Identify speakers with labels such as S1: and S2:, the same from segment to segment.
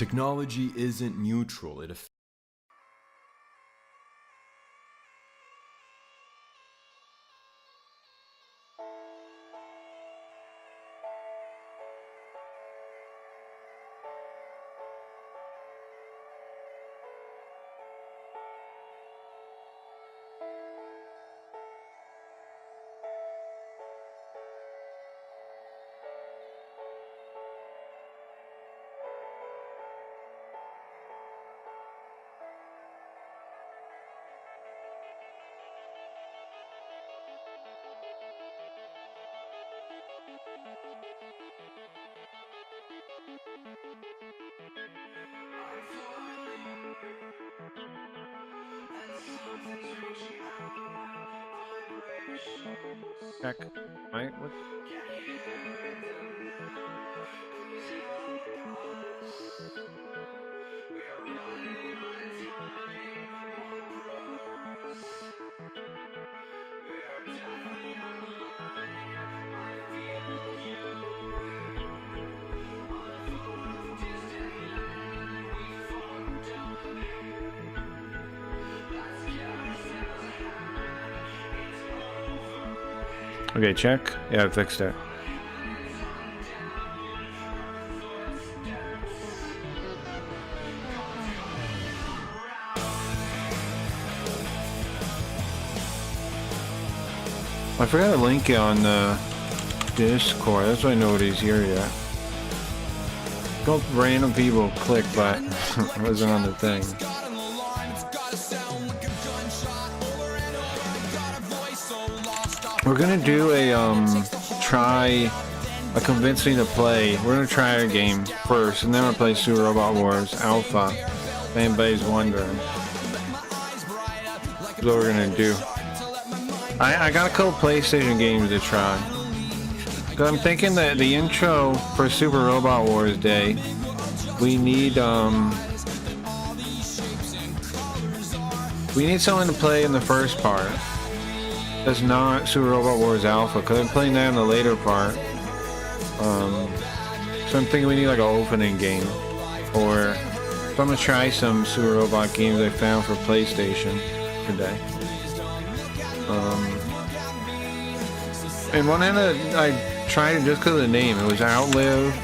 S1: Technology isn't neutral. It affects.
S2: Check. Right? What? Okay, check. Yeah, I fixed it. I forgot to link it on Discord. That's why nobody's here yet. A couple random people click, but it wasn't on the thing. We're gonna do a try a convincing to play. We're gonna try a game first, and then we'll play Super Robot Wars Alpha. If anybody's wondering, that's what we're gonna do. I got a couple PlayStation games to try. So I'm thinking that the intro for Super Robot Wars Day, we need something to play in the first part. That's not Super Robot Wars Alpha, because I'm playing that in the later part. So I'm thinking we need like an opening game, or so I'm gonna try some Super Robot games I found for PlayStation today. And one hand I tried it just because of the name. It was Outlive.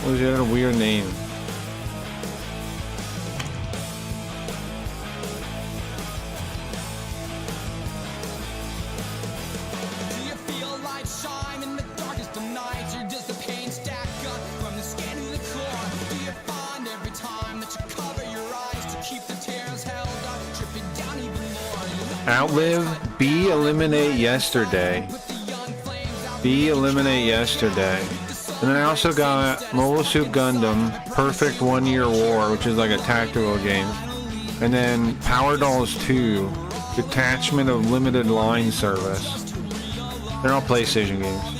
S2: What was it? A weird name. Outlive, B Eliminate Yesterday. B Eliminate Yesterday. And then I also got Mobile Suit Gundam, Perfect 1 Year War, which is like a tactical game. And then Power Dolls 2, Detachment of Limited Line Service. They're all PlayStation games.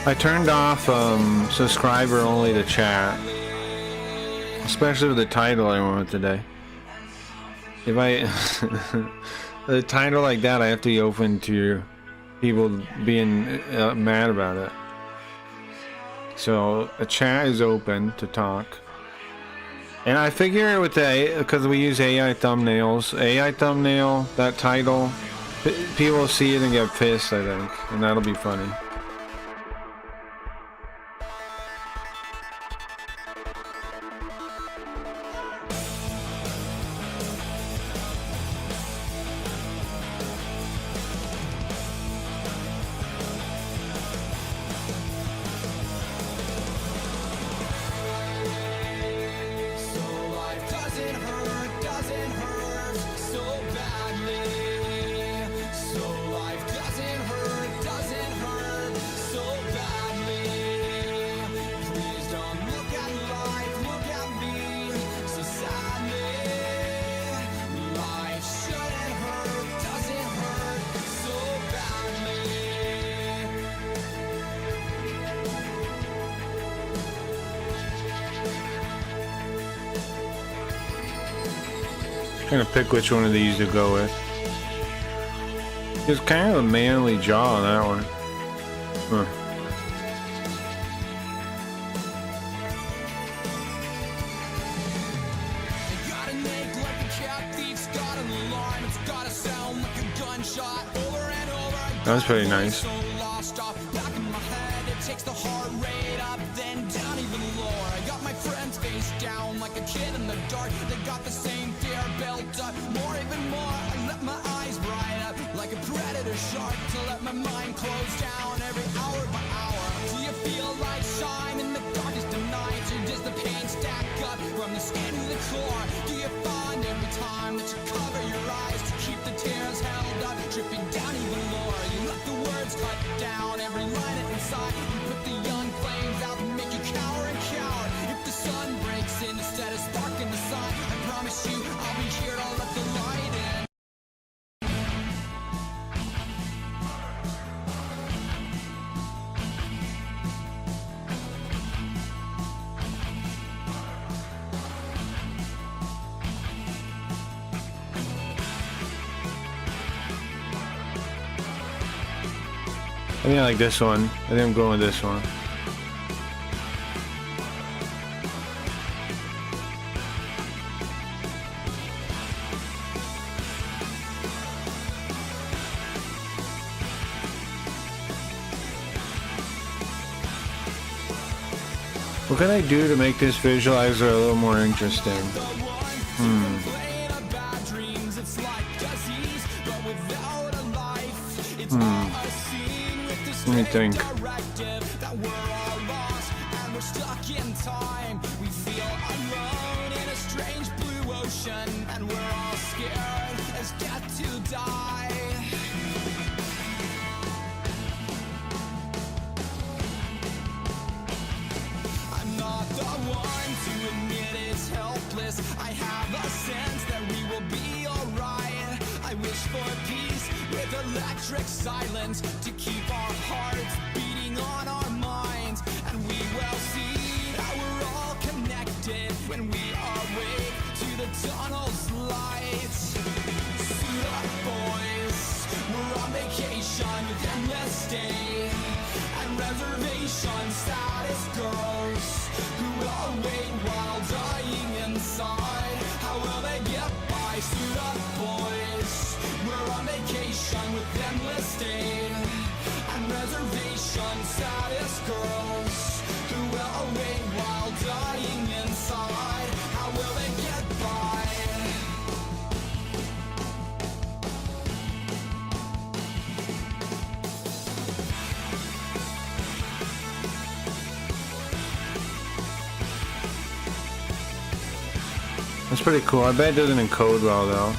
S2: I turned off subscriber only to chat, especially with the title I went with today. If I the title like that, I have to be open to people being mad about it. So the chat is open to talk, and I figure with the because we use AI thumbnails, AI thumbnail that title, people will see it and get pissed, I think, and that'll be funny. I'm gonna pick which one of these to go with. It's kind of a manly jaw on that one. Huh. That was pretty nice.
S3: Shark to let my mind close down every hour by hour. Do you feel like shine in the darkest of nights, or does the pain stack up from the skin to the core? Do you find every time that you cover your eyes to keep the tears held up, dripping down even lower? You let the words cut down every line inside. You put the young flames out and make you cower and cower. If the sun breaks in instead of sparking the sun, I promise you I'll be here to let the light in.
S2: I think I like this one. I think I'm going with this one. What can I do to make this visualizer a little more interesting? Let me think.
S3: I'm not the one to admit it's helpless. I have a sense that we will be alright. I wish for peace with electric silence to keep our hearts beating on our minds. And we will see that we're all connected when we awake to the tunnel's lights. Suit up, boys, we're on vacation with endless stay and reservation status girls who will wait while dying inside. How will they get by? Suit up, boys, we're on vacation with endless stay and reservation status girls who will wait while dying inside. How will they get by?
S2: That's pretty cool. I bet it doesn't encode well though.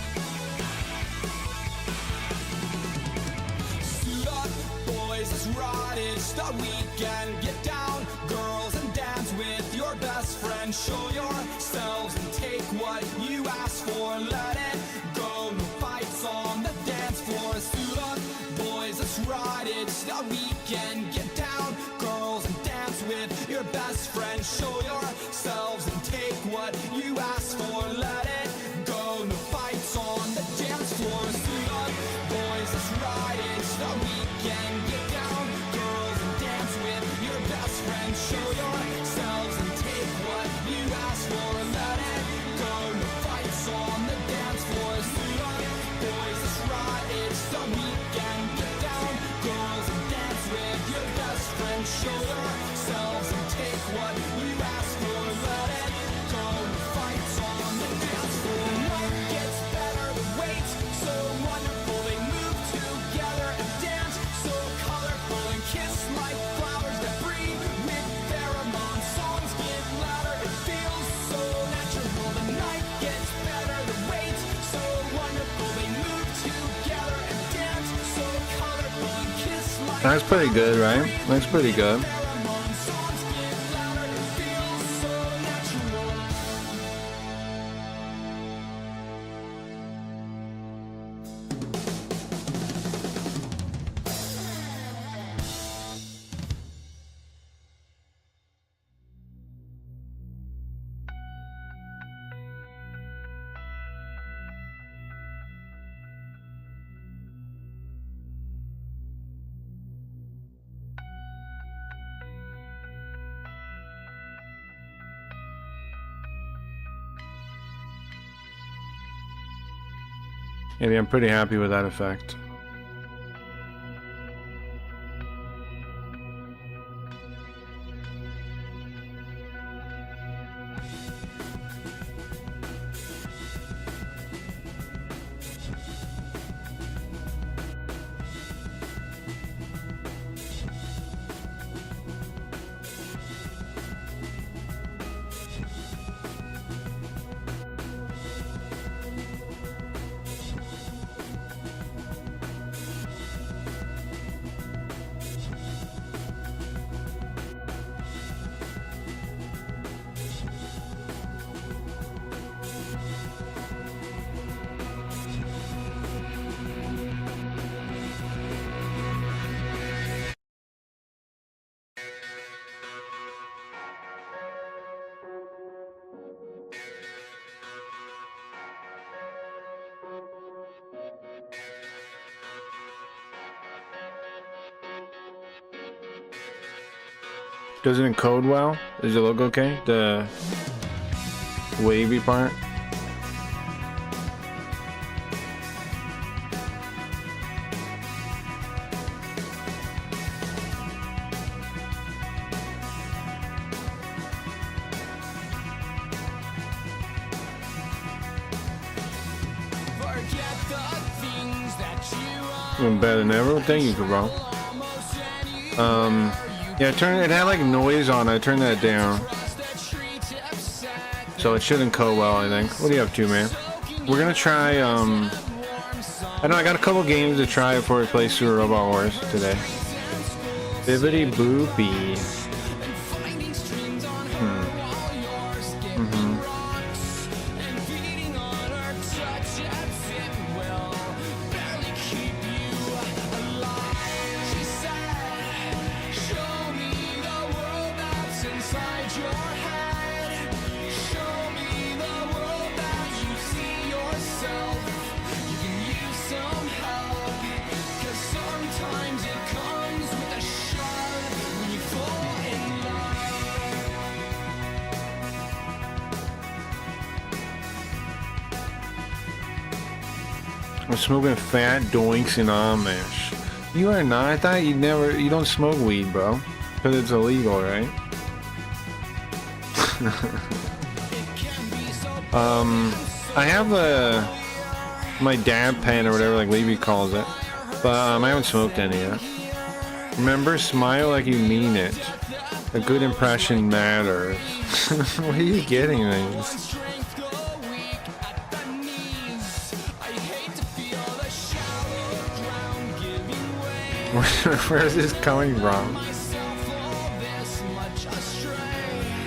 S3: Suit up, boys, it's right, it's the weekend. Get down, girls, and dance with your best friend. Show yourselves and take what you ask for. Let it go, no fights on the dance floor. Suit up, boys, it's right, it's the weekend. Get down, girls, and dance with your best friend. Show yourselves and take what you ask for. Let it go, no fights on the dance floor. Suit up, boys, it's right, it's the weekend. Get down, girls, and dance with your best friend. Show yourselves and take what you ask for. Let it go, no fights on the dance floor. Suit up, boys, it's right, it's the weekend. Get down, girls, and dance with your best friend. Show yourselves and take what you ask for. Let it go, no fights on the dance floor. Night gets better, the waits so wonderful. They move together and dance so colorful and kiss like flowers that breathe with pheromones. Songs get louder, it feels so natural. The night gets better, the waits so wonderful. They move together and dance so colorful and kiss like
S2: That's pretty good, right? That's pretty good.
S3: pheromones. Songs get louder, it feels so natural.
S2: Yeah, I'm pretty happy with that effect. Does it encode well? Is the logo okay? The wavy part? Doing better than ever. Thank you, bro. Yeah, it had like noise on. I turned that down, so it shouldn't encode well, I think. What are you up to, man? We're gonna try. I don't know. I got a couple games to try before we play Super Robot Wars today. Bibbidi boopy. I'm smoking fat doinks in Amish. You are not. I thought you don't smoke weed, bro. Because it's illegal, right? I have my dab pen or whatever, like Levy calls it. But I haven't smoked any yet. Remember, smile like you mean it. A good impression matters. What are you getting these? Where is this coming from?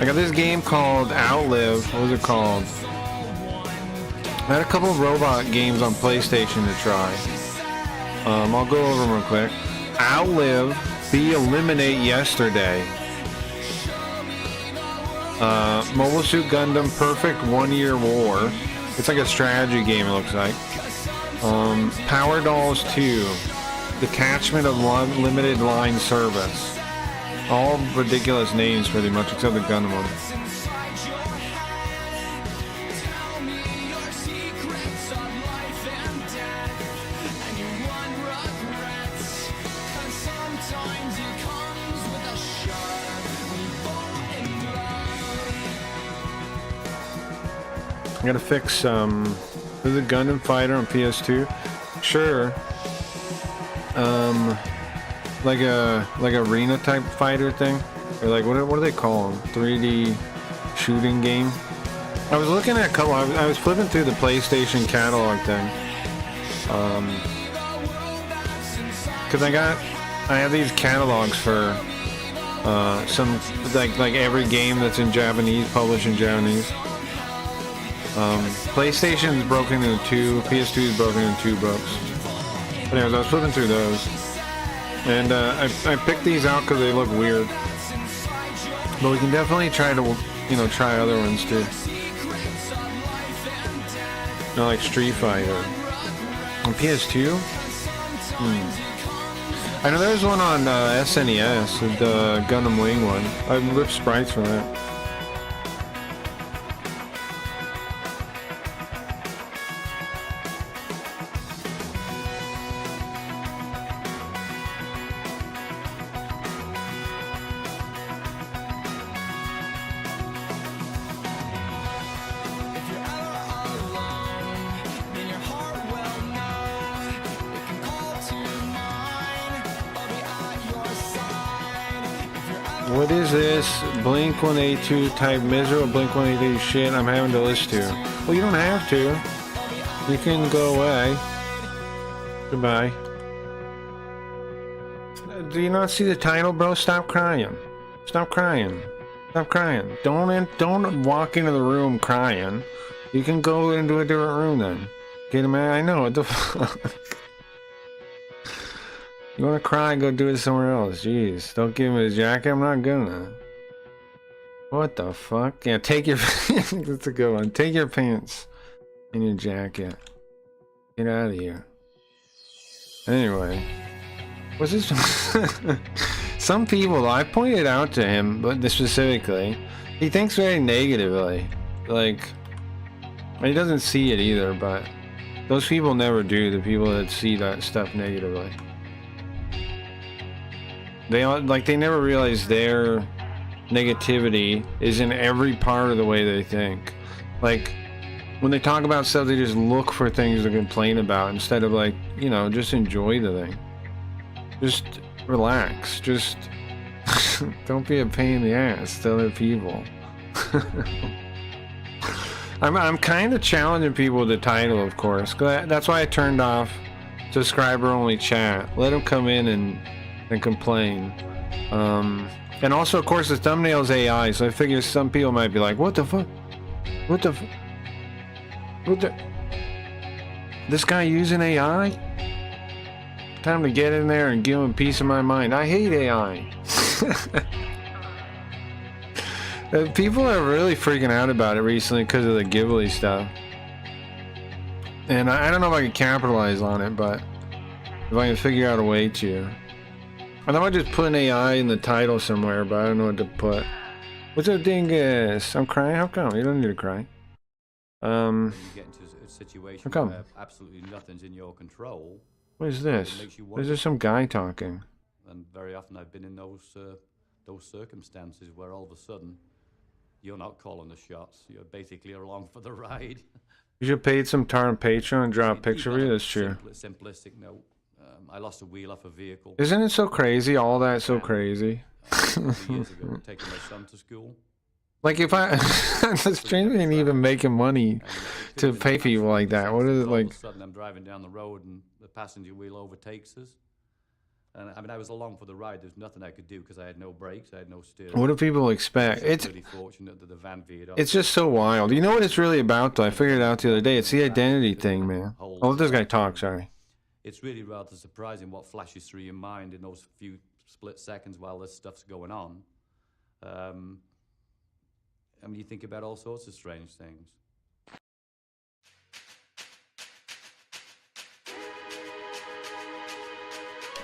S2: I got this game called Outlive. What was it called? I had a couple of robot games on PlayStation to try. I'll go over them real quick. Outlive, Be Eliminate Yesterday. Mobile Suit Gundam, Perfect 1 Year War. It's like a strategy game, it looks like. Power Dolls 2. Detachment of Limited Line Service. All ridiculous names pretty much, except the Gundam one. I gotta fix, is it Gundam Fighter on PS2? Sure. Like arena type fighter thing, or like what do they call them? 3D shooting game. I was looking at a couple. I was flipping through the PlayStation catalog thing, because I have these catalogs for some like every game that's in Japanese, published in Japanese. PlayStation's broken into two, PS2 is broken into two books. But anyways, I was flipping through those, and I picked these out because they look weird. But we can definitely try to, try other ones too. Not like Street Fighter. On PS2? I know there's one on SNES, the Gundam Wing one. I ripped sprites for that. What is this? Blink-182 type miserable Blink-182 shit I'm having to listen to. Well, you don't have to. You can go away. Goodbye. Do you not see the title, bro? Stop crying. Stop crying. Stop crying. Don't walk into the room crying. You can go into a different room then. Get him out. I know. What the fuck? You want to cry? Go do it somewhere else. Jeez. Don't give me the jacket. I'm not gonna. What the fuck? Yeah, take your... That's a good one. Take your pants and your jacket. Get out of here. Anyway. What's this? Some people, I pointed out to him, but specifically, he thinks very negatively. Like, he doesn't see it either, but those people never do, the people that see that stuff negatively. They never realize their negativity is in every part of the way they think. Like, when they talk about stuff, they just look for things to complain about instead of, like, you know, just enjoy the thing. Just relax. Just don't be a pain in the ass to other people. I'm kind of challenging people with the title, of course. That's why I turned off subscriber-only chat. Let them come in and complain. And also, of course, the thumbnail's AI, so I figure some people might be like, what the fuck? What the fuck? What the... This guy using AI? Time to get in there and give him a piece of my mind. I hate AI. People are really freaking out about it recently because of the Ghibli stuff. And I don't know if I can capitalize on it, but if I can figure out a way to. I know I just put an AI in the title somewhere, but I don't know what to put. What's up, dingus? I'm crying? How come? You don't need to cry.
S4: You get into a situation
S2: How come?
S4: where absolutely nothing's in your control.
S2: What is this? Is there some guy talking?
S4: And very often I've been in those circumstances where all of a sudden you're not calling the shots. You're basically along for the ride.
S2: You should pay some tar on Patreon and draw a picture of you. That's true.
S4: Simplistic note. I lost a wheel off a vehicle.
S2: Isn't it so crazy? All that so crazy.
S4: A couple years ago, taking my son to school.
S2: Like if I, the stranger ain't even making money to pay people like that. What is it like?
S4: All of a sudden, I'm driving down the road and the passenger wheel overtakes us. And I mean, I was along for the ride. There's nothing I could do because I had no brakes, I had no steering.
S2: What do people expect?
S4: It's really fortunate that the van veered off.
S2: It's just so wild. You know what it's really about, though? I figured it out the other day. It's the identity thing, man. I'll let this guy talk. Sorry.
S4: It's really rather surprising what flashes through your mind in those few split seconds while this stuff's going on. I mean, you think about all sorts of strange things.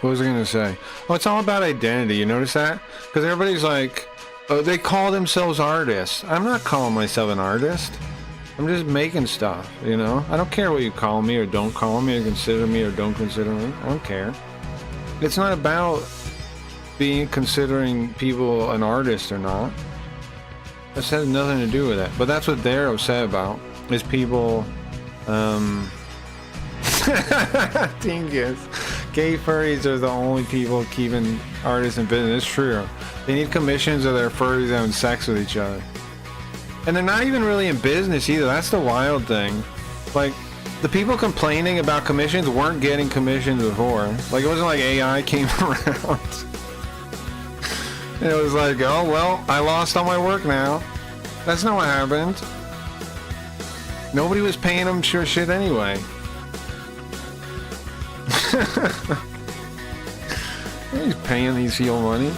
S2: What was I going to say? Oh, it's all about identity. You notice that? Because everybody's like, oh, they call themselves artists. I'm not calling myself an artist. I'm just making stuff, you know? I don't care what you call me or don't call me or consider me or don't consider me. I don't care. It's not about considering people an artist or not. This has nothing to do with it. But that's what they're upset about, is people, dingus. Gay furries are the only people keeping artists in business. It's true. They need commissions of their furries having sex with each other. And they're not even really in business either. That's the wild thing. Like, the people complaining about commissions weren't getting commissions before. Like, it wasn't like AI came around. It was like, oh, well, I lost all my work now. That's not what happened. Nobody was paying them sure shit anyway. He's paying these heel money.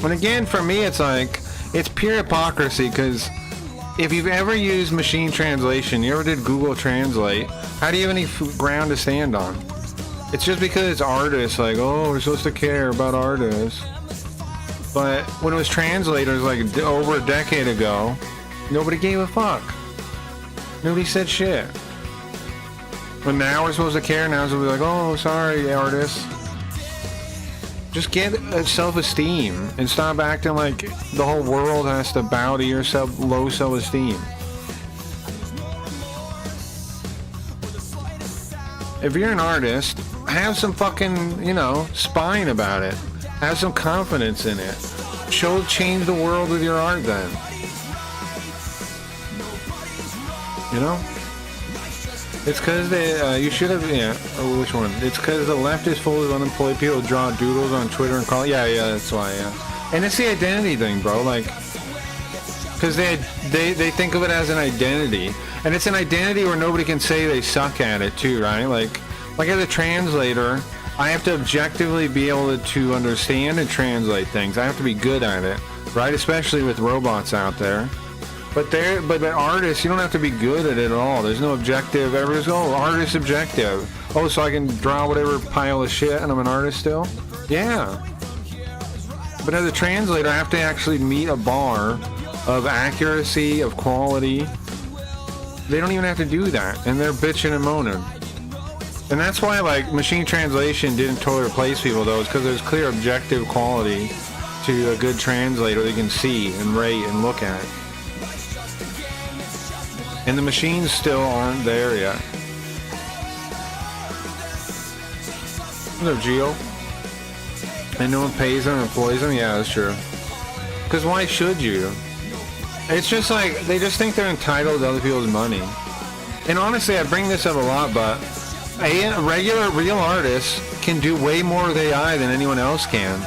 S2: And again, for me, it's like, it's pure hypocrisy, because if you've ever used machine translation, you ever did Google Translate, how do you have any ground to stand on? It's just because it's artists, like, oh, we're supposed to care about artists. But when it was translators, like, over a decade ago, nobody gave a fuck. Nobody said shit. But now we're supposed to care, now it's supposed to be like, oh, sorry, artists. Just get self-esteem and stop acting like the whole world has to bow to your low self-esteem. If you're an artist, have some fucking, you know, spine about it. Have some confidence in it. Change the world with your art then. You know? It's because they, you should have, yeah, oh, which one? It's because the left is full of unemployed people who draw doodles on Twitter and call, yeah, that's why, yeah. And it's the identity thing, bro, like, because they think of it as an identity. And it's an identity where nobody can say they suck at it, too, right? Like as a translator, I have to objectively be able to understand and translate things. I have to be good at it, right? Especially with robots out there. But the artists, you don't have to be good at it at all. There's no objective. Everyone's, oh, artist objective. Oh, so I can draw whatever pile of shit and I'm an artist still? Yeah. But as a translator, I have to actually meet a bar of accuracy, of quality. They don't even have to do that. And they're bitching and moaning. And that's why, like, machine translation didn't totally replace people, though, is because there's clear objective quality to a good translator they can see and rate and look at. And the machines still aren't there yet. What's up, Geo? And no one pays them or employs them? Yeah, that's true. Because why should you? It's just like, they just think they're entitled to other people's money. And honestly, I bring this up a lot, but a regular, real artist can do way more with AI than anyone else can.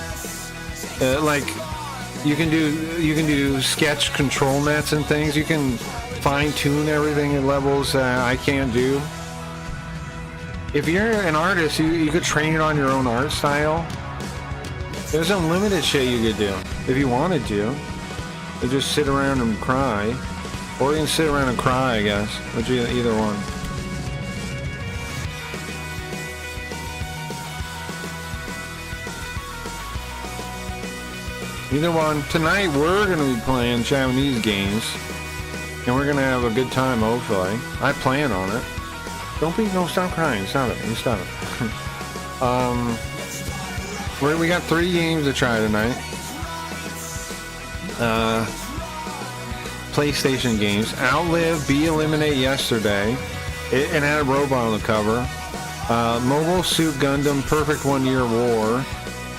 S2: Like, you can do sketch control nets and things. You can fine-tune everything at levels I can't do. If you're an artist, you could train it on your own art style. There's unlimited shit you could do if you wanted to. You just sit around and cry, or you can sit around and cry, I guess. Which either one. Either one. Tonight we're gonna be playing Japanese games. And we're gonna have a good time, hopefully. I plan on it. Don't stop crying. Stop it. You stop it. We got 3 games to try tonight. PlayStation games. Outlive, Be Eliminate Yesterday. It had a robot on the cover. Mobile Suit Gundam, Perfect 1 Year War.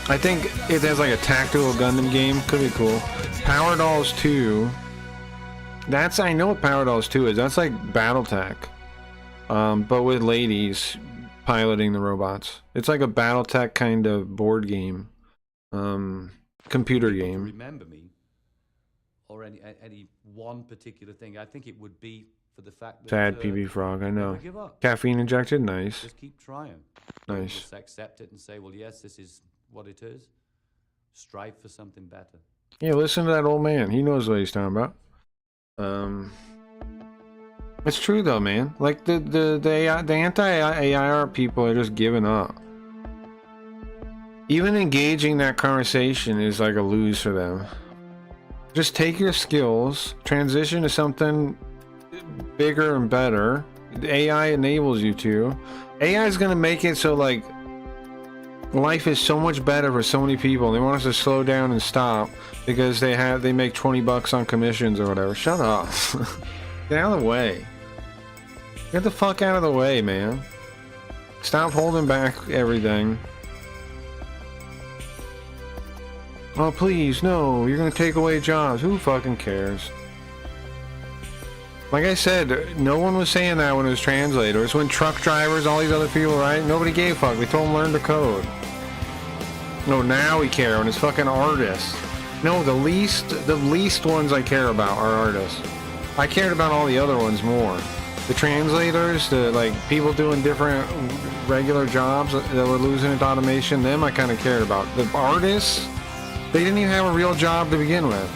S2: I think it has like a tactical Gundam game. Could be cool. Power Dolls 2. I know what Power Dolls 2 is. That's like Battletech. But with ladies piloting the robots. It's like a Battletech kind of board game. Computer game.
S4: Remember me, or any one particular thing. I think it would be for the fact that...
S2: Sad PB Frog, I know.
S4: Never give up.
S2: Caffeine injected, nice.
S4: Just keep trying.
S2: Nice.
S4: Just accept it and say, well, yes, this is what it is. Strive for something better.
S2: Yeah, listen to that old man. He knows what he's talking about. It's true though, man. Like the anti-AI art people are just giving up. Even engaging that conversation is like a lose for them. Just take your skills, transition to something bigger and better. AI enables you to. AI is gonna make it so like life is so much better for so many people. They want us to slow down and stop because they make 20 bucks on commissions or whatever. Shut up. Get out of the way. Get the fuck out of the way, man. Stop holding back everything. Oh, please, no. You're gonna take away jobs. Who fucking cares? Like I said, no one was saying that when it was translators. When truck drivers, all these other people, right? Nobody gave a fuck. We told them learn the code. No, now we care when it's fucking artists. No, the least ones I care about are artists. I cared about all the other ones more. The translators, the like people doing different regular jobs that were losing into automation, them I kind of cared about. The artists, they didn't even have a real job to begin with.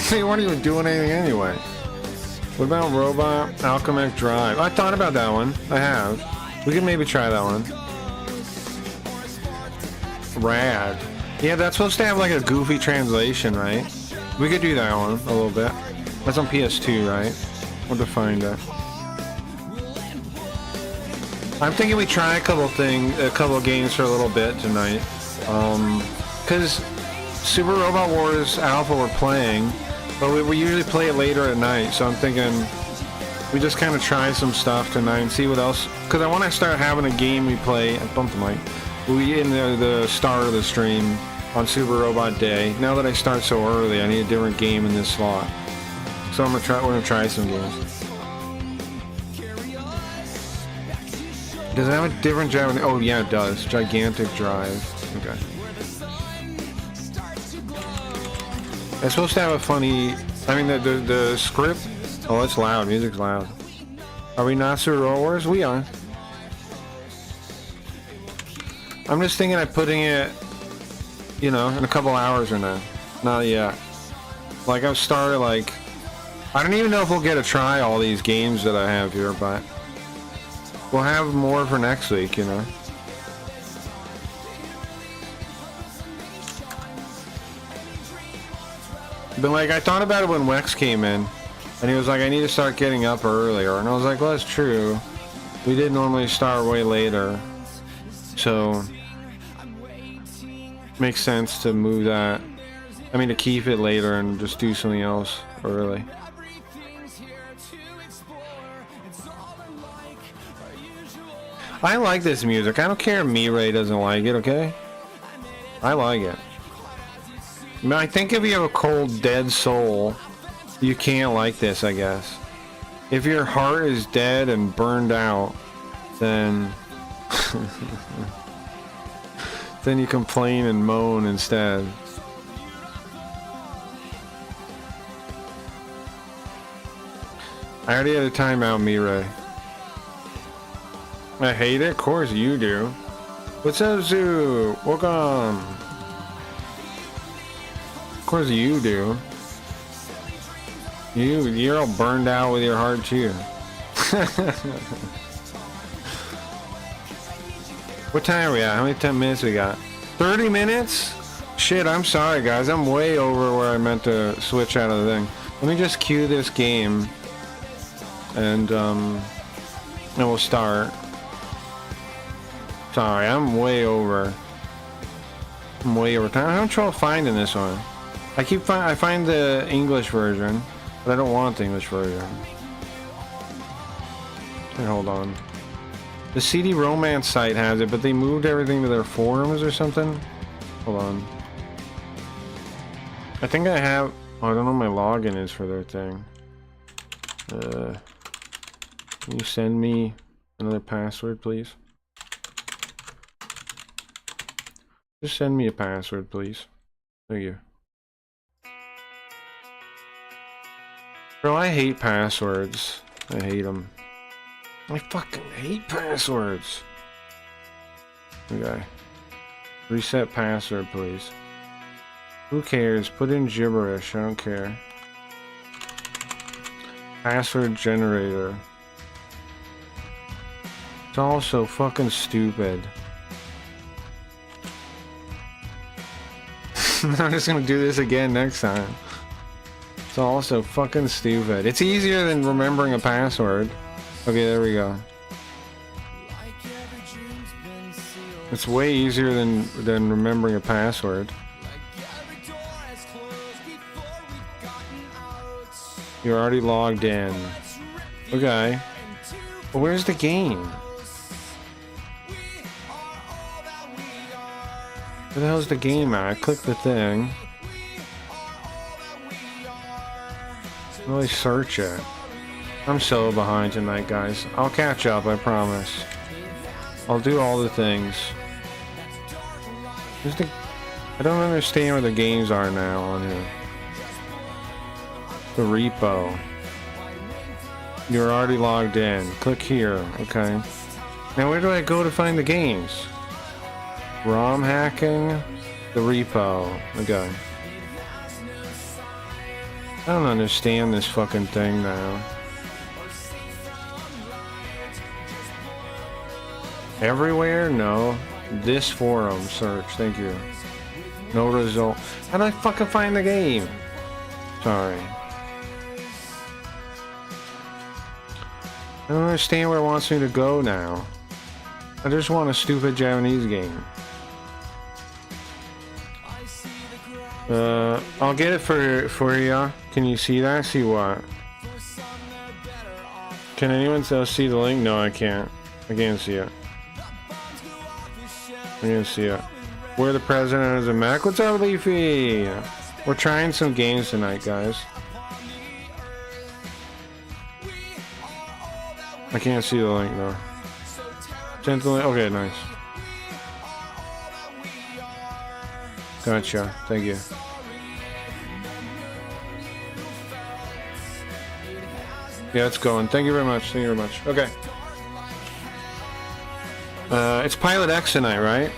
S2: They weren't even doing anything anyway. What about Robot Alchemist Drive? I thought about that one. I have. We could maybe try that one. Rad. Yeah, that's supposed to have like a goofy translation, right? We could do that one a little bit. That's on PS2, right? We'll have to find it. I'm thinking we try a couple games for a little bit tonight. Cause Super Robot Wars Alpha we're playing, but we usually play it later at night, so I'm thinking we just kind of try some stuff tonight and see what else. Because I want to start having a game we play. I bumped the mic. We in the start of the stream on Super Robot Day. Now that I start so early, I need a different game in this slot. So we're gonna try some games. Does it have a different drive? Oh yeah, it does. Gigantic drive. Okay. It's supposed to have a funny. I mean, the script. Oh, it's loud. Music's loud. Are we not Super Robot Wars? We are. I'm just thinking of putting it, you know, in a couple hours or not. Not yet. Like I've started like. I don't even know if we'll get to try all these games that I have here, but we'll have more for next week, you know. But like, I thought about it when Wex came in, and he was like, I need to start getting up earlier. And I was like, well, that's true. We did normally start way later. So, makes sense to move that. I mean, to keep it later and just do something else early. I like this music. I don't care if Mirai doesn't like it, okay? I like it. I mean, I think if you have a cold, dead soul, you can't like this, I guess. If your heart is dead and burned out, then... then you complain and moan instead. I already had a timeout, Mirai. I hate it? Of course you do. What's up, Zoo? Welcome. Of course you do. You're all burned out with your heart too. What time are we at? How many 10 minutes we got? 30 minutes? Shit, I'm sorry guys. I'm way over where I meant to switch out of the thing. Let me just cue this game. And we'll start. Sorry, I'm way over. I'm way over time. I have trouble finding this one. I find the English version, but I don't want the English version. Here, hold on. The CD Romance site has it, but they moved everything to their forums or something. Hold on. I think I have. Oh, I don't know what my login is for their thing. Can you send me another password, please? Just send me a password, please. Thank you. Bro, I hate passwords. I hate them. I fucking hate passwords. Okay. Reset password, please. Who cares? Put in gibberish. I don't care. Password generator. It's all so fucking stupid. I'm just gonna do this again next time. It's all so fucking stupid. It's easier than remembering a password. Okay, there we go. It's way easier than remembering a password. You're already logged in. Okay. But where's the game? Where the hell's the game at? I clicked the thing. Really search it. I'm so behind tonight, guys. I'll catch up, I promise. I'll do all the things. I don't understand where the games are now on here. The repo. You're already logged in. Click here. Okay. Now where do I go to find the games? ROM hacking. The repo. Okay. I don't understand this fucking thing now. Everywhere? No. This forum search. Thank you. No result. How do I fucking find the game? Sorry. I don't understand where it wants me to go now. I just want a stupid Japanese game. I'll get it for you. Can you see that? See what? Can anyone else see the link? No, I can't. I can't see it. I can't see it. We're the president of the Mac. What's up, Leafy? We're trying some games tonight, guys. I can't see the link though. Gently. Okay, nice. Gotcha. Thank you. Yeah, it's going. Thank you very much. Thank you very much. Okay. It's Pilot X tonight, right?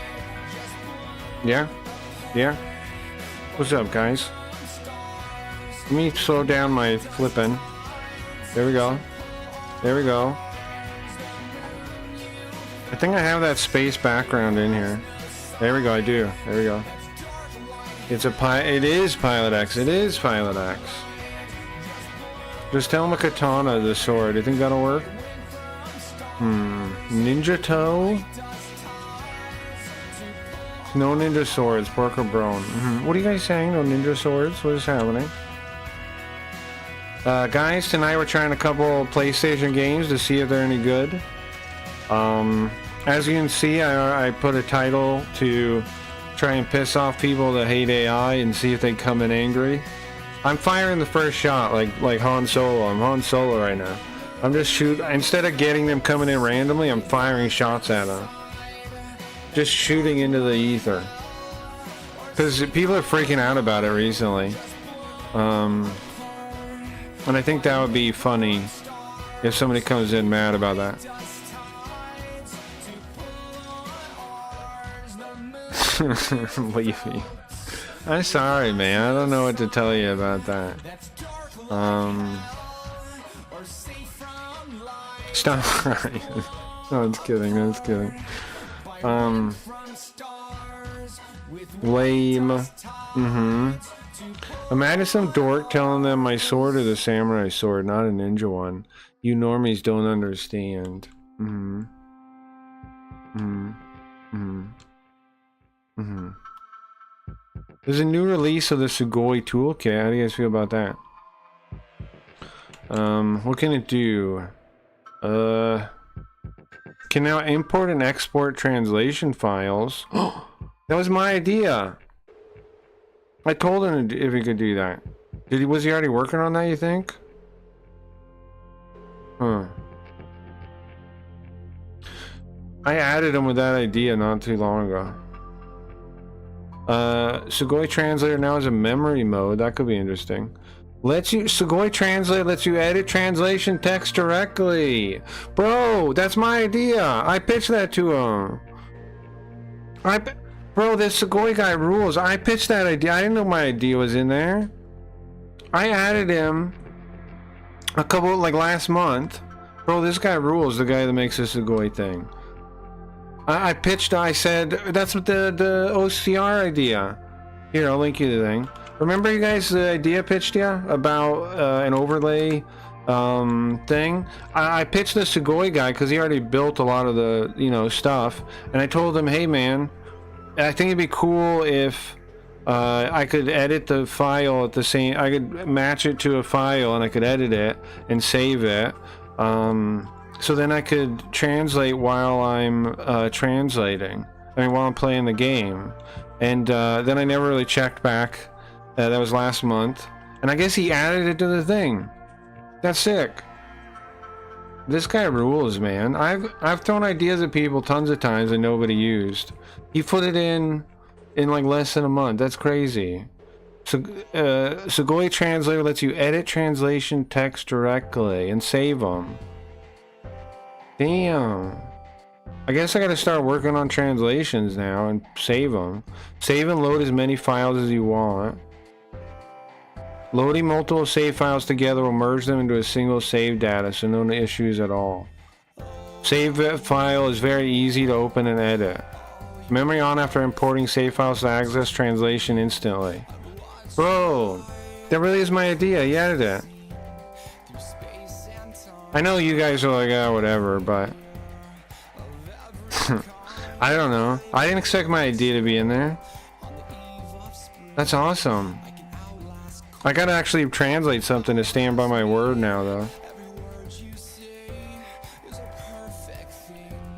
S2: Yeah? Yeah? What's up, guys? Let me slow down my flipping. There we go. There we go. I think I have that space background in here. There we go, I do. There we go. It is Pilot X. It is Pilot X. Just tell him a katana, the sword. Do you think that'll work? Ninja toe? No ninja swords, pork or bone. What are you guys saying? No ninja swords? What is happening? Guys, tonight we're trying a couple PlayStation games to see if they're any good. As you can see, I put a title to try and piss off people that hate AI and see if they come in angry. I'm firing the first shot like Han Solo. I'm Han Solo right now. I'm just shooting. Instead of getting them coming in randomly, I'm firing shots at them. Just shooting into the ether. Because people are freaking out about it recently. And I think that would be funny if somebody comes in mad about that. Leafy. I'm sorry, man. I don't know what to tell you about that. Stop crying. No, it's kidding. That's kidding. Lame. Imagine some dork telling them my sword is a samurai sword, not a ninja one. You normies don't understand. There's a new release of the Sugoi toolkit. How do you guys feel about that? What can it do? Can now import and export translation files. That was my idea. I told him if he could do that. Was he already working on that, you think? Huh. I added him with that idea not too long ago. Sugoi Translator now has a memory mode. That could be interesting. Sugoi Translate lets you edit translation text directly. Bro, that's my idea. I pitched that to him. Bro, this Sugoi guy rules. I pitched that idea. I didn't know my idea was in there. I added him a couple, last month. Bro, this guy rules, the guy that makes the Sugoi thing. I said, that's what the OCR idea. Here, I'll link you the thing. Remember you guys the idea pitched you about an overlay thing? I pitched the Sugoi guy because he already built a lot of the, stuff. And I told him, hey man, I think it'd be cool if I could edit the file at the same, I could match it to a file and I could edit it and save it. So then I could translate while I'm translating. While I'm playing the game. And then I never really checked back. That was last month. And I guess he added it to the thing. That's sick. This guy rules, man. I've thrown ideas at people tons of times and nobody used. He put it in less than a month. That's crazy. So, Sugoi Translator lets you edit translation text directly and save them. Damn. I guess I gotta start working on translations now and save them. Save and load as many files as you want. Loading multiple save files together will merge them into a single save data, so no issues at all. Save file is very easy to open and edit. Memory on after importing save files to access translation instantly. Bro, that really is my idea. He added it. I know you guys are like, oh, whatever, but I don't know. I didn't expect my idea to be in there. That's awesome. I gotta actually translate something to stand by my word now, though.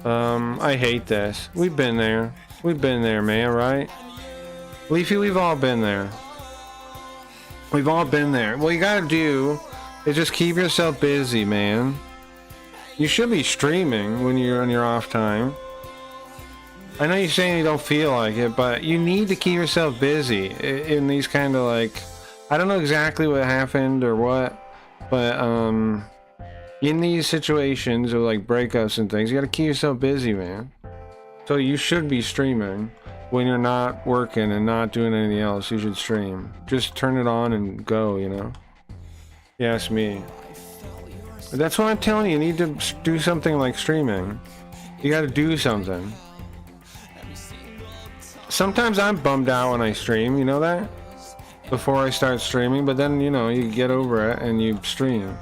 S2: I hate this. We've been there. We've been there, man, right? Leafy, we've all been there. We've all been there. What you gotta do is just keep yourself busy, man. You should be streaming when you're on your off time. I know you're saying you don't feel like it, but you need to keep yourself busy in these kind of like, I don't know exactly what happened or what, but in these situations of like breakups and things, you gotta keep yourself busy, man. So you should be streaming when you're not working and not doing anything else. You should stream. Just turn it on and go, you know. Yes, me. That's what I'm telling you. You need to do something like streaming. You gotta do something. Sometimes I'm bummed out when I stream, you know that? Before I start streaming, but then, you know, you get over it and you stream.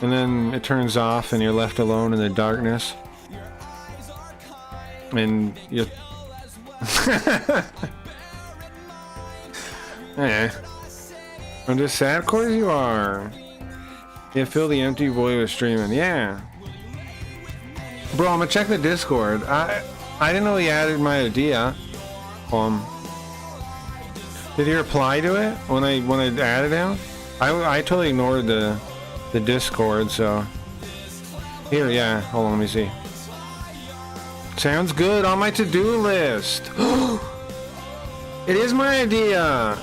S2: And then it turns off and you're left alone in the darkness. And you... Eh. I'm just sad, of course you are. You fill the empty void with streaming, yeah. Bro, I'm gonna check the Discord. I didn't know he added my idea. Did he reply to it when I added him? I totally ignored the Discord, so here, yeah. Hold on, let me see. Sounds good on my to-do list. It is my idea.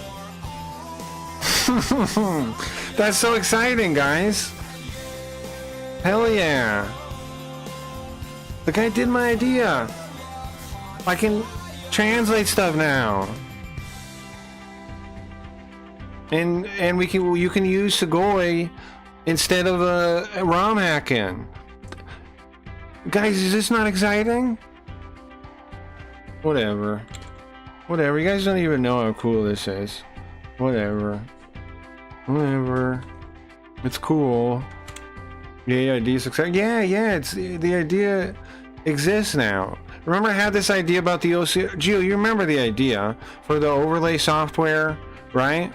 S2: That's so exciting, guys. Hell yeah. The guy did my idea. I can translate stuff now. And you can use Sugoi instead of ROM hacking. Guys, is this not exciting? Whatever. Whatever. You guys don't even know how cool this is. Whatever. Whatever. It's cool. Yeah, idea success. Yeah, it's the idea exists now. Remember I had this idea about the OC Gio, you remember the idea for the overlay software, right?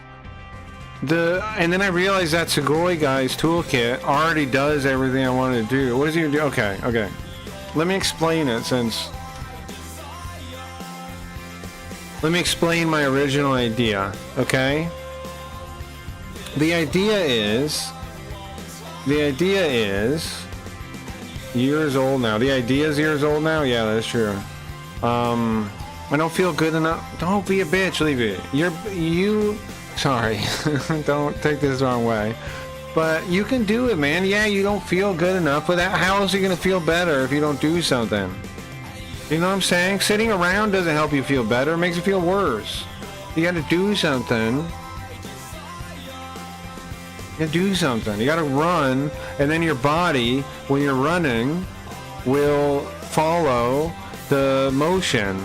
S2: And then I realized that Sugoi guy's toolkit already does everything I wanted to do. What does he do? Okay. Let me explain it let me explain my original idea, okay? The idea is years old now. The idea is years old now? Yeah, that's true. I don't feel good enough. Don't be a bitch, leave it. Sorry, don't take this the wrong way. But you can do it, man. Yeah, you don't feel good enough, but how else are you gonna feel better if you don't do something? You know what I'm saying? Sitting around doesn't help you feel better, it makes you feel worse. You gotta do something. You do something. You gotta run, and then your body, when you're running, will follow the motion.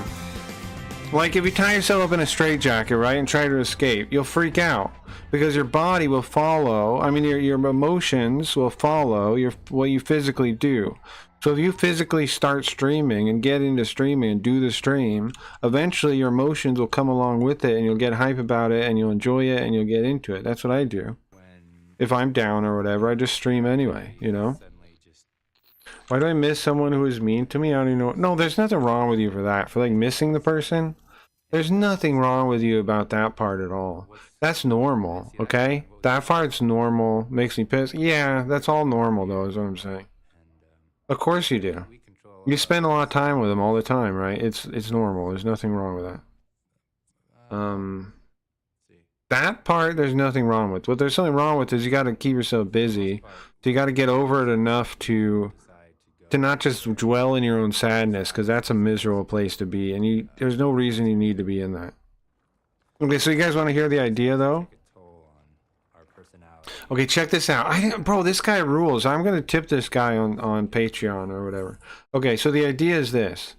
S2: Like if you tie yourself up in a straitjacket, right, and try to escape, you'll freak out because your body will follow. I mean, your emotions will follow what you physically do. So if you physically start streaming and get into streaming and do the stream, eventually your emotions will come along with it, and you'll get hype about it, and you'll enjoy it, and you'll get into it. That's what I do. If I'm down or whatever, I just stream anyway, you know? Why do I miss someone who is mean to me? I don't even know. No, there's nothing wrong with you for that. For like missing the person, there's nothing wrong with you about that part at all. That's normal, okay? That part's normal. Makes me pissed. Yeah, that's all normal though, is what I'm saying. Of course you do. You spend a lot of time with them all the time, right? It's normal. There's nothing wrong with that. That part, there's nothing wrong with. What there's something wrong with is you got to keep yourself busy. So you got to get over it enough to not just dwell in your own sadness, because that's a miserable place to be, and there's no reason you need to be in that. Okay, so you guys want to hear the idea though? Okay, check this out. Bro, this guy rules. I'm gonna tip this guy on Patreon or whatever. Okay, so the idea is this.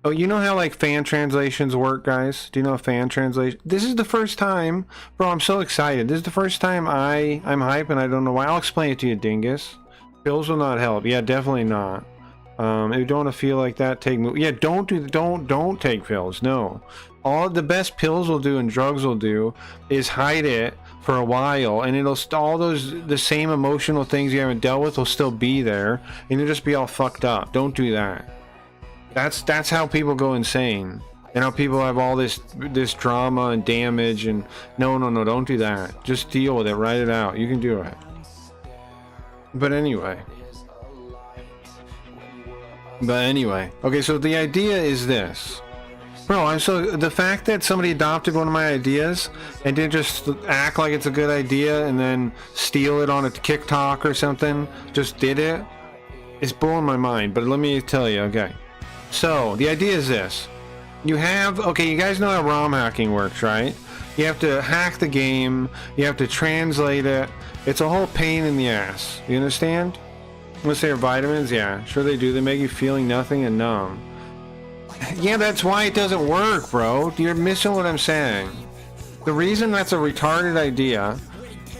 S2: Oh, you know how like fan translations work, guys? Do you know fan translation? This is the first time, bro. I'm so excited. This is the first time I'm hype, and I don't know why. I'll explain it to you, dingus. Pills will not help. Yeah, definitely not. If you don't want to feel like that, don't take pills. No. All the best pills will do and drugs will do is hide it for a while, and it'll all the same emotional things you haven't dealt with will still be there, and you'll just be all fucked up. Don't do that. That's how people go insane, and how people have all this drama and damage. And no, don't do that. Just deal with it, write it out. You can do it. But anyway, okay, so the idea is this. Bro, the fact that somebody adopted one of my ideas and didn't just act like it's a good idea and then steal it on a TikTok or something, just did it, is blowing my mind. But let me tell you, okay. So, the idea is this. You guys know how ROM hacking works, right? You have to hack the game, you have to translate it. It's a whole pain in the ass. You understand? Unless they're vitamins, yeah, sure they do. They make you feeling nothing and numb. Yeah, that's why it doesn't work, bro. You're missing what I'm saying. The reason that's a retarded idea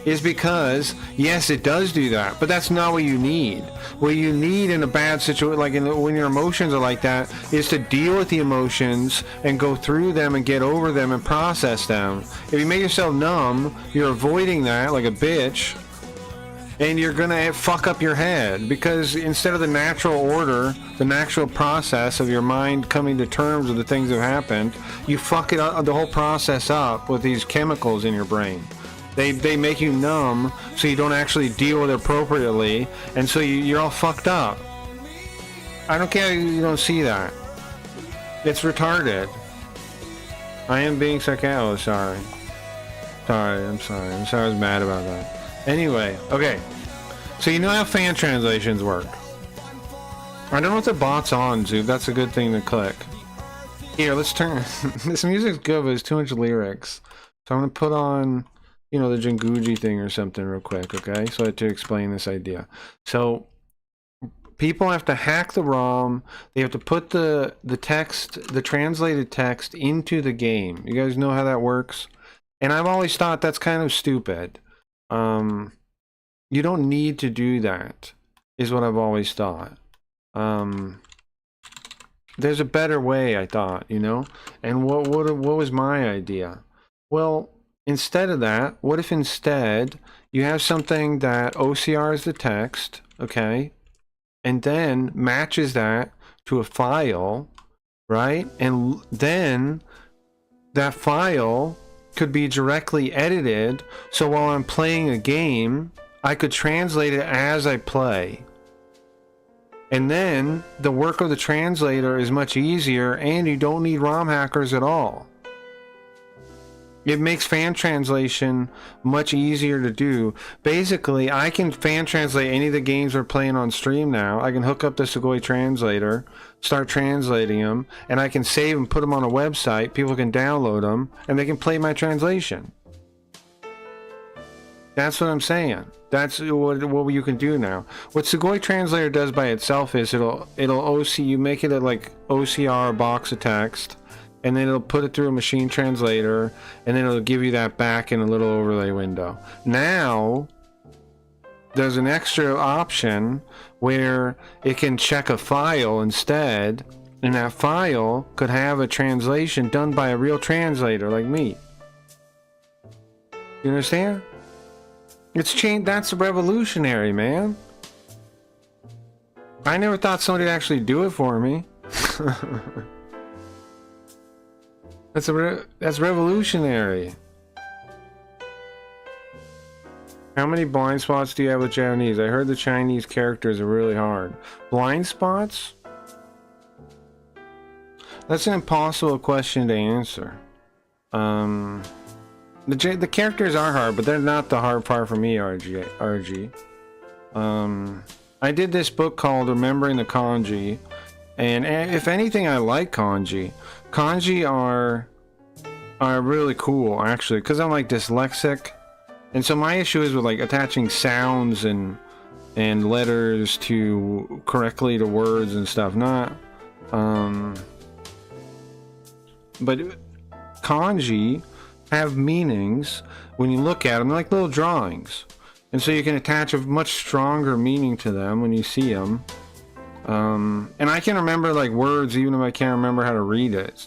S2: is because, yes, it does do that, but that's not what you need. What you need in a bad situation, like when your emotions are like that, is to deal with the emotions and go through them and get over them and process them. If you make yourself numb, you're avoiding that like a bitch, and you're gonna fuck up your head, because instead of the natural order, the natural process of your mind coming to terms with the things that have happened, you fuck it up, the whole process up with these chemicals in your brain. They make you numb, so you don't actually deal with it appropriately, and so you're all fucked up. I don't care if you don't see that. It's retarded. I am being sarcastic. Sorry. I'm sorry I was mad about that. Anyway, okay. So you know how fan translations work. I don't know if the bot's on, Zoom. That's a good thing to click. Here, let's turn... This music's good, but it's too much lyrics. So I'm going to put on, the Jinguji thing or something real quick, okay? So I have to explain this idea. So people have to hack the ROM. They have to put the text, the translated text, into the game. You guys know how that works? And I've always thought that's kind of stupid. You don't need to do that, is what I've always thought. There's a better way, I thought, And what was my idea? Well, instead of that, what if instead you have something that OCRs the text, okay, and then matches that to a file, right? And then that file could be directly edited, so while I'm playing a game, I could translate it as I play. And then the work of the translator is much easier, and you don't need ROM hackers at all. It makes fan translation much easier to do. Basically, I can fan translate any of the games we're playing on stream now. I can hook up the Sugoi translator, start translating them, and I can save and put them on a website. People can download them, and they can play my translation. That's what I'm saying. That's what you can do now. What Sugoi translator does by itself is you make it a like OCR box of text, and then it'll put it through a machine translator, and then it'll give you that back in a little overlay window. Now, there's an extra option where it can check a file instead, and that file could have a translation done by a real translator like me. You understand? It's changed. That's revolutionary, man. I never thought somebody would actually do it for me. That's revolutionary. How many blind spots do you have with Japanese? I heard the Chinese characters are really hard. Blind spots? That's an impossible question to answer. The characters are hard, but they're not the hard part for me, RG. I did this book called Remembering the Kanji, and if anything, I like kanji. Kanji are really cool, actually, because I'm like dyslexic, and so my issue is with like attaching sounds and letters correctly to words and stuff. But kanji have meanings when you look at them. They're like little drawings, and so you can attach a much stronger meaning to them when you see them. And I can remember like words even if I can't remember how to read it,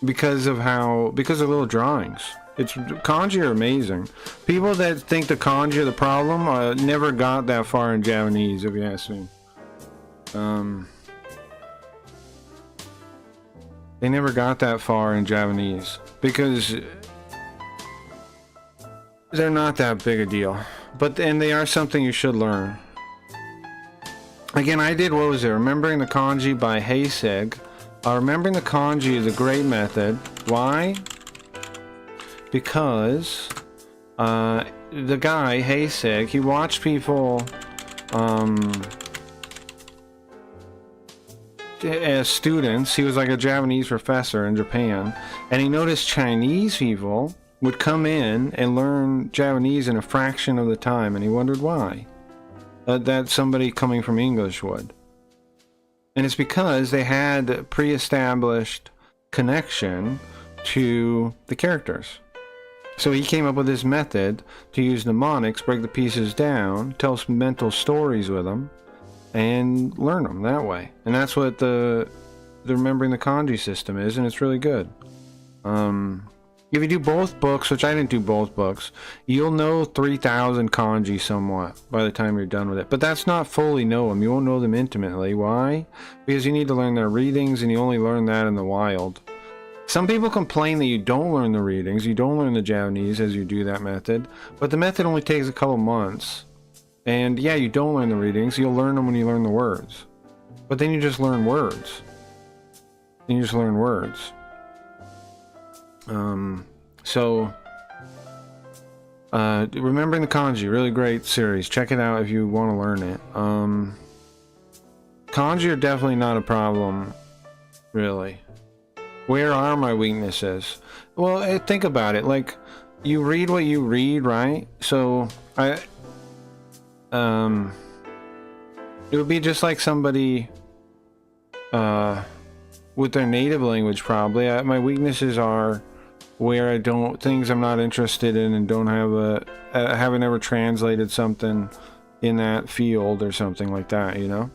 S2: because of little drawings. It's kanji are amazing. People that think the kanji are the problem never got that far in Japanese, if you ask me. They never got that far in Japanese because they're not that big a deal. And they are something you should learn. Again, I did, what was it? Remembering the Kanji by Heiseg. Remembering the Kanji is a great method. Why? Because the guy, Heiseg, he watched people as students. He was like a Japanese professor in Japan, and he noticed Chinese people would come in and learn Japanese in a fraction of the time, and he wondered why. That somebody coming from English would. And it's because they had pre-established connection to the characters. So he came up with this method to use mnemonics, break the pieces down, tell some mental stories with them, and learn them that way. And that's what the remembering the kanji system is, and it's really good. If you do both books, which I didn't do both books, you'll know 3,000 kanji somewhat by the time you're done with it. But that's not fully know them. You won't know them intimately. Why? Because you need to learn their readings, and you only learn that in the wild. Some people complain that you don't learn the readings, you don't learn the Japanese as you do that method, but the method only takes a couple months. And yeah, you don't learn the readings, you'll learn them when you learn the words. But then you just learn words. Then you just learn words. Remembering the Kanji, really great series. Check it out if you want to learn it. Kanji are definitely not a problem, really. Where are my weaknesses? Well, think about it. Like, you read what you read, right? So, it would be just like somebody, with their native language, probably. My weaknesses are where things I'm not interested in and don't have haven't ever translated something in that field or something like that, you know?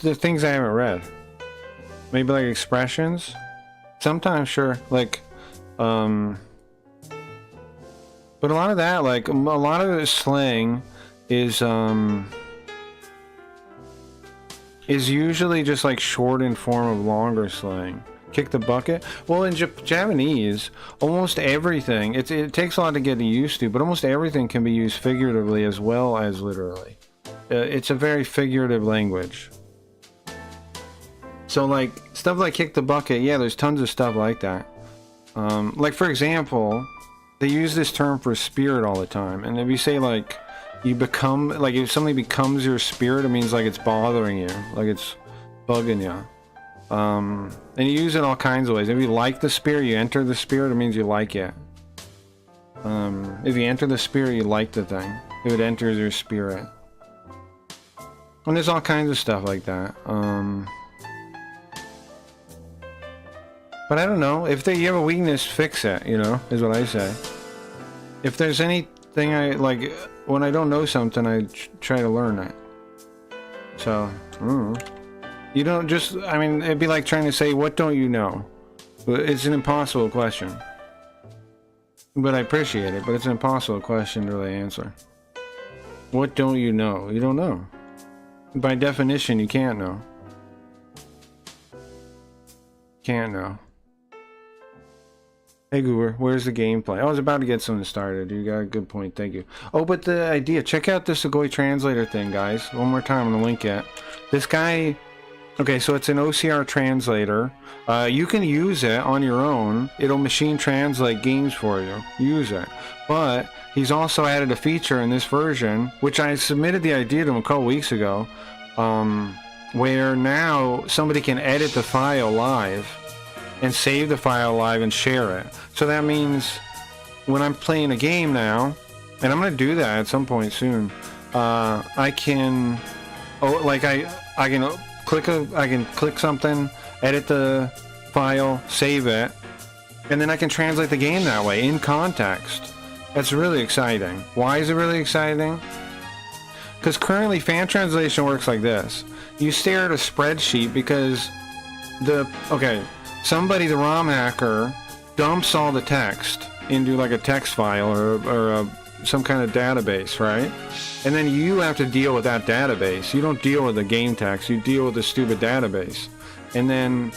S2: The things I haven't read. Maybe like expressions? Sometimes, sure. Like, but a lot of that, like, a lot of the slang is usually just like shortened form of longer slang. Kick the bucket. Well, in Japanese, almost everything, it takes a lot to get used to, but almost everything can be used figuratively as well as literally. It's a very figurative language. So like, stuff like kick the bucket, yeah, there's tons of stuff like that. Like, for example, they use this term for spirit all the time, and if you say like, you become, like if something becomes your spirit, it means like it's bothering you, like it's bugging you. And you use it all kinds of ways. If you like the spirit, you enter the spirit, it means you like it. If you enter the spirit, you like the thing. If it enters your spirit. And there's all kinds of stuff like that. But I don't know. If you have a weakness, fix it, you know, is what I say. If there's anything like, when I don't know something, I try to learn it. So, you don't just, I mean, it'd be like trying to say, what don't you know? It's an impossible question. But I appreciate it, but it's an impossible question to really answer. What don't you know? You don't know. By definition, you can't know. Can't know. Hey Goober, where's the gameplay? I was about to get something started. You got a good point, thank you. Oh, but the idea, check out this Sugoi translator thing, guys. One more time, I'm gonna link it. This guy, okay, so it's an OCR translator. You can use it on your own. It'll machine translate games for you. Use it. But he's also added a feature in this version, which I submitted the idea to him a couple weeks ago, where now somebody can edit the file live and save the file live and share it. So that means when I'm playing a game now, and I'm gonna do that at some point soon, I can, I can click something, edit the file, save it, and then I can translate the game that way in context. That's really exciting. Why is it really exciting? Because currently fan translation works like this. You stare at a spreadsheet because somebody, the ROM hacker, dumps all the text into like a text file or some kind of database, right? And then you have to deal with that database. You don't deal with the game text, you deal with the stupid database. And then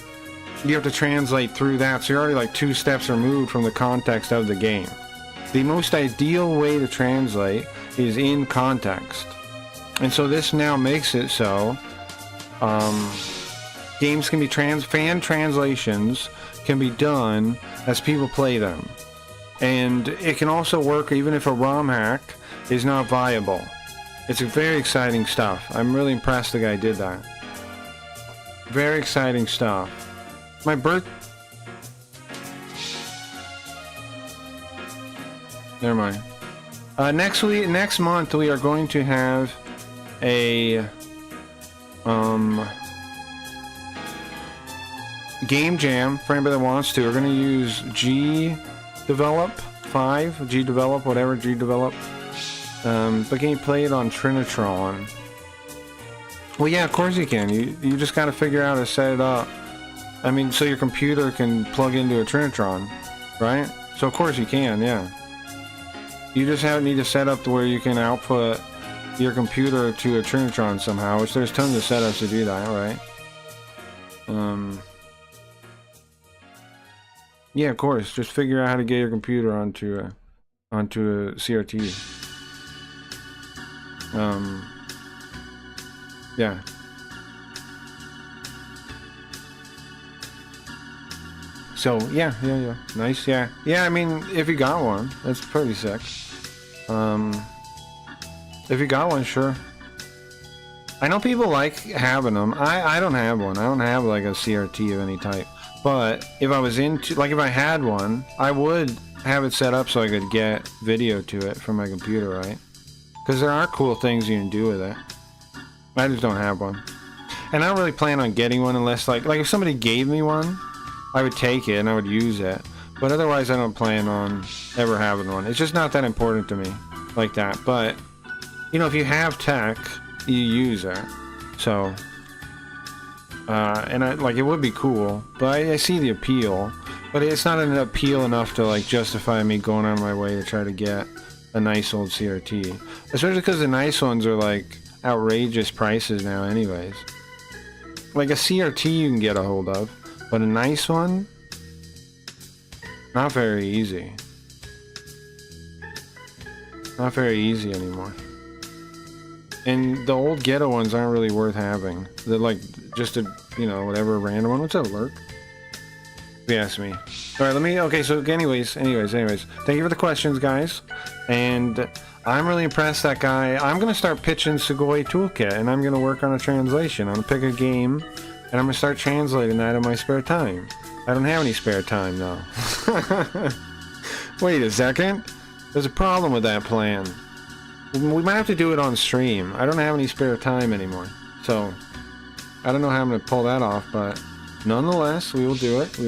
S2: you have to translate through that, so you're already like 2 steps removed from the context of the game. The most ideal way to translate is in context. And so this now makes it so games can be fan translations can be done as people play them. And it can also work even if a ROM hack is not viable. It's very exciting stuff. I'm really impressed the guy did that. Very exciting stuff. Never mind. Next month we are going to have a game jam for anybody that wants to. We're going to use GDevelop 5, GDevelop, whatever, GDevelop. But can you play it on Trinitron? Well, yeah, of course you can. You just got to figure out how to set it up. I mean, so your computer can plug into a Trinitron, right? So of course you can, yeah. You just need to set up to where you can output your computer to a Trinitron somehow, which there's tons of setups to do that, right? Yeah, of course. Just figure out how to get your computer onto a CRT. Yeah. So yeah, nice, yeah. I mean, if you got one, that's pretty sick. If you got one, sure. I know people like having them. I don't have one. I don't have like a CRT of any type. But if I was if I had one, I would have it set up so I could get video to it from my computer, right? Because there are cool things you can do with it. I just don't have one. And I don't really plan on getting one unless like if somebody gave me one, I would take it and I would use it. But otherwise I don't plan on ever having one. It's just not that important to me like that. But, you know, if you have tech, you use it. So, and it would be cool, but I see the appeal, but it's not an appeal enough to like justify me going on my way to try to get a nice old CRT, especially because the nice ones are like outrageous prices now anyways. Like a CRT you can get a hold of, but a nice one, not very easy. Not very easy anymore. And the old ghetto ones aren't really worth having. They're like just a, you know, whatever random one. What's up, Lurk? If you ask me. Alright, okay, so anyways. Thank you for the questions, guys. And I'm really impressed that guy. I'm going to start pitching Sugoi Toolkit, and I'm going to work on a translation. I'm going to pick a game, and I'm going to start translating that in my spare time. I don't have any spare time, though. Wait a second. There's a problem with that plan. We might have to do it on stream. I don't have any spare time anymore. So, I don't know how I'm going to pull that off, but nonetheless, we will do it.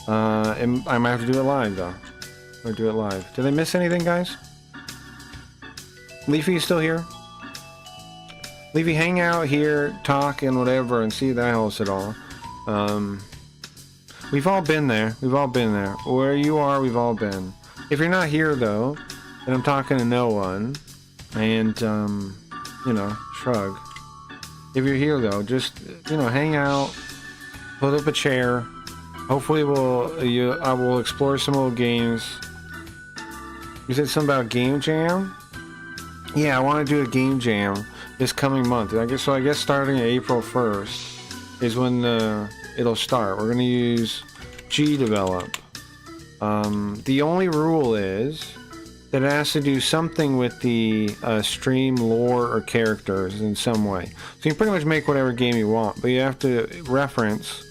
S2: And I might have to do it live, though. Or do it live. Did I miss anything, guys? Leafy is still here? Leafy, hang out here, talk and whatever, and see if that helps at all. We've all been there. Where you are, we've all been. If you're not here, though, and I'm talking to no one, and, you know, shrug. If you're here, though, just, you know, hang out, put up a chair. Hopefully I will explore some old games. You said something about Game Jam? Yeah, I want to do a Game Jam this coming month. I guess starting April 1st is when it'll start. We're going to use GDevelop. The only rule is that it has to do something with the stream lore or characters in some way. So you can pretty much make whatever game you want, but you have to reference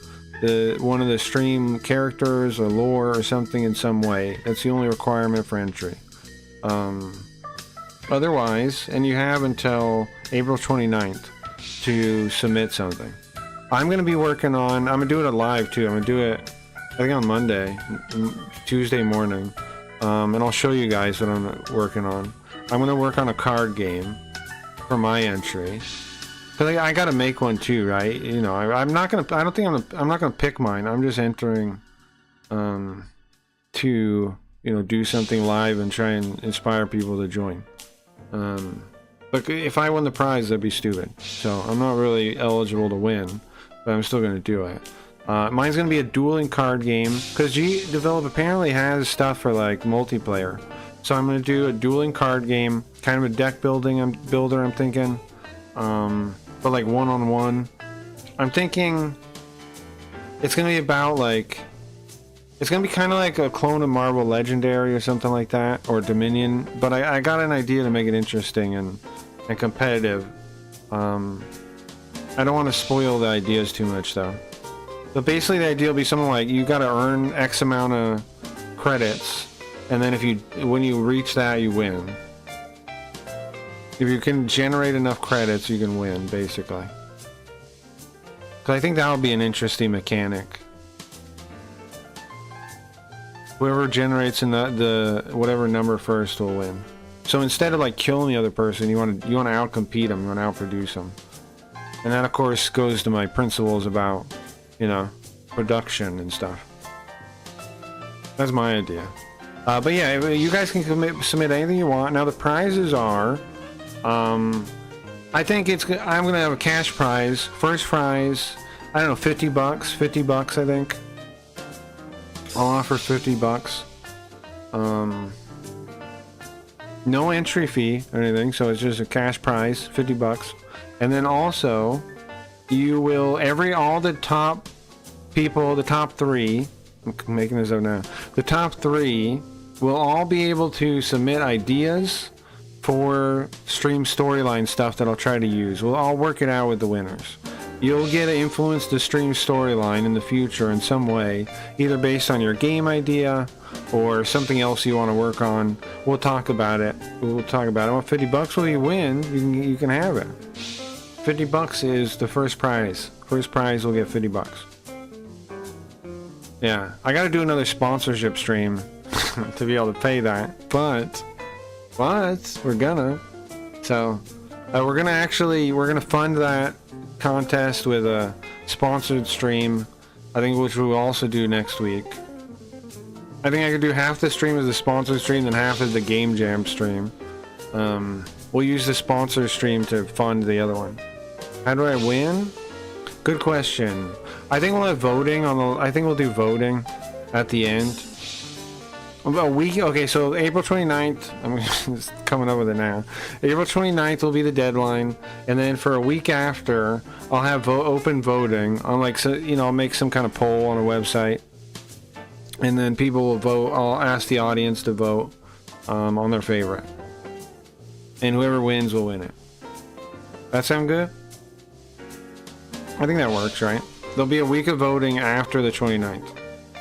S2: one of the stream characters or lore or something in some way. That's the only requirement for entry. Otherwise, and you have until April 29th to submit something. I'm going to be working on, I'm going to do it live too. I'm going to do it, I think on Monday, Tuesday morning. And I'll show you guys what I'm working on. I'm going to work on a card game. for my entry. Cause I gotta make one too, right? You know, I'm not gonna. I don't think I'm not gonna pick mine. I'm just entering, to do something live and try and inspire people to join. But if I won the prize, that'd be stupid. So I'm not really eligible to win, but I'm still gonna do it. Mine's gonna be a dueling card game because G Develop apparently has stuff for like multiplayer. So I'm gonna do a dueling card game, kind of a deck builder. I'm thinking, but like one-on-one. I'm thinking it's gonna be about like, it's gonna be kind of like a clone of Marvel Legendary or something like that, or Dominion. But I got an idea to make it interesting and competitive. I don't want to spoil the ideas too much though. But basically the idea will be something like you got to earn X amount of credits, and then when you reach that, you win. If you can generate enough credits, you can win, basically. So I think that would be an interesting mechanic. Whoever generates in the whatever number first will win. So instead of like killing the other person, you want to outcompete them, you want to outproduce them. And that of course goes to my principles about, production and stuff. That's my idea. But yeah, you guys can submit anything you want. Now the prizes are, I think I'm gonna have a cash prize. First prize, I don't know, $50 I think. I'll offer $50. No entry fee or anything, so it's just a cash prize, $50. And then also, you will all the top people, the top 3. I'm making this up now. The top 3 will all be able to submit ideas for stream storyline stuff that I'll try to use. We'll all work it out with the winners. You'll get to influence the stream storyline in the future in some way, either based on your game idea or something else you want to work on. We'll talk about it. I want $50. Well, you win, you can have it. $50 is the first prize. First prize will get $50. Yeah, I got to do another sponsorship stream to be able to pay that, but we're gonna. So we're gonna fund that contest with a sponsored stream, I think, which we'll also do next week. I think I could do half the stream as a sponsored stream, then half as the Game Jam stream. We'll use the sponsor stream to fund the other one. How do I win? Good question. I think we'll have voting I think we'll do voting at the end. A week, okay, so April 29th, I'm just coming up with it now. April 29th will be the deadline, and then for a week after, I'll have open voting on I'll make some kind of poll on a website, and then people will vote. I'll ask the audience to vote on their favorite, and whoever wins will win it. That sound good? I think that works, right? There'll be a week of voting after the 29th.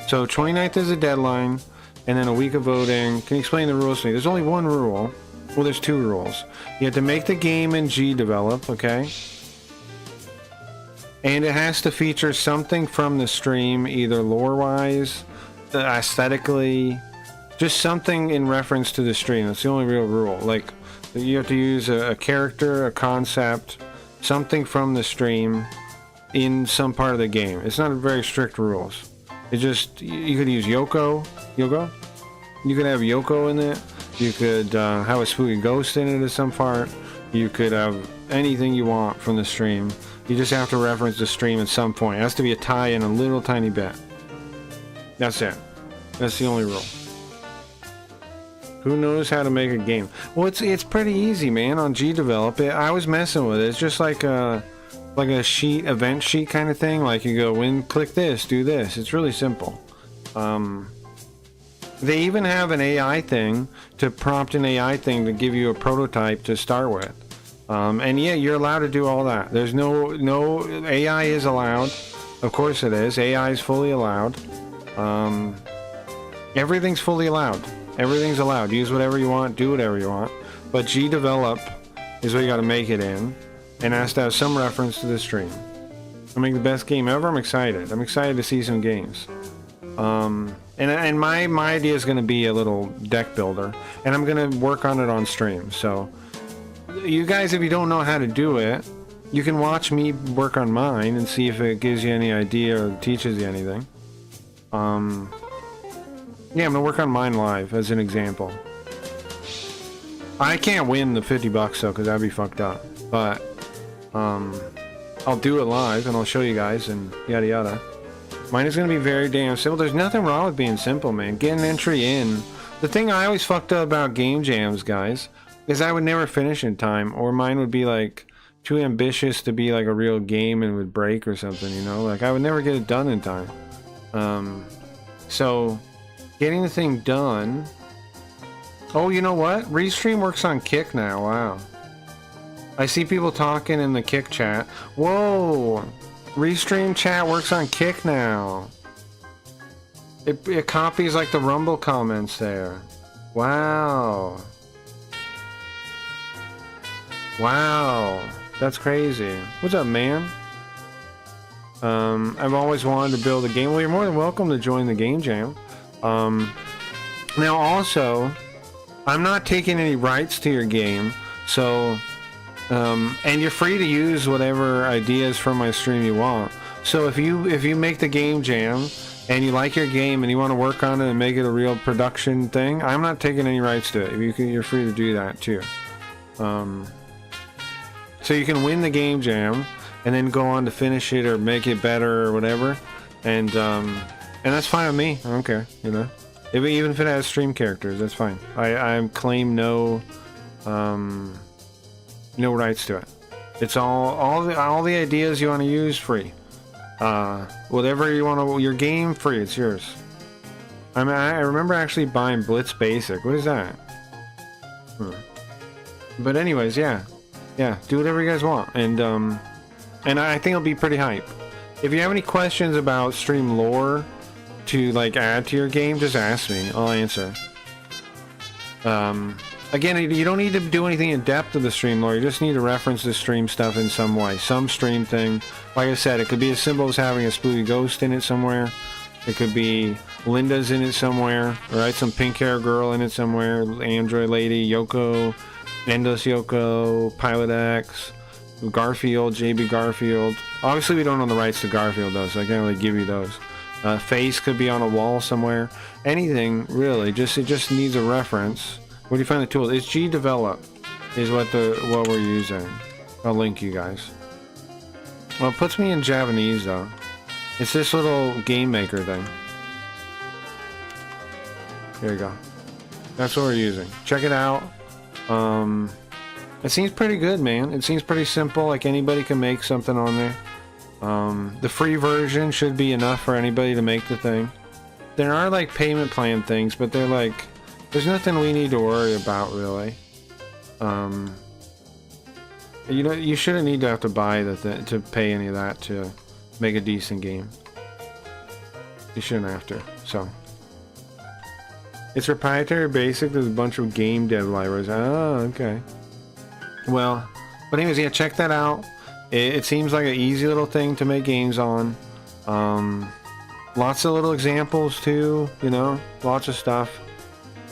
S2: So 29th is the deadline, and then a week of voting. Can you explain the rules to me? There's only one rule. Well, there's 2 rules. You have to make the game in G Develop, okay? And it has to feature something from the stream, either lore-wise, aesthetically, just something in reference to the stream. That's the only real rule. Like, you have to use a character, a concept, something from the stream in some part of the game. It's not very strict rules. It just, you could use Yoko. You could have Yoko in it. You could have a spooky ghost in it at some part. You could have anything you want from the stream. You just have to reference the stream at some point. It has to be a tie-in a little tiny bit. That's it. That's the only rule. Who knows how to make a game? Well, it's pretty easy, man. On GDevelop, I was messing with it. It's just like a event sheet kind of thing. Like you go click this, do this. It's really simple. They even have an AI thing to prompt an AI thing to give you a prototype to start with. And yeah, you're allowed to do all that. There's no AI is allowed. Of course it is. AI is fully allowed. Everything's fully allowed. Everything's allowed. Use whatever you want, do whatever you want. But GDevelop is what you got to make it in, and has to have some reference to the stream. I'll make the best game ever. I'm excited. I'm excited to see some games. And my idea is going to be a little deck builder, and I'm going to work on it on stream. So you guys, if you don't know how to do it, you can watch me work on mine and see if it gives you any idea or teaches you anything. Yeah, I'm gonna work on mine live as an example. I can't win the $50 though, because that'd be fucked up. But I'll do it live and I'll show you guys and yada yada. Mine is gonna be very damn simple. There's nothing wrong with being simple, man. Get an entry in. The thing I always fucked up about game jams, guys, is I would never finish in time, or mine would be like too ambitious to be like a real game and would break or something, you know? Like I would never get it done in time. So getting the thing done. Oh, you know what? Restream works on Kick now. Wow. I see people talking in the Kick chat. Whoa! Restream chat works on Kick now. It copies like the Rumble comments there. Wow. Wow. That's crazy. What's up, man? I've always wanted to build a game. Well, you're more than welcome to join the game jam. Now also, I'm not taking any rights to your game, so and you're free to use whatever ideas from my stream you want. So if you make the game jam and you like your game and you want to work on it and make it a real production thing, I'm not taking any rights to it. You're free to do that too. So you can win the game jam and then go on to finish it or make it better or whatever, and that's fine with me. I don't care, you know. Even if it has stream characters, that's fine. I claim no rights to it. It's all the ideas you want to use free. Whatever you want to, your game free, it's yours. I mean, I remember actually buying Blitz Basic. What is that? But anyways, yeah, do whatever you guys want, and I think it'll be pretty hype. If you have any questions about stream lore to like add to your game, just ask me. I'll answer. Again, you don't need to do anything in depth of the stream lore. You just need to reference the stream stuff in some way, some stream thing. Like I said, it could be as simple as having a Spooky Ghost in it somewhere. It could be Linda's in it somewhere, right? Some pink hair girl in it somewhere. Android lady, Yoko, Endless Yoko, Pilot X, Garfield, JB Garfield. Obviously, we don't own the rights to Garfield though, so I can't really give you those. Face could be on a wall somewhere. Anything really. It just needs a reference. Where do you find the tools? It's GDevelop is what we're using. I'll link you guys. Well, it puts me in Japanese though. It's this little game maker thing. Here you go. That's what we're using. Check it out. It seems pretty good, man. It seems pretty simple. Like anybody can make something on there. The free version should be enough for anybody to make the thing. There are like payment plan things, but they're like, there's nothing we need to worry about really. You know, you shouldn't need to have to buy to pay any of that to make a decent game. You shouldn't have to. So it's proprietary basic. There's a bunch of game dev libraries. Oh, okay. Well, but anyways, yeah, check that out. It seems like an easy little thing to make games on. Lots of little examples too, you know, lots of stuff.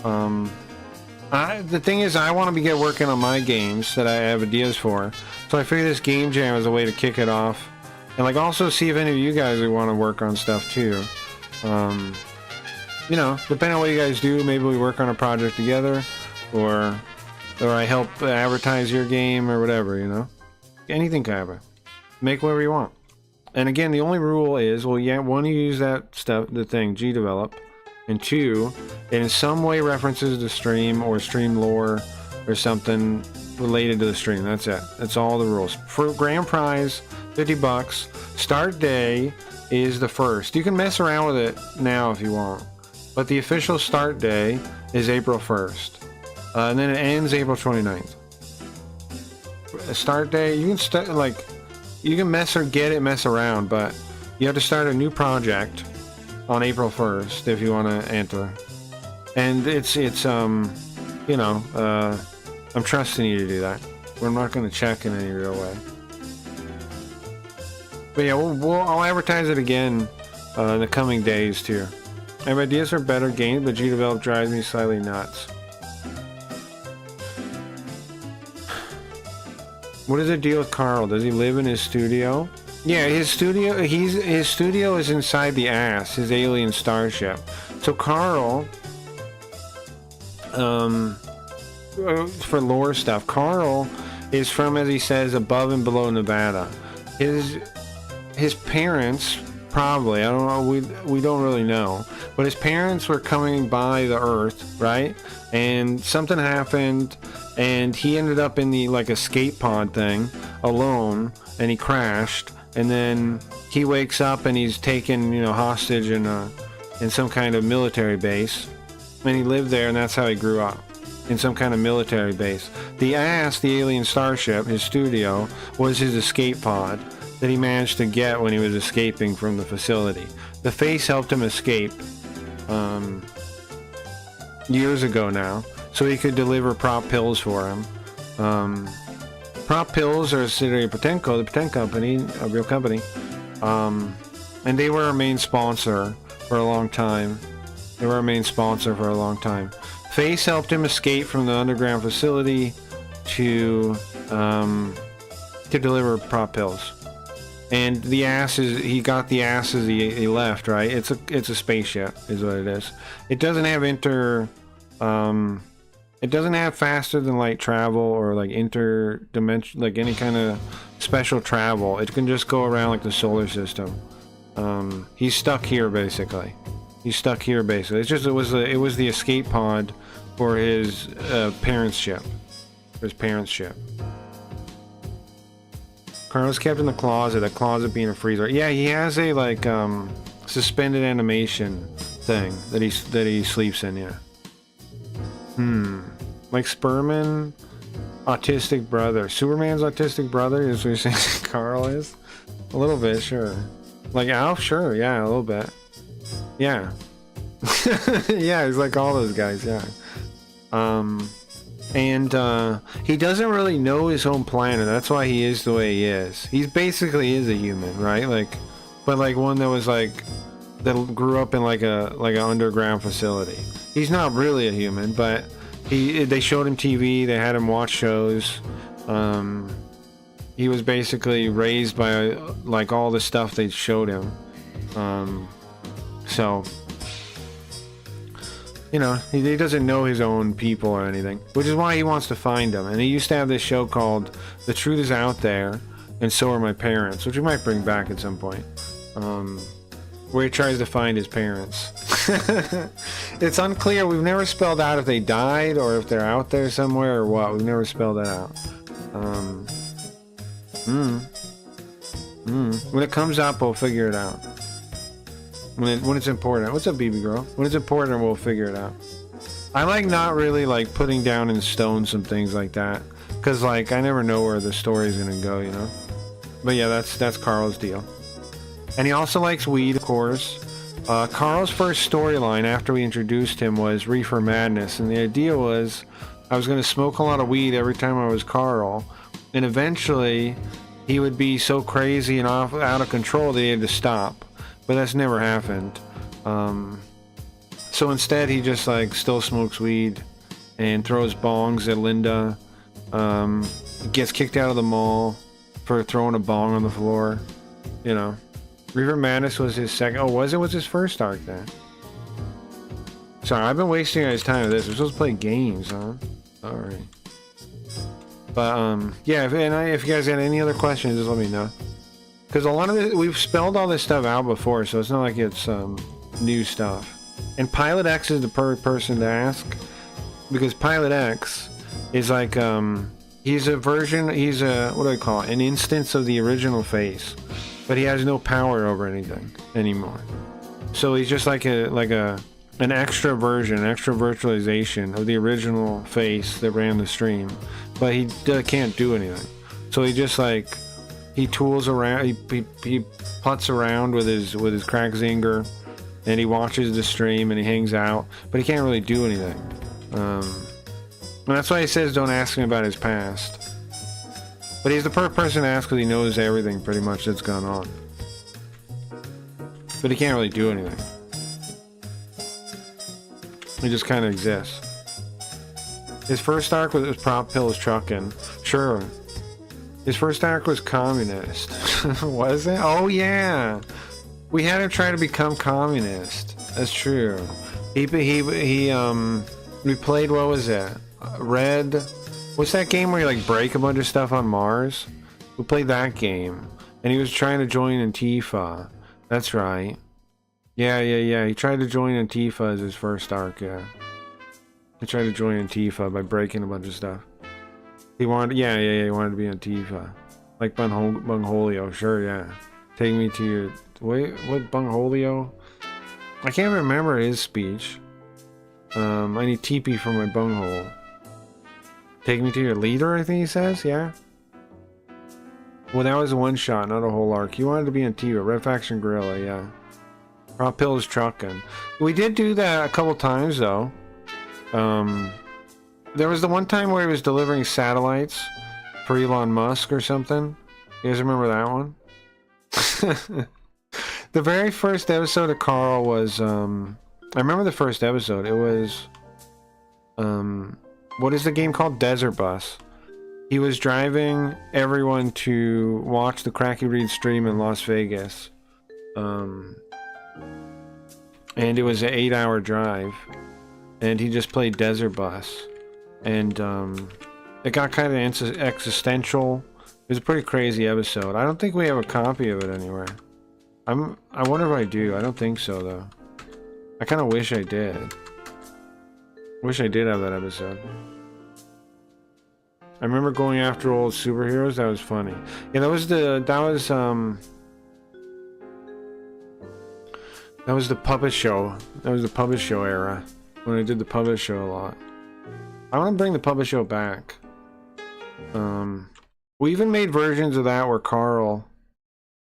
S2: The thing is, I want to get working on my games that I have ideas for. So I figured this game jam is a way to kick it off. And like also see if any of you guys would want to work on stuff too. You know, depending on what you guys do, maybe we work on a project together, or I help advertise your game or whatever, you know. Anything can happen. Make whatever you want. And again, the only rule is, well, yeah, one, you use that stuff, the thing, GDevelop, and two, it in some way references the stream or stream lore or something related to the stream. That's it. That's all the rules. For grand prize, $50. Start day is the 1st. You can mess around with it now if you want, but the official start day is April 1st, and then it ends April 29th. Start day, you can start like, you can mess around, but you have to start a new project on April 1st if you want to enter. And it's you know, I'm trusting you to do that. We're not going to check in any real way. But yeah, I'll advertise it again in the coming days too. I have ideas for better games, but GDevelop drives me slightly nuts. What is the deal with Carl? Does he live in his studio? Yeah, his studio. His studio is inside the ass, his alien starship. So Carl, for lore stuff, Carl is from, as he says, above and below Nevada. His parents, probably, I don't know, we don't really know, but his parents were coming by the Earth, right? And something happened, and he ended up in the like escape pod thing alone, and he crashed. And then he wakes up and he's taken, hostage in some kind of military base. And he lived there, and that's how he grew up, in some kind of military base. The ass, the alien starship, his studio, was his escape pod that he managed to get when he was escaping from the facility. The face helped him escape years ago now, so he could deliver prop pills for him. Prop pills are a subsidiary of Potenko, the Poten company, a real company. And they were our main sponsor for a long time. Face helped him escape from the underground facility to deliver prop pills. And the asses, he got the asses he left, right? It's a spaceship, is what it is. It doesn't have it doesn't have faster than light travel or like interdimension, like any kind of special travel. It can just go around like the solar system. He's stuck here basically. It's just it was the escape pod for his parents' ship. Carlos kept in the closet. A closet being a freezer. Yeah, he has a like suspended animation thing that he sleeps in. Yeah. Like Sperman, autistic brother. Superman's autistic brother is what you're saying Carl is? A little bit, sure. Like Alf, sure, yeah, a little bit. Yeah. Yeah, he's like all those guys, yeah. And he doesn't really know his home planet. That's why he is the way he is. He basically is a human, right? Like, but like one that was like that grew up in like an underground facility. He's not really a human, but they showed him TV. They had him watch shows. He was basically raised by like all the stuff they showed him. So. He doesn't know his own people or anything, which is why he wants to find them. And he used to have this show called The Truth Is Out There, and So Are My Parents, which we might bring back at some point, where he tries to find his parents. It's unclear. We've never spelled out if they died or if they're out there somewhere or what. We've never spelled that out. When it comes up, we'll figure it out. When it's important. What's up, BB girl? When it's important, we'll figure it out. I like not really like putting down in stone some things like that, because like I never know where the story's gonna go, But yeah, that's Carl's deal. And he also likes weed, of course. Carl's first storyline after we introduced him was Reefer Madness, and the idea was I was gonna smoke a lot of weed every time I was Carl, and eventually he would be so crazy and out of control that he had to stop. But that's never happened. So instead he just like still smokes weed and throws bongs at Linda. Gets kicked out of the mall for throwing a bong on the floor. Reefer Madness was his second. Oh, was his first arc then? Sorry, I've been wasting his time with this. We're supposed to play games, huh? Alright. But yeah, if you guys got any other questions, just let me know. Because a lot of it, we've spelled all this stuff out before, so it's not like it's new stuff. And Pilot X is the perfect person to ask, because Pilot X is like, he's a version, what do I call it? An instance of the original face, but he has no power over anything anymore. So he's just like an extra version, extra virtualization of the original face that ran the stream, but he can't do anything. So he just like. He tools around, he putts around with his crack zinger, and he watches the stream and he hangs out, but he can't really do anything. And that's why he says don't ask him about his past. But he's the perfect person to ask because he knows everything pretty much that's gone on. But he can't really do anything. He just kind of exists. His first arc was Prop Pills Truckin'. Sure. His first arc was communist. Was it? Oh yeah. We had him try to become communist. That's true. We played, what was it? Red. What's that game where you like break a bunch of stuff on Mars? We played that game. And he was trying to join Antifa. That's right. Yeah. He tried to join Antifa as his first arc, yeah. He tried to join Antifa by breaking a bunch of stuff. He wanted, yeah, he wanted to be Antifa. Like Bungholio, sure, yeah. Take me to your, wait, what, Bungholio? I can't remember his speech. I need TP for my bunghole. Take me to your leader, I think he says, yeah? Well, that was a one shot, not a whole arc. He wanted to be Antifa, Red Faction Gorilla, yeah. Prop Pills Truckin'. We did do that a couple times, though. There was the one time where he was delivering satellites for Elon Musk or something. You guys remember that one? The very first episode of Carl was, I remember the first episode. It was, what is the game called? Desert Bus. He was driving everyone to watch the Cracky Reed stream in Las Vegas. And it was an 8-hour drive. And he just played Desert Bus. And it got kind of existential. It was a pretty crazy episode. I don't think we have a copy of it anywhere. I wonder if I do. I don't think so, though. I kind of wish I did. Wish I did have that episode. I remember going after old superheroes. That was funny. Yeah, that was the puppet show. That was the puppet show era. When I did the puppet show a lot. I want to bring the puppet show back. We even made versions of that where Carl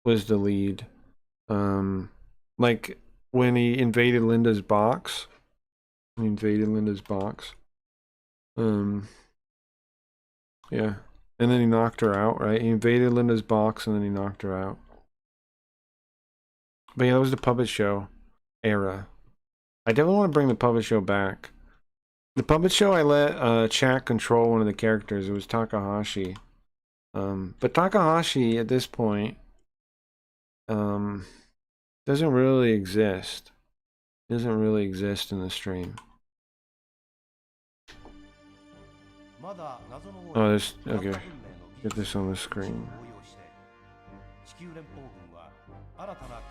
S2: was the lead. Like when he invaded Linda's box. Yeah. And then he knocked her out, right? He invaded Linda's box and then he knocked her out. But yeah, that was the puppet show era. I definitely want to bring the puppet show back. The puppet show, I let chat control one of the characters. It was Takahashi. But Takahashi, at this point, doesn't really exist. Doesn't really exist in the stream. Oh, there's... okay. Get this on the screen.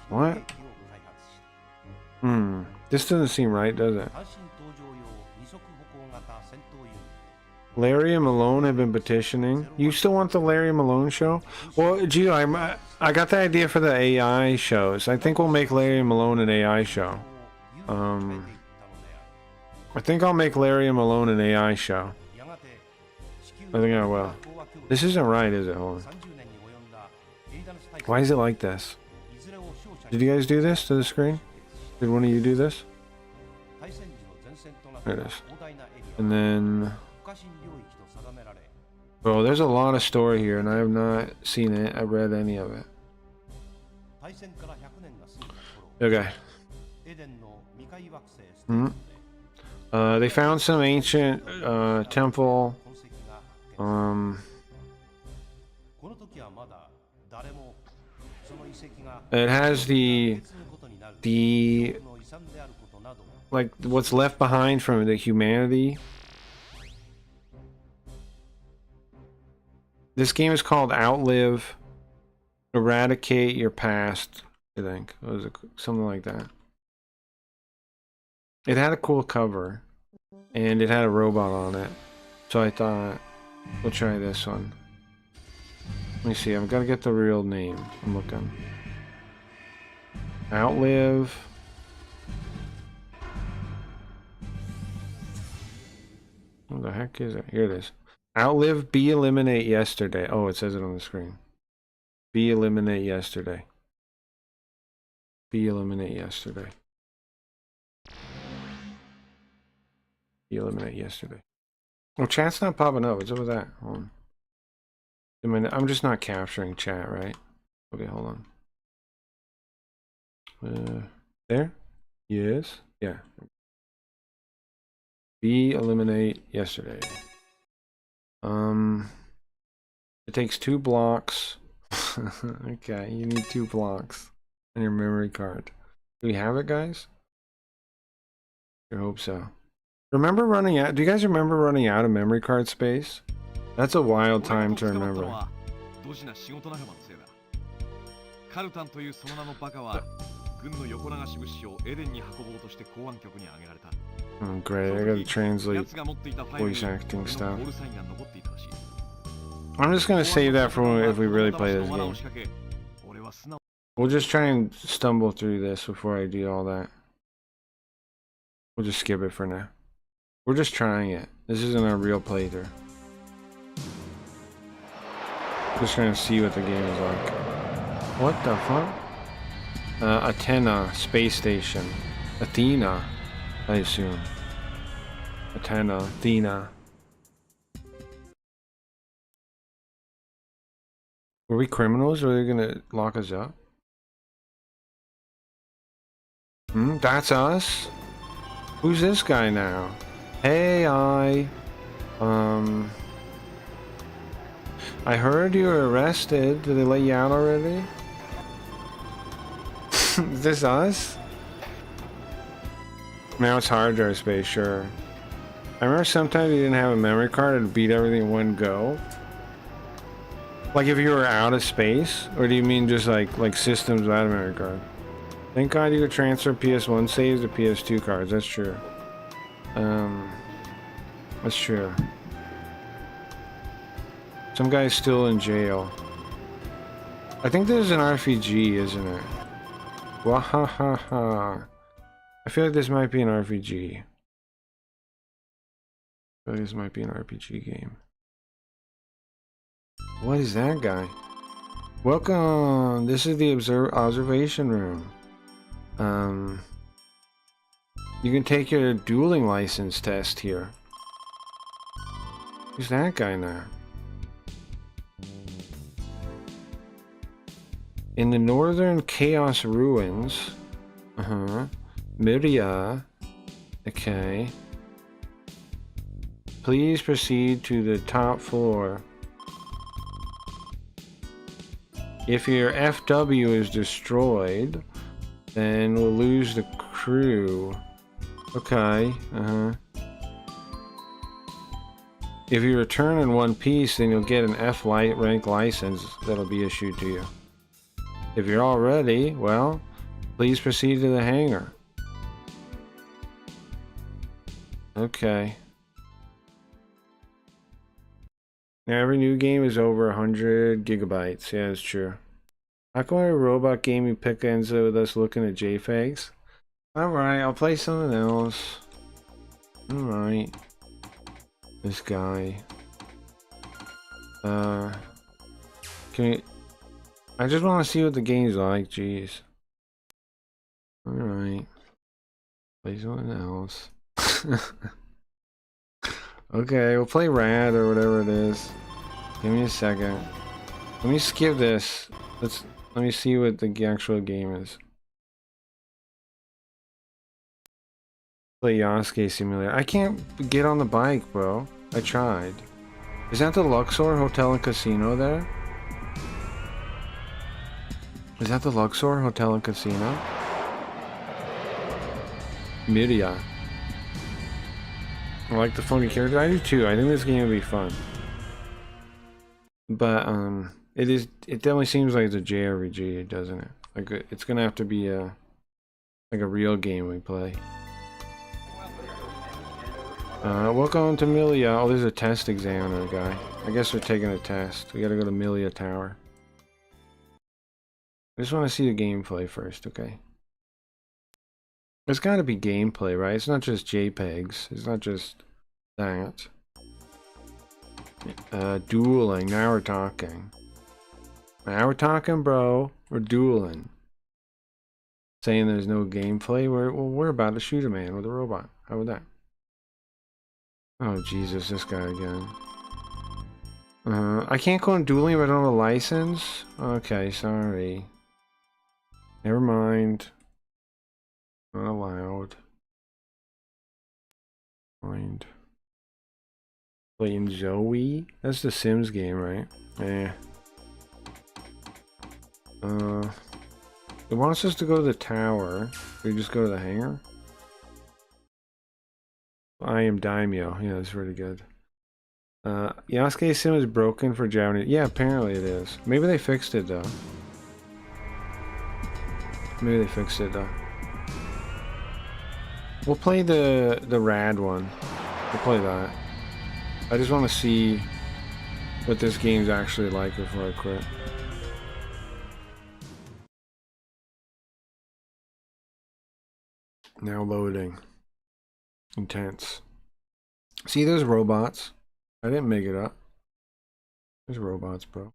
S2: What? This doesn't seem right, does it? Larry and Malone have been petitioning. You still want the Larry and Malone show? Well, Gio, I got the idea for the AI shows. I think we'll make Larry and Malone an AI show. I think I'll make Larry and Malone an AI show. I think I will. This isn't right, is it? Hold on. Why is it like this? Did you guys do this to the screen? Did one of you do this? There it is. And then... bro, there's a lot of story here, and I have not seen it. I read any of it. Okay. They found some ancient temple. It has the like what's left behind from the humanity. This game is called Outlive, Eradicate Your Past, I think. It was something like that. It had a cool cover, and it had a robot on it. So I thought, we'll try this one. Let me see, I've got to get the real name. I'm looking. Outlive. What the heck is it? Here it is. Outlive, Be Eliminate Yesterday. Oh, it says it on the screen. Be Eliminate Yesterday. Be Eliminate Yesterday. Be Eliminate Yesterday. Oh, chat's not popping up. What's up with that? Hold on. I mean, I'm just not capturing chat, right? Okay, hold on. There? Yes? Yeah. Be Eliminate Yesterday. It takes 2 blocks. Okay, you need 2 blocks on your memory card. Do we have it, guys? I hope so. Remember running out? Do you guys remember running out of memory card space? That's a wild time to remember.
S5: ドジな仕事仲間のせいだ。カルタンというその名のバカは軍の横流し物資をエデンに運ぼうとして公安局にあげられた。
S2: Oh, great. I gotta translate
S5: 奴が持っていたファイルに
S2: voice acting
S5: 俺の
S2: stuff.
S5: コールサインが残っていたらしい。
S2: I'm just gonna save that for when, if we really play this game.
S5: 俺は素直
S2: We'll just try and stumble through this before I do all that. We'll just skip it for now. We're just trying it. This isn't our real playthrough. Just trying to see what the game is like. What the fuck? Athena space station. Athena, I assume. Athena. Were we criminals? Or are they gonna lock us up? That's us? Who's this guy now? Hey, I heard you were arrested. Did they let you out already? Is this us? Now it's hard drive space, sure. I remember sometimes you didn't have a memory card, it'd beat everything in one go. Like if you were out of space? Or do you mean just like systems without a memory card? Thank God you could transfer PS1 saves to PS2 cards, that's true. That's true. Some guy's still in jail. I think there's an RPG, isn't it? Wahahaha. I feel like this might be an RPG. I feel like this might be an RPG game. What is that guy? Welcome! This is the observation room. You can take your dueling license test here. Who's that guy now? In the northern Chaos Ruins. Myria. Okay. Please proceed to the top floor. If your FW is destroyed, then we'll lose the crew. Okay, If you return in one piece, then you'll get an F rank license that'll be issued to you. If you're all ready, well, please proceed to the hangar. Okay. Now every new game is over 100 gigabytes. Yeah, it's true. How come every robot game you pick ends up with us looking at JPEGs? Alright, I'll play something else. Alright. This guy. Can we... I just want to see what the game's like, jeez. Alright. Play something else. Okay, we'll play Rad or whatever it is. Give me a second. Let me skip this. Let me see what the actual game is. Play Yasuke Simulator. I can't get on the bike, bro. I tried. Is that the Luxor Hotel and Casino there? Is that the Luxor Hotel and Casino? Myria. I like the funky character. I do too. I think this game will be fun. But it definitely seems like it's a JRPG, doesn't it? Like it's gonna have to be like a real game we play. Welcome to Myria. Oh, there's a test examiner guy. I guess we're taking a test. We gotta go to Myria Tower. I just want to see the gameplay first, okay? There's gotta be gameplay, right? It's not just JPEGs. It's not just that. Dueling. Now we're talking. Now we're talking, bro. We're dueling. Saying there's no gameplay. We're about to shoot a man with a robot. How about that? Oh, Jesus, this guy again. I can't go on dueling if I don't have a license? Okay, sorry. Never mind. Not allowed. Mind. Playing Zoe? That's the Sims game, right? Eh. It wants us to go to the tower. We just go to the hangar. I am Daimyo. Yeah, that's really good. Yasuke Sim is broken for Japanese. Yeah, apparently it is. Maybe they fixed it though. Maybe they fixed it though. We'll play the rad one. We'll play that. I just want to see what this game's actually like before I quit. Now loading. Intense. See, there's robots. I didn't make it up. There's robots, bro.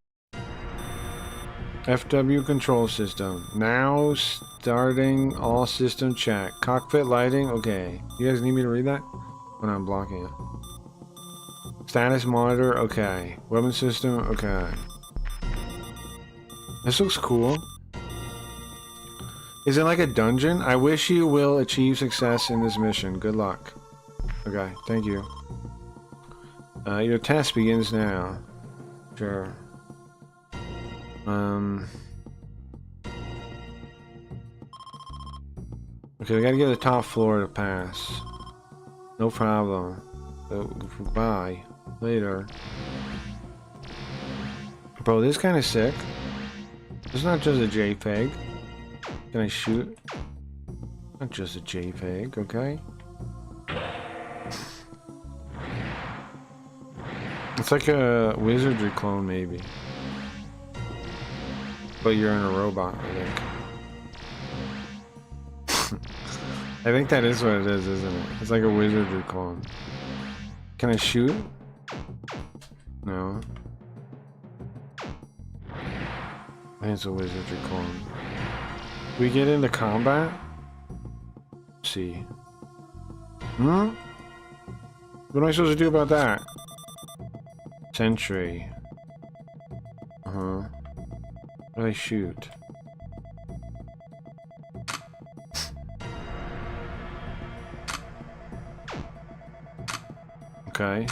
S2: FW control system. Now starting all system check. Cockpit lighting. Okay. You guys need me to read that? When I'm blocking it. Status monitor. Okay. Weapon system. Okay. This looks cool. Is it like a dungeon? I wish you will achieve success in this mission. Good luck. Okay. Thank you. Your test begins now. Sure. Okay, we gotta get to the top floor to pass. No problem. Bye. Later. Bro, this is kind of sick. It's not just a JPEG. Can I shoot? Not just a JPEG, okay? It's like a wizardry clone, maybe. But you're in a robot, I think. I think that is what it is, isn't it? It's like a wizardry clone. Can I shoot? No. I think it's a wizardry clone. We get into combat? Let's see. Hmm? What am I supposed to do about that? Sentry. Uh-huh. What do I shoot? Okay.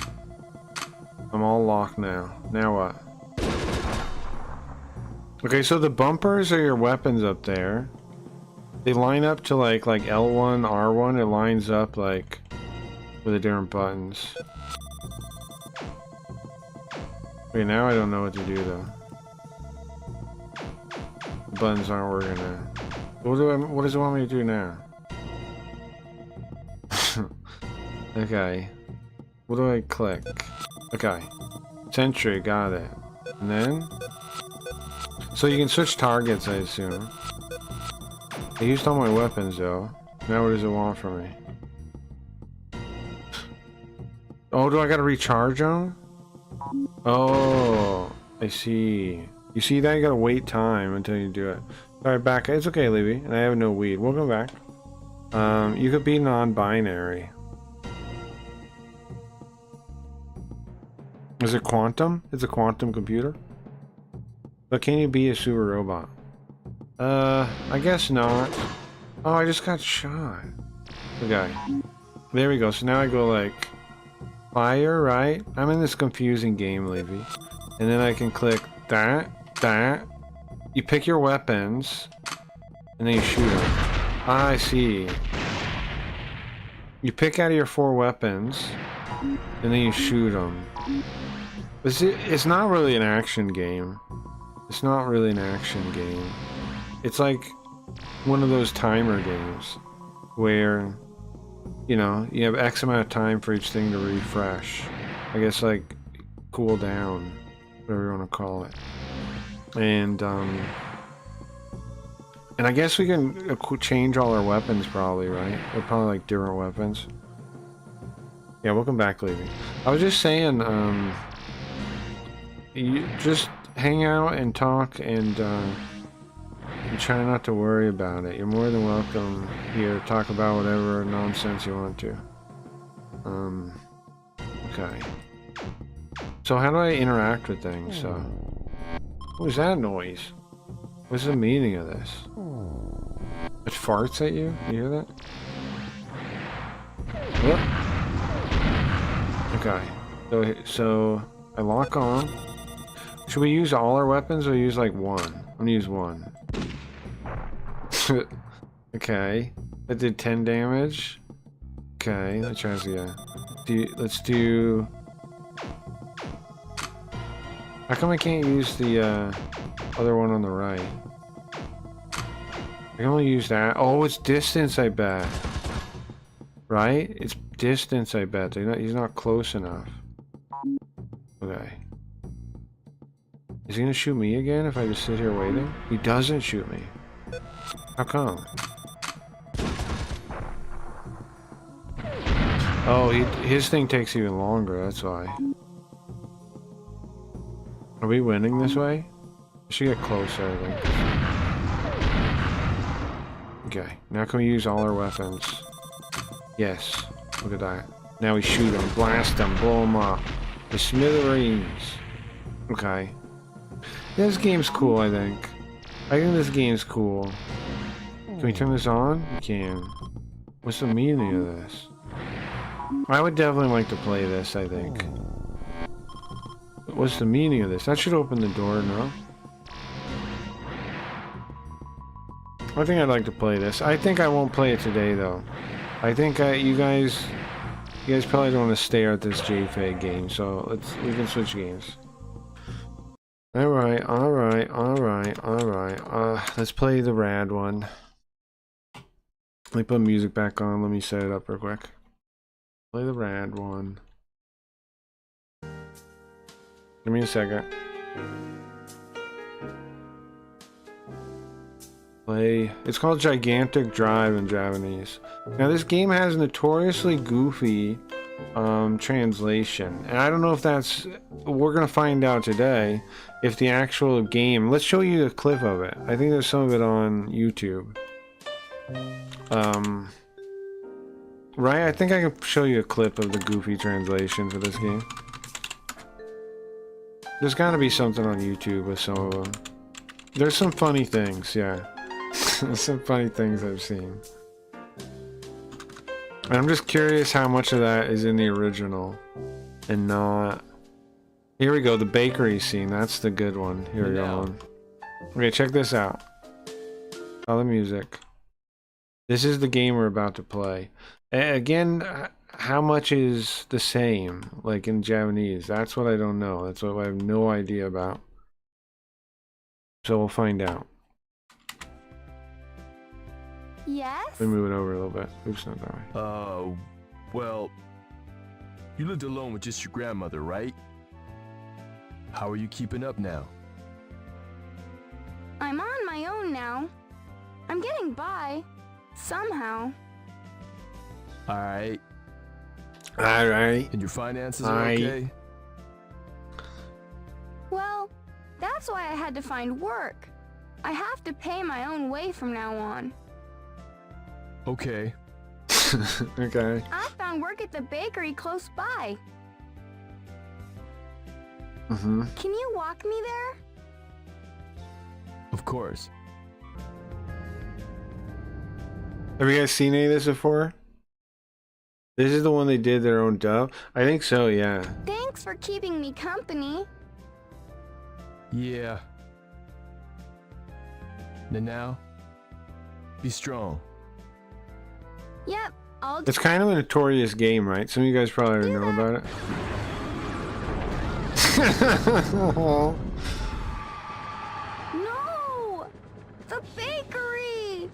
S2: I'm all locked now. Now what? Okay, so the bumpers are your weapons up there. They line up to like L1, R1. It lines up like with the different buttons. Okay, now I don't know what to do though. The buttons aren't working now. What does it want me to do now? Okay. What do I click? Okay. Sentry, got it. And then? So you can switch targets, I assume. I used all my weapons though. Now what does it want from me? Oh, do I gotta recharge them? Oh, I see. You see that? You gotta wait time until you do it. Alright, back. It's okay, Libby. And I have no weed. We'll go back. You could be non-binary. Is it quantum? It's a quantum computer? But can you be a super robot? I guess not. Oh, I just got shot. Okay. There we go. So now I go like fire, right? I'm in this confusing game, Levy. And then I can click that. You pick your weapons, and then you shoot them. Ah, I see. You pick out of your 4 weapons, and then you shoot them. It's not really an action game. It's not really an action game. It's like one of those timer games where, you know, you have X amount of time for each thing to refresh. I guess like cool down, whatever you want to call it. And I guess we can change all our weapons probably, right? They're probably like different weapons. Yeah, welcome back, Levy. I was just saying, you just hang out and talk and try not to worry about it. You're more than welcome here to talk about whatever nonsense you want to. Okay. So how do I interact with things? So, what was that noise? What's the meaning of this? It farts at you? You hear that? What? Okay. So I lock on. Should we use all our weapons or use like one? I'm gonna use one. Okay. That did 10 damage. Okay, let's try this again. Let's do... How come I can't use the other one on the right? I can only use that. Oh, it's distance, I bet. Right? It's distance, I bet. He's not close enough. Okay. Is he gonna shoot me again if I just sit here waiting? He doesn't shoot me. How come? Oh, his thing takes even longer, that's why. Are we winning this way? I should get closer, I think. Okay, now can we use all our weapons? Yes, look at that. Now we shoot him, blast him, blow him up. The smithereens. Okay. This game's cool, I think. I think this game's cool. Can we turn this on? We can. What's the meaning of this? I would definitely like to play this, I think. What's the meaning of this? That should open the door, no? I think I'd like to play this. I think I won't play it today, though. I think you guys probably don't want to stare at this JFAG game, so we can switch games. Alright. Let's play the rad one. Let me put music back on. Let me set it up real quick. Play the rad one. Give me a second. Play. It's called Gigantic Drive in Japanese. Now this game has notoriously goofy translation, and I don't know if that's. We're gonna find out today if the actual game. Let's show you a clip of it. I think there's some of it on YouTube. Right? I think I can show you a clip of the goofy translation for this game. There's gotta be something on YouTube with some of them. There's some funny things, yeah. Some funny things I've seen. And I'm just curious how much of that is in the original and not. Here we go, the bakery scene. That's the good one. Here we go. Okay, check this out. All the music. This is the game we're about to play. Again, how much is the same, like in Japanese? That's what I don't know. That's what I have no idea about. So we'll find out.
S6: Yes?
S2: Let me move it over a little bit. Oops, not that way.
S7: Well, you lived alone with just your grandmother, right? How are you keeping up now?
S6: I'm on my own now. I'm getting by. Somehow.
S7: Alright.
S2: Alright.
S7: And your finances are okay?
S6: Well, that's why I had to find work. I have to pay my own way from now on.
S7: Okay.
S2: Okay.
S6: I found work at the bakery close by.
S2: Mm-hmm.
S6: Can you walk me there?
S7: Of course.
S2: Have you guys seen any of this before? This is the one they did their own dub? I think so, yeah.
S6: Thanks for keeping me company.
S7: Yeah. Now, be strong.
S6: Yep, I'll
S2: It's kind of a notorious game, right? Some of you guys probably already know about it.
S6: No! The bakery!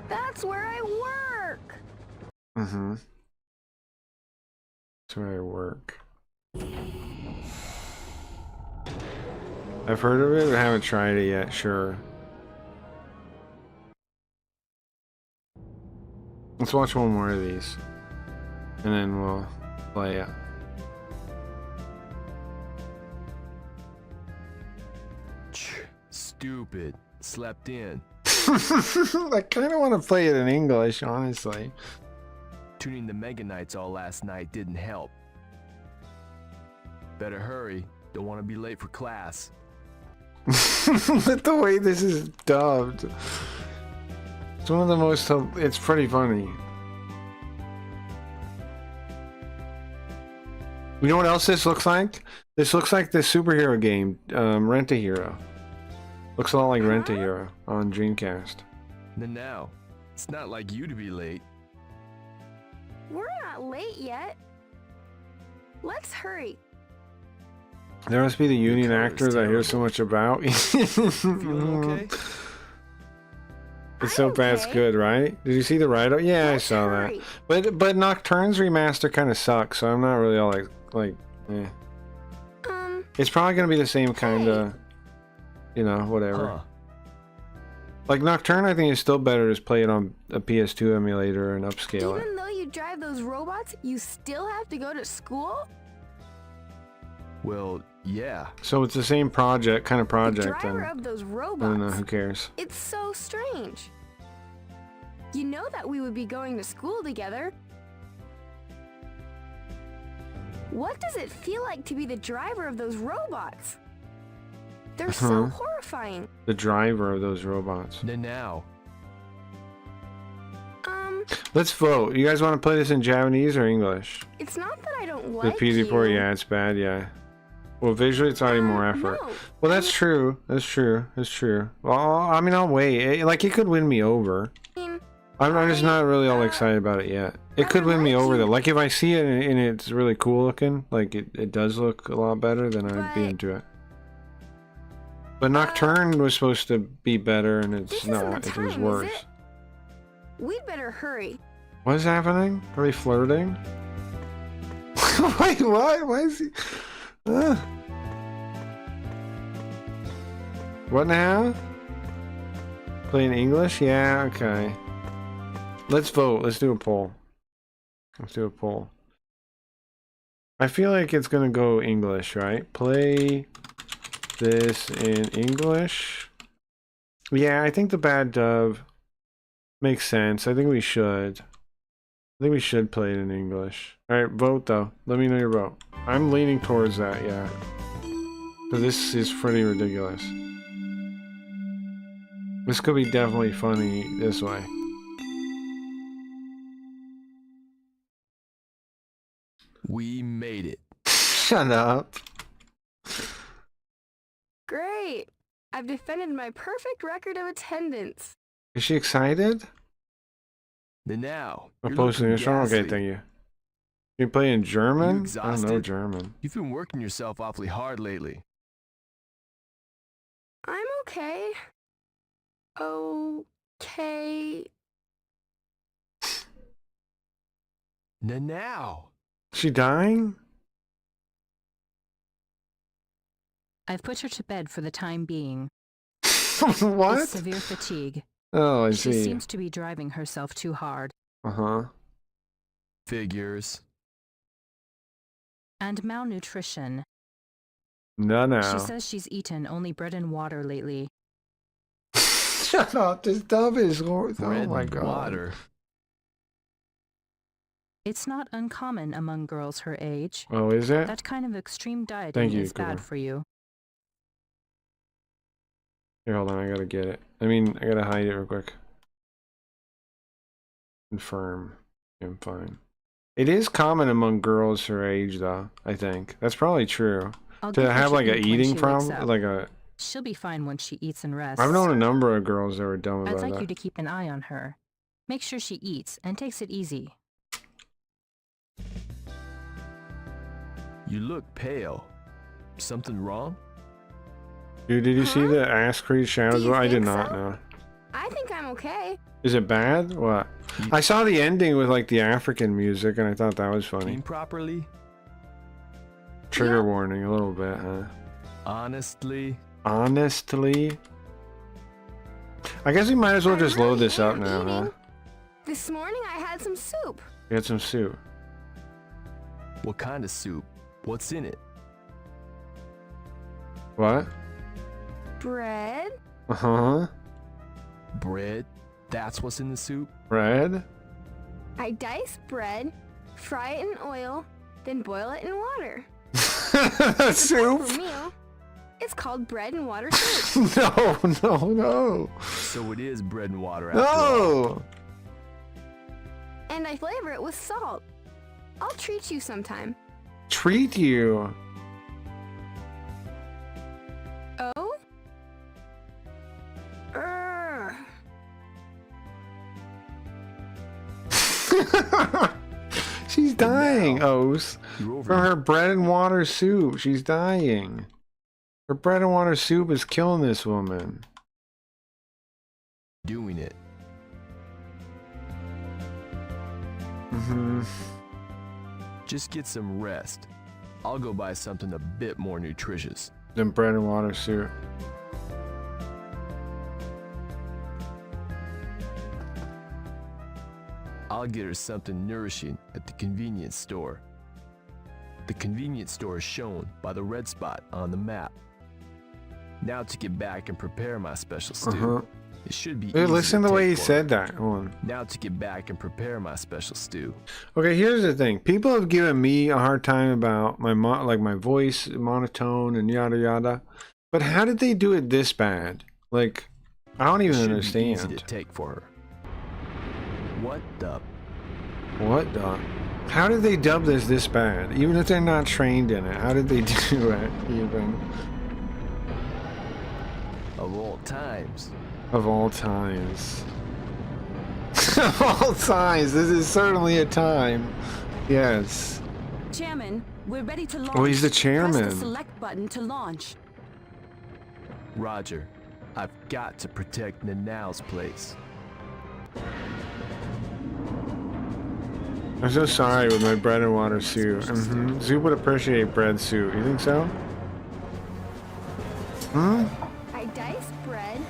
S6: That's where I work!
S2: Mm-hmm. That's where I work. I've heard of it, but haven't tried it yet, sure. Let's watch one more of these. And then we'll play it.
S7: Stupid. Slept in.
S2: I kind of want to play it in English, honestly.
S7: Tuning the Mega Knights all last night didn't help. Better hurry. Don't want to be late for class.
S2: But the way this is dubbed. It's one of the most... It's pretty funny. You know what else this looks like? This looks like the superhero game, Rent-A-Hero. Looks a lot like Rent-A-Hero on Dreamcast.
S7: Now, it's not like you to be late.
S6: We're not late yet. Let's hurry.
S2: There must be the union
S7: color is
S2: actor that I hear so much about.
S7: Feeling okay?
S2: It's so
S6: I'm
S2: bad it's
S6: okay.
S2: good, right? Did you see the write-up? Yeah, I
S6: Let's
S2: saw
S6: hurry.
S2: that. But Nocturne's remaster kind of sucks, so I'm not really all like, eh. It's probably gonna be the same kind of, you know, whatever.
S7: Huh.
S2: Like Nocturne, I think is still better to play it on a PS2 emulator and upscale it.
S6: Even though you drive those robots, you still have to go to school?
S7: Well, yeah.
S2: So it's the same project, kind of
S6: The
S2: project.
S6: driver
S2: And
S6: of those
S2: I don't know,
S6: robots.
S2: who cares?
S6: It's so strange. You know that we would be going to school together. What does it feel like to be the driver of those robots? They're so
S2: Uh-huh.
S6: horrifying.
S2: The driver of those robots.
S7: Now.
S2: Let's vote. You guys want to play this in Japanese or English?
S6: It's not that I don't
S2: The
S6: like
S2: PD4,
S6: you.
S2: yeah, it's bad, yeah. Well, visually, it's already more effort.
S6: No.
S2: Well, that's true. That's true. That's true. Well, I mean, I'll wait. Like, it could win me over.
S6: I mean,
S2: I'm just not really all excited about it yet. It could win me
S6: like
S2: over,
S6: you.
S2: though. Like, if I see it and it's really cool looking, like, it does look a lot better, then I'd be
S6: But-
S2: into it. But Nocturne was supposed to be better, and
S6: this
S2: it's
S6: isn't
S2: not.
S6: the
S2: It was
S6: time,
S2: worse.
S6: is it? We'd better hurry.
S2: What is happening? Are they flirting? Wait, what? Why is he... What now? Playing English? Yeah, okay. Let's vote. Let's do a poll. Let's do a poll. I feel like it's gonna go English, right? Play this in English. Yeah, I think the Bad Dove makes sense. I think we should. I think we should play it in English. Alright, vote though. Let me know your vote. I'm leaning towards that, yeah. So this is pretty ridiculous. This could be definitely funny this way.
S7: We made it.
S2: Shut up.
S6: Great. I've defended my perfect record of attendance.
S2: Is she excited?
S7: Now.
S2: I'm
S7: you're
S2: posting
S7: looking
S2: this wrong? Okay,
S7: ghastly.
S2: thank you. You play in German? I don't know
S7: exhausted?
S2: German.
S7: You've been working yourself awfully hard lately.
S6: I'm okay. Okay.
S7: Now.
S2: She dying?
S8: I've put her to bed for the time being.
S2: What?
S8: It's severe fatigue.
S2: Oh, I
S8: She
S2: see.
S8: seems to be driving herself too hard.
S2: Uh-huh.
S7: Figures.
S8: And malnutrition.
S2: No.
S8: She says she's eaten only bread and water lately.
S2: Shut up. This dub is horrible. Oh
S7: Bread
S2: my
S7: and
S2: god.
S7: water.
S8: It's not uncommon among girls her age.
S2: Oh, is it?
S8: That kind of extreme dieting
S2: Thank you,
S8: is bad
S2: Cooper.
S8: for you.
S2: Here, hold on. I gotta get it. I mean, I gotta hide it real quick. Confirm. I'm fine. It is common among girls her age, though. I think that's probably true.
S8: I'll give
S2: To
S8: her
S2: have like a
S8: treatment when
S2: eating
S8: she wakes
S2: problem,
S8: up.
S2: like a.
S8: She'll be fine when she eats and rests.
S2: I've known a number of girls that were dumb
S8: I'd
S2: about
S8: like
S2: that.
S8: you to keep an eye on her. Make sure she eats and takes it easy.
S7: You look pale. Something wrong?
S2: Dude, did you see
S6: Huh?
S2: the ass creed shadows?
S6: Do you
S2: I did
S6: think
S2: not
S6: so?
S2: know.
S6: I think I'm okay.
S2: Is it bad? What? I saw the ending with like the African music, and I thought that was funny.
S7: Eating properly?
S2: Trigger
S6: Yeah.
S2: warning, a little bit, huh?
S7: Honestly?
S2: Honestly, I guess we might as well
S6: I
S2: just
S6: really
S2: load this up
S6: am
S2: now, huh?
S6: eating. This morning I had some soup.
S2: Get some soup.
S7: What kind of soup? What's in it?
S2: What?
S6: Bread.
S2: Uh huh.
S7: Bread? That's what's in the soup?
S2: Bread.
S6: I dice bread, fry it in oil, then boil it in water.
S2: Soup?
S6: For meal, it's called bread and water soup.
S2: No.
S7: So it is bread and water after all.
S2: No.
S6: And I flavor it with salt. I'll treat you sometime.
S2: Treat you. She's dying, O's.
S7: You're
S2: From
S7: over.
S2: her bread and water soup. She's dying. Her bread and water soup is killing this woman.
S7: Doing it. Just get some rest. I'll go buy something a bit more nutritious.
S2: Then bread and water soup.
S7: I'll get her something nourishing at the convenience store. The convenience store is shown by the red spot on the map. Now to get back and prepare my special stew. It should be
S2: Dude,
S7: easy
S2: listen to the
S7: take
S2: way he
S7: for her.
S2: said that. Hold on.
S7: Now to get back and prepare my special stew.
S2: Okay, here's the thing. People have given me a hard time about my my voice monotone and yada yada. But how did they do it this bad? Like, I don't
S7: It
S2: even
S7: should be easy to
S2: understand.
S7: take for her. What the?
S2: What the? How did they dub this bad? Even if they're not trained in it, how did they do it? Even
S7: Of all times.
S2: of all times. Of all times, this is certainly a time. Yes.
S9: Chairman, we're ready to launch.
S2: Oh, he's the
S9: Press
S2: chairman.
S9: the select button to launch.
S7: Roger. I've got to protect Nanau's place.
S2: I'm so sorry with my bread and water soup. Zoop would appreciate bread soup. You think so?
S6: I diced bread.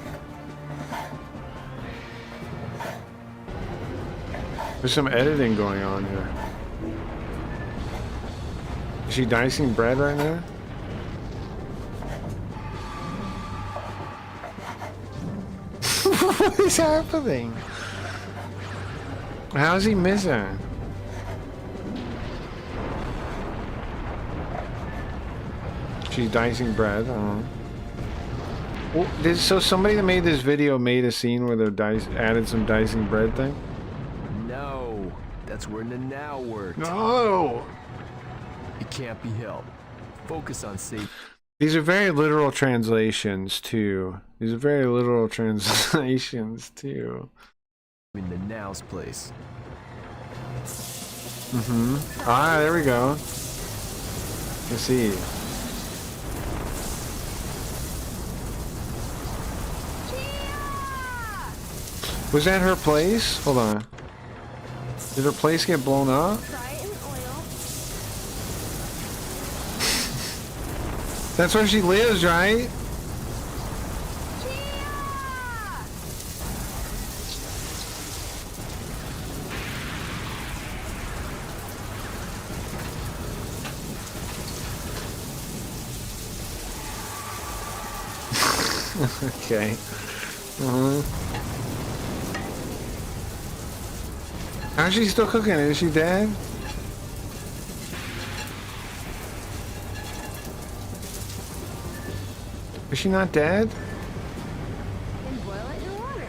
S2: There's some editing going on here. Is she dicing bread right now? What is happening? How's he missing? She's dicing bread. Well, so somebody that made this video made a scene where they added some dicing bread thing?
S7: No, that's where Nanau worked.
S2: No!
S7: It can't be helped. Focus on safety.
S2: These are very literal translations too. These are very literal translations too.
S7: In Nanau's place.
S2: Ah, there we go. Let's see. Was that her place? Hold on. Did her place get blown up?
S6: Fry it in oil.
S2: That's where she lives, right? Okay. How's she still cooking? Is she dead? Is she not dead?
S6: And boil it in water.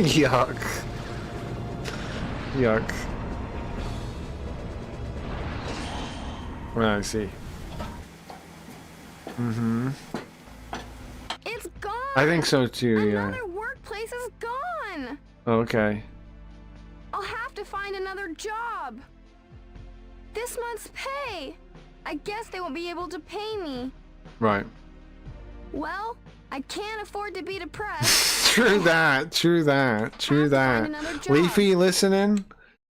S2: Yuck. Yuck. Well, I see.
S6: It's gone.
S2: I think so too, yeah.
S6: Another workplace is gone.
S2: Okay.
S6: I'll have to find another job. This month's pay. I guess they won't be able to pay me.
S2: Right.
S6: Well, I can't afford to be depressed.
S2: True that. True that. True
S6: Have to find
S2: that.
S6: another job.
S2: Leafy, you listening?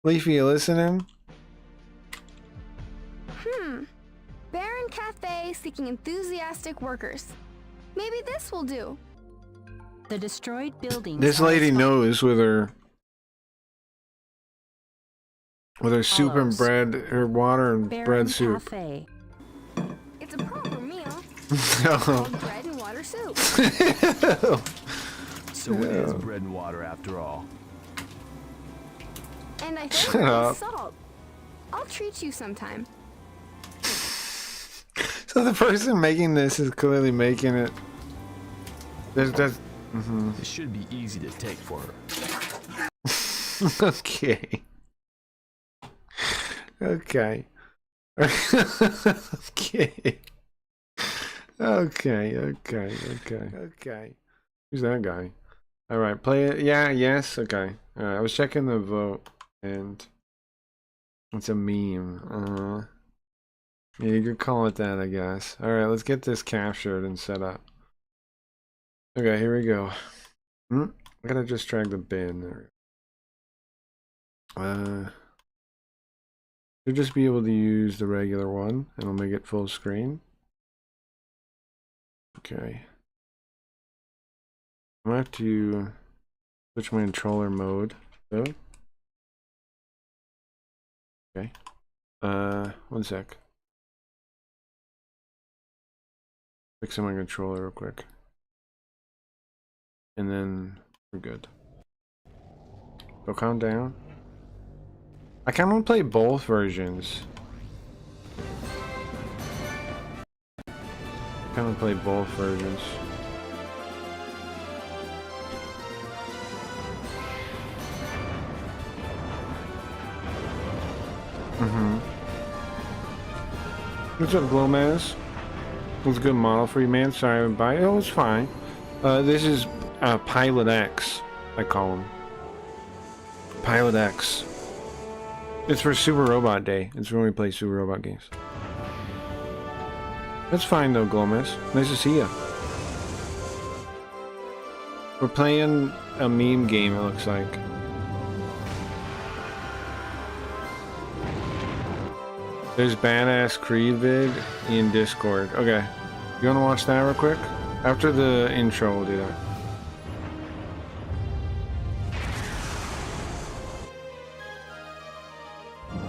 S2: Leafy, you listening?
S6: Baron Cafe seeking enthusiastic workers. Maybe this will do.
S8: The destroyed buildings.
S2: This
S8: are
S2: lady
S8: as
S2: knows with her soup and
S8: Follows.
S2: bread, her water and
S8: Baron
S2: bread soup.
S8: Cafe.
S6: It's a proper meal.
S2: No.
S6: Called bread and water soup.
S7: So it is bread and water after all.
S6: And I
S2: Shut
S6: think
S2: up.
S6: with salt. I'll treat you sometime.
S2: So the person making this is clearly making it. There's
S7: It should be easy to take for her.
S2: okay. Okay. Okay. Who's that guy? All right, play it. Yeah, yes. Okay. All right, I was checking the vote, and It's a meme. Yeah, you could call it that, I guess. Alright, let's get this captured and set up. Okay, here we go. I gotta just drag the bin there. You'll just be able to use the regular one, and I'll make it full screen. Okay. I'm gonna have to switch my controller mode, though. Okay. 1 sec. Fixing my controller real quick. And then we're good. So calm down. I kind of want to play both versions. I kind of play both versions. What's up, Glomaz? It was a good model for you, man. Sorry I would buy it. Oh, it's fine. This is Pilot X, I call him. Pilot X. It's for Super Robot Day. It's when we play Super Robot games. That's fine though, Gomez. Nice to see you. We're playing a meme game, it looks like. There's Badass Creed vid in Discord. Okay. You wanna watch that real quick? After the intro, we'll do that.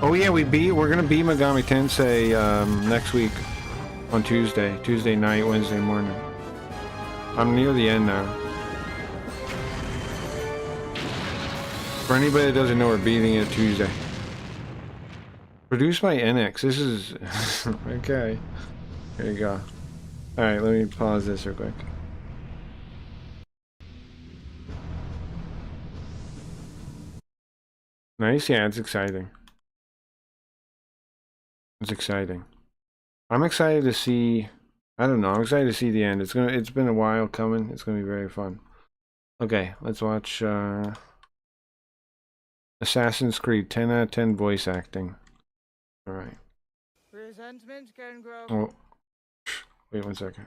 S2: Oh yeah, we're gonna beat Megami Tensei next week on Tuesday night, Wednesday morning. I'm near the end now. For anybody that doesn't know, we're beating it Tuesday. Produced by NX. This is okay. There you go. All right, let me pause this real quick. Nice, yeah, it's exciting. It's exciting. I'm excited to see. I don't know. I'm excited to see the end. It's been a while coming. It's gonna be very fun. Okay, let's watch Assassin's Creed. 10 out of 10 voice acting. All right.
S10: Resentment can grow.
S2: Oh, wait 1 second.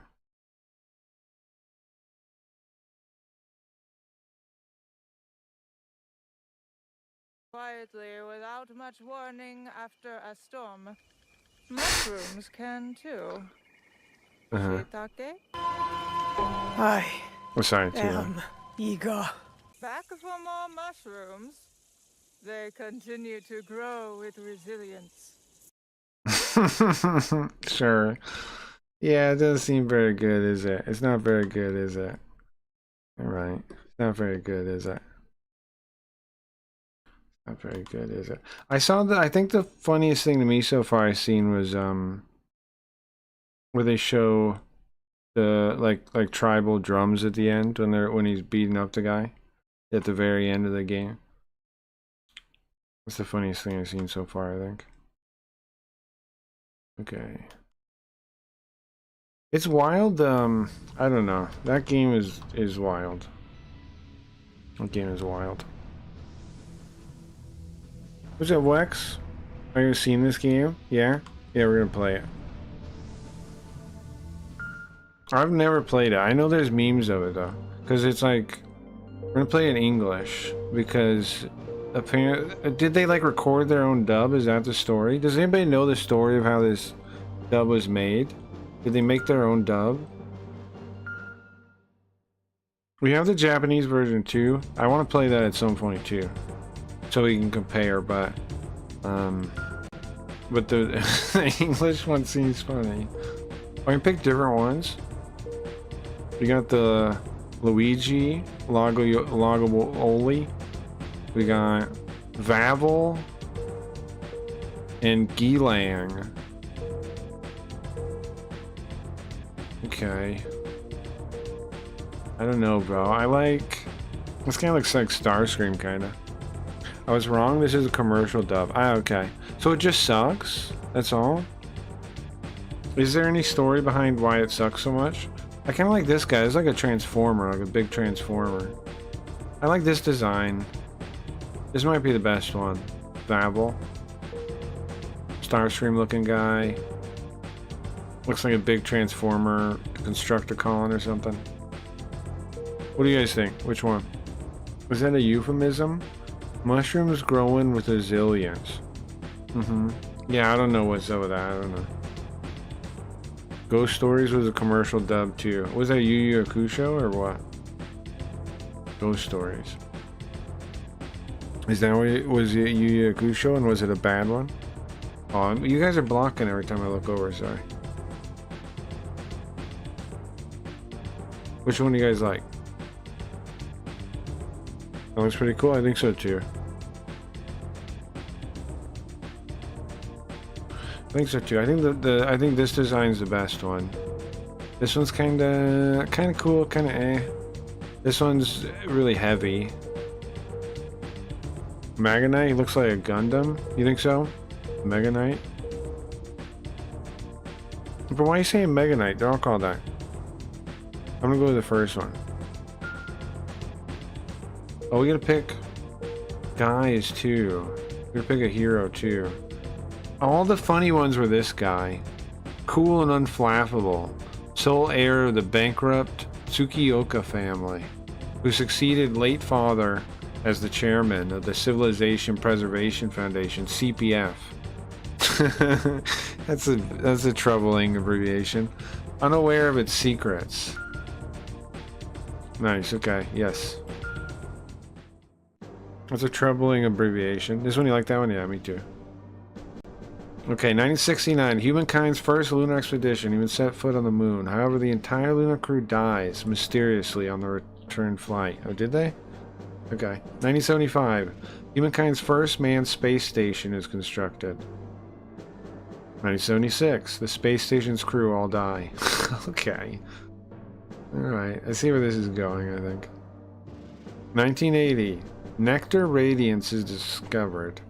S10: Quietly, without much warning, after a storm. Mushrooms can too. Shiitake?
S11: I
S2: Oh, sorry, too
S11: am eager.
S10: Back for more mushrooms. They continue to grow with resilience.
S2: Sure. Yeah, it doesn't seem very good, is it? It's not very good, is it? Alright. It's not very good, is it? Not very good, is it? I think the funniest thing to me so far I've seen was where they show the like tribal drums at the end when he's beating up the guy at the very end of the game. That's the funniest thing I've seen so far, I think. Okay. It's wild, I don't know. That game is wild. That game is wild. What's up, Wex? Have you seen this game? Yeah? Yeah, we're gonna play it. I've never played it. I know there's memes of it, though. Because it's like... We're gonna play it in English. Because... apparently... Did they, like, record their own dub? Is that the story? Does anybody know the story of how this dub was made? Did they make their own dub? We have the Japanese version, too. I want to play that at some point, too. So we can compare, but the English one seems funny. I can pick different ones. We got the Luigi Lagavulin. We got Vavel and Gilang. Okay. I don't know, bro. This kind of looks like Starscream, kind of. I was wrong. This is a commercial dub. Okay. So it just sucks? That's all? Is there any story behind why it sucks so much? I kind of like this guy. It's like a transformer, like a big transformer. I like this design. This might be the best one. Vavel. Starscream looking guy. Looks like a big transformer constructor colon or something. What do you guys think? Which one? Was that a euphemism? Mushrooms growing with a zillions. Yeah, I don't know what's up with that. I don't know. Ghost Stories was a commercial dub too. Was that Yu Yu Hakusho or what? Ghost Stories. Is that what it was? It Yu Yu Hakusho, and was it a bad one? Oh, you guys are blocking every time I look over. Sorry. Which one do you guys like? That looks pretty cool. I think so too. I think so too. I think I think this design's the best one. This one's kinda cool, kinda eh. This one's really heavy. Mega Knight, he looks like a Gundam. You think so? Mega Knight? But why are you saying Mega Knight? They're all called that. I'm gonna go with the first one. Oh, we gotta pick guys too. We gotta pick a hero too. All the funny ones were this guy. Cool and unflappable. Sole heir of the bankrupt Tsukioka family, who succeeded late father as the chairman of the Civilization Preservation Foundation, CPF. That's a troubling abbreviation. Unaware of its secrets. Nice, okay, yes. That's a troubling abbreviation. This one, you like that one? Yeah, me too. Okay, 1969. Humankind's first lunar expedition even set foot on the moon. However, the entire lunar crew dies mysteriously on the return flight. Oh, did they? Okay. 1975. Humankind's first manned space station is constructed. 1976. The space station's crew all die. Okay. Alright. I see where this is going, I think. 1980. Nectar radiance is discovered.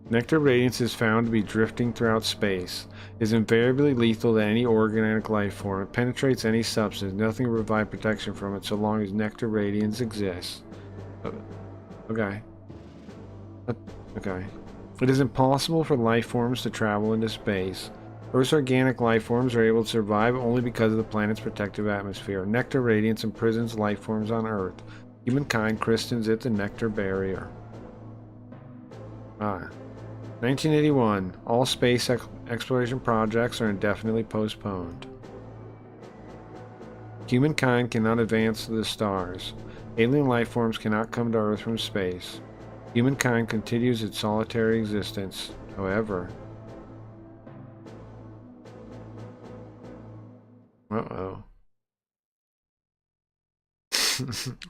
S2: Nectar radiance is found to be drifting throughout space. It is invariably lethal to any organic life form. It penetrates any substance. Nothing will provide protection from it so long as nectar radiance exists. Okay. Okay. It is impossible for life forms to travel into space. Earth's organic life forms are able to survive only because of the planet's protective atmosphere. Nectar radiance imprisons life forms on Earth. Humankind christens it the nectar barrier. 1981. All space exploration projects are indefinitely postponed. Humankind cannot advance to the stars. Alien life forms cannot come to Earth from space. Humankind continues its solitary existence, however. Uh-oh.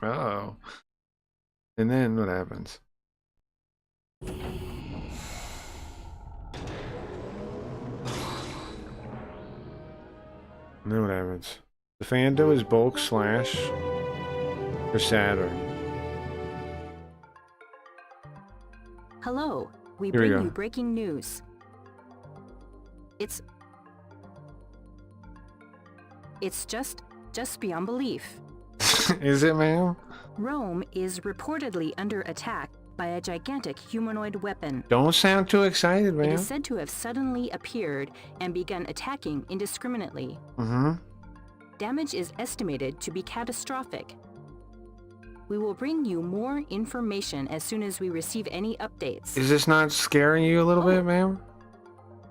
S2: Uh-oh. And then what happens? And then what happens? The Fando is bulk slash for Saturn.
S8: Hello, we
S2: Here we
S8: bring
S2: go.
S8: you breaking news. It's just beyond belief.
S2: Is it, ma'am?
S8: Rome is reportedly under attack by a gigantic humanoid weapon.
S2: Don't sound too excited,
S8: It
S2: ma'am.
S8: is said to have suddenly appeared and begun attacking indiscriminately.
S2: Mm-hmm.
S8: Damage is estimated to be catastrophic. We will bring you more information as soon as we receive any updates.
S2: Is this not scaring you a little bit, ma'am?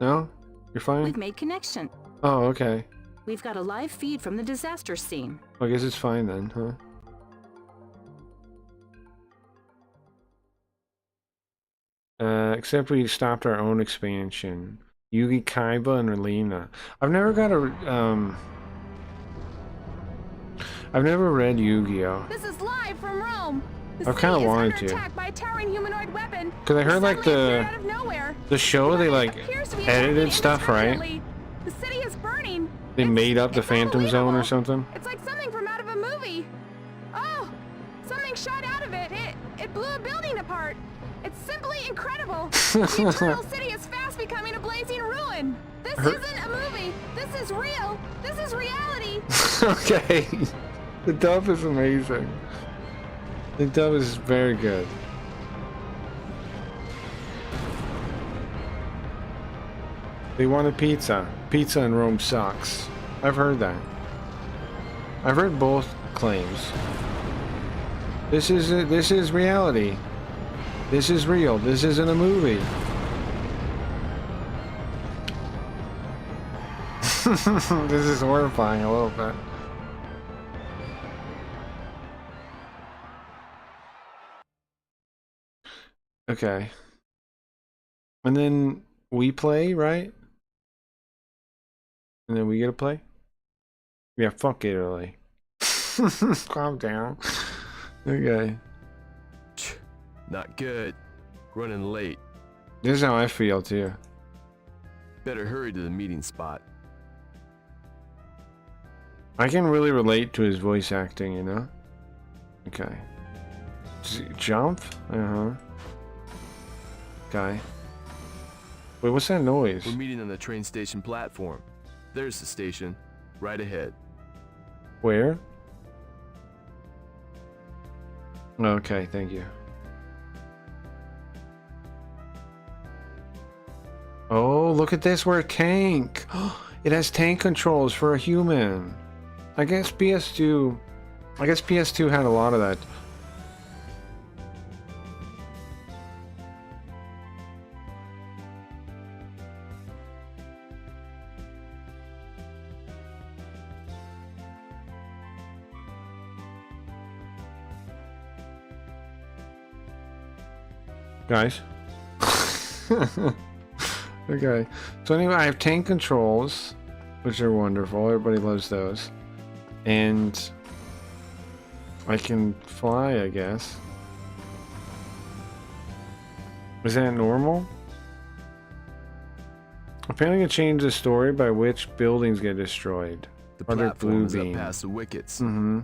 S2: No? You're fine?
S8: We've made connection.
S2: Oh, okay.
S8: We've got a live feed from the disaster scene.
S2: I guess it's fine then, huh? Except we stopped our own expansion. Yugi Kaiba and Relina. I've never got a, I've never read Yu-Gi-Oh!
S6: This is live from Rome. The
S2: I kinda
S6: city is
S2: wanted
S6: under
S2: to.
S6: attack by a towering humanoid weapon.
S2: Cause I heard like
S6: Suddenly appeared out of nowhere.
S2: the show they like
S6: Appears to be
S2: edited
S6: attacking
S2: stuff, right?
S6: indiscriminately. The city is burning.
S2: They made up the
S6: it's
S2: Phantom Zone or
S6: unbelievable.
S2: something.
S6: It's like something from out of a movie. Oh, something shot out of it. It blew a building apart. It's simply incredible. The eternal city is fast becoming a blazing ruin. This isn't a movie. This is real. This is reality.
S2: Okay. The dub is amazing. The dub is very good. They wanted pizza. Pizza in Rome sucks. I've heard that. I've heard both claims. This is reality. This is real. This isn't a movie. This is horrifying a little bit. Okay. And then we play, right? And then we get to play? Yeah, fuck Italy. Calm down. Okay.
S7: Not good. Running late.
S2: This is how I feel too.
S7: Better hurry to the meeting spot.
S2: I can really relate to his voice acting, you know? Okay. Jump? Uh-huh. Okay. Wait, what's that noise?
S7: We're meeting on the train station platform. There's the station. Right ahead.
S2: Where? Okay, thank you. Oh, look at this. We're a tank. It has tank controls for a human. I guess PS2 had a lot of that. Guys. Okay. So anyway, I have tank controls, which are wonderful. Everybody loves those. And I can fly, I guess. Is that normal? Apparently it changed the story by which buildings get destroyed.
S7: The
S2: Other
S7: platform
S2: blue
S7: is up
S2: beam.
S7: past the wickets.
S2: Mm-hmm.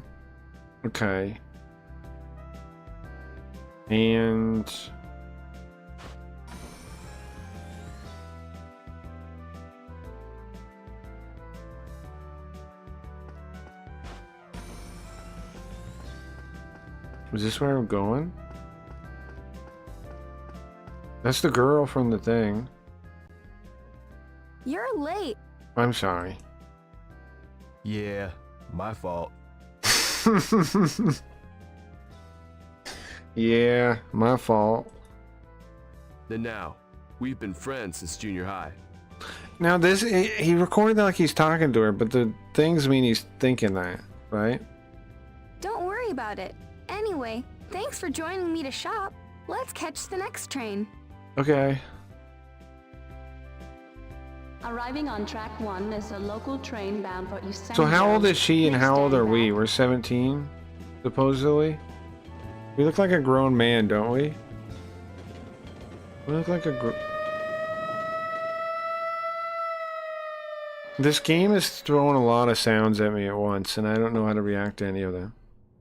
S2: Okay. And is this where I'm going? That's the girl from the thing.
S6: You're late.
S2: I'm sorry.
S7: Yeah, my fault.
S2: Yeah, my fault.
S7: Then now, we've been friends since junior high.
S2: Now this, he recorded that like he's talking to her, but the things mean he's thinking that, right?
S6: Don't worry about it. Anyway, thanks for joining me to shop. Let's catch the next train.
S2: Okay.
S9: Arriving on track 1 is a local train bound for East
S2: So how old is she and
S9: Please
S2: how old
S9: stand
S2: are we?
S9: back.
S2: We're 17, supposedly. We look like a grown man, don't we? We look like a This game is throwing a lot of sounds at me at once, and I don't know how to react to any of them.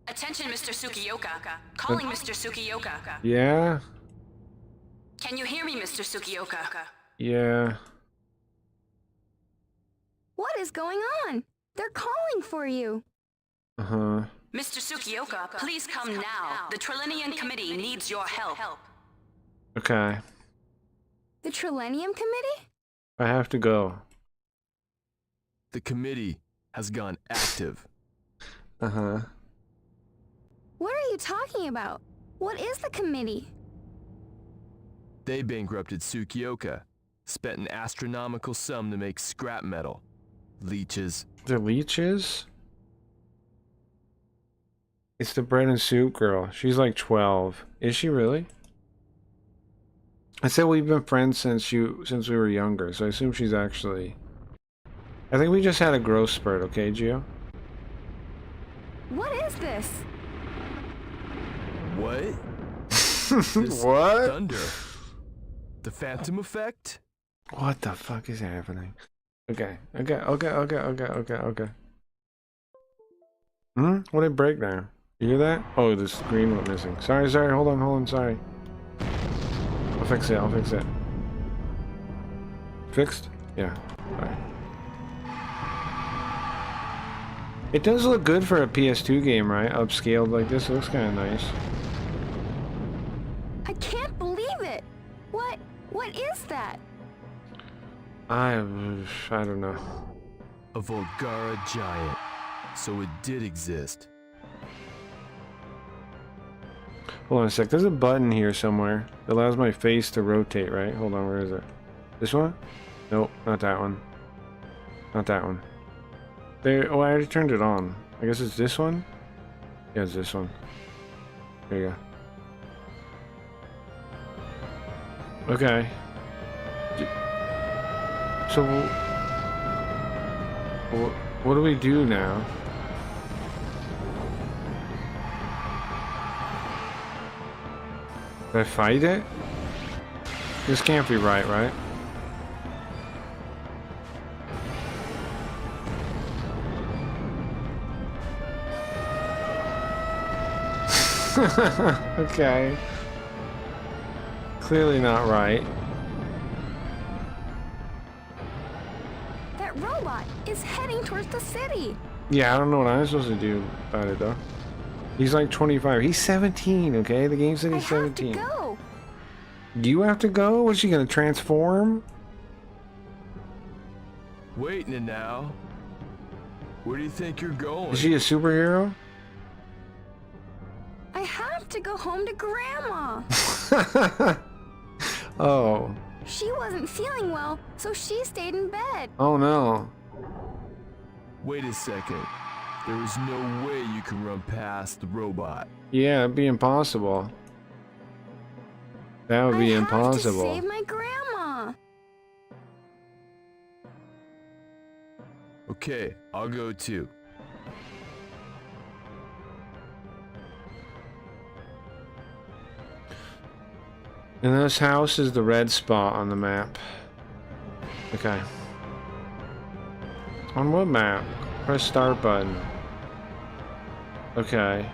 S8: Attention, Mr. Sukioka. Calling Mr. Sukioka.
S2: Yeah?
S8: Can you hear me, Mr. Sukioka?
S2: Yeah.
S6: What is going on? They're calling for you.
S2: Uh-huh.
S8: Mr. Sukioka, please come now. The Trilinian Committee needs your help.
S2: Okay.
S6: The Trilenium Committee?
S2: I have to go.
S7: The committee has gone active.
S2: Uh-huh.
S6: What are you talking about? What is the committee?
S7: They bankrupted Sukioka, spent an astronomical sum to make scrap metal. Leeches.
S2: The leeches? It's the bread and soup girl. She's like 12. Is she really? I said we've been friends since we were younger, so I assume she's actually... I think we just had a growth spurt, okay, Gio?
S6: What is this?
S7: What? This
S2: What?
S7: Thunder. The Phantom Effect?
S2: What the fuck is happening? Okay. What did break now? You hear that? Oh, the screen went missing. Sorry, hold on, sorry. I'll fix it. Fixed? Yeah. Alright. It does look good for a PS2 game, right? Upscaled like this. It looks kind of nice.
S6: I can't believe it. What is that?
S2: I don't know.
S7: A Volgara giant. So it did exist.
S2: Hold on a sec. There's a button here somewhere that allows my face to rotate, right? Hold on, where is it? This one? Nope, not that one. Not that one. There. Oh, I already turned it on. I guess it's this one? Yeah, it's this one. There you go. Okay. So, what do we do now? Did I fight it? This can't be right, right? Okay. Clearly not right.
S6: That robot is heading towards the city.
S2: Yeah, I don't know what I'm supposed to do about it though. He's like 25. He's 17, okay? The game said he's 17.
S6: I have to go.
S2: You have to go? What's she gonna transform?
S7: Waiting now. Where do you think you're going?
S2: Is she a superhero?
S6: I have to go home to Grandma.
S2: Oh.
S6: She wasn't feeling well, so she stayed in bed.
S2: Oh no.
S7: Wait a second. There is no way you can run past the robot.
S2: Yeah, it'd be impossible. That would be impossible.
S6: I have to save my grandma.
S7: Okay, I'll go too.
S2: And this house is the red spot on the map. Okay. On what map? Press start button. Okay.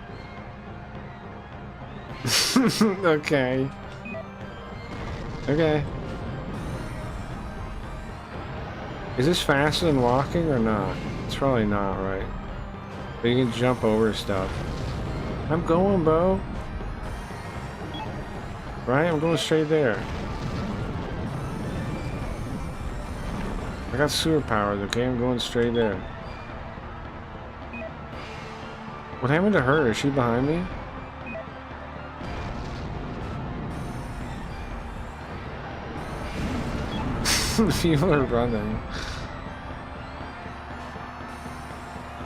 S2: Okay. Okay. Is this faster than walking or not? It's probably not, right? But you can jump over stuff. I'm going, bro. Right? I'm going straight there. I got sewer powers, okay? I'm going straight there. What happened to her? Is she behind me? People are running.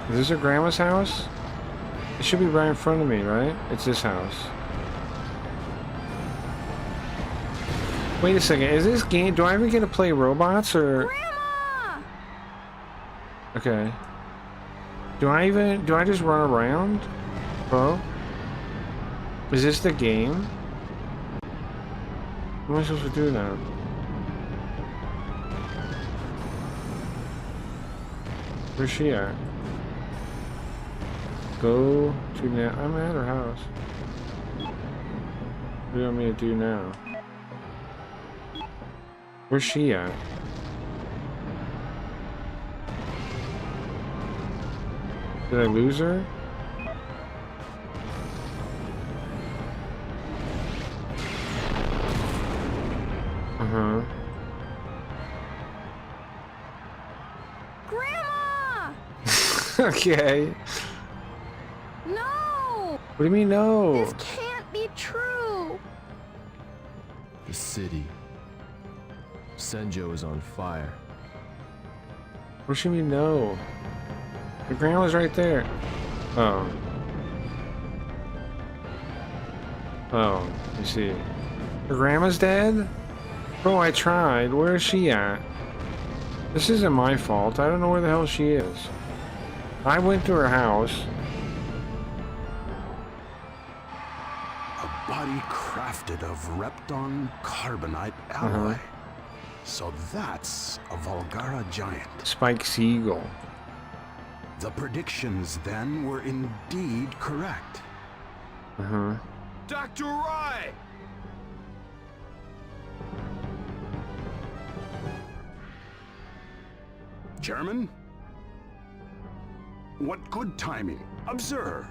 S2: Is this her grandma's house? It should be right in front of me, right? It's this house. Wait a second, is this game, do I ever get to play robots or?
S6: Grandma!
S2: Okay. Do I just run around? Bro? Is this the game? What am I supposed to do now? Where's she at? Go to now. I'm at her house. What do you want me to do now? Where's she at? Did I lose her? Uh-huh.
S6: Grandma!
S2: Okay.
S6: No!
S2: What do you mean no?
S6: This can't be true.
S7: The city. Senjo is on fire.
S2: What do you mean no? Your grandma's right there. Oh. Oh, I see. Her grandma's dead? Bro, I tried. Where is she at? This isn't my fault. I don't know where the hell she is. I went to her house.
S12: A body crafted of Repton carbonite alloy. So that's a Volgara giant.
S2: Spike Seagull.
S12: The predictions then were indeed correct.
S5: Dr. Rai!
S12: Chairman? What good timing. Observe.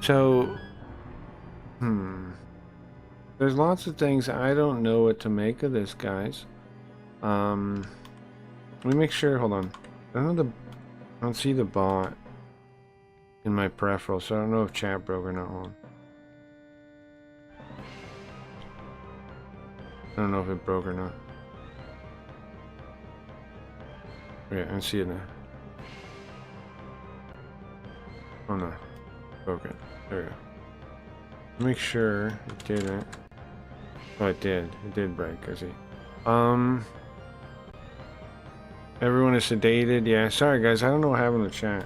S2: So, there's lots of things I don't know what to make of this, guys. Let me make sure. Hold on. I don't see the bot in my peripheral, so I don't know if chat broke or not. Hold on. I don't know if it broke or not. Okay, I see it now. Oh no, broke it. There we go. Make sure it didn't. Oh, it did. It did break. I see. Everyone is sedated. Yeah, sorry guys. I don't know what happened to chat.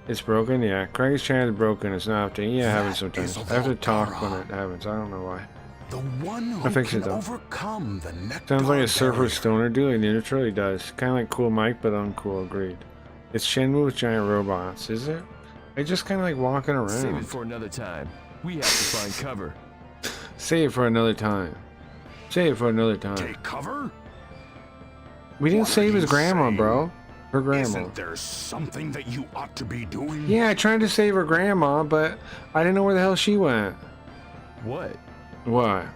S2: It's broken. Yeah, Craig's chat is broken. It's not updating. Yeah, it happens sometimes. I have to talk when it happens. I don't know why.
S12: The one who
S2: I fix it
S12: can
S2: though.
S12: overcome the Nectar
S2: Sounds like a surfer
S12: barrier.
S2: stoner dude. Neutral. He does. Kind of like Cool Mike, but uncool. Agreed. It's Shenmue with giant robots. Is it? I just kind of like walking around.
S7: Save it for another time. We have to find cover.
S2: Save it for another time. Save it for another time.
S12: Take cover?
S2: We didn't
S12: What are
S2: save his
S12: you
S2: grandma,
S12: saying?
S2: bro. Her grandma.
S12: Isn't there something that you ought to be doing?
S2: Yeah, I tried to save her grandma, but I didn't know where the hell she went.
S7: What?
S2: What?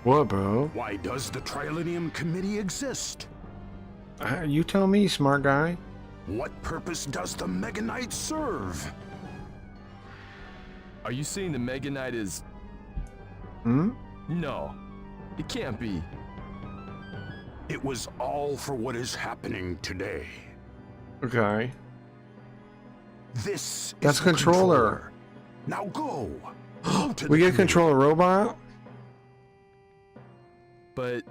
S2: What, bro?
S12: Why does the Trilinium Committee exist?
S2: You tell me, smart guy.
S12: What purpose does the Mega Knight serve?
S7: Are you saying the Mega Knight is...
S2: Hmm?
S7: No. It can't be.
S12: It was all for what is happening today.
S2: Okay.
S12: This
S2: That's
S12: is the
S2: controller.
S12: Now go. Go to
S2: We
S12: the
S2: get to control a robot?
S7: But...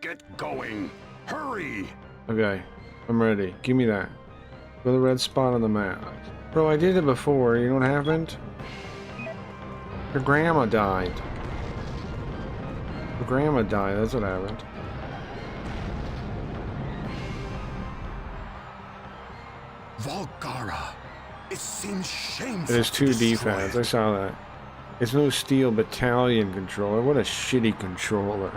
S12: Get going. Hurry.
S2: Okay. I'm ready. Give me that. Go to the red spot on the map. Bro, I did it before. You know what happened? Her grandma died. Her grandma died. That's what happened.
S12: Volgara. It seems shameful.
S2: It is
S12: to
S2: 2D
S12: destroy
S2: fans.
S12: it.
S2: I saw that. It's no Steel Battalion controller. What a shitty controller.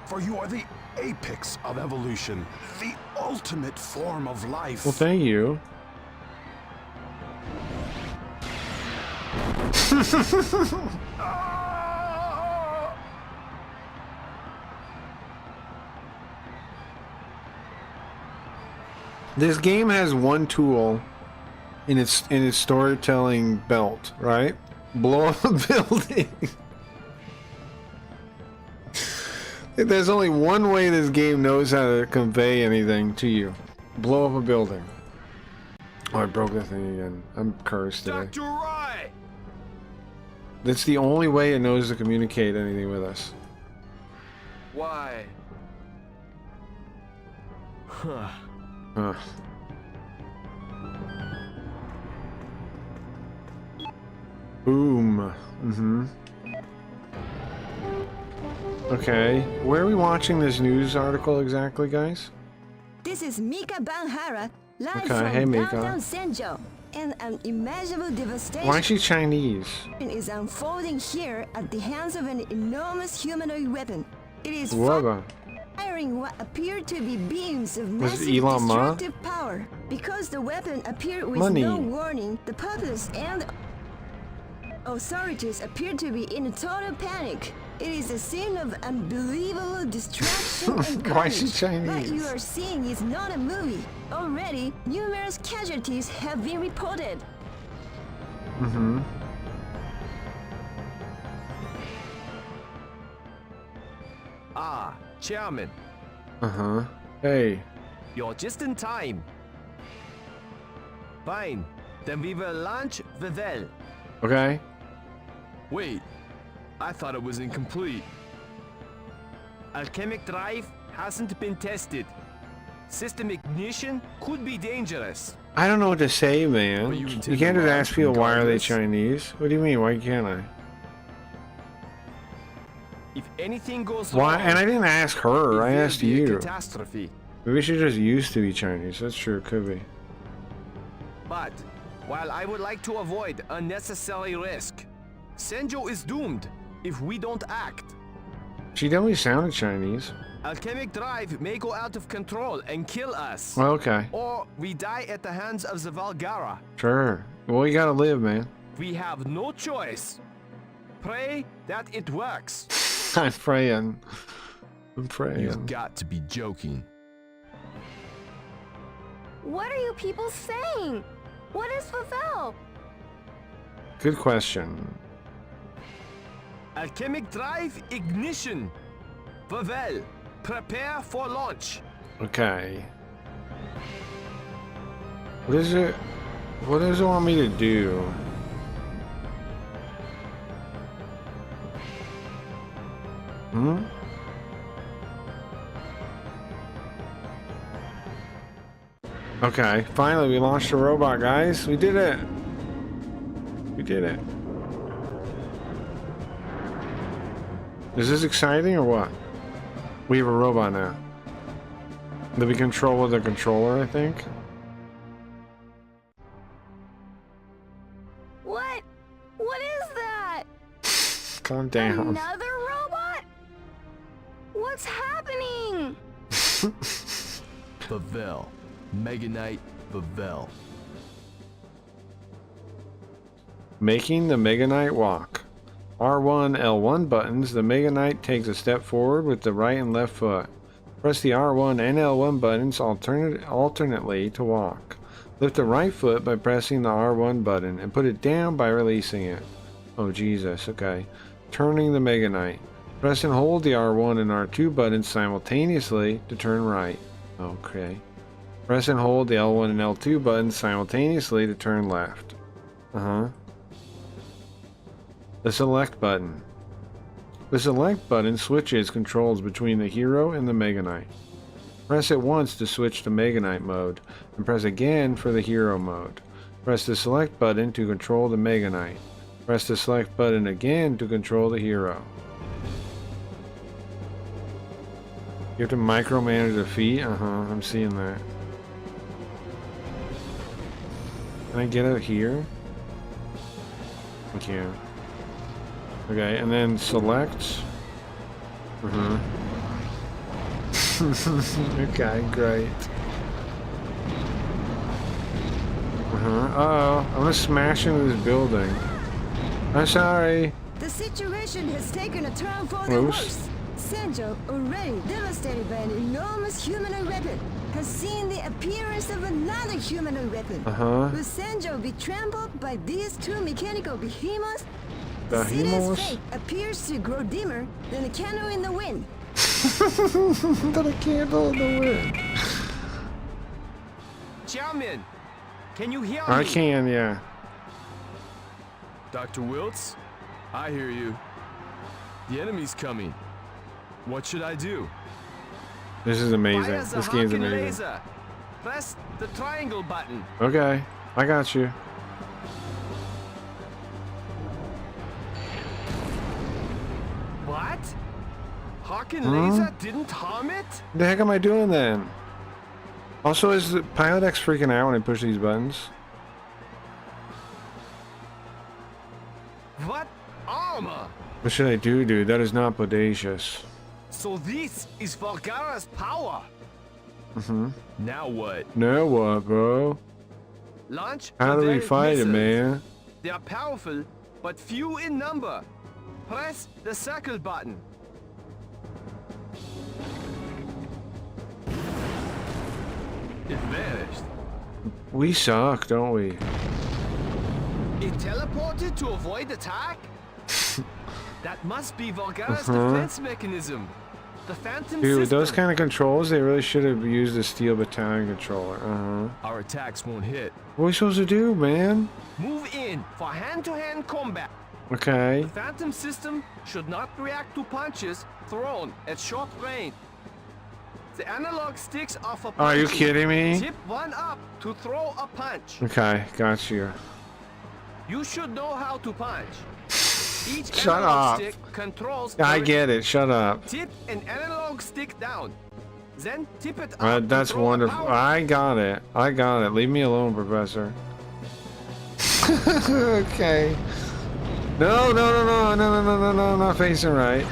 S12: For you are the apex of evolution, the ultimate form of life.
S2: Well, thank you. This game has one tool in its storytelling belt, right? Blow up a building. There's only one way this game knows how to convey anything to you. Blow up a building. Oh, I broke the thing again. I'm cursed today.
S7: Dr. Rai!
S2: That's the only way it knows to communicate anything with us.
S7: Why? Huh.
S2: Huh. Boom. Mm-hmm. Okay. Where are we watching this news article exactly, guys?
S13: This is Mika Banhara, live
S2: Okay,
S13: from
S2: hey, Mika.
S13: downtown Senjo. And an unimaginable devastation
S2: Why is she Chinese?
S13: is unfolding here at the hands of an enormous humanoid weapon. It is
S2: What?
S13: firing what appear to be beams of
S2: Was
S13: massive
S2: it Elon Musk?
S13: destructive power. Because the weapon appeared with
S2: Money.
S13: no warning, the populace and authorities appear to be in total panic. It is a scene of unbelievable destruction and
S2: Why is she
S13: carnage. What
S2: Chinese?
S13: you are seeing is not a movie. Already, numerous casualties have been reported.
S2: Mm-hmm.
S7: Ah, Chairman.
S2: Uh-huh. Hey.
S7: You're just in time. Fine. Then we will launch Vivel.
S2: Okay.
S7: Wait. I thought it was incomplete. Alchemic drive hasn't been tested. System ignition could be dangerous.
S2: I don't know what to say, man.
S7: But you
S2: You
S7: intend
S2: can't
S7: to
S2: just
S7: launch
S2: ask people why are they
S7: regardless?
S2: Chinese. What do you mean? Why can't I?
S7: If anything goes
S2: Why?
S7: wrong,
S2: And I didn't ask
S7: it
S2: her.
S7: will
S2: I asked
S7: be a
S2: you.
S7: catastrophe.
S2: Maybe she just used to be Chinese. That's true. It could be.
S7: But while I would like to avoid unnecessary risk, Senjo is doomed if we don't act.
S2: She definitely sounded Chinese.
S7: Alchemic drive may go out of control and kill us.
S2: Well, okay.
S7: Or we die at the hands of the Valgara.
S2: Sure. Well, you gotta live, man.
S7: We have no choice. Pray that it works.
S2: I'm praying. I'm praying.
S7: You've got to be joking.
S13: What are you people saying? What is Favel?
S2: Good question.
S7: Alchemic drive ignition. Favel, prepare for launch.
S2: Okay. What is it? What does it want me to do? Hmm? Okay, finally we launched a robot, guys. We did it. We did it. Is this exciting or what? We have a robot now. That we control with a controller, I think.
S13: What? What is that?
S2: Calm down.
S13: Another robot? What's happening?
S7: Favel. Mega Knight Favel.
S2: Making the Mega Knight walk. R1, L1 buttons, the Mega Knight takes a step forward with the right and left foot. Press the R1 and L1 buttons alternately to walk. Lift the right foot by pressing the R1 button and put it down by releasing it. Oh Jesus, okay. Turning the Mega Knight. Press and hold the R1 and R2 buttons simultaneously to turn right. Okay. Press and hold the L1 and L2 buttons simultaneously to turn left. The select button. The select button switches controls between the hero and the Mega Knight. Press it once to switch to Mega Knight mode, and press again for the hero mode. Press the select button to control the Mega Knight. Press the select button again to control the hero. You have to micromanage the feet? I'm seeing that. Can I get it here? I can. Okay, and then select. Okay, great. Uh-oh, I'm gonna smash into this building. I'm sorry.
S13: The situation has taken a turn for the worse. Senjo, already devastated by an enormous humanoid weapon, has seen the appearance of another humanoid weapon. Will Senjo be trampled by these two mechanical behemoths? The city's fate appears to grow dimmer than a candle in the wind.
S2: Than a candle in the wind.
S7: Chairman, can you hear me?
S2: I can, yeah.
S7: Dr. Wiltz, I hear you. The enemy's coming. What should I do?
S2: This is amazing.
S7: Fire the
S2: This game's
S7: Harken
S2: amazing.
S7: laser. Press the triangle button.
S2: Okay, I got you.
S7: What? Harken laser didn't harm it?
S2: What the heck am I doing then? Also, is the Pilot X freaking out when I push these buttons?
S7: What armor?
S2: What should I do, dude? That is not bodacious.
S7: So this is Valgara's power. Now what?
S2: Now what, bro?
S7: Launch.
S2: How do we
S7: Pavel
S2: fight it,
S7: missiles.
S2: man?
S7: They are powerful, but few in number. Press the circle button. It vanished.
S2: We suck, don't we?
S7: It teleported to avoid attack? That must be Valgara's defense mechanism. The Phantom
S2: Dude, with
S7: system.
S2: those kind of controls, they really should have used the Steel Battalion controller.
S7: Our attacks won't hit.
S2: What are we supposed to do, man?
S7: Move in for hand-to-hand combat.
S2: Okay.
S7: The Phantom system should not react to punches thrown at short range. The analog sticks are for punching.
S2: Are you kidding me?
S7: Tip one up to throw a punch.
S2: Okay, got you.
S7: You should know how to punch. Each
S2: Shut
S7: analog
S2: up.
S7: stick controls.
S2: I get it. Shut up.
S7: Tip an analog stick down. Then tip it up.
S2: That's wonderful. I got it. I got it. Leave me alone, Professor. Okay. No, not facing right.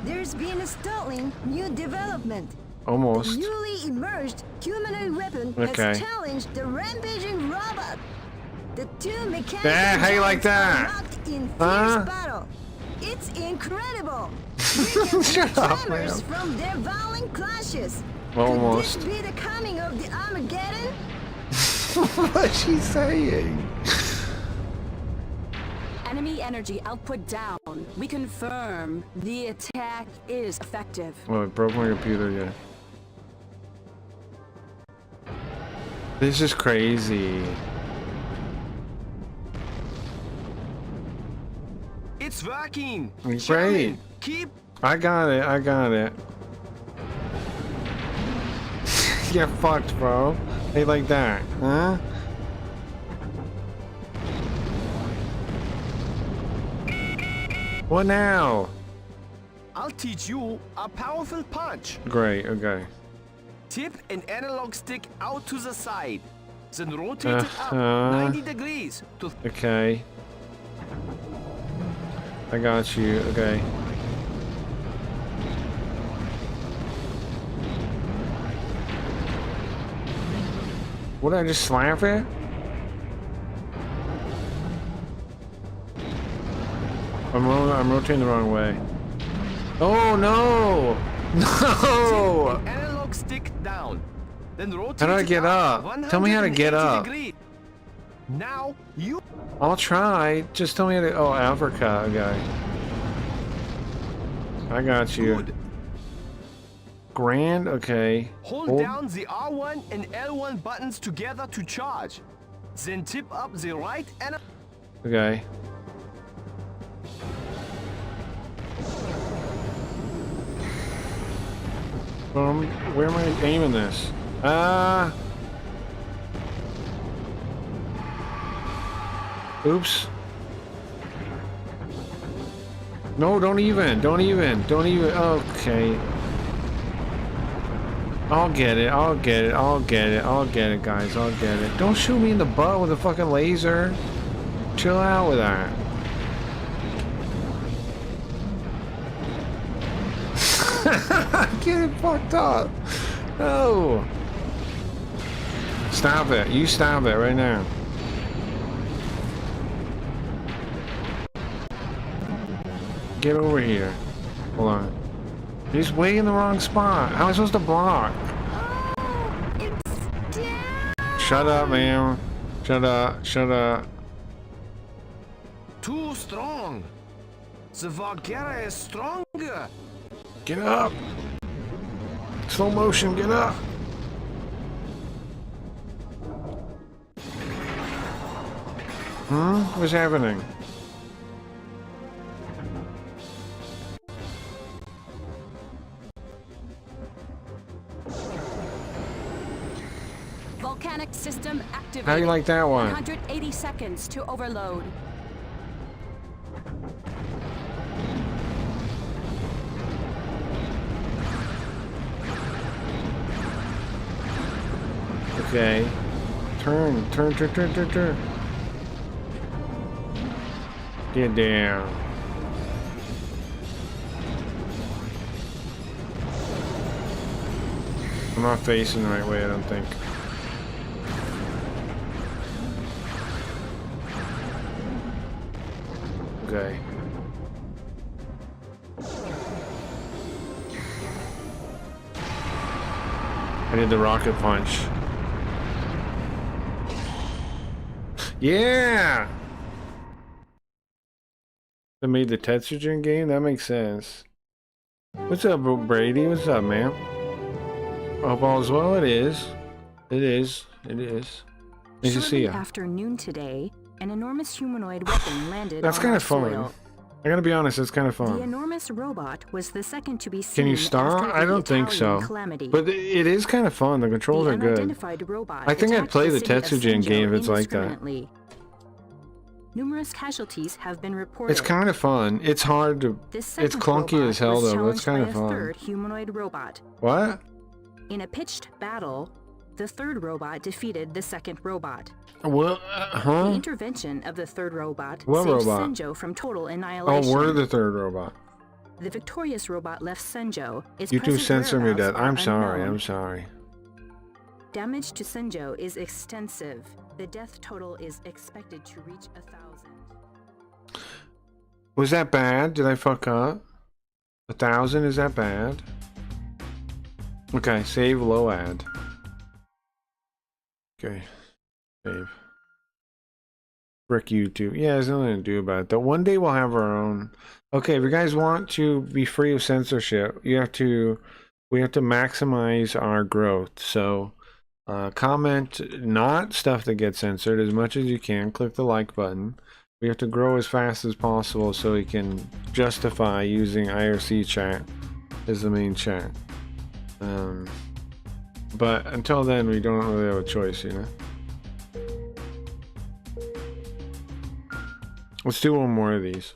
S13: There's been a startling new development.
S2: Almost.
S13: The newly emerged humanoid weapon
S2: Okay.
S13: has challenged the rampaging robot. The two mechanical
S2: How you like
S13: giants are
S2: that?
S13: locked in fierce battle. It's incredible. We can feel tremors from their violent clashes.
S2: Almost.
S13: Could this be the coming of the Armageddon?
S2: What's she saying?
S9: Enemy energy output down. We confirm the attack is effective.
S2: Oh, it broke my computer again. This is crazy.
S7: It's working.
S2: Great.
S7: Keep.
S2: I got it. I got it. Get fucked, bro. Hey, like that, huh? What now?
S7: I'll teach you a powerful punch.
S2: Great. Okay.
S7: Tip an analog stick out to the side, then rotate it up 90 degrees to.
S2: Okay. I got you. Okay. What did I just slap it? I'm rotating the wrong way. Oh no! No!
S7: Tip an analog stick down, then rotate.
S2: How do I
S7: it
S2: get up? Tell me how to get
S7: 180
S2: up.
S7: degrees. Now you.
S2: I'll try. Just tell me how to. Oh, Africa. Okay. I got you.
S7: Good.
S2: Grand. Okay.
S7: Hold down the R1 and L1 buttons together to charge. Then tip up the right and.
S2: Okay. Where am I aiming this? Oops. No, don't even. Okay. I'll get it, guys. I'll get it. Don't shoot me in the butt with a fucking laser. Chill out with that. Get it fucked up. No. Stop it. You stop it right now. Get over here. Hold on. He's way in the wrong spot. How am I supposed to block?
S13: Oh, it's down.
S2: Shut up, man. Shut up.
S7: Too strong. The Valkyra is stronger.
S2: Get up. Slow motion, get up. What's happening?
S9: Volcanic system activated.
S2: How do you like that one?
S9: 180 seconds to overload.
S2: Okay. Turn. Get down. I'm not facing the right way, I don't think. Okay. I did the rocket punch. Yeah! They made the Tetsugen game? That makes sense. What's up, Brady? What's up, man? Hope all is well. It is. Nice to see you.
S8: Afternoon today, an enormous humanoid weapon landed
S2: That's
S8: on
S2: kind
S8: our
S2: of fun.
S8: soil.
S2: I gotta be honest, that's kind of
S8: The
S2: fun.
S8: enormous robot was the second to be seen.
S2: Can you start?
S8: after
S2: I
S8: the
S2: don't think
S8: Italian
S2: so.
S8: calamity.
S2: But it is kind of fun. The controls
S8: The
S2: are good.
S8: unidentified robot
S2: I think I'd
S8: attacked
S2: play the
S8: city of
S2: Tetsugen
S8: Senjo
S2: game if it's like that.
S8: indiscriminately. Numerous casualties have been reported.
S2: It's kind of fun. It's hard to.
S8: This
S2: It's
S8: second
S2: clunky
S8: robot
S2: as hell
S8: was
S2: though, but it's kind
S8: challenged
S2: of
S8: by a
S2: fun.
S8: third humanoid robot.
S2: What?
S8: In a pitched battle, the third robot defeated the second robot.
S2: What?
S8: The
S2: Huh?
S8: intervention of the third robot
S2: What
S8: saved
S2: robot?
S8: Senjo from total
S2: Oh,
S8: annihilation.
S2: we're the third robot.
S8: The victorious robot left Senjo. Its
S2: You two
S8: present
S2: censor me
S8: whereabouts
S2: that.
S8: are
S2: I'm sorry.
S8: unknown.
S2: I'm sorry.
S8: Damage to Senjo is extensive. The death total is expected to reach 1,000.
S2: Was that bad? Did I fuck up? 1,000, is that bad? Okay, save low ad. Okay, save. Frick YouTube. Yeah, there's nothing to do about it. Though one day we'll have our own. Okay, if you guys want to be free of censorship, we have to maximize our growth. So comment not stuff that gets censored as much as you can. Click the like button. We have to grow as fast as possible so we can justify using IRC chat as the main chat. But until then, we don't really have a choice, you know? Let's do one more of these.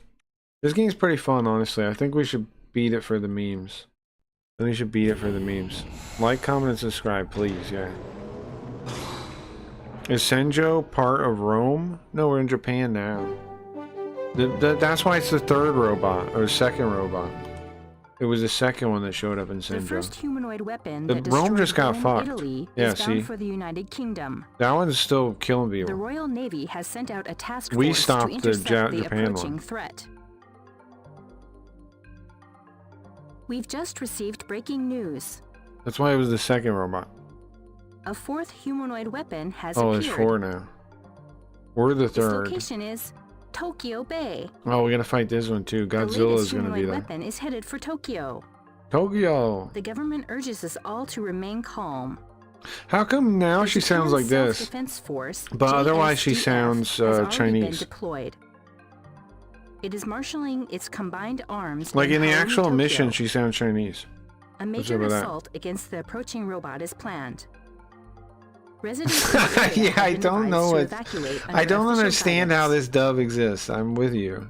S2: This game's pretty fun, honestly. I think we should beat it for the memes. I think we should beat it for the memes. Like, comment, and subscribe, please, yeah. Is Senjo part of Rome? No, we're in Japan now. That's why it's the third robot, or second robot. It was the second one that showed up in Senjo.
S8: The first humanoid weapon
S2: The
S8: that
S2: Rome just got
S8: Rome,
S2: fucked.
S8: Italy,
S2: Yeah,
S8: is bound
S2: see?
S8: for the United Kingdom.
S2: That one's still killing people.
S8: The Royal Navy has sent out a task
S2: We
S8: force
S2: stopped
S8: to
S2: the
S8: intercept the
S2: Japan
S8: approaching
S2: one.
S8: threat. We've just received breaking news.
S2: That's why it was the second robot.
S8: A fourth humanoid weapon has
S2: Oh,
S8: appeared.
S2: there's 4 now. We're the
S8: Its
S2: third.
S8: location is Tokyo Bay.
S2: Oh, we're gonna fight this one too.
S8: The
S2: Godzilla's
S8: latest
S2: gonna be
S8: humanoid
S2: there.
S8: weapon is headed for Tokyo.
S2: Tokyo!
S8: The government urges us all to remain calm.
S2: How come now
S8: The
S2: she sounds
S8: Japan
S2: like this?
S8: Self-Defense Force,
S2: But otherwise she
S8: JSDF,
S2: sounds
S8: has already
S2: Chinese.
S8: Been deployed. It is marshaling its combined arms.
S2: Like in the
S8: Harumi,
S2: actual
S8: Tokyo.
S2: mission, she sounds Chinese.
S8: A
S2: What's
S8: major
S2: up with that?
S8: assault against the approaching robot is planned. Residents in the area
S2: Yeah,
S8: have
S2: I
S8: been
S2: don't
S8: advised
S2: know
S8: to
S2: what.
S8: evacuate
S2: I
S8: under
S2: don't
S8: official
S2: understand how
S8: guidance.
S2: this dub exists. I'm with you.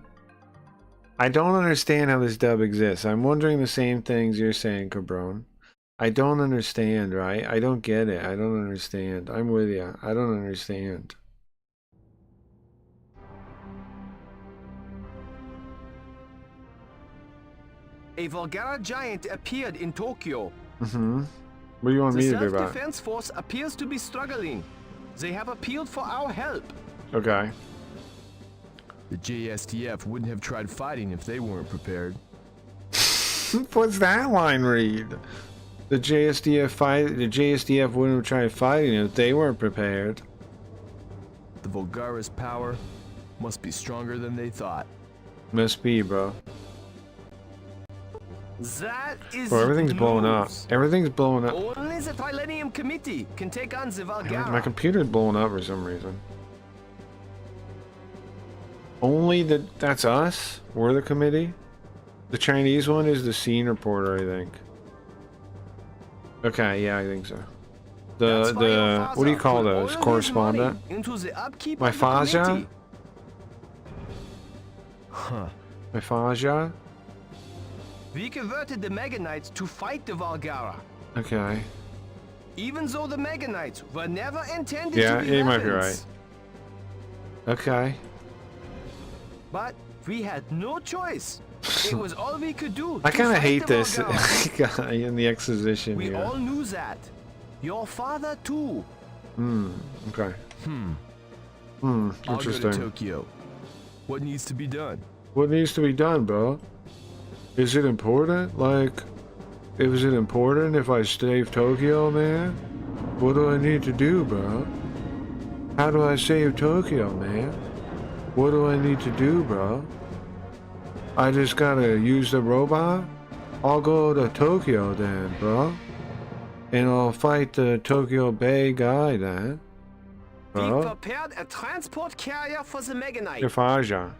S2: I don't understand how this dub exists. I'm wondering the same things you're saying, Cabron. I don't understand, right? I don't get it. I don't understand. I'm with you. I don't understand.
S7: A Volgara giant appeared in Tokyo.
S2: Mm-hmm. What do you want
S7: The
S2: me to do about it?
S7: self-defense force appears to be struggling. They have appealed for our help.
S2: Okay.
S7: The JSDF wouldn't have tried fighting if they weren't prepared.
S2: What's that line read? The JSDF wouldn't have tried fighting if they weren't prepared.
S7: The Volgara's power must be stronger than they thought.
S2: Must be, bro.
S7: That is
S2: Bro, everything's blowing up.
S7: news.
S2: Everything's blowing up.
S7: Only the Trilenium Committee can take on the Volgara.
S2: My computer's blowing up for some reason. Only that's us? We're the committee? The Chinese one is the scene reporter, I think. Okay, yeah, I think so.
S7: That's why your
S2: The what do you
S7: father
S2: call
S7: put all
S2: those?
S7: his
S2: Correspondent?
S7: money into the upkeep
S2: My
S7: of the
S2: Faja?
S7: committee. Huh.
S2: My Faja?
S7: We converted the Mega Knights to fight the Volgara.
S2: Okay.
S7: Even though the Mega Knights were never intended
S2: Yeah,
S7: to be
S2: you might be
S7: weapons.
S2: right. Okay.
S7: But we had no choice. It was all we could do.
S2: I
S7: to
S2: kind of
S7: fight
S2: hate
S7: the
S2: this
S7: Volgara.
S2: in the exposition
S7: We
S2: here.
S7: all knew that. Your father too.
S2: Okay.
S7: I'll go to
S2: Interesting.
S7: Tokyo. What needs to be done?
S2: What needs to be done, bro? Is it important? Like, is it important if I save Tokyo, man? What do I need to do, bro? How do I save Tokyo, man? What do I need to do, bro? I just gotta use the robot? I'll go to Tokyo then, bro. And I'll fight the Tokyo Bay guy then.
S7: We
S2: Bro?
S7: prepared a transport carrier for the Mega Knight.
S2: Faja.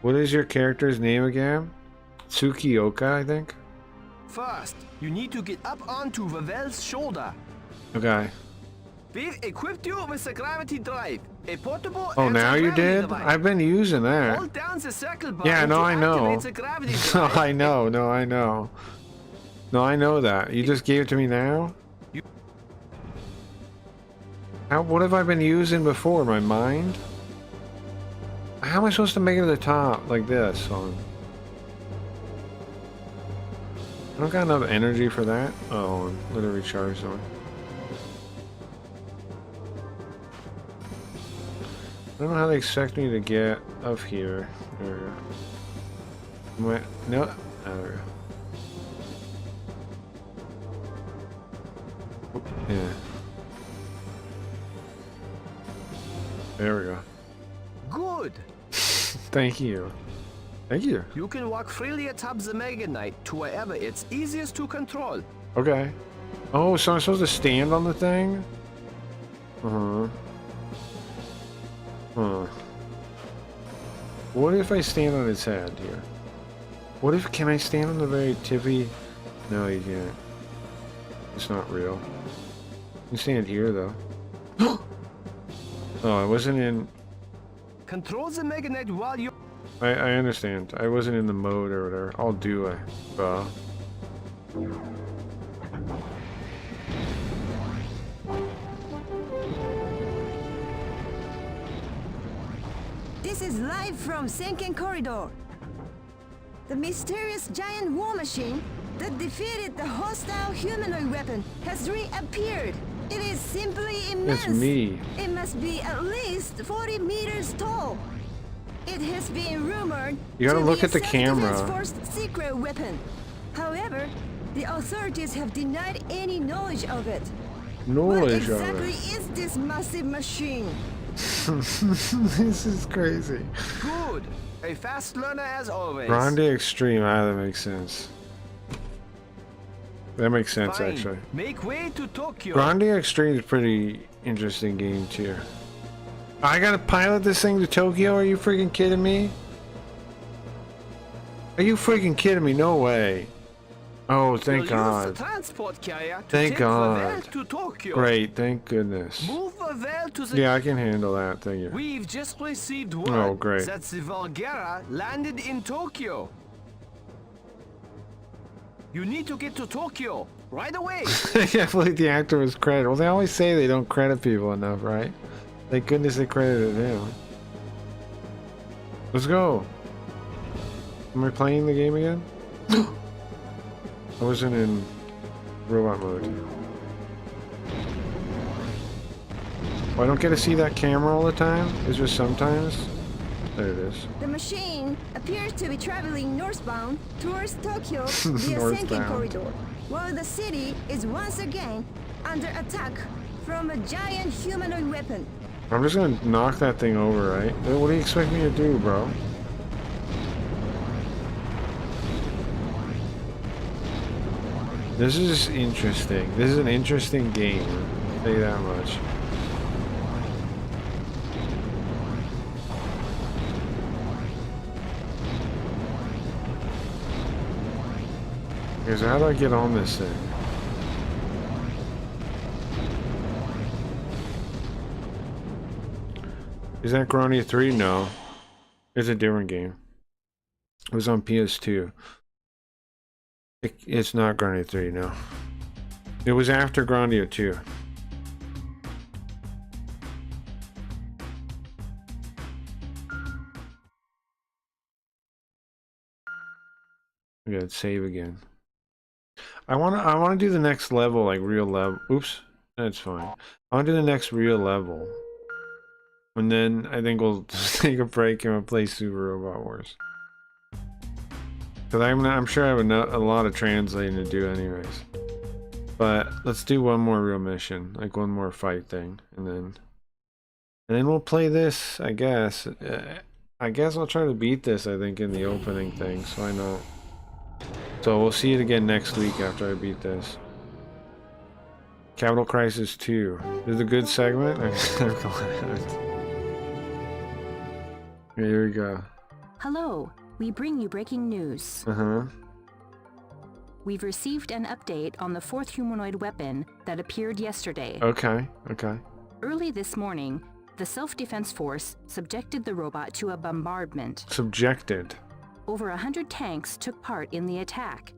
S2: What is your character's name again? Tsukioka, I think?
S7: First, you need to get up onto Vavel's shoulder.
S2: Okay.
S7: We've equipped you with the gravity drive, a portable
S2: Oh, now you
S7: anti-gravity
S2: did?
S7: device.
S2: I've been using that.
S7: Hold down the circle button
S2: Yeah, no,
S7: to
S2: I know.
S7: activate the gravity
S2: No,
S7: drive.
S2: I know. No, I know. No, I know that. You just gave it to me now? What have I been using before? My mind? How am I supposed to make it to the top like this? I don't got enough energy for that. Oh, let it recharge though. I don't know how they expect me to get up here. There we go. What? No. There we go. Yeah. There we go.
S7: Good.
S2: Thank you. Thank you.
S7: You can walk freely atop the Mega Knight to wherever it's easiest to control.
S2: Okay. Oh, so I'm supposed to stand on the thing? Uh-huh. Huh. What if I stand on its head here? What if, can I stand on the very tippy? No, you can't. It's not real. You can stand here, though. Oh, I wasn't in...
S7: Control the Mega Knight while you...
S2: I understand. I wasn't in the mode or whatever. I'll do a...
S13: This is live from Senken Corridor. The mysterious giant war machine that defeated the hostile humanoid weapon has reappeared. It is simply immense.
S2: It's me.
S13: It must be at least 40 meters tall. It has been rumored
S2: You gotta
S13: to
S2: look
S13: be
S2: at the
S13: a Self-Defense
S2: camera.
S13: Force secret weapon. However, the authorities have denied any knowledge of it. What
S2: Knowledge
S13: exactly
S2: of
S13: is this massive machine?
S2: it. This is crazy.
S7: Good. A fast learner as always.
S2: Grande Extreme. Ah, that makes sense. That makes sense,
S7: Fine.
S2: actually.
S7: Make way to Tokyo.
S2: Grande Extreme is a pretty interesting game, too. I gotta pilot this thing to Tokyo? Are you freaking kidding me? Are you freaking kidding me? No way. Oh, thank
S7: You'll
S2: God.
S7: Use the transport carrier to
S2: Thank
S7: take
S2: God.
S7: Vavel to Tokyo.
S2: Great, thank goodness.
S7: Move Vavel to the...
S2: Yeah, I can handle that, thank you.
S7: We've just received word
S2: Oh, great.
S7: that the Volgara landed in Tokyo. You need to get to Tokyo right away.
S2: I can't believe the actor was credited. Well, they always say they don't credit people enough, right? Thank goodness they credited him. Let's go. Am I playing the game again? I wasn't in robot mode. Oh, I don't get to see that camera all the time? It's just sometimes? There it is.
S13: The machine appears to be traveling northbound towards Tokyo via Senken
S2: Northbound.
S13: Corridor, while the city is once again under attack from a giant humanoid weapon.
S2: I'm just gonna knock that thing over, right? What do you expect me to do, bro? This is interesting. This is an interesting game. I'll tell you that much. Okay, so how do I get on this thing? Is that Grania 3? No. It's a different game. It was on PS2. It's not Grania 3, no. It was after Grandia 2. I gotta save again. I wanna do the next level, like real level. Oops, that's fine. I wanna do the next real level. And then I think we'll take a break and we'll play Super Robot Wars. Because I'm sure I have a lot of translating to do anyways. But let's do one more real mission, like one more fight thing, and then we'll play this, I guess. I guess I'll try to beat this, I think, in the opening thing, so I know. So we'll see it again next week after I beat this. Capital Crisis 2. This is a good segment? I'm glad. Here we go.
S8: Hello, we bring you breaking news. We've received an update on the fourth humanoid weapon that appeared yesterday.
S2: Okay.
S8: Early this morning, the Self-Defense Force subjected the robot to a bombardment.
S2: Subjected.
S8: Over 100 tanks took part in the attack,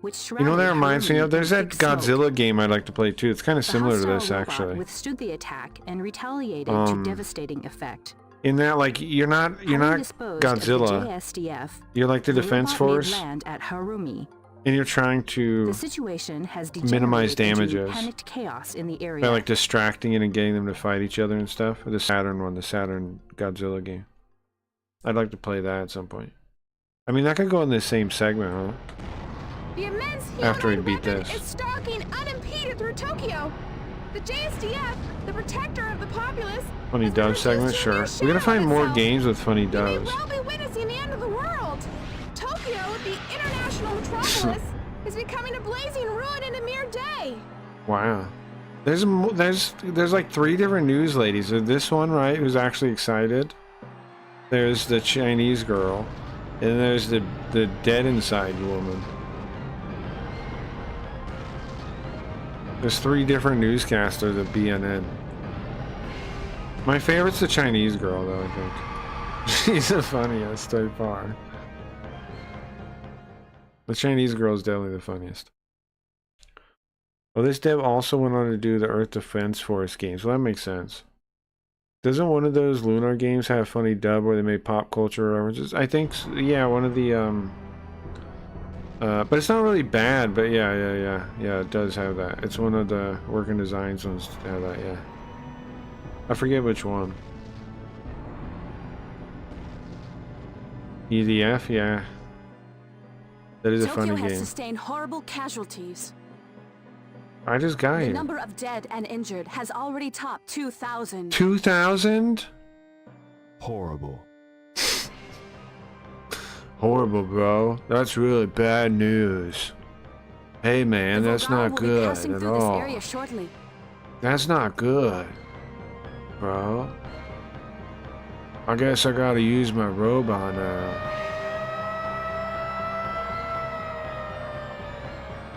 S8: which
S2: You know what that reminds me of? There's that
S8: thick smoke.
S2: Godzilla game I'd like to play too. It's kind of
S8: The
S2: similar to
S8: hostile
S2: this,
S8: robot
S2: actually.
S8: withstood the attack and retaliated to devastating effect.
S2: In that, like, you're not
S8: Having disposed of the
S2: Godzilla.
S8: JSDF,
S2: You're like the defense
S8: robot made
S2: force,
S8: land at Harumi.
S2: and you're trying to
S8: The situation has
S2: minimize
S8: degenerated into
S2: damages
S8: panicked chaos in the area.
S2: by like distracting it and getting them to fight each other and stuff. The Saturn one, the Saturn Godzilla game. I'd like to play that at some point. I mean, that could go in the same segment, huh?
S6: The immense
S2: After we
S6: humanoid
S2: beat
S6: weapon
S2: this.
S6: is stalking unimpeded through Tokyo. The JSDF, the protector of the populace,
S2: Funny dub segment, sure. We gotta find more games with funny
S6: we may
S2: dubs.
S6: well be witnessing the end of the world. Tokyo, the international metropolis, is becoming a blazing ruin in a mere day.
S2: Wow. There's like 3 different news ladies. There's this one, right, who's actually excited. There's the Chinese girl, and there's the dead inside woman. There's 3 different newscasters at BNN. My favorite's the Chinese girl, though, I think. She's the funniest by far. The Chinese girl is definitely the funniest. Well, this dev also went on to do the Earth Defense Force games. Well, that makes sense. Doesn't one of those Lunar games have funny dub where they made pop culture references? I think, yeah, one of the, but it's not really bad, but yeah, it does have that. It's one of the Working Designs ones to have that, yeah. I forget which one. EDF, yeah. That is a funny
S9: Tokyo has
S2: game.
S9: sustained horrible casualties.
S2: I just got
S9: The
S2: here.
S9: number of dead and injured has already topped 2,000.
S2: 2,000?
S7: Horrible.
S2: Horrible, bro. That's really bad news. Hey, man,
S9: The
S2: that's
S9: Volgara
S2: not
S9: will be
S2: good
S9: passing
S2: at
S9: through this
S2: all.
S9: area shortly.
S2: That's not good, bro. I guess I gotta use my robot now.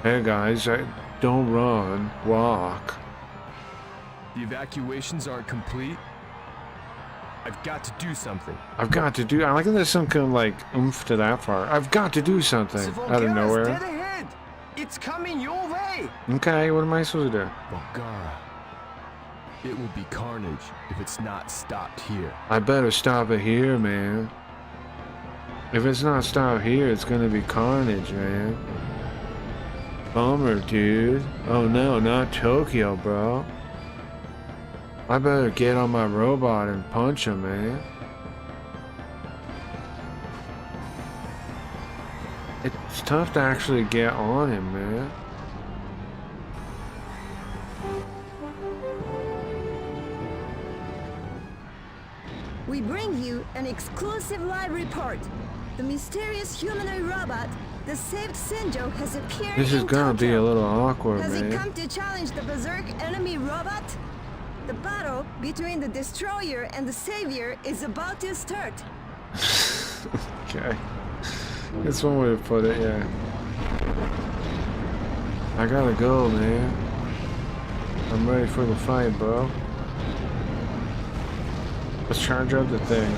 S2: Hey, guys, don't run, walk.
S7: The evacuations aren't complete. I've got to do something.
S2: I've got to do. I like that there's some kind of like oomph to that part. I've got to do something out of nowhere.
S11: Dead ahead. It's coming your way.
S2: Okay, what am I supposed to do?
S7: Volgara. It will be carnage if it's not stopped here.
S2: I better stop it here, man. If it's not stopped here, it's gonna be carnage, man. Bummer, dude. Oh no, not Tokyo, bro. I better get on my robot and punch him, man. It's tough to actually get on him, man.
S13: We bring you an exclusive live report. The mysterious humanoid robot that saved Senjo has appeared
S2: This is
S13: in
S2: gonna be
S13: Tokyo.
S2: a little awkward,
S13: Has he
S2: man.
S13: come to challenge the berserk enemy robot? The battle between the destroyer and the savior is about to start.
S2: Okay. That's one way to put it, yeah. I gotta go, man. I'm ready for the fight, bro. Let's charge up the thing.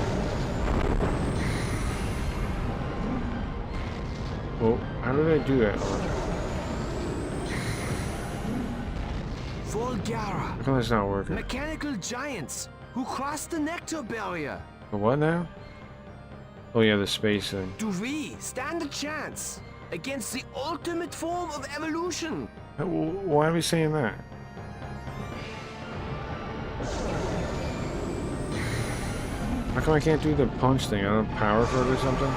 S2: Oh, how did I do that?
S11: Volgara.
S2: How come that's not working?
S11: Mechanical giants who cross the nectar barrier.
S2: The what now? Oh yeah, the space thing.
S11: Do we stand a chance against the ultimate form of evolution?
S2: Why are we saying that? How come I can't do the punch thing? I don't have power for it or something?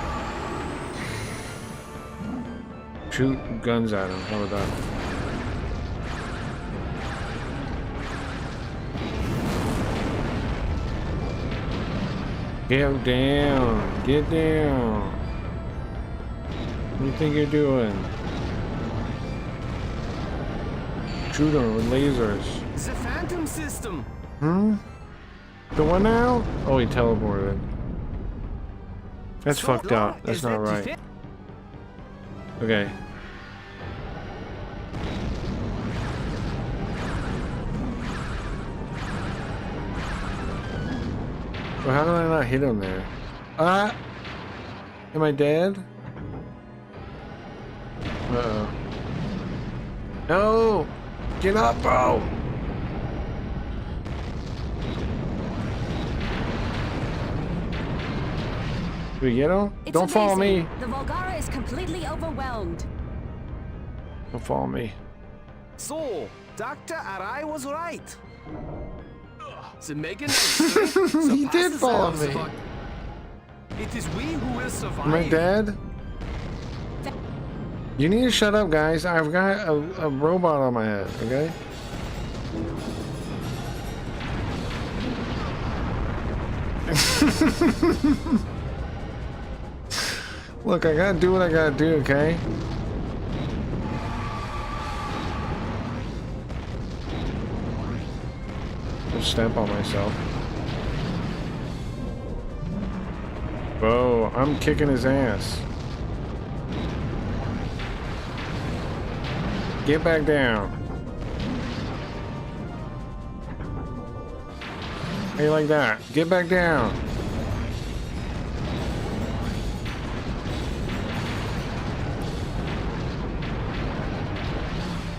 S2: Shoot guns at him. How about that? Get down! Get down! What do you think you're doing? Shoot him with lasers.
S11: The Phantom System.
S2: Hmm? The one now? Oh, he teleported. That's fucked up. That's not right. Okay. Well, how did I not hit him there? Ah! Am I dead? Uh-oh. No! Get up, bro! Do we get him?
S9: It's
S2: Don't follow
S9: amazing.
S2: me!
S9: The Volgara is completely overwhelmed.
S2: Don't follow me.
S11: So, Dr. Arai was right. The Megan
S2: He did follow me.
S11: It is we who will survive.
S2: Am I dead? You need to shut up, guys. I've got a robot on my head, okay? Look, I gotta do what I gotta do, okay? Just step on myself. Whoa, I'm kicking his ass. Get back down. How you like that? Get back down.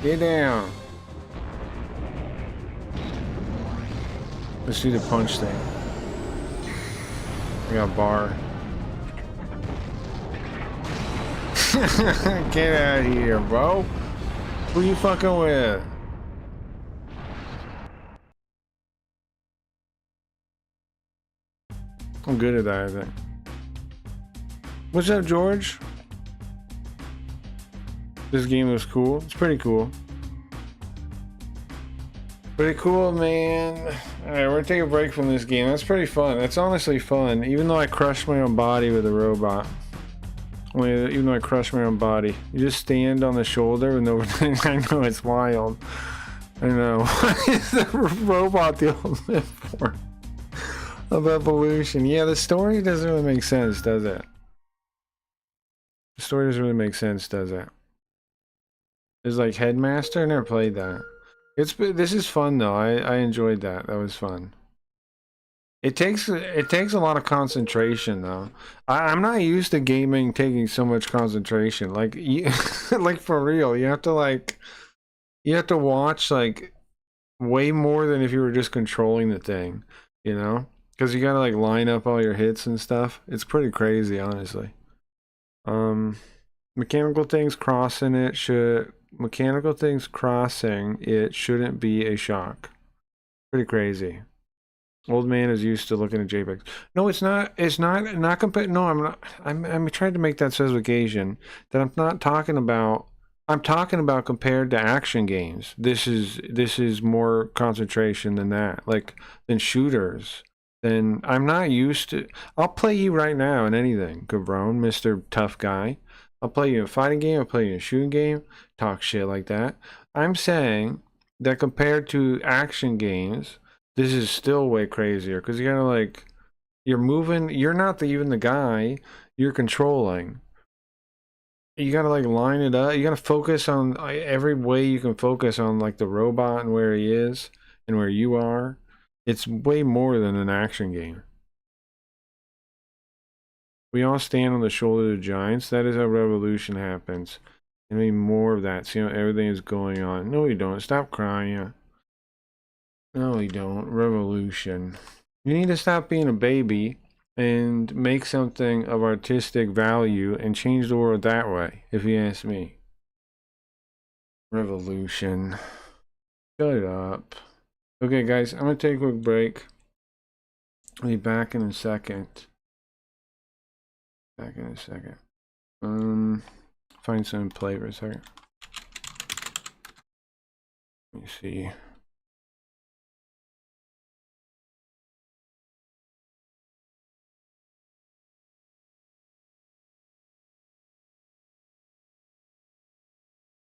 S2: Get down. Let's do the punch thing. I got a bar. Get out of here, bro. Who you fucking with? I'm good at that, I think. What's up, George? This game was cool. It's pretty cool. Pretty cool, man. Alright, we're gonna take a break from this game. That's pretty fun. That's honestly fun. Even though I crushed my own body with a robot. Even though I crushed my own body. You just stand on the shoulder and nobody. I know, it's wild. I know. What is the robot the ultimate form of evolution? Yeah, the story doesn't really make sense, does it? The story doesn't really make sense, does it? It's like Headmaster? I never played that. This is fun though. I enjoyed that. That was fun. It takes a lot of concentration though. I'm not used to gaming taking so much concentration. Like like for real, you have to watch like way more than if you were just controlling the thing, you know? Because you gotta like line up all your hits and stuff. It's pretty crazy, honestly. Mechanical things crossing it shouldn't be a shock. Pretty crazy. Old man is used to looking at JPEGs. No, it's not compared. No, I'm not. I'm trying to make that specification that I'm not talking about. I'm talking about compared to action games. This is more concentration than that. Like than shooters. Then I'm not used to. I'll play you right now in anything, Gabron, Mr. Tough Guy. I'll play you in a fighting game. I'll play you in a shooting game. Talk shit like that. I'm saying that compared to action games, this is still way crazier because you gotta like, you're moving. You're not even the guy. You're controlling. You gotta like line it up. You gotta focus on every way you can focus on like the robot and where he is and where you are. It's way more than an action game. We all stand on the shoulder of the giants. That is how revolution happens. And we need more of that. See how everything is going on. No, you don't. Stop crying. No, you don't. Revolution. You need to stop being a baby and make something of artistic value and change the world that way, if you ask me. Revolution. Shut up. Okay, guys, I'm going to take a quick break. I'll be back in a second. Find some play for a second. Let me see.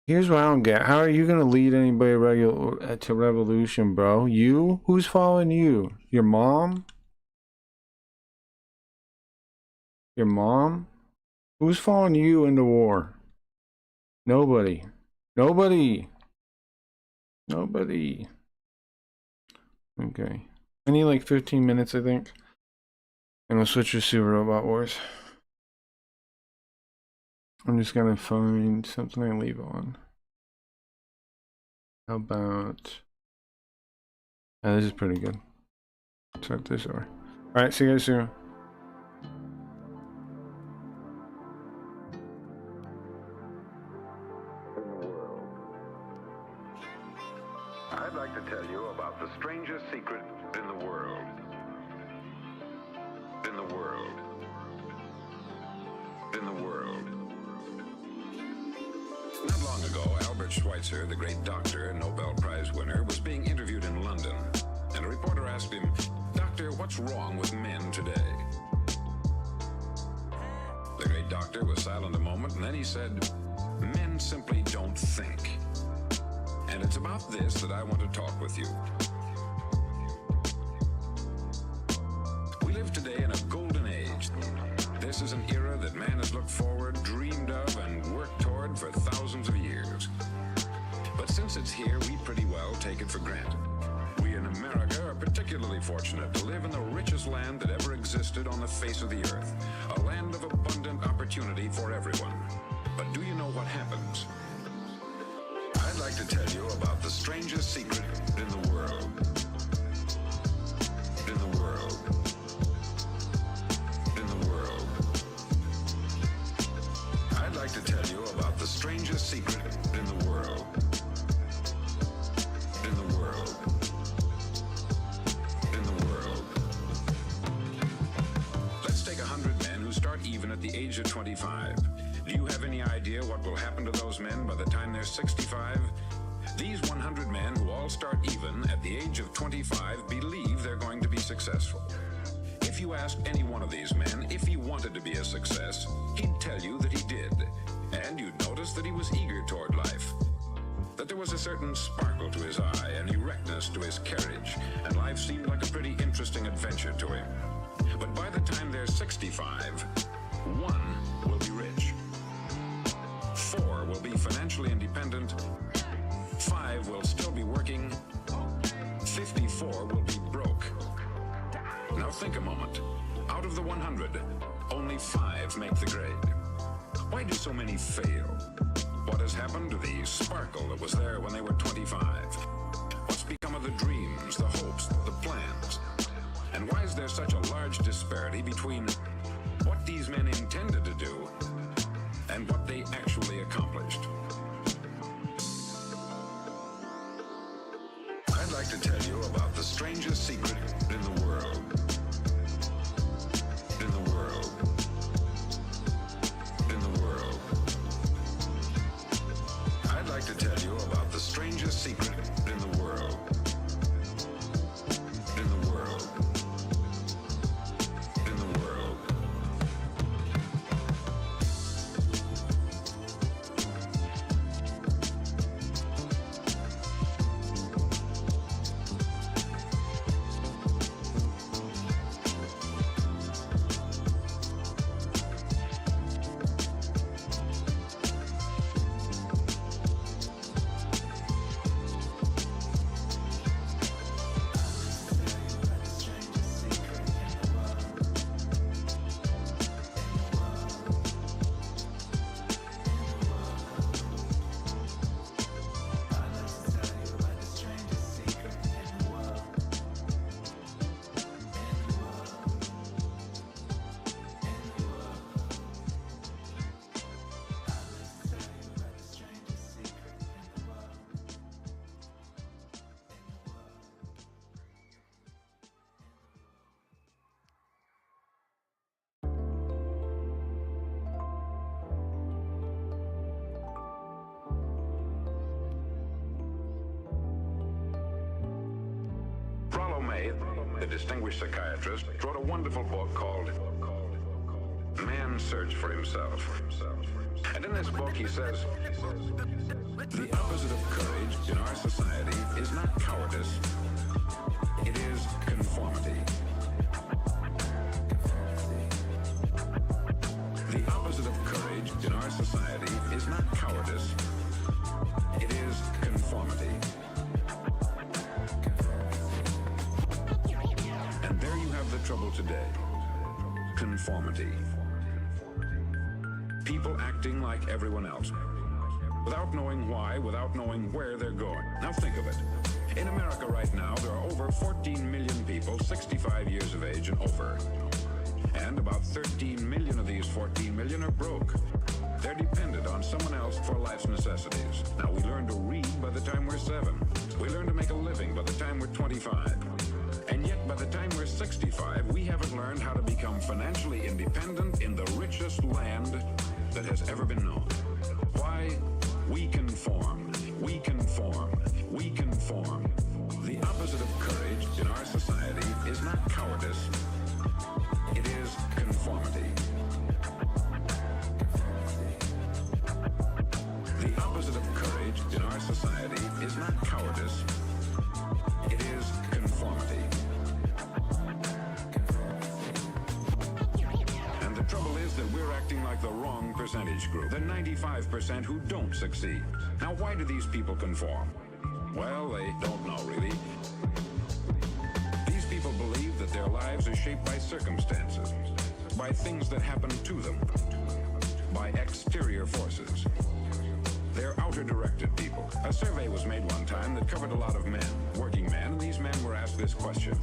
S2: Here's what I don't get. How are you gonna lead anybody to revolution, bro? You? Who's following you? Your mom? Your mom? Who's following you into war? Nobody. Nobody. Nobody. Okay. I need like 15 minutes, I think. And I'll switch to Super Robot Wars. I'm just gonna find something I leave on. How about... this is pretty good. Start this over. Alright, see you guys soon.
S14: I'd like to tell you about the strangest secret in the world. Schweitzer, the great doctor and Nobel Prize winner, was being interviewed in London, and a reporter asked him, "Doctor, what's wrong with men today?" The great doctor was silent a moment, and then he said, "Men simply don't think." And it's about this that I want to talk with you. We live today in a golden age. This is an era that man has looked forward, dreamed of, and worked toward for thousands of years. But since it's here, we pretty well take it for granted. We in America are particularly fortunate to live in the richest land that ever existed on the face of the earth, a land of abundant opportunity for everyone. But do you know what happens? I'd like to tell you about the strangest secret in the world. In the world. In the world. I'd like to tell you about the strangest secret in the world. In the world. In the world. Let's take 100 men who start even at the age of 25. Do you have any idea what will happen to those men by the time they're 65? These 100 men who all start even at the age of 25 believe they're going to be successful. If you asked any one of these men if he wanted to be a success, he'd tell you that he did. And you'd notice that he was eager toward life. That there was a certain sparkle to his eye, an erectness to his carriage, and life seemed like a pretty interesting adventure to him. But by the time they're 65, one will be rich. 4 will be financially independent. 5 will still be working. 54 will be broke. Now think a moment. Out of the 100, only 5 make the grade. Why do so many fail? What has happened to the sparkle that was there when they were 25? What's become of the dreams, the hopes, the plans? And why is there such a large disparity between what these men intended to do and what they actually accomplished? I'd like to tell you about the strangest secret in the world. In the world. In the world. I'd like to tell you about the strangest secret in the world. In the world. In the world. Rollo May, the distinguished psychiatrist, wrote a wonderful book called Man's Search for Himself. And in this book he says, the opposite of courage in our society is not cowardice, it is conformity. The opposite of courage in our society is not cowardice, it is conformity. And there you have the trouble today. Conformity. People acting like everyone else. Without knowing why, without knowing where they're going. Now think of it. In America right now, there are over 14 million people 65 years of age and over. And about 13 million of these 14 million are broke. They're dependent on someone else for life's necessities. Now we learn to read by the time we're 7. We learn to make a living by the time we're 25. And yet by the time we're 65, we haven't learned how to become financially independent in the richest land that has ever been known. Why? We conform. we conform. We conform. The opposite of courage in our society is not cowardice. It is conformity. The opposite of courage in our society is not cowardice. It is conformity. And the trouble is that we're acting like the wrong percentage group, the 95% who don't succeed. Now, why do these people conform? Well, they don't know, really. These people believe that their lives are shaped by circumstances, by things that happen to them, by exterior forces. They're outer-directed people. A survey was made one time that covered a lot of men, working men, and these men were asked this question.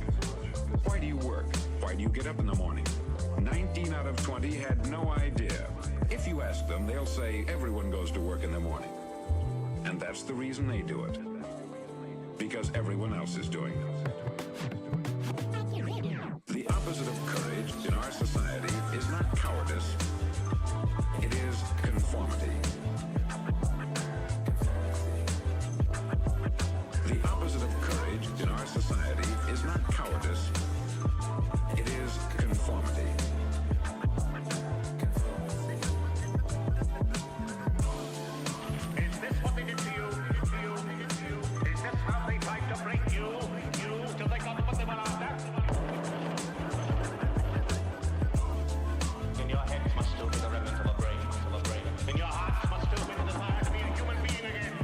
S14: Why do you work? Why do you get up in the morning? 19 out of 20 had no idea. If you ask them, they'll say everyone goes to work in the morning. And that's the reason they do it. Because everyone else is doing it. The opposite of courage in our society is not cowardice. It is conformity. The opposite of courage in our society is not cowardice. It is conformity.
S15: Is this what they did to you? Is this how they tried to break you till they got what they were after? In your heads must still be the remnant of a brain. In your hearts must still be the desire to be a human being again.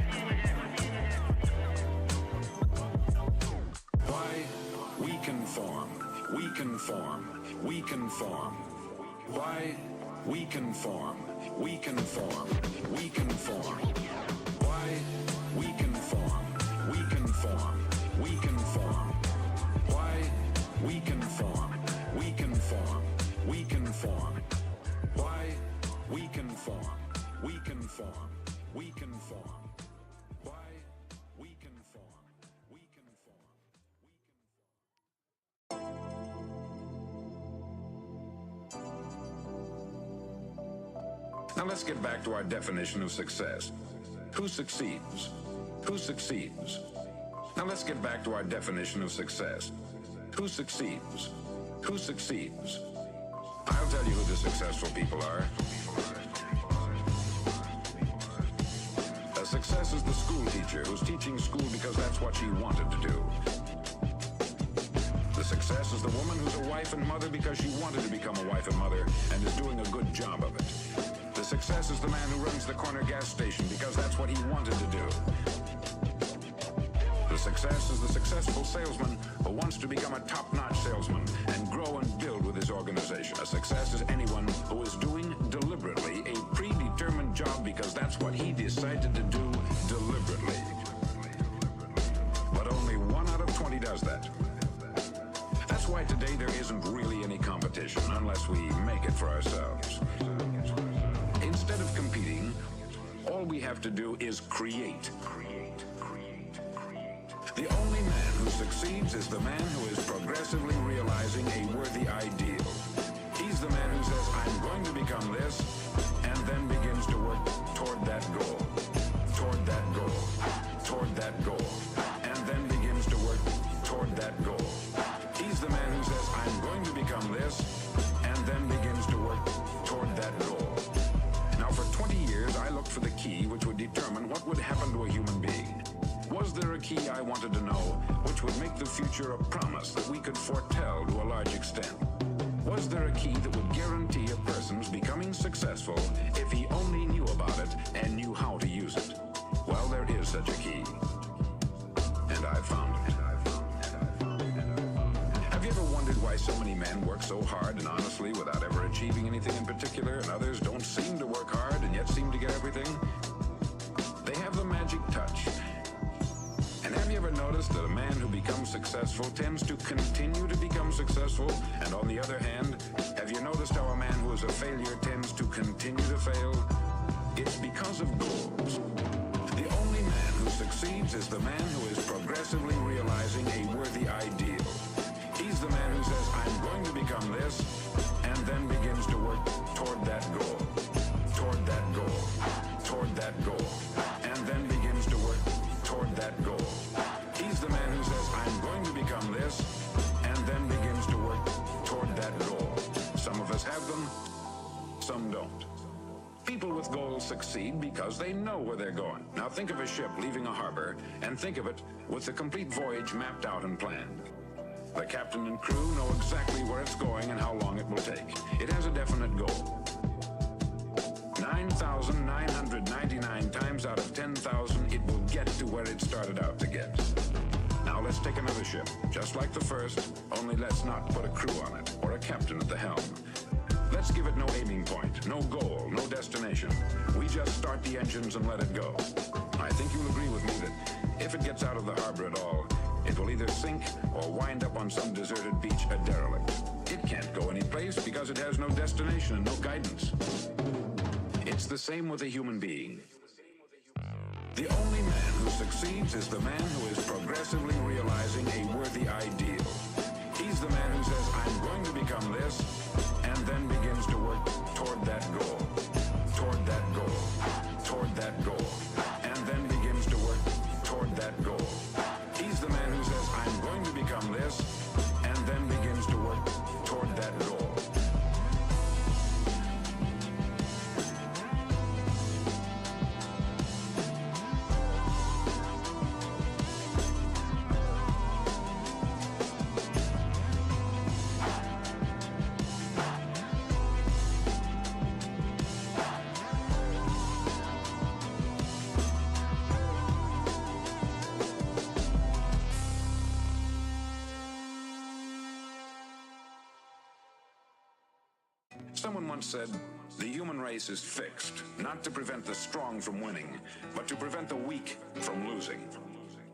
S14: Why? We conform. We conform. We conform. Why? We conform. We conform. We conform. Why? We conform. We conform. We conform. Why? We conform. We conform. We conform. Why? We conform. We conform. We conform. Why? We conform. We conform. Now let's get back to our definition of success. Who succeeds? Who succeeds? Now let's get back to our definition of success. Who succeeds? Who succeeds? I'll tell you who the successful people are. A success is the school teacher who's teaching school because that's what she wanted to do. The success is the woman who's a wife and mother because she wanted to become a wife and mother and is doing a good job of it. The success is the man who runs the corner gas station because that's what he wanted to do. The success is the successful salesman who wants to become a top-notch salesman and grow and build with his organization. A success is anyone who is doing deliberately a predetermined job because that's what he decided to do deliberately. But only 1 out of 20 does that. That's why today there isn't really any competition unless we make it for ourselves. Instead of competing, all we have to do is create. The only man who succeeds is the man who is progressively realizing a worthy ideal. He's the man who says, I'm going to become this, and then begins to work toward that goal, toward that goal, toward that goal, and then begins to work toward that goal. He's the man who says, I'm going to become this, and then begins to work toward that goal. Now, for 20 years, I looked for the key which would determine what would happen to a human being. Was there a key I wanted to know which would make the future a promise that we could foretell to a large extent? Was there a key that would guarantee a person's becoming successful if he only knew about it and knew how to use it? Well, there is such a key. And I found it. Have you ever wondered why so many men work so hard and honestly without ever achieving anything in particular, and others don't seem to work hard and yet seem to get everything? They have the magic touch. And have you ever noticed that a man who becomes successful tends to continue to become successful? And on the other hand, have you noticed how a man who is a failure tends to continue to fail? It's because of goals. The only man who succeeds is the man who is progressively realizing a worthy ideal. He's the man who says, I'm going to become this, and then begins to work toward that goal, toward that goal, toward that goal, and then begins to work some don't. People with goals succeed because they know where they're going. Now think of a ship leaving a harbor, and think of it with the complete voyage mapped out and planned. The captain and crew know exactly where it's going and how long it will take. It has a definite goal. 9,999 times out of 10,000, it will get to where it started out to get. Now let's take another ship, just like the first, only let's not put a crew on it, or a captain at the helm. Let's give it no aiming point, no goal, no destination. We just start the engines and let it go. I think you'll agree with me that if it gets out of the harbor at all, it will either sink or wind up on some deserted beach, a derelict. It can't go anyplace because it has no destination and no guidance. It's the same with a human being. The only man who succeeds is the man who is progressively realizing a worthy ideal. He's the man who says, I'm going to become this, and then begins to work toward that goal, toward that goal, toward that goal, and then begins to work toward that goal. He's the man who says, I'm going to become this, and then begins to work toward that goal. Someone once said, the human race is fixed, not to prevent the strong from winning, but to prevent the weak from losing.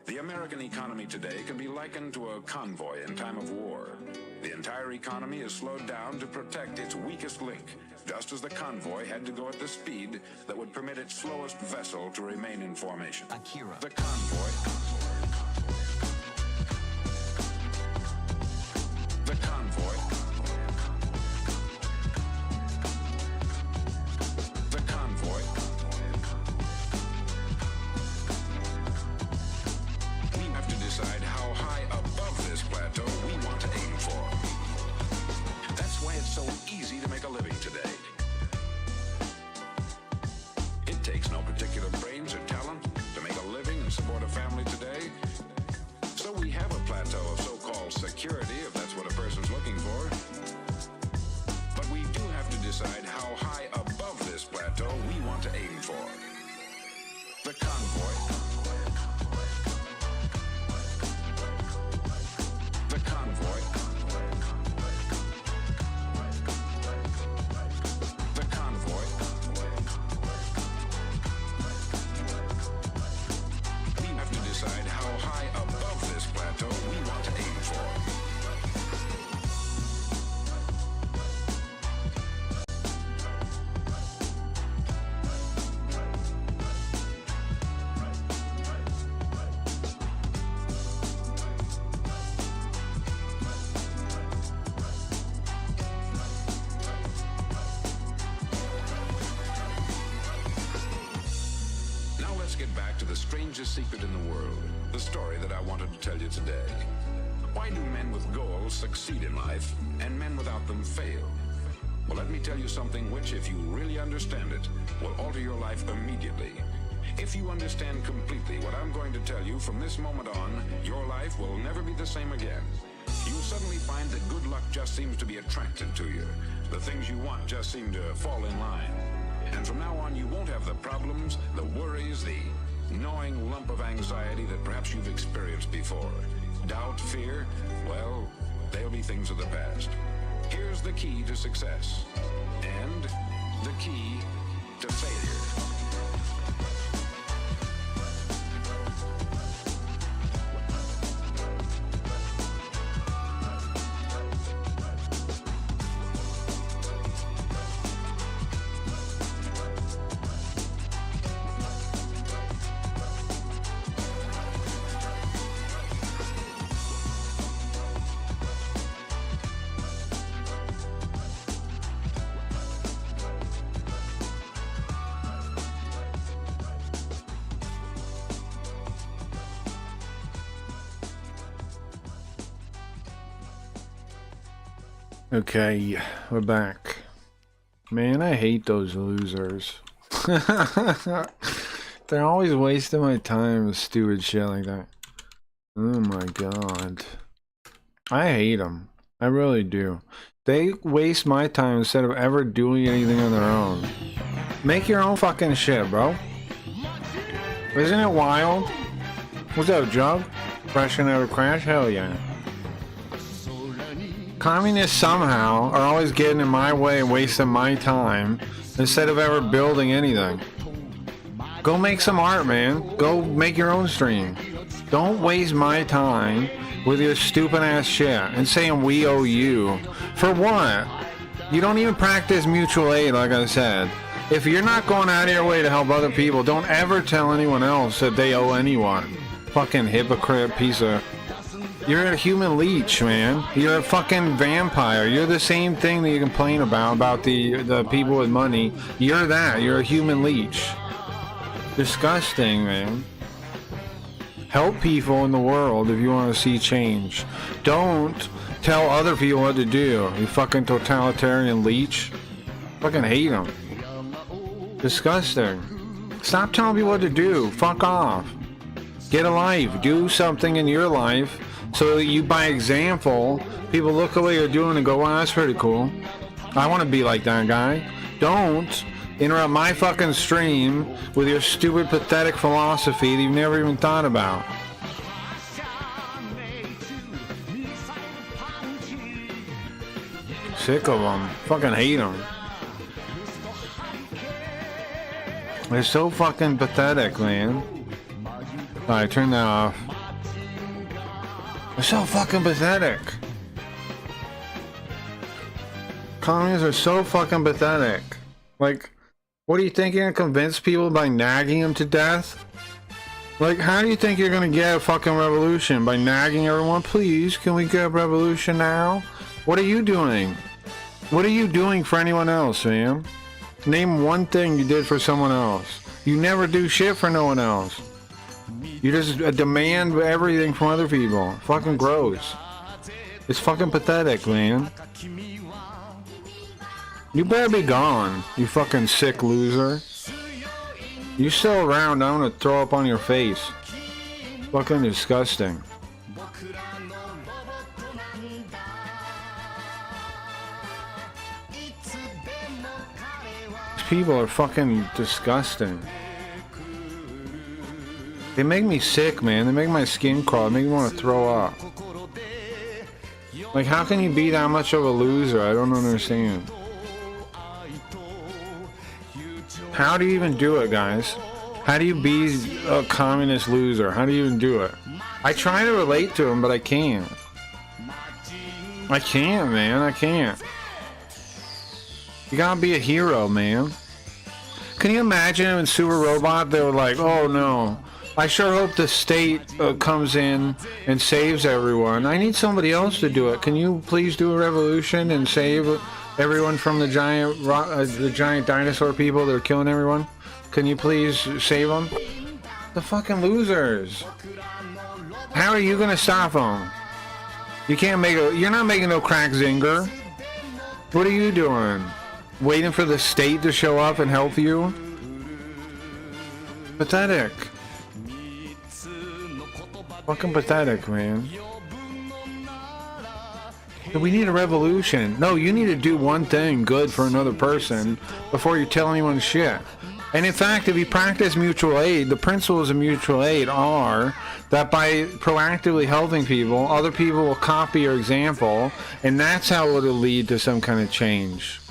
S14: The American economy today can be likened to a convoy in time of war. The entire economy is slowed down to protect its weakest link, just as the convoy had to go at the speed that would permit its slowest vessel to remain in formation. Akira. The convoy... The convoy... So easy to make a living today. It takes no particular brains or talent to make a living and support a family today. So we have a plateau of so-called security, if that's what a person's looking for. But we do have to decide how high above this plateau we want to aim for. The convoy. The convoy. Decide how high above this plateau we want to aim for. Let's get back to the strangest secret in the world, the story that I wanted to tell you today. Why do men with goals succeed in life and men without them fail? Well, let me tell you something which, if you really understand it, will alter your life immediately. If you understand completely what I'm going to tell you from this moment on, your life will never be the same again. You'll suddenly find that good luck just seems to be attracted to you. The things you want just seem to fall in line. And from now on, you won't have the problems, the worries, the gnawing lump of anxiety that perhaps you've experienced before. Doubt, fear, well, they'll be things of the past. Here's the key to success, and the key to failure.
S2: Okay, we're back. Man, I hate those losers. They're always wasting my time with stupid shit like that. Oh my god. I hate them. I really do. They waste my time instead of ever doing anything on their own. Make your own fucking shit, bro. Isn't it wild? What's up, Jug? Fresh out of crash? Hell yeah. Communists somehow are always getting in my way and wasting my time instead of ever building anything. Go make some art, man. Go make your own stream. Don't waste my time with your stupid ass shit and saying we owe you. For what? You don't even practice mutual aid, like I said. If you're not going out of your way to help other people, don't ever tell anyone else that they owe anyone. Fucking hypocrite piece of... You're a human leech, man. You're a fucking vampire. You're the same thing that you complain about the people with money. You're that. You're a human leech. Disgusting, man. Help people in the world if you want to see change. Don't tell other people what to do. You fucking totalitarian leech. Fucking hate them. Disgusting. Stop telling people what to do. Fuck off. Get a life. Do something in your life so that you, by example, people look at what you're doing and go, wow, that's pretty cool. I want to be like that guy. Don't interrupt my fucking stream with your stupid, pathetic philosophy that you've never even thought about. Sick of them. Fucking hate them. They're so fucking pathetic, man. Alright, turn that off. They're so fucking pathetic. Communists are so fucking pathetic. Like, what do you think you're gonna convince people by nagging them to death? Like, how do you think you're gonna get a fucking revolution? By nagging everyone? Please, can we get a revolution now? What are you doing? What are you doing for anyone else, man? Name one thing you did for someone else. You never do shit for no one else. You just demand everything from other people. Fucking gross. It's fucking pathetic, man. You better be gone, you fucking sick loser. You still around, I'm gonna throw up on your face. Fucking disgusting. These people are fucking disgusting. They make me sick, man. They make my skin crawl. They make me want to throw up. Like, how can you be that much of a loser? I don't understand. How do you even do it, guys? How do you be a communist loser? How do you even do it? I try to relate to him, but I can't. I can't, man. I can't. You gotta be a hero, man. Can you imagine in Super Robot, they were like, oh no, I sure hope the state comes in and saves everyone. I need somebody else to do it. Can you please do a revolution and save everyone from the giant dinosaur people that are killing everyone? Can you please save them? The fucking losers. How are you gonna stop them? You can't make you're not making no crack zinger. What are you doing? Waiting for the state to show up and help you? Pathetic. Fucking pathetic, man. We need a revolution. No, you need to do one thing good for another person before you tell anyone shit. And in fact, if you practice mutual aid, the principles of mutual aid are that by proactively helping people, other people will copy your example, and that's how it'll lead to some kind of change.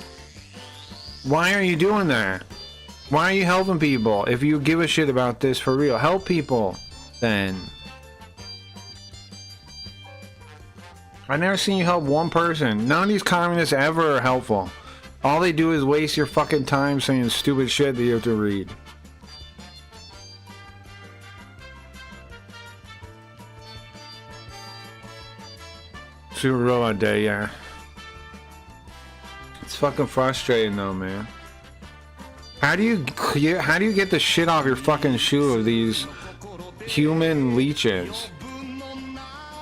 S2: Why are you doing that? Why are you helping people? If you give a shit about this for real, help people then. I've never seen you help one person. None of these communists ever are helpful. All they do is waste your fucking time saying stupid shit that you have to read. Super Robot Day, yeah. It's fucking frustrating though, man. How do you get the shit off your fucking shoe of these human leeches?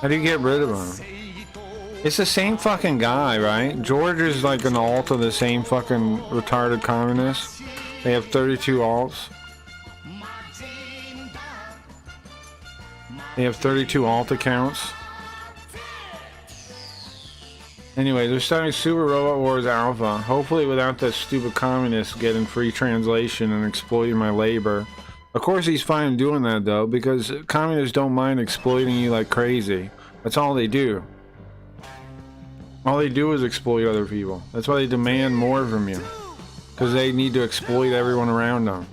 S2: How do you get rid of them? It's the same fucking guy, right? George is like an alt of the same fucking retarded communist. They have 32 alts. They have 32 alt accounts. Anyway, they're starting Super Robot Wars Alpha. Hopefully without that stupid communist getting free translation and exploiting my labor. Of course he's fine doing that though, because communists don't mind exploiting you like crazy. That's all they do. All they do is exploit other people. That's why they demand more from you. Because they need to exploit everyone around them.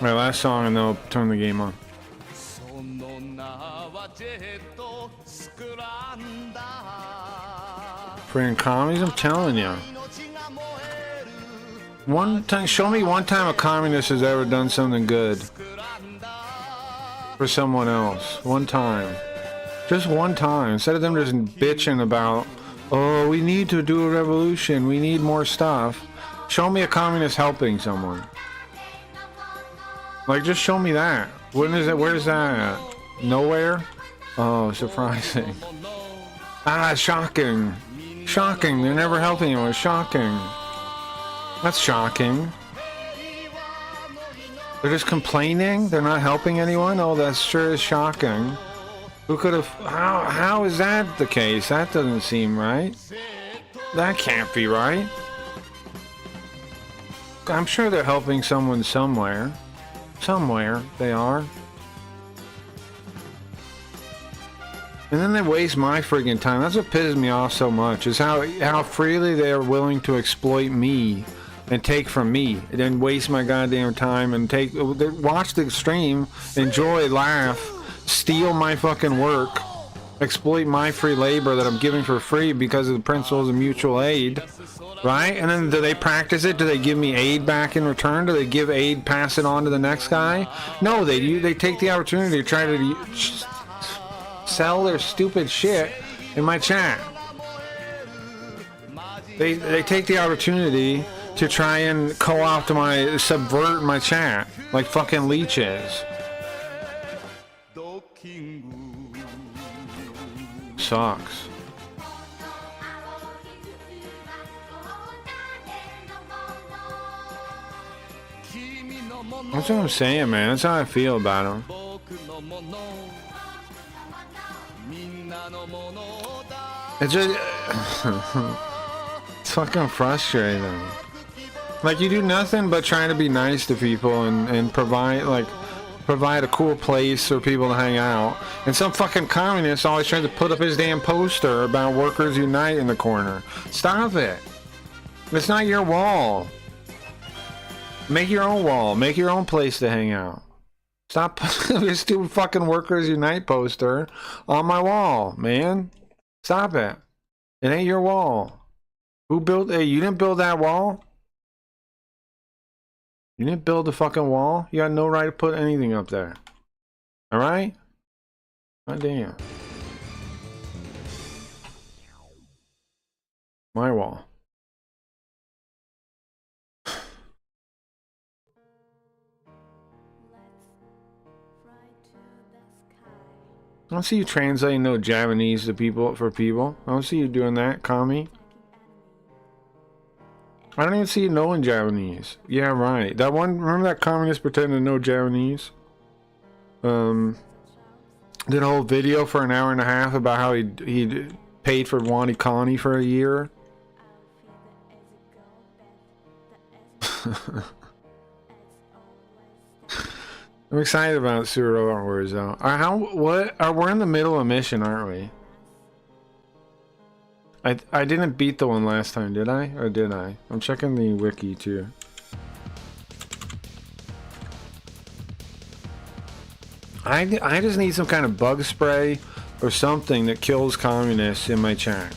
S2: My last song and then I'll turn the game on. Freaking commies, I'm telling you. One time, show me one time a communist has ever done something good for someone else. One time. Just one time. Instead of them just bitching about, oh, we need to do a revolution, we need more stuff. Show me a communist helping someone. Like, just show me that. When is it? Where's that at? Nowhere? Oh, surprising. Ah, shocking. Shocking. They're never helping you. It's shocking. That's shocking. They're just complaining? They're not helping anyone? Oh, that sure is shocking. Who could have... How is that the case? That doesn't seem right. That can't be right. I'm sure they're helping someone somewhere. Somewhere they are. And then they waste my friggin' time. That's what pisses me off so much, is how freely they are willing to exploit me and take from me, and then waste my goddamn time and watch the stream, enjoy, laugh, steal my fucking work, exploit my free labor that I'm giving for free because of the principles of mutual aid, right? And then do they practice it? Do they give me aid back in return? Do they give aid, pass it on to the next guy? No, they take the opportunity to try to sell their stupid shit in my chat. They take the opportunity to try and co-opt subvert my chat like fucking leeches. Sucks. That's what I'm saying, man. That's how I feel about them. It's just... it's fucking frustrating. Like, you do nothing but trying to be nice to people and provide a cool place for people to hang out. And some fucking communist always tries to put up his damn poster about Workers Unite in the corner. Stop it. It's not your wall. Make your own wall. Make your own place to hang out. Stop putting your stupid fucking Workers Unite poster on my wall, man. Stop it. It ain't your wall. Who built it? You didn't build that wall? You didn't build the fucking wall? You got no right to put anything up there. Alright? God damn. My wall. I don't see you translating no Japanese to people for people. I don't see you doing that, Kami. I don't even see you knowing Japanese. Yeah, right. That one, remember that communist pretending to know Japanese? Did a whole video for an hour and a half about how he paid for WaniKani for a year. I'm excited about Super Robot Wars though. We're in the middle of a mission, aren't we? I didn't beat the one last time, did I? Or did I? I'm checking the wiki too. I just need some kind of bug spray or something that kills communists in my chat.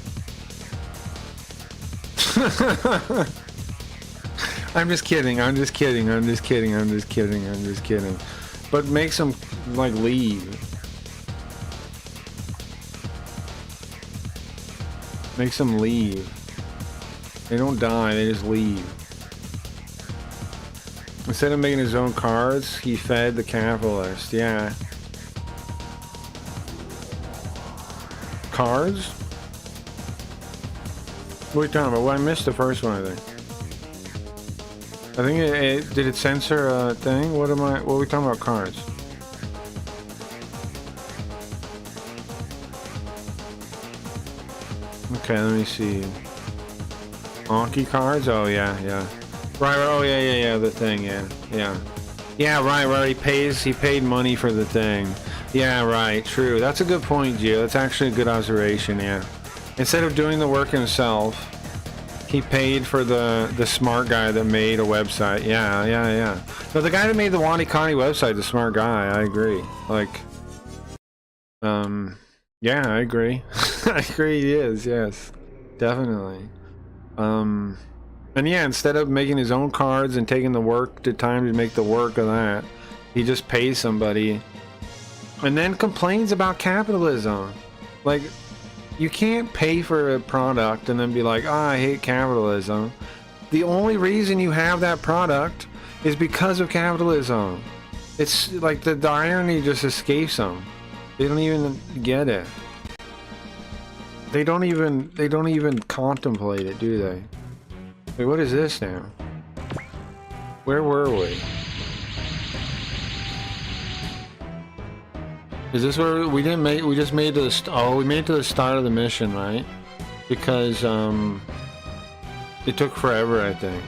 S2: I'm just kidding. I'm just kidding. I'm just kidding. I'm just kidding. I'm just kidding. But make some like leave. Make them leave. They don't die, they just leave. Instead of making his own cards, he fed the capitalist. Yeah. Cards? What are you talking about? Well, I missed the first one, I think. I think did it censor a thing? What are we talking about? Cards. Okay, let me see. Honky cards? Oh yeah, yeah. Right, oh yeah, the thing, yeah. Yeah, right, he paid money for the thing. Yeah, right, true. That's a good point, Gio. That's actually a good observation, yeah. Instead of doing the work himself, he paid for the smart guy that made a website. Yeah. No, the guy that made the WaniKani website, the smart guy, I agree. Like, yeah, I agree. I agree he is, yes. Definitely. And yeah, instead of making his own cards and taking the time to make the work of that, he just pays somebody and then complains about capitalism. Like, you can't pay for a product and then be like, I hate capitalism. The only reason you have that product is because of capitalism. It's like the irony just escapes them. They don't even get it. They don't even contemplate it, do they? Wait, what is this now? Where were we? Is this where we didn't make? We just made to the we made it to the start of the mission, right? Because it took forever, I think.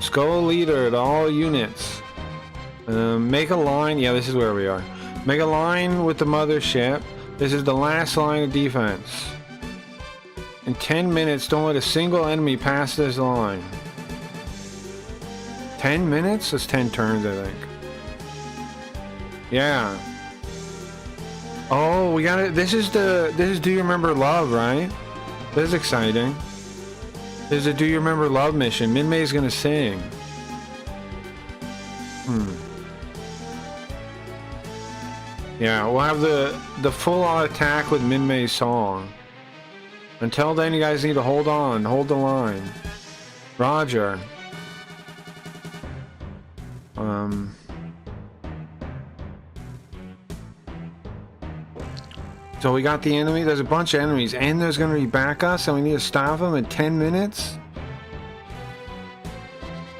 S2: Skull leader to all units. Make a line. Yeah, this is where we are. Make a line with the mothership. This is the last line of defense. In 10 minutes, don't let a single enemy pass this line. 10 minutes? That's 10 turns, I think. Yeah. Oh, we got it. This is Do You Remember Love, right? This is exciting. This is a Do You Remember Love mission. Minmei's gonna sing. Yeah, we'll have the full-on attack with Minmei's song. Until then, you guys need to hold on. Hold the line. Roger. So we got the enemy. There's a bunch of enemies, and there's going to be backups, and we need to stop them in 10 minutes?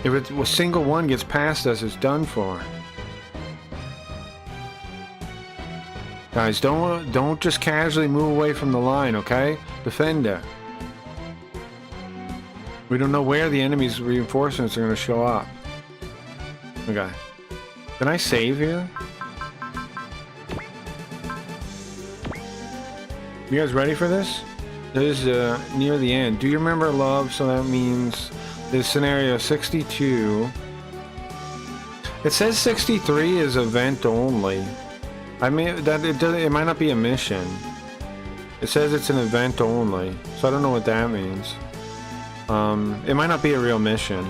S2: If a single one gets past us, it's done for. Guys, don't just casually move away from the line, okay? Defend it. We don't know where the enemy's reinforcements are going to show up. Okay. Can I save here? You guys ready for this? This is near the end. Do you remember love? So that means this scenario 62. It says 63 is event only. I mean that it might not be a mission. It says it's an event only, so I don't know what that means. It might not be a real mission.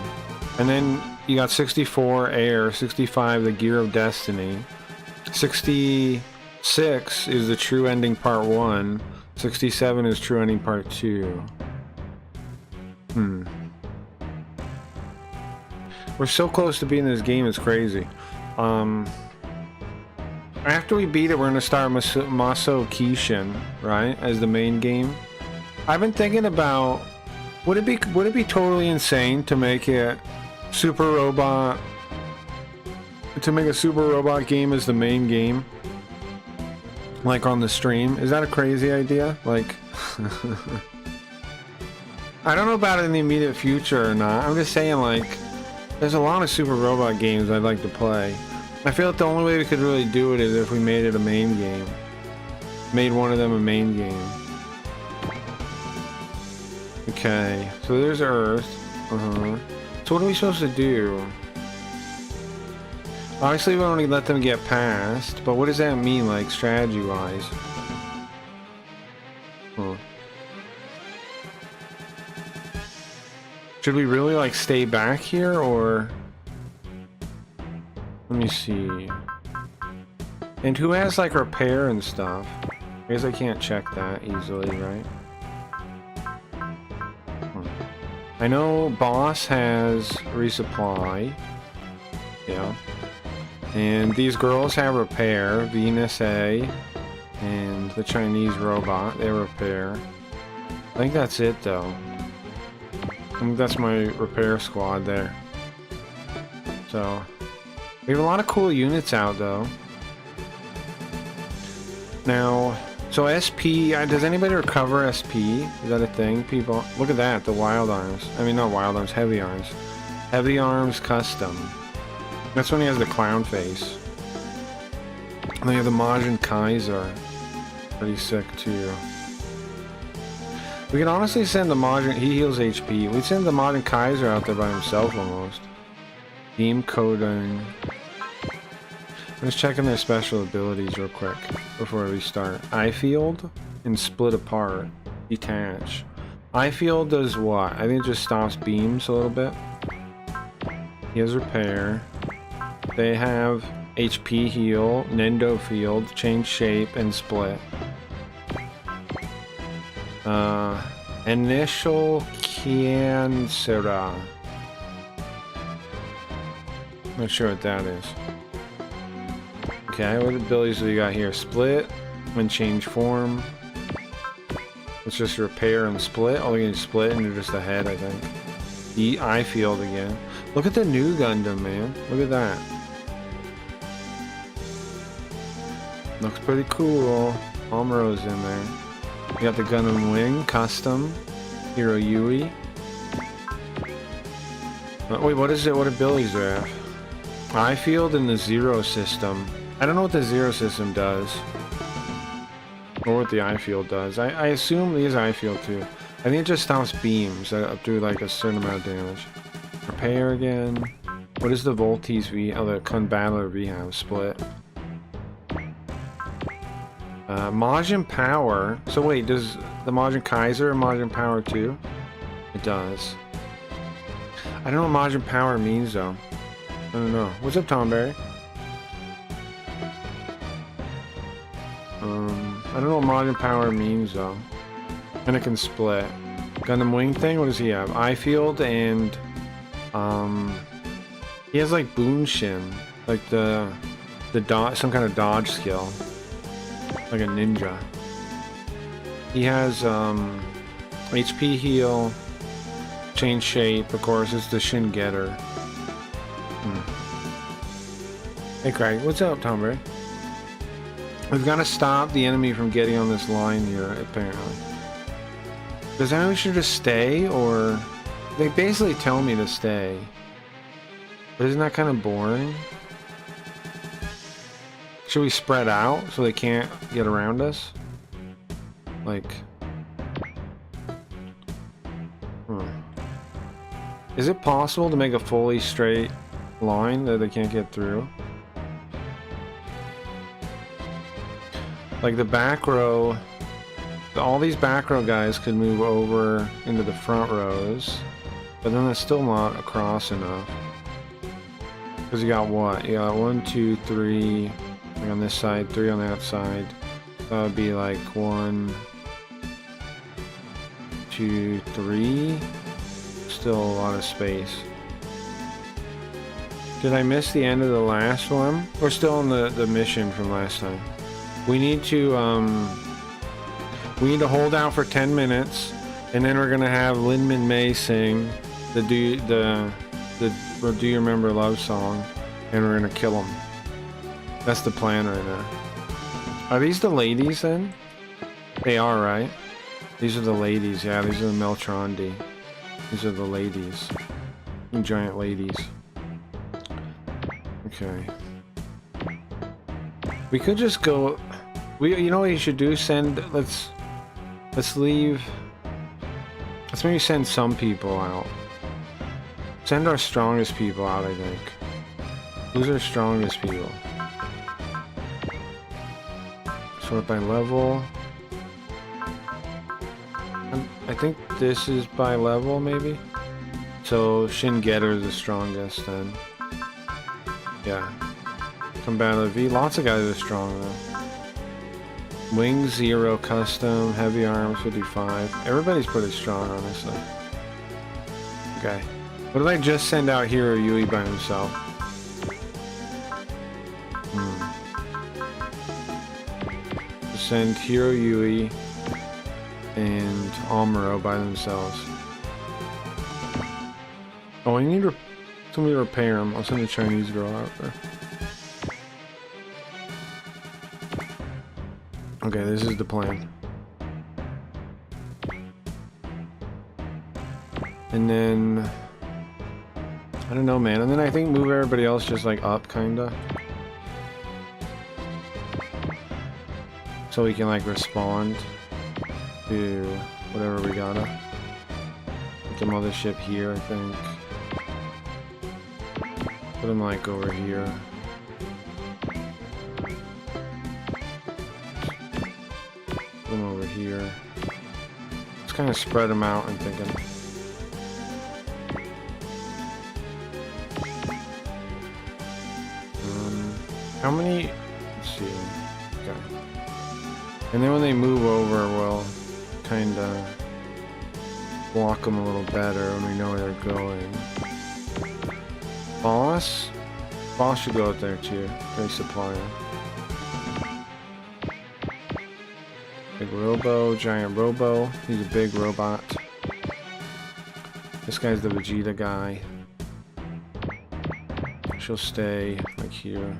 S2: And then you got 64 air, 65 the Gear of Destiny, 66 is the True Ending Part 1, 67 is True Ending Part 2. We're so close to beating this game, it's crazy. After we beat it, we're gonna start Maso Kishin, right, as the main game. I've been thinking about, would it be totally insane to make it Super Robot, to make a Super Robot game as the main game, like on the stream? Is that a crazy idea? Like, I don't know about it in the immediate future or not. I'm just saying, like, there's a lot of Super Robot games I'd like to play. I feel like the only way we could really do it is if we made it a main game. Made one of them a main game. Okay, so there's Earth. So what are we supposed to do? Obviously we don't want to let them get past, but what does that mean, like, strategy-wise? Should we really, like, stay back here, or... Let me see. And who has, like, repair and stuff? I guess I can't check that easily, right? I know Boss has resupply. Yeah. And these girls have repair. Venus A and the Chinese robot, they repair. I think that's it though. I think that's my repair squad there. So, we have a lot of cool units out though. Now, so SP, does anybody recover SP? Is that a thing? People, look at that, the wild arms. I mean, not wild arms, heavy arms. Heavy arms custom. That's when he has the clown face. And then you have the Majin Kaiser. Pretty sick too. We could honestly send the Majin, he heals HP. We'd send the Majin Kaiser out there by himself almost. Beam coding. I'm just checking their special abilities real quick before we start. Eye field and split apart. Detach. Eye field does what? I think it just stops beams a little bit. He has repair. They have HP heal, Nendo field, change shape, and split. Initial Cancera. Not sure what that is. Okay, what abilities do we got here? Split and change form. Let's just repair and split. Oh, we can split into just the head, I think. The eye field again. Look at the new Gundam, man. Look at that. Looks pretty cool. Amuro's in there. We got the Gundam Wing, custom. Hero Yui. Wait, what is it? What abilities do I have? Eye field and the Zero system. I don't know what the Zero system does. Or what the eye field does. I assume these eye field too. I think it just stops beams up to like a certain amount of damage. Repair again. What is the Voltes V? Oh, the Conbattler V have split. Majin Power. So wait, does the Majin Kaiser or Majin Power too? It does. I don't know what Majin Power means though. I don't know. What's up, Tomberry? I don't know what Majin Power means though. And it can split. Gundam Wing thing, what does he have? Eye field and he has like Bunshin. Like the dodge, some kind of dodge skill. Like a ninja. He has HP heal, change shape, of course, it's the Shin Getter. Hey Craig, what's up, Tomberry? We've got to stop the enemy from getting on this line here, apparently. Does that mean we should just stay, or... They basically tell me to stay. But isn't that kind of boring? Should we spread out so they can't get around us? Like... Is it possible to make a fully straight line that they can't get through? Like the back row, all these back row guys could move over into the front rows, but then that's still not across enough. Because you got what? You got 1, 2, 3, like on this side, 3 on that side. That would be like 1, 2, 3. Still a lot of space. Did I miss the end of the last one? We're still on the mission from last time. We need to hold out for 10 minutes, and then we're gonna have Lin Min Mei sing the Do You Remember Love song, and we're gonna kill them. That's the plan right now. Are these the ladies then? They are, right? These are the ladies. Yeah, these are the Meltrondi. These are the ladies. Giant ladies. Okay. We could just go. You know what you should do? Let's leave. Let's maybe send some people out. Send our strongest people out, I think. Who's our strongest people? Sort by level. I think this is by level, maybe? So, Shin Getter is the strongest, then. Yeah. Combattler V. Lots of guys are strong, though. Wing 0, custom, heavy arms 55. Everybody's pretty strong, honestly. Okay. What did I just send out Hero Yui by himself? send Hiro Yui and Amuro by themselves. Oh, I need somebody to repair him. I'll send a Chinese girl out there. Okay, this is the plan. And then I don't know, man. And then I think move everybody else just like up, kinda. So we can like respond to whatever we gotta. Put the mothership here, I think. Put them like over here. Put them over here. Just kind of spread them out, I'm thinking. How many? Let's see. Okay. And then when they move over, we'll kind of block them a little better when we know where they're going. Boss? Boss should go out there too. Great supplier. Big Robo, Giant Robo. He's a big robot. This guy's the Vegeta guy. She'll stay like here.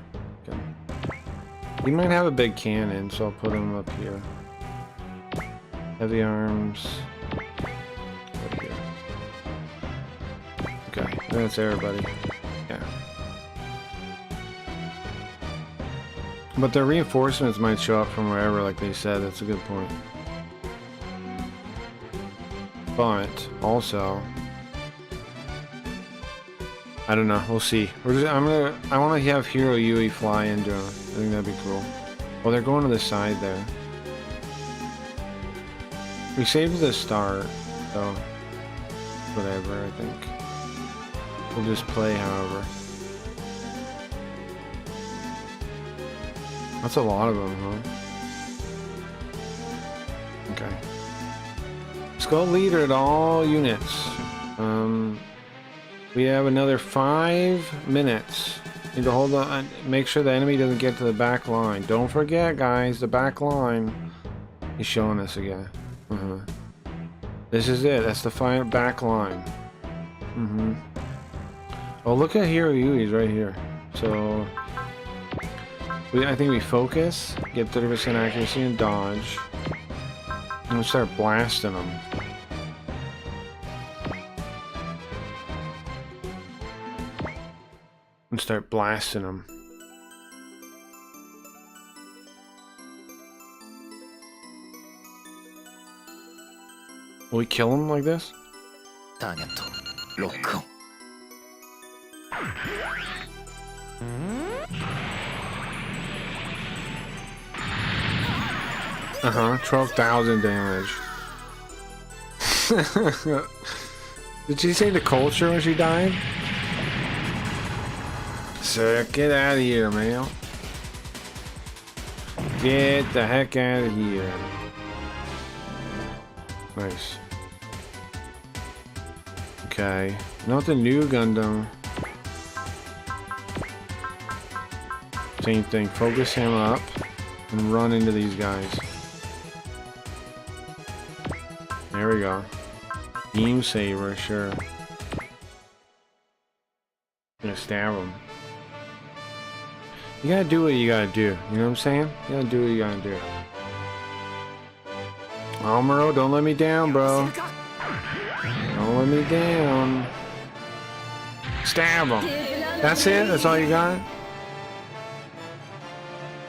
S2: Okay. He might have a big cannon, so I'll put him up here. Heavy arms. Up here. Okay, that's everybody. Yeah. But their reinforcements might show up from wherever, like they said. That's a good point. But also, I don't know. We'll see. I want to have Hiro Yui fly into him. I think that'd be cool. Well, they're going to the side there. We saved the start, so whatever. I think we'll just play however. That's a lot of them, huh? Okay. Skull leader at all units. We have another 5 minutes. Need to hold on. Make sure the enemy doesn't get to the back line. Don't forget, guys, the back line. He's showing us again. This is it. That's the final back line. Oh, look at Hiro Yui. He's right here. So I think we focus, get 30% accuracy and dodge, and we'll start blasting them. And start blasting them. Will we kill him like this?
S11: Target lock on.
S2: Uh-huh, 12,000 damage. Did she say the culture when she died? Sir, get out of here, man. Get the heck out of here. Nice. Okay. Not the new Gundam. Same thing. Focus him up and run into these guys. There we go. Beam Saber, sure. Gonna stab him. You gotta do what you gotta do. You know what I'm saying? You gotta do what you gotta do. Amuro, don't let me down, bro. Don't let me down. Stab him. That's it? That's all you got?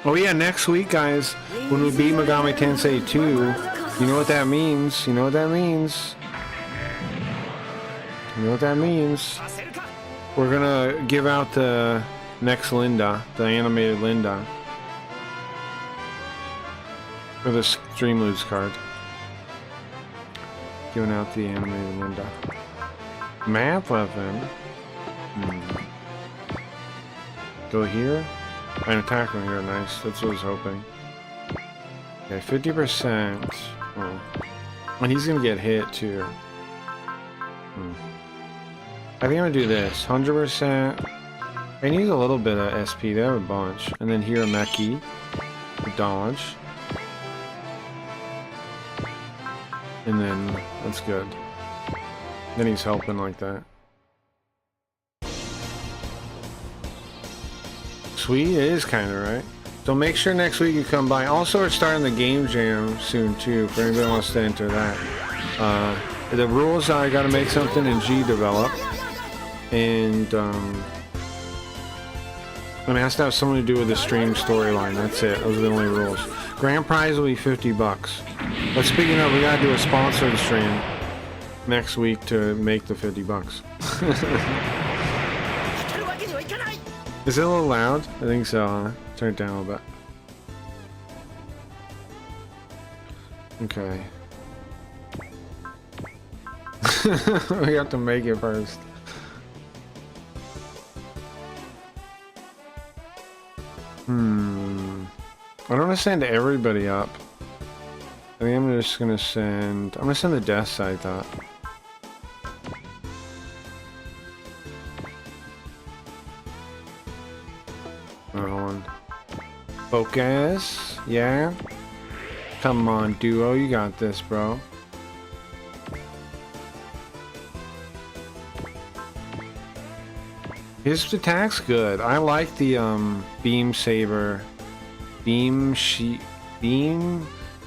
S2: Oh yeah, next week, guys, when we beat Megami Tensei 2, you know what that means? You know what that means? You know what that means? We're gonna give out the next Linda, the animated Linda. For the Streamloots card. Giving out the animated Linda. Map weapon. Go here. And attack him here, nice. That's what I was hoping. Okay, 50%. Oh. And he's gonna get hit too. I think I'm gonna do this. 100%. I need a little bit of SP. They have a bunch. And then here a Meki. Dodge. And then that's good. Then he's helping like that. Sweet, it is kind of right. So make sure next week you come by. Also, we're starting the game jam soon too. For anybody who wants to enter that. The rules are I got to make something in GDevelop, and it has to have something to do with the stream storyline. That's it. Those are the only rules. Grand prize will be $50. But speaking of, we gotta do a sponsored stream next week to make the $50. Is it a little loud? I think so, huh? Turn it down a little bit. Okay. We have to make it first. I don't want to send everybody up. I think I'm just gonna send... I'm gonna send the death side up. Hold on. Focus. Yeah. Come on, Duo. You got this, bro. His attack's good. I like the beam saber. Beam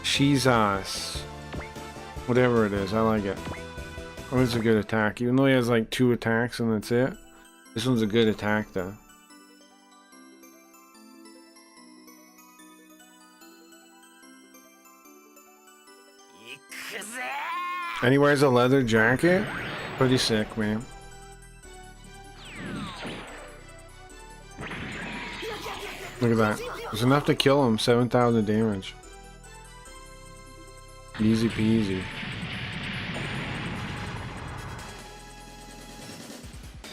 S2: Shizas. Whatever it is, I like it. Oh, it's a good attack. Even though he has like 2 attacks and that's it. This one's a good attack though. And he wears a leather jacket. Pretty sick, man. Look at that. It's enough to kill him. 7,000 damage. Easy peasy.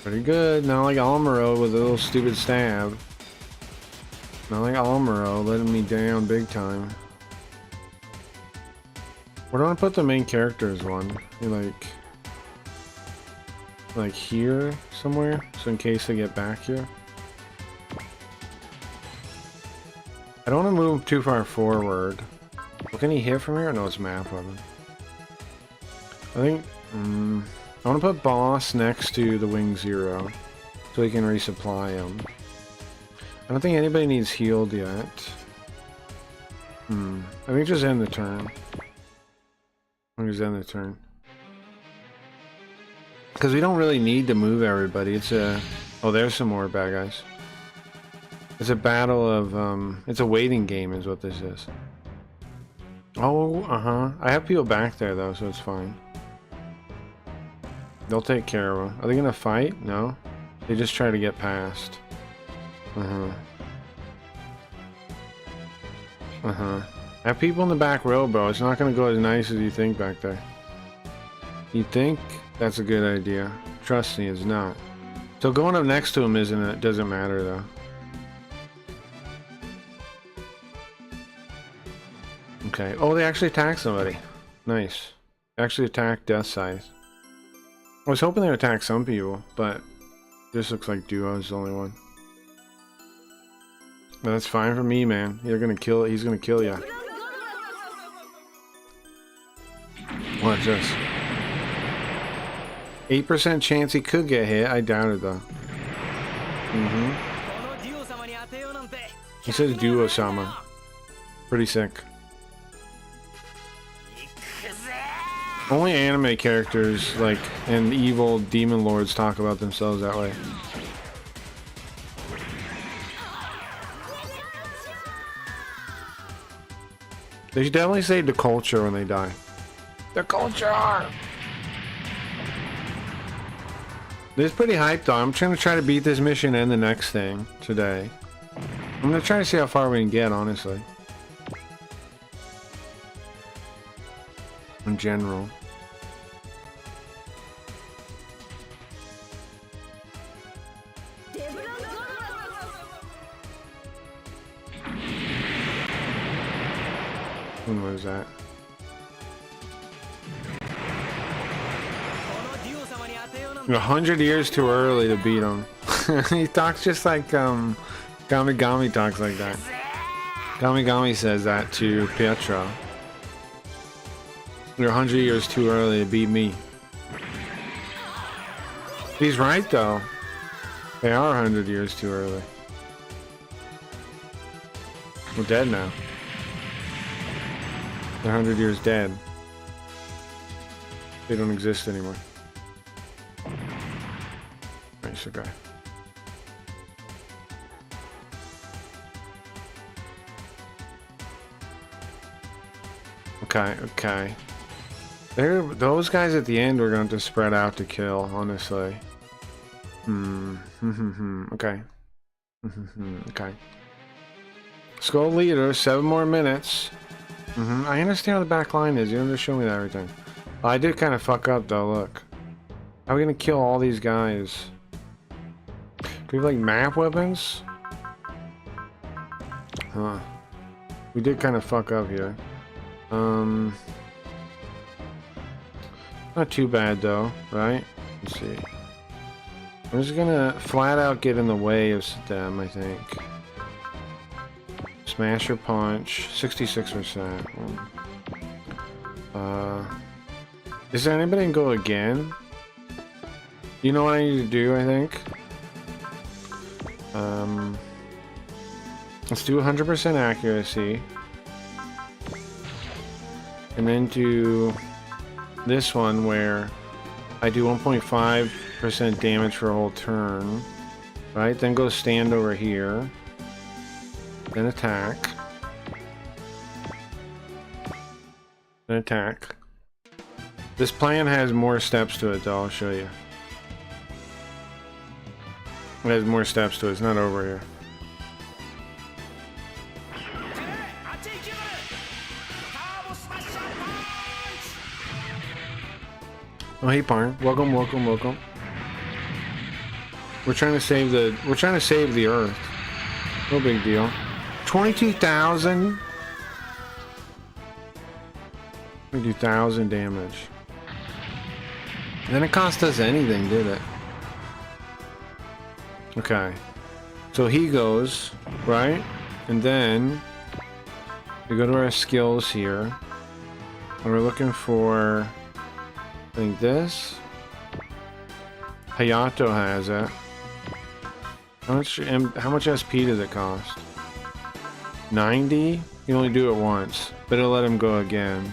S2: Pretty good. Not like Almero with a little stupid stab. Not like Almero letting me down big time. Where do I put the main characters one? Like here somewhere? So in case I get back here. I don't want to move too far forward. What can he hit from here? No, it's map weapon. I think I want to put boss next to the Wing Zero so he can resupply him. I don't think anybody needs healed yet. I think just end the turn. I think just end the turn. Because we don't really need to move everybody. It's a... Oh, there's some more bad guys. It's a battle of, it's a waiting game is what this is. Oh, I have people back there though, so it's fine. They'll take care of them. Are they gonna fight? No? They just try to get past. I have people in the back row, bro. It's not gonna go as nice as you think back there. You think that's a good idea. Trust me, it's not. So going up next to him doesn't matter though. Okay. Oh, they actually attacked somebody. Nice. Actually attacked Death Size. I was hoping they would attack some people, but this looks like Duo's the only one. But that's fine for me, man. You're gonna kill it. He's gonna kill you. Watch this. 8% chance he could get hit. I doubt it though. He says Duo-sama. Pretty sick. Only anime characters, like, and evil demon lords talk about themselves that way. They should definitely say the culture when they die. The culture! This is pretty hyped though. I'm trying to beat this mission and the next thing today. I'm gonna try to see how far we can get, honestly. In general. What is that? You're 100 years too early to beat him. He talks just like Gamigami talks like that. Gamigami says that to Pietro. You're 100 years too early to beat me. He's right, though. They are 100 years too early. We're dead now. They're 100 years dead. They don't exist anymore. Nice, okay. Okay. Those guys at the end we're going to spread out to kill, honestly. Okay. Okay. Skull leader, 7 more minutes. I understand how the back line is. You don't just show me that everything. I did kind of fuck up though, look. How are we gonna kill all these guys? Do we have like map weapons? Huh. We did kind of fuck up here. Not too bad though, right? Let's see. I'm just gonna flat out get in the way of them, I think. Smash or punch, 66%. Is there anybody can go again? You know what I need to do, I think? Let's do 100% accuracy. And then do this one where I do 1.5% damage for a whole turn. Right? Then go stand over here. Then attack. Then attack. This plan has more steps to it though, I'll show you. It has more steps to it, it's not over here. Oh hey Parn, welcome. We're trying to save the Earth. No big deal. 22,000? 22,000 damage. Didn't cost us anything, did it? Okay. So he goes, right? And then we go to our skills here. And we're looking for, I think this. Hayato has it. How much SP does it cost? 90? You only do it once, but it'll let him go again.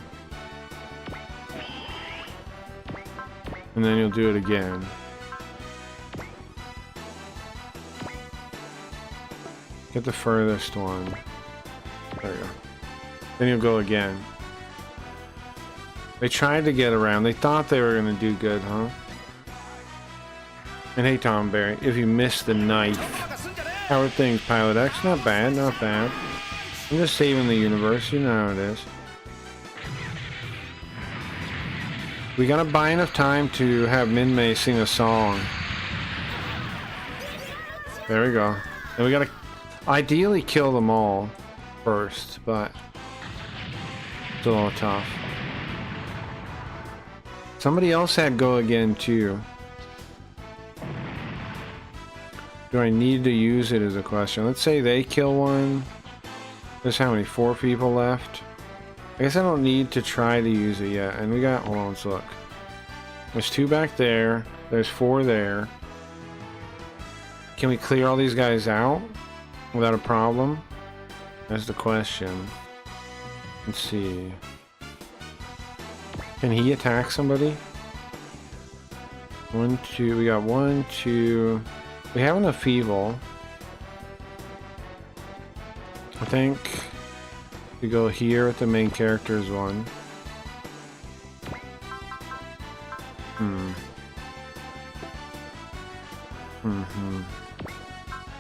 S2: And then you'll do it again. Get the furthest one. There you go. Then you'll go again. They tried to get around. They thought they were going to do good, huh? And hey, Tom Barry, if you missed the knife, how are things, Pilot X? Not bad, not bad. I'm just saving the universe, you know how it is. We gotta buy enough time to have Minmay sing a song. There we go. And we gotta ideally kill them all first, but it's a little tough. Somebody else had go again too. Do I need to use it is a question. Let's say they kill one. There's how many? 4 people left? I guess I don't need to try to use it yet. And we got, hold on, let's look. There's 2 back there. There's 4 there. Can we clear all these guys out without a problem? That's the question. Let's see. Can he attack somebody? 1, 2, we got 1, 2. We have enough evil. I think we go here with the main characters one.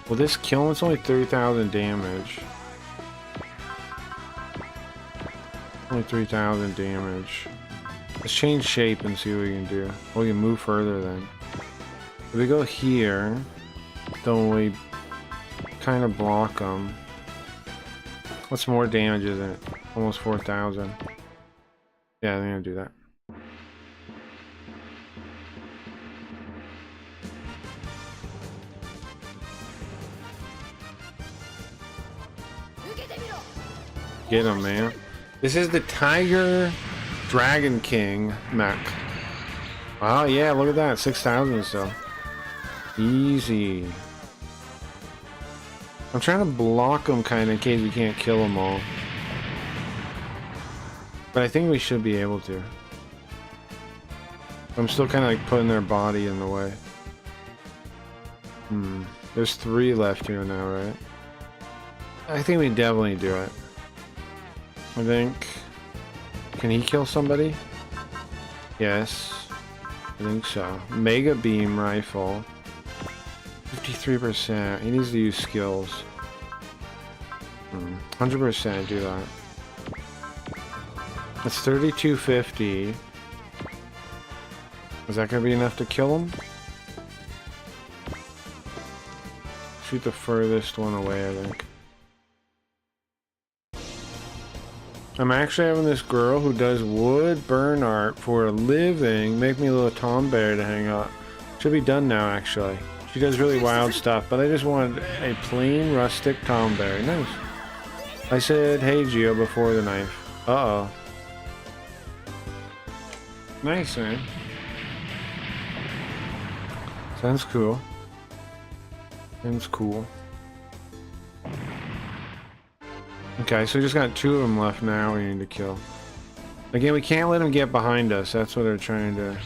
S2: Will this kill him? It's only 30,000 damage. Only 3,000 damage. Let's change shape and see what we can do. Oh, we can move further then. If we go here, don't we kind of block them? What's more damage, isn't it? Almost 4,000. Yeah, I'm gonna do that. Get him, man. This is the Tiger Dragon King mech. Wow, yeah, look at that. 6,000 still. Easy. I'm trying to block them kind of in case we can't kill them all. But I think we should be able to. I'm still kind of like putting their body in the way. There's 3 left here now, right? I think we definitely do it. I think... Can he kill somebody? Yes. I think so. Mega Beam Rifle. 53%. He needs to use skills. 100% do that. That's 3250. Is that gonna be enough to kill him? Shoot the furthest one away, I think. I'm actually having this girl who does wood burn art for a living make me a little Tom Bear to hang up. Should be done now, actually. She does really wild stuff, but I just wanted a plain rustic Tom Bear. Nice. I said, hey Geo, before the knife. Uh-oh. Nice, man. Sounds cool. Sounds cool. Okay, so we just got 2 of them left now we need to kill. Again, we can't let them get behind us. That's what they're trying to...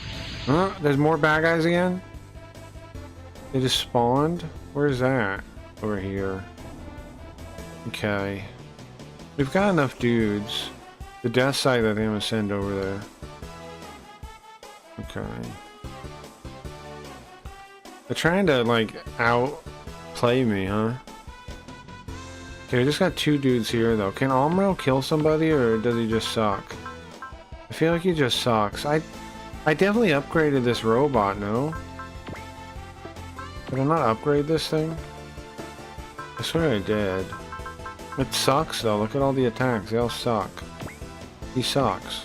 S2: There's more bad guys again? They just spawned? Where's that? Over here. Okay. We've got enough dudes. The death site I think I'm gonna send over there. Okay. They're trying to, like, outplay me, huh? Okay, we just got 2 dudes here, though. Can Almro kill somebody, or does he just suck? I feel like he just sucks. I definitely upgraded this robot, no? Did I not upgrade this thing? I swear I did. It sucks, though. Look at all the attacks. They all suck. He sucks.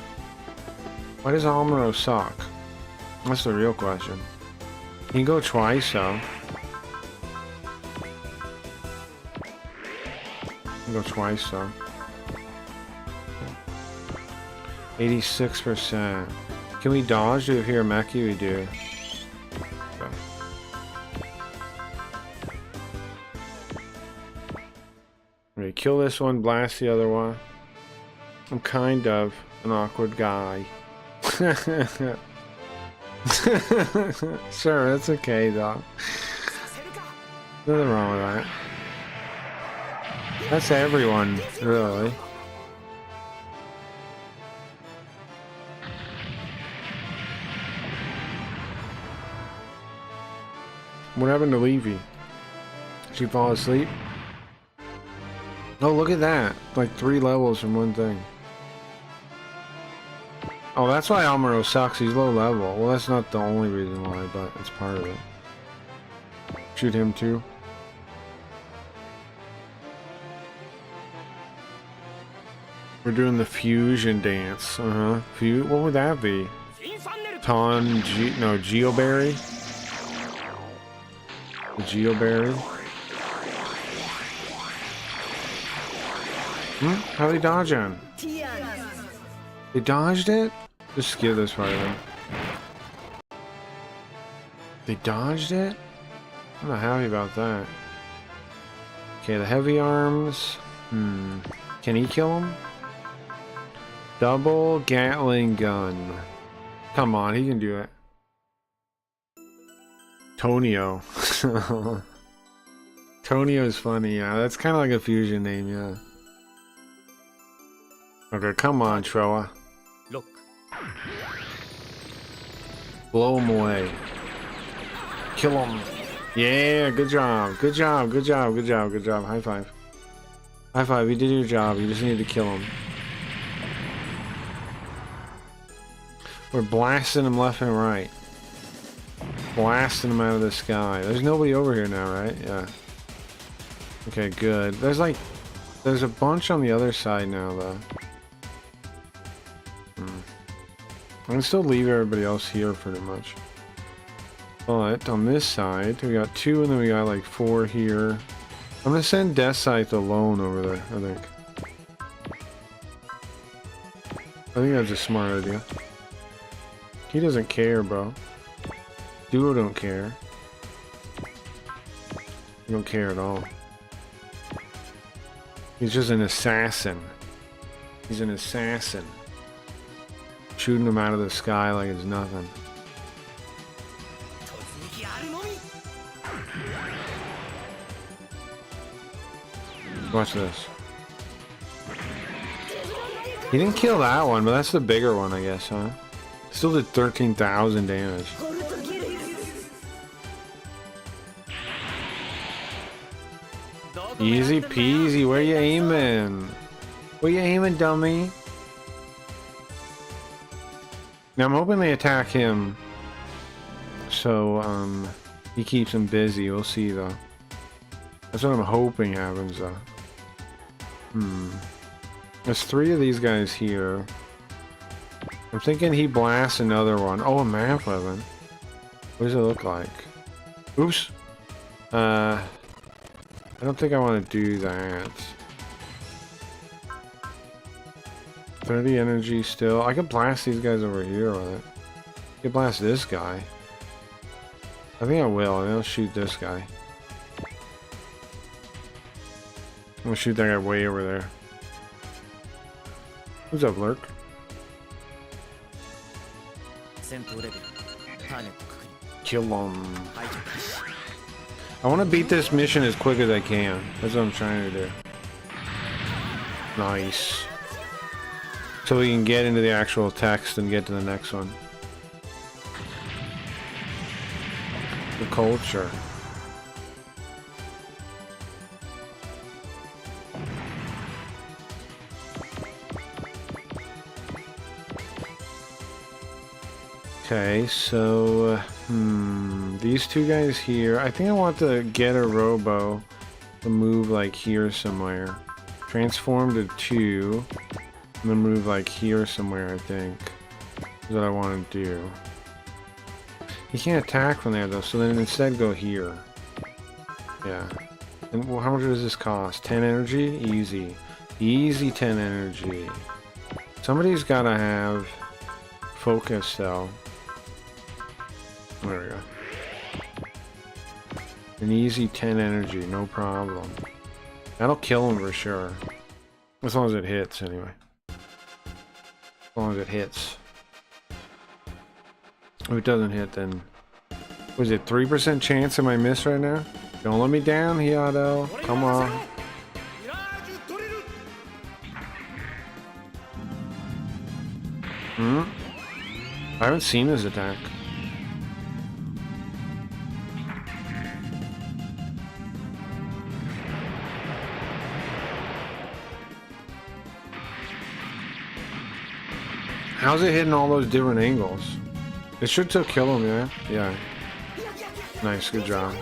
S2: Why does Almro suck? That's the real question. He can go twice, though. Go twice though. 86%. Can we dodge? Do we hear Meki? We do. Okay. Okay, kill this one, blast the other one. I'm kind of an awkward guy. Sure, that's okay though. Nothing wrong with that. That's everyone, really. What happened to Levy? Did she fall asleep? Oh, look at that. Like 3 levels from one thing. Oh, that's why Almro sucks. He's low level. Well, that's not the only reason why, but it's part of it. Shoot him too. We're doing the fusion dance. What would that be? Geoberry? The Geoberry? How they dodge on? They dodged it? Just skip this part then. They dodged it? I'm not happy about that. Okay, the heavy arms. Can he kill him? Double Gatling gun. Come on, he can do it. Tonio. Tonio's funny, yeah. That's kind of like a fusion name, yeah. Okay, come on, Troa.
S4: Look.
S2: Blow him away. Kill him. Yeah, good job. Good job, good job, good job, good job. High five. High five, you did your job. You just need to kill him. We're blasting him left and right. Blasting him out of the sky. There's nobody over here now, right? Yeah. Okay, good. There's a bunch on the other side now, though. I can still leave everybody else here, pretty much. But, on this side, we got 2 and then we got like 4 here. I'm gonna send Death Scythe alone over there, I think. I think that's a smart idea. He doesn't care, bro. Duo don't care. He don't care at all. He's just an assassin. He's an assassin. Shooting him out of the sky like it's nothing. Watch this. He didn't kill that one, but that's the bigger one, I guess, huh? Still did 13,000 damage. Easy peasy. Where you aiming? Where you aiming, dummy? Now I'm hoping they attack him, so he keeps him busy. We'll see though. That's what I'm hoping happens though. There's 3 of these guys here. I'm thinking he blasts another one. Oh, a map weapon. What does it look like? Oops. I don't think I want to do that. 30 energy still. I could blast these guys over here with it. I could blast this guy. I think I will. I think I'll shoot this guy. I'm gonna shoot that guy way over there. Who's up, Lurk? Kill him. I want to beat this mission as quick as I can. That's what I'm trying to do. Nice. So we can get into the actual text and get to the next one. The culture. Okay, so these 2 guys here. I think I want to get a robo to move like here somewhere. Transform to 2. And then move like here somewhere, I think. Is what I want to do. He can't attack from there though, so then instead go here. Yeah. And how much does this cost? 10 energy? Easy. Easy 10 energy. Somebody's gotta have focus though. There we go. An easy 10 energy, no problem. That'll kill him for sure. As long as it hits, anyway. As long as it hits. If it doesn't hit, then... Was it 3% chance am I miss right now? Don't let me down, Hiado. Come on. I haven't seen his attack. How's it hitting all those different angles? It should still kill him, yeah? Yeah. Nice, good job.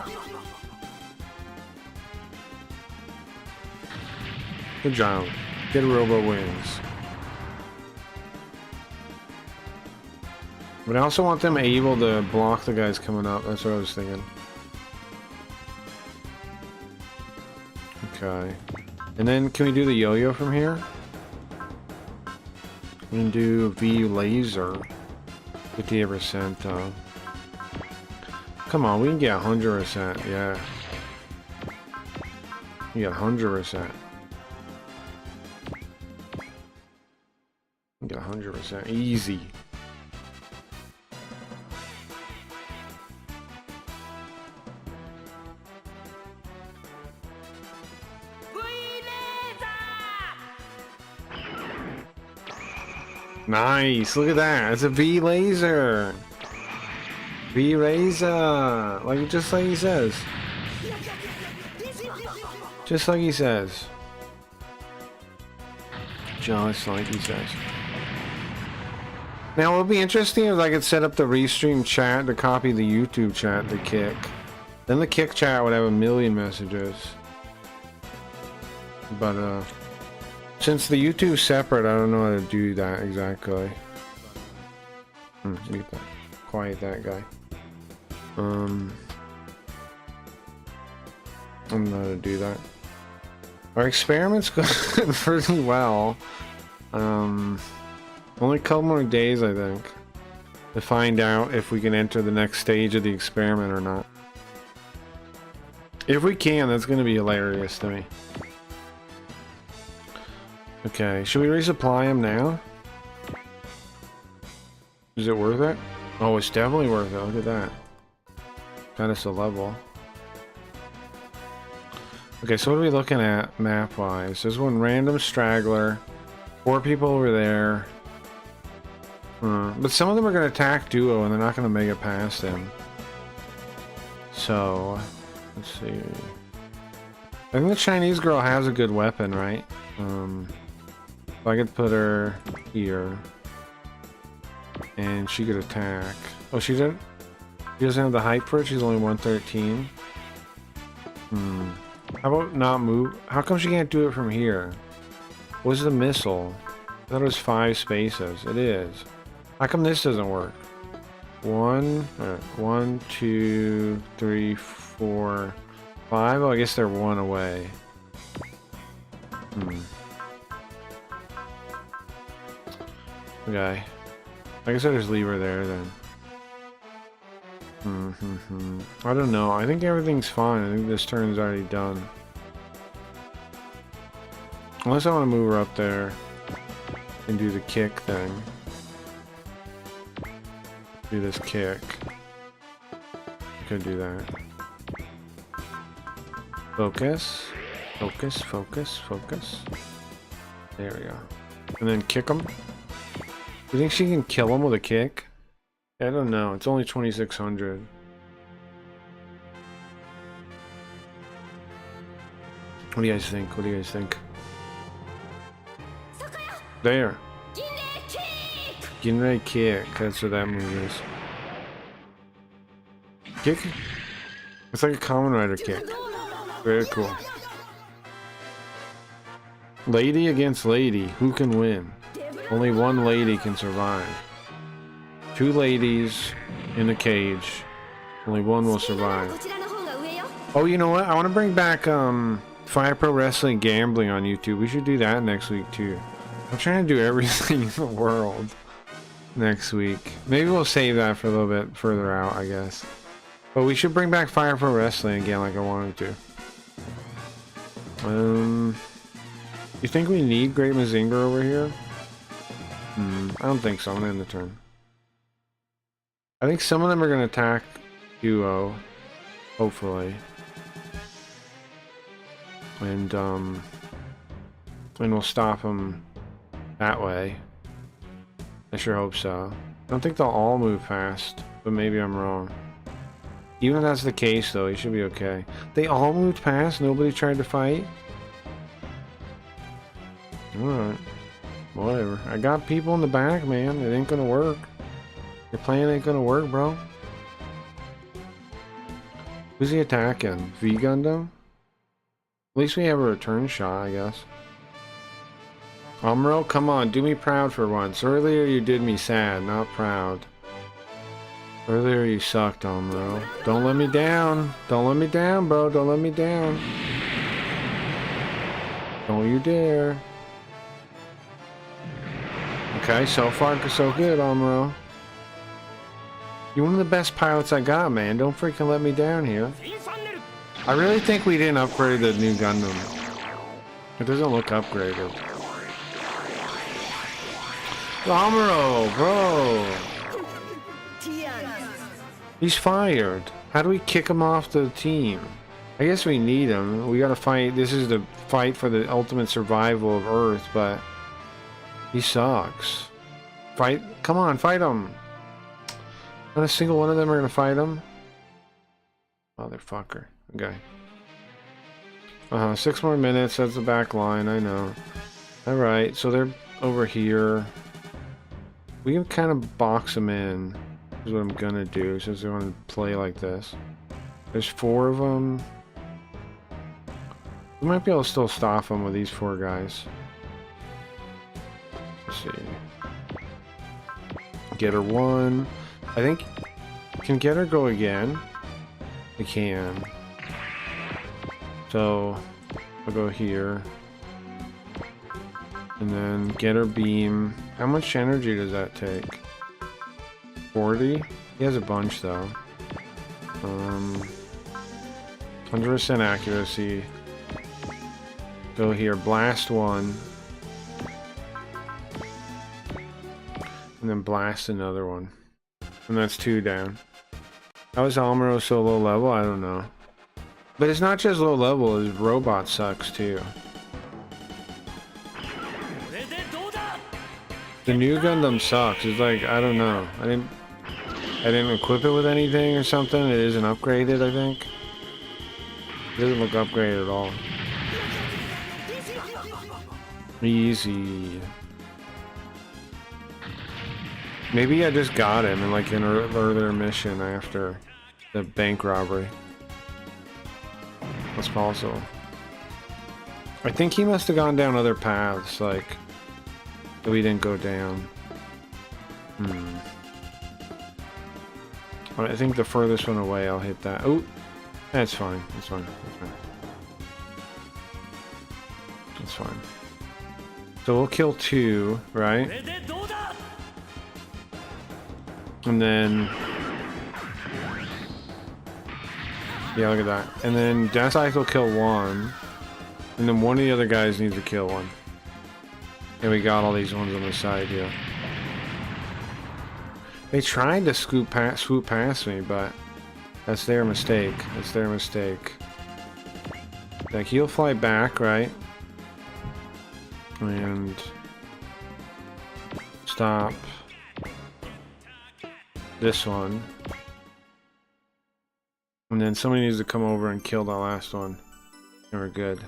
S2: Good job. Get robo wins. But I also want them able to block the guys coming up. That's what I was thinking. Okay. And then can we do the yo-yo from here? We can do V laser. 58% though. Come on, we can get 100%. Yeah. We get 100%. We get 100%. Easy. Nice, look at that. It's a V laser. V laser. Like just like he says. Just like he says. Just like he says. Now, what would be interesting is I could set up the restream chat to copy the YouTube chat to Kick. Then the Kick chat would have 1,000,000 messages. But, since the YouTube's separate, I don't know how to do that exactly. Get that. Quiet that guy. I don't know how to do that. Our experiment's going pretty well. Only a couple more days, I think, to find out if we can enter the next stage of the experiment or not. If we can, that's going to be hilarious to me. Okay, should we resupply him now? Is it worth it? Oh, it's definitely worth it. Look at that. Got us a level. Okay, so what are we looking at map-wise? There's one random straggler. 4 people over there. But some of them are going to attack Duo and they're not going to make it past him. So, let's see. I think the Chinese girl has a good weapon, right? If I could put her here. And she could attack. Oh, she didn't? She doesn't have the height for it? She's only 113. How about not move? How come she can't do it from here? What's the missile? I thought it was 5 spaces. It is. How come this doesn't work? 1, 2, 3, 4, 5. Oh, I guess they're 1 away. Okay. I guess I'll just leave her there then. I don't know. I think everything's fine. I think this turn's already done. Unless I want to move her up there and do the kick thing. Do this kick. I could do that. Focus. Focus, focus, focus. There we go. And then kick him. You think she can kill him with a kick? I don't know. It's only 2,600. What do you guys think? What do you guys think? There. Ginrei kick. That's what that move is. Kick? It's like a Kamen Rider kick. Very cool. Lady against lady. Who can win? Only one lady can survive. 2 ladies in a cage. Only one will survive. Oh, you know what? I want to bring back Fire Pro Wrestling Gambling on YouTube. We should do that next week too. I'm trying to do everything in the world next week. Maybe we'll save that for a little bit further out, I guess. But we should bring back Fire Pro Wrestling again like I wanted to. You think we need Great Mazinger over here? I don't think so. I'm gonna end the turn. I think some of them are gonna attack Duo, hopefully, and we'll stop them that way. I sure hope so. I don't think they'll all move fast, but maybe I'm wrong. Even if that's the case, though, he should be okay. They all moved past. Nobody tried to fight. All right. Whatever. I got people in the back, man. It ain't gonna work. Your plan ain't gonna work, bro. Who's he attacking? V Gundam? At least we have a return shot, I guess. Amuro, come on, do me proud for once. Earlier you did me sad, not proud. Earlier you sucked, Amuro. Don't let me down. Don't let me down, bro. Don't let me down. Don't you dare. Okay, so far so good, Amuro. You're one of the best pilots I got, man. Don't freaking let me down here. I really think we didn't upgrade the new Gundam. It doesn't look upgraded. Amuro, bro! He's fired. How do we kick him off the team? I guess we need him. We gotta fight. This is the fight for the ultimate survival of Earth, but he sucks. Fight. Come on, fight him. Not a single one of them are gonna fight him. Motherfucker. Okay. 6 more minutes. That's the back line. I know. Alright, so they're over here. We can kind of box them in. Is what I'm gonna do since they want to play like this. There's 4 of them. We might be able to still stop them with these 4 guys. Let's see. Getter 1. I think. Can Getter go again? It can. So I'll go here. And then Getter Beam. How much energy does that take? 40? He has a bunch though. 100% accuracy. Go here, blast one. And then blast another one. And that's 2 down. How is Amuro so low level? I don't know. But it's not just low level, his robot sucks too. The new Gundam sucks. It's like, I don't know. I didn't equip it with anything or something. It isn't upgraded, I think. It doesn't look upgraded at all. Easy. Maybe I just got him in like an earlier mission after the bank robbery. That's possible. I think he must have gone down other paths, like, that we didn't go down. I think the furthest one away, I'll hit that. Oh, that's fine. That's fine. That's fine. That's fine. So we'll kill 2, right? And then... yeah, look at that. And then Dasai will kill 1. And then one of the other guys needs to kill 1. And we got all these ones on the side here. They tried to swoop past me, but that's their mistake. That's their mistake. Like, he'll fly back, right? And stop this one. And then somebody needs to come over and kill that last one. And we're good.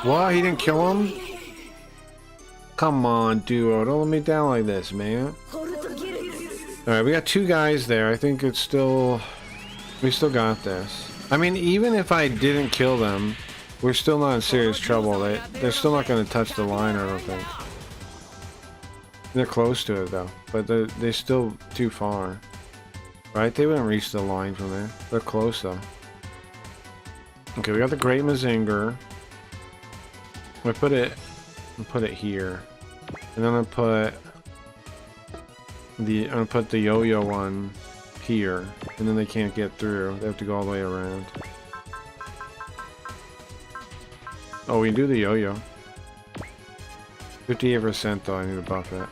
S2: What? He didn't kill him? Come on, duo. Don't let me down like this, man. Alright, we got 2 guys there. I think it's still... we still got this. I mean, even if I didn't kill them, we're still not in serious trouble. They're still not going to touch the line, I don't think. They're close to it, though. But they're still too far. Right? They wouldn't reach the line from there. They're close, though. Okay, we got the Great Mazinger. I'm gonna put it here. And then I'm gonna put the yo-yo one here. And then they can't get through. They have to go all the way around. Oh, we can do the yo-yo. 58% though, I need to buff it.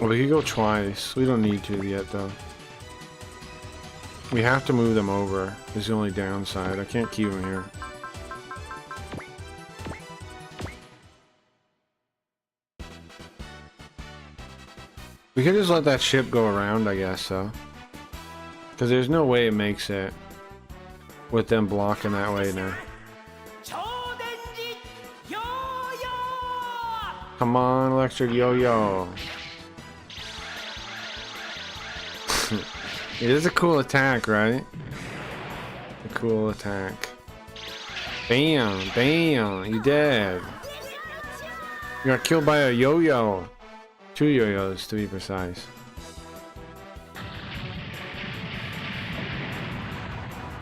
S2: Well, we could go twice. We don't need to yet though. We have to move them over. Is the only downside. I can't keep them here. We could just let that ship go around, I guess, so. Because there's no way it makes it with them blocking that way now. Come on, electric yo-yo. It is a cool attack, right? A cool attack. Bam, bam, you dead. You got killed by a yo-yo. 2 yo-yos, to be precise.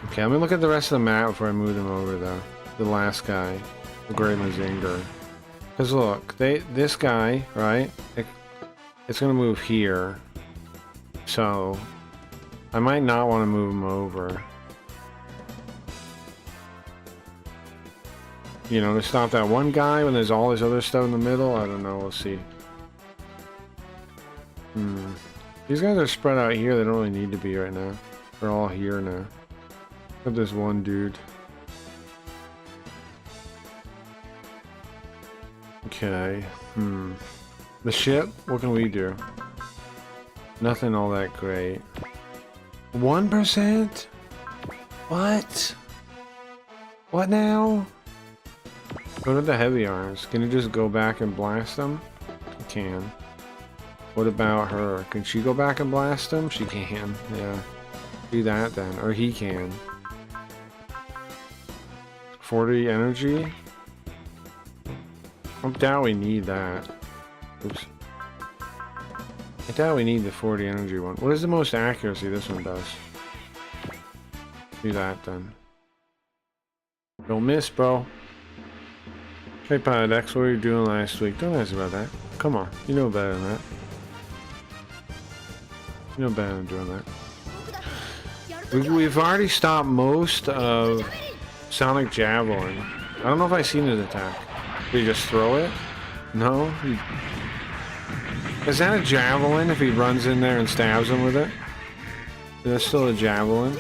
S2: Okay, let me look at the rest of the map before I move them over, though. The last guy, the Great Mazinger. Because look, this guy, right? It's gonna move here. So I might not want to move him over. You know, to stop that one guy when there's all this other stuff in the middle. I don't know. We'll see. These guys are spread out here. They don't really need to be right now. They're all here now. Look at this one dude. Okay. The ship? What can we do? Nothing all that great. 1%? What? What now? Go to the heavy arms. Can you just go back and blast them? You can. What about her? Can she go back and blast them? She can. Yeah. Do that then. Or he can. 40 energy? I doubt we need that. Oops. I doubt we need the 40 energy one. What is the most accuracy this one does? Do that then. Don't miss, bro. Hey, Pilot X, what were you doing last week? Don't ask about that. Come on, you know better than that. You know better than doing that. We've already stopped most of Sonic Javelin. I don't know if I've seen his attack. Did he just throw it? No? Is that a javelin if he runs in there and stabs him with it? Is that still a javelin?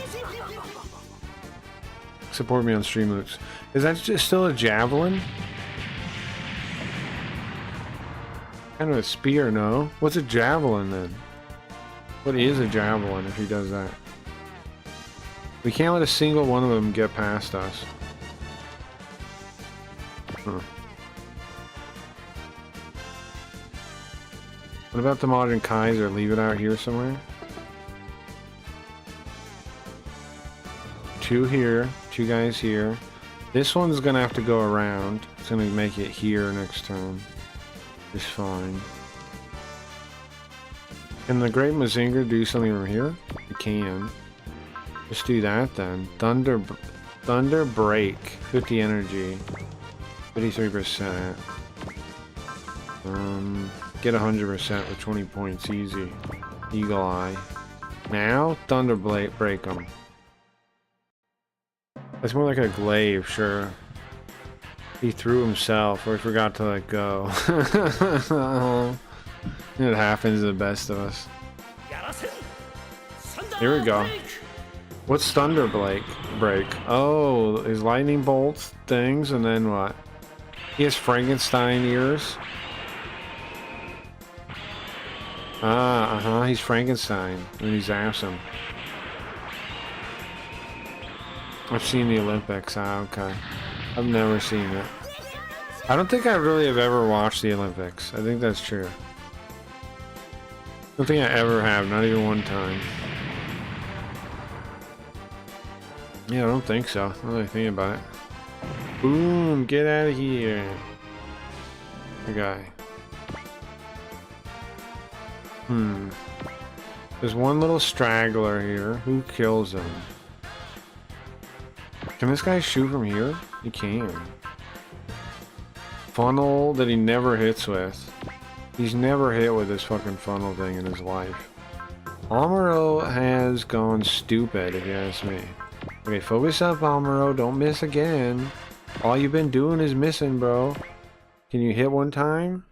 S2: Support me on Streamloops. Is that just still a javelin? Kind of a spear, no? What's a javelin then? What is a javelin if he does that? We can't let a single one of them get past us. Huh. What about the modern Kaiser? Leave it out here somewhere? 2 here, 2 guys here. This one's gonna have to go around. It's gonna make it here next turn. It's fine. Can the Great Mazinger do something from here? It can. Let's do that then. Thunder Break. 50 energy. 53%. Get 100% with 20 points. Easy. Eagle Eye. Now, Thunder Break them. That's more like a glaive, sure. He threw himself, or he forgot to let go. It happens to the best of us. Here we go. What's Thunder Break? Oh, his lightning bolts things, and then what? He has Frankenstein ears. He's Frankenstein, and he zaps him. I've seen the Olympics. Okay. I've never seen it. I don't think I really have ever watched the Olympics. I think that's true. I don't think I ever have, not even one time. Yeah, I don't think so. I don't really think about it. Boom! Get out of here. The guy. There's one little straggler here. Who kills him? Can this guy shoot from here? He can. Funnel that he never hits with. He's never hit with this fucking funnel thing in his life. Amuro has gone stupid, if you ask me. Okay, focus up, Amuro. Don't miss again. All you've been doing is missing, bro. Can you hit one time?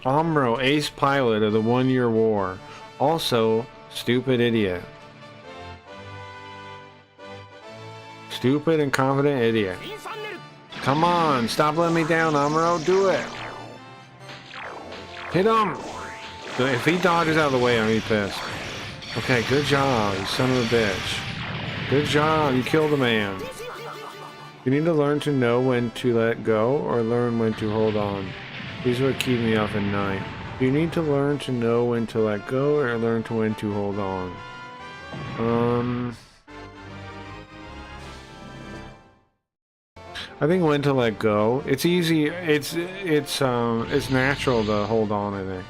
S2: Amuro, ace pilot of the 1 Year War. Also, stupid idiot. Stupid and confident idiot. Come on, stop letting me down, Amuro. Do it. Hit him. If he dodges out of the way, I'm gonna be pissed. Okay, good job, you son of a bitch. Good job, you killed a man. You need to learn to know when to let go or learn when to hold on. These are what keep me up at night. You need to learn to know when to let go or learn to when to hold on. I think when to let go. It's easy. It's natural to hold on, I think.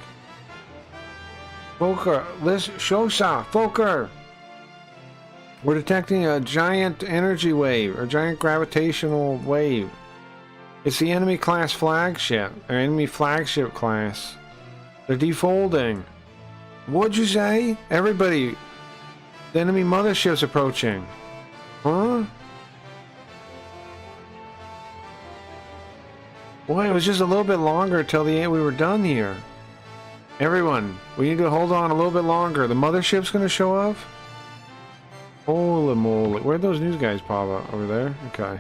S2: Fokker, listen, Shosa, Fokker. We're detecting a giant energy wave, or giant gravitational wave. It's the enemy class flagship, or enemy flagship class. They're defolding. What'd you say? Everybody, the enemy mothership's approaching. Huh? Boy, it was just a little bit longer till the end we were done here. Everyone, we need to hold on a little bit longer. The mothership's gonna show up? Holy moly. Where'd those news guys pop up? Over there? Okay.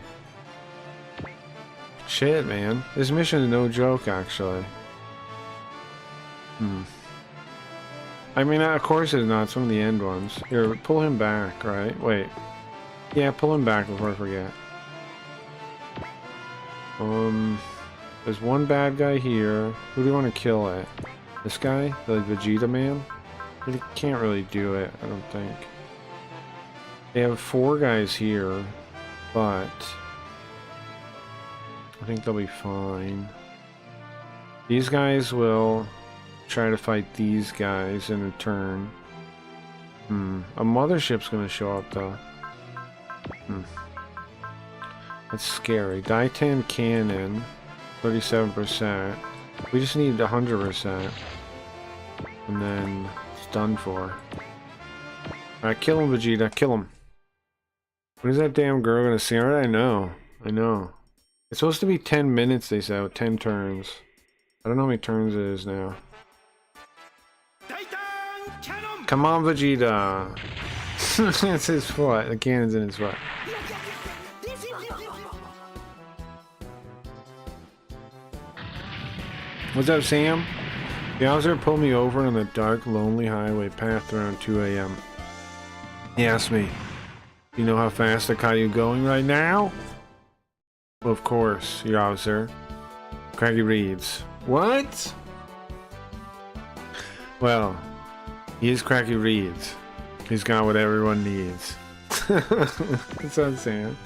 S2: Shit, man. This mission is no joke, actually. I mean, of course it's not. Some of the end ones. Here, pull him back, right? Wait. Yeah, pull him back before I forget. There's one bad guy here. Who do you want to kill at? This guy? The Vegeta man? He can't really do it, I don't think. They have 4 guys here, but I think they'll be fine. These guys will try to fight these guys in a turn. A mothership's gonna show up though. That's scary. Daitan cannon, 37%. We just need 100%. And then it's done for. Alright, kill him, Vegeta. Kill him. When is that damn girl gonna see? Alright, I know. It's supposed to be 10 minutes, they said, with 10 turns. I don't know how many turns it is now. Come on, Vegeta! It's his foot. The cannon's in his foot. What's up, Sam? The officer pulled me over on the dark, lonely highway path around 2 a.m. He asked me, "You know how fast I caught you going right now?" Well, of course, your officer. Cracky Reeds. What? Well, he is Cracky Reeds. He's got what everyone needs. That's what I'm saying.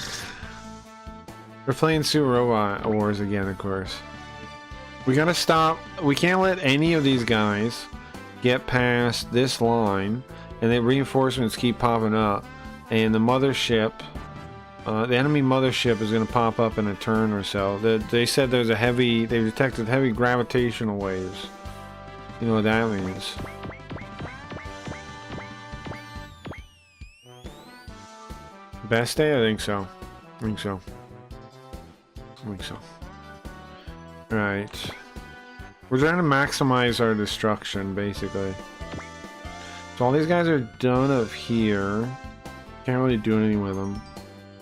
S2: We're playing Super Robot Wars again, of course. We gotta stop. We can't let any of these guys get past this line, and the reinforcements keep popping up. And the mothership, the enemy mothership, is gonna pop up in a turn or so. They said there's a heavy. They detected heavy gravitational waves. You know what that means? Best day? I think so. I think so. Alright. We're trying to maximize our destruction, basically. So all these guys are done up here. Can't really do anything with them.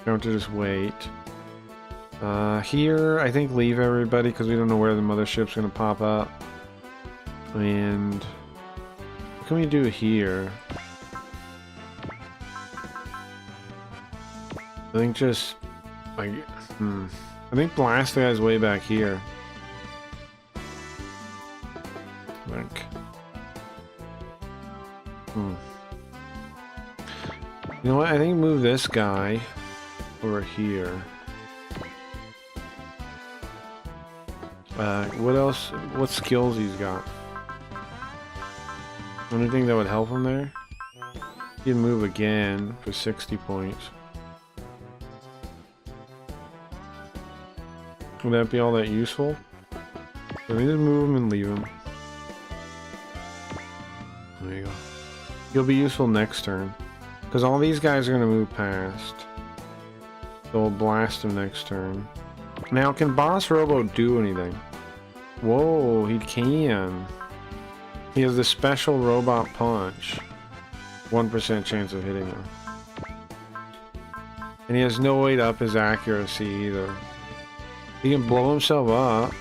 S2: We have to just wait. Here, I think leave everybody because we don't know where the mothership's going to pop up. And what can we do here? I think just like I think blast the guy's way back here. I think. You know what? I think move this guy over here. What else? What skills he's got? Anything that would help him there? He can move again for 60 points. Would that be all that useful? Let me just move him and leave him. There you go. He'll be useful next turn. Because all these guys are going to move past. So we'll blast him next turn. Now, can Boss Robo do anything? Whoa, he can. He has the special robot punch. 1% chance of hitting him. And he has no way to up his accuracy either. He can blow himself up.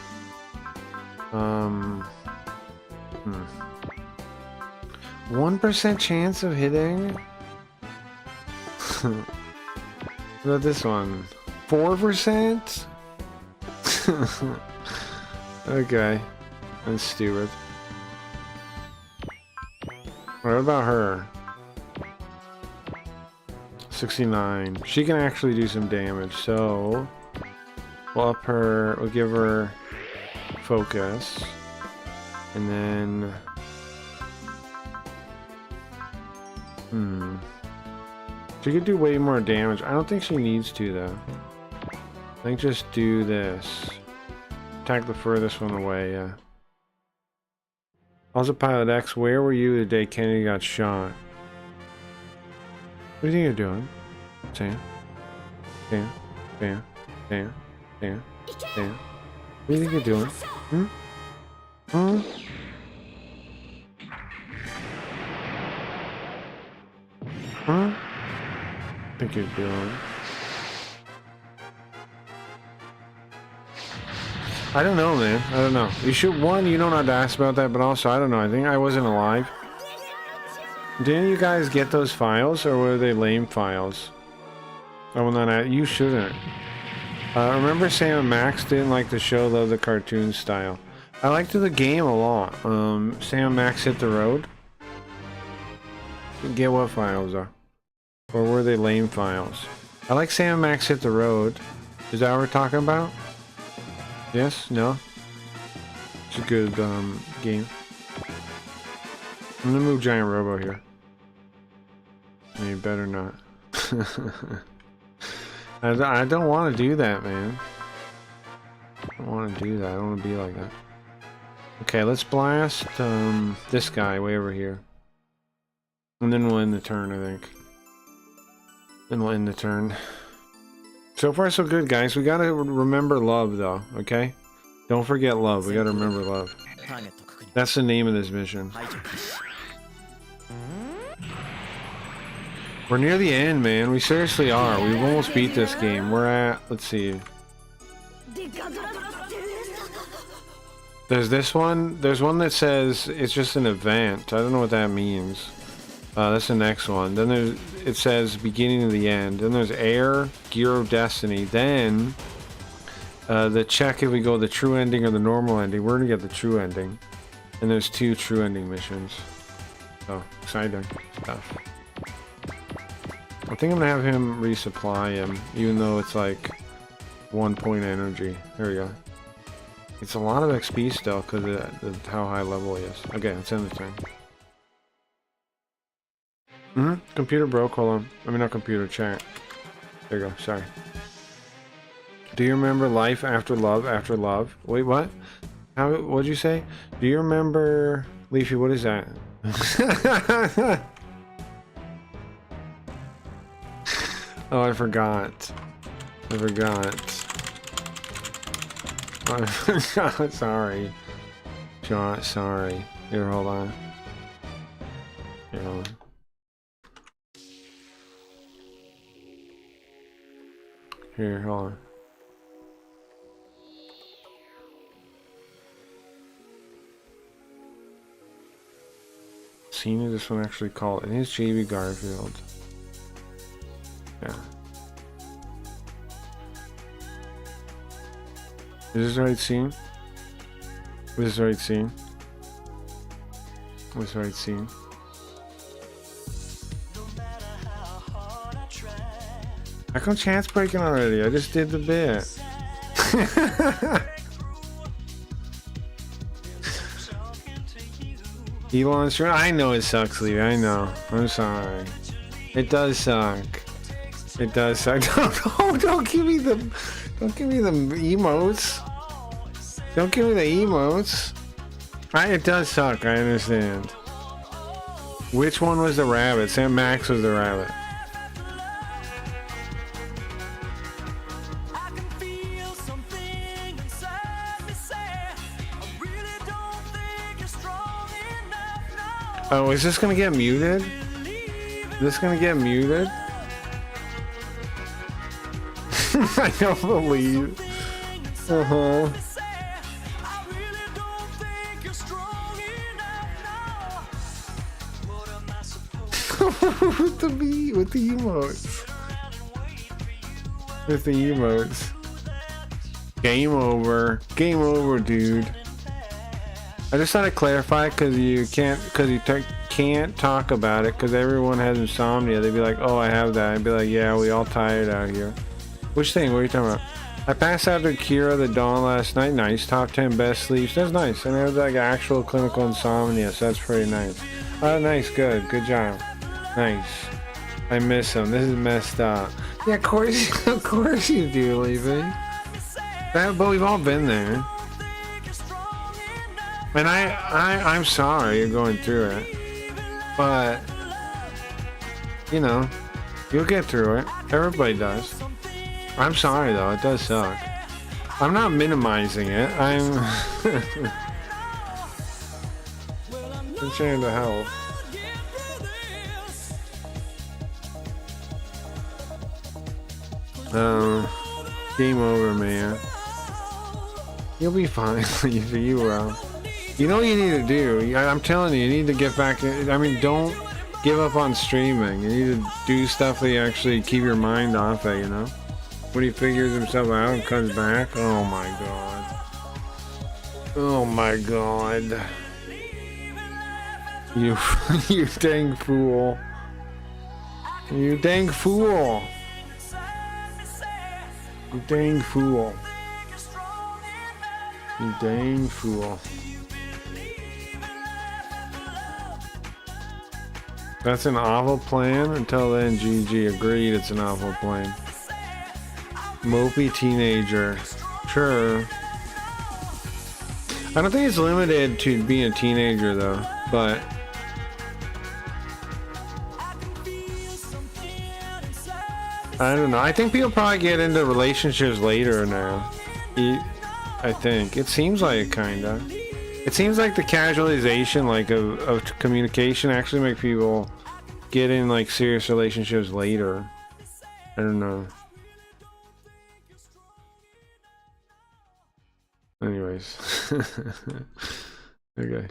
S2: 1% chance of hitting? What about this one? 4%? Okay. That's stupid. What about her? 69. She can actually do some damage, so we'll up her, we'll give her focus, and then she could do way more damage. I don't think she needs to though. I think just do this. Attack the furthest one away, yeah. Also, Pilot X, where were you the day Kennedy got shot? What do you think you're doing? Sam? Sam? Sam? Sam? Sam? Sam? What do you think you're doing? What do you think you're doing? I don't know, man. I don't know. You should, one, you don't have to ask about that, but also, I don't know. I think I wasn't alive. Didn't you guys get those files, or were they lame files? I will not ask. You shouldn't. Remember Sam and Max didn't like the show, though, the cartoon style. I liked the game a lot. Sam and Max Hit the Road. Get what files are? Or were they lame files? I like Sam and Max Hit the Road. Is that what we're talking about? Yes? No? It's a good game. I'm gonna move Giant Robo here. You better not. I don't want to do that, man. I don't want to do that. I don't want to be like that. Okay, let's blast this guy way over here. And then we'll end the turn, I think. Then we'll end the turn. So far, so good, guys. We gotta remember love, though, okay? Don't forget love. We gotta remember love. That's the name of this mission. We're near the end, man. We seriously are. We've almost beat this game. We're at, let's see. There's this one. There's one that says it's just an event. I don't know what that means. That's the next one. Then it says beginning of the end. Then there's Air, Gear of Destiny. Then the check if we go the true ending or the normal ending. We're gonna get the true ending. And there's 2 true ending missions. So exciting stuff. I think I'm gonna have him resupply him, even though it's like 1 point energy. There we go. It's a lot of XP still because of how high level he is. Okay, let's end the turn. Computer broke. Hold on. I mean, not computer, chat. There you go. Sorry. Do you remember life after love after love? Wait, what? How? What'd you say? Do you remember Leafy? What is that? Oh, I forgot. I forgot. I forgot. Sorry. John, sorry. Here, hold on. Here, hold on. Here, hold on. Scene is this one actually called? It is JB Garfield. Yeah. Is this the right scene? Is this the right scene? What's the right scene? How come chat's breaking already? I just did the bit. Elon's trying. I know it sucks, Lee. I know. I'm sorry. It does suck. It does suck. Don't give me the emotes. Don't give me the emotes. It does suck. I understand. Which one was the rabbit? Sam Max was the rabbit. Oh, is this gonna get muted? Is this gonna get muted? I don't believe. With the emotes. With the emotes. Game over. Game over, dude. I just thought I'd clarify because you can't talk about it because everyone has insomnia. They'd be like, oh, I have that. I'd be like, yeah, we all tired out here. Which thing? What are you talking about? I passed out to Kira the Dawn last night. Nice. Top 10 best sleeps. That's nice. And I have like actual clinical insomnia, so that's pretty nice. Oh, nice. Good. Good job. Nice. I miss him. This is messed up. Yeah, of course you do, Levy. But we've all been there. And I'm sorry you're going through it. But, you know, you'll get through it. Everybody does. I'm sorry though, it does suck. I'm not minimizing it. I'm concerned to health. Game over, man. You'll be fine. You will. You know what you need to do? I'm telling you, you need to get back. I mean, don't give up on streaming. You need to do stuff that you actually keep your mind off it, you know? When he figures himself out and comes back, oh my god. Oh my god. You dang fool. You dang fool. You dang fool. You dang fool. That's an awful plan. Until then, GG agreed it's an awful plan. Mopey teenager. Sure. I don't think it's limited to being a teenager though, but I don't know. I think people probably get into relationships later now. I think. It seems like kinda. It seems like the casualization like of communication actually make people get in like serious relationships later. I don't know. Anyways. Okay.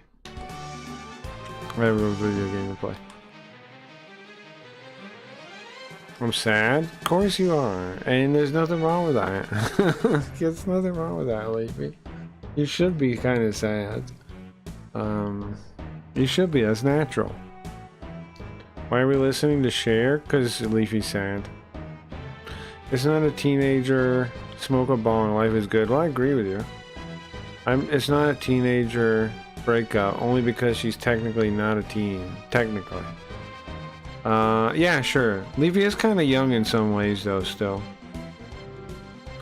S2: I have a video game to play. I'm sad? Of course you are. And there's nothing wrong with that. There's nothing wrong with that, Leafy. You should be kind of sad. You should be. That's natural. Why are we listening to Cher? Because Leafy's sad. It's not a teenager. Smoke a bong. Life is good. Well, I agree with you. It's not a teenager breakup. Only because she's technically not a teen. Technically. Yeah, sure. Leafy is kind of young in some ways, though, still.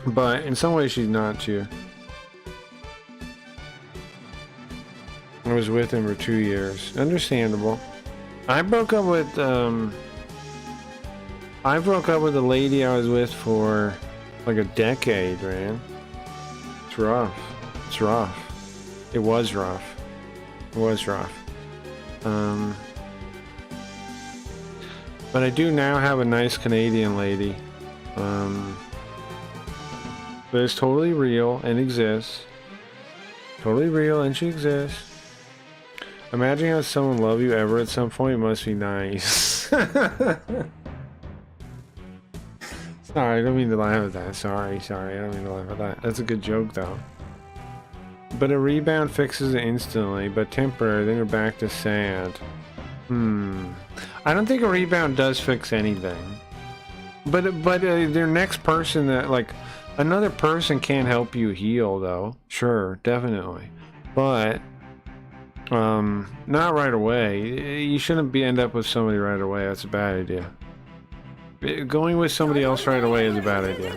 S2: But in some ways, she's not, too. I was with him for 2 years. Understandable. I broke up with the lady I was with for like a decade, man. It's rough. It's rough. It was rough. It was rough. But I do now have a nice Canadian lady. That is totally real and exists. Totally real and she exists. Imagine having someone love you ever at some point. It must be nice. Sorry, I don't mean to laugh at that. Sorry, I don't mean to laugh at that. That's a good joke, though. But a rebound fixes it instantly, but temporary, then you're back to sad. I don't think a rebound does fix anything. But their next person that, like, another person can help you heal, though. Sure, definitely. But not right away. You shouldn't end up with somebody right away. That's a bad idea. Going with somebody else right away is a bad idea.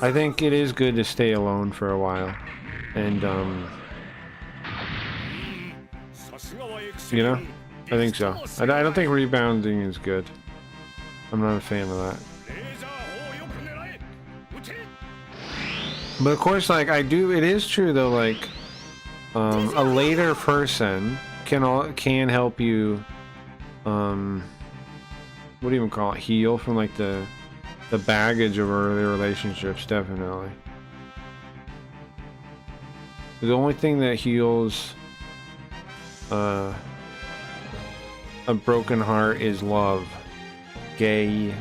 S2: I think it is good to stay alone for a while. And, you know? I think so. I don't think rebounding is good. I'm not a fan of that. But of course, like, it is true though, like, a later person can help you, what do you even call it, heal from like the baggage of early relationships, definitely. The only thing that heals a broken heart is love. Gay.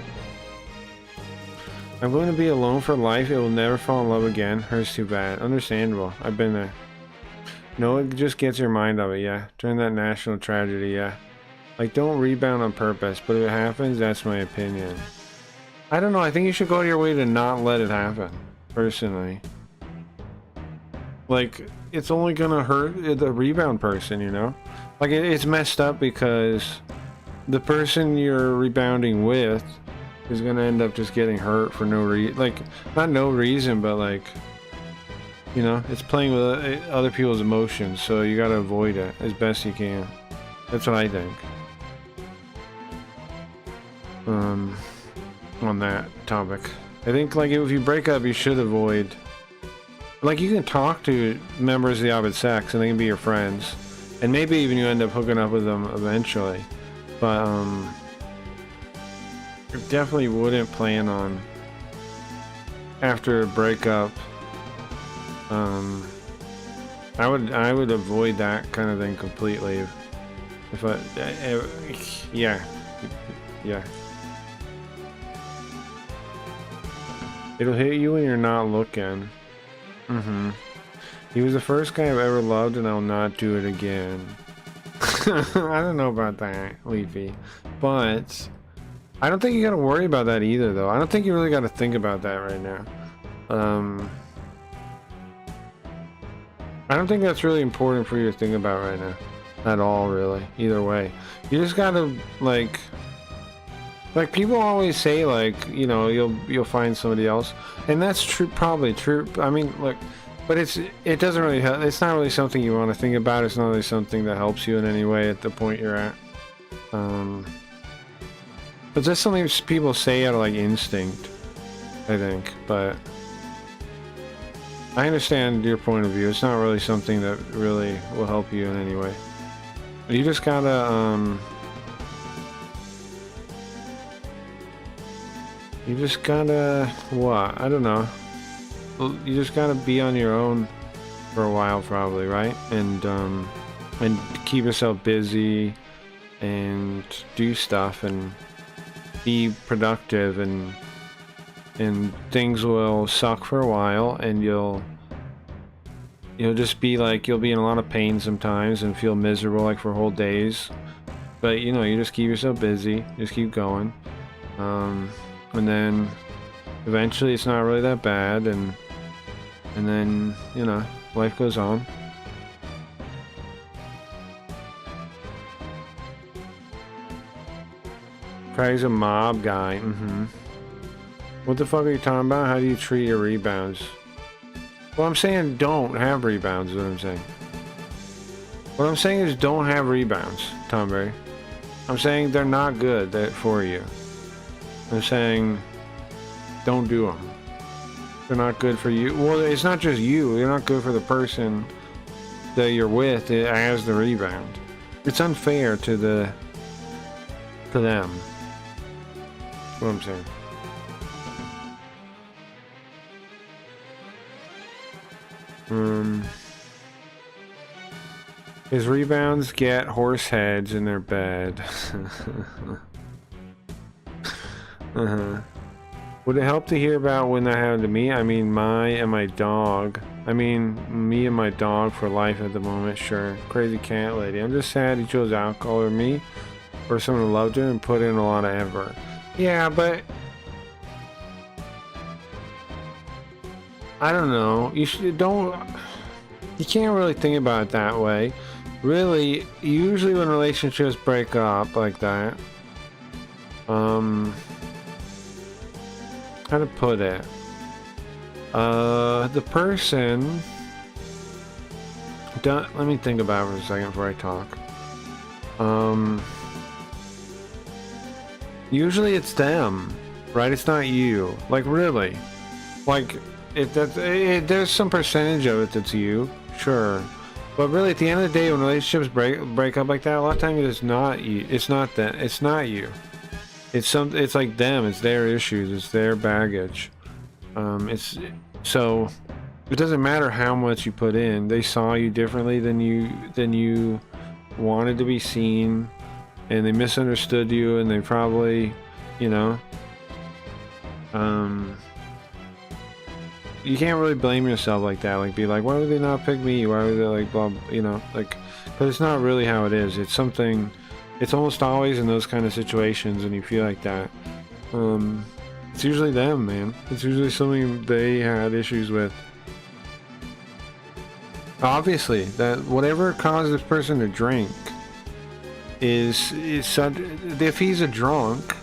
S2: I'm going to be alone for life. It will never fall in love again. Hurts too bad. Understandable. I've been there. No, it just gets your mind of it, yeah. During that national tragedy, yeah. Like, don't rebound on purpose, but if it happens, that's my opinion. I don't know, I think you should go to your way to not let it happen, personally. Like, it's only gonna hurt the rebound person, you know? Like, it's messed up because the person you're rebounding with is gonna end up just getting hurt for no reason. Like, not no reason, but like, you know, it's playing with other people's emotions, so you gotta avoid it as best you can. That's what I think. On that topic. I think, like, if you break up, you should avoid... Like, you can talk to members of the opposite sex, and they can be your friends. And maybe even you end up hooking up with them eventually. But, I definitely wouldn't plan on, after a breakup, I would avoid that kind of thing completely. Yeah. It'll hit you when you're not looking. He was the first guy I've ever loved, and I'll not do it again. I don't know about that, Leafy. But I don't think you gotta worry about that either, though. I don't think you really gotta think about that right now. I don't think that's really important for you to think about right now. At all, really. Either way. You just gotta, like people always say, like, you know, you'll find somebody else. And that's true, probably true. I mean, look, but it doesn't really help. It's not really something you want to think about. It's not really something that helps you in any way at the point you're at. But that's something people say out of, like, instinct, I think. But I understand your point of view. It's not really something that really will help you in any way. You just gotta, what? I don't know. You just gotta be on your own for a while, probably, right? And keep yourself busy and do stuff and be productive, and things will suck for a while, and you'll just be like, you'll be in a lot of pain sometimes and feel miserable, like, for whole days. But, you know, you just keep yourself busy, just keep going. And then eventually it's not really that bad, and then, you know, life goes on. Craig's a mob guy. What the fuck are you talking about? How do you treat your rebounds? Well, I'm saying don't have rebounds is what I'm saying. What I'm saying is don't have rebounds, Tomberry. I'm saying they're not good for you. I'm saying don't do them. They're not good for you. Well, it's not just you. They're not good for the person that you're with as the rebound. It's unfair to them. That's what I'm saying. His rebounds get horse heads in their bed. Would it help to hear about when that happened to me? I mean, me and my dog for life at the moment, sure. Crazy cat lady. I'm just sad he chose alcohol or me, or someone who loved him and put in a lot of effort. Yeah, but I don't know. You can't really think about it that way. Really, usually when relationships break up like that, how to put it? The person, let me think about it for a second before I talk. Usually it's them, right? It's not you. Like, really. Like, there's some percentage of it that's you, sure. But really, at the end of the day, when relationships break up like that, a lot of times it's not you. It's not that. It's not you. It's like them. It's their issues. It's their baggage. So it doesn't matter how much you put in. They saw you differently than you wanted to be seen, and they misunderstood you, and they probably, you know, you can't really blame yourself like that. Like, be like, why would they not pick me? Why would they, like, blah, you know, like, but it's not really how it is. It's something, it's almost always in those kind of situations when you feel like that. It's usually them, man. It's usually something they had issues with. Obviously, that whatever caused this person to drink is such, if he's a drunk,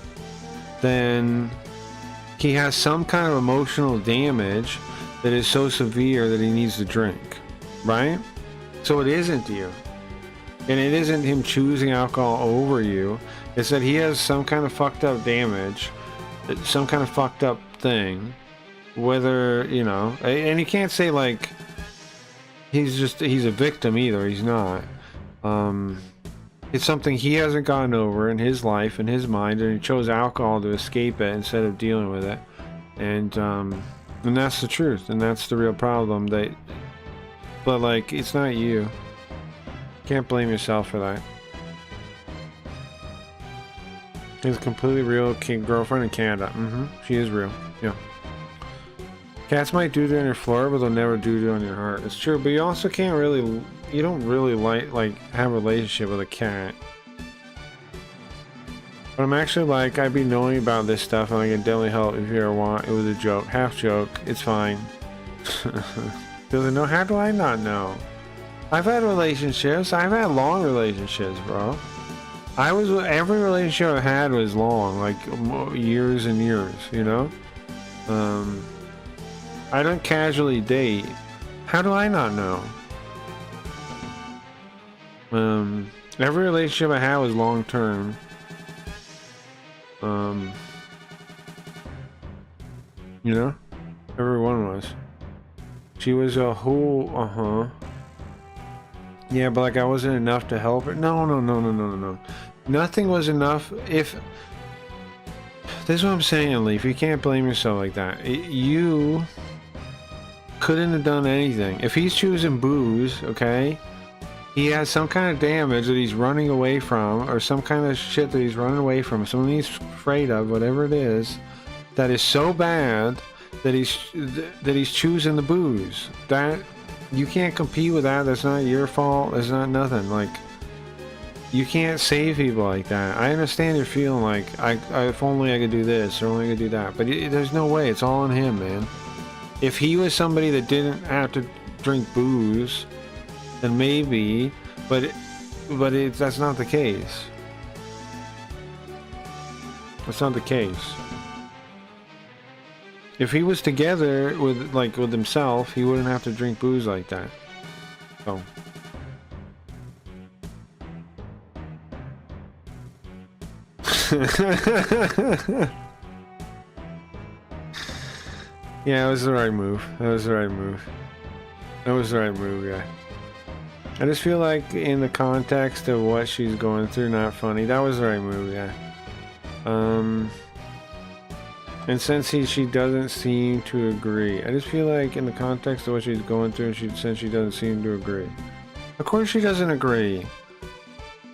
S2: then he has some kind of emotional damage that is so severe that he needs to drink, right? So it isn't you. And it isn't him choosing alcohol over you. It's that he has some kind of fucked up damage, some kind of fucked up thing, whether, you know, and you can't say, like, he's a victim either. He's not. It's something he hasn't gotten over in his life, in his mind, and he chose alcohol to escape it instead of dealing with it. And that's the truth, and that's the real problem. But, like, it's not you. Can't blame yourself for that. He's a completely real girlfriend in Canada. She is real. Yeah. Cats might do it on your floor, but they'll never do it on your heart. It's true, but you also can't really, you don't really like have a relationship with a cat. But I'm actually like, I'd be knowing about this stuff, and I can definitely help if you ever want. It was a joke, half joke. It's fine. Doesn't know? How do I not know? I've had relationships. I've had long relationships, bro. Every relationship I had was long, like years and years, you know? I don't casually date. How do I not know? Every relationship I had was long term. You know? Everyone was. She was a whole, Yeah, but like I wasn't enough to help her. No. Nothing was enough. This is what I'm saying, Leaf. You can't blame yourself like that. You couldn't have done anything. If he's choosing booze, okay? He has some kind of damage that he's running away from, or some kind of shit that he's running away from, something he's afraid of, whatever it is, that is so bad that he's choosing the booze. That you can't compete with that. That's not your fault. That's not nothing. Like, you can't save people like that. I understand you're feeling like if only I could do this or only I could do that, but there's no way. It's all on him, man. If he was somebody that didn't have to drink booze, then maybe, but that's not the case. That's not the case. If he was together with himself, he wouldn't have to drink booze like that. So. Yeah, it was the right move. Yeah. I just feel like in the context of what she's going through, not funny. That was the right move, yeah. And since she doesn't seem to agree, I just feel like in the context of what she's going through, since she doesn't seem to agree. Of course she doesn't agree.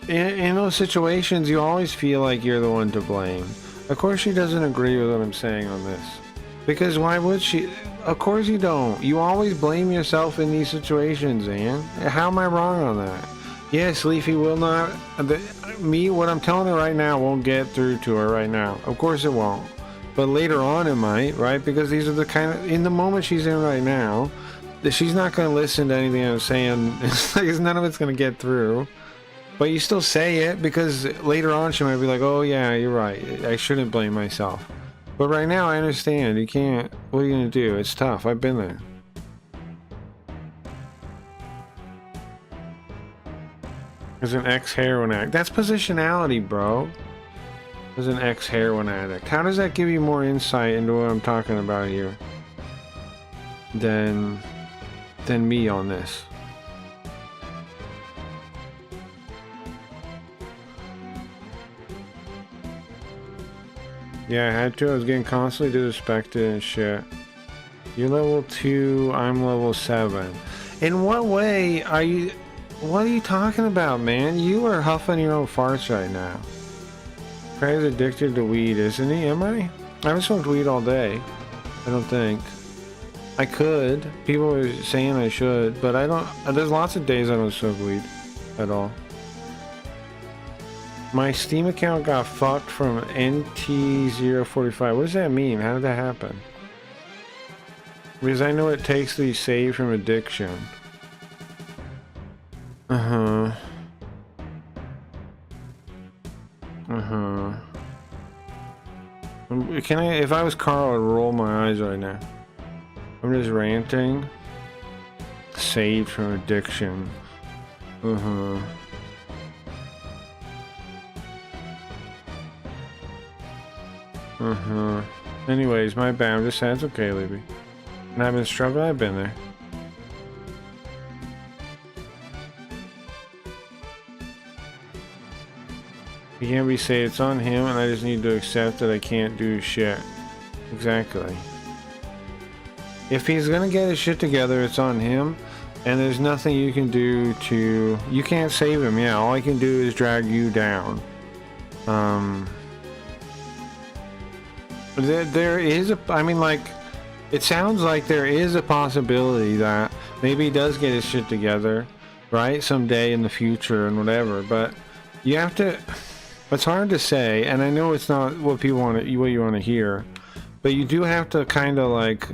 S2: In those situations, you always feel like you're the one to blame. Of course she doesn't agree with what I'm saying on this. Because why would she? Of course you don't. You always blame yourself in these situations, Anne. How am I wrong on that? Yes, Leafy will not... what I'm telling her right now won't get through to her right now. Of course it won't. But later on it might, right? Because these are the kind of... In the moment she's in right now, she's not going to listen to anything I'm saying. Because none of it's going to get through. But you still say it, because later on she might be like, oh yeah, you're right. I shouldn't blame myself. But right now I understand. You can't... What are you going to do? It's tough. I've been there. There's an ex-heroin addict. That's positionality, bro. There's an ex-heroin addict. How does that give you more insight into what I'm talking about here than me on this? Yeah, I had to. I was getting constantly disrespected and shit. You're level 2, I'm level 7. In what way are you... What are you talking about, man? You are huffing your own farts right now. Craig's addicted to weed, isn't he? Am I? I haven't smoked weed all day. I don't think. I could. People are saying I should, but I don't... There's lots of days I don't smoke weed at all. My Steam account got fucked from NT045. What does that mean? How did that happen? Because I know it takes to be saved from addiction. Can I, if I was Carl, I'd roll my eyes right now. I'm just ranting. Saved from addiction. Anyways, my bad. I'm just saying it's okay, Libby. And I've been struggling. I've been there. He can't be saved. It's on him, and I just need to accept that I can't do shit. Exactly. If he's gonna get his shit together, it's on him, and there's nothing you can do to... You can't save him, yeah. All I can do is drag you down. There is a... I mean, like... It sounds like there is a possibility that maybe he does get his shit together, right? Someday in the future and whatever, but you have to... It's hard to say, and I know it's not what people want to, what you want to hear, but you do have to kind of like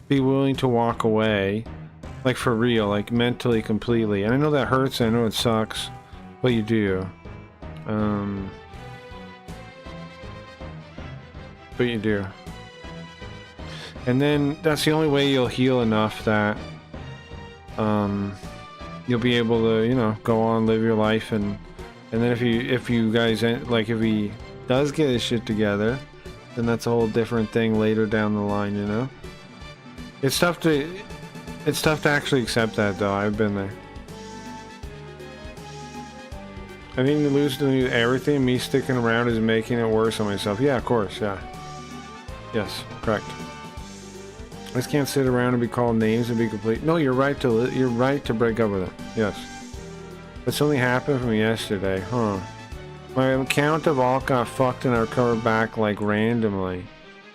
S2: be willing to walk away. Like for real, like mentally, completely. And I know that hurts, I know it sucks, but you do. But you do. And then that's the only way you'll heal enough that you'll be able to, you know, go on, live your life, and then if you guys, like, if he does get his shit together, then that's a whole different thing later down the line, you know? It's tough to actually accept that, though. I've been there. I think to lose to everything, me sticking around is making it worse on myself. Yeah, of course, yeah. Yes, correct. I just can't sit around and be called names and be complete. No, you're right to break up with it. Yes. That's only happened from yesterday, huh? My account of alt got fucked and I recovered back like randomly.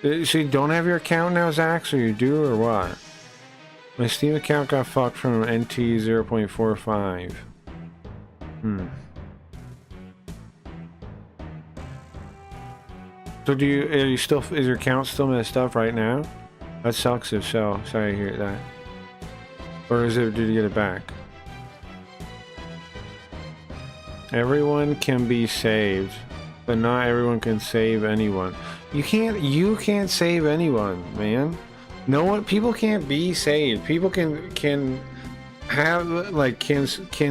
S2: So you don't have your account now, Zax, or you do, or what? My Steam account got fucked from NT 0.45. So is your account still messed up right now? That sucks if so. Sorry to hear that. Or did you get it back? Everyone can be saved, but not everyone can save anyone. You can't save anyone, man. No one, people can't be saved. People can have, like, can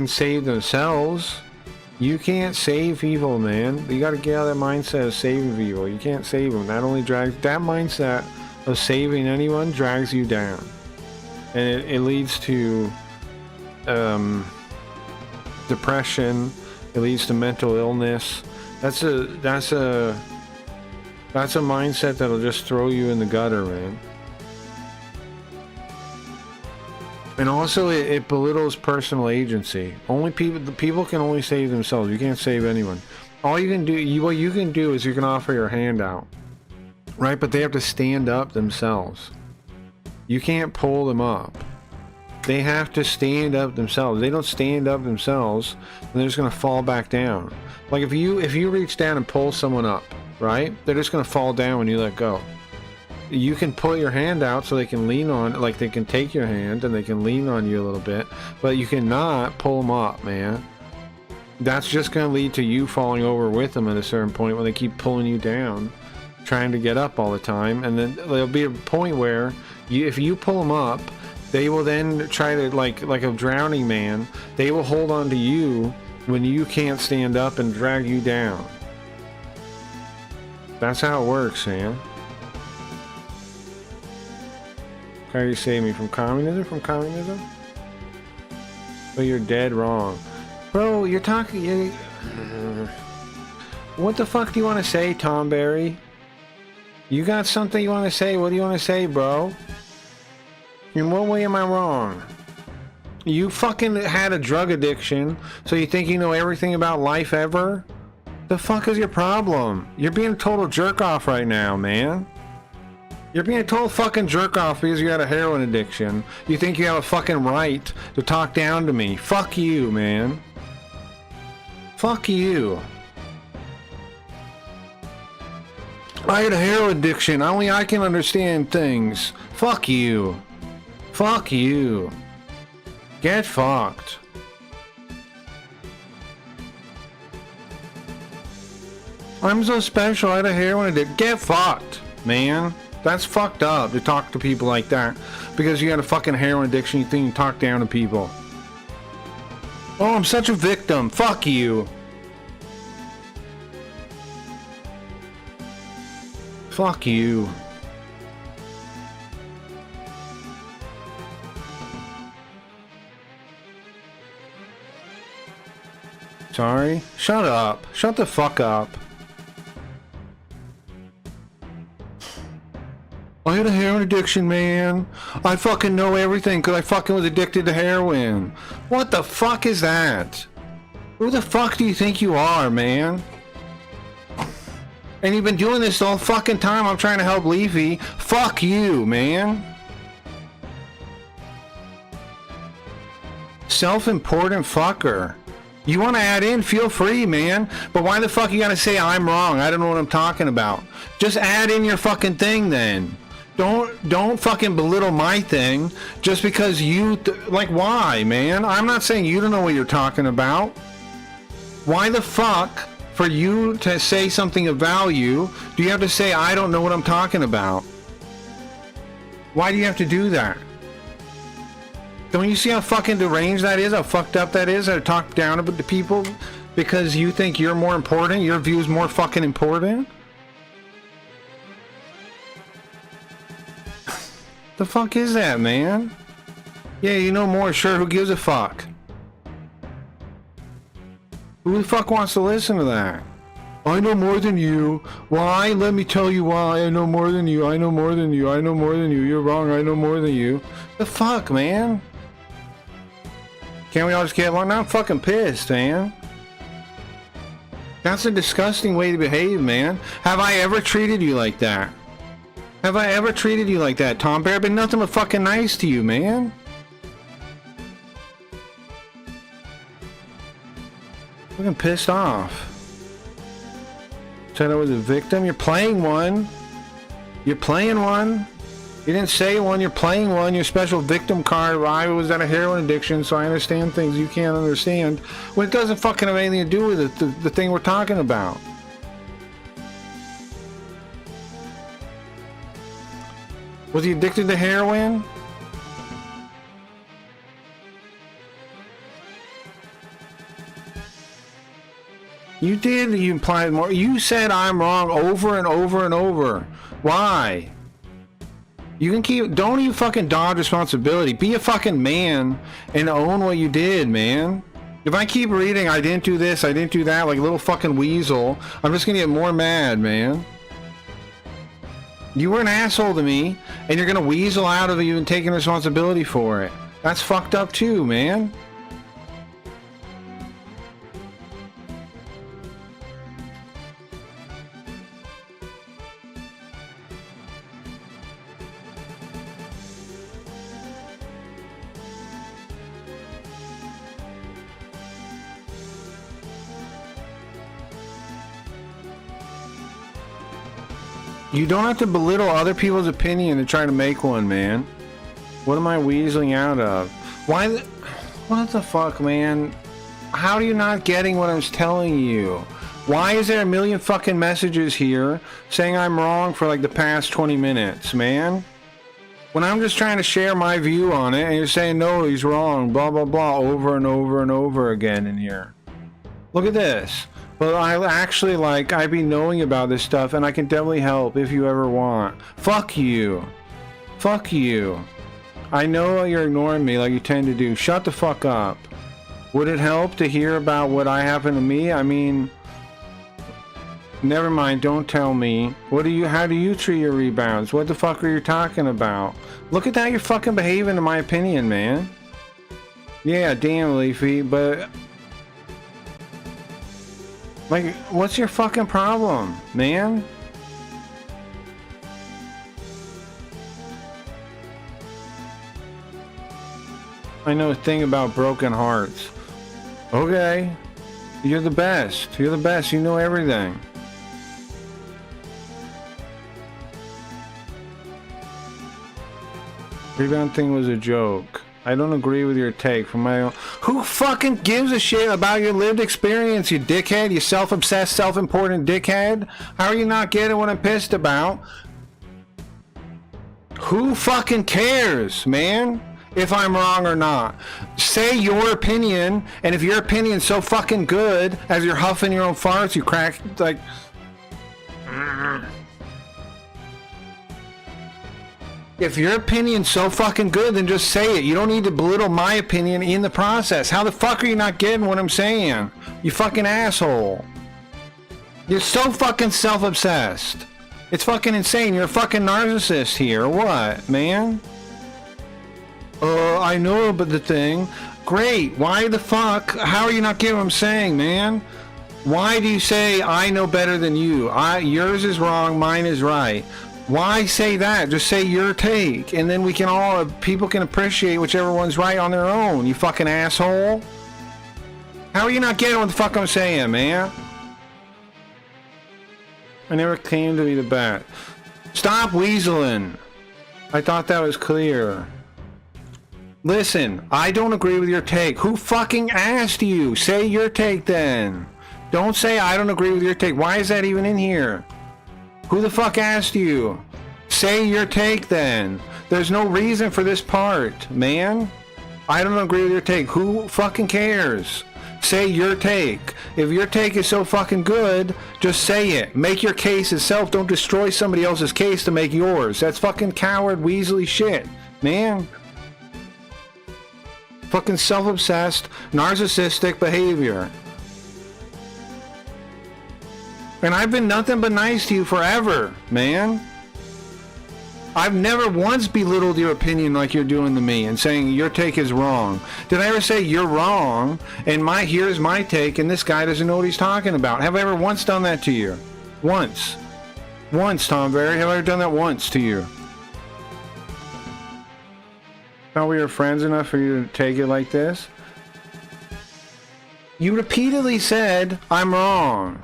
S2: save themselves. You can't save people, man. You gotta get out of that mindset of saving people. You can't save them. That only drags, that mindset of saving anyone drags you down. And it leads to depression. It leads to mental illness. That's a mindset that'll just throw you in the gutter, man. And also, it belittles personal agency. The people can only save themselves. You can't save anyone. All you can do, what you can do is you can offer your hand out, right? But they have to stand up themselves. You can't pull them up. They have to stand up themselves. They don't stand up themselves, then they're just gonna fall back down. Like if you reach down and pull someone up, right? They're just gonna fall down when you let go. You can pull your hand out so they can lean on, like they can take your hand and they can lean on you a little bit, but you cannot pull them up, man. That's just going to lead to you falling over with them at a certain point when they keep pulling you down, trying to get up all the time. And then there'll be a point where if you pull them up, they will then try to, like a drowning man, they will hold on to you when you can't stand up and drag you down. That's how it works, man. How do you save me from communism? From communism? But you're dead wrong. Bro, you're talking... What the fuck do you want to say, Tom Berry? You got something you want to say? What do you want to say, bro? In what way am I wrong? You fucking had a drug addiction, so you think you know everything about life ever? The fuck is your problem? You're being a total jerk off right now, man. You're being a total fucking jerk off because you had a heroin addiction. You think you have a fucking right to talk down to me. Fuck you, man. Fuck you. I had a heroin addiction. Only I can understand things. Fuck you. Fuck you. Get fucked. I'm so special. I had a heroin addiction. Get fucked, man. That's fucked up to talk to people like that because you got a fucking heroin addiction. You think you talk down to people. Oh, I'm such a victim. Fuck you. Fuck you. Sorry? Shut up. Shut the fuck up. I had a heroin addiction, man. I fucking know everything because I fucking was addicted to heroin. What the fuck is that? Who the fuck do you think you are, man? And you've been doing this all fucking time. I'm trying to help Leafy. Fuck you, man. Self-important fucker. You want to add in, feel free, man. But why the fuck you gotta say I'm wrong? I don't know what I'm talking about. Just add in your fucking thing then. Don't fucking belittle my thing just because you like. Why, man? I'm not saying you don't know what you're talking about. Why the fuck, for you to say something of value, do you have to say I don't know what I'm talking about? Why do you have to do that? Don't you see how fucking deranged that is? How fucked up that is? How to talk down about the people because you think you're more important? Your view's more fucking important? The fuck is that, man? Yeah, you know more, sure, who gives a fuck? Who the fuck wants to listen to that? I know more than you. Why? Let me tell you why. I know more than you. I know more than you. I know more than you. You're wrong. I know more than you. The fuck, man? Can't we all just get along? Now I'm fucking pissed, man. That's a disgusting way to behave, man. Have I ever treated you like that? Have I ever treated you like that, Tom Bear? I've been nothing but fucking nice to you, man. Fucking pissed off. Said I was a victim? You're playing one. You're playing one. You didn't say one, you're playing one. Your special victim card. Well, I was at a heroin addiction, so I understand things you can't understand. Well, it doesn't fucking have anything to do with it, the thing we're talking about. Was he addicted to heroin? You did, you implied more. You said I'm wrong over and over and over. Why? You can keep, don't even fucking dodge responsibility. Be a fucking man and own what you did, man. If I keep reading, I didn't do this, I didn't do that, like a little fucking weasel, I'm just gonna get more mad, man. You were an asshole to me, and you're gonna weasel out of even taking responsibility for it. That's fucked up too, man. You don't have to belittle other people's opinion to try to make one, man. What am I weaseling out of? What the fuck, man? How are you not getting what I'm telling you? Why is there a million fucking messages here saying I'm wrong for like the past 20 minutes, man? When I'm just trying to share my view on it and you're saying, no, he's wrong, blah, blah, blah, over and over and over again in here. Look at this. But I actually, like, I be knowing about this stuff, and I can definitely help if you ever want. Fuck you. Fuck you. I know you're ignoring me like you tend to do. Shut the fuck up. Would it help to hear about what happened to me? I mean, never mind, don't tell me. How do you treat your rebounds? What the fuck are you talking about? Look at how you're fucking behaving, in my opinion, man. Yeah, damn, Leafy, but... like, what's your fucking problem, man? I know a thing about broken hearts. Okay. You're the best. You're the best. You know everything. Rebound thing was a joke. I don't agree with your take from my own. Who fucking gives a shit about your lived experience, you dickhead? You self-obsessed, self-important dickhead? How are you not getting what I'm pissed about? Who fucking cares, man? If I'm wrong or not. Say your opinion, and if your opinion's so fucking good, as you're huffing your own farts, you crack, like... If your opinion's so fucking good, then just say it. You don't need to belittle my opinion in the process. How the fuck are you not getting what I'm saying? You fucking asshole. You're so fucking self-obsessed. It's fucking insane. You're a fucking narcissist here. What, man? I know about the thing. Great. Why the fuck? How are you not getting what I'm saying, man? Why do you say I know better than you? Yours is wrong, mine is right. Why say that? Just say your take, and then we can all, people can appreciate whichever one's right on their own, you fucking asshole. How are you not getting what the fuck I'm saying, man? I never came to be the bat. Stop weaseling. I thought that was clear. Listen, I don't agree with your take. Who fucking asked you? Say your take then. Don't say I don't agree with your take. Why is that even in here? Who the fuck asked you? Say your take then. There's no reason for this part, man. I don't agree with your take. Who fucking cares? Say your take. If your take is so fucking good, just say it. Make your case itself. Don't destroy somebody else's case to make yours. That's fucking coward, weaselly shit, man. Fucking self-obsessed, narcissistic behavior. And I've been nothing but nice to you forever, man. I've never once belittled your opinion like you're doing to me and saying your take is wrong. Did I ever say you're wrong and here's my take and this guy doesn't know what he's talking about? Have I ever once done that to you? Once. Once, Tom Berry. Have I ever done that once to you? Thought we were friends enough for you to take it like this? You repeatedly said, I'm wrong.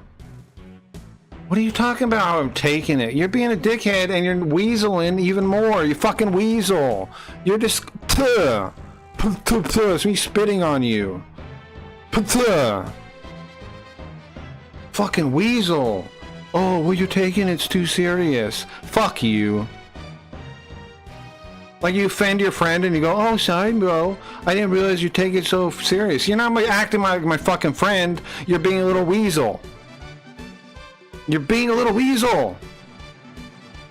S2: What are you talking about? How I'm taking it. You're being a dickhead and you're weaseling even more. You fucking weasel. You're just... It's me spitting on you. Fucking weasel. Oh, well, you're taking it's too serious. Fuck you. Like you offend your friend and you go, oh, sorry, bro. I didn't realize you take it so serious. You're not acting like my fucking friend. You're being a little weasel. You're being a little weasel.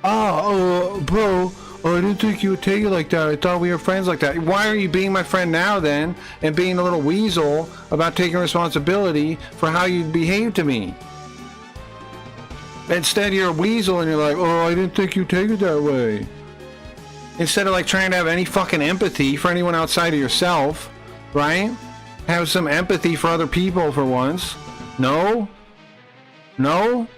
S2: Bro, I didn't think you would take it like that. I thought we were friends like that. Why are you being my friend now then and being a little weasel about taking responsibility for how you behave to me? Instead, you're a weasel and you're like, oh, I didn't think you'd take it that way. Instead of like trying to have any fucking empathy for anyone outside of yourself, right? Have some empathy for other people for once. No? No?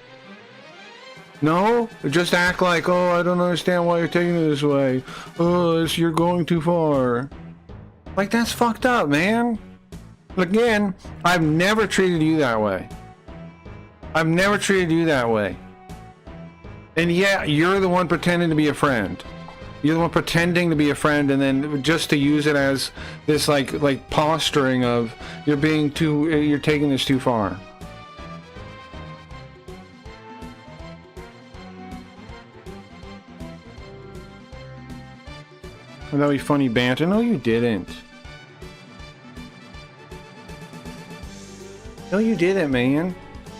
S2: No? Just act like, oh, I don't understand why you're taking it this way. Oh, you're going too far. Like, that's fucked up, man. Again, I've never treated you that way. I've never treated you that way. And yeah, you're the one pretending to be a friend. You're the one pretending to be a friend, and then just to use it as this like posturing of you're taking this too far. Well, that'd be funny banter. No, you didn't. No, you didn't, man.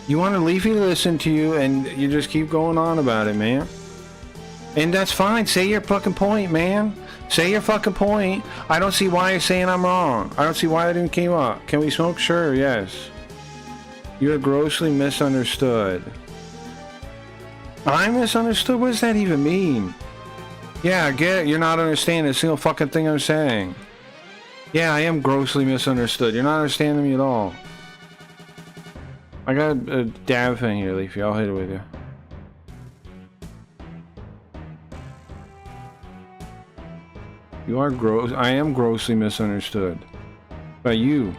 S2: You wanted Leafy to listen to you, and you just keep going on about it, man. And that's fine. Say your fucking point, man. Say your fucking point. I don't see why you're saying I'm wrong. I don't see why that didn't came up. Can we smoke? Sure, yes. You're grossly misunderstood. I misunderstood? What does that even mean? Yeah, I get it. You're not understanding a single fucking thing I'm saying. Yeah, I am grossly misunderstood. You're not understanding me at all. I got a dab thing here, Leafy. I'll hit it with you. You are gross. I am grossly misunderstood. By you.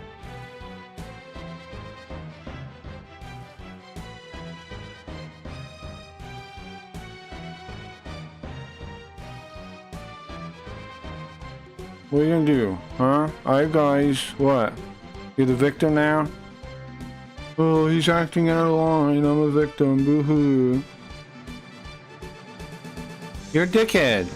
S2: What are you gonna do? Huh? Alright guys, what? You're the victim now? Oh, he's acting out of line. I'm a victim. Boo-hoo. You're a dickhead.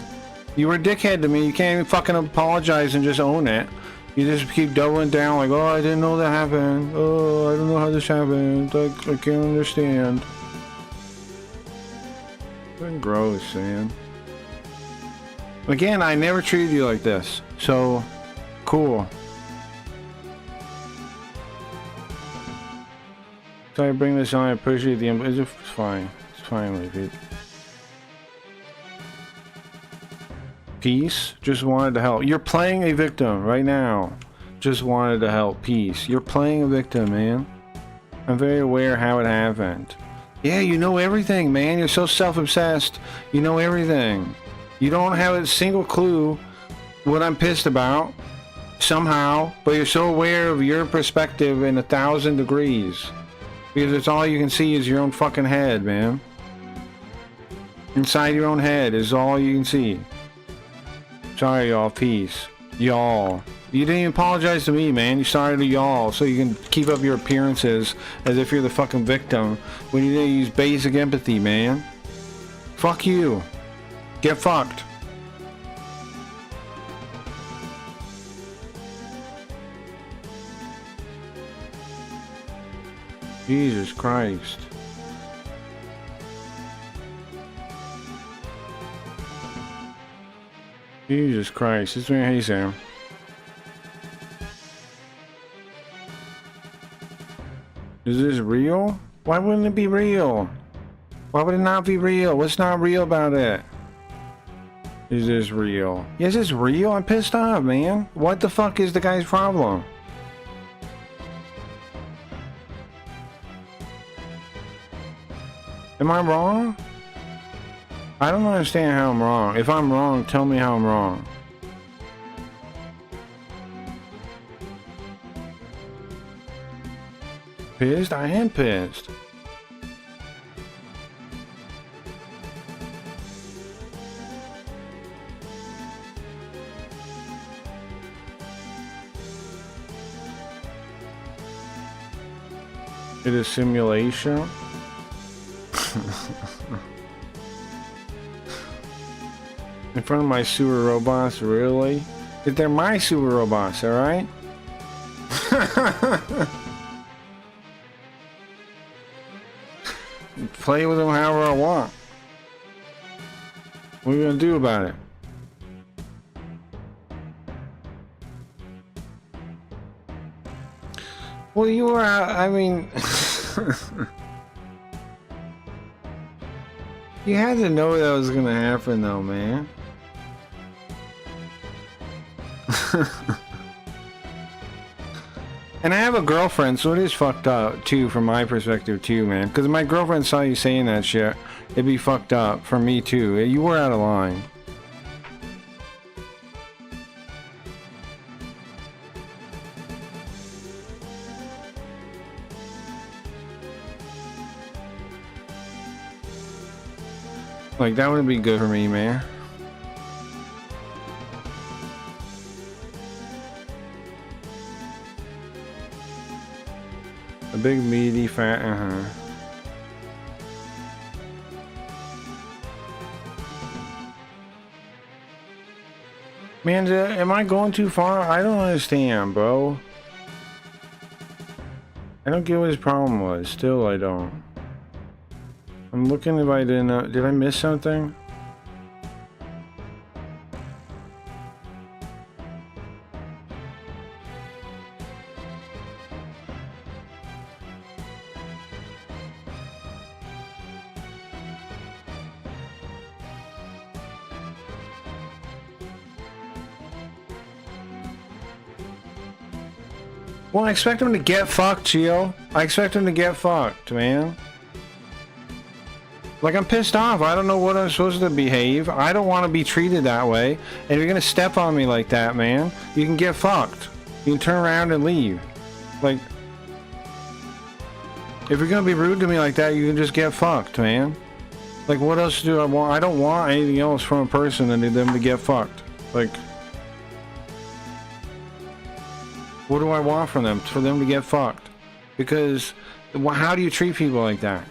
S2: You were a dickhead to me. You can't even fucking apologize and just own it. You just keep doubling down like, oh, I didn't know that happened. Oh, I don't know how this happened. I can't understand. Fucking gross, man. Again, I never treated you like this. So, cool. So I bring this on, I appreciate the input. It's fine. It's fine, Leafy. Peace. Just wanted to help. You're playing a victim right now. Just wanted to help. Peace. You're playing a victim, man. I'm very aware how it happened. Yeah, you know everything, man. You're so self-obsessed. You know everything. You don't have a single clue what I'm pissed about. Somehow. But you're so aware of your perspective in 1,000 degrees. Because it's all you can see is your own fucking head, man. Inside your own head is all you can see. Sorry, y'all. Peace. Y'all. You didn't even apologize to me, man. You're sorry to y'all, so you can keep up your appearances as if you're the fucking victim when you didn't use basic empathy, man. Fuck you. Get fucked. Jesus Christ. Jesus Christ. It's me. Hey, Sam. Is this real? Why wouldn't it be real? Why would it not be real? What's not real about it? Is this real? Yes, it's real. I'm pissed off, man. What the fuck is the guy's problem? Am I wrong? I don't understand how I'm wrong. If I'm wrong, tell me how I'm wrong. Pissed? I am pissed. It is simulation. In front of my sewer robots, really? If they're my sewer robots, alright? Play with them however I want. What are we gonna do about it? Well, you were out, I mean... You had to know that was gonna happen though, man. And I have a girlfriend, so it is fucked up too from my perspective too, man. Because if my girlfriend saw you saying that shit, it'd be fucked up for me too. You were out of line. Like, that wouldn't be good for me, man. A big meaty fat, Man, am I going too far? I don't understand, bro. I don't get what his problem was. Still, I don't. I'm looking if I didn't... did I miss something? Well, I expect him to get fucked, Chio. I expect him to get fucked, man. Like, I'm pissed off. I don't know what I'm supposed to behave. I don't want to be treated that way. And if you're gonna step on me like that, man, you can get fucked. You can turn around and leave. Like, if you're gonna be rude to me like that, you can just get fucked, man. Like, what else do I want? I don't want anything else from a person than them to get fucked. Like... What do I want from them? For them to get fucked. Because, how do you treat people like that?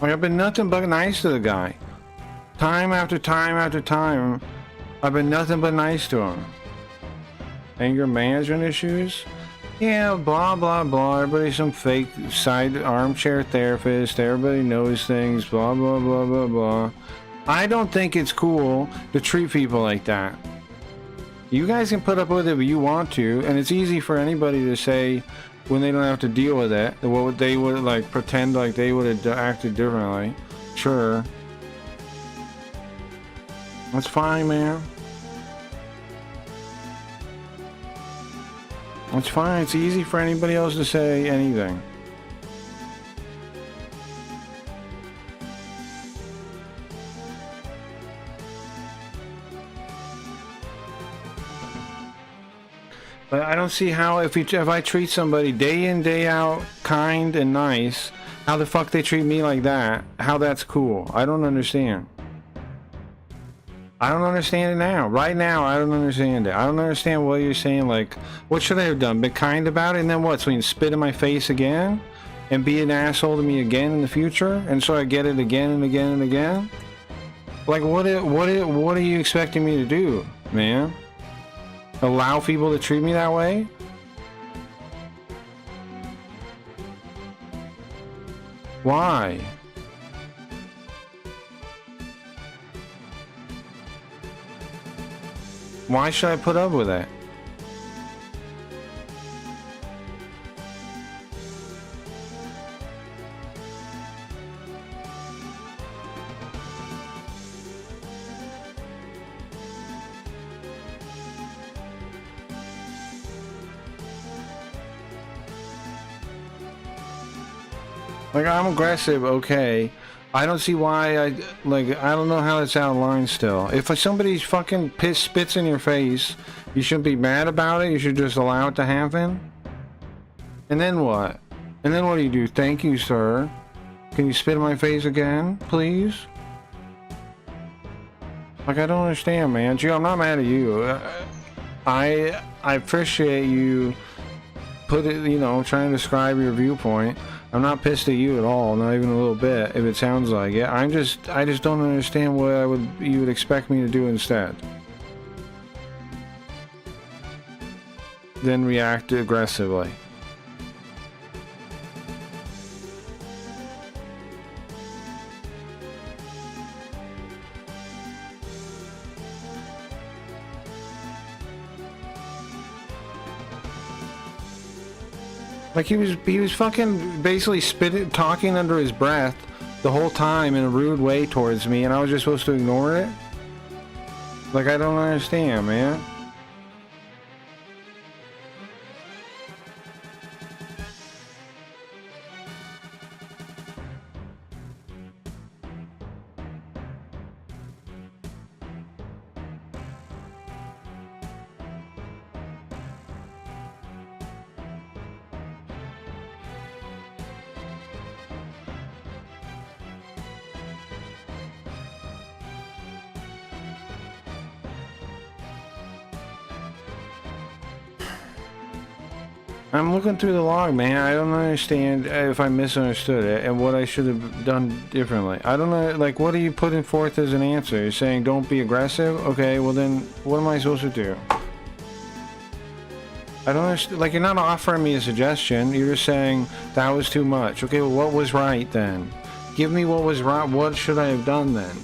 S2: Like, I've been nothing but nice to the guy. Time after time after time, I've been nothing but nice to him. Anger management issues? Yeah, blah, blah, blah. Everybody's some fake side armchair therapist. Everybody knows things. Blah, blah, blah, blah, blah. I don't think it's cool to treat people like that. You guys can put up with it if you want to, and it's easy for anybody to say when they don't have to deal with it, what they would, like, pretend like they would have acted differently. Sure. That's fine, man. It's fine. It's easy for anybody else to say anything. But I don't see how if I treat somebody day in, day out, kind and nice, how the fuck they treat me like that, how that's cool. I don't understand. I don't understand it now. Right now, I don't understand it. I don't understand what you're saying. Like, what should I have done? Been kind about it? And then what? So you can spit in my face again? And be an asshole to me again in the future? And so I get it again and again and again? Like, what are you expecting me to do, man? Allow people to treat me that way? Why? Why should I put up with that? Like, I'm aggressive, okay. I don't see why I don't know how it's out of line still. If somebody's fucking spits in your face, you shouldn't be mad about it, you should just allow it to happen? And then what? And then what do you do? Thank you, sir. Can you spit in my face again, please? Like, I don't understand, man. Gee, I'm not mad at you. I appreciate you trying to describe your viewpoint. I'm not pissed at you at all, not even a little bit, if it sounds like it. I just don't understand what you would expect me to do instead. Then react aggressively. Like, he was fucking basically talking under his breath the whole time in a rude way towards me, and I was just supposed to ignore it? Like, I don't understand, man. I'm looking through the log, man. I don't understand if I misunderstood it and what I should have done differently. I don't know, like, what are you putting forth as an answer? You're saying don't be aggressive? Okay, well then, what am I supposed to do? I don't understand, like, you're not offering me a suggestion. You're just saying that was too much. Okay, well, what was right then? Give me what was right. What should I have done then?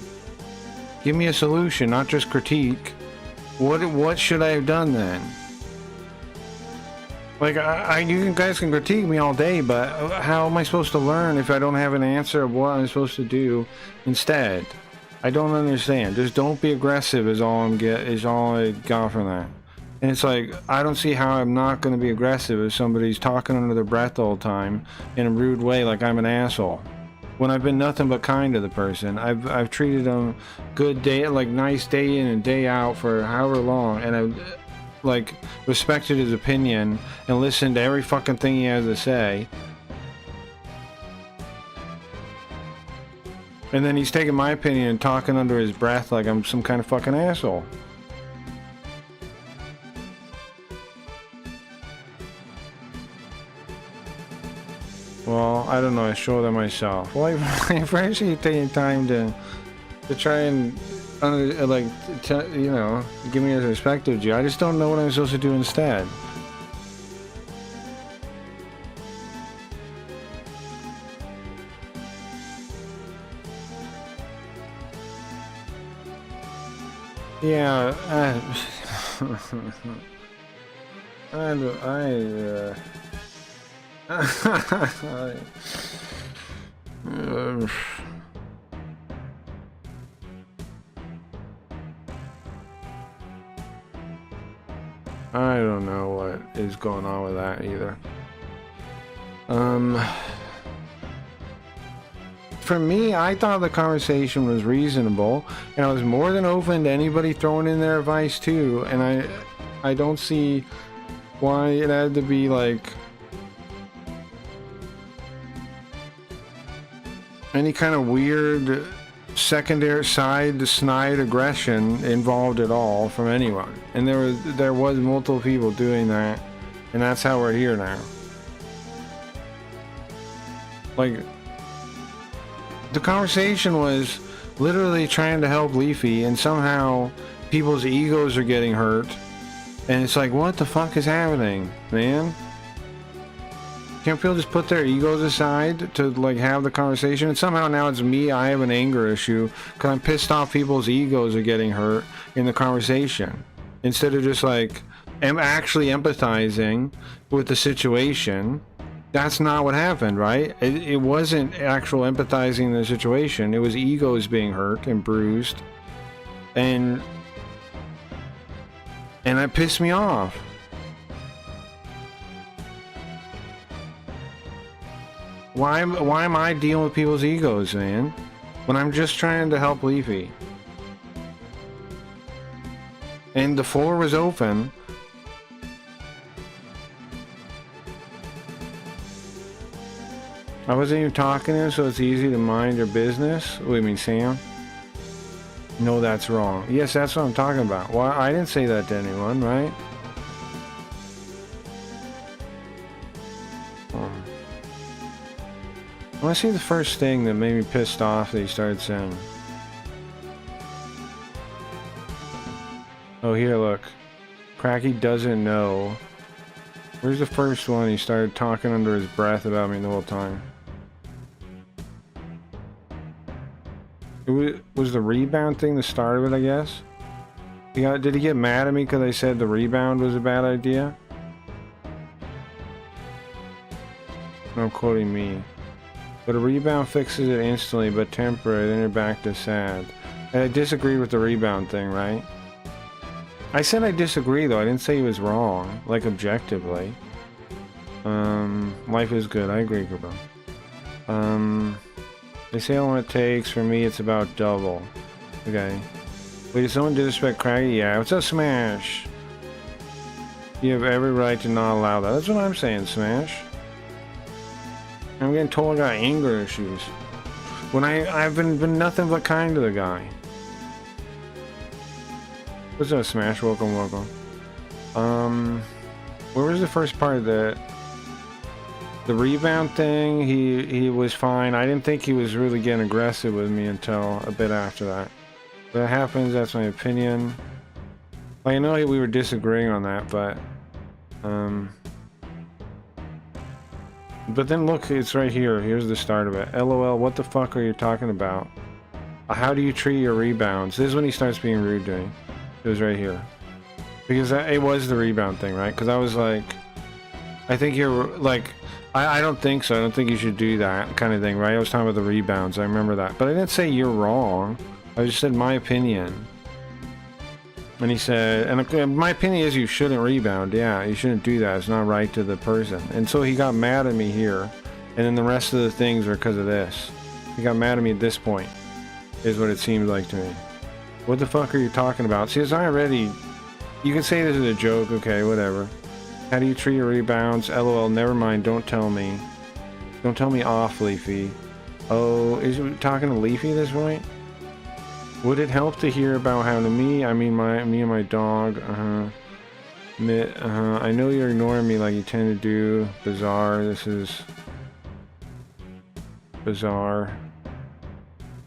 S2: Give me a solution, not just critique. What should I have done then? Like, you guys can critique me all day, but how am I supposed to learn if I don't have an answer of what I'm supposed to do instead? I don't understand. Just don't be aggressive is all I got from that. And it's like, I don't see how I'm not going to be aggressive if somebody's talking under their breath the whole time in a rude way, like I'm an asshole. When I've been nothing but kind to the person. I've treated them good day, like nice day in and day out for however long, and I've like respected his opinion and listened to every fucking thing he has to say. And then he's taking my opinion and talking under his breath like I'm some kind of fucking asshole. Well, I don't know, I show that myself. Well, I appreciate you taking time to try and give me a perspective, G. I just don't know what I'm supposed to do instead. Yeah, I don't know what is going on with that either. For me, I thought the conversation was reasonable, and I was more than open to anybody throwing in their advice too, and I don't see Why it had to be like any kind of weird secondary side snide aggression involved at all from anyone. And there was multiple people doing that, and that's how we're here now. Like, the conversation was literally trying to help Leafy, and somehow people's egos are getting hurt. And it's like, what the fuck is happening, man? Can't people just put their egos aside to like have the conversation? And somehow now it's me, I have an anger issue because I'm pissed off people's egos are getting hurt in the conversation. Instead of just like actually empathizing with the situation. That's not what happened, right? It wasn't actual empathizing in the situation. It was egos being hurt and bruised. And that pissed me off. Why am I dealing with people's egos, man? When I'm just trying to help Leafy. And the floor was open. I wasn't even talking to him, so it's easy to mind your business. What do you mean, Sam? No, that's wrong. Yes, that's what I'm talking about. Well, I didn't say that to anyone, right? I want to see the first thing that made me pissed off that he started saying. Oh, here, look. Cracky doesn't know. Where's the first one? He started talking under his breath about me the whole time. Was the rebound thing the start of it, I guess? Did he get mad at me because I said the rebound was a bad idea? No, quoting me. But a rebound fixes it instantly, but temporary, then you're back to sad. And I disagree with the rebound thing, right? I said I disagree, though. I didn't say he was wrong, like, objectively. Life is good. I agree, bro. They say how long it takes. For me, it's about double. Okay. Wait, did someone disrespect Craggy? Yeah. What's up, Smash? You have every right to not allow that. That's what I'm saying, Smash. I'm getting told I got anger issues. When I've been nothing but kind to the guy. What's up, Smash? Welcome, welcome. Where was the first part of that? The rebound thing, he was fine. I didn't think he was really getting aggressive with me until a bit after that. That happens, that's my opinion. Like, I know we were disagreeing on that, but then look, it's right here. Here's the start of it. LOL, what the fuck are you talking about? How do you treat your rebounds? This is when he starts being rude to me. It was right here. Because it was the rebound thing, right? Because I was like, I think you're like, I don't think so. I don't think you should do that kind of thing, right? I was talking about the rebounds. I remember that. But I didn't say you're wrong. I just said my opinion. And he said, and my opinion is you shouldn't rebound. Yeah, you shouldn't do that. It's not right to the person. And so he got mad at me here. And then the rest of the things are because of this. He got mad at me at this point, is what it seemed like to me. What the fuck are you talking about? See, it's already... You can say this is a joke, okay, whatever. How do you treat your rebounds? LOL, never mind, don't tell me. Don't tell me off, Leafy. Oh, is he talking to Leafy at this point? Would it help to hear about how to me? I mean, me and my dog, I know you're ignoring me like you tend to do. Bizarre, this is... bizarre.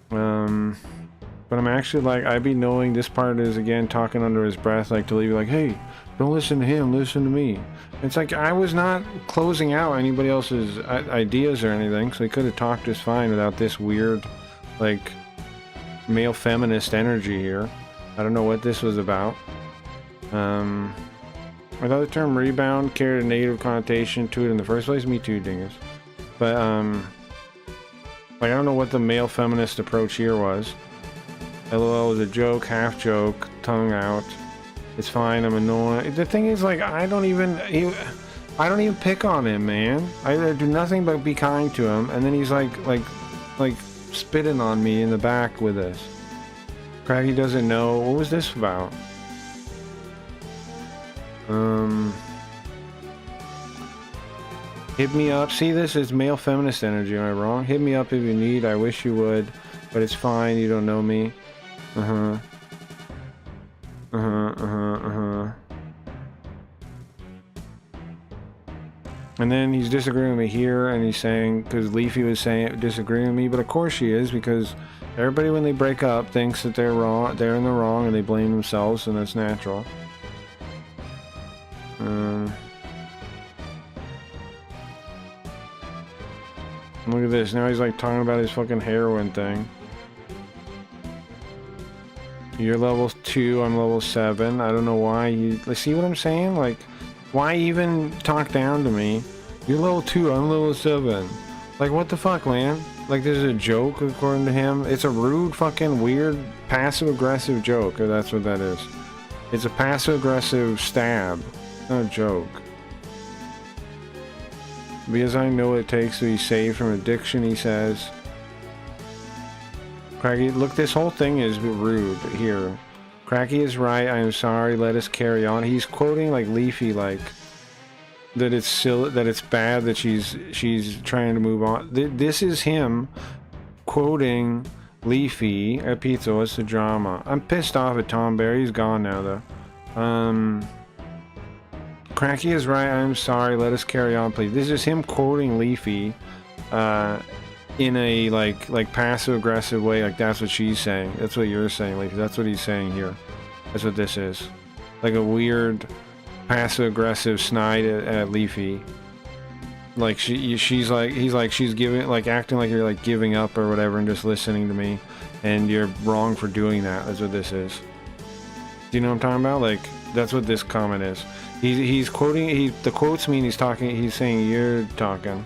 S2: But I'm actually like, I be knowing this part is again talking under his breath, like to leave like, hey, don't listen to him, listen to me. It's like I was not closing out anybody else's ideas or anything, so he could have talked just fine without this weird, like, male feminist energy here. I don't know what this was about. I thought the term rebound carried a negative connotation to it in the first place. Me too, dingus. But like, I don't know what the male feminist approach here was. LOL was a joke, half joke, tongue out. It's fine, I'm annoying. The thing is, like, I don't even pick on him, man. I do nothing but be kind to him, and then he's like spitting on me in the back with this. Craggy doesn't know. What was this about? Hit me up. See, this is male feminist energy. Am I wrong? Hit me up if you need. I wish you would, but it's fine. You don't know me. And then he's disagreeing with me here, and he's saying, because Leafy was saying disagreeing with me, but of course she is, because everybody when they break up thinks that they're wrong, they're in the wrong, and they blame themselves, and that's natural. Look at this. Now he's like talking about his fucking heroin thing. You're level 2, I'm level 7. I don't know why you... See what I'm saying? Like, why even talk down to me? You're level 2, I'm level 7. Like, what the fuck, man? Like, this is a joke, according to him. It's a rude, fucking, weird, passive-aggressive joke, or that's what that is. It's a passive-aggressive stab. Not a joke. Because I know what it takes to be saved from addiction, he says. Cracky, look, this whole thing is rude here. Cracky is right, I am sorry, let us carry on. He's quoting, like, Leafy, like, that it's silly, that it's bad that she's trying to move on. This is him quoting Leafy at Pizza. What's the drama? I'm pissed off at Tom Barry. He's gone now, though. Cracky is right, I'm sorry, let us carry on, please. This is him quoting Leafy in a like passive-aggressive way, like that's what she's saying. That's what you're saying, Leafy. That's what he's saying here. That's what this is. Like a weird passive-aggressive snide at Leafy. Like she's like, he's like, she's giving, like acting like you're like giving up or whatever and just listening to me, and you're wrong for doing that. That's what this is. Do you know what I'm talking about? Like, that's what this comment is. He's quoting, the quotes mean he's talking, he's saying you're talking.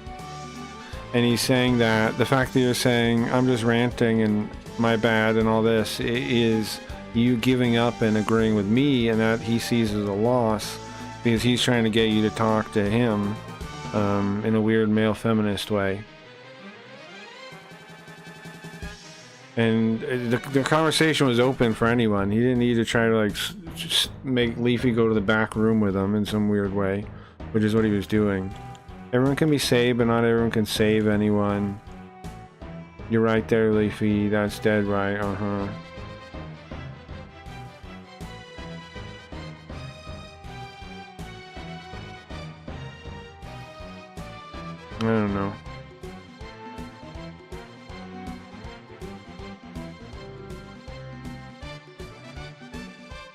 S2: And he's saying that the fact that you're saying I'm just ranting and my bad and all this is you giving up and agreeing with me, and that he sees as a loss because he's trying to get you to talk to him in a weird male feminist way. And the conversation was open for anyone. He didn't need to try to like just make Leafy go to the back room with him in some weird way, which is what he was doing. Everyone can be saved, but not everyone can save anyone. You're right there, Leafy. That's dead right. I don't know.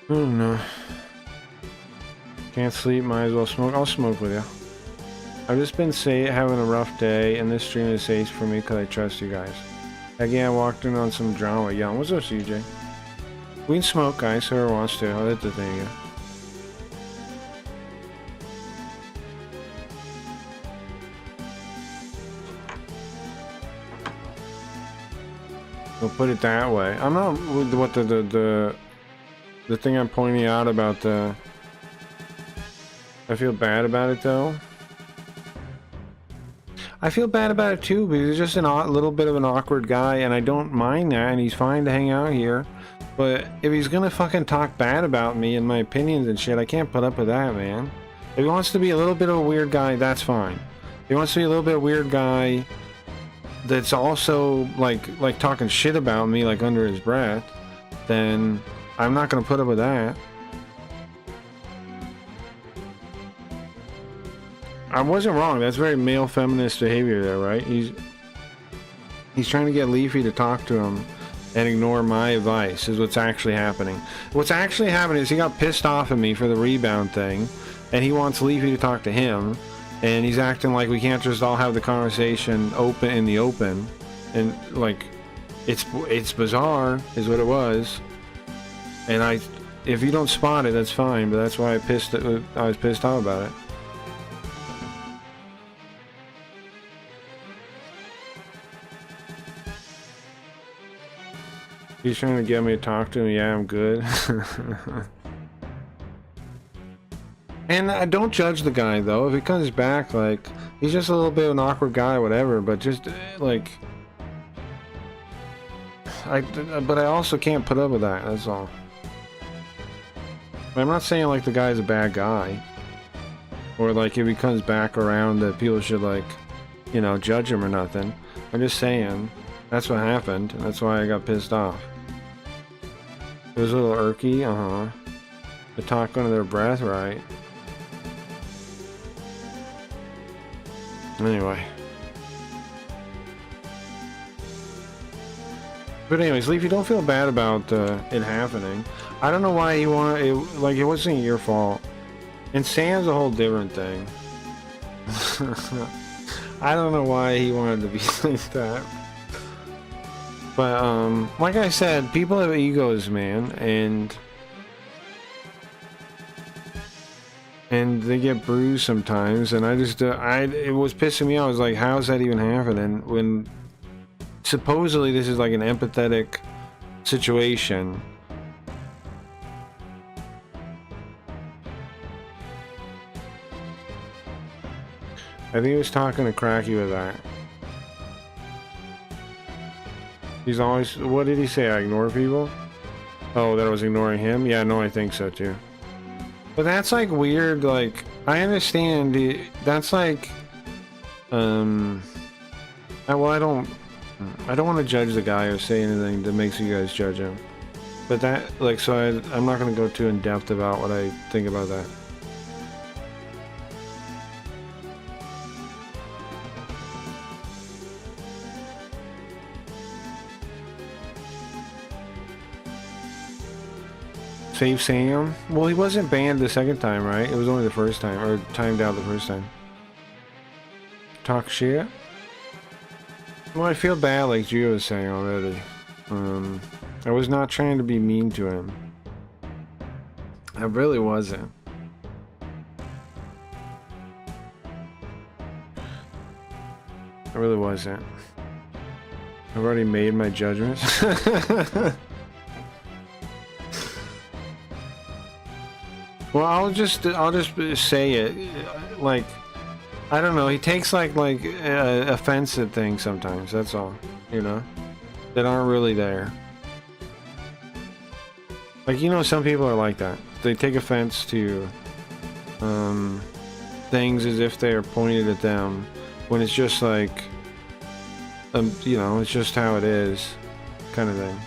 S2: I don't know. Can't sleep, might as well smoke. I'll smoke with you. I've just been having a rough day, and this stream is safe for me because I trust you guys. Again, I walked in on some drama. Young, what's up, CJ? We can smoke, guys, whoever wants to. I'll hit the thing again. We'll put it that way. I'm not with what the thing I'm pointing out about the... I feel bad about it, though. I feel bad about it, too, because he's just a little bit of an awkward guy, and I don't mind that, and he's fine to hang out here. But if he's gonna fucking talk bad about me and my opinions and shit, I can't put up with that, man. If he wants to be a little bit of a weird guy, that's fine. If he wants to be a little bit of a weird guy that's also, like talking shit about me, like, under his breath, then I'm not gonna put up with that. I wasn't wrong. That's very male feminist behavior there, right? He's trying to get Leafy to talk to him and ignore my advice is what's actually happening. What's actually happening is he got pissed off at me for the rebound thing, and he wants Leafy to talk to him, and he's acting like we can't just all have the conversation open in the open, and like it's bizarre is what it was. And if you don't spot it, that's fine, but that's why I was pissed off about it. He's trying to get me to talk to him. Yeah, I'm good. And I don't judge the guy, though. If he comes back, like, he's just a little bit of an awkward guy, whatever, but just, like... But I also can't put up with that, that's all. I'm not saying, like, the guy's a bad guy. or like if he comes back around that people should like, you know, judge him or nothing. I'm just saying that's what happened, and that's why I got pissed off. It was a little irky, to talk under their breath, right? Anyway. But anyways, Leafy, don't feel bad about it happening. I don't know why he wanted it. Like, it wasn't your fault. And Sam's a whole different thing. I don't know why he wanted to be like that. But like I said, people have egos, man, and they get bruised sometimes. And I just, it was pissing me off. I was like, how is that even happening when supposedly this is like an empathetic situation? I think he was talking to Cracky with that. He's always, what did he say? I ignore people? Oh, that I was ignoring him? Yeah, no, I think so too. But that's like weird, like, I understand, that's like, well, I don't want to judge the guy or say anything that makes you guys judge him. But that, like, so I'm not going to go too in depth about what I think about that. Save Sam? Well, he wasn't banned the second time, right? It was only the first time, or timed out the first time. Talk shit? Well, I feel bad, like Gio was saying already. I was not trying to be mean to him. I really wasn't. I really wasn't. I've already made my judgments. Well, I'll just say it, like, I don't know, he takes like offense at things sometimes, that's all, you know, that aren't really there. Like, you know, some people are like that. They take offense to things as if they are pointed at them, when it's just like, you know, it's just how it is, kind of thing.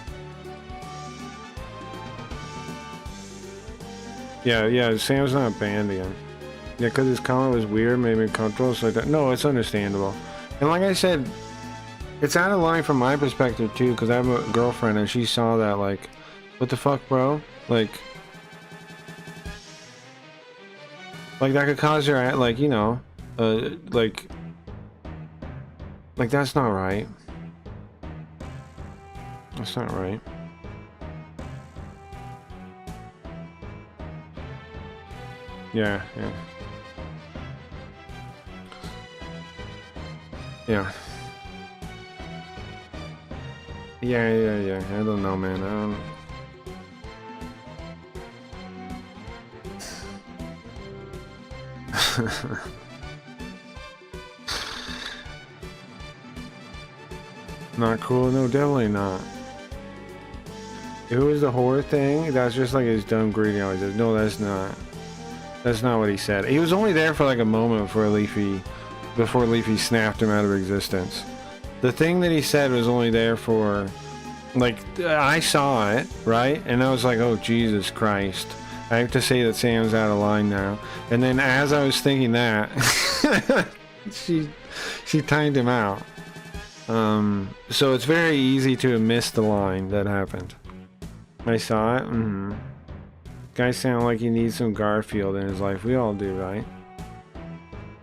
S2: Yeah, Sam's not banned again. Yeah, because his comment was weird, made me uncomfortable, so no, it's understandable. And like I said, it's out of line from my perspective too, because I have a girlfriend and she saw that, like, what the fuck, bro? Like that could cause her, like, you know, like that's not right. That's not right. Yeah. Yeah. I don't know, man. Not cool? No, definitely not. Who was the whore thing? That's just like his dumb greeting always does. No, that's not. That's not what he said. He was only there for like a moment before Leafy snapped him out of existence. The thing that he said was only there for, like, I saw it, right? And I was like, oh, Jesus Christ. I have to say that Sam's out of line now. And then as I was thinking that, she timed him out. So it's very easy to have missed the line that happened. I saw it. Guy sound like he needs some Garfield in his life. We all do, right?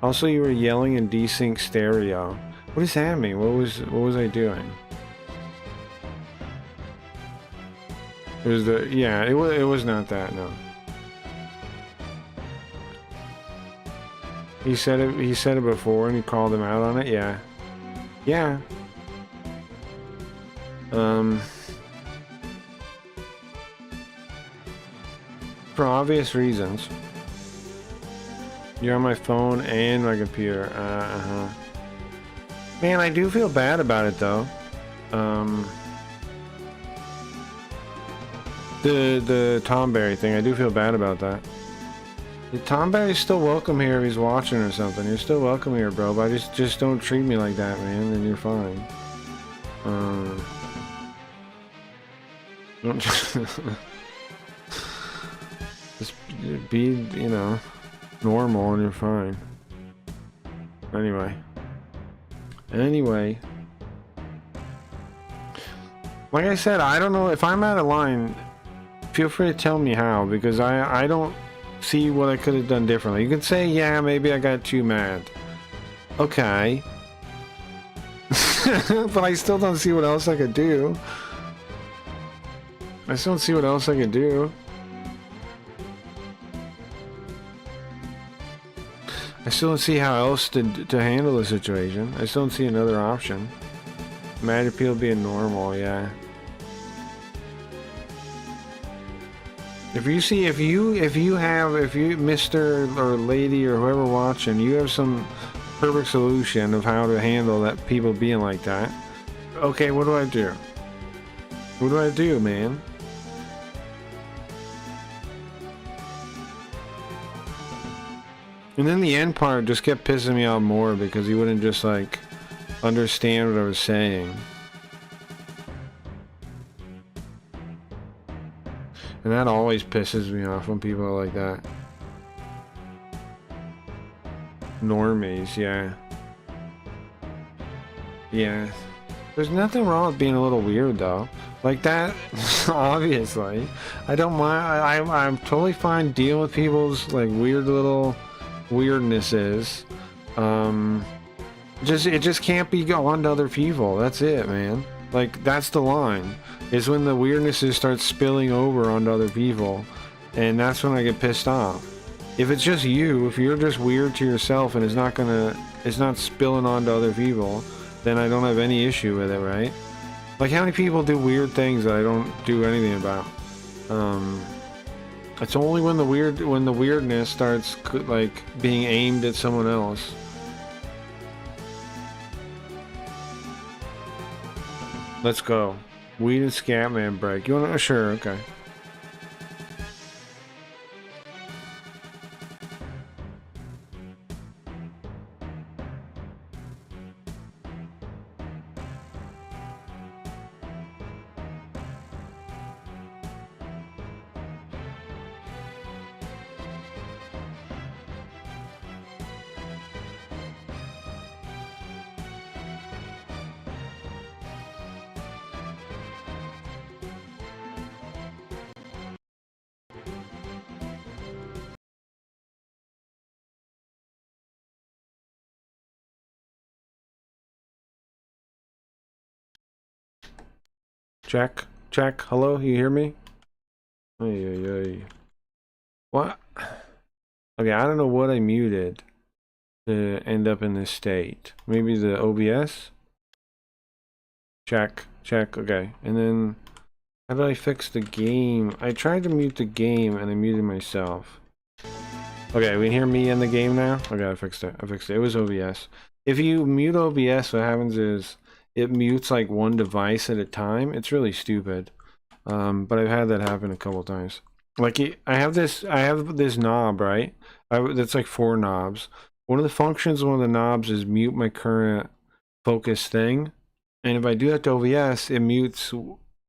S2: Also, you were yelling in desync stereo. What does that mean? What was I doing? It was it was not that, no. He said it before and he called him out on it, yeah. Yeah. For obvious reasons. You're on my phone and my computer. Man, I do feel bad about it though. The Tom Berry thing, I do feel bad about that. Tom Barry's still welcome here if he's watching or something. You're still welcome here, bro. But just don't treat me like that, man. Then you're fine. Don't just be, you know, normal and you're fine. Anyway, like I said, I don't know if I'm out of line. Feel free to tell me how, because I don't see what I could have done differently. You can say, yeah, maybe I got too mad. Okay. But I still don't see what else I could do. I still don't see what else I could do. I still don't see how else to handle the situation. I still don't see another option. Mad at people being normal, yeah. If you, Mr. or lady or whoever watching, you have some perfect solution of how to handle that people being like that. Okay, what do I do? What do I do, man? And then the end part just kept pissing me off more because he wouldn't just like understand what I was saying. And that always pisses me off when people are like that. Normies, yeah. Yeah. There's nothing wrong with being a little weird though. Like that, obviously. I don't mind. I'm totally fine dealing with people's like weird little weirdnesses. It just can't be on to other people. That's it, man. Like that's the line. Is when the weirdnesses start spilling over onto other people, and that's when I get pissed off. If it's just you, if you're just weird to yourself and it's not spilling onto other people, then I don't have any issue with it, right? Like how many people do weird things that I don't do anything about? It's only when the weirdness starts like being aimed at someone else. Let's go. Weed and Scatman break. You wanna? Sure, okay. Check. Hello, you hear me? Ay. What? Okay, I don't know what I muted to end up in this state. Maybe the OBS? Check. Okay, and then how did I fix the game? I tried to mute the game and I muted myself. Okay, we can hear me in the game now? Okay, I fixed it. It was OBS. If you mute OBS, what happens is it mutes like one device at a time. It's really stupid. But I've had that happen a couple times. Like I have this knob, right? That's like 4 knobs. One of the functions of one of the knobs is mute my current focus thing. And if I do that to OBS, it mutes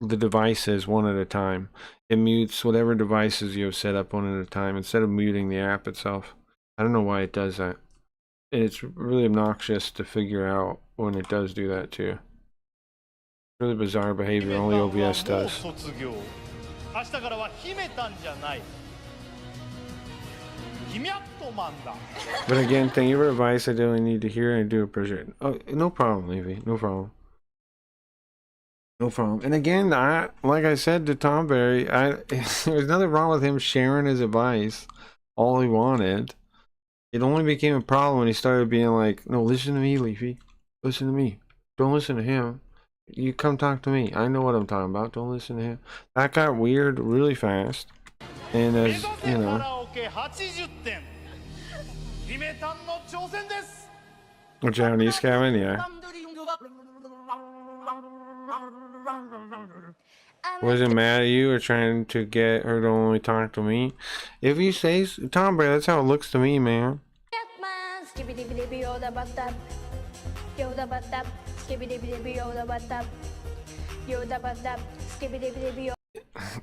S2: the devices one at a time. It mutes whatever devices you have set up one at a time instead of muting the app itself. I don't know why it does that. And it's really obnoxious to figure out when it does do that too. Really bizarre behavior, only OBS does. But again, thank you for advice. I don't need to hear and I do appreciate it. Oh, no problem, Levy. No problem. And again, like I said to Tom Barry, there's nothing wrong with him sharing his advice. All he wanted. It only became a problem when he started being like, no, listen to me, Leafy. Listen to me. Don't listen to him. You come talk to me. I know what I'm talking about. Don't listen to him. That got weird really fast. And as, you know. A Japanese cabin, yeah. wasn't mad at you or trying to get her to only talk to me. If you say, Tom Brady, that's how it looks to me, man.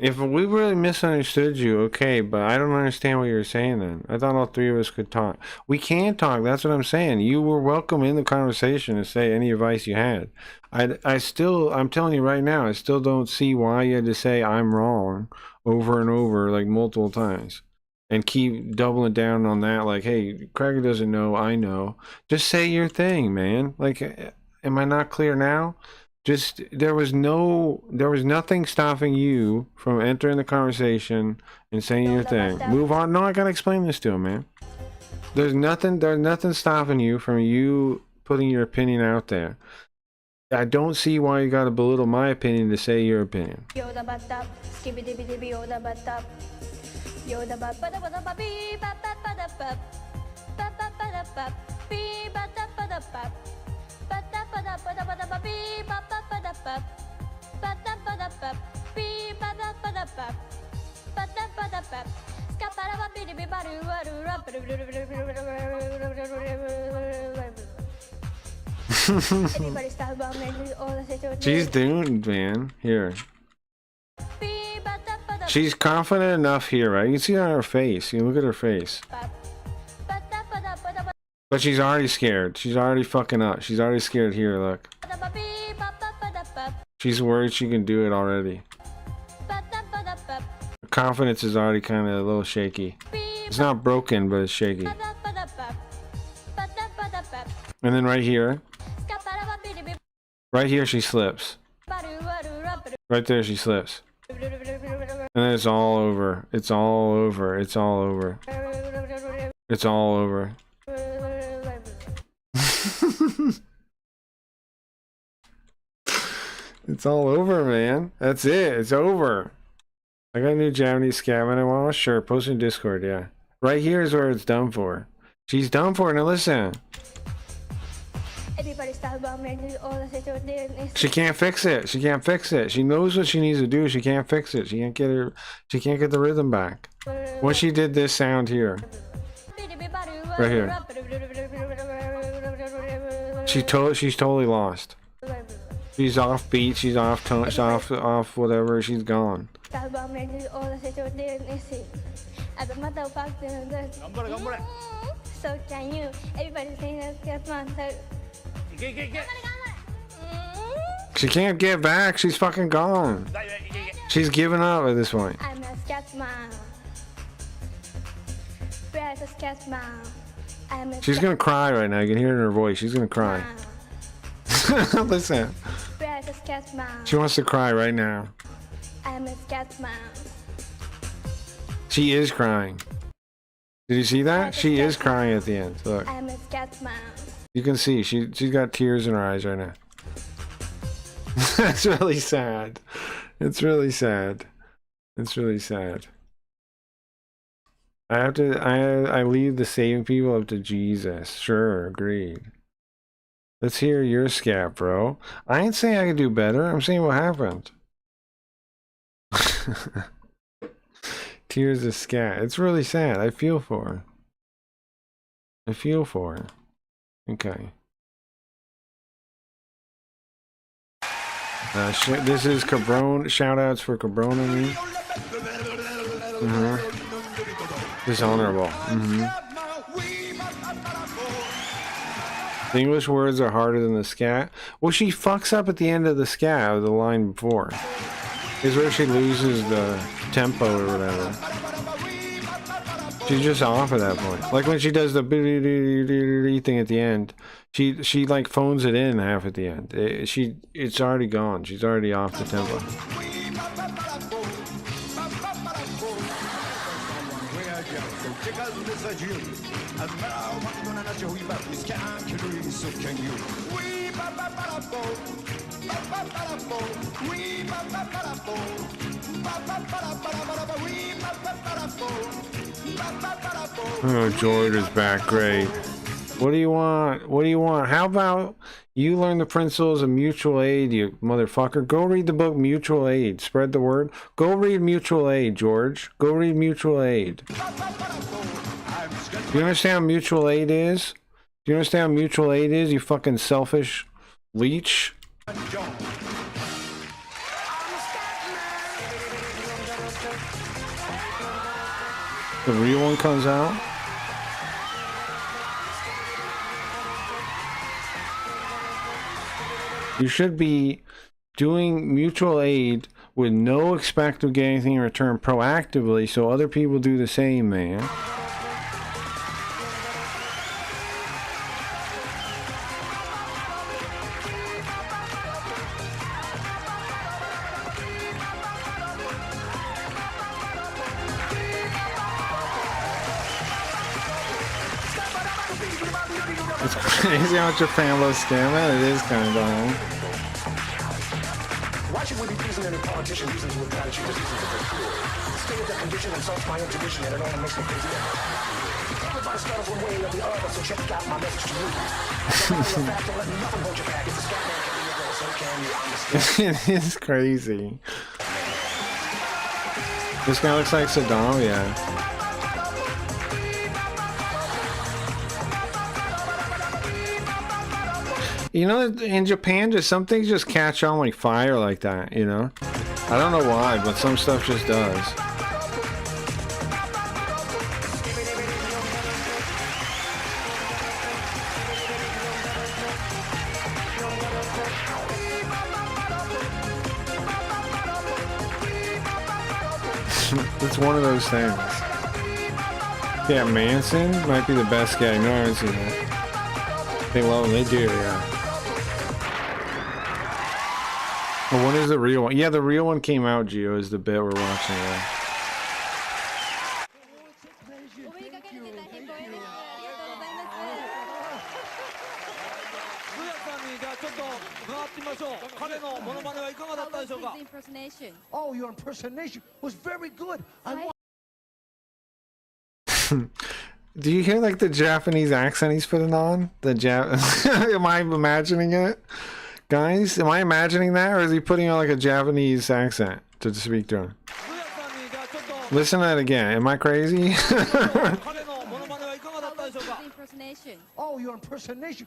S2: If we really misunderstood you, okay, but I don't understand what you're saying then. I thought all three of us could talk. We can talk, that's what I'm saying. You were welcome in the conversation to say any advice you had. I'm telling you right now, I still don't see why you had to say I'm wrong over and over, like multiple times. And keep doubling down on that, like, hey, Craig doesn't know, I know. Just say your thing, man. Like, am I not clear now? Just, there was nothing stopping you from entering the conversation and saying your thing. Move on. No, I gotta explain this to him, man. There's nothing stopping you from you putting your opinion out there. I don't see why you gotta belittle my opinion to say your opinion. She's doomed, man. Here. She's confident enough here, right? You can see it on her face. You can look at her face. But she's already scared. She's already fucking up. She's already scared here, look. She's worried she can do it already. Her confidence is already kind of a little shaky. It's not broken, but it's shaky. And then right here she slips. Right there she slips. And then it's all over. It's all over. It's all over. It's all over. It's all over, man. That's it. It's over. I got a new Japanese scabbing I want. Sure, post in Discord, yeah. Right here is where it's done for. She's done for. Now listen. She can't fix it. She can't fix it. She knows what she needs to do. She can't fix it. She can't get the rhythm back. When she did this sound here. Right here. She's totally lost. She's off beat, she's off tone, she's off whatever, she's gone.
S16: So can you? Everybody's saying that's
S2: She can't get back, she's fucking gone. She's given up at this point.
S16: I'm a scat mom. Where's a scat mom?
S2: She's gonna cry right now, you can hear it in her voice, she's gonna cry. Listen.
S16: Where's a scat mom?
S2: She wants to cry right now.
S16: I'm a scat mom.
S2: She is crying. Did you see that? She is crying at the end. Look.
S16: I'm a scat mom.
S2: You can see she's got tears in her eyes right now. That's really sad. It's really sad. It's really sad. I leave the saving people up to Jesus. Sure, agreed. Let's hear your scat, bro. I ain't saying I could do better. I'm saying what happened. Tears of scat. It's really sad. I feel for her. I feel for her. Okay. This is Cabron. Shoutouts for Cabron and me. Dishonorable. The English words are harder than the scat. Well, she fucks up at the end of the scat of the line before. Is where she loses the tempo or whatever. She's just off at that point. Like when she does the thing at the end, she like phones it in half at the end. It's already gone. She's already off the tempo. Oh, George is back. Great. What do you want? What do you want? How about You learn the principles of mutual aid, you motherfucker. Go read the book Mutual Aid. Spread the word. Go read Mutual Aid, George. Go read Mutual Aid. Do you understand what mutual aid is? Do you understand what mutual aid is, you fucking selfish leech? The real one comes out? You should be doing mutual aid with no expect to get anything in return proactively so other people do the same, man. It's crazy how much Japan loves scam. It is kind of dumb.
S15: Why should we be pleasing any politician using to try to choose reasons if they're cool? Stay with the condition and such my own tradition, and it only makes me crazy. Everybody starts one way or the other, so check out my message to you. As a matter of fact, don't let nothing hold you back. If the Scatman can be your goal, so can you. I'm the Scatman.
S2: It is crazy. This guy looks like Saddam, yeah. You know, in Japan, just some things just catch on like fire like that, you know? I don't know why, but some stuff just does. It's one of those things. Yeah, Manson might be the best guy. No, I haven't seen that. They love him. They do, yeah. Oh, what is the real one? Yeah, the real one came out, Gio, is the bit we're watching there.
S15: Oh, your impersonation was very good.
S2: Do you hear like the Japanese accent he's putting on? Am I imagining it? Guys, am I imagining that, or is he putting on like a Japanese accent to speak to him? Listen to that again. Am I crazy?
S15: Oh, your impersonation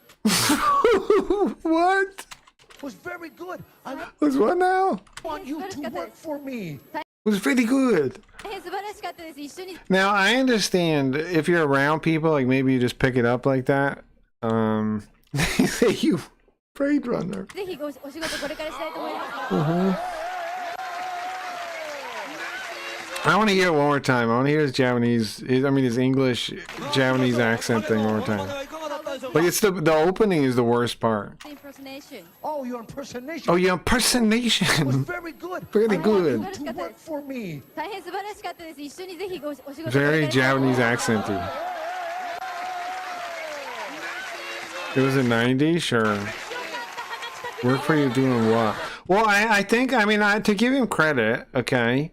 S2: what?
S15: was very good.
S2: Was what now?
S15: I want you to work for me.
S2: Was pretty good. Now I understand if you're around people, like maybe you just pick it up like that. They say you Blade Runner. I want to hear it one more time. I want to hear his Japanese, his English Japanese accent thing one more time. Like it's the opening is the worst part.
S15: Oh, your impersonation.
S2: Oh, your impersonation.
S15: Was very good.
S2: Very good.
S15: I want you to work for me.
S2: Very Japanese accenty. It was a 90s, sure. Work for you doing what? Well, I think, to give him credit, okay,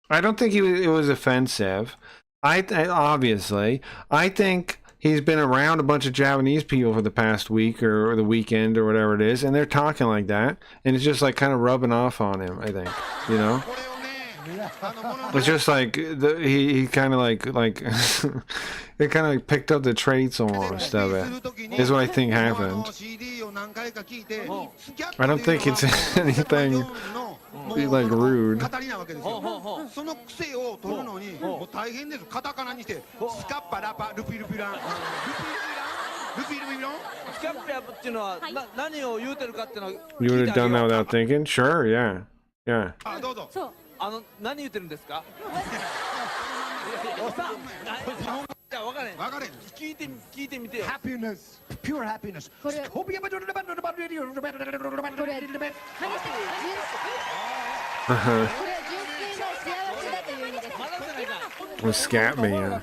S2: I don't think it was offensive. Obviously, I think he's been around a bunch of Japanese people for the past week or the weekend or whatever it is, and they're talking like that, and it's just like kind of rubbing off on him, I think, you know? It's just like he kind of like it kind of like picked up the traits almost of it. Is what I think happened. I don't think it's anything like rude. You would have done that without thinking? Sure, yeah. Yeah.
S15: Happiness, pure happiness.
S2: Was Scatman.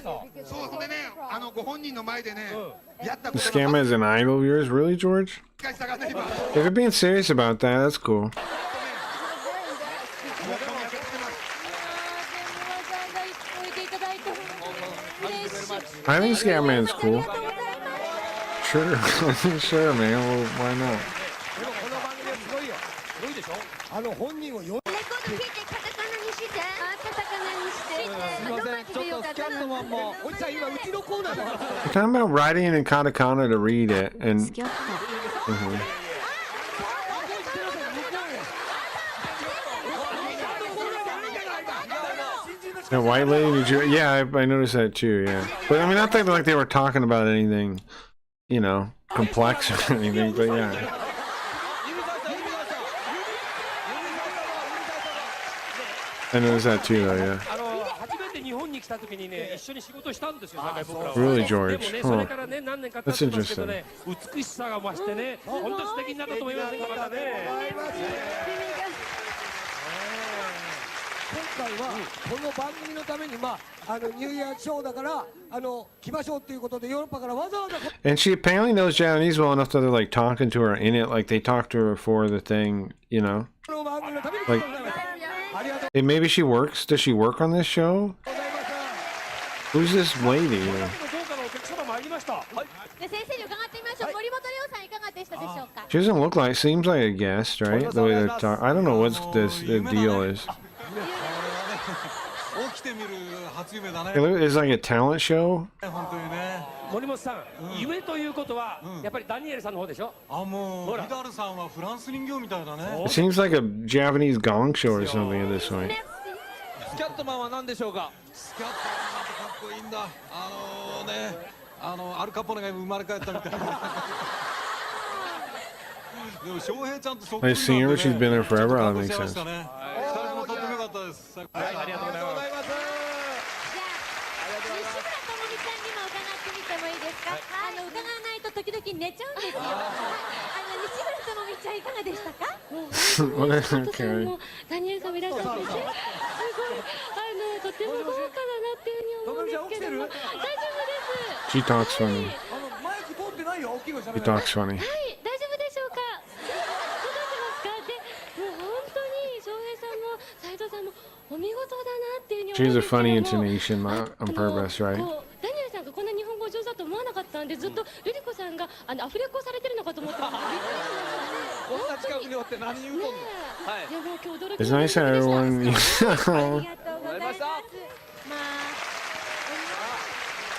S2: The Scatman is an idol of yours? Really, George? If you're being serious about that, that's cool. I think Scatman's cool. Sure, sure, man. Well, why not?
S11: でもこの番組はすごいよ。すごいでしょ。本人をよ。
S16: レコード聞いてカタカナにして。カタカナにして。
S11: すみません。ちょっとスキャットマンもおじさん今うちのコーナーだから。
S2: You're talking about writing in katakana to read it, and the white lady, did you? Yeah, I noticed that too. Yeah, but I mean, not that like they were talking about anything, you know, complex or anything. But yeah. I noticed that too, though. Yeah. Really, George? Huh. That's interesting.
S11: 美しさが増してね、本当素敵になったと思いませんか、またね。今回はこの番組のためにニューイヤーショーだから来ましょうっていうことでヨーロッパからわざわざ。
S2: And she apparently knows Japanese well enough that they're like talking to her in it, like they talked to her before the thing, you know. Like, hey, maybe she works. Does she work on this show? Who's this lady? You know? She doesn't look like. Seems like a guest, right? The way they're talking. I don't know what the deal is. It's like a talent show.
S11: 森本さん、夢ということはやっぱりダニエルさんの方でしょ。もうビダルさんはフランス人形みたいだね。
S2: It seems like a Japanese gong show or something at this point.
S11: スキャットマンは何でしょうか。
S5: スキャットマンってかっこいいんだ。アルカポネが生まれ変わったみたいな。でも翔平ちゃんとそっくり
S2: I've seen her, but she's been there forever. That makes sense.
S5: 二人ともとっても良かったです。ありがとうございます。
S16: 伺わないと時々寝ちゃうんですよ。西村智美ちゃんいかがでしたか？ダニエルさんもいらっしゃってて、すごいとても豪華だなっていうふうに思うんですけども、大丈夫です。
S2: She talks funny.
S11: マイク通ってないよ。大きい声しゃべ
S2: She
S11: る。
S2: talks funny.
S16: はい、大丈夫でしょうか？届いてますか？で、もう本当に翔平さんも斉藤さんもお見事だなっていうふうに思うんですけども。
S2: She has a funny intonation on purpose, right?
S16: ダニエルさんがこんな日本語上手だと思わなかったんで、ずっとルリコさんがアフレコされてるのかと思ってました。
S11: こんな近くにおって何言うとんの。はい。
S2: It's nice that everyone.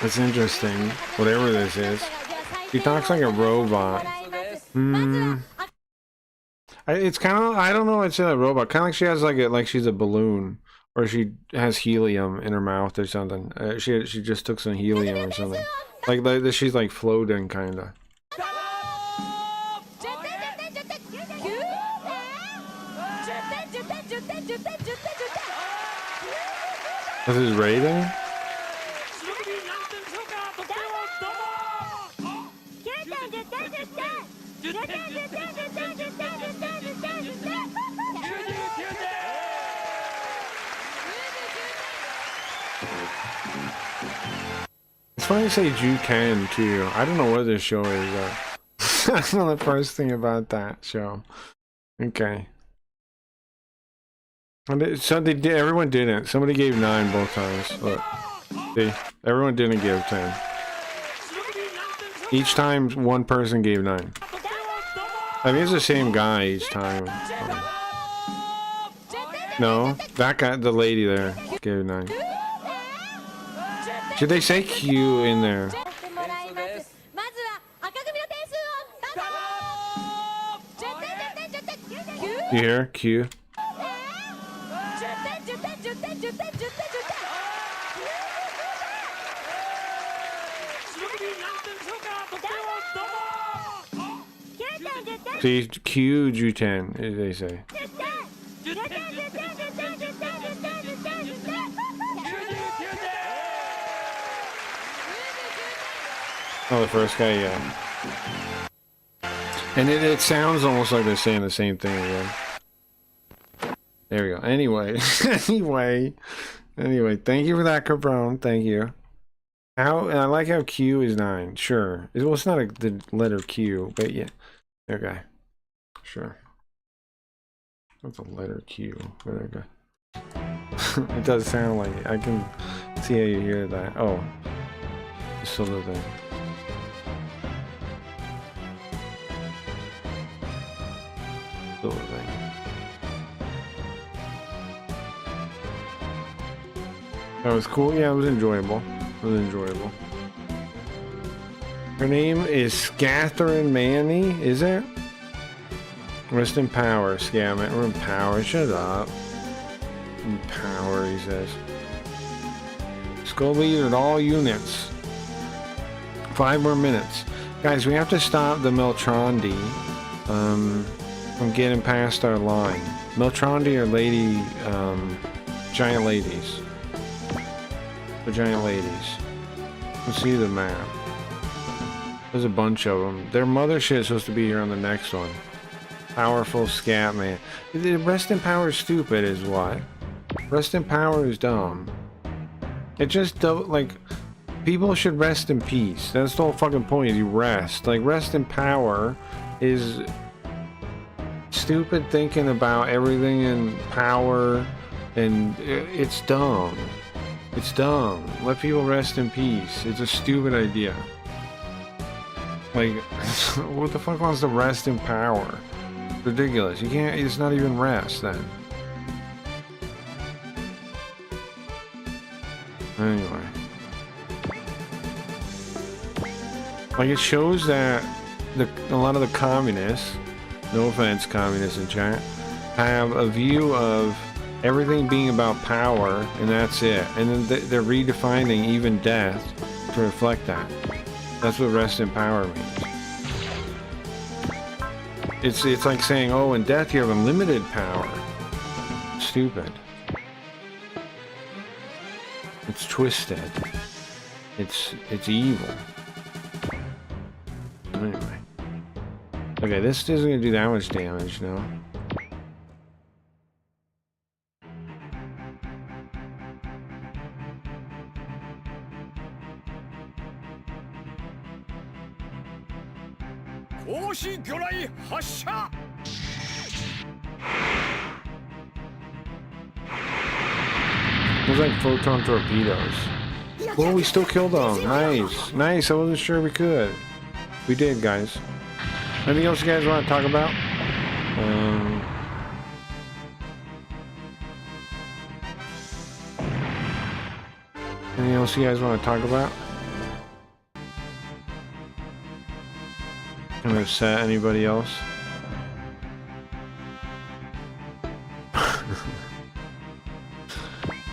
S2: It's interesting. Whatever this is, she talks like a robot. It's kind of, I don't know. I'd say a robot. Kind of like she has like she's a balloon. Or she has helium in her mouth or something. She just took some helium or something. Like she's like floating, kinda. This is rating? It's funny to say Juken too. I don't know what this show is though. I don't know the first thing about that show. Okay. So they did. Everyone didn't. Somebody gave 9 both times. Look, see, everyone didn't give 10. Each time, one person gave 9. I mean, it's the same guy each time. No, that guy, the lady there, gave 9. Should they say Q in there? You hear? Q. See, Q Juten, they say. Oh, the first guy, yeah. And it sounds almost like they're saying the same thing again. There we go. Anyway, anyway, thank you for that, Capron. Thank you. And I like how Q is 9. Sure. Well, it's not the letter Q, but yeah. Okay. Sure. What's a letter Q? There we go. It does sound like it. I can see how you hear that. Oh. This sort of thing. Little thing. That was cool. Yeah, it was enjoyable. It was enjoyable. Her name is Catherine Manny, is it? Rest in power, Scatman. We're in power. Shut up. In power, he says. Skull leader at all units. 5 more minutes. Guys, we have to stop the Meltrondi from getting past our line. Meltrondi are giant ladies. The giant ladies. Let's see the map. There's a bunch of them. Their mothership is supposed to be here on the next one. Powerful Scatman. The rest in power is stupid is what? Rest in power is dumb. It just don't, like, people should rest in peace. That's the whole fucking point, you rest. Like, rest in power is stupid thinking about everything in power, and it's dumb. It's dumb. Let people rest in peace. It's a stupid idea. Like, what the fuck wants to rest in power? Ridiculous. You can't, it's not even rest then. Anyway. Like, it shows that a lot of the communists, no offense communists in chat, have a view of everything being about power and that's it. And then they're redefining even death to reflect that. That's what rest in power means. It's like saying, oh, in death you have unlimited power. Stupid. It's twisted. It's evil. Anyway. Okay, this isn't gonna do that much damage, no? It was like photon torpedoes. Well, we still killed them. Nice. Nice. I wasn't sure we could. We did, guys. Anything else you guys want to talk about? Anything else you guys want to talk about? Can I upset anybody else?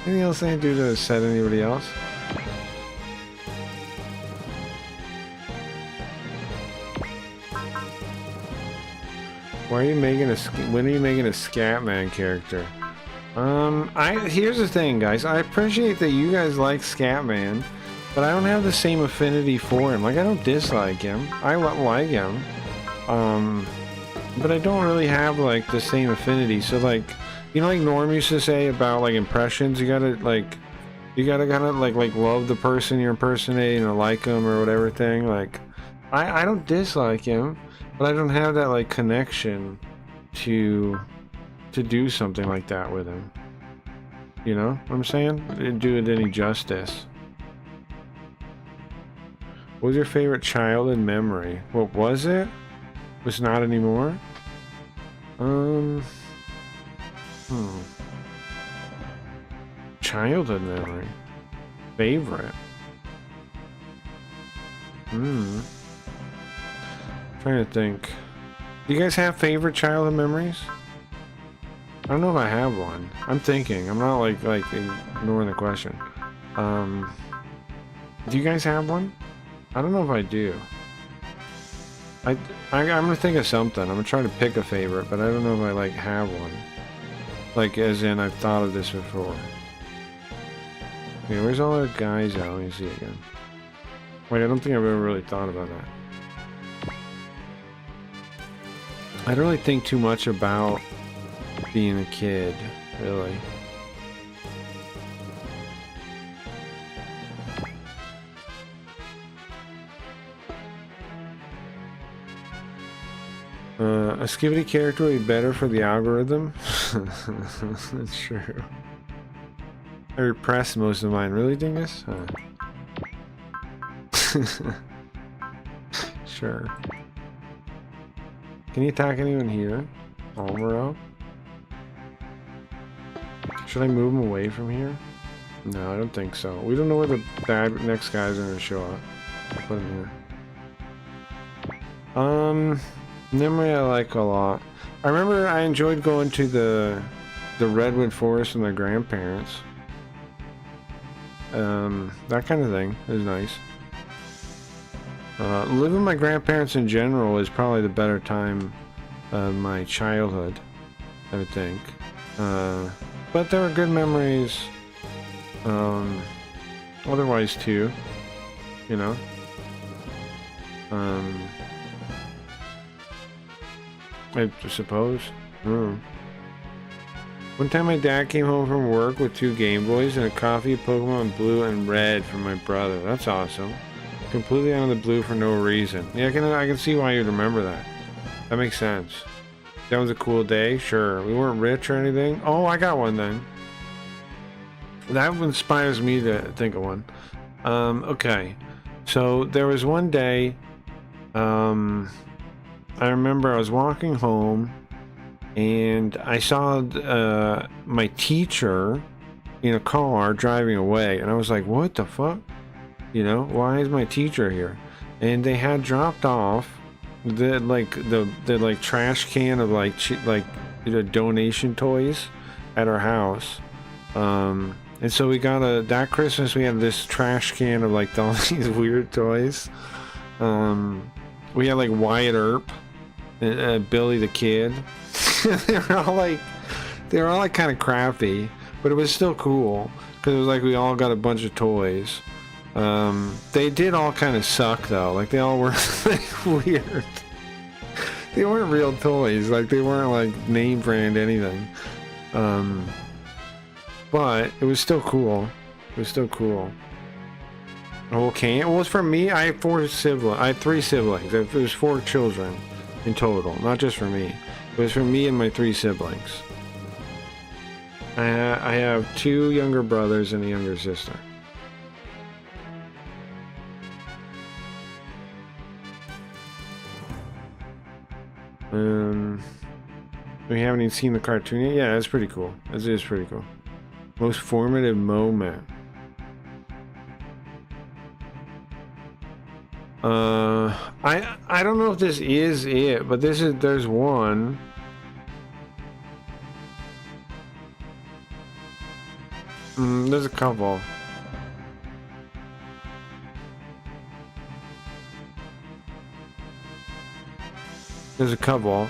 S2: Anything else I can do to upset anybody else? Why are you making when are you making a Scatman character? Here's the thing, guys. I appreciate that you guys like Scatman, but I don't have the same affinity for him. Like, I don't dislike him. I like him. But I don't really have, like, the same affinity. So, like, you know, like Norm used to say about, like, impressions, you gotta kind of, like love the person you're impersonating or like him or whatever thing. Like, I don't dislike him, but I don't have that, like, connection to do something like that with him. You know what I'm saying? Didn't do it any justice. What was your favorite childhood memory? What was it? Was not anymore? Childhood memory. Favorite. Trying to think. Do you guys have favorite childhood memories? I don't know if I have one. I'm thinking. I'm not like ignoring the question. Do you guys have one? I don't know if I do. I'm gonna think of something. I'm gonna try to pick a favorite, but I don't know if I like have one. Like, as in I've thought of this before. Okay, where's all our guys at? Let me see again. Wait, I don't think I've ever really thought about that. I don't really think too much about being a kid, really. A Skibidi character would be better for the algorithm. That's true. I repressed most of mine. Really, Dingus? Sure. Can you attack anyone here? Alvaro? Should I move him away from here? No, I don't think so. We don't know where the next guys are gonna show up. Put him here. Memory I like a lot. I remember I enjoyed going to the Redwood Forest with my grandparents. That kind of thing is nice. Living with my grandparents in general is probably the better time of my childhood, I would think. But there were good memories otherwise too, you know. I suppose. One time my dad came home from work with 2 Game Boys and a copy of Pokemon Blue and Red for my brother. That's awesome. Completely out of the blue for no reason. Yeah, I can see why you'd remember that. That makes sense. That was a cool day, sure. We weren't rich or anything. Oh, I got one then. That inspires me to think of one. Okay. So there was one day, I remember I was walking home and I saw my teacher in a car driving away, and I was like, what the fuck? You know, why is my teacher here? And they had dropped off the trash can of donation toys at our house. And so we got that Christmas we had this trash can of like all these weird toys. We had like Wyatt Earp, Billy the Kid. they were all like kind of crappy, but it was still cool because it was like we all got a bunch of toys. They did all kind of suck though. Like they all were like weird. They weren't real toys. Like they weren't like name brand anything. But it was still cool. It was still cool. Okay, it was for me. I had 3 siblings. It was 4 children in total, not just for me. It was for me and my 3 siblings. I have 2 younger brothers and a younger sister. We haven't even seen the cartoon yet. Yeah, that's pretty cool. It is pretty cool. Most formative moment. I don't know if this is it, but there's one. There's a couple. There's a couple.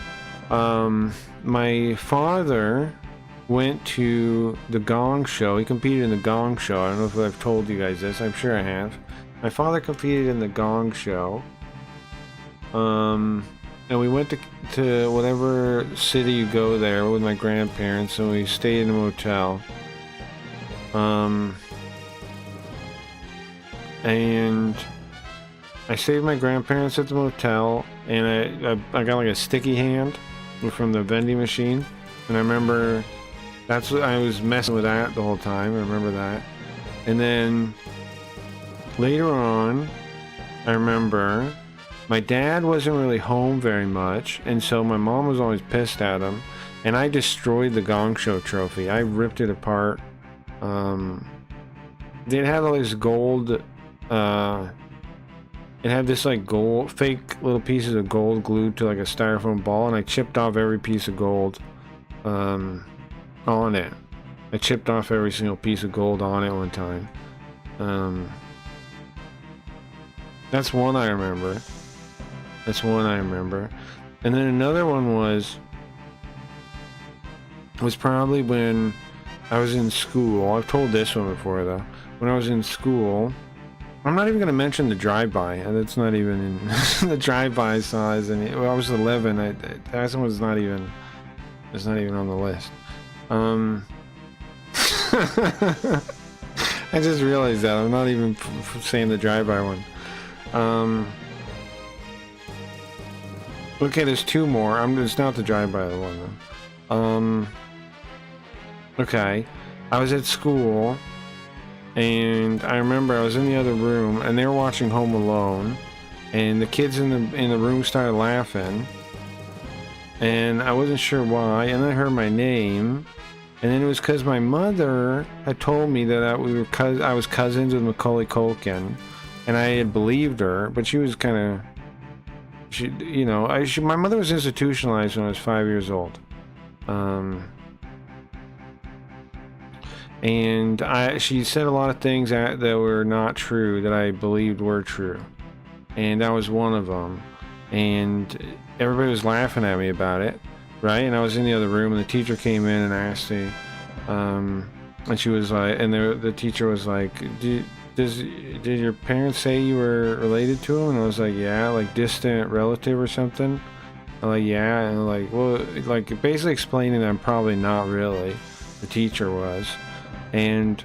S2: My father went to the Gong Show. He competed in the Gong Show. I don't know if I've told you guys this. I'm sure I have. My father competed in the Gong Show. And we went to whatever city you go there with my grandparents, and we stayed in a motel. And I stayed with my grandparents at the motel, and I got like a sticky hand from the vending machine, and I remember that's what I was messing with that the whole time. I remember that. And then later on, I remember my dad wasn't really home very much, and so my mom was always pissed at him, and I destroyed the Gong Show trophy. I ripped it apart. It had all this gold, it had this like gold, fake little pieces of gold glued to like a styrofoam ball, and I chipped off every piece of gold on it. I chipped off every single piece of gold on it one time. That's one I remember. And then another one was probably when I was in school. I've told this one before though. When I was in school, I'm not even going to mention the drive-by. That's not even in the drive-by size. And I was 11. That one was not even. It's not even on the list. I just realized that I'm not even saying the drive-by one. Okay, there's 2 more. It's not the drive-by one though. Okay, I was at school, and I remember I was in the other room, and they were watching Home Alone, and the kids in the room started laughing, and I wasn't sure why, and then I heard my name, and then it was because my mother had told me that I was cousins with Macaulay Culkin, and I had believed her, but she was kind of, my mother was institutionalized when I was 5 years old, and she said a lot of things that were not true that I believed were true, and that was one of them, and everybody was laughing at me about it, right? And I was in the other room, and the teacher came in and asked me, and she was like, and the teacher was like, did your parents say you were related to him? And I was like, yeah, like distant relative or something. I'm like, yeah, and like, well, like basically explaining that I'm probably not really. The teacher was, and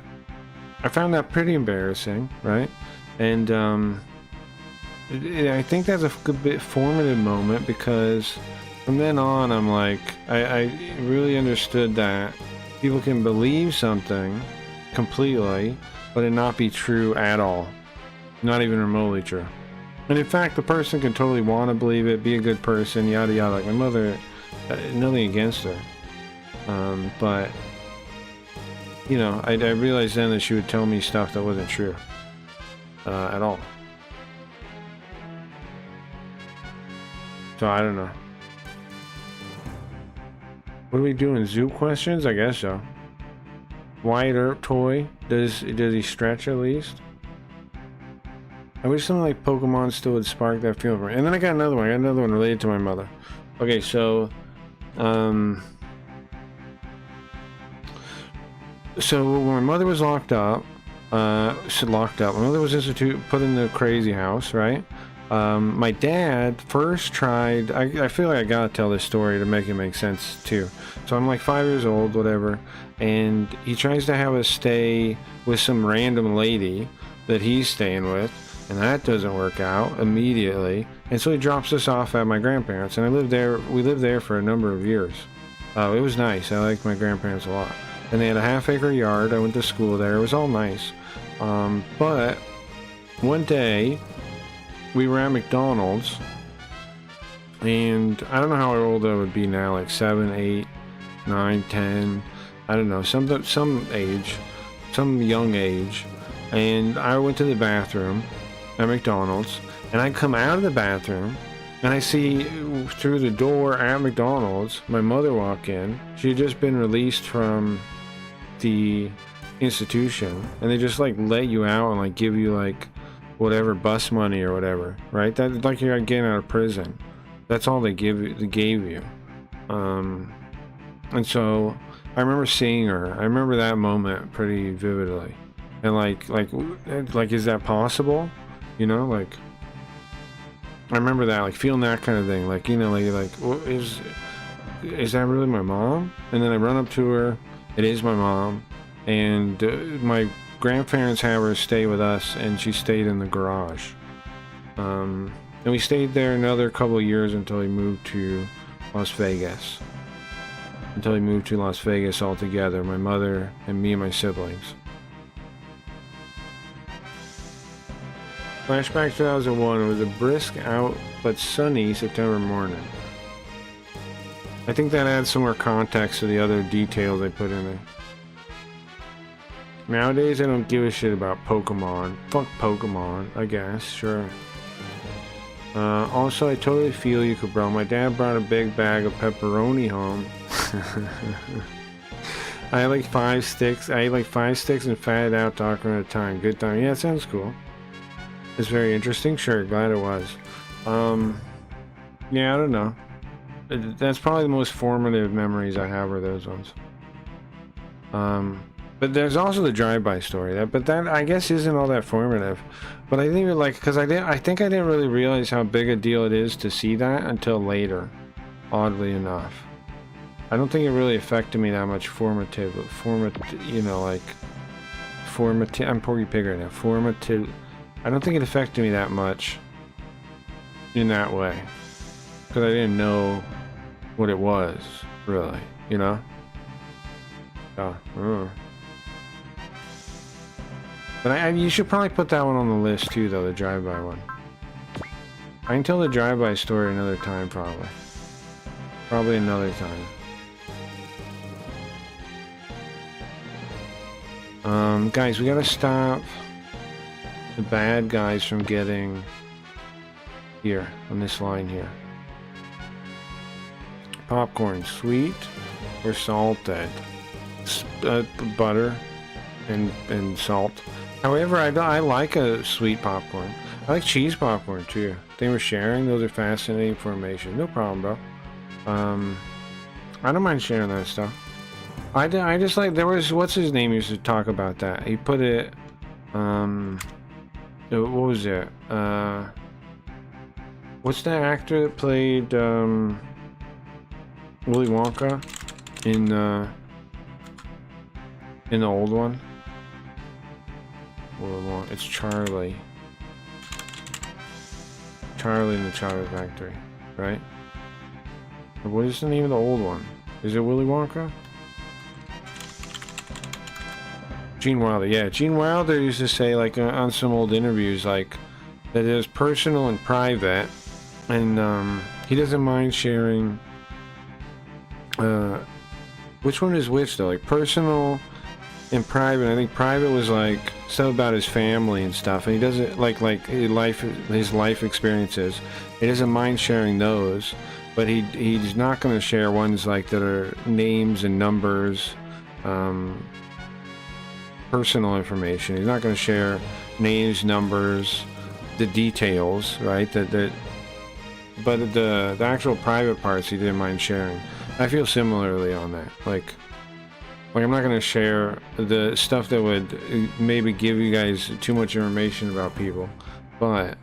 S2: I found that pretty embarrassing, right? And I think that's a good bit formative moment, because from then on I'm like, I really understood that people can believe something completely but it not be true at all, not even remotely true. And in fact, the person can totally want to believe it, be a good person, yada yada, like my mother, nothing against her, but you know, I realized then that she would tell me stuff that wasn't true at all. So I don't know. What are we doing? Zoo questions? I guess so. Wyatt Earp toy. Does he stretch at least? I wish something like Pokemon still would spark that feeling for me. And then I got another one. Related to my mother. Okay, so when my mother was locked up, my mother was put in the crazy house, right? My dad first tried, I feel like I gotta tell this story to make it make sense too. So I'm like 5 years old, whatever, and he tries to have us stay with some random lady that he's staying with, and that doesn't work out immediately, and so he drops us off at my grandparents, and we lived there for a number of years. It was nice. I liked my grandparents a lot, and they had a half-acre yard. I went to school there. It was all nice, but one day we were at McDonald's, and I don't know how old I would be now, like 7, 8, 9, 10, I don't know, some age, some young age, and I went to the bathroom at McDonald's, and I come out of the bathroom, and I see through the door at McDonald's my mother walk in. She had just been released from the institution, and they just like let you out and like give you like whatever bus money or whatever, right? That's like you're getting out of prison. That's all they gave you. And so I remember seeing her. I remember that moment pretty vividly. And like, is that possible? You know, like, I remember that, like feeling that kind of thing. Like, you know, like, is that really my mom? And then I run up to her. It is my mom. And my grandparents have her stay with us, and she stayed in the garage. And we stayed there another couple of years until we moved to Las Vegas. Altogether, my mother and me and my siblings. Flashback 2001. It was a brisk out but sunny September morning. I think that adds some more context to the other details I put in there. Nowadays, I don't give a shit about Pokemon. Fuck Pokemon, I guess, sure. Also, I totally feel you, Cabral. My dad brought a big bag of pepperoni home. I had like 5 sticks. I ate like 5 sticks and fatted out talking at a time. Good time. Yeah, it sounds cool. It's very interesting. Sure, glad it was. Yeah, I don't know. That's probably the most formative memories I have are those ones. But there's also the drive-by story. But that I guess isn't all that formative. But I think like because I think I didn't really realize how big a deal it is to see that until later. Oddly enough, I don't think it really affected me that much. You know, like formative. I'm Porky Pig right now. Formative. I don't think it affected me that much in that way because I didn't know what it was really. You know. But you should probably put that one on the list too, though, the drive-by one. I can tell the drive-by story another time, probably. Probably another time. Guys, we gotta stop the bad guys from getting here on this line here. Popcorn, sweet or salted? Butter and salt. However, I like a sweet popcorn. I like cheese popcorn too. They were sharing. Those are fascinating information. No problem, bro. I don't mind sharing that stuff. I just like, there was, what's his name used to talk about that. He put it, what was it? What's the actor that played Willy Wonka in the old one? It's Charlie. Charlie in the Chocolate Factory, right? What is the name of the old one? Is it Willy Wonka? Gene Wilder, yeah. Gene Wilder used to say, like, on some old interviews, like, that it was personal and private, and he doesn't mind sharing. Which one is which though? Like personal and private. I think private was like stuff about his family and stuff, and he doesn't like his life experiences. He doesn't mind sharing those, but he's not going to share ones like that are names and numbers, personal information. He's not going to share names, numbers, the details, right? But the actual private parts he didn't mind sharing. I feel similarly on that. Like I'm not going to share the stuff that would maybe give you guys too much information about people, but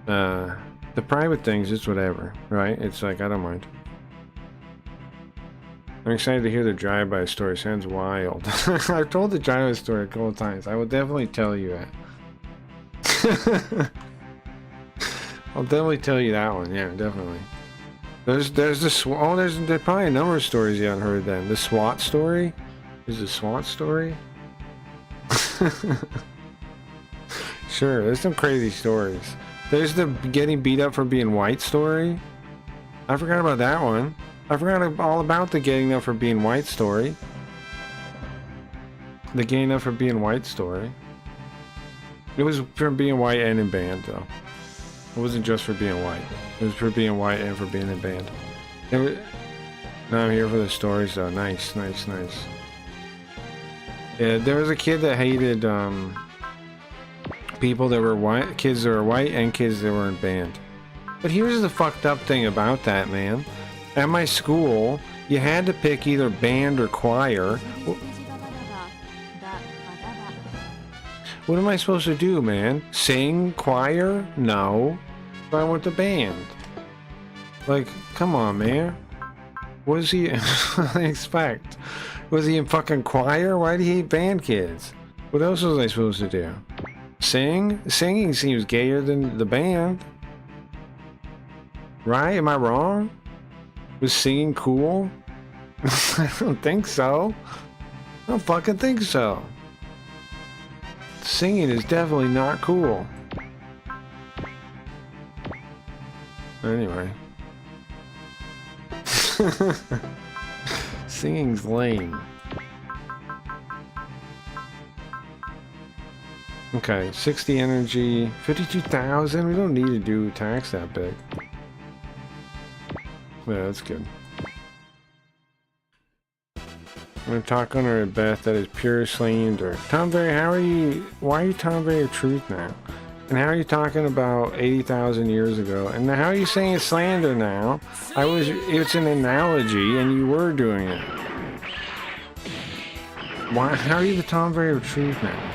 S2: the private things, it's whatever, right? It's like, I don't mind. I'm excited to hear the drive-by story. Sounds wild. I've told the drive-by story a couple of times. I will definitely tell you that. I'll definitely tell you that one. Yeah, definitely. There's the there's probably a number of stories you haven't heard then. The SWAT story? Is the SWAT story? Sure, there's some crazy stories. There's the getting beat up for being white story. I forgot about that one. I forgot all about the getting up for being white story. The getting up for being white story. It was for being white and in band though. It wasn't just for being white. It was for being white and for being in band. Now I'm here for the stories though. Nice. Yeah, there was a kid that hated people that were white, kids that were white and kids that were in band. But here's the fucked up thing about that, man. At my school, you had to pick either band or choir. What am I supposed to do, man? Sing? Choir? No. I went to band. Like, come on, man. What does he expect? Was he in fucking choir? Why do he hate band kids? What else was I supposed to do? Sing? Singing seems gayer than the band. Right? Am I wrong? Was singing cool? I don't think so. I don't fucking think so. Singing is definitely not cool. Anyway. Singing's lame. Okay, 60 energy, 52,000. We don't need to do tax that big. Yeah, that's good. I'm gonna talk on her at Beth. That is pure slander. Tom Berry, how are you? Why are you Tom Berry of Truth now? And how are you talking about 80,000 years ago? And how are you saying it's slander now? It's an analogy, and you were doing it. Why? How are you the Tom Berry of Truth now?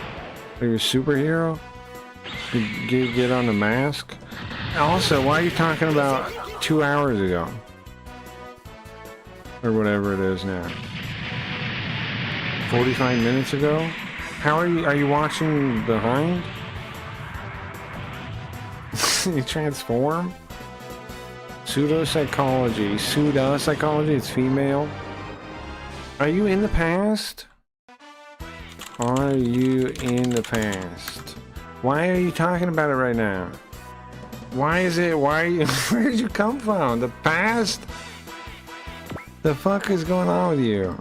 S2: Are you a superhero? You get on the mask? Also, why are you talking about 2 hours ago? Or whatever it is now. 45 minutes ago? How are you watching behind? You transform? Pseudopsychology. Pseudopsychology, it's female. Are you in the past? Are you in the past? Why are you talking about it right now? Where did you come from? The past? The fuck is going on with you?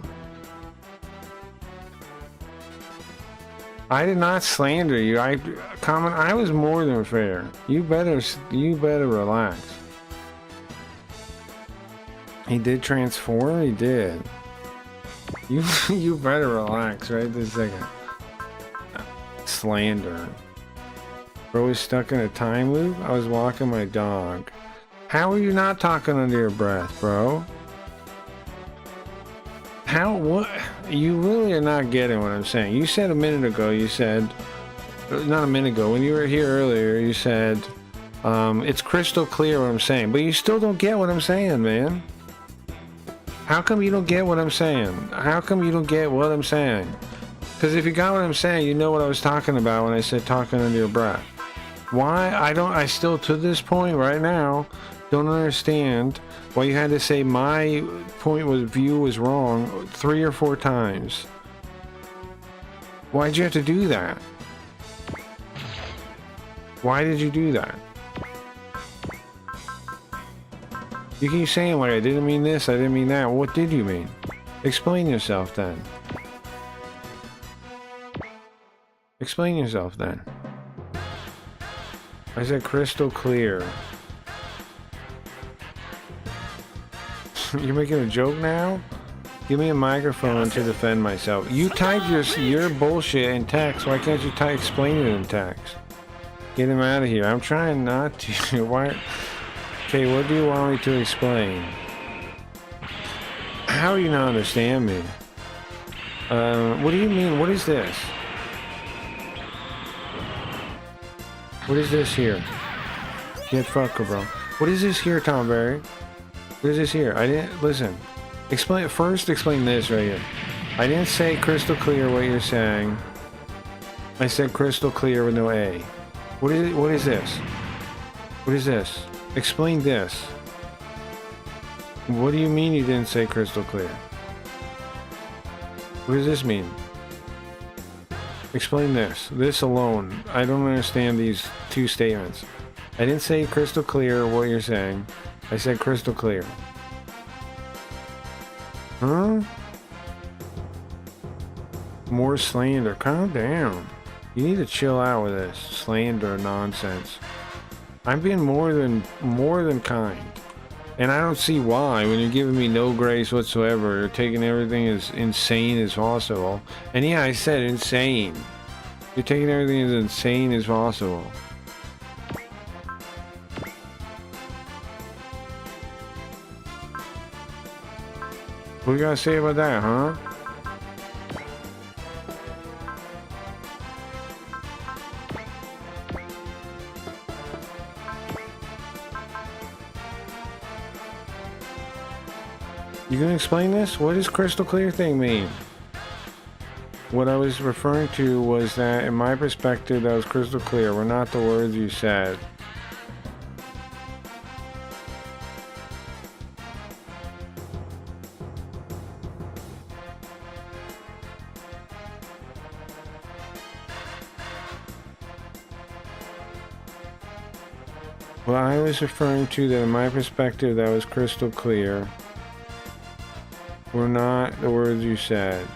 S2: I did not slander you. I was more than fair. You better relax. He did transform. He did. You better relax right this second. Slander. Bro was stuck in a time loop. I was walking my dog. How are you not talking under your breath, bro? What? You really are not getting what I'm saying. You said a minute ago, not a minute ago, when you were here earlier, you said, it's crystal clear what I'm saying, but you still don't get what I'm saying, man. How come you don't get what I'm saying? How come you don't get what I'm saying? Because if you got what I'm saying, you know what I was talking about when I said talking under your breath. Why? I still, to this point right now, don't understand why you had to say my view was wrong 3 or 4 times. Why'd you have to do that? Why did you do that? You keep saying like, I didn't mean this, I didn't mean that. What did you mean? Explain yourself then. Explain yourself then. I said crystal clear. You're making a joke now? Give me a microphone to defend myself. You typed your bullshit in text. Why can't you explain it in text? Get him out of here. I'm trying not to. Why? Okay, what do you want me to explain? How do you not understand me? What do you mean? What is this? What is this here? Get fucker, bro. What is this here, Tom Berry? What is this here? I didn't listen. Explain this right here. I didn't say crystal clear what you're saying. I said crystal clear with no A. What is this? What is this? Explain this. What do you mean you didn't say crystal clear? What does this mean? Explain this. This alone. I don't understand these 2 statements. I didn't say crystal clear what you're saying. I said crystal clear. Huh? More slander. Calm down. You need to chill out with this slander nonsense. I'm being more than kind. And I don't see why when you're giving me no grace whatsoever. You're taking everything as insane as possible. And yeah, I said insane. You're taking everything as insane as possible. What do you gotta say about that, huh? You gonna explain this? What does crystal clear thing mean? What I was referring to was that in my perspective that was crystal clear were not the words you said. Well, I was referring to that in my perspective that was crystal clear were not the words you said.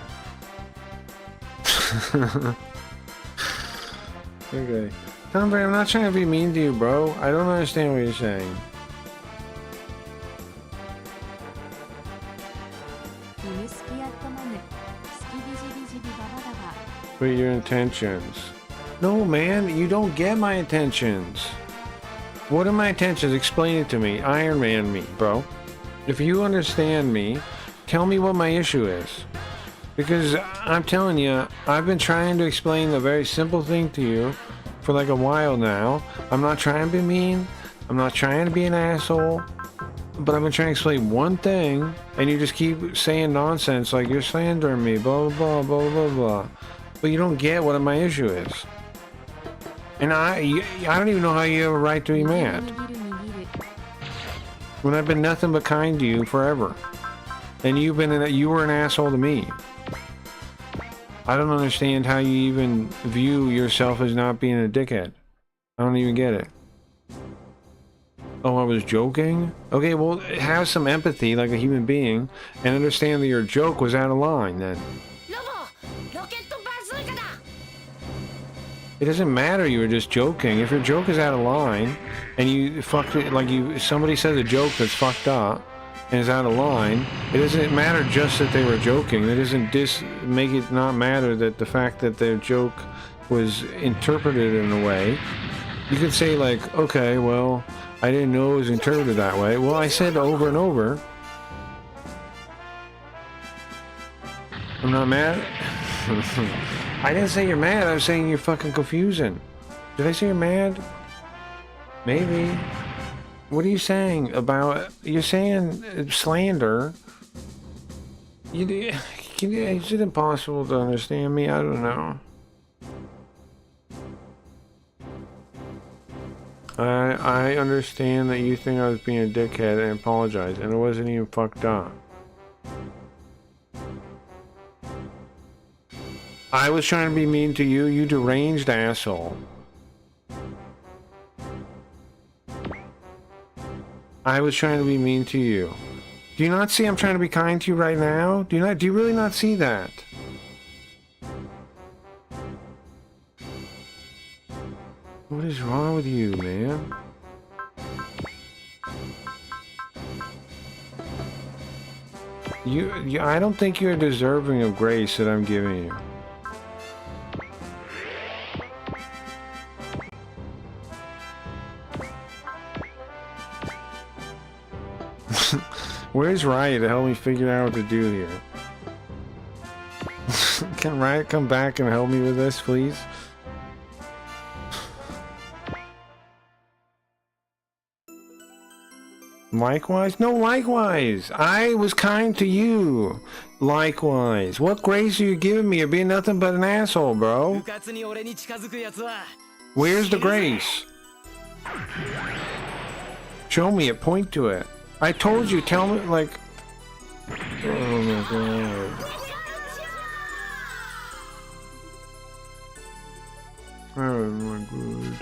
S2: Okay. Tom Brady, I'm not trying to be mean to you, bro. I don't understand what you're saying. But your intentions. No, man, you don't get my intentions. What are my intentions? Explain it to me. Iron Man me, bro. If you understand me, tell me what my issue is. Because I'm telling you, I've been trying to explain a very simple thing to you for like a while now. I'm not trying to be mean. I'm not trying to be an asshole. But I've been trying to explain one thing, and you just keep saying nonsense like you're slandering me, blah, blah, blah, blah, blah. But you don't get what my issue is. And I don't even know how you have a right to be mad. When I've been nothing but kind to you forever. And you were an asshole to me. I don't understand how you even view yourself as not being a dickhead. I don't even get it. Oh, I was joking? Okay, well, have some empathy like a human being and understand that your joke was out of line then. It doesn't matter, you were just joking. If your joke is out of line and you fucked it, like somebody says a joke that's fucked up and is out of line, it doesn't matter just that they were joking. It doesn't make it not matter that the fact that their joke was interpreted in a way. You could say like, okay, well, I didn't know it was interpreted that way. Well, I said over and over. I'm not mad. I didn't say you're mad, I was saying you're fucking confusing. Did I say you're mad? Maybe. What are you saying about... You're saying slander. Is it impossible to understand me? I don't know. I understand that you think I was being a dickhead and apologize, and it wasn't even fucked up. I was trying to be mean to you, you deranged asshole. I was trying to be mean to you. Do you not see I'm trying to be kind to you right now? Do you really not see that? What is wrong with you, man? I don't think you're deserving of grace that I'm giving you. Where's Riot to help me figure out what to do here? Can Riot come back and help me with this, please? Likewise? No, likewise! I was kind to you! Likewise. What grace are you giving me? You're being nothing but an asshole, bro. Where's the grace? Show me it, point to it. I told you, tell me, like... Oh my god. Oh my god.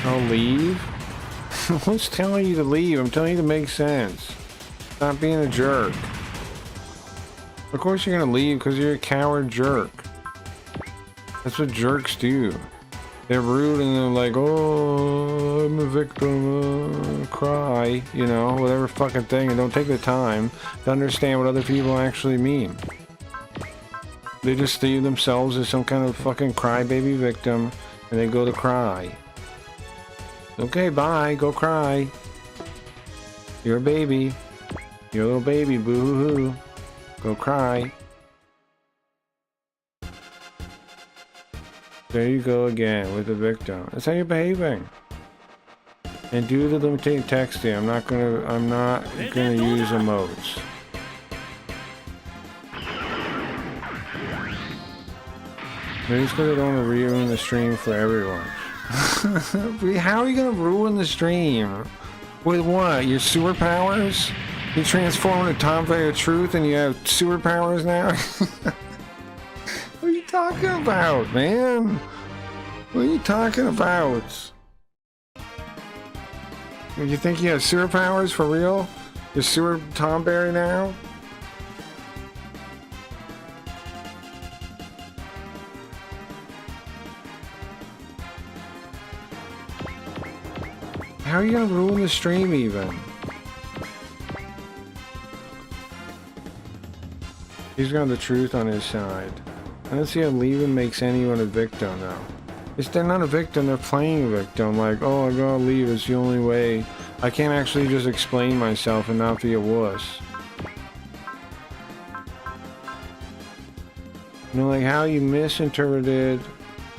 S2: I'll leave? What's telling you to leave? I'm telling you to make sense. Stop being a jerk. Of course you're gonna leave because you're a coward jerk. That's what jerks do. They're rude and they're like, oh, I'm a victim, cry, you know, whatever fucking thing, and don't take the time to understand what other people actually mean. They just see themselves as some kind of fucking crybaby victim, and they go to cry. Okay, bye, go cry. You're a baby. You're a little baby, boo-hoo-hoo. Go cry. There you go again with the victim. That's how you're behaving. And due to limiting texting, I'm not gonna use emotes. Maybe it's because I don't want to ruin the stream for everyone. How are you gonna ruin the stream? With what? Your sewer powers? You transform into Tom Vader Truth and you have sewer powers now? What are you talking about, man? What are you talking about? You think you have sewer powers for real? You're sewer Tom Berry now? How are you gonna ruin the stream even? He's got the truth on his side. I don't see how leaving makes anyone a victim now. They're not a victim, they're playing a victim. Like, oh, I gotta leave, it's the only way. I can't actually just explain myself and not be a wuss. You know, like how you misinterpreted.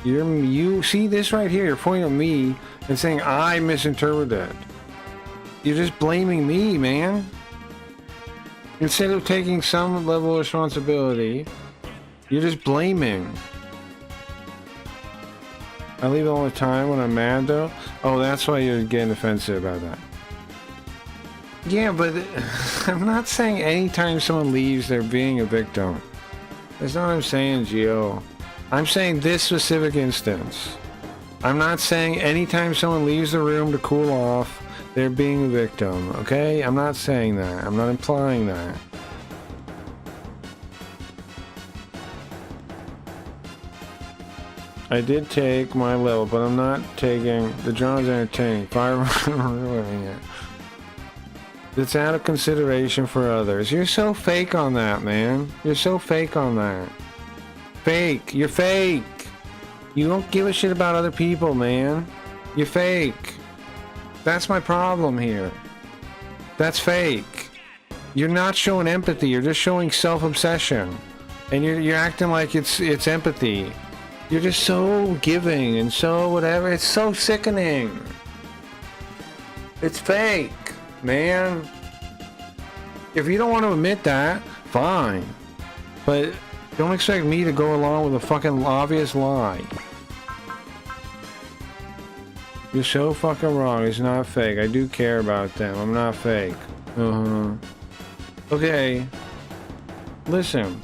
S2: You see this right here, you're pointing at me and saying I misinterpreted. You're just blaming me, man. Instead of taking some level of responsibility, you're just blaming. I leave all the time when I'm mad though. Oh, that's why you're getting offensive about that. Yeah, but I'm not saying anytime someone leaves they're being a victim. That's not what I'm saying, Gio. I'm saying this specific instance. I'm not saying anytime someone leaves the room to cool off, they're being a victim, okay? I'm not saying that. I'm not implying that. I did take my level, but I'm not taking the John's entertaining. Fire ruining it. It's out of consideration for others. You're so fake on that, man. You're so fake on that. Fake. You're fake. You don't give a shit about other people, man. You're fake. That's my problem here. That's fake. You're not showing empathy. You're just showing self-obsession, and you're acting like it's empathy. You're just so giving and so whatever. It's so sickening. It's fake, man. If you don't want to admit that, fine. But don't expect me to go along with a fucking obvious lie. You're so fucking wrong. It's not fake. I do care about them. I'm not fake. Okay. Listen.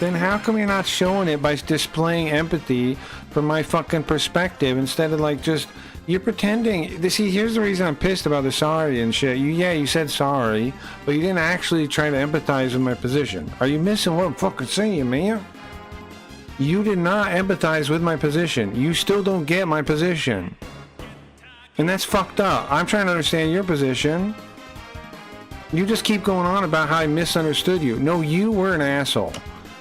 S2: Then how come you're not showing it by displaying empathy from my fucking perspective instead of like just you're pretending? See, here's the reason I'm pissed about the sorry and shit. You said sorry, but you didn't actually try to empathize with my position. Are you missing what I'm fucking saying, man? You did not empathize with my position. You still don't get my position. And that's fucked up. I'm trying to understand your position. You just keep going on about how I misunderstood you. No, you were an asshole.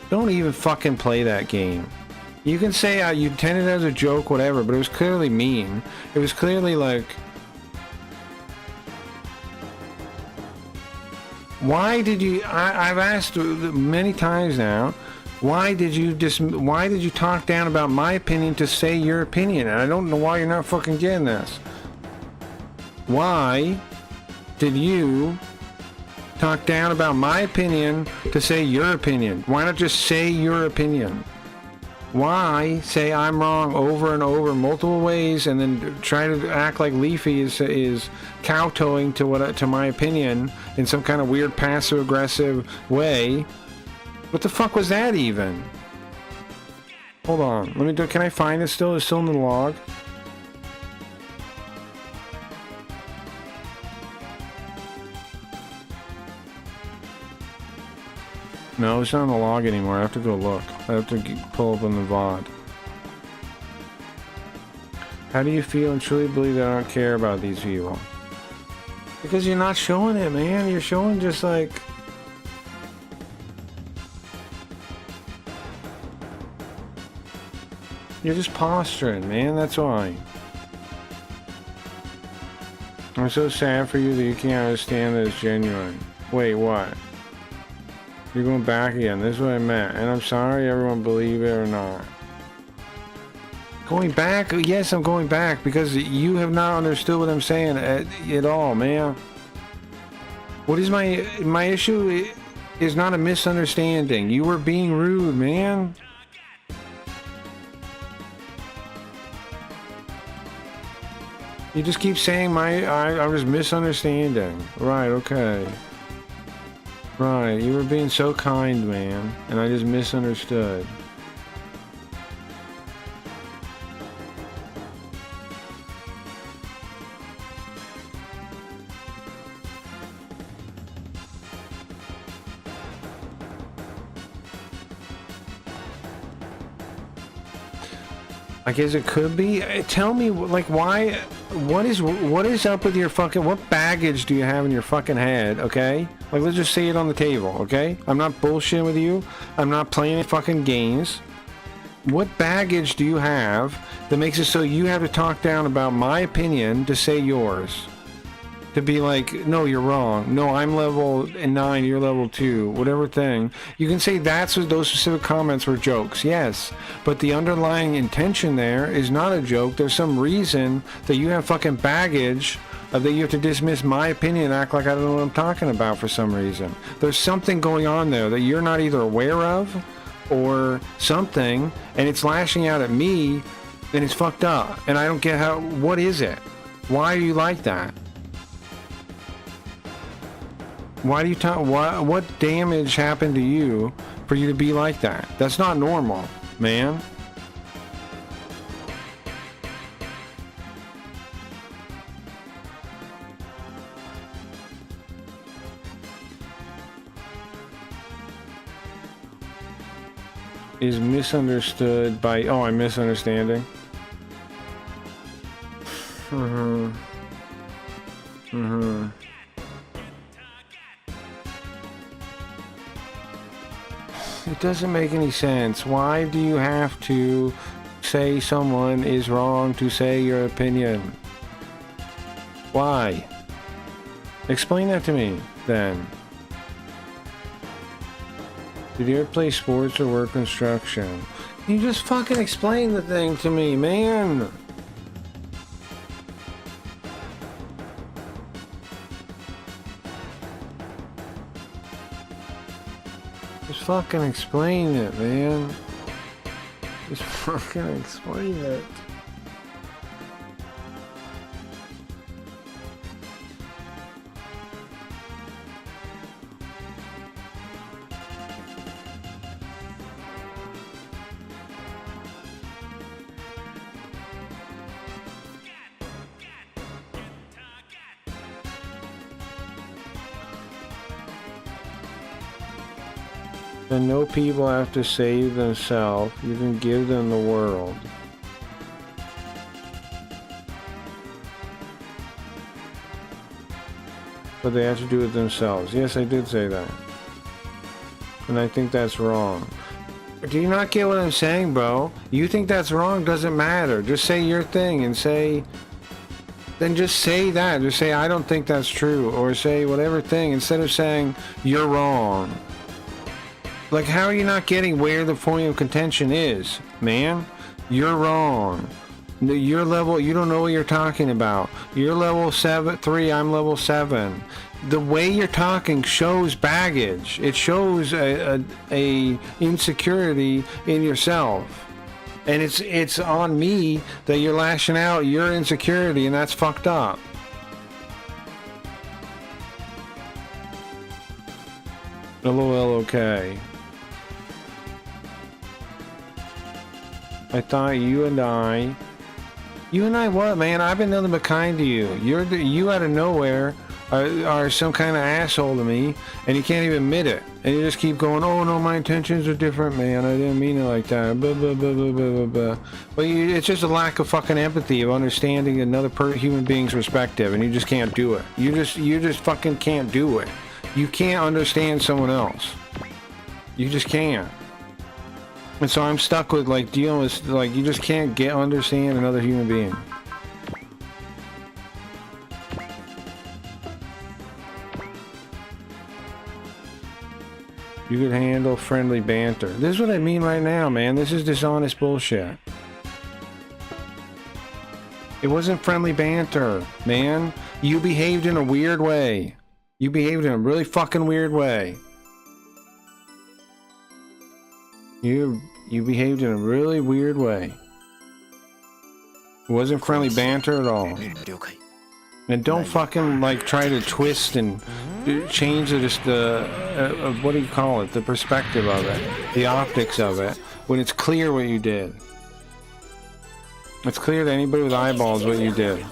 S2: Don't even fucking play that game. You can say you intended it as a joke, whatever, but it was clearly mean. It was clearly like... Why did you... I've asked many times now, why did you talk down about my opinion to say your opinion? And I don't know why you're not fucking getting this. Why did you talk down about my opinion to say your opinion? Why not just say your opinion? Why say I'm wrong over and over multiple ways and then try to act like Leafy is kowtowing to my opinion in some kind of weird passive-aggressive way? What the fuck was that even? Hold on. Can I find it still? It's still in the log. No, it's not in the log anymore. I have to go look. I have to pull up in the VOD. How do you feel and truly believe that I don't care about these people? Because you're not showing it, man. You're showing just like... You're just posturing, man. That's why. I'm so sad for you that you can't understand that it's genuine. Wait, what? You're going back again. This is what I meant. And I'm sorry everyone believe it or not. Going back? Yes, I'm going back because you have not understood what I'm saying at all, man. What is my issue is not a misunderstanding. You were being rude, man. You just keep saying I was misunderstanding. Right, okay. Right, you were being so kind, man, and I just misunderstood. I guess it could be. Tell me, like, why? What is up with your fucking? What baggage do you have in your fucking head? Okay, like let's just say it on the table. Okay, I'm not bullshitting with you. I'm not playing any fucking games. What baggage do you have that makes it so you have to talk down about my opinion to say yours? To be like, no, you're wrong. No, I'm level 9, you're level 2, whatever thing. You can say those specific comments were jokes, yes. But the underlying intention there is not a joke. There's some reason that you have fucking baggage that you have to dismiss my opinion and act like I don't know what I'm talking about for some reason. There's something going on there that you're not either aware of or something, and it's lashing out at me, and it's fucked up. And I don't get what is it? Why are you like that? Why do you talk? What damage happened to you for you to be like that. That's not normal, man. Is misunderstood by... Oh, I'm misunderstanding. It doesn't make any sense. Why do you have to say someone is wrong to say your opinion? Why? Explain that to me, then. Did you ever play sports or work construction? You just fucking explain the thing to me, man. Just fucking explain it, man. Just fucking explain it. Then no people have to save themselves. You can give them the world. But they have to do it themselves. Yes, I did say that. And I think that's wrong. Do you not get what I'm saying, bro? You think that's wrong, doesn't matter. Just say your thing and say... Then just say that. Just say, I don't think that's true. Or say whatever thing instead of saying, you're wrong. Like, how are you not getting where the point of contention is, man? You're wrong. Your level, you don't know what you're talking about. You're level 3, I'm level 7. The way you're talking shows baggage. It shows a insecurity in yourself. And it's on me that you're lashing out your insecurity, and that's fucked up. LOL, okay. I thought you and I what, man? I've been nothing but kind to you. You out of nowhere are some kind of asshole to me, and you can't even admit it. And you just keep going, oh no, my intentions are different, man. I didn't mean it like that. Blah, blah, blah, blah, blah, blah, blah. But it's just a lack of fucking empathy, of understanding another human being's perspective, and you just can't do it. You just fucking can't do it. You can't understand someone else. You just can't. And so I'm stuck with like dealing with like you just can't understand another human being. You could handle friendly banter. This is what I mean right now, man. This is dishonest bullshit. It wasn't friendly banter, man. You behaved in a weird way. You behaved in a really fucking weird way. You behaved in a really weird way. It wasn't friendly banter at all. And don't fucking like try to twist and change the what do you call it? The perspective of it, the optics of it, when it's clear what you did. It's clear to anybody with eyeballs what you did.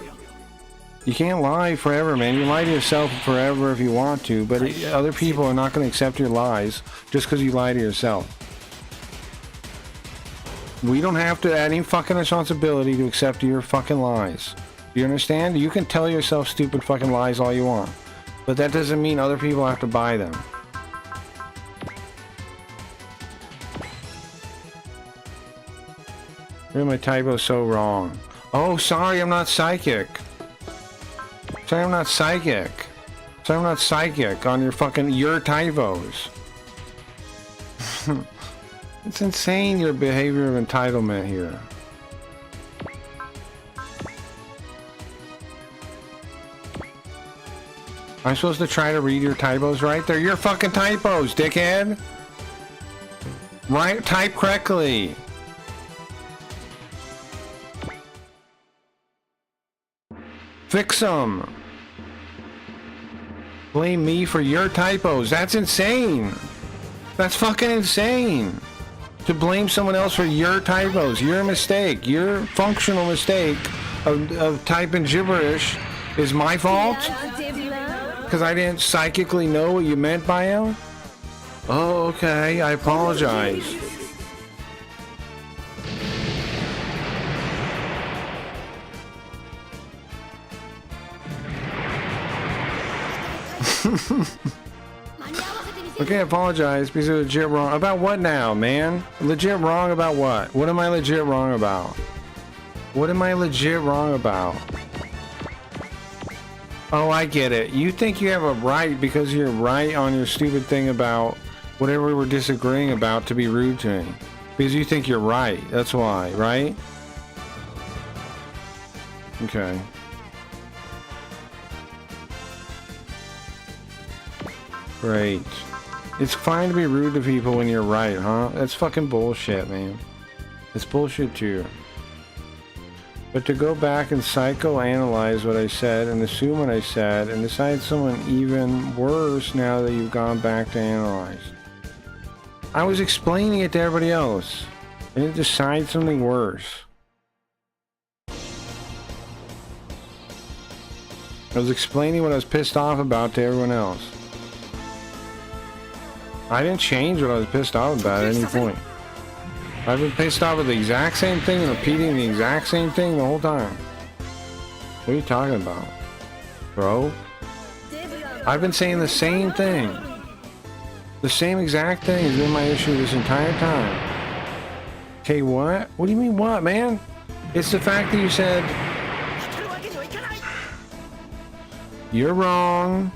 S2: You can't lie forever, man. You lie to yourself forever if you want to, but other people are not going to accept your lies just because you lie to yourself. We don't have to add any fucking responsibility to accept your fucking lies. You understand? You can tell yourself stupid fucking lies all you want, but that doesn't mean other people have to buy them. Why are my typos so wrong? Oh, sorry, I'm not psychic. Sorry, I'm not psychic. Sorry, I'm not psychic on your typos. It's insane, your behavior of entitlement here. I'm supposed to try to read your typos right? They're your fucking typos, dickhead! Right? Type correctly! Fix them! Blame me for your typos. That's insane! That's fucking insane. To blame someone else for your typos, your mistake, your functional mistake of typing gibberish is my fault? Because I didn't psychically know what you meant by it? Oh, okay, I apologize. Okay, I apologize because you're legit wrong. About what now, man? Legit wrong about what? What am I legit wrong about? What am I legit wrong about? Oh, I get it. You think you have a right because you're right on your stupid thing about whatever we're disagreeing about to be rude to me. Because you think you're right. That's why, right? Okay. Great. It's fine to be rude to people when you're right, huh? That's fucking bullshit, man. It's bullshit too. But to go back and psychoanalyze what I said and assume what I said and decide someone even worse now that you've gone back to analyze. I was explaining it to everybody else. I didn't decide something worse. I was explaining what I was pissed off about to everyone else. I didn't change what I was pissed off about at any point. I've been pissed off with the exact same thing and repeating the exact same thing the whole time. What are you talking about, bro? I've been saying the same thing. The same exact thing has been my issue this entire time. Okay, what? What do you mean what, man? It's the fact that you said you're wrong.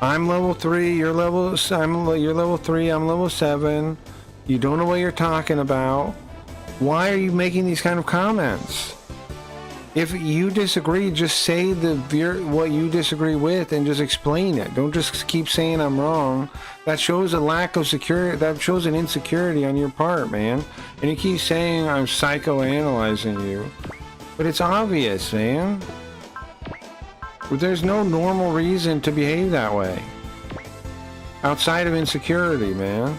S2: I'm level 3, you're level 3, I'm level 7. You don't know what you're talking about. Why are you making these kind of comments? If you disagree, just say what you disagree with and just explain it. Don't just keep saying I'm wrong. That shows a lack of security. That shows an insecurity on your part, man. And you keep saying I'm psychoanalyzing you. But it's obvious, man. There's no normal reason to behave that way. Outside of insecurity, man.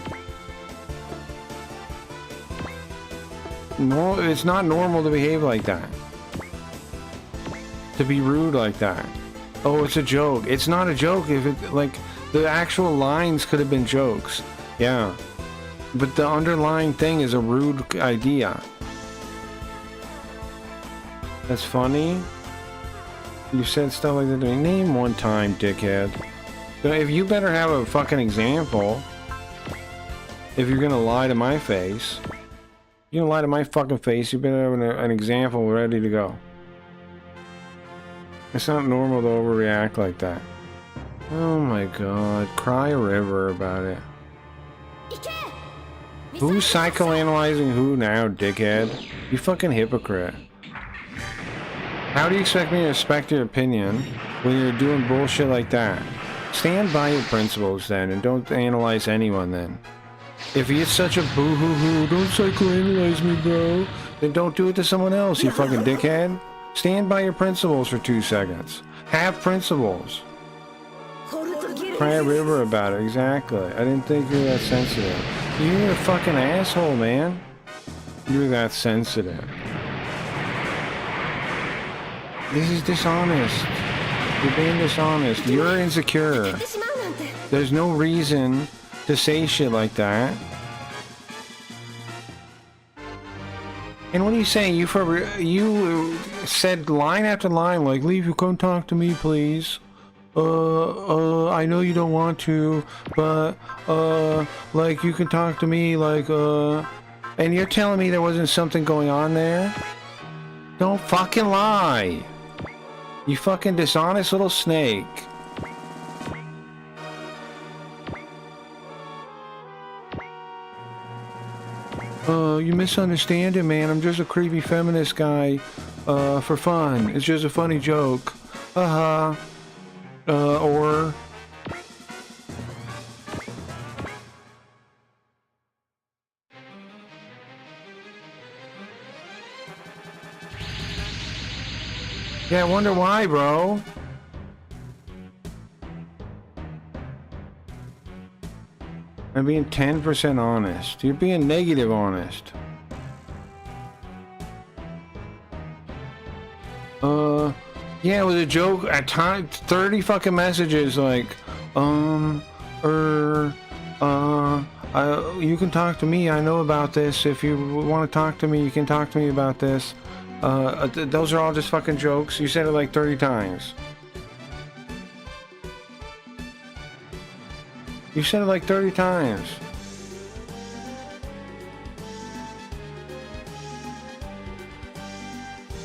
S2: No, it's not normal to behave like that. To be rude like that. Oh, it's a joke. It's not a joke if it, like, the actual lines could have been jokes. Yeah. But the underlying thing is a rude idea. That's funny. You said stuff like that to me. Name one time, dickhead. If you better have a fucking example. If you're gonna lie to my face. You're gonna lie to my fucking face, you better have an example ready to go. It's not normal to overreact like that. Oh my god. Cry a river about it. Who's psychoanalyzing who now, dickhead? You fucking hypocrite. How do you expect me to respect your opinion when you're doing bullshit like that? Stand by your principles then, and don't analyze anyone then. If you're such a boo-hoo-hoo, don't psychoanalyze me, bro, then don't do it to someone else, you fucking dickhead. Stand by your principles for 2 seconds. Have principles. Cry a river about it, exactly. I didn't think you were that sensitive. You're a fucking asshole, man. You're that sensitive. This is dishonest. You're being dishonest. You're insecure. There's no reason to say shit like that. And what are you saying? You said line after line like, "Leave, you come talk to me, please. I know you don't want to, but like you can talk to me, like and you're telling me there wasn't something going on there? Don't fucking lie. You fucking dishonest little snake." You misunderstand it, man. I'm just a creepy feminist guy, for fun. It's just a funny joke. Or... Yeah, I wonder why, bro. I'm being 10% honest. You're being negative honest. Yeah, it was a joke. At times, 30 fucking messages like, you can talk to me. I know about this. If you want to talk to me, you can talk to me about this. Those are all just fucking jokes. You said it like 30 times. You said it like 30 times.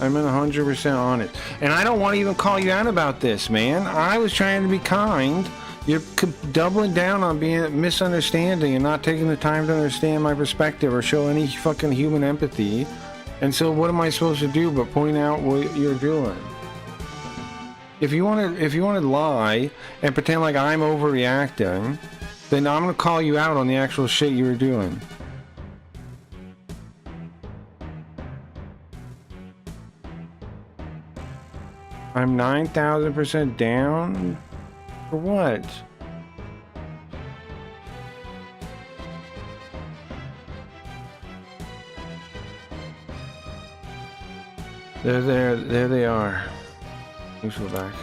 S2: I'm 100% on it. And I don't want to even call you out about this, man. I was trying to be kind. You're doubling down on being misunderstanding and not taking the time to understand my perspective or show any fucking human empathy. And so what am I supposed to do but point out what you're doing? If you want to lie and pretend like I'm overreacting, then I'm going to call you out on the actual shit you were doing. I'm 9,000% down? For what? There they are. Let's go back.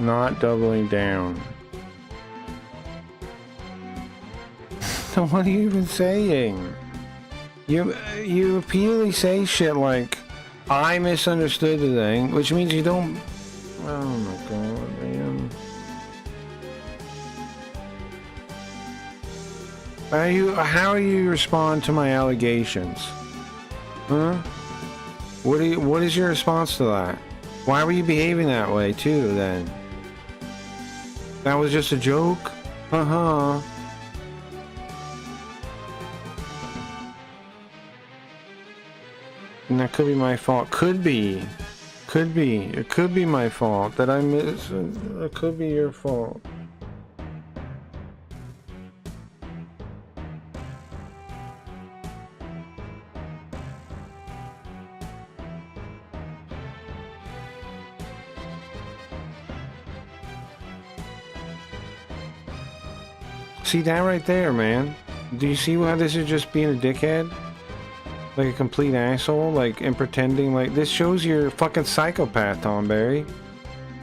S2: Not doubling down. So what are you even saying? You repeatedly say shit like, I misunderstood the thing, which means you don't... Oh my god, man. How do you respond to my allegations? Huh? What is your response to that? Why were you behaving that way too then? That was just a joke? Uh-huh. And that could be my fault. Could be. It could be my fault that I miss. It could be your fault. See that right there, man? Do you see how this is just being a dickhead? Like a complete asshole, like, and pretending like this shows you're a fucking psychopath, Tom Barry.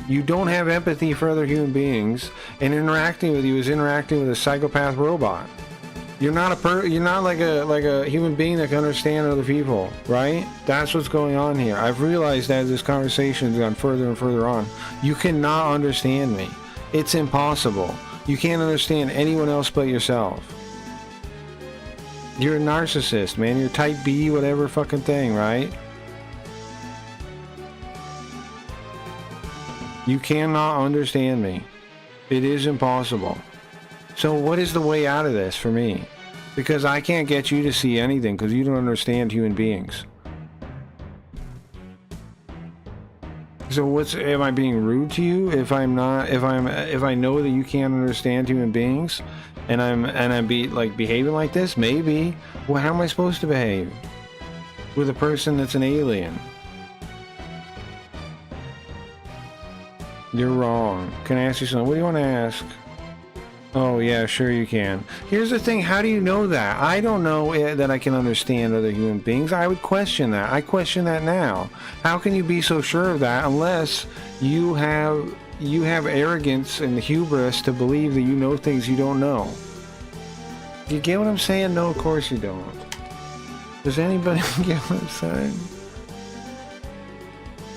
S2: You don't have empathy for other human beings, and interacting with you is interacting with a psychopath robot. You're not like a human being that can understand other people, right? That's what's going on here. I've realized as this conversation has gone further and further on, you cannot understand me. It's impossible. You can't understand anyone else but yourself. You're a narcissist, man. You're type B, whatever fucking thing, right? You cannot understand me. It is impossible. So what is the way out of this for me? Because I can't get you to see anything because you don't understand human beings. So am I being rude to you if I know that you can't understand human beings? And I'm behaving like this? Maybe. Well, how am I supposed to behave with a person that's an alien? You're wrong. Can I ask you something? What do you want to ask? Oh yeah, sure you can. Here's the thing, how do you know that? I don't know that I can understand other human beings. I would question that. I question that now. How can you be so sure of that unless you have arrogance and hubris to believe that you know things you don't know? Do you get what I'm saying? No, of course you don't. Does anybody get what I'm saying?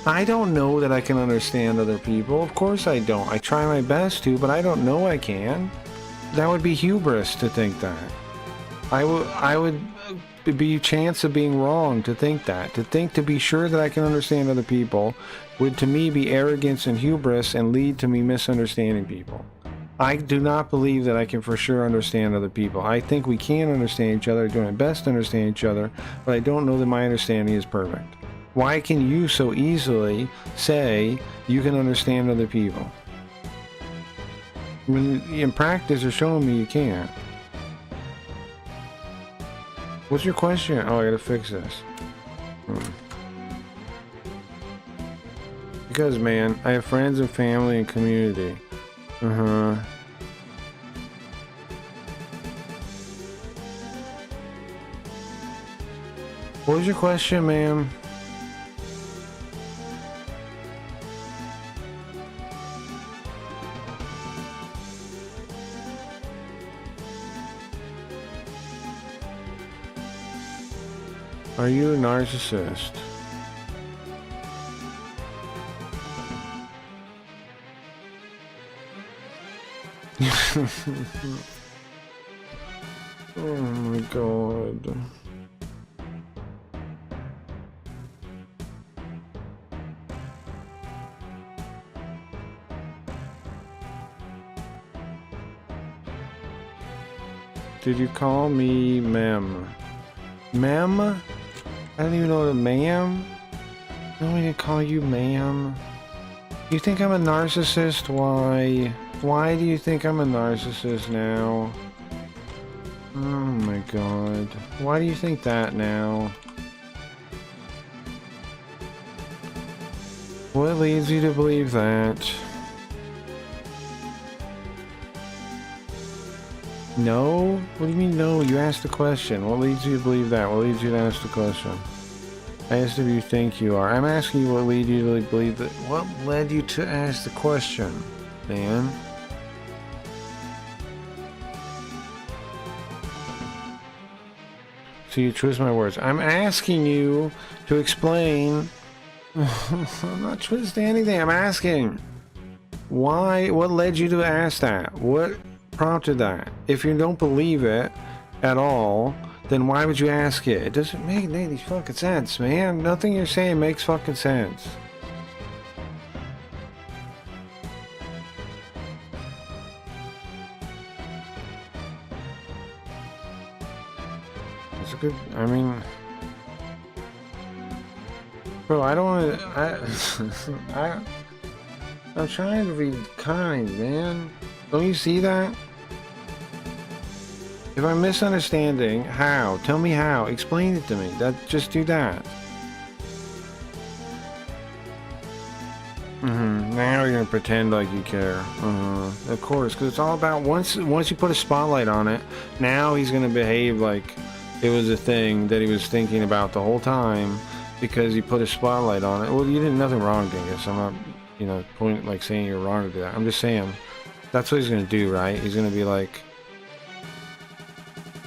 S2: I don't know that I can understand other people. Of course I don't. I try my best to, but I don't know I can. That would be hubris to think that. I would be a chance of being wrong to think that. To be sure that I can understand other people would to me be arrogance and hubris and lead to me misunderstanding people. I do not believe that I can for sure understand other people. I think we can understand each other, doing our best to understand each other, but I don't know that my understanding is perfect. Why can you so easily say you can understand other people? I mean, in practice, you're showing me you can't. What's your question? Oh, I gotta fix this. Because, man, I have friends and family and community. Uh-huh. What was your question, ma'am? Are you a narcissist? Oh my god. Did you call me ma'am? Ma'am? I don't even know what a ma'am. I don't need to call you ma'am. You think I'm a narcissist? Why? Why do you think I'm a narcissist now? Oh my god. Why do you think that now? What leads you to believe that? No? What do you mean no? You asked the question. What leads you to believe that? What leads you to ask the question? I asked if you think you are. I'm asking you what led you to believe that. What led you to ask the question, man? So you twist my words. I'm asking you to explain. I'm not twisting anything. I'm asking. Why? What led you to ask that? What prompted that? If you don't believe it at all, then why would you ask it? It doesn't make any fucking sense, man. Nothing you're saying makes fucking sense. It's a good, I mean, bro, I don't want to, I'm trying to be kind, man. Don't you see that? If I'm misunderstanding, how? Tell me how. Explain it to me. Just do that. Now you're gonna pretend like you care. Of course, because it's all about once you put a spotlight on it. Now he's gonna behave like it was a thing that he was thinking about the whole time because you put a spotlight on it. Well, you did nothing wrong, Dingus. I'm not, saying you're wrong to do that. I'm just saying that's what he's gonna do, right? He's gonna be like.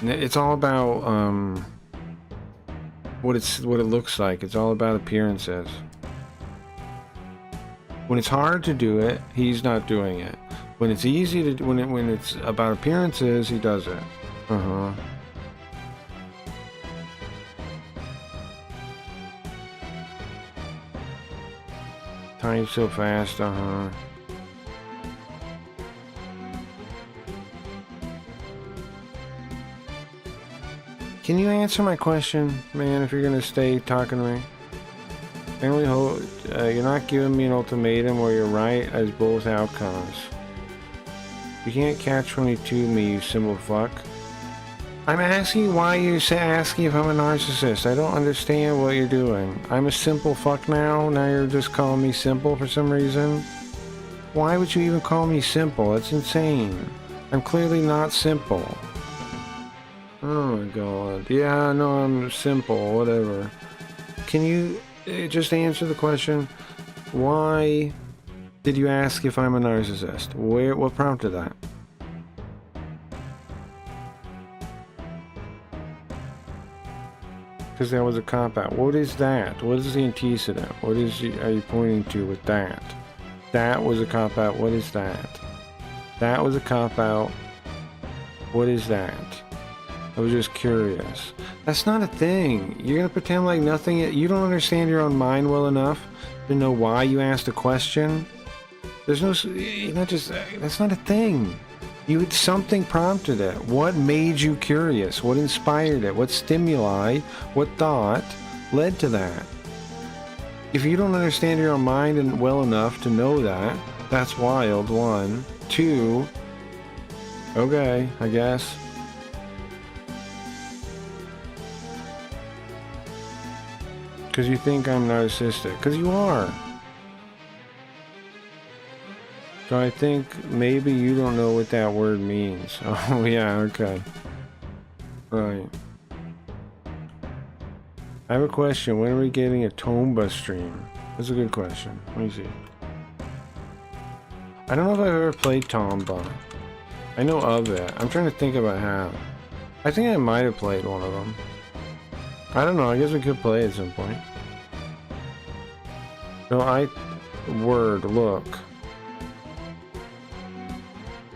S2: It's all about what it looks like. It's all about appearances. When it's hard to do it, he's not doing it. When it's easy to when it's about appearances, he does it. Time so fast. Can you answer my question, man, if you're gonna stay talking to me? I only hope you're not giving me an ultimatum or you're right as both outcomes. You can't catch-22 me, you simple fuck. I'm asking you why you're asking if I'm a narcissist. I don't understand what you're doing. I'm a simple fuck now? Now you're just calling me simple for some reason? Why would you even call me simple? That's insane. I'm clearly not simple. Oh my god. Yeah, no, I'm simple, whatever. Can you just answer the question? Why did you ask if I'm a narcissist? What prompted that? Because that was a cop-out. What is that? What is the antecedent? What are you pointing to with that? That was a cop-out. What is that? That was a cop-out. What is that? I was just curious. That's not a thing. You're gonna pretend like nothing. You don't understand your own mind well enough to know why you asked a question. There's no. You're not just. That's not a thing. Something prompted it. What made you curious? What inspired it? What stimuli? What thought led to that? If you don't understand your own mind and well enough to know that, that's wild. 1, 2. Okay, I guess. Because you think I'm narcissistic. Because you are. So I think maybe you don't know what that word means. Oh yeah, okay. Right. I have a question. When are we getting a Tomba stream? That's a good question. Let me see. I don't know if I've ever played Tomba. I know of it. I'm trying to think about how. I think I might have played one of them. I don't know. I guess we could play at some point. No, look.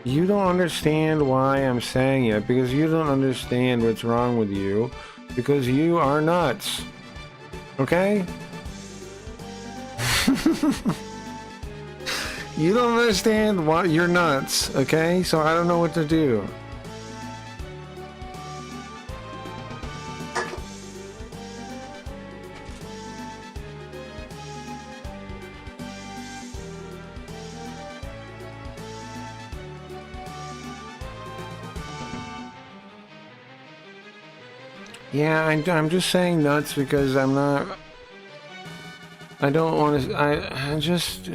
S2: You don't understand why I'm saying it, because you don't understand what's wrong with you, because you are nuts. Okay? You don't understand why you're nuts, okay? So I don't know what to do. Yeah, I'm just saying nuts because I'm not... I don't want to... I just...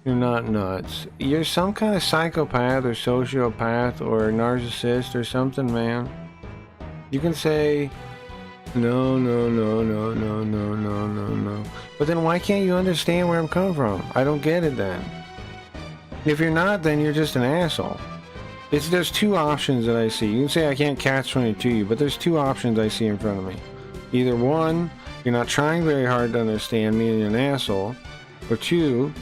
S2: You're not nuts. You're some kind of psychopath or sociopath or narcissist or something, man. You can say... No. But then why can't you understand where I'm coming from? I don't get it then. If you're not, then you're just an asshole. There's two options that I see. You can say I can't catch 22 you, but there's two options I see in front of me. Either one, you're not trying very hard to understand me and you're an asshole, or two,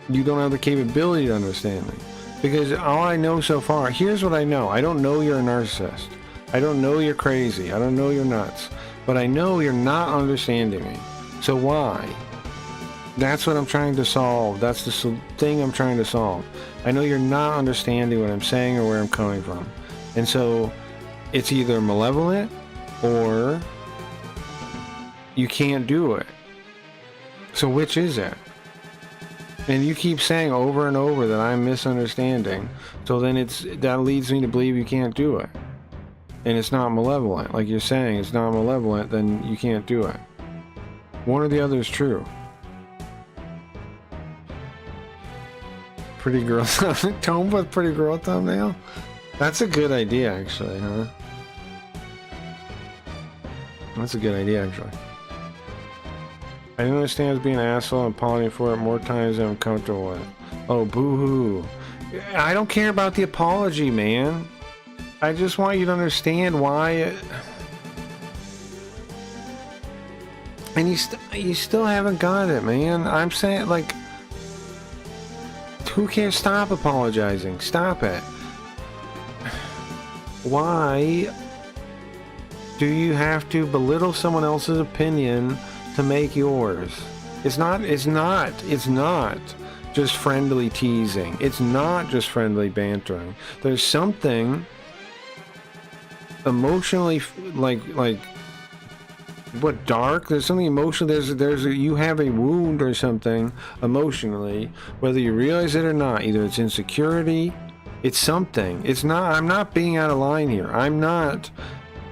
S2: you don't have the capability to understand me. Because all I know so far, here's what I know. I don't know you're a narcissist. I don't know you're crazy. I don't know you're nuts. But I know you're not understanding me. So why? That's what I'm trying to solve. That's the thing I'm trying to solve. I know you're not understanding what I'm saying or where I'm coming from. And so it's either malevolent or you can't do it. So which is it? And you keep saying over and over that I'm misunderstanding. So then that leads me to believe you can't do it. And it's not malevolent. Like you're saying it's not malevolent, then you can't do it. One or the other is true. Pretty girl Tomba, pretty girl thumbnail? That's a good idea, actually, huh? That's a good idea, actually. I didn't understand as being an asshole and apologizing for it more times than I'm comfortable with. Oh, boo-hoo. I don't care about the apology, man. I just want you to understand why and you still haven't got it, man. I'm saying, like... Who cares? Stop apologizing. Stop it. Why do you have to belittle someone else's opinion to make yours? It's not just friendly teasing. It's not just friendly bantering. There's something emotionally like what, dark? There's something emotional. You have a wound or something emotionally, whether you realize it or not. Either it's insecurity, it's something. It's not. I'm not being out of line here. I'm not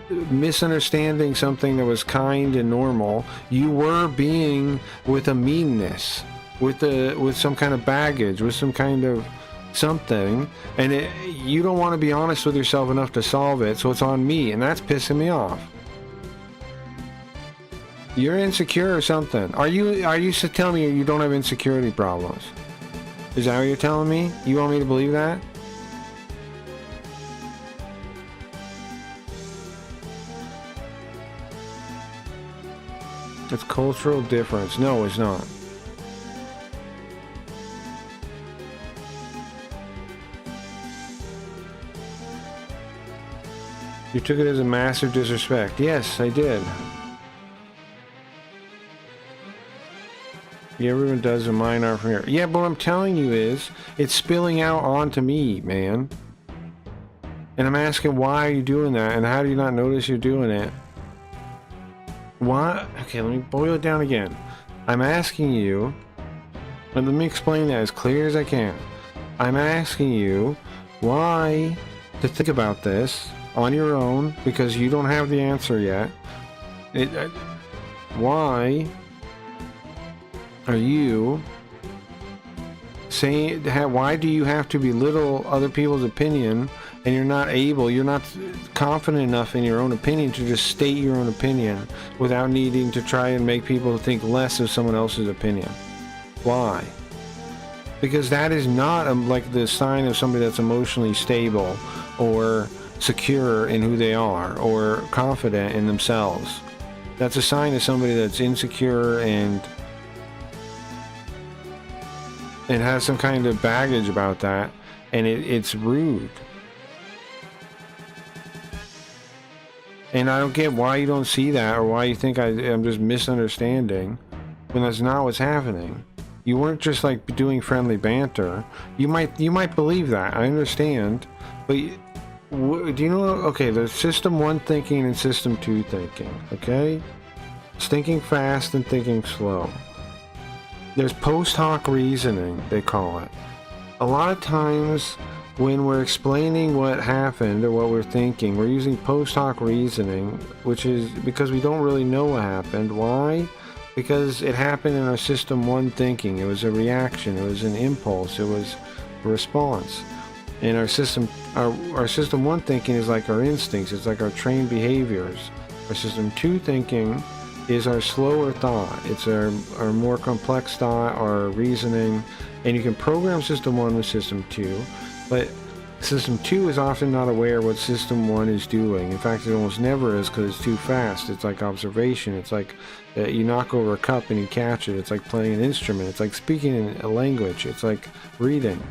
S2: misunderstanding something that was kind and normal. You were being with a meanness, with some kind of baggage, with some kind of something, and you don't want to be honest with yourself enough to solve it. So it's on me, and that's pissing me off. You're insecure or something. Are you telling me you don't have insecurity problems? Is that what you're telling me? You want me to believe that? It's cultural difference. No, it's not. You took it as a massive disrespect. Yes, I did. Yeah, everyone does a mine art from here. Yeah, but what I'm telling you is, it's spilling out onto me, man. And I'm asking, why are you doing that? And how do you not notice you're doing it? Why? Okay, let me boil it down again. I'm asking you, and let me explain that as clear as I can. I'm asking you why to think about this on your own, because you don't have the answer yet. Why are you saying, why do you have to belittle other people's opinion, and you're not confident enough in your own opinion to just state your own opinion without needing to try and make people think less of someone else's opinion? Why? Because that is not like the sign of somebody that's emotionally stable or secure in who they are or confident in themselves. That's a sign of somebody that's insecure and has some kind of baggage about that, and it's rude. And I don't get why you don't see that, or why you think I'm just misunderstanding when that's not what's happening. You weren't just like doing friendly banter. You might believe that. I understand, but do you know? Okay, there's System 1 thinking and System 2 thinking. Okay, it's thinking fast and thinking slow. There's post hoc reasoning, they call it. A lot of times when we're explaining what happened or what we're thinking, we're using post hoc reasoning, which is because we don't really know what happened. Why? Because it happened in our System 1 thinking. It was a reaction, it was an impulse, it was a response. And our System 1 thinking is like our instincts, it's like our trained behaviors. Our System 2 thinking is our slower thought. It's our more complex thought, our reasoning, and you can program System 1 with System 2, but System 2 is often not aware what System 1 is doing. In fact, it almost never is because it's too fast. It's like observation. It's like you knock over a cup and you catch it. It's like playing an instrument. It's like speaking in a language. It's like reading.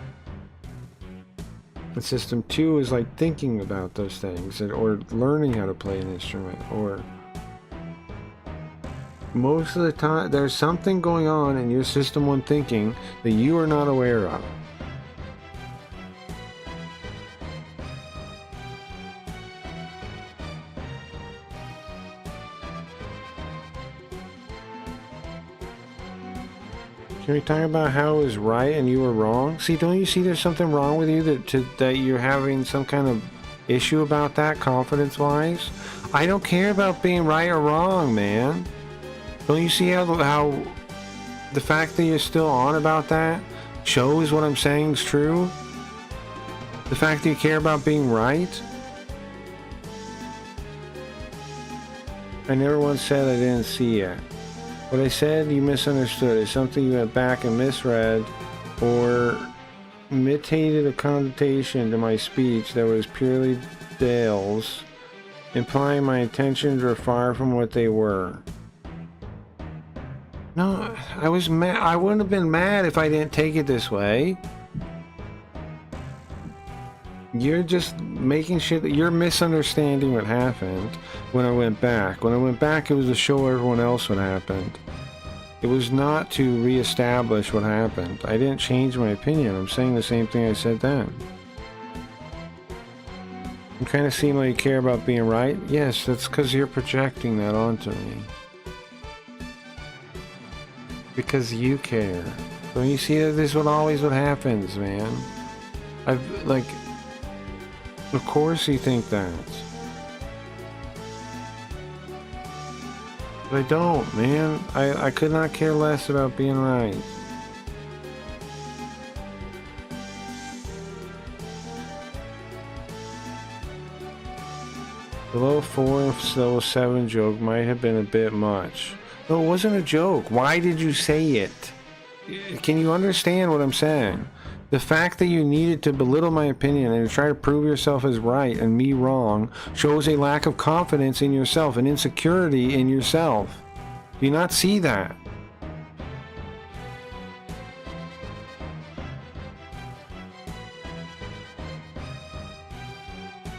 S2: But System 2 is like thinking about those things, or learning how to play an instrument, or most of the time there's something going on in your System 1 thinking that you are not aware of. Can we talk about how it was right and you were wrong? See, don't you see there's something wrong with you that you're having some kind of issue about that, confidence-wise? I don't care about being right or wrong, man. Don't you see how the fact that you're still on about that shows what I'm saying is true? The fact that you care about being right? I never once said I didn't see it. What I said you misunderstood is something you went back and misread or imitated a connotation to my speech that was purely Dale's, implying my intentions were far from what they were. No, I was mad. I wouldn't have been mad if I didn't take it this way. You're just making shit. You're misunderstanding what happened when I went back. When I went back, it was to show everyone else what happened. It was not to reestablish what happened. I didn't change my opinion. I'm saying the same thing I said then. You kind of seem like you care about being right. Yes, that's because you're projecting that onto me. Because you care. Don't you see that this is always what happens, man? Of course you think that. But I don't, man. I could not care less about being right. The low 4 and low 7 joke might have been a bit much. No, it wasn't a joke. Why did you say it? Can you understand what I'm saying? The fact that you needed to belittle my opinion and try to prove yourself as right and me wrong shows a lack of confidence in yourself, an insecurity in yourself. Do you not see that?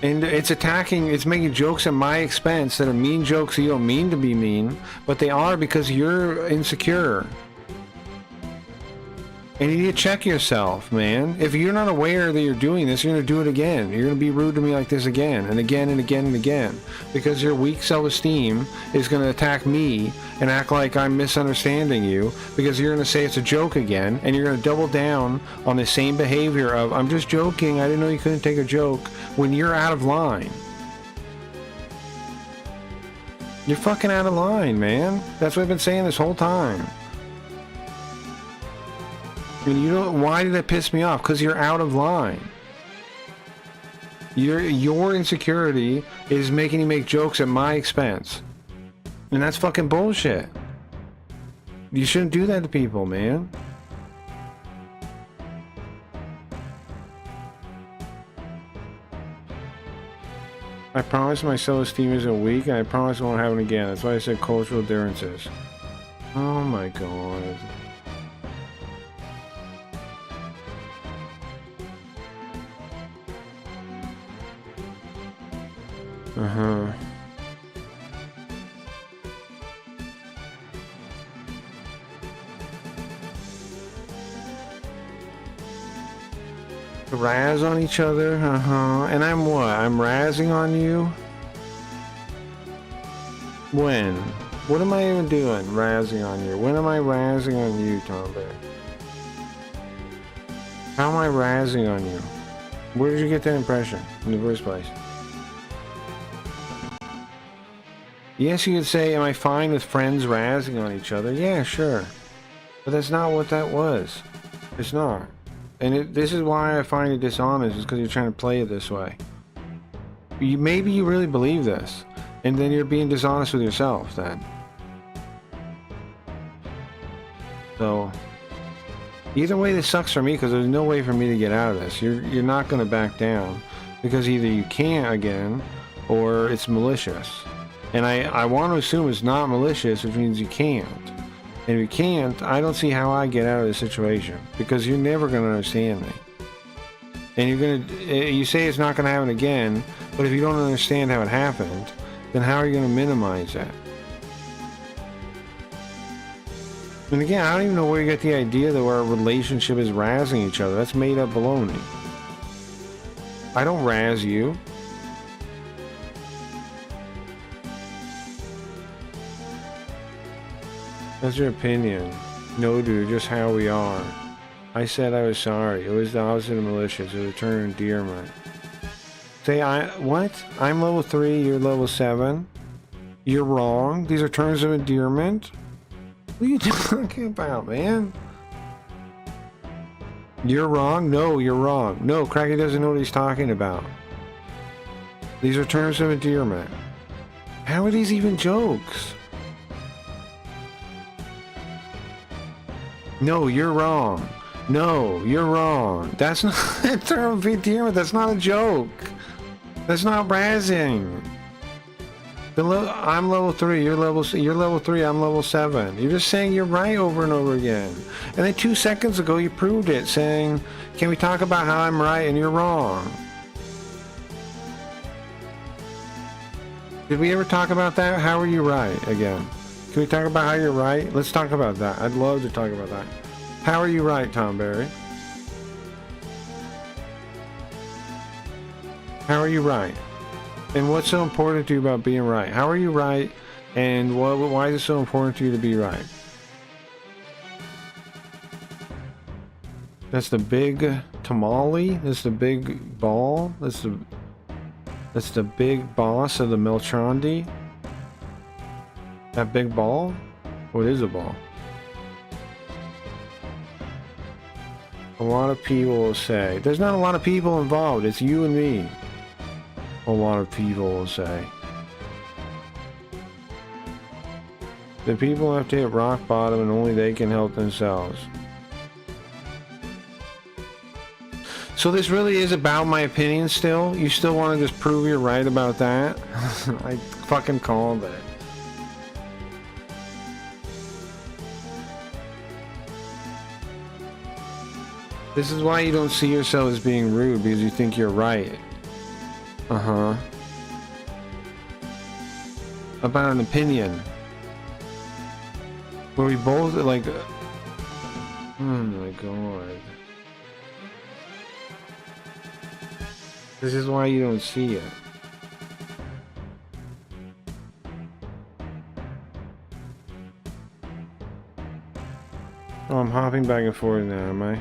S2: And it's making jokes at my expense that are mean jokes that you don't mean to be mean, but they are because you're insecure. And you need to check yourself, man. If you're not aware that you're doing this, you're going to do it again. You're going to be rude to me like this again and again and again and again. Because your weak self-esteem is going to attack me and act like I'm misunderstanding you because you're going to say it's a joke again, and you're going to double down on the same behavior of, I'm just joking, I didn't know you couldn't take a joke, when you're out of line. You're fucking out of line, man. That's what I've been saying this whole time. And you don't. Why did that piss me off? Because you're out of line. Your insecurity is making you make jokes at my expense, and that's fucking bullshit. You shouldn't do that to people, man. I promise my self-esteem isn't weak, and I promise I won't happen again. That's why I said cultural differences. Oh my god. Uh-huh. Razz on each other? Uh-huh. And I'm what? I'm razzing on you? When? What am I even doing? Razzing on you. When am I razzing on you, Tom Bear? How am I razzing on you? Where did you get that impression in the first place? Yes, you could say, am I fine with friends razzing on each other? Yeah, sure. But that's not what that was. It's not. And this is why I find it dishonest, is because you're trying to play it this way. Maybe you really believe this, and then you're being dishonest with yourself then. So, either way this sucks for me, because there's no way for me to get out of this. You're not going to back down, because either you can't again, or it's malicious. And I want to assume it's not malicious, which means you can't. And if you can't, I don't see how I get out of this situation, because you're never going to understand me. And you say it's not going to happen again, but if you don't understand how it happened, then how are you going to minimize that? And again, I don't even know where you get the idea that our relationship is razzing each other. That's made up baloney. I don't razz you. That's your opinion. No, dude, just how we are. I said I was sorry. It was the opposite of malicious. It was a term of endearment. Say, what? I'm level 3, you're level 7. You're wrong. These are terms of endearment? What are you talking about, man? You're wrong? No, you're wrong. No, Cracky doesn't know what he's talking about. These are terms of endearment. How are these even jokes? No, you're wrong. No, you're wrong. That's not a term of endearment. That's not a joke. That's not razzing. I'm level 3. You're level 3. I'm level 7. You're just saying you're right over and over again. And then 2 seconds ago you proved it, saying, "Can we talk about how I'm right and you're wrong?" Did we ever talk about that? How are you right again? Can we talk about how you're right? Let's talk about that. I'd love to talk about that. How are you right, Tom Berry? How are you right? And what's so important to you about being right? How are you right? And why is it so important to you to be right? That's the big tamale? That's the big ball? That's the big boss of the Meltrandi? That big ball? What is a ball? A lot of people will say. There's not a lot of people involved. It's you and me. A lot of people will say. The people have to hit rock bottom and only they can help themselves. So this really is about my opinion still? You still want to just prove you're right about that? I fucking called it. This is why you don't see yourself as being rude, because you think you're right. Uh-huh. About an opinion. Where we both, like... oh my god. This is why you don't see it. Oh, I'm hopping back and forth now, am I?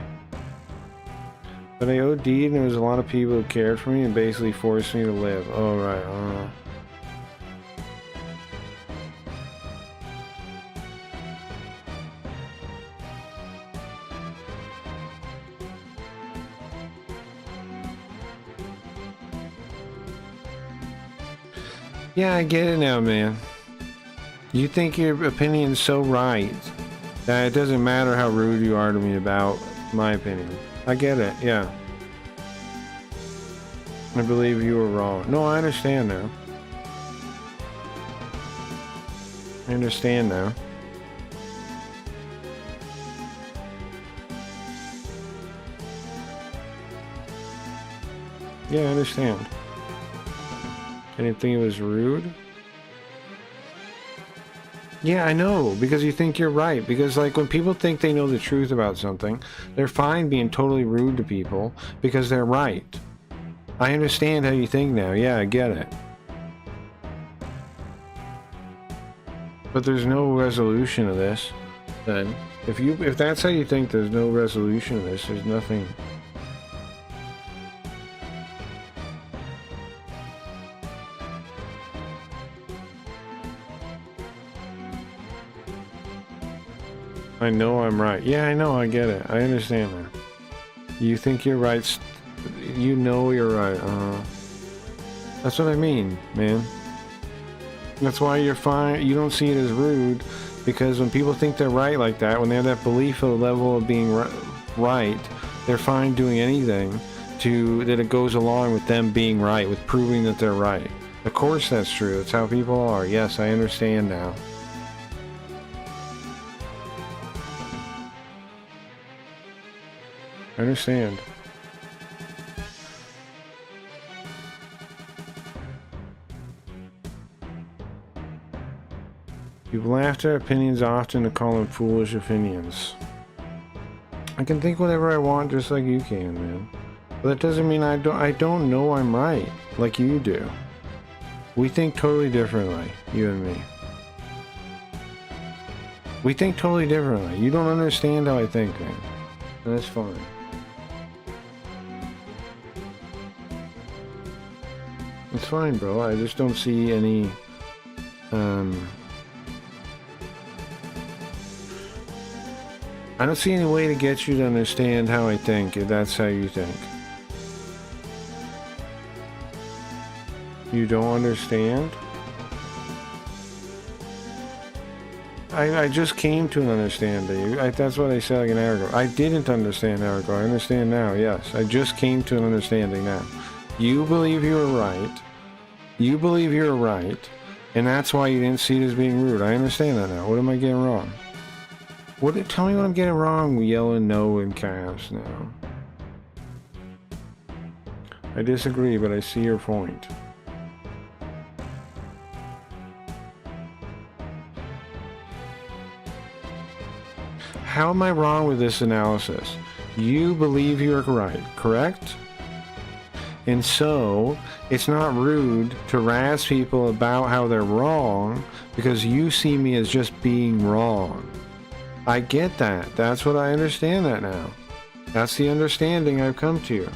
S2: But I OD'd and there was a lot of people who cared for me and basically forced me to live. Oh, right. Yeah, I get it now, man. You think your opinion's so right that it doesn't matter how rude you are to me about my opinion. I get it, yeah. I believe you were wrong. No, I understand now. I understand now. Yeah, I understand. I didn't think it was rude. Yeah, I know, because you think you're right. Because, like, when people think they know the truth about something, they're fine being totally rude to people because they're right. I understand how you think now. Yeah, I get it. But there's no resolution of this, then. If that's how you think there's no resolution of this, there's nothing. I know I'm right. Yeah, I know, I get it. I understand that. You think you're right. You know you're right. That's what I mean, man. That's why you're fine. You don't see it as rude, because when people think they're right like that, when they have that belief of a level of being right, they're fine doing anything that it goes along with them being right, with proving that they're right. Of course that's true. That's how people are. Yes, I understand now. I understand. You've laughed at opinions often to call them foolish opinions. I can think whatever I want just like you can, man. But that doesn't mean I don't know I'm right, like you do. We think totally differently, you and me. We think totally differently. You don't understand how I think, man. And that's fine. It's fine, bro. I just don't see any, I don't see any way to get you to understand how I think, if that's how you think. You don't understand? I just came to an understanding. That's what I said like an hour ago. I didn't understand an hour ago. I understand now, yes. I just came to an understanding now. You believe you were right. You believe you're right. And that's why you didn't see it as being rude. I understand that now. What am I getting wrong? Tell me what I'm getting wrong, yelling no in caps now. I disagree, but I see your point. How am I wrong with this analysis? You believe you're right, correct? And so, it's not rude to razz people about how they're wrong because you see me as just being wrong. I get that. That's what I understand that now. That's the understanding I've come to.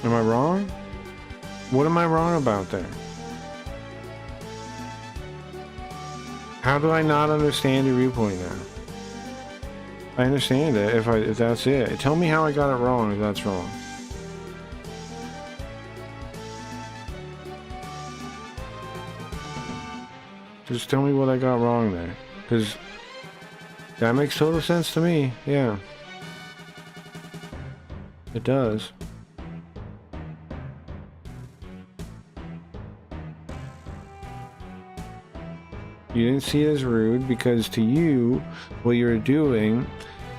S2: Am I wrong? What am I wrong about there? How do I not understand your viewpoint now? I understand it if that's it. Tell me how I got it wrong if that's wrong. Just tell me what I got wrong there. Because that makes total sense to me. Yeah. It does. You didn't see it as rude because to you, what you're doing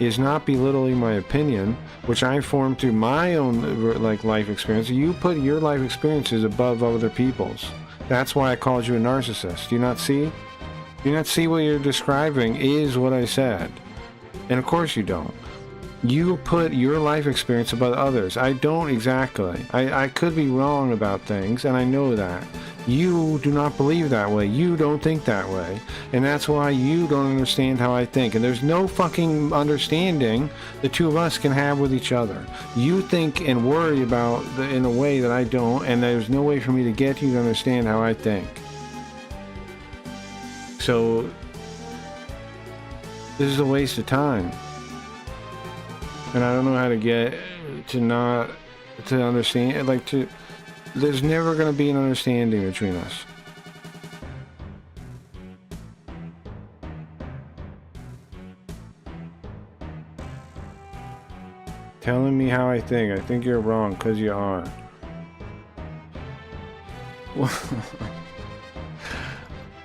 S2: is not belittling my opinion, which I formed through my own life experience. You put your life experiences above other people's. That's why I called you a narcissist. Do you not see? Do you not see what you're describing is what I said? And of course you don't. You put your life experience above others. I don't exactly. I could be wrong about things, and I know that. You do not believe that way. You don't think that way. And that's why you don't understand how I think. And there's no fucking understanding the two of us can have with each other. You think and worry about in a way that I don't, and there's no way for me to get you to understand how I think. So, this is a waste of time. And I don't know how to get to not to understand, like to, there's never going to be an understanding between us. Telling me how I think you're wrong because you are.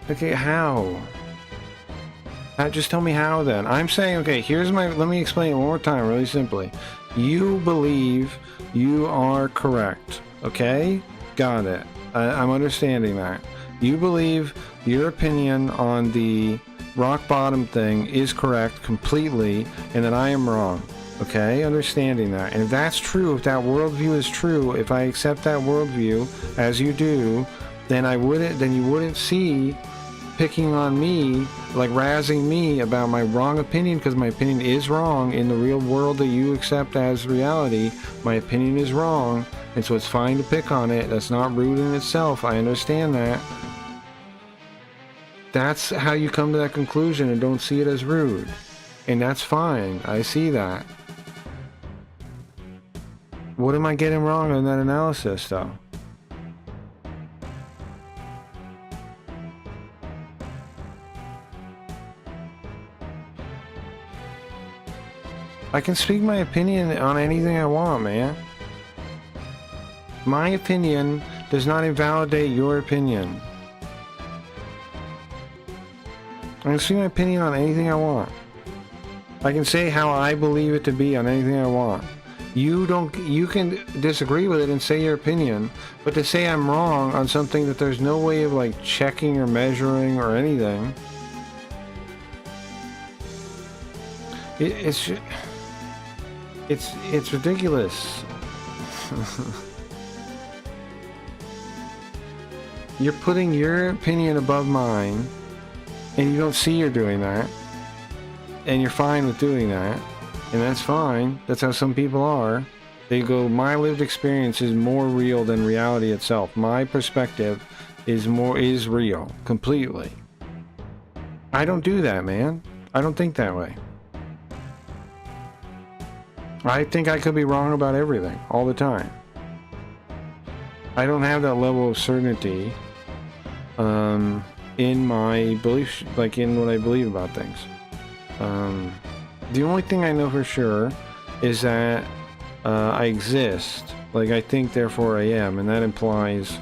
S2: Okay, how? Just tell me how then. I'm saying, okay, here's my, let me explain it one more time really simply. You believe you are correct, okay? Got it. I'm understanding that. You believe your opinion on the rock bottom thing is correct completely and that I am wrong. Okay, understanding that. And if that's true, if that worldview is true, if I accept that worldview as you do, then you wouldn't see picking on me, like razzing me about my wrong opinion, because my opinion is wrong in the real world that you accept as reality. My opinion is wrong, and so it's fine to pick on it. That's not rude in itself. I understand that. That's how you come to that conclusion and don't see it as rude. And that's fine. I see that. What am I getting wrong in that analysis, though? I can speak my opinion on anything I want, man. My opinion does not invalidate your opinion. I can speak my opinion on anything I want. I can say how I believe it to be on anything I want. You can disagree with it and say your opinion, but to say I'm wrong on something that there's no way of like checking or measuring or anything, it's ridiculous. You're putting your opinion above mine, and you don't see you're doing that, and you're fine with doing that. And that's fine. That's how some people are. They go, my lived experience is more real than reality itself. My perspective is real. Completely. I don't do that, man. I don't think that way. I think I could be wrong about everything, all the time. I don't have that level of certainty in my beliefs, like in what I believe about things. The only thing I know for sure is that I exist. Like, I think, therefore I am, and that implies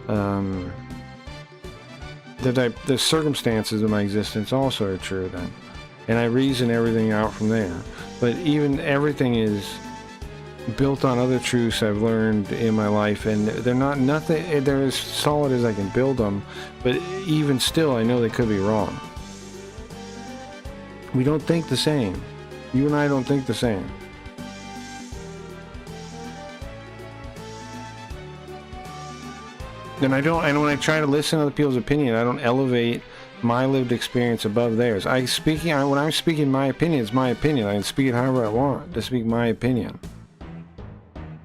S2: that the circumstances of my existence also are true then. And I reason everything out from there. But even everything is built on other truths I've learned in my life, and they're as solid as I can build them, but even still I know they could be wrong. We don't think the same. You and I don't think the same. And when I try to listen to other people's opinion, I don't elevate my lived experience above theirs. When I'm speaking my opinion, it's my opinion. I can speak it however I want to speak my opinion.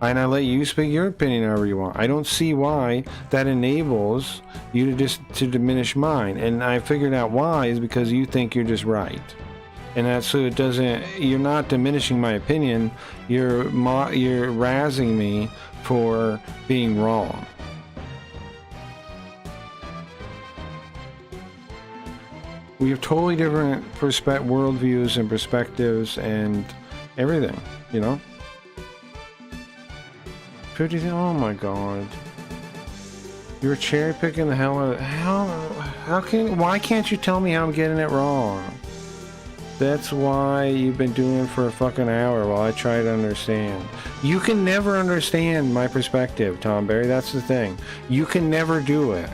S2: And I let you speak your opinion however you want. I don't see why that enables you to diminish mine. And I figured out why is because you think you're just right. And that's so it doesn't, you're not diminishing my opinion, you're razzing me for being wrong. We have totally different worldviews and perspectives and everything, you know? 50, oh my god. You're cherry picking the hell out of, why can't you tell me how I'm getting it wrong? That's why you've been doing it for a fucking hour while I try to understand. You can never understand my perspective, Tom Barry. That's the thing. You can never do it.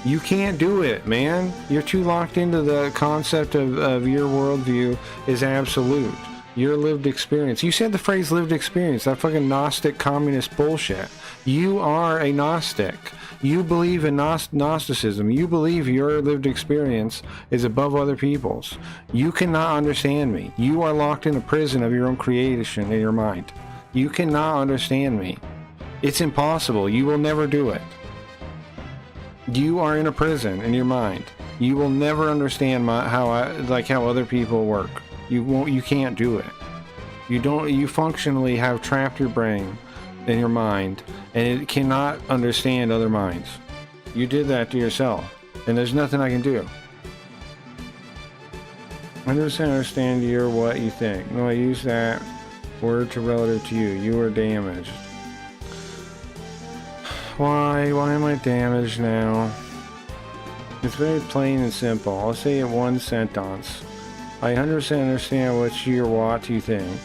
S2: You can't do it, man. You're too locked into the concept of your worldview is absolute. Your lived experience. You said the phrase lived experience. That fucking Gnostic communist bullshit. You are a Gnostic. You believe in Gnosticism. You believe your lived experience is above other people's. You cannot understand me. You are locked in a prison of your own creation in your mind. You cannot understand me. It's impossible. You will never do it. You are in a prison in your mind. You will never understand how other people work. You won't. You can't do it. You functionally have trapped your brain in your mind, and it cannot understand other minds. You did that to yourself, and there's nothing I can do. I just understand you or what you think. No, I use that word to relative to you. You are damaged. Why? Why am I damaged now? It's very plain and simple. I'll say it one sentence. I 100% understand what you think.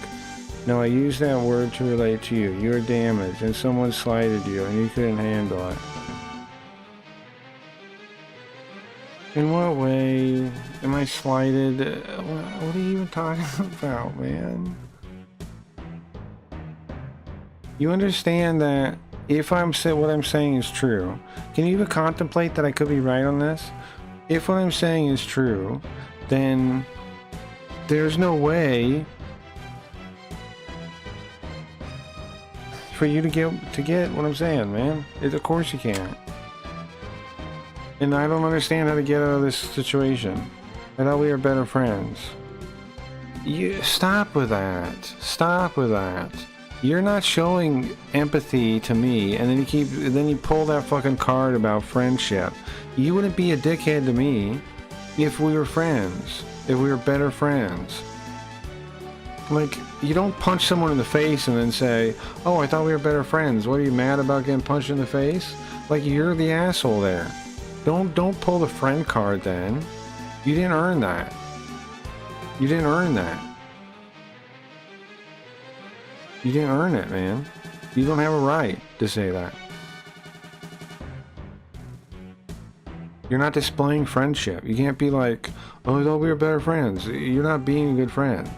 S2: No, I use that word to relate to you. You are damaged, and someone slighted you, and you couldn't handle it. In what way am I slighted? What are you even talking about, man? You understand that if what I'm saying is true, can you even contemplate that I could be right on this? If what I'm saying is true, then there's no way for you to get what I'm saying, man. Of course you can't. And I don't understand how to get out of this situation. I thought we were better friends. You stop with that. Stop with that. You're not showing empathy to me, and then you pull that fucking card about friendship. You wouldn't be a dickhead to me if we were friends. If we were better friends. Like, you don't punch someone in the face and then say, oh, I thought we were better friends. What, are you mad about getting punched in the face? Like, you're the asshole there. Don't pull the friend card then. You didn't earn that. You didn't earn that. You didn't earn it, man. You don't have a right to say that. You're not displaying friendship. You can't be like, oh, I thought we were better friends. You're not being a good friend.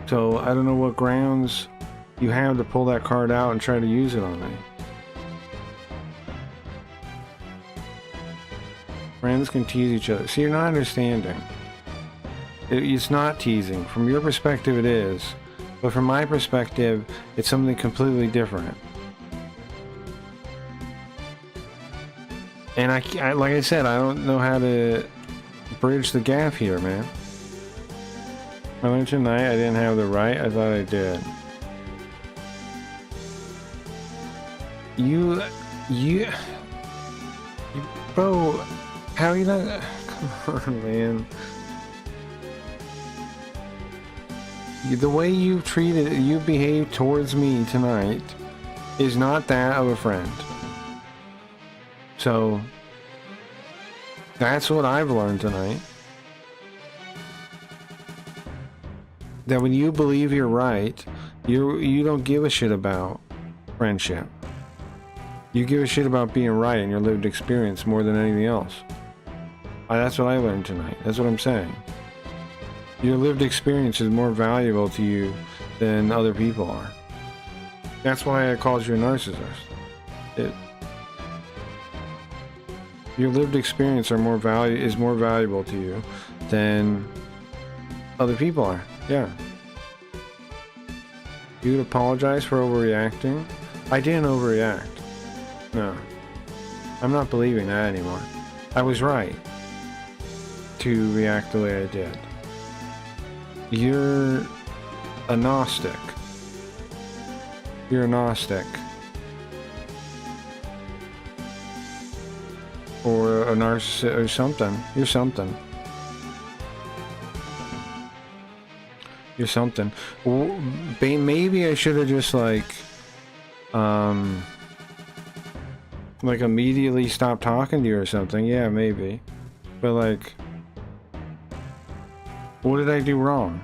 S2: So I don't know what grounds you have to pull that card out and try to use it on me. Friends can tease each other. See, you're not understanding. It's not teasing. From your perspective, it is. But from my perspective, it's something completely different. And I like I said, I don't know how to bridge the gap here, man. I learned tonight I didn't have the right. I thought I did. You bro, how are you not? Come on, man. The way you behaved towards me tonight is not that of a friend. So that's what I've learned tonight. That when you believe you're right, you don't give a shit about friendship. You give a shit about being right in your lived experience more than anything else. That's what I learned tonight. That's what I'm saying. Your lived experience is more valuable to you than other people are. That's why I called you a narcissist. Your lived experience is more valuable to you than other people are. Yeah. You would apologize for overreacting? I didn't overreact. No. I'm not believing that anymore. I was right to react the way I did. You're a Gnostic. You're a Gnostic. Or a narcissist or something. You're something. You're something. Well, maybe I should have just like immediately stopped talking to you or something. Yeah, maybe. But like, what did I do wrong?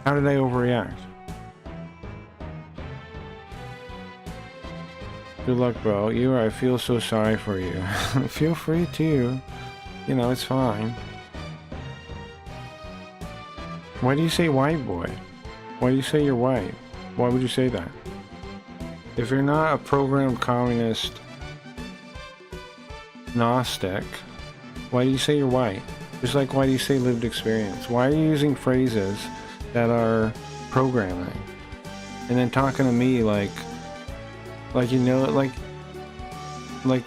S2: How did I overreact? Good luck, bro. I feel so sorry for you. Feel free to. You know, it's fine. Why do you say white boy? Why do you say you're white? Why would you say that? If you're not a programmed communist Gnostic, why do you say you're white? Just like why do you say lived experience? Why are you using phrases that are programming? And then talking to me like you know, like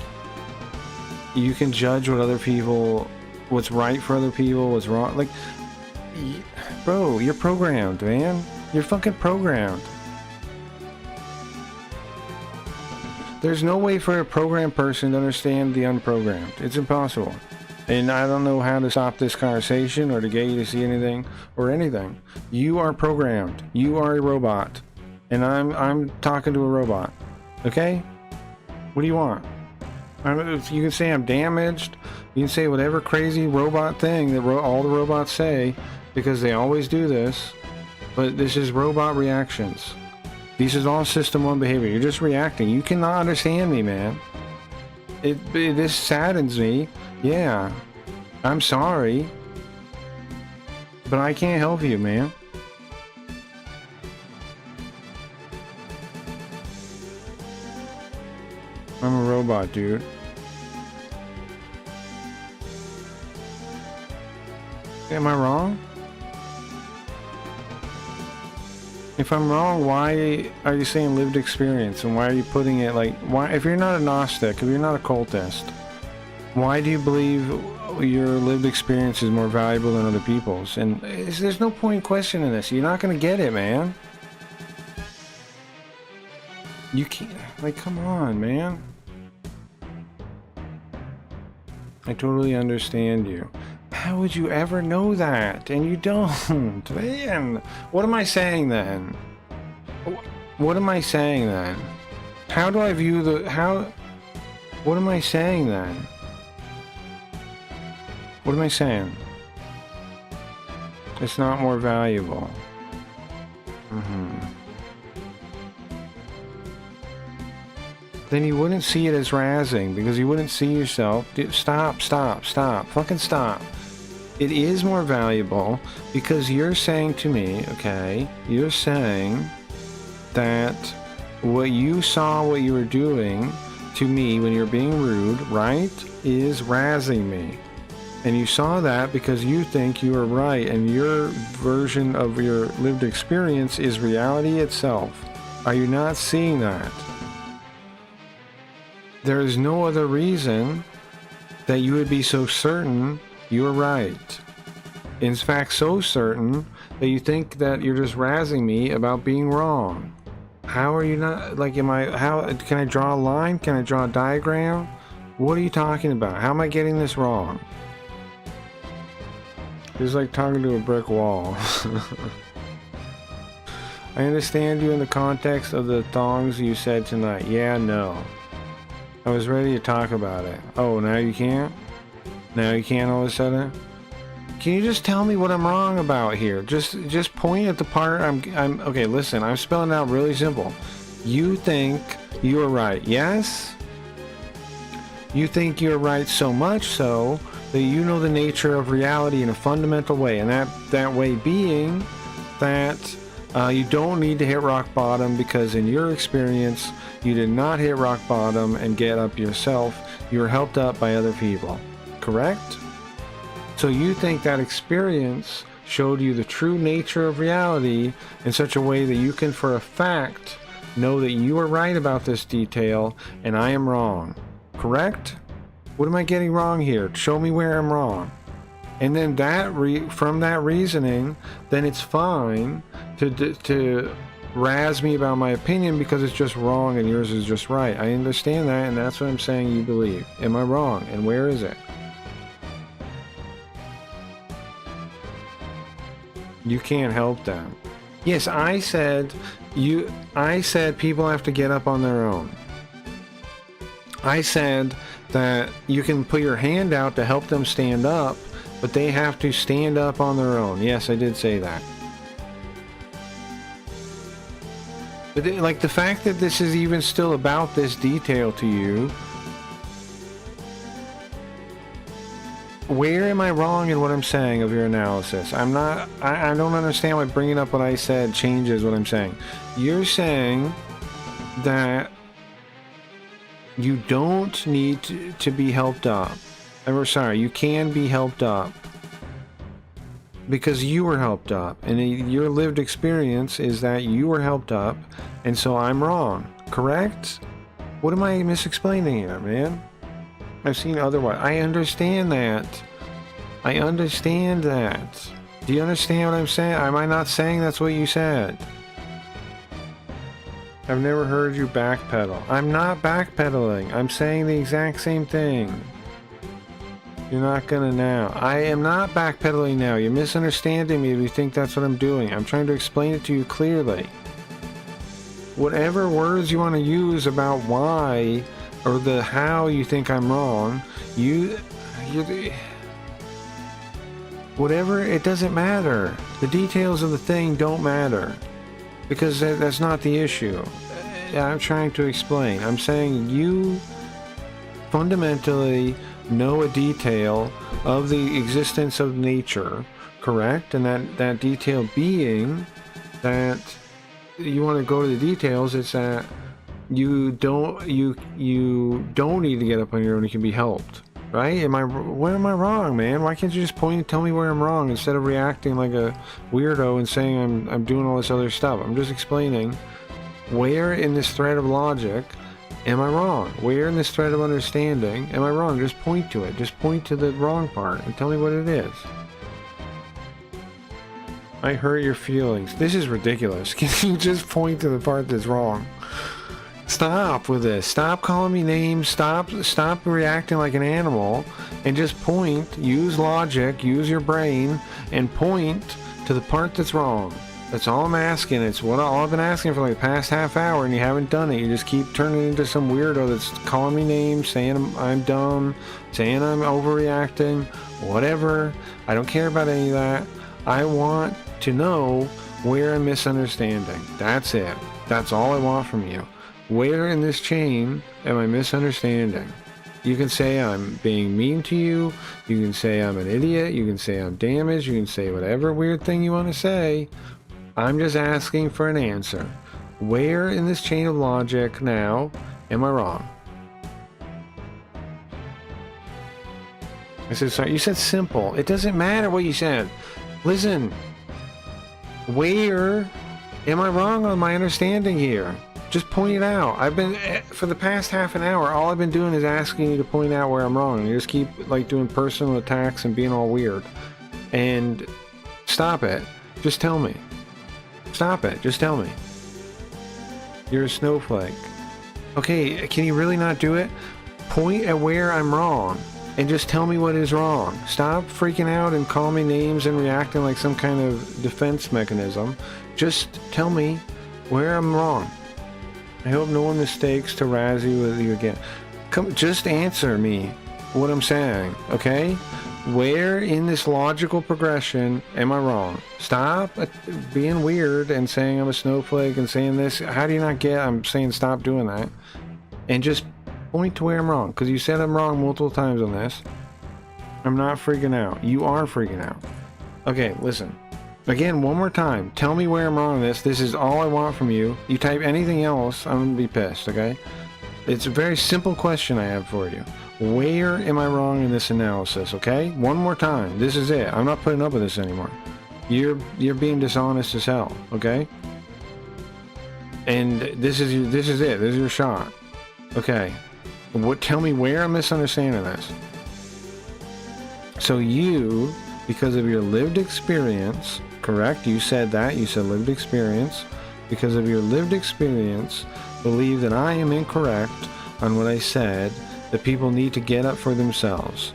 S2: you can judge what's right for other people, what's wrong. Like, bro, you're programmed, man. You're fucking programmed. There's no way for a programmed person to understand the unprogrammed. It's impossible. And I don't know how to stop this conversation or to get you to see anything or anything. You are programmed. You are a robot. And I'm talking to a robot. Okay? What do you want? You can say I'm damaged. You can say whatever crazy robot thing that all the robots say, because they always do this. But this is robot reactions. This is all system 1 behavior. You're just reacting. You cannot understand me, man. This saddens me. Yeah. I'm sorry. But I can't help you, man. I'm a robot, dude. Am I wrong? If I'm wrong, why are you saying lived experience? And why are you putting it like, why, if you're not a Gnostic, if you're not a cultist, why do you believe your lived experience is more valuable than other people's? And there's no point in questioning this. You're not going to get it, man. You can't, like, come on, man. I totally understand you. How would you ever know that? And you don't, man. What am I saying then? What am I saying then? How do I view what am I saying then? What am I saying? It's not more valuable. Then you wouldn't see it as razzing, because you wouldn't see yourself. Dude, stop. Fucking stop. It is more valuable because you're saying to me, okay, you're saying that what you saw, what you were doing to me when you're being rude, right, is razzing me. And you saw that because you think you are right, and your version of your lived experience is reality itself. Are you not seeing that? There is no other reason that you would be so certain you're right. In fact, so certain that you think that you're just razzing me about being wrong. How are you not, like, how can I draw a line? Can I draw a diagram? What are you talking about? How am I getting this wrong? It's like talking to a brick wall. I understand you in the context of the thongs you said tonight. Yeah, no. I was ready to talk about it. Oh, now you can't? Now you can't all of a sudden? Can you just tell me what I'm wrong about here? Just point at the part I'm okay, listen, I'm spelling it out really simple. You think you're right, yes? You think you're right so much so that you know the nature of reality in a fundamental way, and that way being that you don't need to hit rock bottom, because in your experience you did not hit rock bottom and get up yourself. You were helped up by other people, correct? So you think that experience showed you the true nature of reality in such a way that you can for a fact know that you are right about this detail and I am wrong, correct? What am I getting wrong here? Show me where I'm wrong. And then from that reasoning, then it's fine to razz me about my opinion because it's just wrong and yours is just right. I understand that, and that's what I'm saying you believe. Am I wrong? And where is it? You can't help them. Yes, I said people have to get up on their own. I said that you can put your hand out to help them stand up, but they have to stand up on their own. Yes, I did say that. But like the fact that this is even still about this detail to you, where am I wrong in what I'm saying of your analysis? I don't understand why bringing up what I said changes what I'm saying. You're saying that you don't need to be helped up. You can be helped up because you were helped up, and your lived experience is that you were helped up, and so I'm wrong, correct? What am I misexplaining here, man? I've seen otherwise. I understand that. I understand that. Do you understand what I'm saying? Am I not saying that's what you said? I've never heard you backpedal. I'm not backpedaling. I'm saying the exact same thing. You're not gonna now. I am not backpedaling now. You're misunderstanding me if you think that's what I'm doing. I'm trying to explain it to you clearly. Whatever words you want to use about why or the how you think I'm wrong, whatever, it doesn't matter. The details of the thing don't matter. Because that's not the issue. I'm trying to explain. I'm saying you fundamentally know a detail of the existence of nature, correct? And that detail being that you want to go to the details, it's that you don't need to get up on your own, you can be helped. Right? Where am I wrong, man? Why can't you just point and tell me where I'm wrong instead of reacting like a weirdo and saying I'm doing all this other stuff? I'm just explaining where in this thread of logic am I wrong? Where in this thread of understanding am I wrong? Just point to it. Just point to the wrong part and tell me what it is. I hurt your feelings. This is ridiculous. Can you just point to the part that's wrong? Stop with this. Stop calling me names. Stop reacting like an animal and just point, use logic, use your brain and point to the part that's wrong. That's all I'm asking. It's all I've been asking for like the past half hour and you haven't done it. You just keep turning into some weirdo that's calling me names, saying I'm dumb, saying I'm overreacting, whatever. I don't care about any of that. I want to know where I'm misunderstanding. That's it. That's all I want from you. Where in this chain am I misunderstanding? You can say I'm being mean to you. You can say I'm an idiot. You can say I'm damaged. You can say whatever weird thing you want to say. I'm just asking for an answer. Where in this chain of logic now am I wrong? I said, sorry, you said simple. It doesn't matter what you said. Listen, where am I wrong on my understanding here? Just point it out. I've been, for the past half an hour, all I've been doing is asking you to point out where I'm wrong. You just keep like doing personal attacks and being all weird. And stop it. Just tell me. Stop it. Just tell me. You're a snowflake. Okay, can you really not do it? Point at where I'm wrong and just tell me what is wrong. Stop freaking out and calling me names and reacting like some kind of defense mechanism. Just tell me where I'm wrong. I hope no one mistakes to Razzie with you again. Come, just answer me what I'm saying, okay? Where in this logical progression am I wrong? Stop being weird and saying I'm a snowflake and saying this. How do you not get? I'm saying stop doing that. And just point to where I'm wrong. Because you said I'm wrong multiple times on this. I'm not freaking out. You are freaking out. Okay, listen. Again, one more time. Tell me where I'm wrong on this. This is all I want from you. You type anything else, I'm going to be pissed, okay? It's a very simple question I have for you. Where am I wrong in this analysis, okay? One more time. This is it. I'm not putting up with this anymore. You're being dishonest as hell, okay? And this is it. This is your shot. Okay. Tell me where I'm misunderstanding this. So you, because of your lived experience, correct? You said that. You said lived experience. Because of your lived experience, believe that I am incorrect on what I said, that people need to get up for themselves.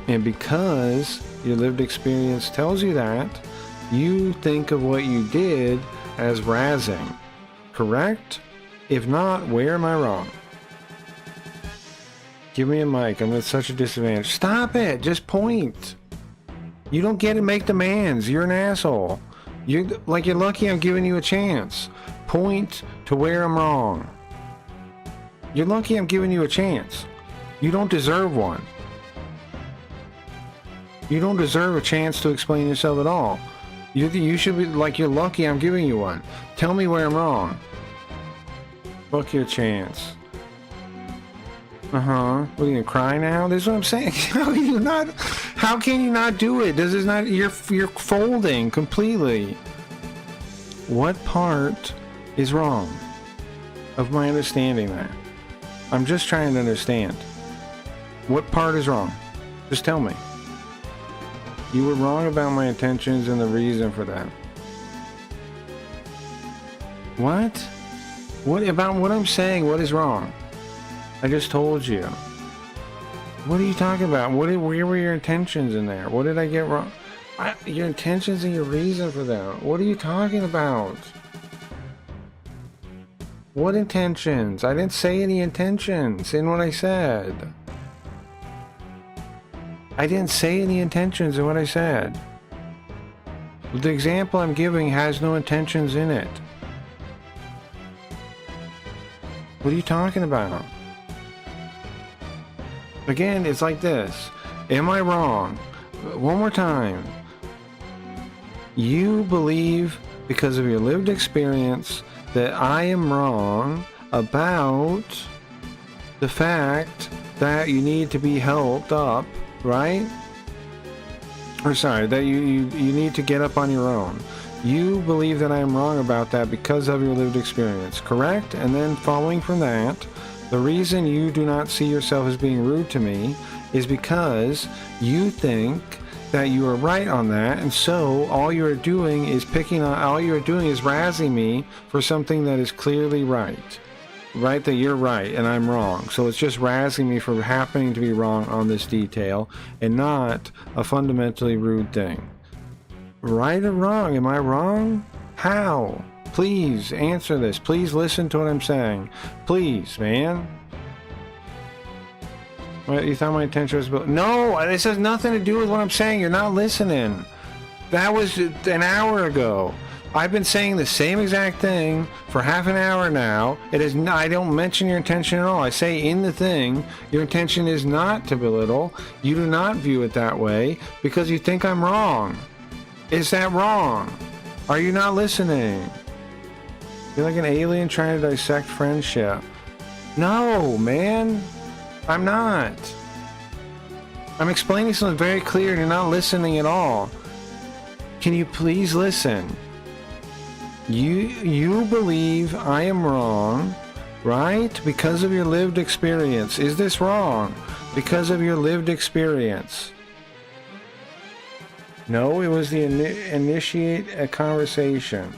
S2: And because your lived experience tells you that, you think of what you did as razzing. Correct? If not, where am I wrong? Give me a mic. I'm at such a disadvantage. Stop it! Just point! You don't get to make demands. You're an asshole. You're lucky I'm giving you a chance. Point to where I'm wrong. You're lucky I'm giving you a chance. You don't deserve one. You don't deserve a chance to explain yourself at all. You should be like, you're lucky I'm giving you one. Tell me where I'm wrong. Fuck your chance. We're gonna cry now? This is what I'm saying. How can you not do it? This is not, you're folding completely. What part is wrong of my understanding that? I'm just trying to understand. What part is wrong? Just tell me. You were wrong about my intentions and the reason for that. What? What about what I'm saying? What is wrong? I just told you. What are you talking about? Where were your intentions in there? What did I get wrong? Your intentions and your reason for that. What are you talking about? What intentions? I didn't say any intentions in what I said. I didn't say any intentions in what I said. The example I'm giving has no intentions in it. What are you talking about? Again, it's like this. Am I wrong? One more time. You believe, because of your lived experience, that I am wrong about the fact that you need to be helped up, right? Or sorry, that you need to get up on your own. You believe that I am wrong about that because of your lived experience, correct? And then following from that, the reason you do not see yourself as being rude to me is because you think that you are right on that, and so all you are doing is razzing me for something that is clearly right. Right, that you're right and I'm wrong. So it's just razzing me for happening to be wrong on this detail and not a fundamentally rude thing. Right or wrong? Am I wrong? How? Please answer this. Please listen to what I'm saying. Please, man. What, you thought my intention was about... No, this has nothing to do with what I'm saying. You're not listening. That was an hour ago. I've been saying the same exact thing for half an hour now. It is not, I don't mention your intention at all. I say in the thing, your intention is not to belittle. You do not view it that way because you think I'm wrong. Is that wrong? Are you not listening? You're like an alien trying to dissect friendship. No, man. I'm not. I'm explaining something very clear and you're not listening at all. Can you please listen? You believe I am wrong, right? Because of your lived experience. Is this wrong? Because of your lived experience. No, it was the initiate a conversation.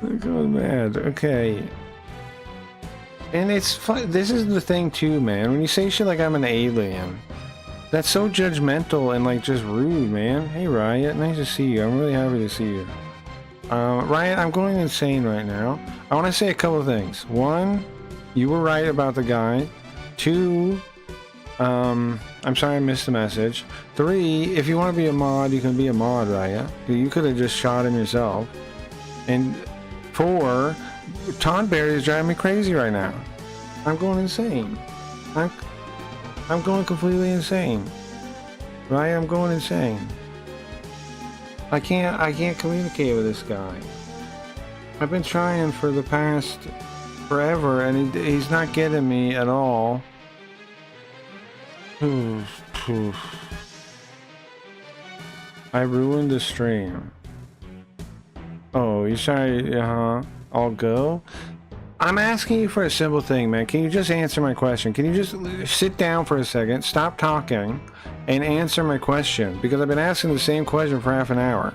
S2: I'm going mad. Okay. And it's fun. This is the thing too, man. When you say shit like I'm an alien, that's so judgmental and like just rude, man. Hey Riot, nice to see you. I'm really happy to see you. Riot, I'm going insane right now. I want to say a couple of things. One, you were right about the guy. Two, I'm sorry I missed the message. Three, if you want to be a mod, you can be a mod, Riot. You could have just shot him yourself. And four, Tonberry is driving me crazy right now. I'm going insane. I'm going completely insane. Right? I'm going insane. I can't communicate with this guy. I've been trying for the past forever and he's not getting me at all. I ruined the stream. Oh, you sorry, I'll go? I'm asking you for a simple thing, man. Can you just answer my question? Can you just sit down for a second, stop talking, and answer my question? Because I've been asking the same question for half an hour.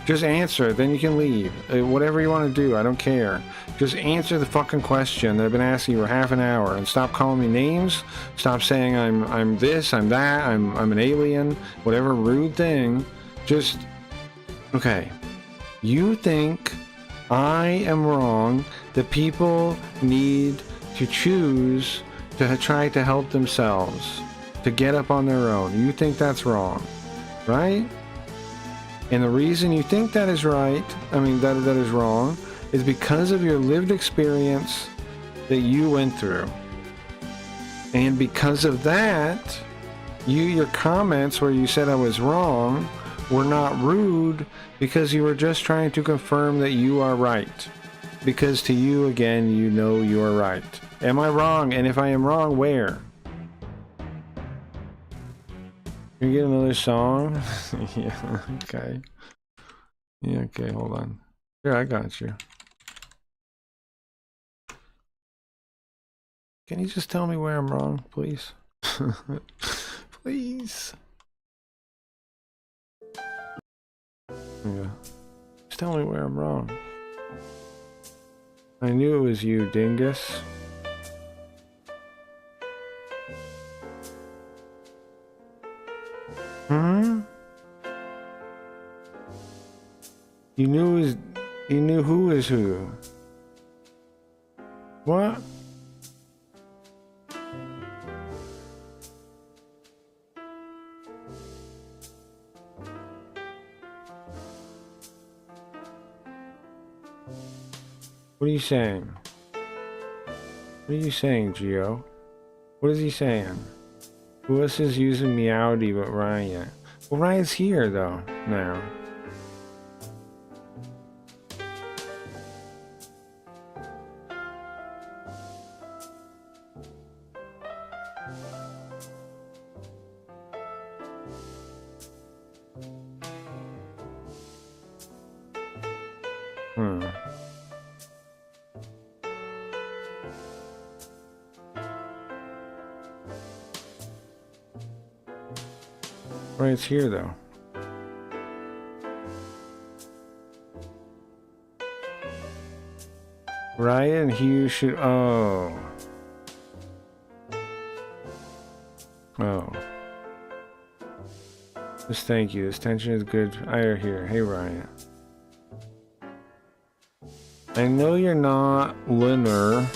S2: Just answer, then you can leave. Whatever you want to do, I don't care. Just answer the fucking question that I've been asking you for half an hour, and stop calling me names. Stop saying I'm this, I'm that, I'm an alien, whatever rude thing. Just, okay. You think I am wrong, that people need to choose to try to help themselves, to get up on their own. You think that's wrong, right? And the reason you think that is right, that is wrong, is because of your lived experience that you went through. And because of that, your comments where you said I was wrong were not rude, because you were just trying to confirm that you are right. Because to you, again, you know you are right. Am I wrong? And if I am wrong, where? Can you get another song? Yeah, okay. Yeah, okay, hold on. Here, I got you. Can you just tell me where I'm wrong, please? Please. Yeah. Just tell me where I'm wrong. I knew it was you, dingus. Hmm? You knew who is who. What? What are you saying? What are you saying, Gio? What is he saying? Who else is using Meowdy but Ryan? Well, Ryan's here, though, now. Ryan's here, though. Ryan, Hugh should... Oh. Oh. Just thank you. This tension is good. I are here. Hey, Ryan. I know you're not Linner.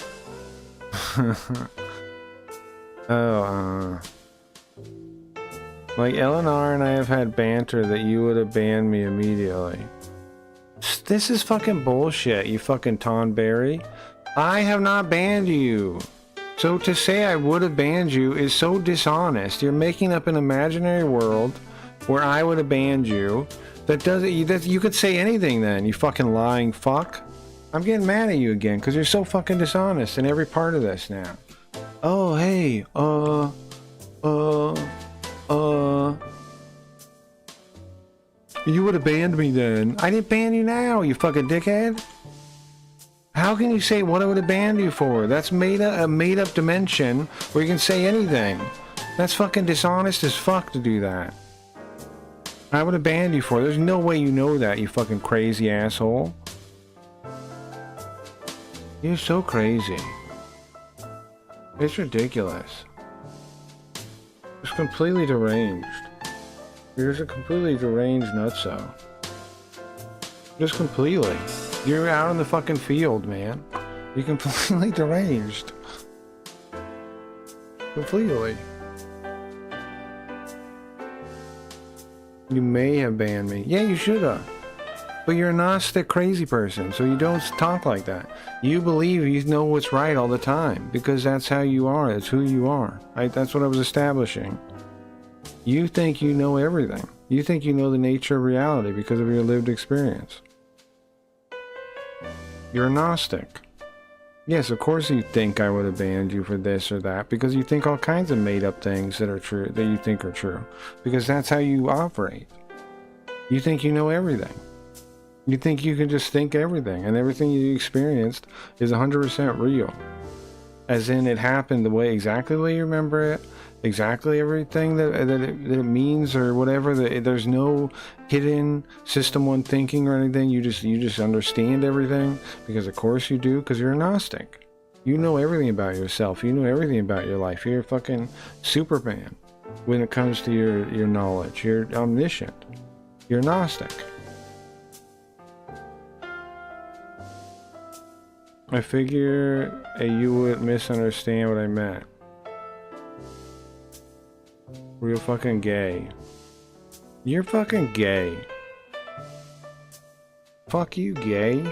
S2: Like, Eleanor and I have had banter that you would have banned me immediately. This is fucking bullshit, you fucking Tonberry. I have not banned you. So to say I would have banned you is so dishonest. You're making up an imaginary world where I would have banned you. That doesn't... You could say anything then, you fucking lying fuck. I'm getting mad at you again, because you're so fucking dishonest in every part of this now. Oh, hey, you would have banned me then. I didn't ban you now, you fucking dickhead. How can you say what I would have banned you for? That's a made-up dimension where you can say anything. That's fucking dishonest as fuck to do that. I would have banned you for it. There's no way you know that, you fucking crazy asshole. You're so crazy. It's ridiculous. It's completely deranged. You're just a completely deranged nutso. Just completely. You're out in the fucking field, man. You're completely deranged. Completely. You may have banned me. Yeah, you should have. But you're a Gnostic crazy person, so you don't talk like that. You believe you know what's right all the time, because that's how you are. It's who you are. That's what I was establishing. You think you know everything. You think you know the nature of reality because of your lived experience. You're a Gnostic. Yes, of course you think I would have banned you for this or that, because you think all kinds of made-up things that are true, that you think are true. Because that's how you operate. You think you know everything. You think you can just think everything, and everything you experienced is 100% real. As in, it happened the way, exactly the way you remember it, exactly everything that it means or whatever. There's no hidden System 1 thinking or anything. You just understand everything, because of course you do, because you're a Gnostic. You know everything about yourself. You know everything about your life. You're a fucking Superman when it comes to your knowledge. You're omniscient. You're Gnostic. I figure you would misunderstand what I meant. Real fucking gay. You're fucking gay. Fuck you, gay.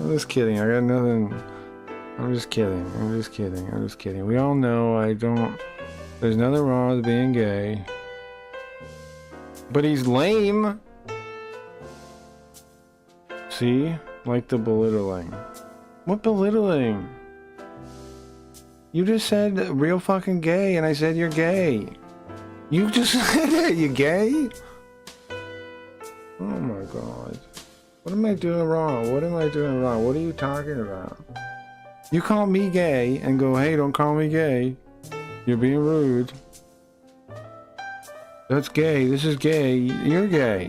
S2: I'm just kidding. I got nothing. I'm just kidding. I'm just kidding. I'm just kidding. We all know I don't... There's nothing wrong with being gay. But he's lame. See? Like the belittling. What belittling? You just said real fucking gay, and I said you're gay. You just said it, you gay? Oh my god. What am I doing wrong? What am I doing wrong? What are you talking about? You call me gay and go, hey, don't call me gay. You're being rude. That's gay. This is gay. You're gay.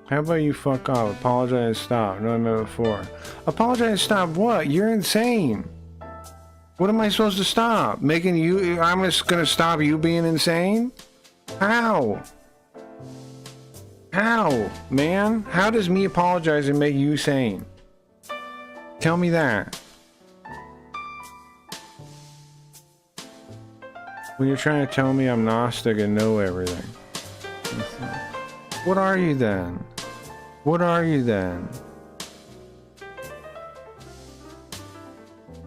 S2: How about you fuck off? Apologize, stop. No, I meant it before. Apologize, stop what? You're insane. What am I supposed to stop? Making you... I'm just gonna stop you being insane? How? How, man? How does me apologizing make you sane? Tell me that. When you're trying to tell me I'm Gnostic and know everything. What are you then? What are you then?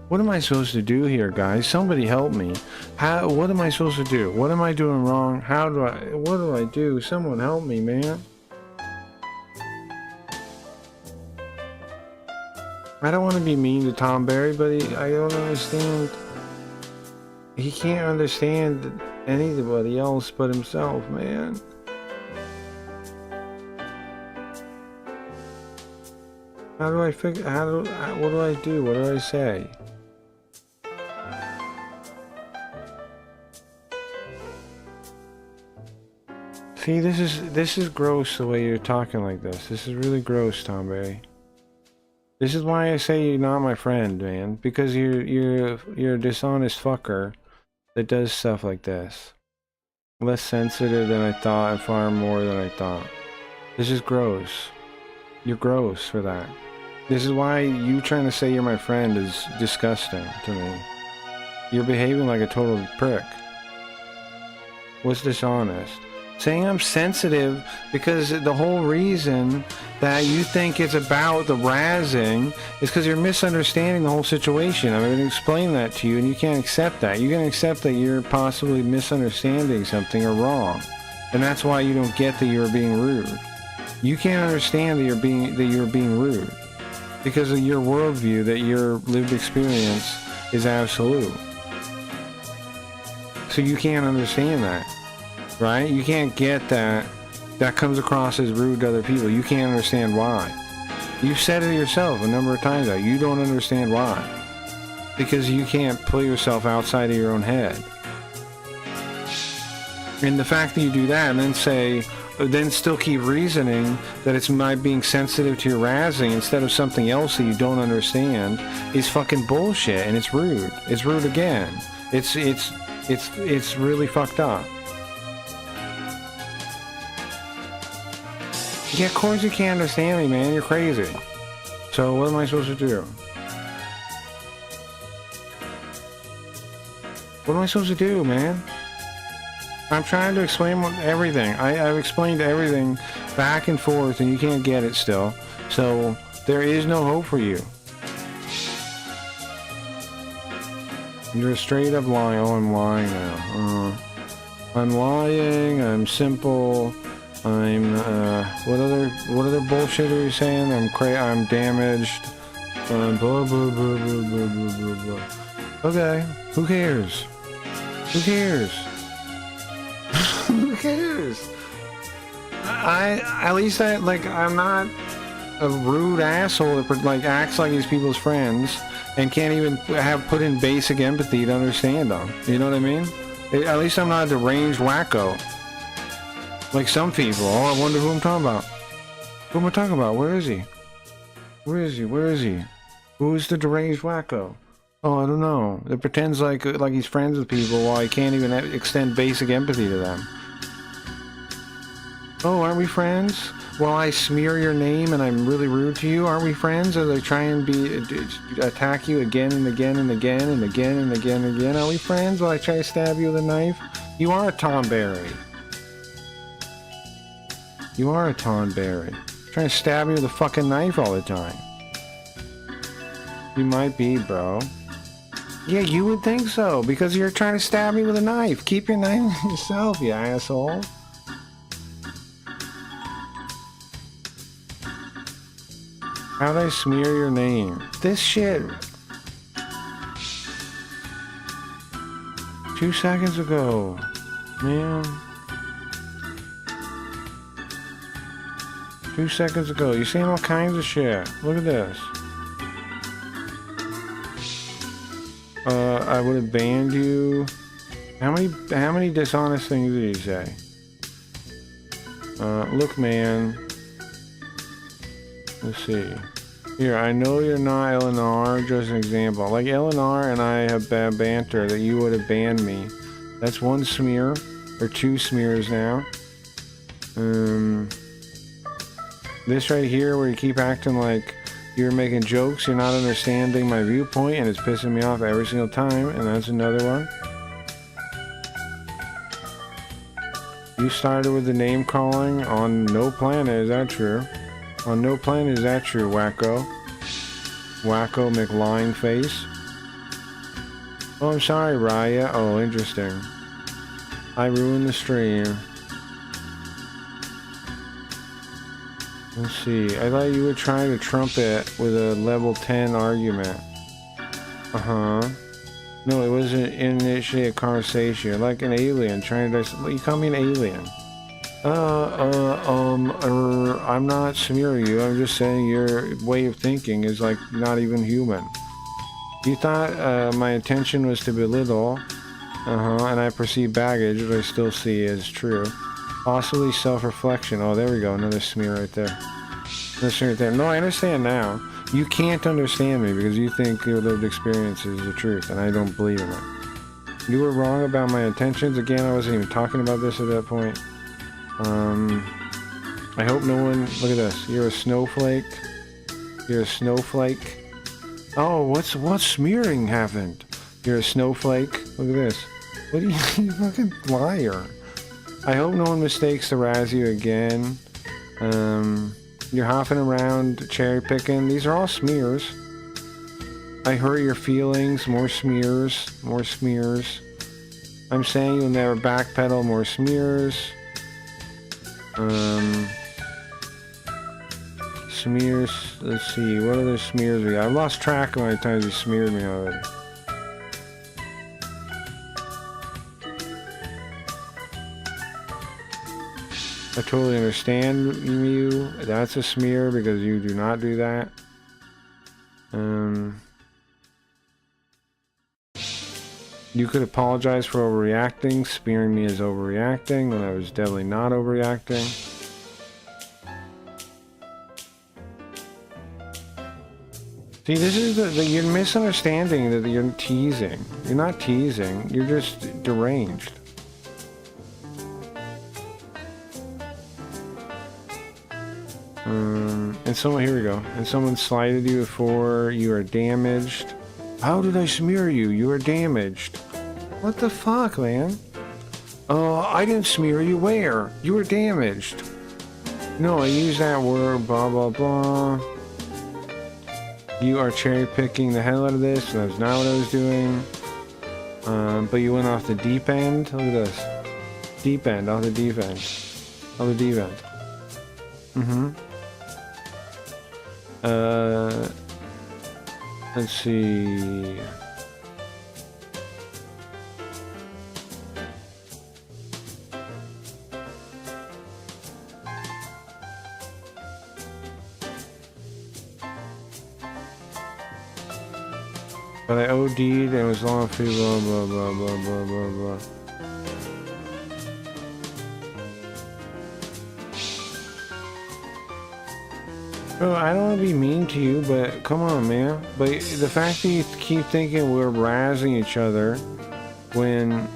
S2: What am I supposed to do here, guys? Somebody help me. What am I supposed to do? What am I doing wrong? What do I do? Someone help me, man. I don't want to be mean to Tom Berry, but I don't understand. He can't understand anybody else but himself, man. How do I figure? What do I do? What do I say? See, this is gross the way you're talking like this. This is really gross, Tom Berry. This is why I say you're not my friend, man. Because you're a dishonest fucker that does stuff like this. Less sensitive than I thought and far more than I thought. This is gross. You're gross for that. This is why you trying to say you're my friend is disgusting to me. You're behaving like a total prick. What's dishonest? Saying I'm sensitive because the whole reason that you think it's about the razzing is because you're misunderstanding the whole situation. I'm going to explain that to you and you can't accept that. You can accept that you're possibly misunderstanding something or wrong. And that's why you don't get that you're being rude. You can't understand that you're being rude because of your worldview, that your lived experience is absolute. So you can't understand that. Right? You can't get that. That comes across as rude to other people. You can't understand why. You've said it yourself a number of times that you don't understand why. Because you can't pull yourself outside of your own head. And the fact that you do that and then still keep reasoning that it's my being sensitive to your razzing instead of something else that you don't understand is fucking bullshit, and it's rude. It's rude again. It's really fucked up. Yeah, of course you can't understand me, man. You're crazy. So what am I supposed to do? What am I supposed to do, man? I'm trying to explain everything. I've explained everything back and forth, and you can't get it still. So there is no hope for you. You're straight up lying. Oh, I'm lying now. I'm lying. I'm simple. I'm what other bullshit are you saying? I'm damaged. Blah blah blah blah blah blah blah. Okay, who cares? Who cares? Who cares? I'm not a rude asshole that like acts like he's people's friends and can't even put in basic empathy to understand them. You know what I mean? At least I'm not a deranged wacko. Like some people. Oh, I wonder who I'm talking about. Who am I talking about? Where is he? Where is he? Where is he? Who's the deranged wacko? Oh, I don't know. That pretends like he's friends with people while he can't even extend basic empathy to them. Oh, aren't we friends? While I smear your name and I'm really rude to you, aren't we friends? As I try and attack you again and again and again and again and again and again. Are we friends? While I try to stab you with a knife? You are a Tom Berry. You are a Tom Berry. Trying to stab me with a fucking knife all the time. You might be, bro. Yeah, you would think so, because you're trying to stab me with a knife. Keep your knife yourself, you asshole. How'd I smear your name? This shit. 2 seconds ago. Man. 2 seconds ago. You're saying all kinds of shit. Look at this. I would have banned you. How many dishonest things did he say? Look, man. Let's see. Here, I know you're not Eleanor, just an example. Like, Eleanor and I have bad banter that you would have banned me. That's one smear, or 2 smears now. This right here, where you keep acting like you're making jokes, you're not understanding my viewpoint, and it's pissing me off every single time, and that's another one. You started with the name calling on no planet, is that true? On no planet, is that true, wacko? Wacko McLine face. Oh, I'm sorry, Raya. Oh, interesting. I ruined the stream. Let's see. I thought you were trying to trump it with a level 10 argument. Uh-huh. No, it wasn't initially a conversation. Like an alien trying to... You call me an alien. I'm not smearing you. I'm just saying your way of thinking is like not even human. You thought my intention was to belittle. And I perceive baggage, but I still see as true. Possibly self-reflection. Oh, there we go. Another smear right there. Another smear right there. No, I understand now. You can't understand me because you think your lived experience is the truth, and I don't believe in it. You were wrong about my intentions. Again, I wasn't even talking about this at that point. I hope no one... Look at this. You're a snowflake. You're a snowflake. Oh, what's smearing happened? You're a snowflake. Look at this. What are you fucking liar? I hope no one mistakes to razz you again. You're hopping around, cherry picking. These are all smears. I hurt your feelings. More smears. More smears. I'm saying you'll never backpedal. More smears. Smears. Let's see. What other smears we got? I've lost track of how many times you smeared me already. I totally understand you. That's a smear because you do not do that. You could apologize for overreacting. Smearing me as overreacting when I was definitely not overreacting. See, this is you're misunderstanding that you're teasing. You're not teasing. You're just deranged. And someone, here we go. And someone slighted you before. You are damaged. How did I smear you? You are damaged. What the fuck, man? I didn't smear you. Where? You were damaged. No, I used that word. Blah blah blah. You are cherry picking the hell out of this. That's not what I was doing. But you went off the deep end. Look at this. Deep end. Off the deep end. Off the deep end. Let's see. But I OD'd and it was long for blah blah blah blah blah blah blah. Bro, I don't want to be mean to you, but come on, man. But the fact that you keep thinking we're razzing each other when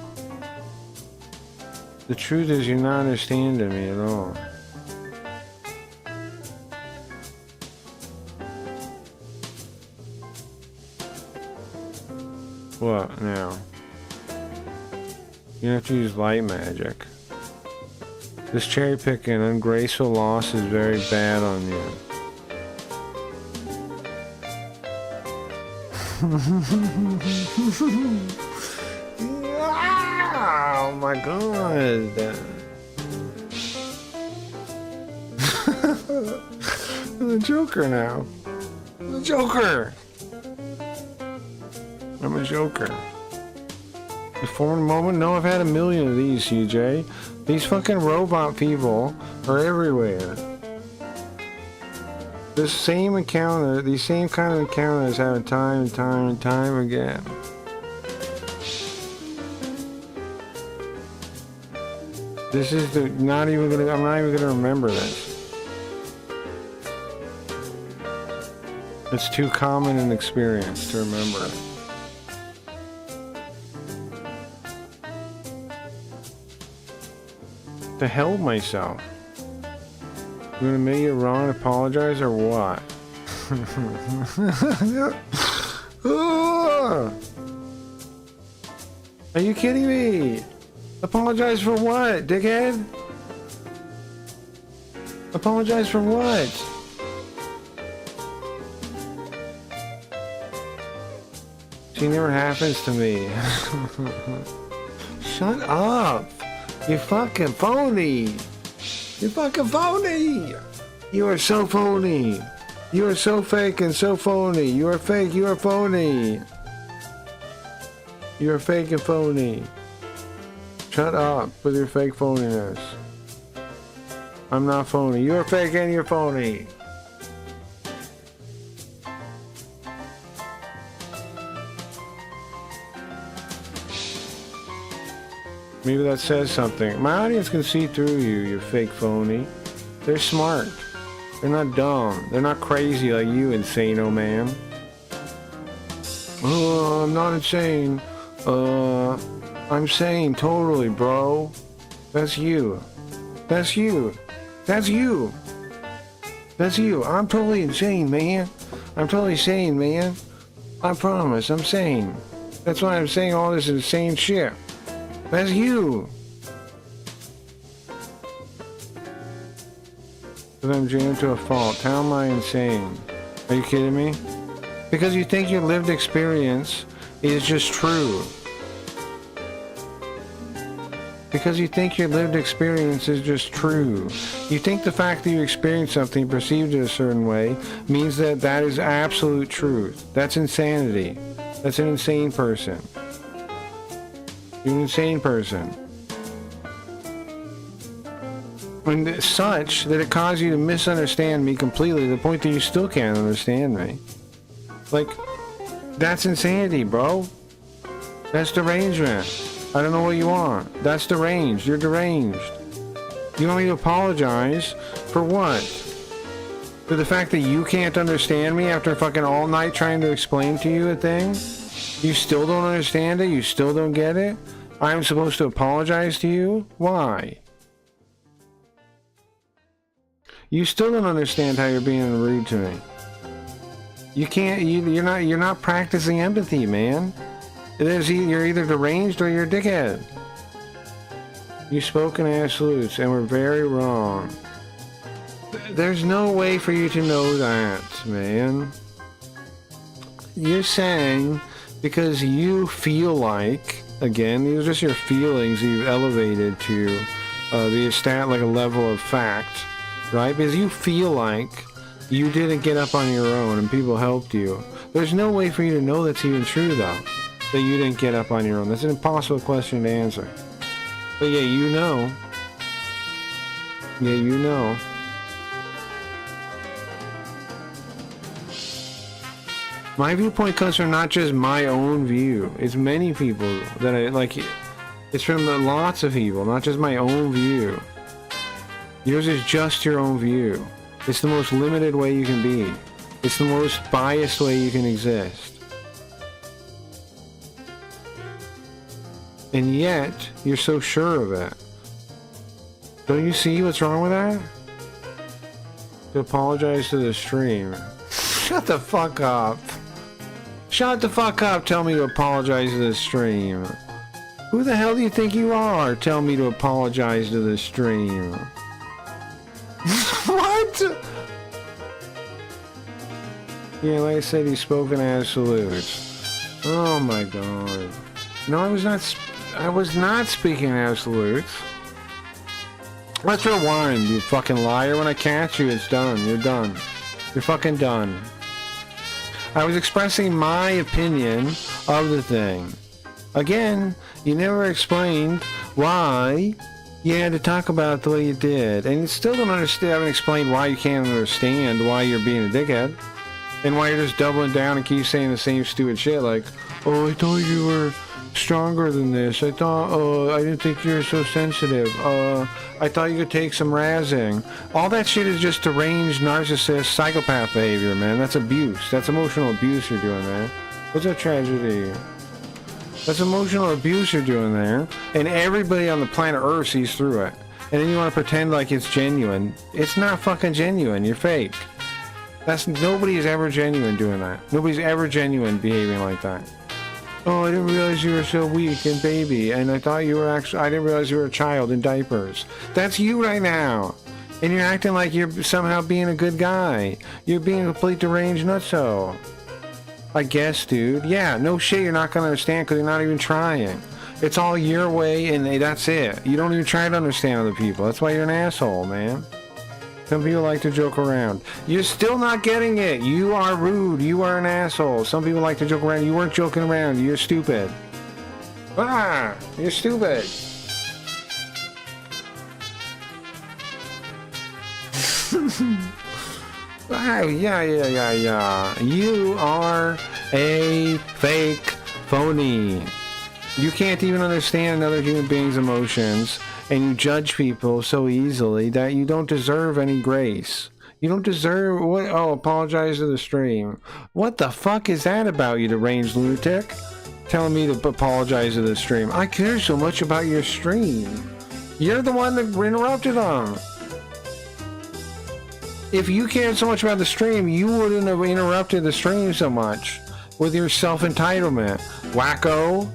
S2: the truth is you're not understanding me at all. What now? You have to use light magic. This cherry picking ungraceful loss is very bad on you. Oh my god. The Joker now. The Joker. I'm a Joker. The foreign moment? No, I've had a million of these, CJ. These fucking robot people are everywhere. This same encounter, these same kind of encounters happen time and time and time again. This is the, I'm not even gonna remember this. It's too common an experience to remember. To hell myself. You gonna make it wrong and apologize or what? Are you kidding me? Apologize for what, dickhead? Apologize for what? She never happens to me. Shut up! You fucking phony! You fucking phony! You are so phony! You are so fake and so phony! You are fake, you are phony! You are fake and phony. Shut up with your fake phoniness. I'm not phony. You're fake and you're phony. Maybe that says something. My audience can see through you, you fake phony. They're smart. They're not dumb. They're not crazy like you, insane-o man. Oh, I'm not insane. I'm sane, totally, bro. That's you. That's you. That's you. That's you. I'm totally insane, man. I'm totally sane, man. I promise, I'm sane. That's why I'm saying all this insane shit. That's you. Because I'm jammed to a fault. How am I insane? Are you kidding me? Because you think your lived experience is just true. Because you think your lived experience is just true. You think the fact that you experienced something perceived it a certain way means that that is absolute truth. That's insanity. That's an insane person. You're an insane person. And such that it caused you to misunderstand me completely to the point that you still can't understand me. Like, that's insanity, bro. That's derangement. I don't know what you want. That's deranged. You're deranged. You want me to apologize for what? For the fact that you can't understand me after fucking all night trying to explain to you a thing? You still don't understand it? You still don't get it? I'm supposed to apologize to you? Why? You still don't understand how you're being rude to me. You can't, you're not practicing empathy, man. You're either deranged or you're a dickhead. You spoke in absolutes and were very wrong. There's no way for you to know that, man. You're saying because you feel like, again, these are just your feelings you've elevated to like a level of fact, right? Because you feel like you didn't get up on your own and people helped you. There's no way for you to know that's even true, though. That you didn't get up on your own. That's an impossible question to answer. But yeah, you know. Yeah, you know. My viewpoint comes from not just my own view. It's many people that I like. It's from lots of people, not just my own view. Yours is just your own view. It's the most limited way you can be. It's the most biased way you can exist. And yet, you're so sure of it. Don't you see what's wrong with that? To apologize to the stream. Shut the fuck up. Shut the fuck up, tell me to apologize to the stream. Who the hell do you think you are? Tell me to apologize to the stream. What? Yeah, like I said, he's spoken absolutes. Oh my god. No, I was not speaking absolutes. Let's rewind, you fucking liar. When I catch you, it's done. You're done. You're fucking done. I was expressing my opinion of the thing. Again, you never explained why Yeah, to talk about it the way you did. And you still don't understand, haven't explained why you can't understand why you're being a dickhead. And why you're just doubling down and keep saying the same stupid shit like, oh, I thought you were stronger than this. I thought, I didn't think you were so sensitive. I thought you could take some razzing. All that shit is just deranged, narcissist, psychopath behavior, man. That's abuse. That's emotional abuse you're doing, man. What's a tragedy? That's emotional abuse you're doing there. And everybody on the planet Earth sees through it. And then you want to pretend like it's genuine. It's not fucking genuine. You're fake. Nobody's ever genuine doing that. Nobody's ever genuine behaving like that. Oh, I didn't realize you were so weak and baby, and I thought you were I didn't realize you were a child in diapers. That's you right now. And you're acting like you're somehow being a good guy. You're being a complete deranged nutso. I guess, dude. Yeah, no shit, you're not gonna understand because you're not even trying. It's all your way, and that's it. You don't even try to understand other people. That's why you're an asshole, man. Some people like to joke around. You're still not getting it. You are rude. You are an asshole. Some people like to joke around. You weren't joking around. You're stupid. Ah! You're stupid. Ah, yeah. You are a fake phony. You can't even understand another human being's emotions. And you judge people so easily that you don't deserve any grace. You don't deserve what? Oh, apologize to the stream. What the fuck is that about, you deranged lunatic? Telling me to apologize to the stream. I care so much about your stream. You're the one that interrupted them. If you cared so much about the stream, you wouldn't have interrupted the stream so much with your self-entitlement. Wacko.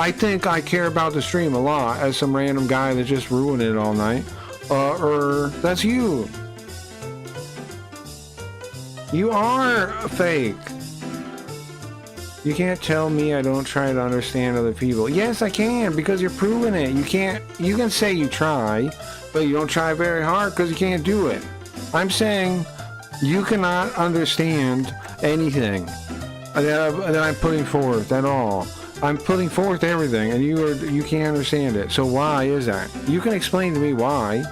S2: I think I care about the stream a lot as some random guy that just ruined it all night. That's you. You are fake. You can't tell me I don't try to understand other people. Yes, I can, because you're proving it. You can say you try, but you don't try very hard because you can't do it. I'm saying you cannot understand anything that I'm putting forth at all. I'm putting forth everything, and you can't understand it. So why is that? You can explain to me why.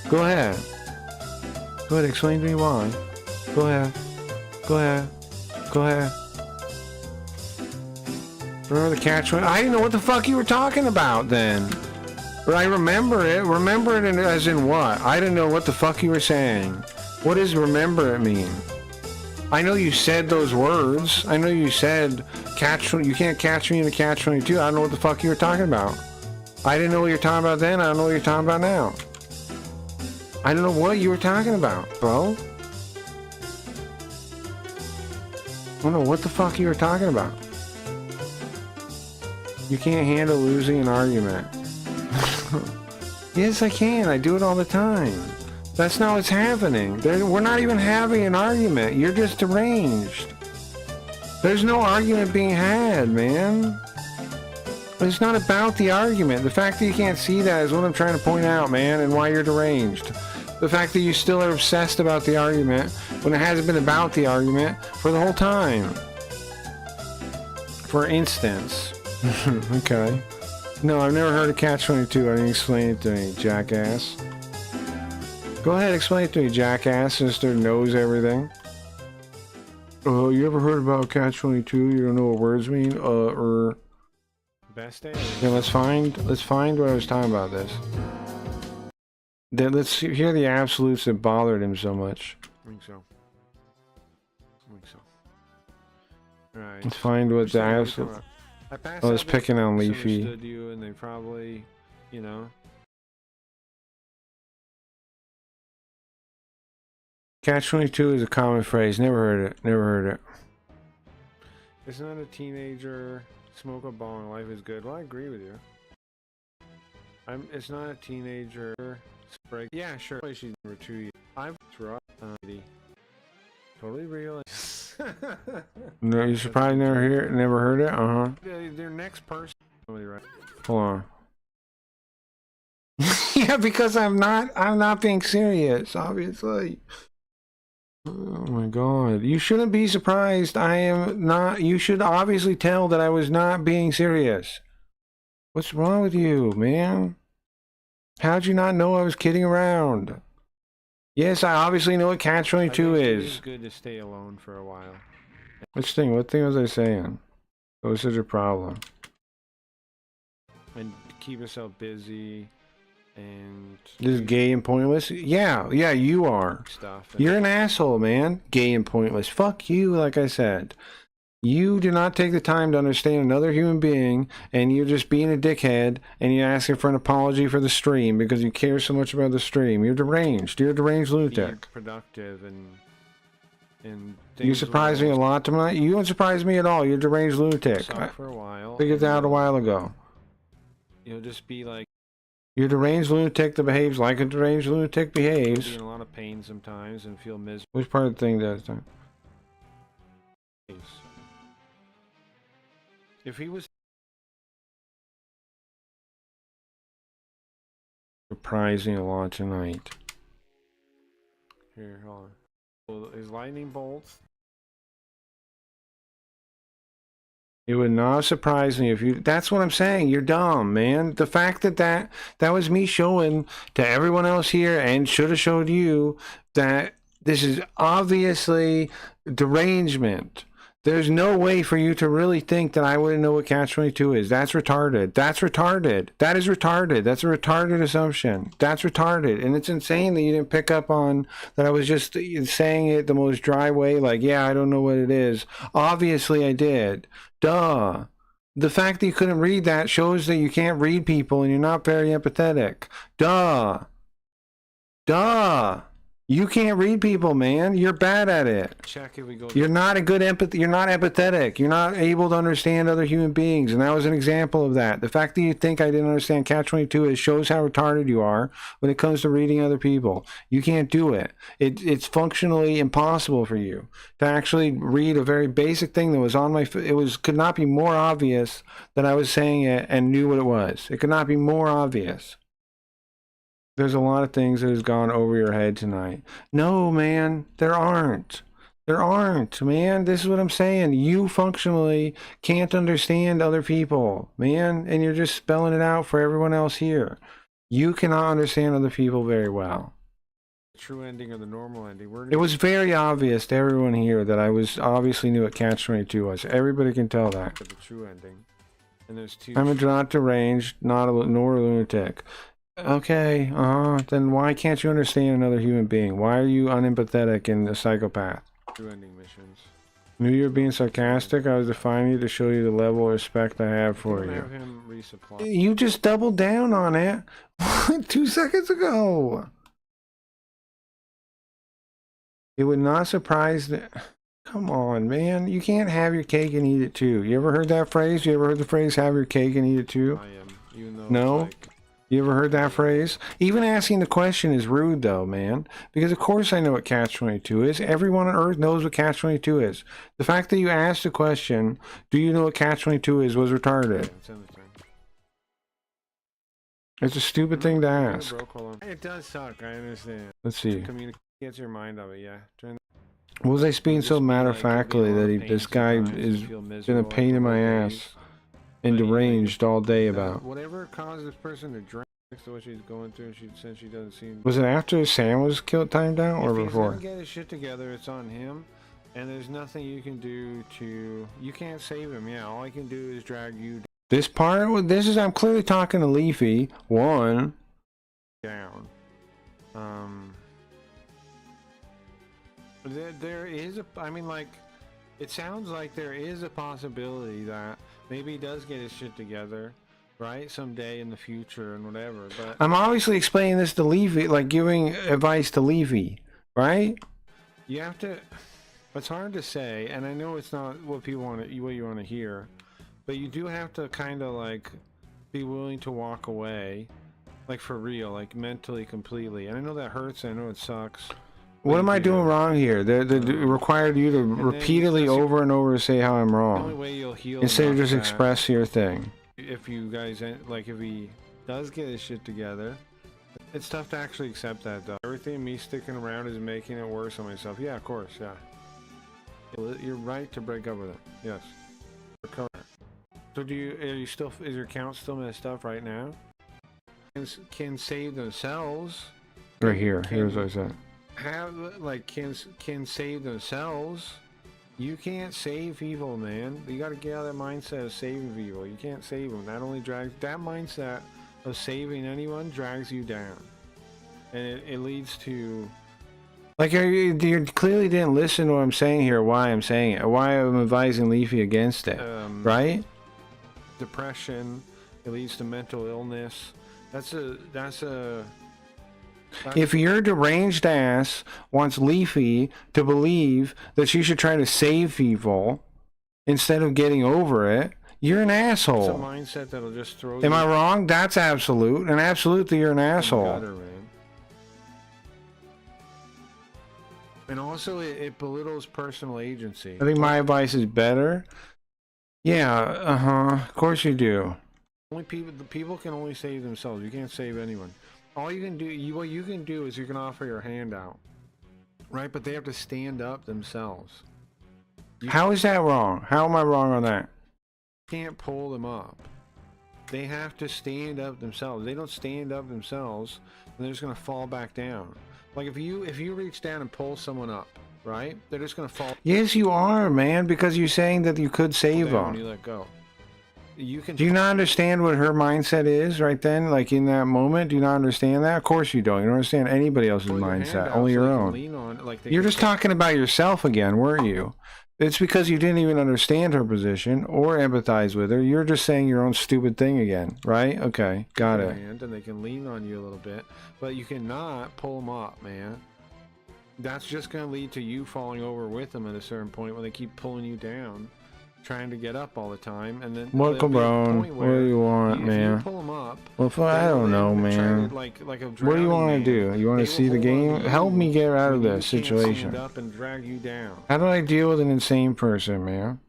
S2: Go ahead. Go ahead, explain to me why. Go ahead. Go ahead. Go ahead. Remember the catch one? I didn't know what the fuck you were talking about then. But I remember it. Remember it as in what? I didn't know what the fuck you were saying. What does remember it mean? I know you said those words. I know you said you can't catch me in a catch-22. I don't know what the fuck you were talking about. I didn't know what you were talking about then. I don't know what you're talking about now. I don't know what you were talking about, bro. I don't know what the fuck you were talking about. You can't handle losing an argument. Yes, I can. I do it all the time. That's not what's happening. We're not even having an argument. You're just deranged. There's no argument being had, man. It's not about the argument. The fact that you can't see that is what I'm trying to point out, man, and why you're deranged. The fact that you still are obsessed about the argument when it hasn't been about the argument for the whole time. For instance. Okay. No, I've never heard of Catch-22. I didn't explain it to me, jackass. Go ahead, explain it to me, jackass, since there knows everything. Oh, you ever heard about Catch-22? You don't know what words mean? Best day. Yeah, let's find what I was talking about this. Then let's hear the absolutes that bothered him so much. I think so. Alright. Let's find what the absolute... I was picking on Leafy. You and they probably, you know. Catch-22 is a common phrase. Never heard it. Never heard it. It's not a teenager. Smoke a bong. Life is good. Well, I agree with you. It's not a teenager. Spray. Yeah, sure. She's number 2 years. I'm rough. Totally real. No, you should probably never heard it. Their next person. Right. Hold on. Yeah, because I'm not being serious, obviously. Oh my god. You shouldn't be surprised. I am not. You should obviously tell that I was not being serious. What's wrong with you, man? How'd you not know I was kidding around? Yes, I obviously know what Catch-22 is. It's good to stay alone for a while. Which thing? What thing was I saying? What was such a problem? And keep yourself busy. And this is gay and pointless. Yeah, you are. You're an asshole, man. Gay and pointless. Fuck you, like I said. You do not take the time to understand another human being, and you're just being a dickhead, and you're asking for an apology for the stream because you care so much about the stream. You're deranged. You're a deranged lunatic. Be productive and you surprise me a lot tonight. You don't surprise me at all. You're a deranged lunatic. For a while. Figured that out a while ago. You'll just be like. You're a deranged lunatic that behaves like a deranged lunatic behaves. Be in a lot of pain sometimes and feel miserable. Which part of the thing does that? If he was surprising a lot tonight. Here, hold on. His lightning bolts. It would not surprise me if you... That's what I'm saying. You're dumb, man. The fact that was me showing to everyone else here and should have showed you that this is obviously derangement. There's no way for you to really think that I wouldn't know what Catch-22 is. That's retarded. That's retarded. That is retarded. That's a retarded assumption. That's retarded. And it's insane that you didn't pick up on that I was just saying it the most dry way, like, yeah, I don't know what it is. Obviously I did. Duh. The fact that you couldn't read that shows that you can't read people and you're not very empathetic. Duh. Duh. You can't read people, man. You're bad at it. Check if we go. You're not a good empathy. You're not empathetic. You're not able to understand other human beings, and that was an example of that. The fact that you think I didn't understand Catch-22 is shows how retarded you are when it comes to reading other people. You can't do it. It's functionally impossible for you to actually read a very basic thing that was on my. Could not be more obvious that I was saying it and knew what it was. It could not be more obvious. There's a lot of things that has gone over your head tonight. No, man, there aren't. There aren't, man. This is what I'm saying. You functionally can't understand other people, man, and you're just spelling it out for everyone else here. You cannot understand other people very well. The true ending or the normal ending. It was very obvious to everyone here that I was obviously knew what Catch-22 was. Everybody can tell that. The true ending. And there's two. I'm not deranged, nor a lunatic. Okay, then why can't you understand another human being? Why are you unempathetic and a psychopath? True ending missions. Knew you were being sarcastic. I was defying you to show you the level of respect I have for you. Have him resupply. You just doubled down on it 2 seconds ago. It would not surprise that. Come on, man. You can't have your cake and eat it too. You ever heard that phrase? You ever heard the phrase "have your cake and eat it too"? I am. Even though no. Like... You ever heard that phrase? Even asking the question is rude, though, man. Because of course I know what Catch-22 is. Everyone on Earth knows what Catch-22 is. The fact that you asked the question, "Do you know what Catch-22 is?" was retarded. It's a stupid thing to ask. It does suck. I understand. Let's see. Gets your mind of it, yeah. What was I speaking so matter-of-factly that this guy is been a pain in my ass? And deranged all day about. Whatever caused this person to drink to what she's going through, since she doesn't seem. Was it after Sam was killed, timed out, or before? If he doesn't get his shit together, it's on him, and there's nothing you can do to. You can't save him. Yeah, all I can do is drag you. This part, this is. I'm clearly talking to Leafy. One. Down. There is a. I mean, like. It sounds like there is a possibility that maybe he does get his shit together, right? Someday in the future and whatever. But I'm obviously explaining this to Levy, like giving advice to Levy, right? You have to. It's hard to say, and I know it's not what people want to, what you want to hear, but you do have to kind of like be willing to walk away, like for real, like mentally, completely. And I know that hurts. I know it sucks. What am I doing wrong here? They required you to repeatedly over and over say how I'm wrong. Instead of just express your thing. If you guys, like if he does get his shit together, It's tough to actually accept that, though. Everything me sticking around is making it worse on myself. Yeah, of course, yeah. You're right to break up with it. Yes. Recover. So are you still, is your account still messed up right now? Can save themselves. Right here. Here's what I said. Can save themselves. You can't save people, man. You gotta get out of that mindset of saving people. You can't save them. That only drags, that mindset of saving anyone drags you down. And it leads to, like, you clearly didn't listen to what I'm saying here, why I'm saying it, why I'm advising Leafy against it, right? Depression, it leads to mental illness. If your deranged ass wants Leafy to believe that she should try to save people instead of getting over it, you're an asshole. It's a mindset that'll just throw you. Am I wrong? That's absolute, and absolutely you're an asshole. Gutter, man. And also, it belittles personal agency. I think my advice is better. Yeah, of course you do. The people can only save themselves. You can't save anyone. All you can do, what you can do is you can offer your hand out, right? But they have to stand up themselves. How is that wrong? How am I wrong on that? You can't pull them up. They have to stand up themselves. They don't stand up themselves, and they're just gonna fall back down. Like if you reach down and pull someone up, right? They're just gonna fall. Yes, you are, man, because you're saying that you could save them. When you let go. Do you not understand what her mindset is right then? Like in that moment, do you not understand that? Of course you don't. You don't understand anybody else's mindset, only your own. You're just talking about yourself again, weren't you? It's because you didn't even understand her position or empathize with her. You're just saying your own stupid thing again, right? Okay, got it. And they can lean on you a little bit, but you cannot pull them up, man. That's just going to lead to you falling over with them at a certain point when they keep pulling you down, trying to get up all the time, and then welcome, bro. What do you want, man? Pull them up, well, I don't know, man. Like what do you want to do? You want to see the game? Help me get out of this situation. Stand up and drag you down. How do I deal with an insane person, man?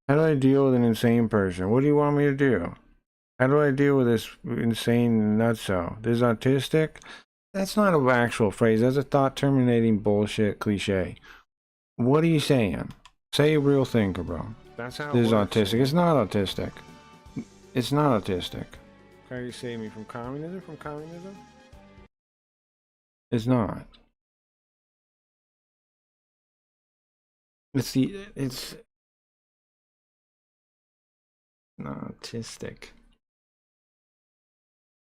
S2: How do I deal with an insane person? What do you want me to do? How do I deal with this insane nutso? This autistic? That's not an actual phrase. That's a thought-terminating bullshit cliche. What are you saying? Say a real thing, bro. That's how this is autistic. It's not autistic. It's not autistic. How are you saving me from communism? From communism? It's not. It's not autistic.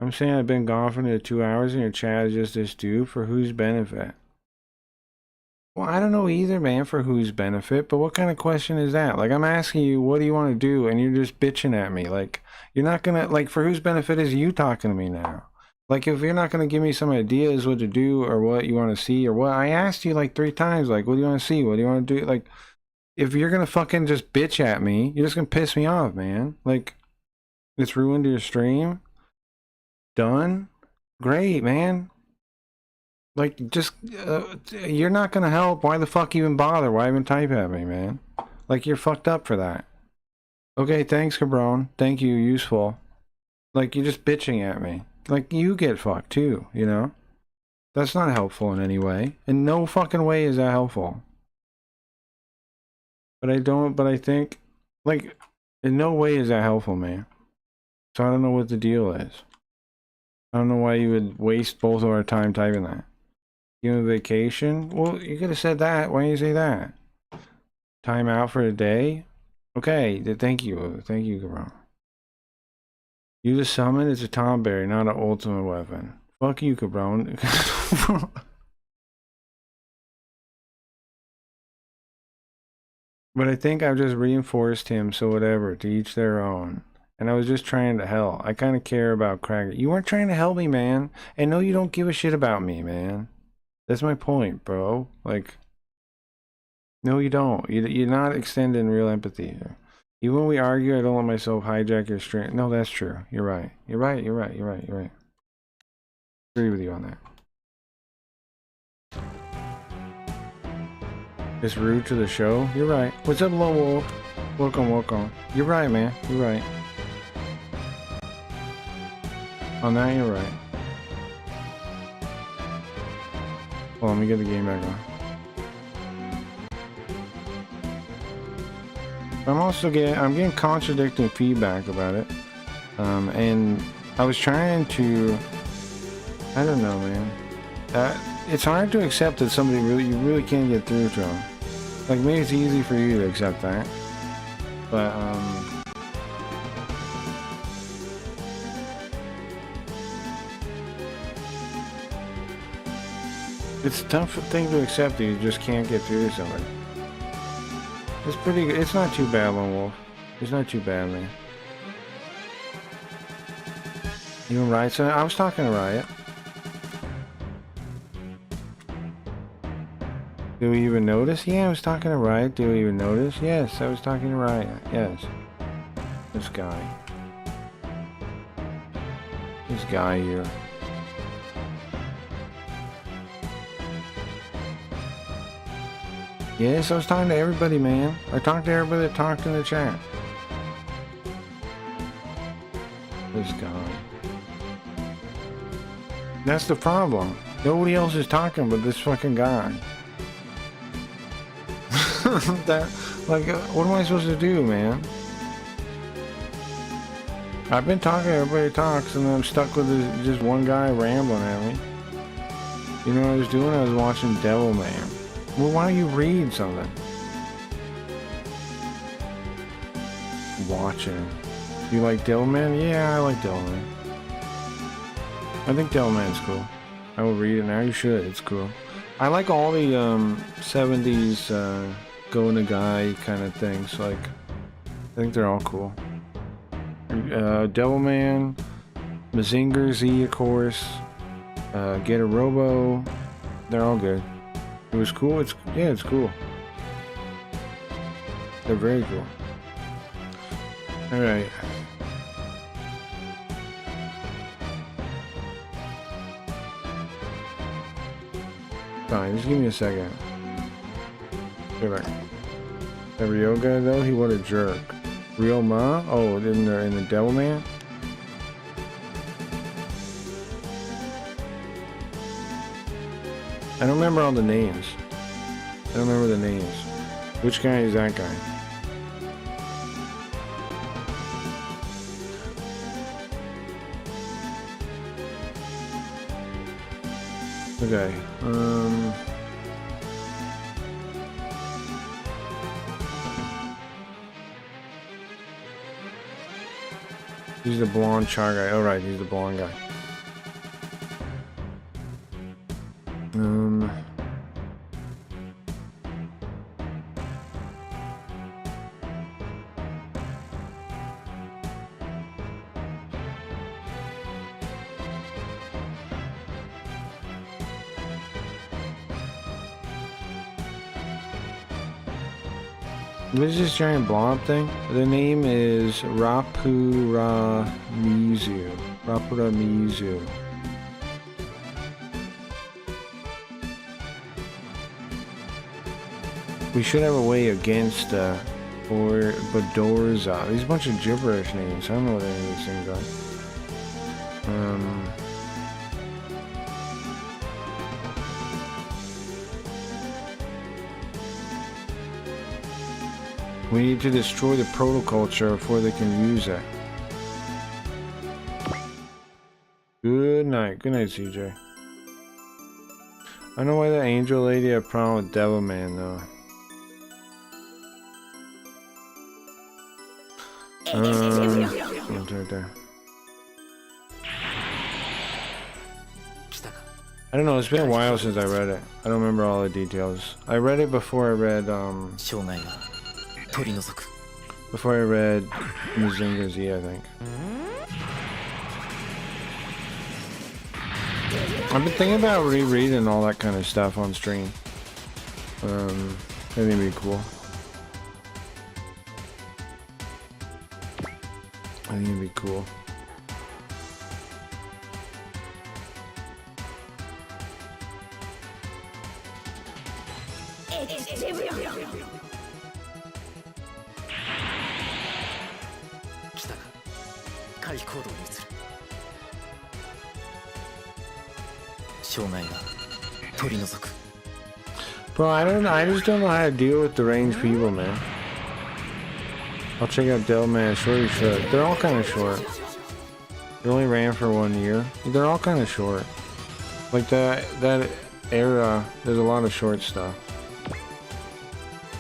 S2: I'm saying I've been gone for nearly 2 hours and your chat is just this dude for whose benefit? Well, I don't know either, man, for whose benefit, but what kind of question is that? Like, I'm asking you, what do you want to do? And you're just bitching at me. Like, you're not going to, like, for whose benefit is you talking to me now? Like, if you're not going to give me some ideas what to do or what you want to see or what, I asked you like 3 times, like, what do you want to see? What do you want to do? Like, if you're going to fucking just bitch at me, you're just going to piss me off, man. Like, it's ruined your stream. Done? Great, man. Like, just, you're not gonna help. Why the fuck even bother? Why even type at me, man? Like, you're fucked up for that. Okay, thanks, Cabron. Thank you, useful. Like, you're just bitching at me. Like, you get fucked too, you know? That's not helpful in any way. In no fucking way is that helpful. But I think, like, in no way is that helpful, man. So I don't know what the deal is. I don't know why you would waste both of our time typing that. You on vacation? Well, you could have said that. Why didn't you say that? Time out for a day? Okay, thank you. Thank you, Cabron. Use a summon? It's a Tomberry, not an ultimate weapon. Fuck you, Cabron. But I think I've just reinforced him, so whatever, to each their own. And I was just trying to help. I kind of care about Cracker. You weren't trying to help me, man. And no, you don't give a shit about me, man. That's my point, bro. Like, no, you don't. You're not extending real empathy here. Even when we argue, I don't let myself hijack your stream. No, that's true. You're right. You're right. You're right. You're right. You're right. I agree with you on that. It's rude to the show. You're right. What's up, Lone Wolf? Welcome, welcome. You're right, man. You're right. On that, you're right. Well, let me get the game back on. I'm getting contradicting feedback about it. And I was trying to, I don't know, man. It's hard to accept that somebody you really can't get through to them. Like, maybe it's easy for you to accept that. But, it's a tough thing to accept that you just can't get through to somebody. It's pretty good. It's not too bad, Lone Wolf. It's not too bad, man. You and Riot? I was talking to Riot. Do we even notice? Yeah, I was talking to Riot. Do we even notice? Yes, I was talking to Riot. Yes. This guy. This guy here. Yes, I was talking to everybody, man. I talked to everybody that talked in the chat. This guy. That's the problem. Nobody else is talking but this fucking guy. What am I supposed to do, man? I've been talking, everybody talks, and I'm stuck with just one guy rambling at me. You know what I was doing? I was watching Devilman. Well, why don't you read something? Watching. You like Devilman? Yeah, I like Devilman. I think Devilman's cool. I will read it now. You should. It's cool. I like all the 70s Go Nagai kind of things. Like, I think they're all cool. Devilman, Mazinger Z, of course. Get a Robo. They're all good. It was cool. It's cool. They're very cool. All right. Fine, just give me a second. Get back. The Ryoga though, he what a jerk. Real Ma? Oh, in the Devilman? I don't remember all the names. I don't remember the names. Which guy is that guy? Okay. He's the blonde char guy. Oh right, he's the blonde guy. What is this giant blob thing? The name is Rapura Mizu. Rapura Mizu. We should have a way against or Bedorza. These are a bunch of gibberish names. I don't know what any of these things are. We need to destroy the protoculture before they can use it. Good night. Good night, CJ. I don't know why the angel lady had a problem with Devilman, though. It's right there. I don't know, it's been a while since I read it. I don't remember all the details. I read it before I read, Mazinger Z, I think. I've been thinking about rereading all that kind of stuff on stream. I think it'd be cool. I think it'd be cool. Bro, I just don't know how to deal with deranged people, man. I'll check out Devilman. Sure you should. They're all kind of short. They only ran for 1 year. They're all kind of short. Like that era, there's a lot of short stuff.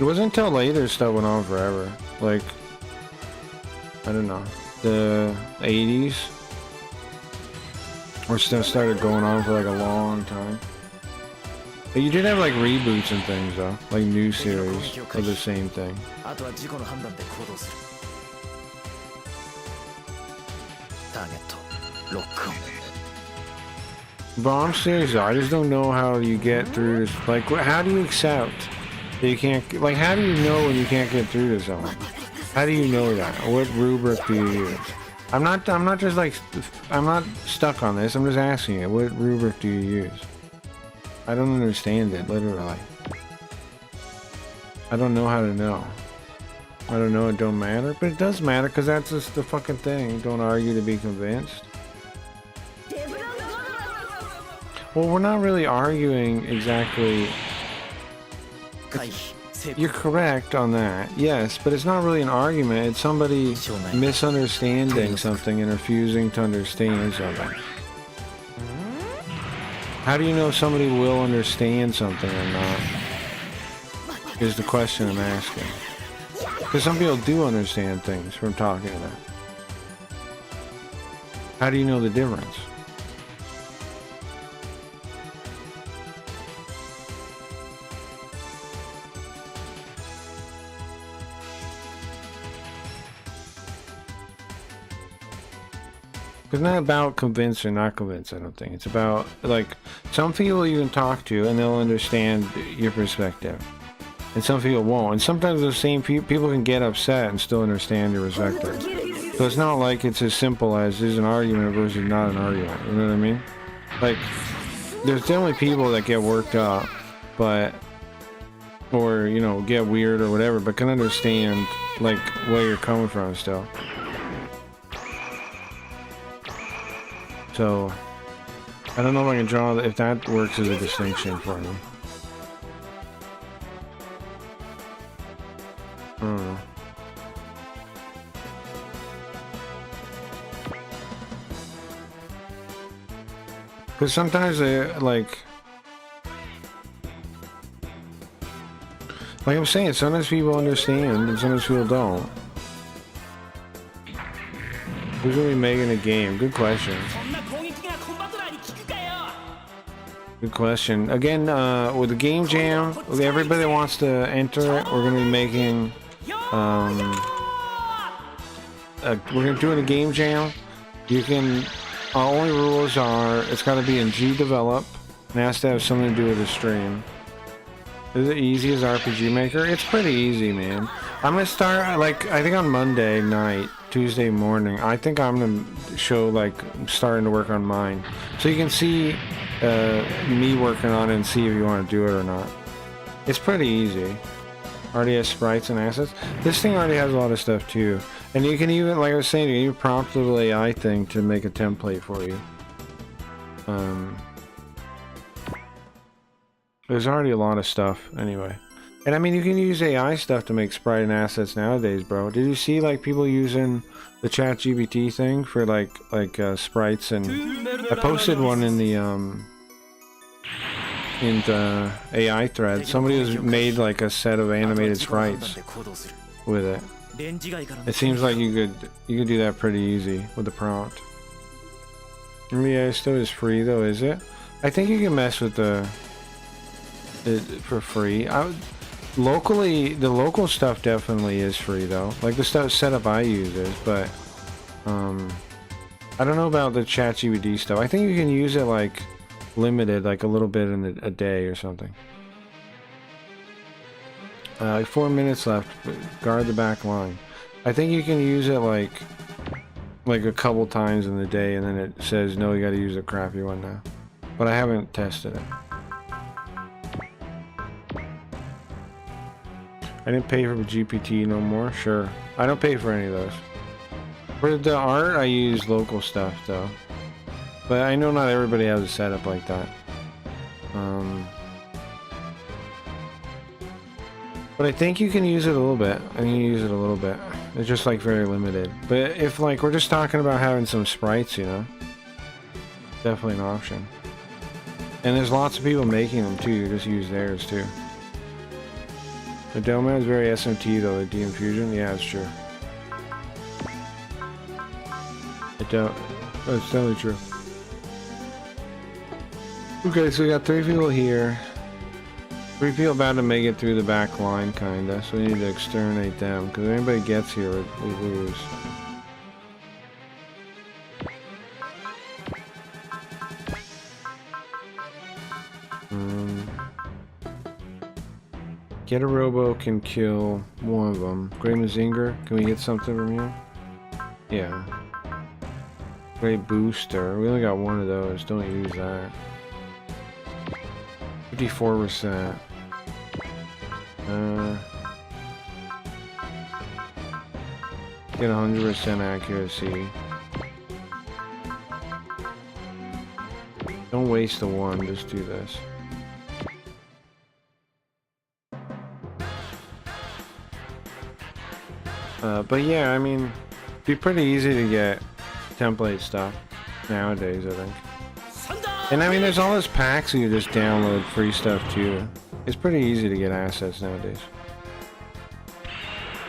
S2: It wasn't until later stuff went on forever. Like, I don't know, the 80s, where stuff started going on for like a long time. But you did have like reboots and things though, like new series of the same thing. But I'm serious though, I just don't know how you get through this. Like, how do you accept that you can't, like, how do you know when you can't get through to someone? How do you know that? What rubric do you use? I'm not just like, I'm not stuck on this, I'm just asking you, what rubric do you use? I don't understand it, literally. I don't know how to know. I don't know, it don't matter, but it does matter because that's just the fucking thing. Don't argue to be convinced. Well, we're not really arguing exactly. You're correct on that, yes, but it's not really an argument. It's somebody misunderstanding something and refusing to understand something. How do you know somebody will understand something or not? Is the question I'm asking. Because some people do understand things from talking to them. How do you know the difference? It's not about convinced or not convinced, I don't think. It's about, like, some people you can talk to and they'll understand your perspective. And some people won't. And sometimes those same people can get upset and still understand your perspective. So it's not like it's as simple as there's an argument versus not an argument. You know what I mean? Like, there's definitely people that get worked up, but, or, you know, get weird or whatever, but can understand, like, where you're coming from still. So, I don't know if I can draw, if that works as a distinction for me. I don't know. Because sometimes they, like I'm saying, sometimes people understand and sometimes people don't. Who's gonna be making a game? Good question. Good question. Again, with the game jam, with everybody that wants to enter it, we're gonna be making, we're gonna do it in a game jam. You can, our only rules are, it's gotta be in GDevelop, and it has to have something to do with the stream. Is it easy as RPG Maker? It's pretty easy, man. I'm gonna start, like, I think on Monday night, Tuesday morning, I think I'm gonna show, like, starting to work on mine. So you can see me working on it and see if you want to do it or not. It's pretty easy. Already has sprites and assets. This thing already has a lot of stuff too. And you can even, like I was saying, you can even prompt the little AI thing to make a template for you. There's already a lot of stuff anyway. And I mean, you can use AI stuff to make sprite and assets nowadays, bro. Did you see, like, people using the ChatGPT thing for like sprites? And I posted one in the AI thread. Somebody has made like a set of animated sprites with it. It seems like you could do that pretty easy with the prompt. Yeah, it still is free though, is it? I think you can mess with it for free. Locally, the local stuff definitely is free though. Like the setup I use is, but I don't know about the ChatGPT stuff. I think you can use it like limited, like a little bit in a day or something. 4 minutes left. Guard the back line. I think you can use it like a couple times in the day, and then it says no, you got to use a crappy one now. But I haven't tested it. I didn't pay for GPT no more. Sure, I don't pay for any of those. For the art, I use local stuff though. But I know not everybody has a setup like that. But I think you can use it a little bit. I think you use it a little bit. It's just like very limited. But if like we're just talking about having some sprites, you know, definitely an option. And there's lots of people making them too. You just use theirs too. The Delman is very SMT though. The de-infusion, yeah, it's true. That's totally true. Okay, so we got 3 people here. 3 people about to make it through the back line, kinda. So we need to exterminate them, because if anybody gets here, we lose. Get a Robo can kill one of them. Great Mazinger, can we get something from you? Yeah. Great Booster, we only got one of those, don't use that. 54%. Get 100% accuracy. Don't waste the one, just do this. But yeah, I mean, it'd be pretty easy to get template stuff nowadays, I think. And I mean, there's all those packs you just download free stuff too. It's pretty easy to get assets nowadays.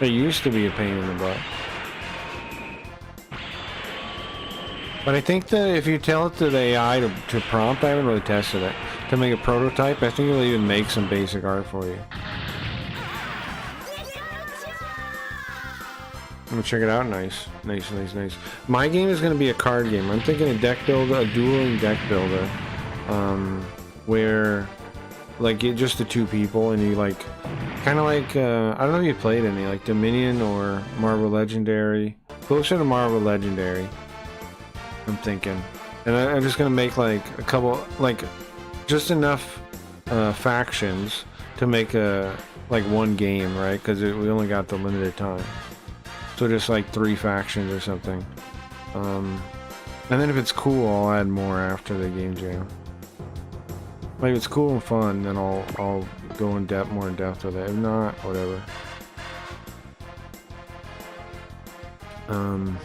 S2: It used to be a pain in the butt. But I think that if you tell it to the AI to prompt, I haven't really tested it, to make a prototype, I think it'll even make some basic art for you. I'm gonna check it out. Nice. Nice, nice, nice. My game is gonna be a card game. I'm thinking a deck builder, a dueling deck builder, where like it's just the 2 people and you like, kind of like, I don't know if you played any, like Dominion or Marvel Legendary. Closer to Marvel Legendary, I'm thinking. And I'm just gonna make like a couple, like just enough factions to make a like one game, right? Because we only got the limited time. So just like 3 factions or something. And then if it's cool, I'll add more after the game jam. Like if it's cool and fun, then I'll go in depth, more in depth with it. If not, whatever. I'm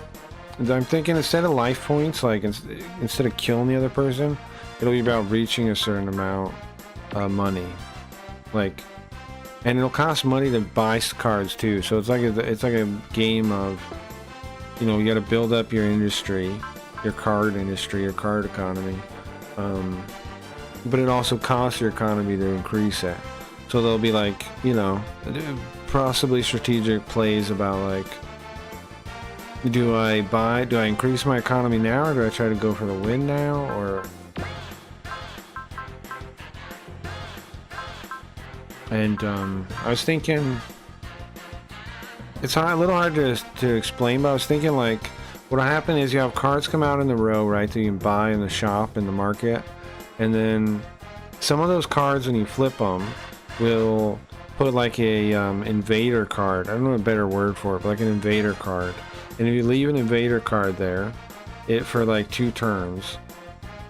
S2: thinking instead of life points, like instead of killing the other person, it'll be about reaching a certain amount of money. Like, and it'll cost money to buy cards too. So it's like a game of, you know, you got to build up your industry, your card industry, your card economy. But it also costs your economy to increase it. So there'll be like, you know, possibly strategic plays about like, do I increase my economy now, or do I try to go for the win now, or... And I was thinking, it's a little hard to explain, but I was thinking like, what'll happen is you have cards come out in the row, right, that you can buy in the shop, in the market, and then some of those cards, when you flip them, will put like a invader card. I don't know a better word for it, but like an invader card. And if you leave an invader card there, for like 2 turns,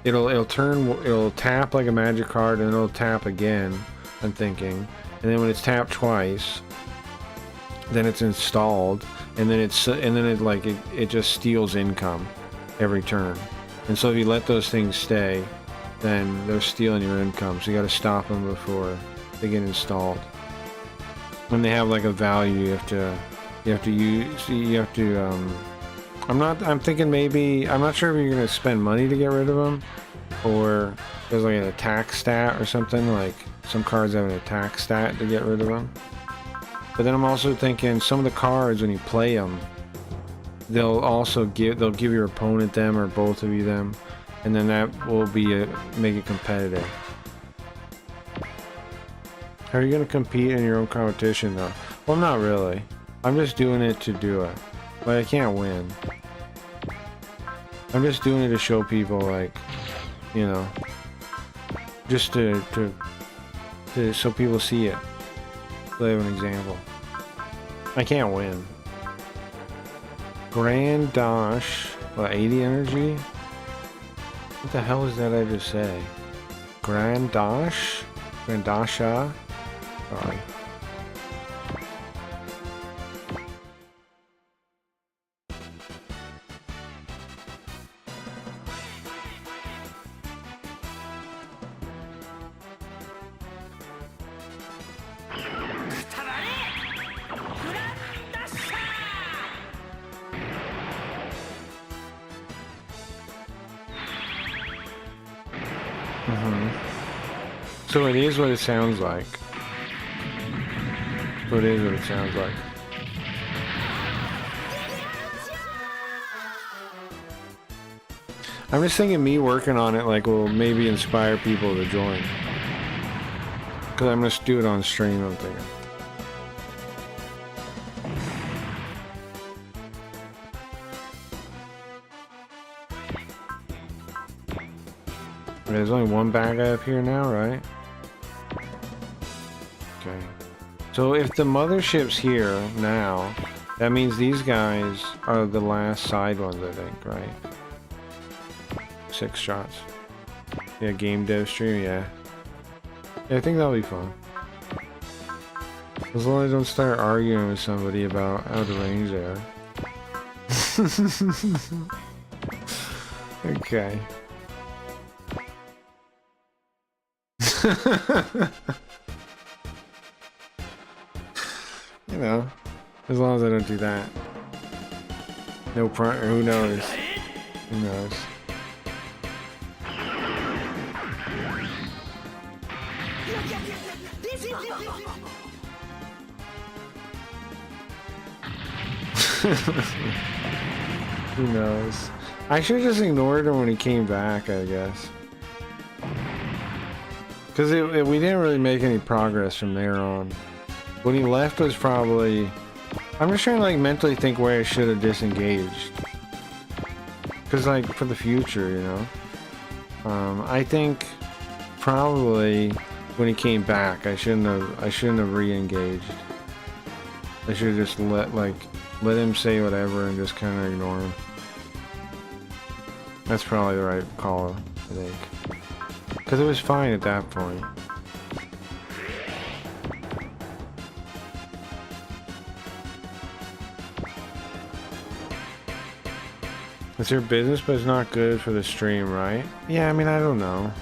S2: it'll tap like a magic card, and it'll tap again, I'm thinking, and then when it's tapped twice, then it's installed, and then it just steals income every turn. And so if you let those things stay, then they're stealing your income. So you got to stop them before they get installed. When they have like a value, you have to I'm thinking maybe, I'm not sure if you're gonna spend money to get rid of them, or there's like an attack stat or something, like some cards have an attack stat to get rid of them. But then I'm also thinking some of the cards, when you play them, they'll give your opponent them, or both of you them, and then that will make it competitive. How are you gonna compete in your own competition though? Well, not really. I'm just doing it to do it. But I can't win. I'm just doing it to show people, like, you know, just to so people see it. So they have an example. I can't win. Grand Dash, what, 80 energy? What the hell is that I just say? Grandasha. Sorry. So it is what it sounds like. So it is what it sounds like. I'm just thinking me working on it like will maybe inspire people to join. Cause I'm gonna do it on stream, I'm thinking. There's only one bad guy up here now, right? Okay. So if the mothership's here now, that means these guys are the last side ones, I think, right? 6 shots. Yeah, game dev stream, yeah. Yeah, I think that'll be fun. As long as I don't start arguing with somebody about how the range they are. Okay. You know, as long as I don't do that. No who knows? Who knows? Who knows? I should have just ignored him when he came back, I guess. Because we didn't really make any progress from there on. When he left was probably... I'm just trying to like mentally think where I should have disengaged. Because like for the future, you know. I think probably when he came back, I shouldn't have re-engaged. I should have just let him say whatever and just kind of ignore him. That's probably the right call, I think. Because it was fine at that point. It's your business, but it's not good for the stream, right? Yeah, I mean, I don't know.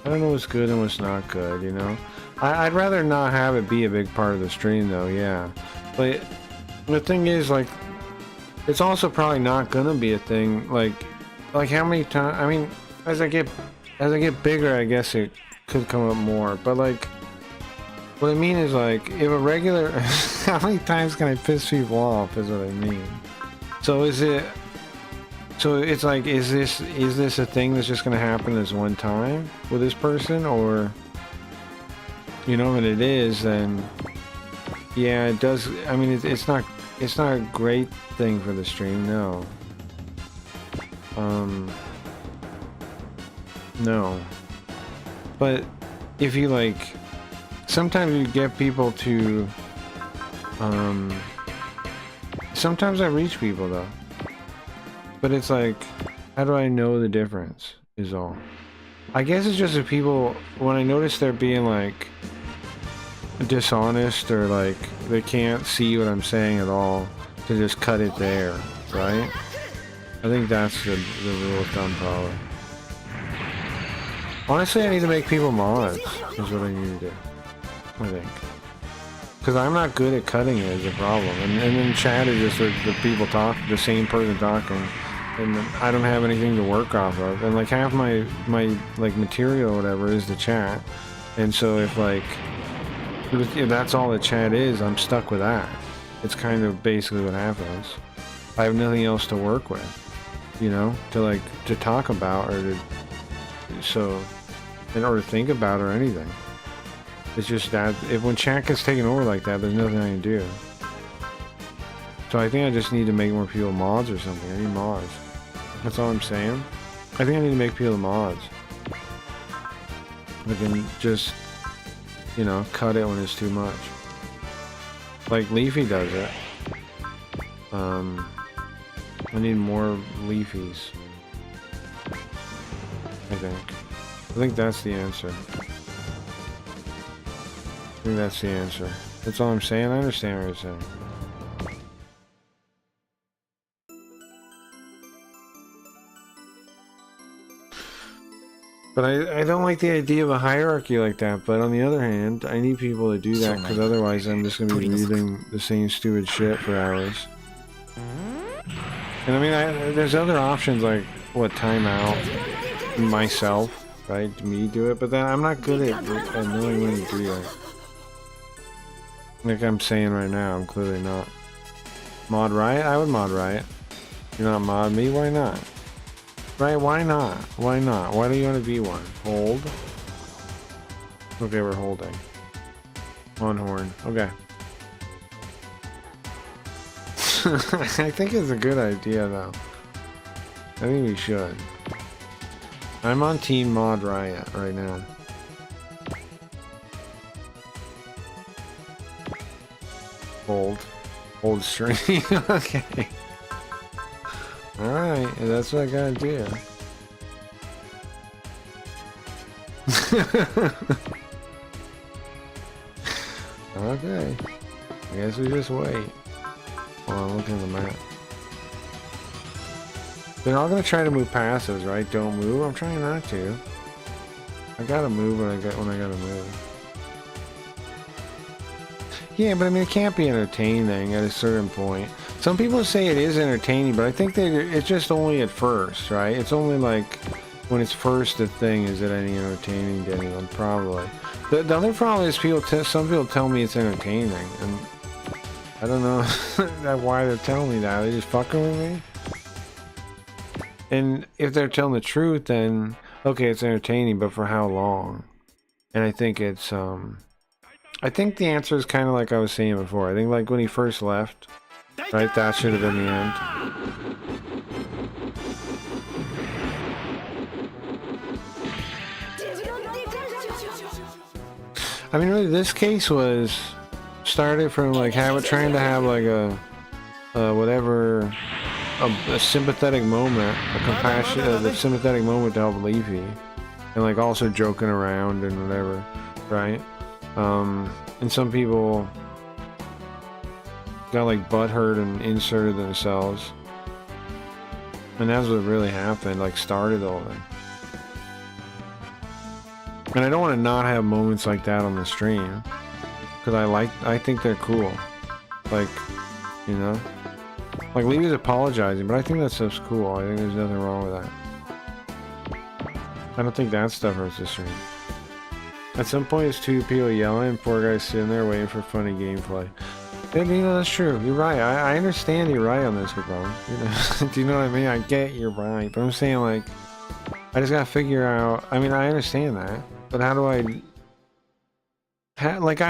S2: I don't know what's good and what's not good, you know? I'd rather not have it be a big part of the stream, though, yeah. But the thing is, like, it's also probably not gonna be a thing, like how many times, I mean, as I get bigger, I guess it could come up more, but like, what I mean is like, if a regular, how many times can I piss people off is what I mean. So it's like, is this a thing that's just gonna happen this one time with this person, or, you know, when it is, then, yeah, it does, I mean, it's not a great thing for the stream, no. No. But if you like, sometimes you get people to, sometimes I reach people though. But it's like, how do I know the difference is all. I guess it's just if people, when I notice they're being like dishonest or like they can't see what I'm saying at all, to just cut it there, right? I think that's the rule of thumb probably. Honestly, I need to make people mods, is what I need to do, I think. Because I'm not good at cutting it is a problem. And then chat is just the people talk, the same person talking. And I don't have anything to work off of. And like half my like material or whatever is the chat. And so if like, if that's all the chat is, I'm stuck with that. It's kind of basically what happens. I have nothing else to work with, you know, to talk about or to, so, or to think about or anything. It's just that if when chat gets taken over like that, there's nothing I can do. So I think I just need to make more people mods or something. I need mods. That's all I'm saying. I think I need to make people mods. I can just, you know, cut it when it's too much. Like Leafy does it. I need more Leafies, I think. I think that's the answer. I think that's the answer. That's all I'm saying. I understand what you're saying. But I don't like the idea of a hierarchy like that. But on the other hand, I need people to do that because otherwise I'm just going to be reading the same stupid shit for hours. And I mean, there's other options like, what, timeout, myself, right? Me do it, but then I'm not good at knowing when to do that. Like I'm saying right now, I'm clearly not. Mod Riot? I would mod Riot. You're not mod me? Why not? Right, why not? Why not? Why do you want to be one? Hold? Okay, we're holding. On horn. Okay. I think it's a good idea, though. I think we should. I'm on Team Mod Riot right now. Hold. Hold string. Okay. Alright, that's what I gotta do. Okay. I guess we just wait. Hold on, look at the map. They're all gonna try to move passives, right? Don't move. I'm trying not to. I gotta move when I gotta move. Yeah, but I mean, it can't be entertaining at a certain point. Some people say it is entertaining, but I think that it's just only at first, right? It's only like when it's first a thing, is it any entertaining to anyone? Probably. The other problem is some people tell me it's entertaining, and I don't know why they're telling me that. Are they just fucking with me? And if they're telling the truth, then okay, it's entertaining, but for how long? And I think it's I think the answer is kind of like I was saying before. I think like when he first left, right? That should have been the end. I mean, really, this case was started from like trying to have like a sympathetic moment, a compassion, sympathetic moment to help Leafy, and like also joking around and whatever, right? And some people got like butthurt and inserted themselves, and that's what really happened, like started the whole thing. And I don't want to not have moments like that on the stream, because I think they're cool, like, you know, like Levy's apologizing, but I think that stuff's cool. I think there's nothing wrong with that. I don't think that stuff hurts the stream. At some point it's two people yelling and four guys sitting there waiting for funny gameplay. And, you know, that's true. You're right. I understand you're right on this, Capone. You know, do you know what I mean? I get you're right. But I'm saying, like, I just gotta figure out... I mean, I understand that. But how do I...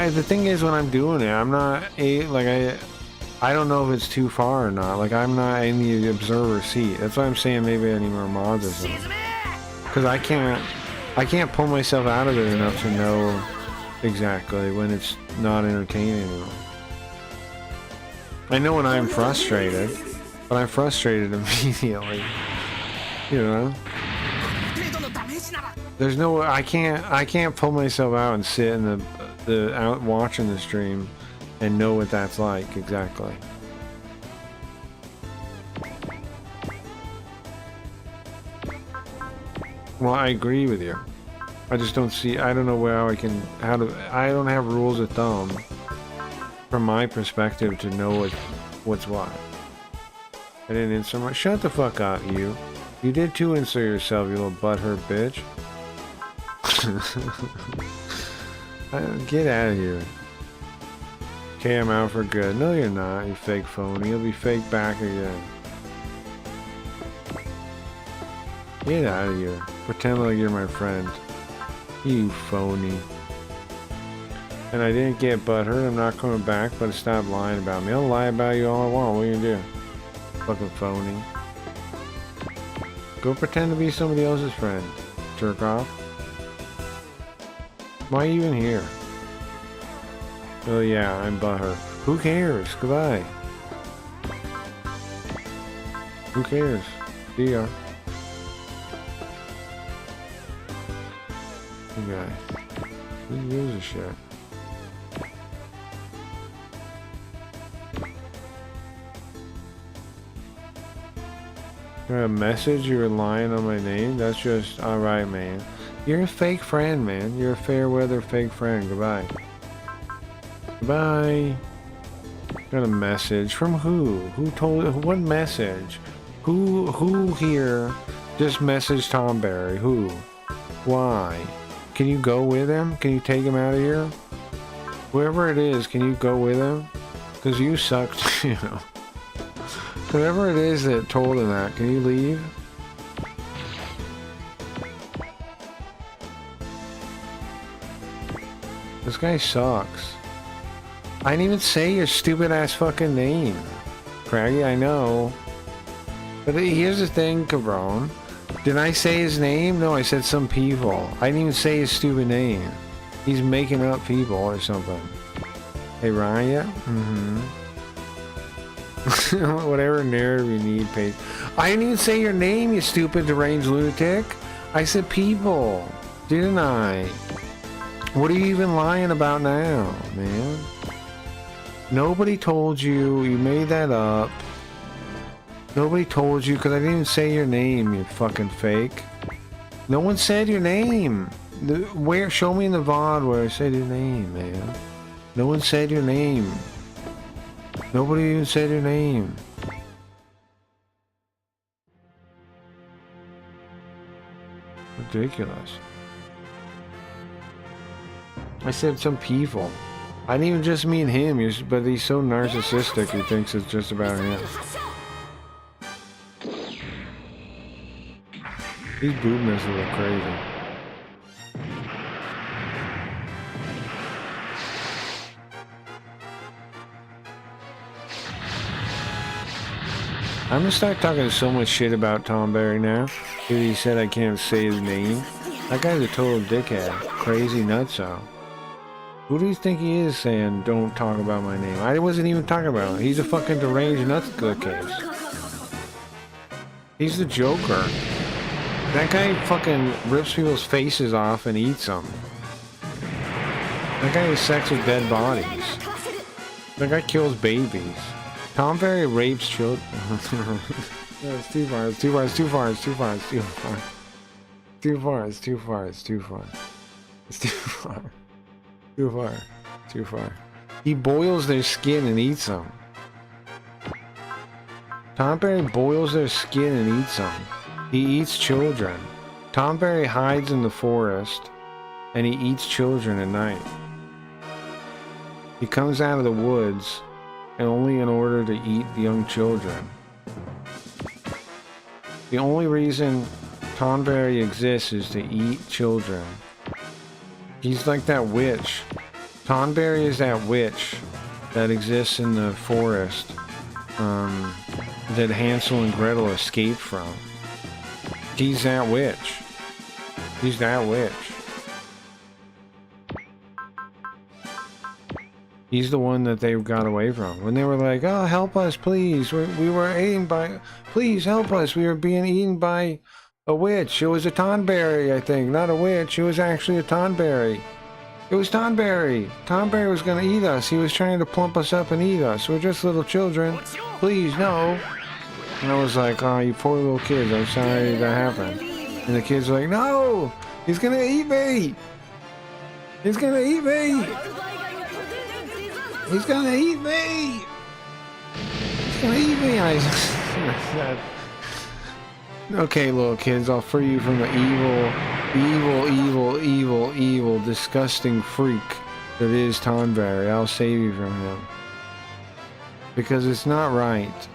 S2: the thing is, when I'm doing it, I'm not... I don't know if it's too far or not. Like, I'm not in the observer seat. That's why I'm saying maybe I need more mods or something. Because I can't pull myself out of it enough to know exactly when it's not entertaining anymore. I know when I'm frustrated, but I'm frustrated immediately. You know? There's no way I can't pull myself out and sit in out watching the stream and know what that's like exactly. Well, I agree with you. I just don't see... I don't know how I can... I don't have rules of thumb from my perspective to know what's what. I didn't insert my... Shut the fuck up, you. You did too insert yourself, you little butthurt bitch. Get out of here. Okay, I'm out for good. No, you're not, you fake phony. You'll be fake back again. Get out of here. Pretend like you're my friend. You phony. And I didn't get butthurt. I'm not coming back, but stop lying about me. I'll lie about you all I want. What are you gonna do? Fucking phony. Go pretend to be somebody else's friend. Jerk off. Why are you even here? Oh yeah, I'm butthurt. Who cares? Goodbye. Who cares? See ya. Okay. Who gives a shit? Got a message? You were lying on my name? That's just alright, man. You're a fake friend, man. You're a fair weather fake friend. Goodbye. Goodbye. Got a message from who? Who told? What message? Who here just messaged Tom Berry? Who? Why? Can you go with him? Can you take him out of here? Whoever it is, can you go with him? Cause you suck too. Whoever it is that told him that, can you leave? This guy sucks. I didn't even say your stupid ass fucking name. Craggy, I know. But here's the thing, cabron. Did I say his name? No, I said some people. I didn't even say his stupid name. He's making up people or something. Hey, Ryan? Mm-hmm. Whatever narrative you need, Paige. I didn't even say your name, you stupid deranged lunatic. I said people, didn't I? What are you even lying about now, man? Nobody told you. You made that up. Nobody told you because I didn't even say your name, you fucking fake. No one said your name. Where? Show me in the VOD where I said your name, man. No one said your name. Nobody even said your name. Ridiculous. I said some people. I didn't even just mean him, but he's so narcissistic he thinks it's just about him. These boob misses are crazy. I'm gonna start talking so much shit about Tom Berry now. Because he said I can't say his name. That guy's a total dickhead. Crazy nutso. Who do you think he is saying don't talk about my name? I wasn't even talking about him. He's a fucking deranged nutcase. He's the Joker. That guy fucking rips people's faces off and eats them. That guy has sex with dead bodies. That guy kills babies. Tom Berry rapes children. It's too far, it's too far, it's too far, it's too far, it's too far. Too far, it's too far, it's too far. It's too far. Too far. Too far. He boils their skin and eats them. Tom Berry boils their skin and eats them. He eats children. Tom Berry hides in the forest and he eats children at night. He comes out of the woods and only in order to eat the young children. The only reason Tom Berry exists is to eat children. He's like that witch. Tom Berry is that witch that exists in the forest that Hansel and Gretel escaped from. He's that witch. He's that witch. He's the one that they got away from. When they were like, oh, help us, please. We were eaten by... Please help us. We were being eaten by a witch. It was a Tonberry, I think. Not a witch. It was actually a Tonberry. It was Tonberry. Tonberry was going to eat us. He was trying to plump us up and eat us. We're just little children. Please, no. And I was like, oh, you poor little kids. I'm sorry that happened. And the kids were like, no! He's going to eat me! He's going to eat me! He's gonna eat me! He's gonna eat me! I said, okay, little kids, I'll free you from the evil, disgusting freak that is Tonberry. I'll save you from him. Because it's not right.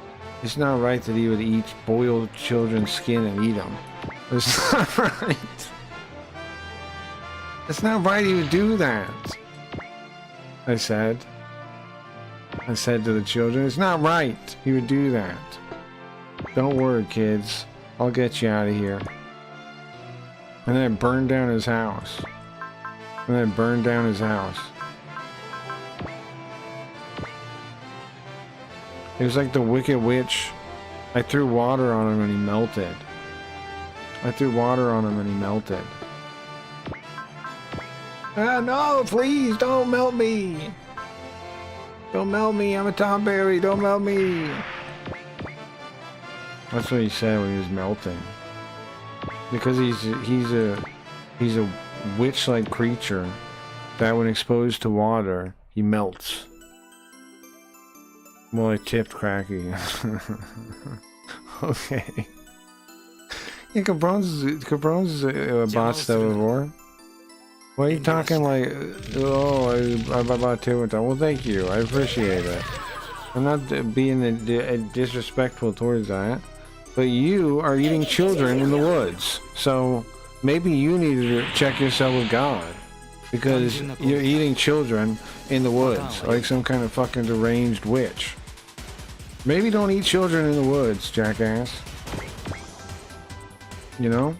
S2: It's not right that he would eat boiled children's skin and eat them. It's not right. It's not right he would do that. I said to the children, it's not right he would do that. Don't worry, kids. I'll get you out of here. And then I burned down his house. And then I burned down his house. It was like the Wicked Witch. I threw water on him and he melted. I threw water on him and he melted. No, please don't melt me. Don't melt me. I'm a Tom Berry. Don't melt me. That's what he said when he was melting. Because he's a witch-like creature that, when exposed to water, he melts. Well, I tipped Cracky. Okay. Yeah, Cabron's a bot before. Why are you talking like, oh, I bought two and well, thank you. I appreciate it. I'm not being disrespectful towards that. But you are eating children in the woods. So maybe you need to check yourself with God. Because you're eating children in the woods. Like some kind of fucking deranged witch. Maybe don't eat children in the woods, jackass. You know?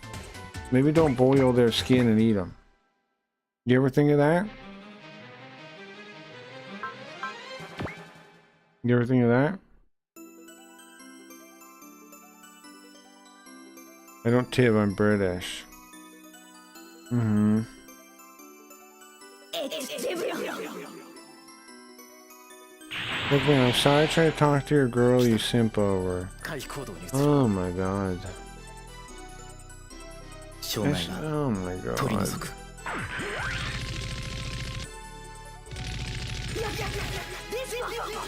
S2: Maybe don't boil their skin and eat them. You ever think of that? You ever think of that? I don't tip, I'm British. Mm-hmm. Look, man, I'm sorry I tried to talk to your girl you simp over. Oh my god. Oh my god.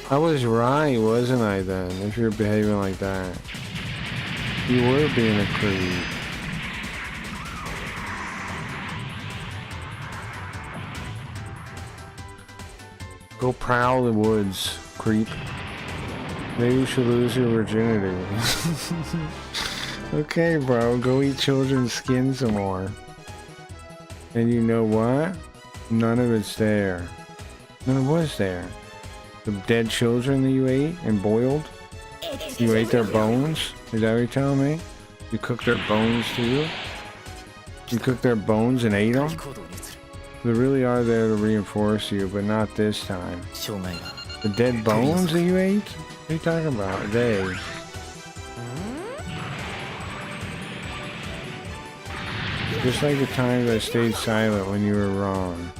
S2: I was right, wasn't I then, if you're behaving like that? You were being a creep. Go prowl the woods, creep. Maybe you should lose your virginity. Okay, bro, go eat children's skin some more. And you know what? None of it's there. None of what's there? The dead children that you ate and boiled? You ate their bones? Is that what you're telling me? You cooked their bones too? You cooked their bones and ate them? They really are there to reinforce you, but not this time. The dead bones that you ate? What are you talking about? They. Just like the times I stayed silent when you were wrong.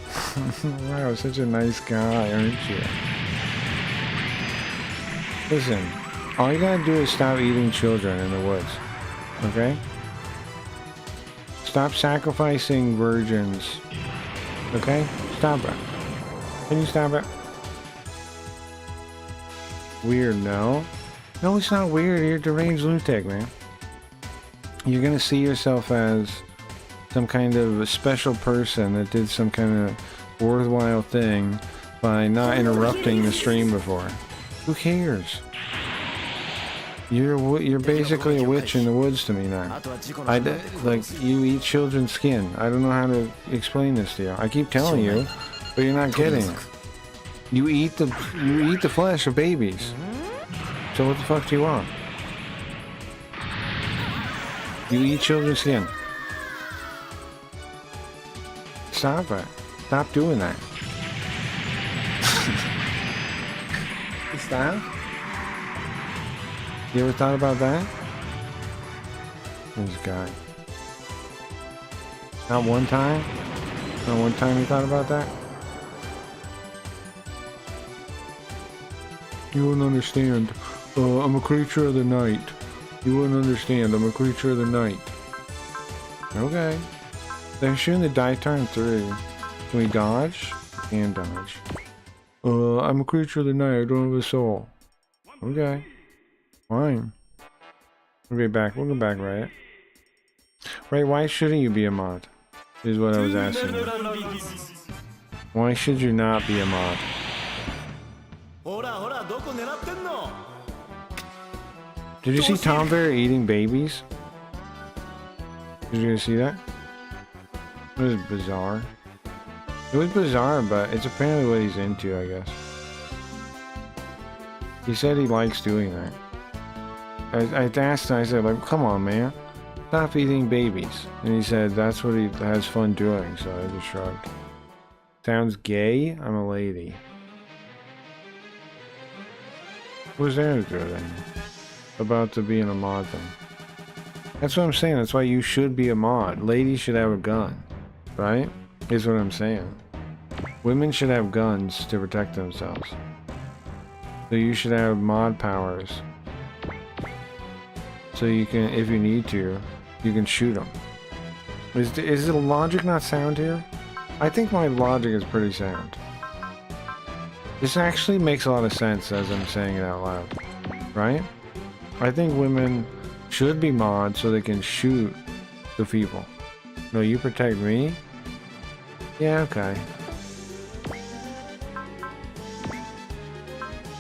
S2: Wow, such a nice guy, aren't you? Listen, all you gotta do is stop eating children in the woods. Okay? Stop sacrificing virgins. Okay? Stop it. Can you stop it? Weird, no? No, it's not weird. You're a deranged lunatic, man. You're gonna see yourself as some kind of a special person that did some kind of worthwhile thing by not interrupting the stream before. Who cares? You're basically a witch in the woods to me now. Like, you eat children's skin. I don't know how to explain this to you. I keep telling you, but you're not getting it. You eat the flesh of babies. So what the fuck do you want? You eat children's skin. Stop it. Stop doing that. Stop. You ever thought about that? This guy. Not one time? Not one time you thought about that? You wouldn't understand. I'm a creature of the night. You wouldn't understand. I'm a creature of the night. Okay. They're shooting the die turn 3. Can we dodge? And dodge. I'm a creature of the night. I don't have a soul. Okay. Fine. We'll be back. We'll go back, right? Right, why shouldn't you be a mod? Is what I was asking you. Why should you not be a mod? Did you see Tom Bear eating babies? Did you guys see that? It was bizarre. It was bizarre, but it's apparently what he's into, I guess. He said he likes doing that. I asked him, I said, like, come on, man. Stop eating babies. And he said that's what he has fun doing, so I just shrugged. Sounds gay? I'm a lady. What's there to do then? About to being a mod thing. That's what I'm saying, that's why you should be a mod. Ladies should have a gun. Right? Is what I'm saying. Women should have guns to protect themselves. So you should have mod powers. So you can, if you need to, you can shoot them. Is the logic not sound here? I think my logic is pretty sound. This actually makes a lot of sense as I'm saying it out loud. Right? I think women should be mods so they can shoot the people. No, you protect me? Yeah, okay.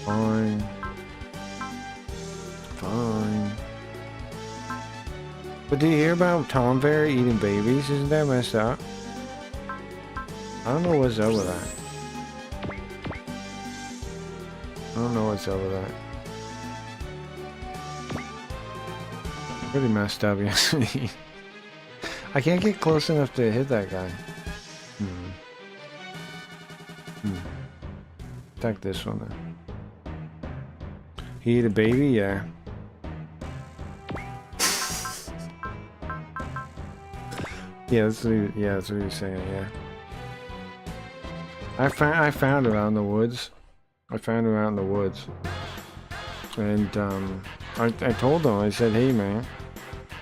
S2: Fine. Fine. But did you hear about Tom Berry eating babies? Isn't that messed up? I don't know what's up with that. I don't know what's up with that. Pretty messed up, yes. I can't get close enough to hit that guy. Attack this one then. He ate a baby? Yeah. Yeah, that's what he was saying, yeah. I found it out in the woods. I found it out in the woods. And I told him, I said, hey man,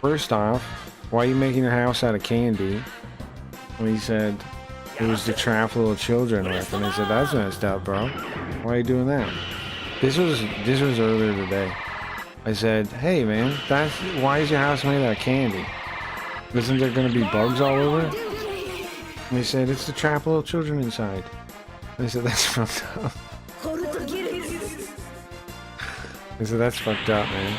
S2: first off, why are you making your house out of candy? And he said it was to trap little children with. And I said, that's messed up, bro. Why are you doing that? This was earlier today. I said, hey man, why is your house made out of candy? Isn't there gonna be bugs all over it? And he said, it's to trap little children inside. And I said, that's fucked up. I said, that's fucked up, man.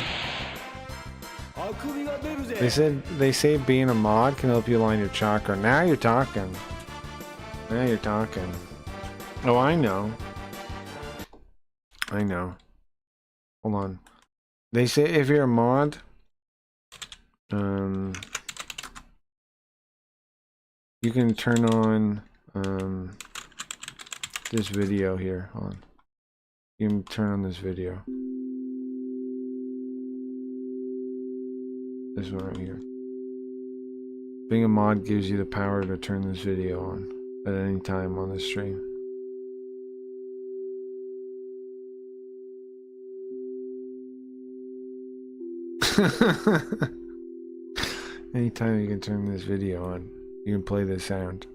S2: They say being a mod can help you align your chakra. Now you're talking. Now you're talking. Oh, I know. I know. Hold on. They say if you're a mod, you can turn on this video here. Hold on. You can turn on this video. This one right here. Being a mod gives you the power to turn this video on at any time on the stream. Anytime you can turn this video on, you can play this sound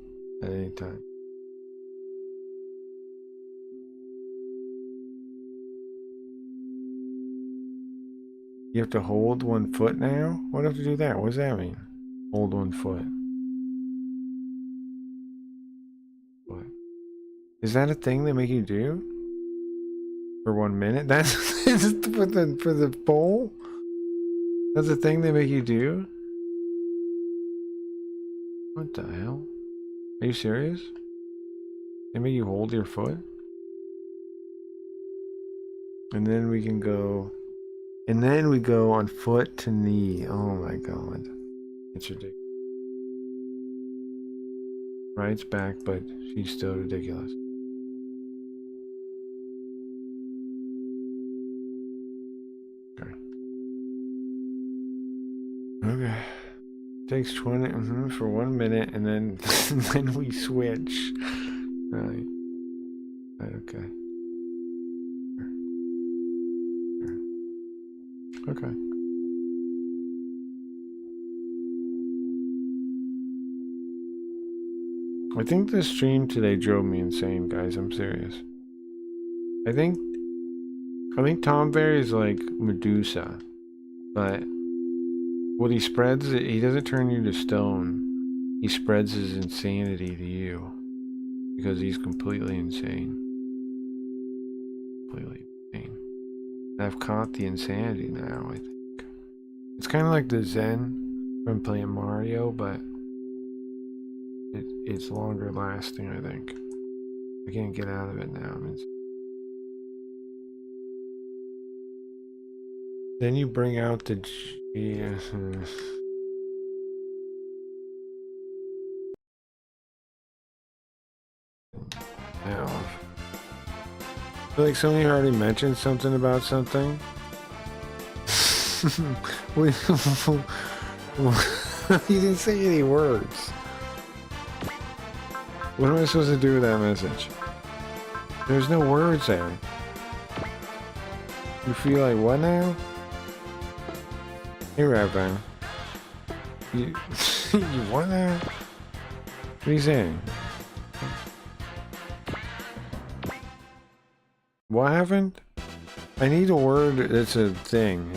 S2: at any time. You have to hold 1 foot now? What do you have to do that? What does that mean? Hold 1 foot. What? Is that a thing they make you do? For 1 minute? That's for the bowl? That's a thing they make you do? What the hell? Are you serious? They make you hold your foot? And then we can go... And then we go on foot to knee. Oh my god. It's ridiculous. Right's back, but she's still ridiculous. Okay. Okay. Takes 20 for 1 minute and then then we switch. Right. Right, okay. Okay. I think the stream today drove me insane, guys. I'm serious. I think Tom Berry is like Medusa, but what he spreads, he doesn't turn you to stone. He spreads his insanity to you because he's completely insane. Completely insane. I've caught the insanity now, I think. It's kind of like the Zen from playing Mario, but it's longer lasting, I think. I can't get out of it now. Then you bring out the Jesus. Now. I feel like somebody already mentioned something about something. You didn't say any words. What am I supposed to do with that message? There's no words there. You feel like what now? Hey, Reverend. You, you what now? What are you saying? What happened? I need a word that's a thing.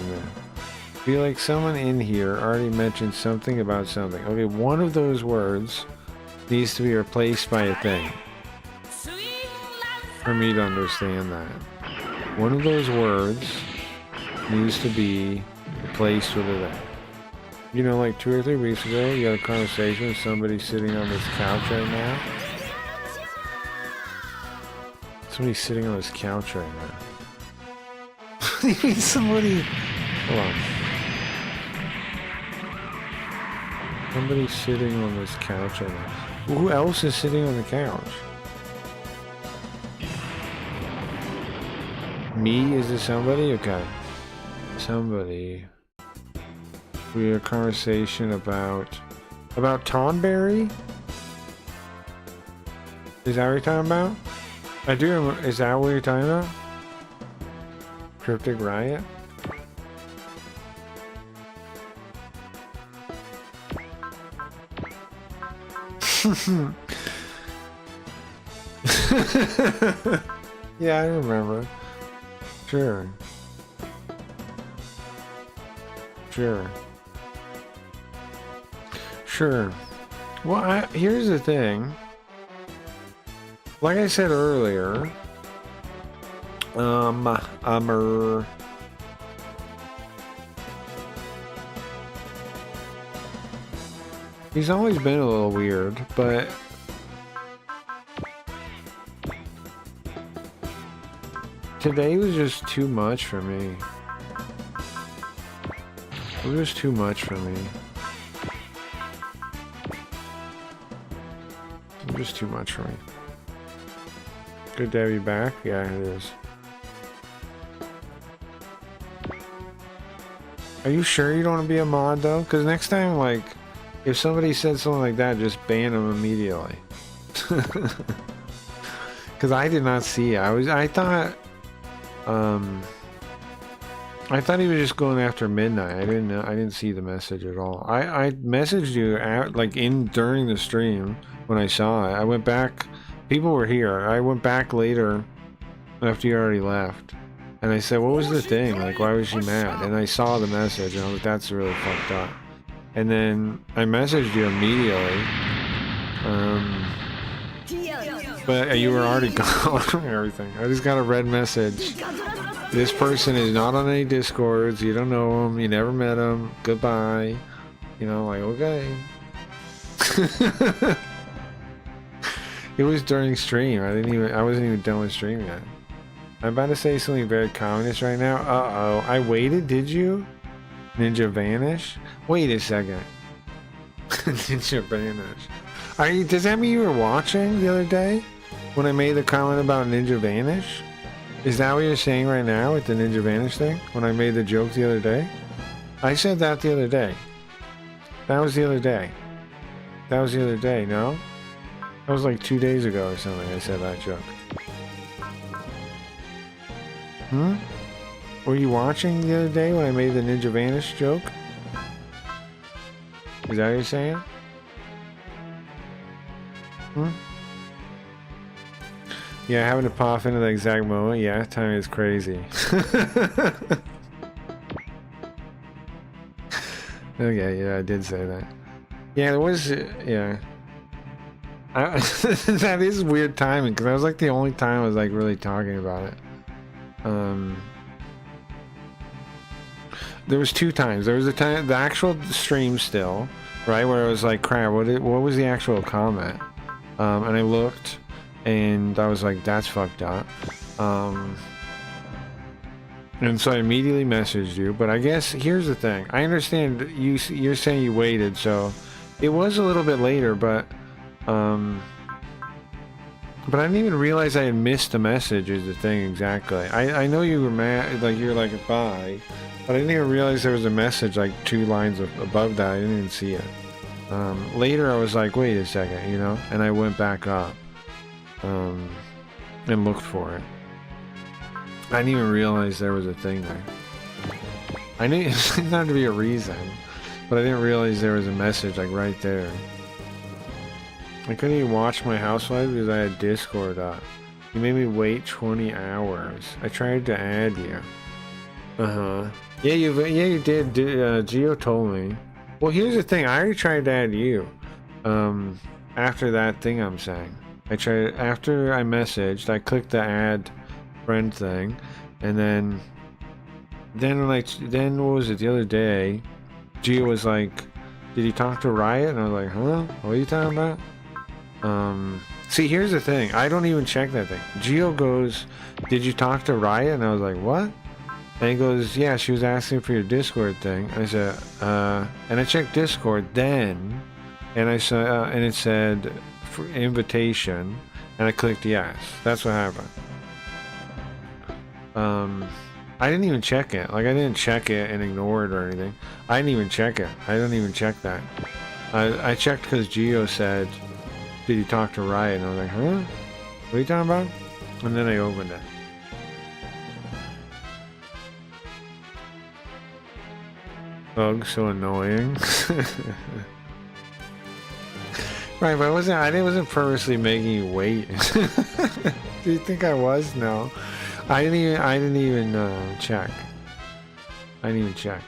S2: I feel like someone in here already mentioned something about something. Okay, one of those words needs to be replaced by a thing. For me to understand that. One of those words needs to be replaced with a thing. You know, like 2 or 3 weeks ago, you had a conversation with somebody sitting on this couch right now. Somebody's sitting on this couch right now. What do you mean somebody... Hold on. Somebody's sitting on this couch right now. Well, who else is sitting on the couch? Me? Is it somebody? Okay. Somebody. We had a conversation about Tonberry? Is that what you're talking about? I do remember. Is that what you're talking about? Cryptic Riot? Yeah, I remember. Sure. Well, here's the thing. Like I said earlier, he's always been a little weird, but today was just too much for me. It was just too much for me. It was just too much for me. Good to have you back. Yeah, it is. Are you sure you don't want to be a mod though? Because next time, like, if somebody said something like that, just ban them immediately. Because I did not see it. I thought he was just going after midnight. I didn't see the message at all. I messaged you during the stream when I saw it. I went back. People were here. I went back later after you already left. And I said, what was the thing? Like, why was she mad? And I saw the message and I was like, that's really fucked up. And then I messaged you immediately. But you were already gone and everything. I just got a red message. This person is not on any Discords. You don't know him. You never met him. Goodbye. You know, like, okay. It was during stream. I wasn't even done with stream yet. I'm about to say something very communist right now. Uh-oh. I waited, did you? Ninja Vanish? Wait a second. Ninja Vanish. Does that mean you were watching the other day? When I made the comment about Ninja Vanish? Is that what you're saying right now with the Ninja Vanish thing? When I made the joke the other day? I said that the other day. That was the other day. That was the other day, no? That was like 2 days ago or something I said that joke. Were you watching the other day when I made the Ninja Vanish joke? Is that what you're saying? Yeah, having to pop into the exact moment. Yeah, time is crazy. Okay, yeah, I did say that. Yeah, it was, yeah. That is weird timing, because that was like the only time I was like really talking about it. There was 2 times. There was the time, the actual stream still, right, where I was like, crap, what was the actual comment? And I looked, and I was like, that's fucked up. And so I immediately messaged you, but I guess here's the thing. I understand you're saying you waited, so it was a little bit later, but I didn't even realize I had missed the message is the thing exactly. I know you were mad, like you're like bye, but I didn't even realize there was a message like 2 lines above that. I didn't even see it. Later I was like, wait a second, you know, and I went back up and looked for it. I didn't even realize there was a thing there. I knew it had to be a reason, but I didn't realize there was a message like right there. I couldn't even watch my Housewives because I had Discord up. You made me wait 20 hours. I tried to add you. Yeah, you did. Gio told me. Well, here's the thing. I already tried to add you. After that thing I'm saying. I tried after I messaged. I clicked the add friend thing, and then what was it the other day? Gio was like, "Did you talk to Riot?" And I was like, "Huh? What are you talking about?" See, here's the thing. I don't even check that thing. Gio goes, "Did you talk to Riot?" And I was like, "What?" And he goes, "Yeah, she was asking for your Discord thing." I said, and I checked Discord then, and I saw, and it said for invitation, and I clicked yes. That's what happened. I didn't even check it. Like, I didn't check it and ignore it or anything. I didn't even check it. I don't even check that. I checked because Gio said, "Did you talk to Riot?" And I was like, "Huh? What are you talking about?" And then I opened it. Ugh, so annoying. Right, but I wasn't purposely making you wait. Do you think I was? No. I didn't even check. I didn't even check,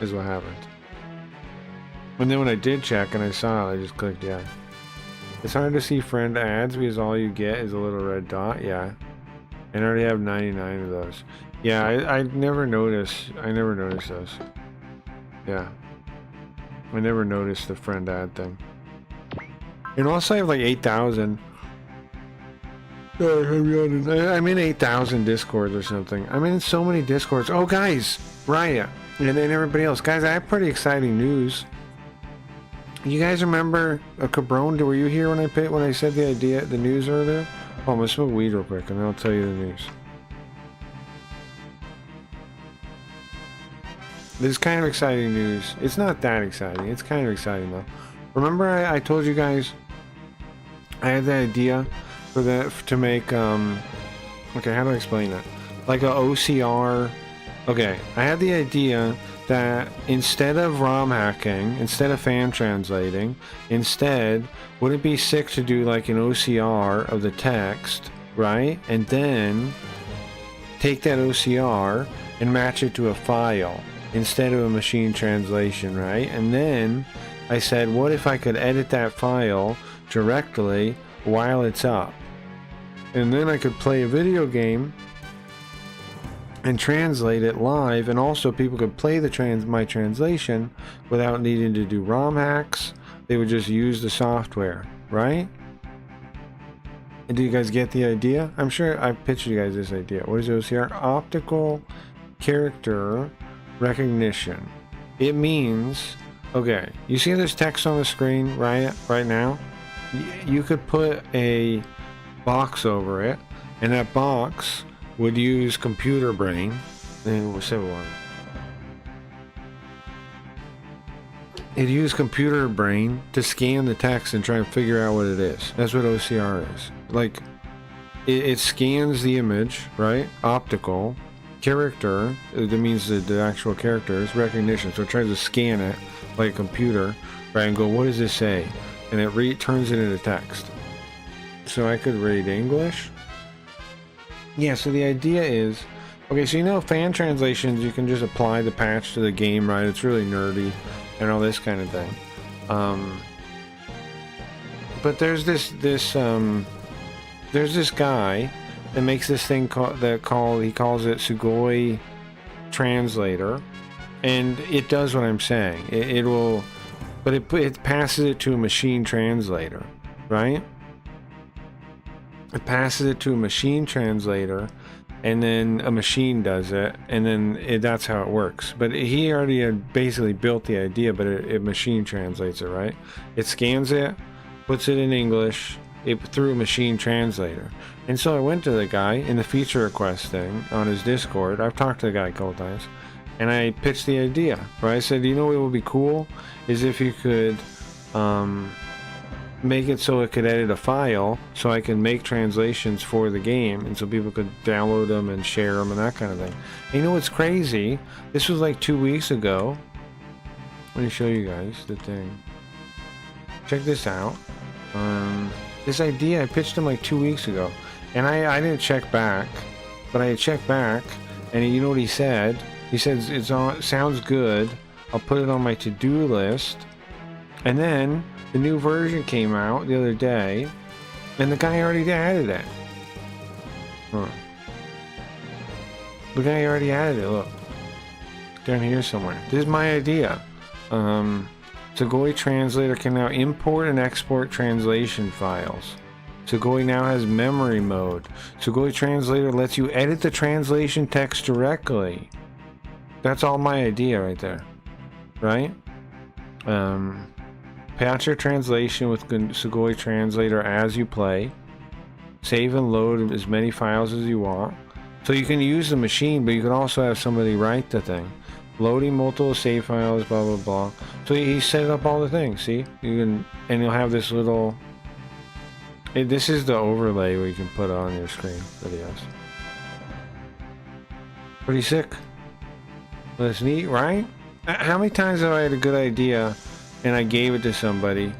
S2: is what happened. And then when I did check and I saw it, I just clicked yeah. It's hard to see friend ads because all you get is a little red dot. Yeah, and I already have 99 of those. Yeah, I never noticed. I never noticed those. Yeah, I never noticed the friend ad thing. And also I have like 8,000. I'm in 8,000 Discords or something. I'm in so many Discords. Oh, guys, Riot, and then everybody else. Guys, I have pretty exciting news. You guys remember Cabron? Were you here when I said the news earlier? Oh, I'm gonna smoke weed real quick, and then I'll tell you the news. This is kind of exciting news. It's not that exciting. It's kind of exciting though. Remember, I told you guys I had the idea to make okay, how do I explain that? Like a OCR. Okay, I had the idea that instead of ROM hacking, instead of fan translating, instead, would it be sick to do like an OCR of the text, right? And then take that OCR and match it to a file instead of a machine translation, right? And then I said, what if I could edit that file directly while it's up? And then I could play a video game and translate it live, and also people could play my translation without needing to do ROM hacks. They would just use the software, right? And do you guys get the idea? I'm sure I pitched you guys this idea. What is OCR? Optical character recognition. It means, okay, you see this text on the screen right now? You could put a box over it, and that box would use computer brain. And we'll say one. It used computer brain to scan the text and try and figure out what it is. That's what OCR is. Like, it scans the image, right? Optical character. That means the actual character is recognition. So it tries to scan it like a computer, right? And go, what does this say? And it turns it into text. So I could read English. Yeah, so the idea is, okay, so you know fan translations, you can just apply the patch to the game, right? It's really nerdy and all this kind of thing. But there's this guy that makes this thing he calls it Sugoi Translator, and it does what I'm saying. It passes it to a machine translator, right? It passes it to a machine translator, and then a machine does it, and then that's how it works. But he already had basically built the idea, but it machine translates it, right? It scans it, puts it in English, through a machine translator. And so I went to the guy in the feature request thing on his Discord. I've talked to the guy a couple times, and I pitched the idea, right? I said, you know what would be cool is if you could make it so it could edit a file, so I can make translations for the game, and so people could download them and share them and that kind of thing. And you know what's crazy? This was like 2 weeks ago. Let me show you guys the thing. Check this out. This idea I pitched him like 2 weeks ago, and I didn't check back, but I checked back, and you know what he said? He said it's on, sounds good. I'll put it on my to-do list. And then the new version came out the other day, and the guy already added it. Huh. The guy already added it. Look, down here somewhere. This is my idea. Sugoi Translator can now import and export translation files. Sugoi now has memory mode. Sugoi Translator lets you edit the translation text directly. That's all my idea right there. Right? Patch your translation with Sugoi Translator as you play. Save and load as many files as you want. So you can use the machine, but you can also have somebody write the thing. Loading multiple save files, blah blah blah. So he set up all the things. See, you can, and you'll have this little. This is the overlay where you can put on your screen videos. Pretty sick. That's neat, right? How many times have I had a good idea and I gave it to somebody?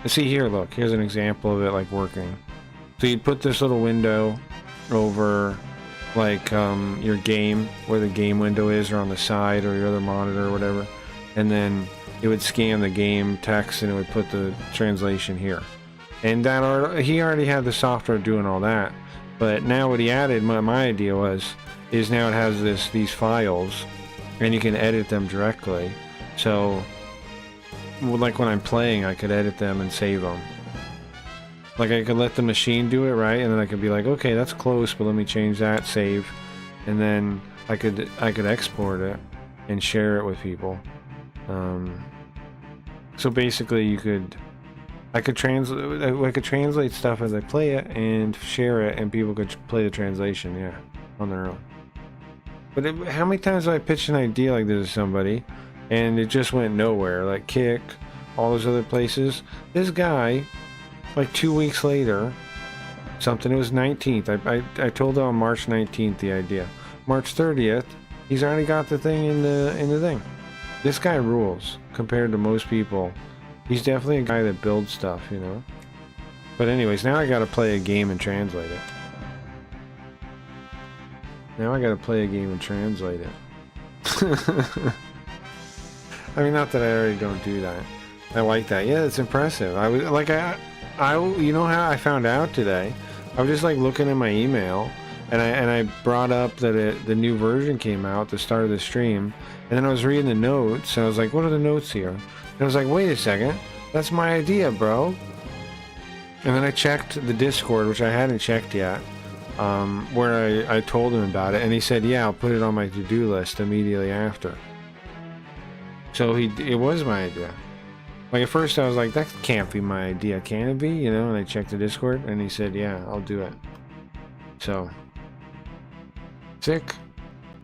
S2: See here, look. Here's an example of it like working. So you'd put this little window over like your game, where the game window is, or on the side, or your other monitor or whatever, and then it would scan the game text and it would put the translation here. And that he already had the software doing all that, but now what he added, my idea is now it has these files, and you can edit them directly. So like when I'm playing, I could edit them and save them. Like I could let the machine do it, right? And then I could be like, okay, that's close, but let me change that, save, and then I could export it and share it with people. So basically, I could translate stuff as I play it and share it, and people could play the translation, yeah, on their own. But how many times have I pitched an idea like this to somebody, and it just went nowhere? Like Kick, all those other places. This guy, like 2 weeks later, it was 19th. I told him on March 19th the idea. March 30th, he's already got the thing in the thing. This guy rules compared to most people. He's definitely a guy that builds stuff, you know. But anyways, now I gotta play a game and translate it. Now I gotta play a game and translate it. I mean, not that I already don't do that. I like that. Yeah, it's impressive. I was like, you know how I found out today? I was just like looking at my email, and I brought up that the new version came out at the start of the stream, and then I was reading the notes, and I was like, what are the notes here? And I was like, wait a second, that's my idea, bro. And then I checked the Discord, which I hadn't checked yet, where I told him about it, and he said, yeah, I'll put it on my to-do list immediately after. So it was my idea. Like at first I was like, that can't be my idea, can it be? You know, and I checked the Discord, and he said, yeah, I'll do it. So, sick.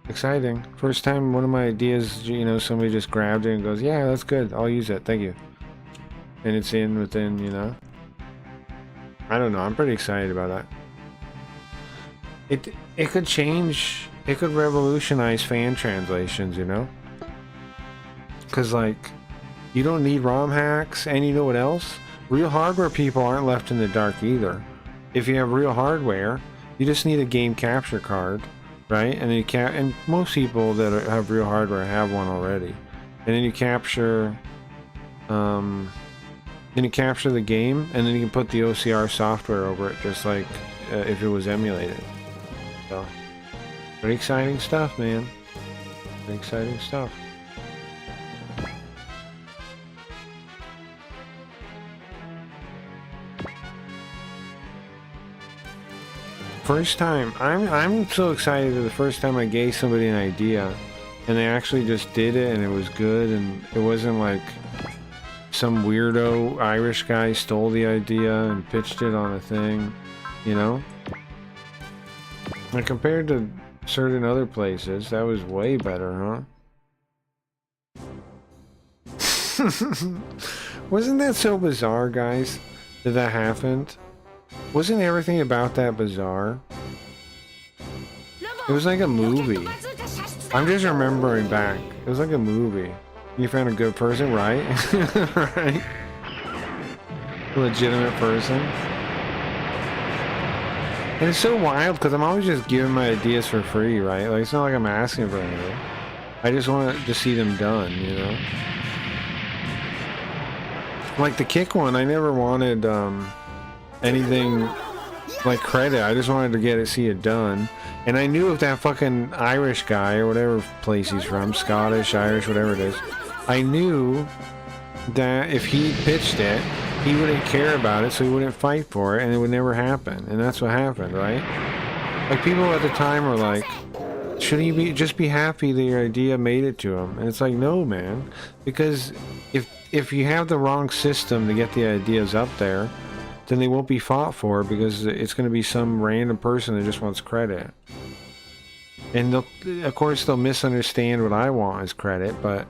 S2: Exciting. First time one of my ideas, you know, somebody just grabbed it and goes, yeah, that's good, I'll use it, thank you. And it's in within, you know. I don't know, I'm pretty excited about that. It could change, it could revolutionize fan translations, you know. Because like, you don't need ROM hacks, and you know what else? Real hardware people aren't left in the dark either. If you have real hardware, you just need a game capture card, right? And then and most people that have real hardware have one already. And then you capture, the game, and then you can put the OCR software over it, just like if it was emulated. So, pretty exciting stuff, man. Pretty exciting stuff. First time, I'm so excited that the first time I gave somebody an idea and they actually just did it and it was good, and it wasn't like some weirdo Irish guy stole the idea and pitched it on a thing, you know? And compared to certain other places, that was way better, huh? Wasn't that so bizarre, guys, that happened? Wasn't everything about that bizarre? It was like a movie. I'm just remembering back. It was like a movie. You found a good person, right? Right? Legitimate person. And it's so wild because I'm always just giving my ideas for free, right? Like, it's not like I'm asking for anything. I just want to see them done, you know? Like the kick one, I never wanted anything like credit. I just wanted to see it done. And I knew if that fucking Irish guy or whatever place he's from, Scottish, Irish, whatever it is, I knew that if he pitched it, he wouldn't care about it, so he wouldn't fight for it, and it would never happen. And that's what happened, right? Like, people at the time were like, shouldn't you just be happy that your idea made it to him? And it's like, no, man. Because if you have the wrong system to get the ideas up there, then they won't be fought for, because it's going to be some random person that just wants credit. And of course they'll misunderstand what I want as credit, but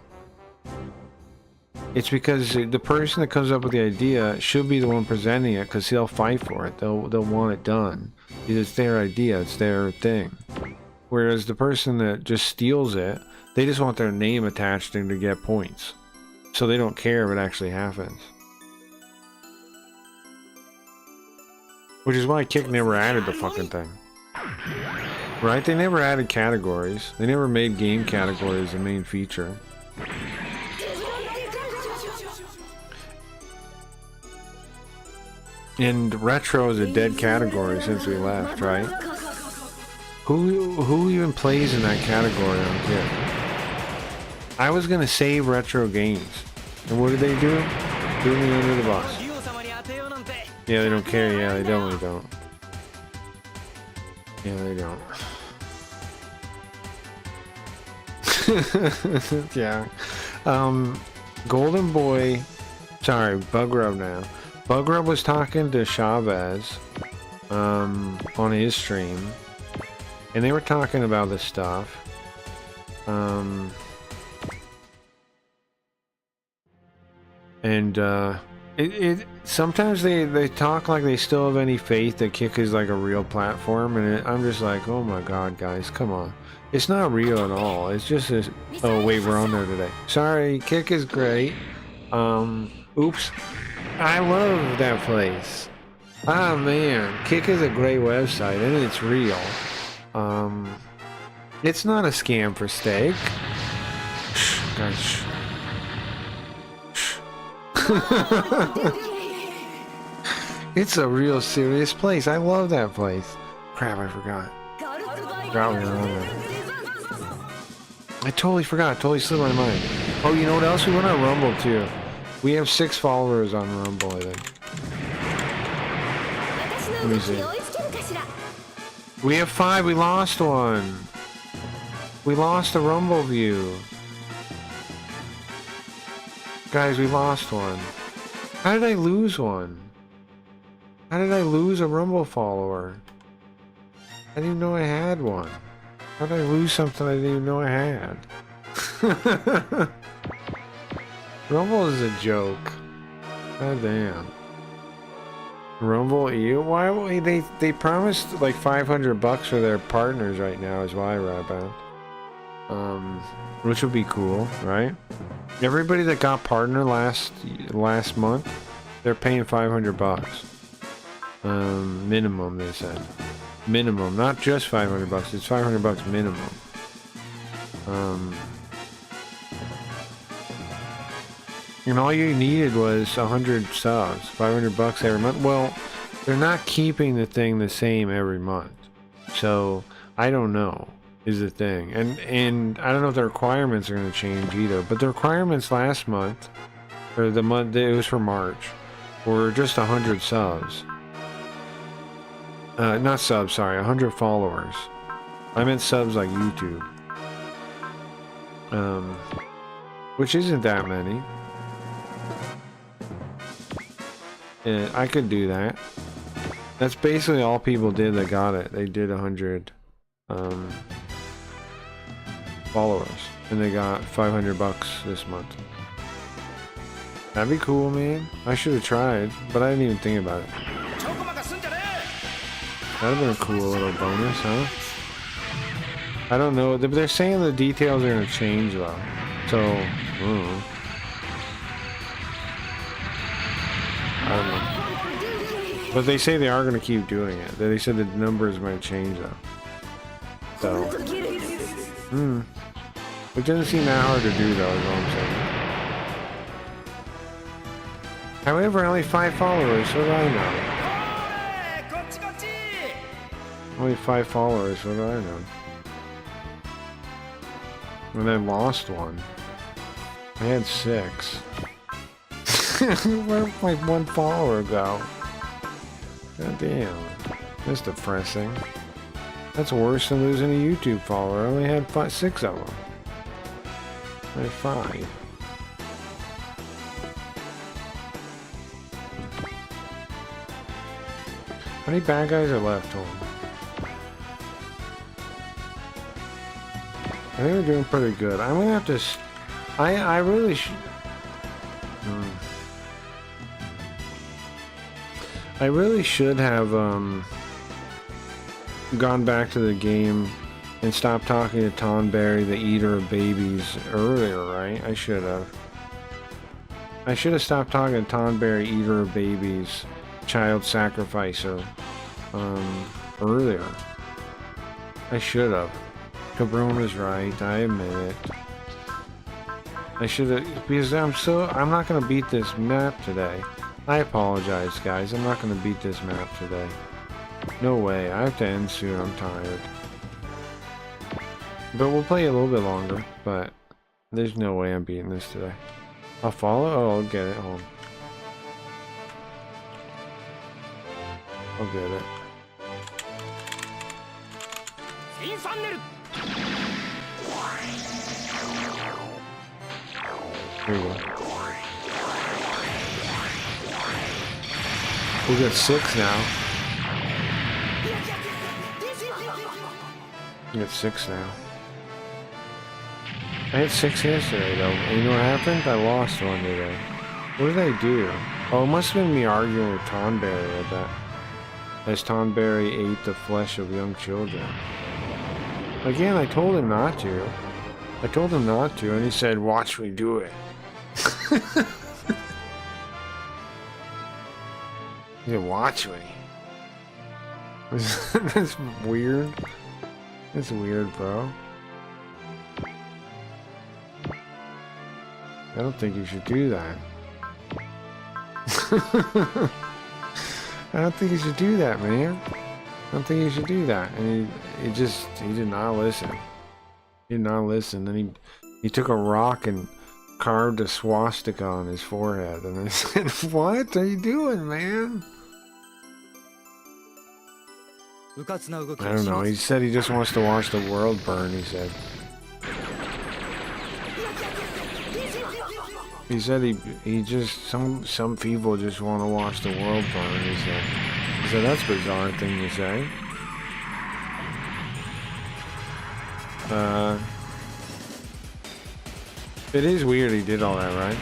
S2: it's because the person that comes up with the idea should be the one presenting it, because they'll fight for it. They'll want it done. It's their idea. It's their thing. Whereas the person that just steals it, they just want their name attached and to get points. So they don't care if it actually happens. Which is why Kick never added the fucking thing. Right? They never added categories. They never made game categories the main feature. And retro is a dead category since we left, right? Who even plays in that category on Kick? I was gonna save retro games. And what did they do? Threw me under the bus. Yeah, they don't care. Yeah, they definitely don't. Yeah, they don't. Yeah. Golden Boy... Sorry, Bugrub now. Bugrub was talking to Chavez on his stream, and they were talking about this stuff. Sometimes they talk like they still have any faith that Kick is like a real platform, and I'm just like, oh my god, guys, come on. It's not real at all. It's just this... Oh wait, we're on there today. Sorry, Kick is great. Oops. I love that place. Ah man, Kick is a great website, and it's real. It's not a scam for steak. Shh, guys, shh. It's a real serious place. I love that place. Crap, I forgot. Forgot we were on there. I totally forgot. Totally slipped my mind. Oh, you know what else? We went on Rumble too. We have 6 followers on Rumble, I think. Let me see. We have 5. We lost one. We lost a Rumble view. Guys, we lost one. How did I lose one? How did I lose a Rumble follower? I didn't even know I had one. How did I lose something I didn't even know I had? Rumble is a joke. God damn. Rumble EU? Why they promised like $500 for their partners right now is why I read about. Which would be cool, right? Everybody that got partner last month, they're paying $500. Minimum, they said. Minimum, not just $500. It's $500 minimum. And all you needed was 100 subs, $500 every month. Well, they're not keeping the thing the same every month, so I don't know. Is the thing, and I don't know if the requirements are going to change either. But the requirements last month, or the month it was for March, were just 100 subs. Not subs, sorry, 100 followers. I meant subs like YouTube. Which isn't that many. I could do that. That's basically all people did that got it. They did 100 followers, and they got $500 this month. That'd be cool, man. I should have tried, but I didn't even think about it. That'd have been a cool little bonus, huh? I don't know. They're saying the details are gonna change though, so I don't know. But they say they are gonna keep doing it. They said the numbers might change though. So, it doesn't seem that hard to do though. Is all I'm saying. However, only 5 followers. What do I know? Only 5 followers. What do I know? And I lost one. I had 6. Where'd my 1 follower go? God damn. That's depressing. That's worse than losing a YouTube follower. I only had 6 of them. I had 5. How many bad guys are left home? I think we're doing pretty good. I'm gonna have to. I really should. I really should have gone back to the game and stopped talking to Tonberry, the eater of babies, earlier, right? I should have. I should have stopped talking to Tonberry, eater of babies, child sacrificer, earlier. I should have. Cabron is right, I admit it. I should have, because I'm not gonna beat this map today. I apologize, guys, I'm not gonna beat this map today. No way, I have to end soon, I'm tired. But we'll play a little bit longer, but there's no way I'm beating this today. I'll follow? Oh, I'll get it, hold on. I'll get it. Here we go. We got 6 now. We got 6 now. I had 6 yesterday though. And you know what happened? I lost one today. What did I do? Oh, it must have been me arguing with Tonberry, I bet. As Tonberry ate the flesh of young children. Again, I told him not to. I told him not to, and he said, "Watch me do it." He said, "Watch me." That's weird. That's weird, bro. I don't think you should do that. I don't think you should do that, man. I don't think you should do that. And he did not listen. He did not listen. Then he took a rock and carved a swastika on his forehead. And I said, "What are you doing, man?" I don't know. He said he just wants to watch the world burn, he said. He said he just, some people just want to watch the world burn, he said. He said, "That's a bizarre thing to say." It is weird he did all that, right?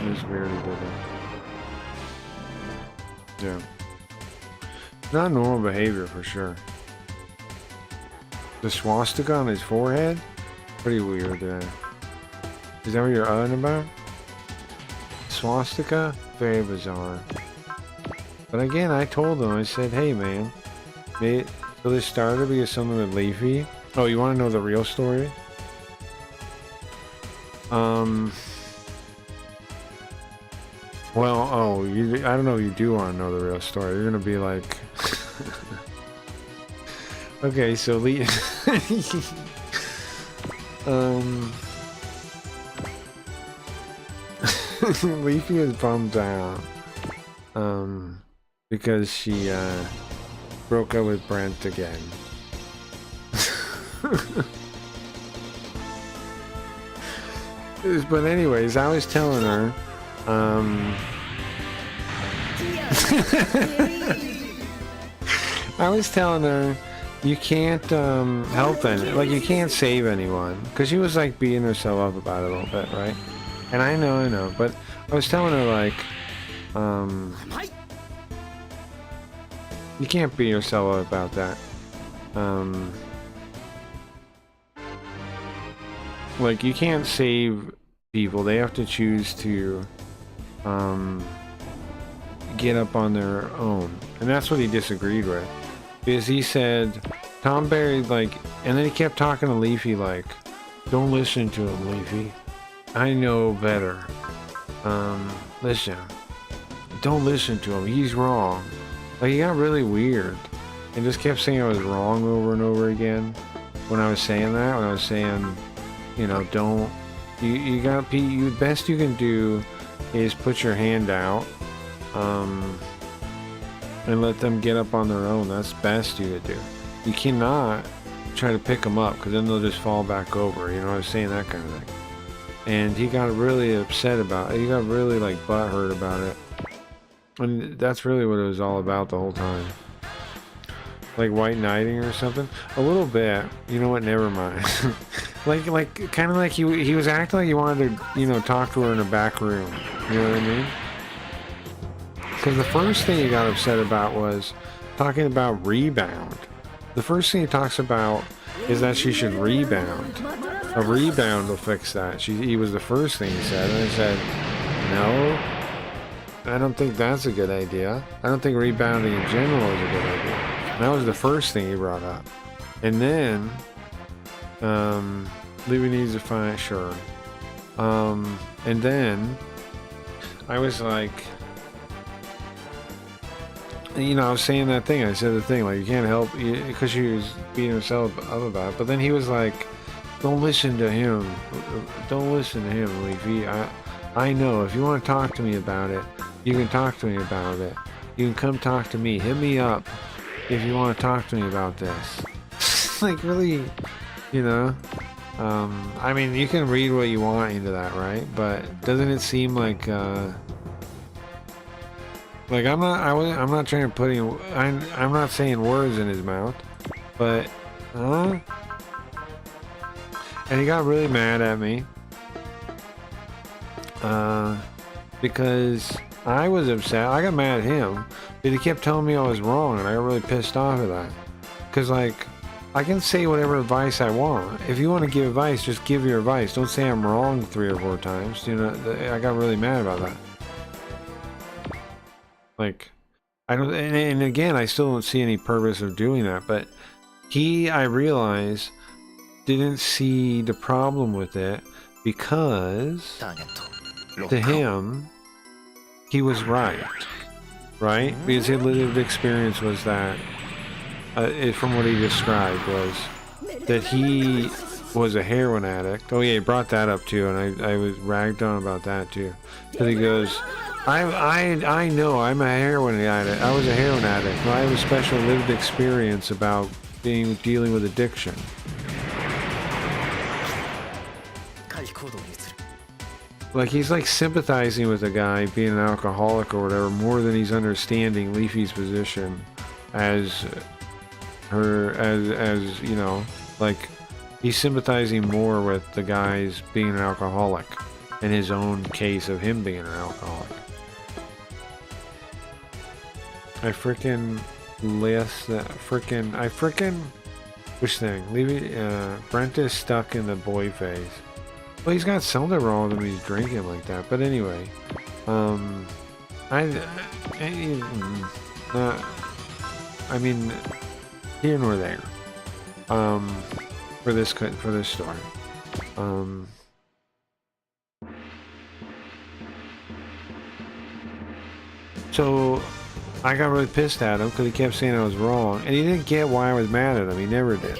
S2: It is weird he did that. Yeah. Not normal behavior for sure. The swastika on his forehead? Pretty weird there. Is that what you're on about? Swastika? Very bizarre. But again, I told him, I said, "Hey man, so this started because something with Leafy." Oh, you want to know the real story? Well, I don't know if you do want to know the real story. You're gonna be like, okay, so Leafy is bummed out, because she, broke up with Brent again. But anyways, I was telling her, I was telling her you can't help it, like you can't save anyone, because she was like beating herself up about it a little bit, right? And I know, but I was telling her, like, you can't beat yourself up about that. Like, you can't save people. They have to choose to, get up on their own. And that's what he disagreed with. Because he said, Tom Berry, like, and then he kept talking to Leafy, like, don't listen to him, Leafy. I know better. Listen. Don't listen to him. He's wrong. Like, he got really weird. And just kept saying I was wrong over and over again. When I was saying that, when I was saying, you know, don't, you got, you best you can do is put your hand out, and let them get up on their own. That's best you could do. You cannot try to pick them up, because then they'll just fall back over. You know, I was saying that kind of thing. And he got really upset about it. He got really, like, butthurt about it. And that's really what it was all about the whole time. Like white knighting or something? A little bit. You know what? Never mind. like, kind of like he was acting like he wanted to, you know, talk to her in a back room. You know what I mean? Because the first thing he got upset about was talking about rebound. The first thing he talks about is that she should rebound. A rebound will fix that. He was the first thing he said. And I said, no, I don't think that's a good idea. I don't think rebounding in general is a good idea. And that was the first thing he brought up. And then, Louis needs to find, sure. And then, I was like, you know, I was saying that thing. I said the thing, like, you can't help, because she was beating herself up about it. But then he was like, don't listen to him. Don't listen to him, Leafy. I know. If you want to talk to me about it, you can talk to me about it. You can come talk to me. Hit me up if you want to talk to me about this. Like, really, you know? I mean, you can read what you want into that, right? But doesn't it seem like, like, I'm not trying to put any, I'm not saying words in his mouth, but, and he got really mad at me, because I was upset. I got mad at him, but he kept telling me I was wrong, and I got really pissed off at that. Because, like, I can say whatever advice I want. If you want to give advice, just give your advice. Don't say I'm wrong 3 or 4 times. You know, I got really mad about that. Like, I don't, and again, I still don't see any purpose of doing that, but I realize, didn't see the problem with it, because to him, he was right? Because his lived experience was that, from what he described, was that he was a heroin addict. Oh yeah, he brought that up too, and I was ragged on about that too. Because he goes, I know I'm a heroin addict. I was a heroin addict. I have a special lived experience about dealing with addiction. Like, he's like sympathizing with a guy being an alcoholic or whatever more than he's understanding Leafy's position as you know, like, he's sympathizing more with the guy's being an alcoholic in his own case of him being an alcoholic. I frickin' which thing? Brent is stuck in the boy phase. Well, he's got something wrong with him. He's drinking like that. But anyway, I mean, here nor there. For this story. So I got really pissed at him because he kept saying I was wrong, and he didn't get why I was mad at him. He never did.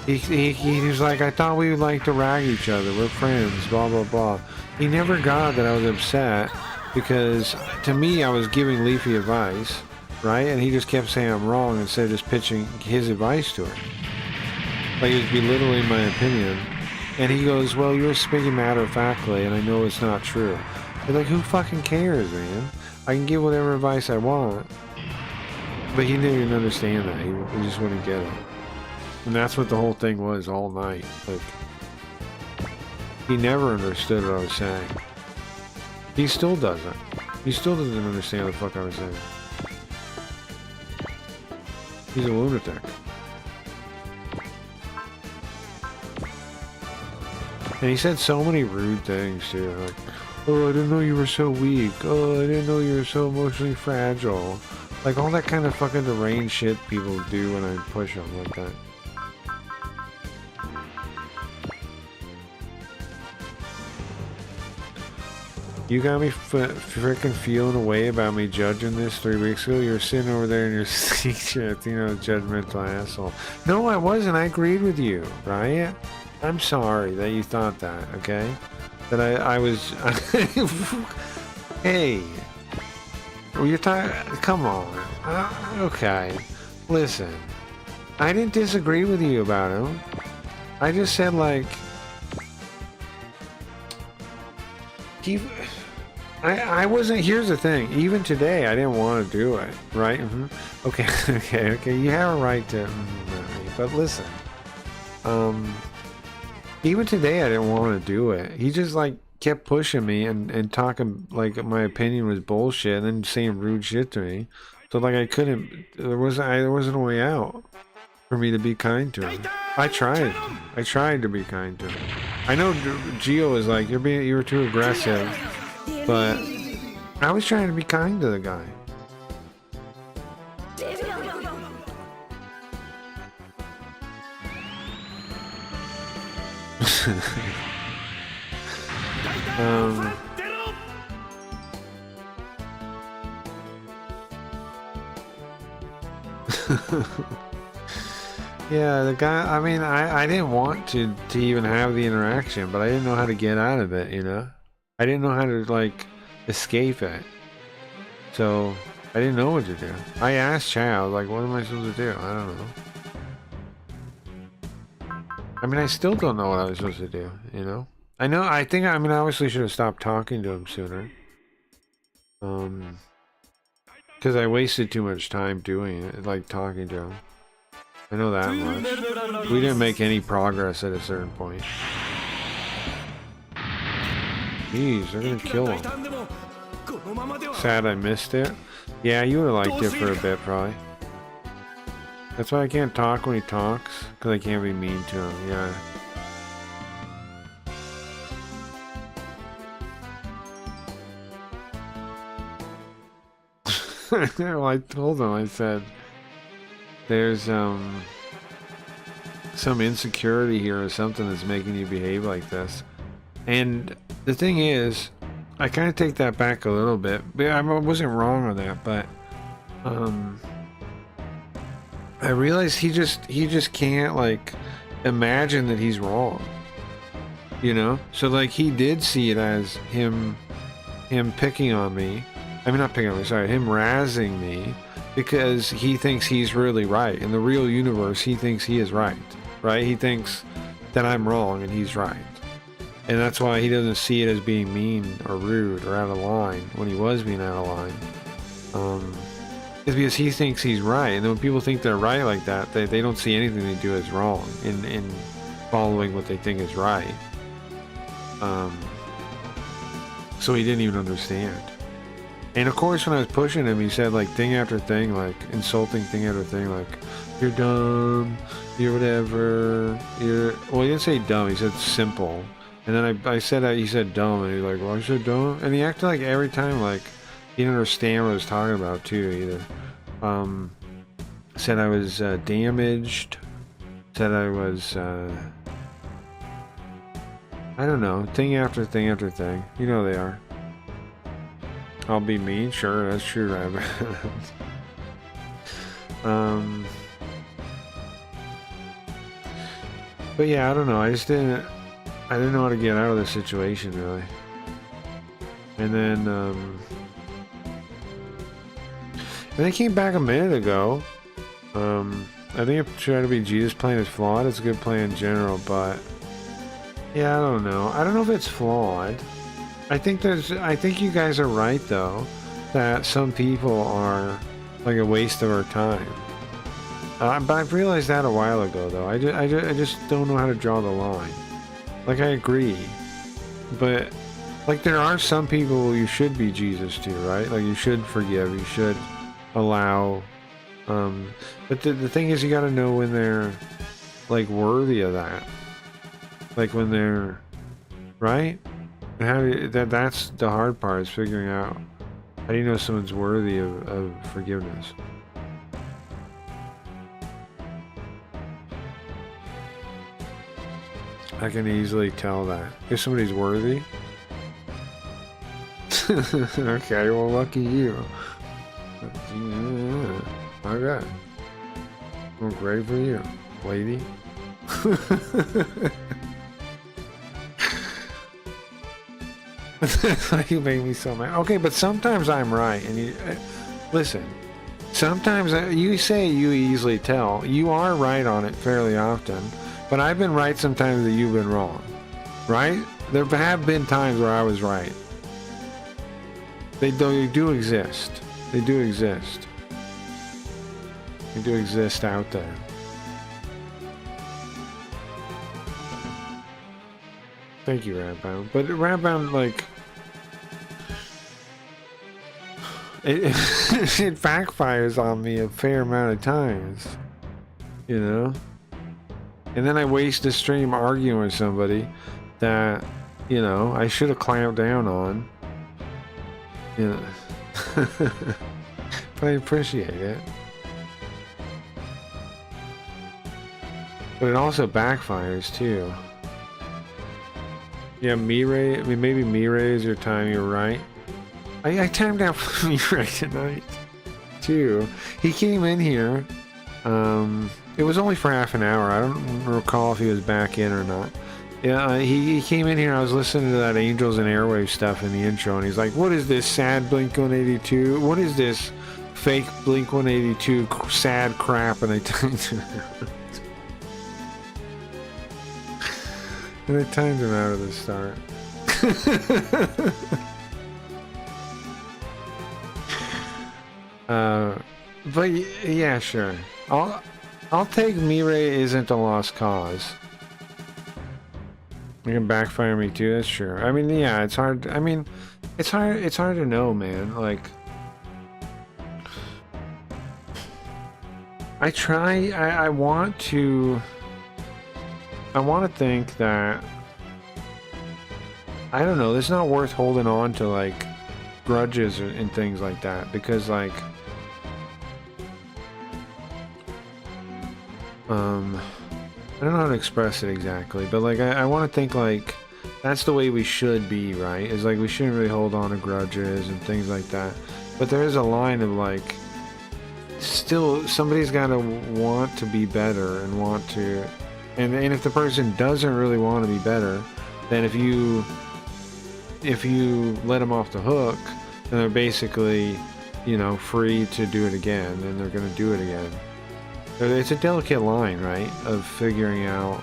S2: He was like, I thought we would like to rag each other. We're friends, blah, blah, blah. He never got that I was upset because, to me, I was giving Leafy advice, right? And he just kept saying I'm wrong instead of just pitching his advice to her. Like, he was belittling my opinion. And he goes, well, you're speaking matter-of-factly, and I know it's not true. But, like, who fucking cares, man? I can give whatever advice I want. But he didn't even understand that. He just wouldn't get it. And that's what the whole thing was all night. Like, he never understood what I was saying. He still doesn't. He still doesn't understand what the fuck I was saying. He's a lunatic. And he said so many rude things too, like, oh, I didn't know you were so weak. Oh, I didn't know you were so emotionally fragile. Like all that kind of fucking deranged shit people do when I push them like that. You got me freaking feeling a way about me judging this 3 weeks ago. You're sitting over there in your seat, you know, judgmental asshole. No, I wasn't. I agreed with you, right? I'm sorry that you thought that, okay? That I was... Hey. Well, you're talking... Come on. Okay. Listen. I didn't disagree with you about him. I just said, like... I wasn't... Here's the thing. Even today, I didn't want to do it, right? Okay, okay. You have a right to... But listen. Even today, I didn't want to do it. He just, like, kept pushing me and talking like my opinion was bullshit and then saying rude shit to me. So, like, I couldn't... There wasn't a way out for me to be kind to him. I tried. I tried to be kind to him. I know Gio was like, you were too aggressive. But I was trying to be kind to the guy. Yeah, the guy, I mean, I didn't want to even have the interaction, but I didn't know how to get out of it, you know? I didn't know how to, like, escape it. So, I didn't know what to do. I asked Chow, like, what am I supposed to do? I don't know. I mean, I still don't know what I was supposed to do, you know? I mean, I obviously should have stopped talking to him sooner. Because I wasted too much time doing it, like, talking to him. I know that much. We didn't make any progress at a certain point. Jeez, they're gonna kill him. Sad I missed it. Yeah, you would have liked it for a bit, probably. That's why I can't talk when he talks, because I can't be mean to him, yeah. Well, I told him, I said, there's some insecurity here or something that's making you behave like this. And the thing is, I kind of take that back a little bit. I wasn't wrong on that, but I realized he just can't, like, imagine that he's wrong. You know? So, like, he did see it as him picking on me. I mean, not picking on me, sorry, him razzing me because he thinks he's really right. In the real universe, he thinks he is right, right? He thinks that I'm wrong and he's right. And that's why he doesn't see it as being mean or rude or out of line when he was being out of line. It's because he thinks he's right. And then when people think they're right like that, they don't see anything they do as wrong in following what they think is right. So he didn't even understand. And of course, when I was pushing him, he said, like, thing after thing, like, insulting thing after thing, like, you're dumb, you're whatever, well, he didn't say dumb, he said simple. And then I said that he said dumb, and he's like, well, I said dumb? And he acted like every time, like, he didn't understand what I was talking about, too, either. Said I was damaged, said I was, I don't know, thing after thing after thing. You know they are. I'll be mean, sure, that's true, Rabbit. But yeah, I don't know, I didn't know how to get out of this situation, really. And then, and they came back a minute ago. I think if Try to Be Jesus plan is flawed, it's a good plan in general, but yeah, I don't know. I don't know if it's flawed. I think you guys are right, though, that some people are like a waste of our time. But I've realized that a while ago, though. I just don't know how to draw the line. Like, I agree, but Like, there are some people you should be Jesus to, right? Like, you should forgive, you should allow, but the thing is, you gotta know when they're, like, worthy of that. Like, when they're, right? And how do you, that's the hard part, is figuring out, how do you know someone's worthy of forgiveness? I can easily tell that. If somebody's worthy. Okay, well, lucky you. Yeah, okay. Well, great for you, lady. You make me so mad. Okay, but sometimes I'm right, and you listen. Sometimes you say you easily tell. You are right on it fairly often, but I've been right sometimes that you've been wrong. Right? There have been times where I was right. They do exist. They do exist. They do exist out there. Thank you, Radbound. But Radbound, like, it backfires on me a fair amount of times, you know? And then I waste a stream arguing with somebody that, you know, I should have clamped down on. You know. But I appreciate it. But it also backfires too. Yeah, Mirai, I mean, maybe Mirai is your time, you're right. I timed out for Mirai tonight too. He came in here, it was only for half an hour. I don't recall if he was back in or not. Yeah, he came in here, I was listening to that Angels and Airwaves stuff in the intro, and he's like, what is this sad Blink-182? What is this fake Blink-182 sad crap? And I timed him out. And I timed him out at the start. But yeah, sure. I'll take Mirai isn't a lost cause. You can backfire me too, that's sure. I mean, yeah, it's hard. I mean, it's hard to know, man. Like, I want to think that, I don't know, it's not worth holding on to, like, grudges and things like that, because, like, I don't know how to express it exactly, but, like, I want to think, like, that's the way we should be, right? Is, like, we shouldn't really hold on to grudges and things like that. But there is a line of, like, still, somebody's got to want to be better and want to... And if the person doesn't really want to be better, then if you let them off the hook, then they're basically, you know, free to do it again, and they're going to do it again. It's a delicate line, right, of figuring out,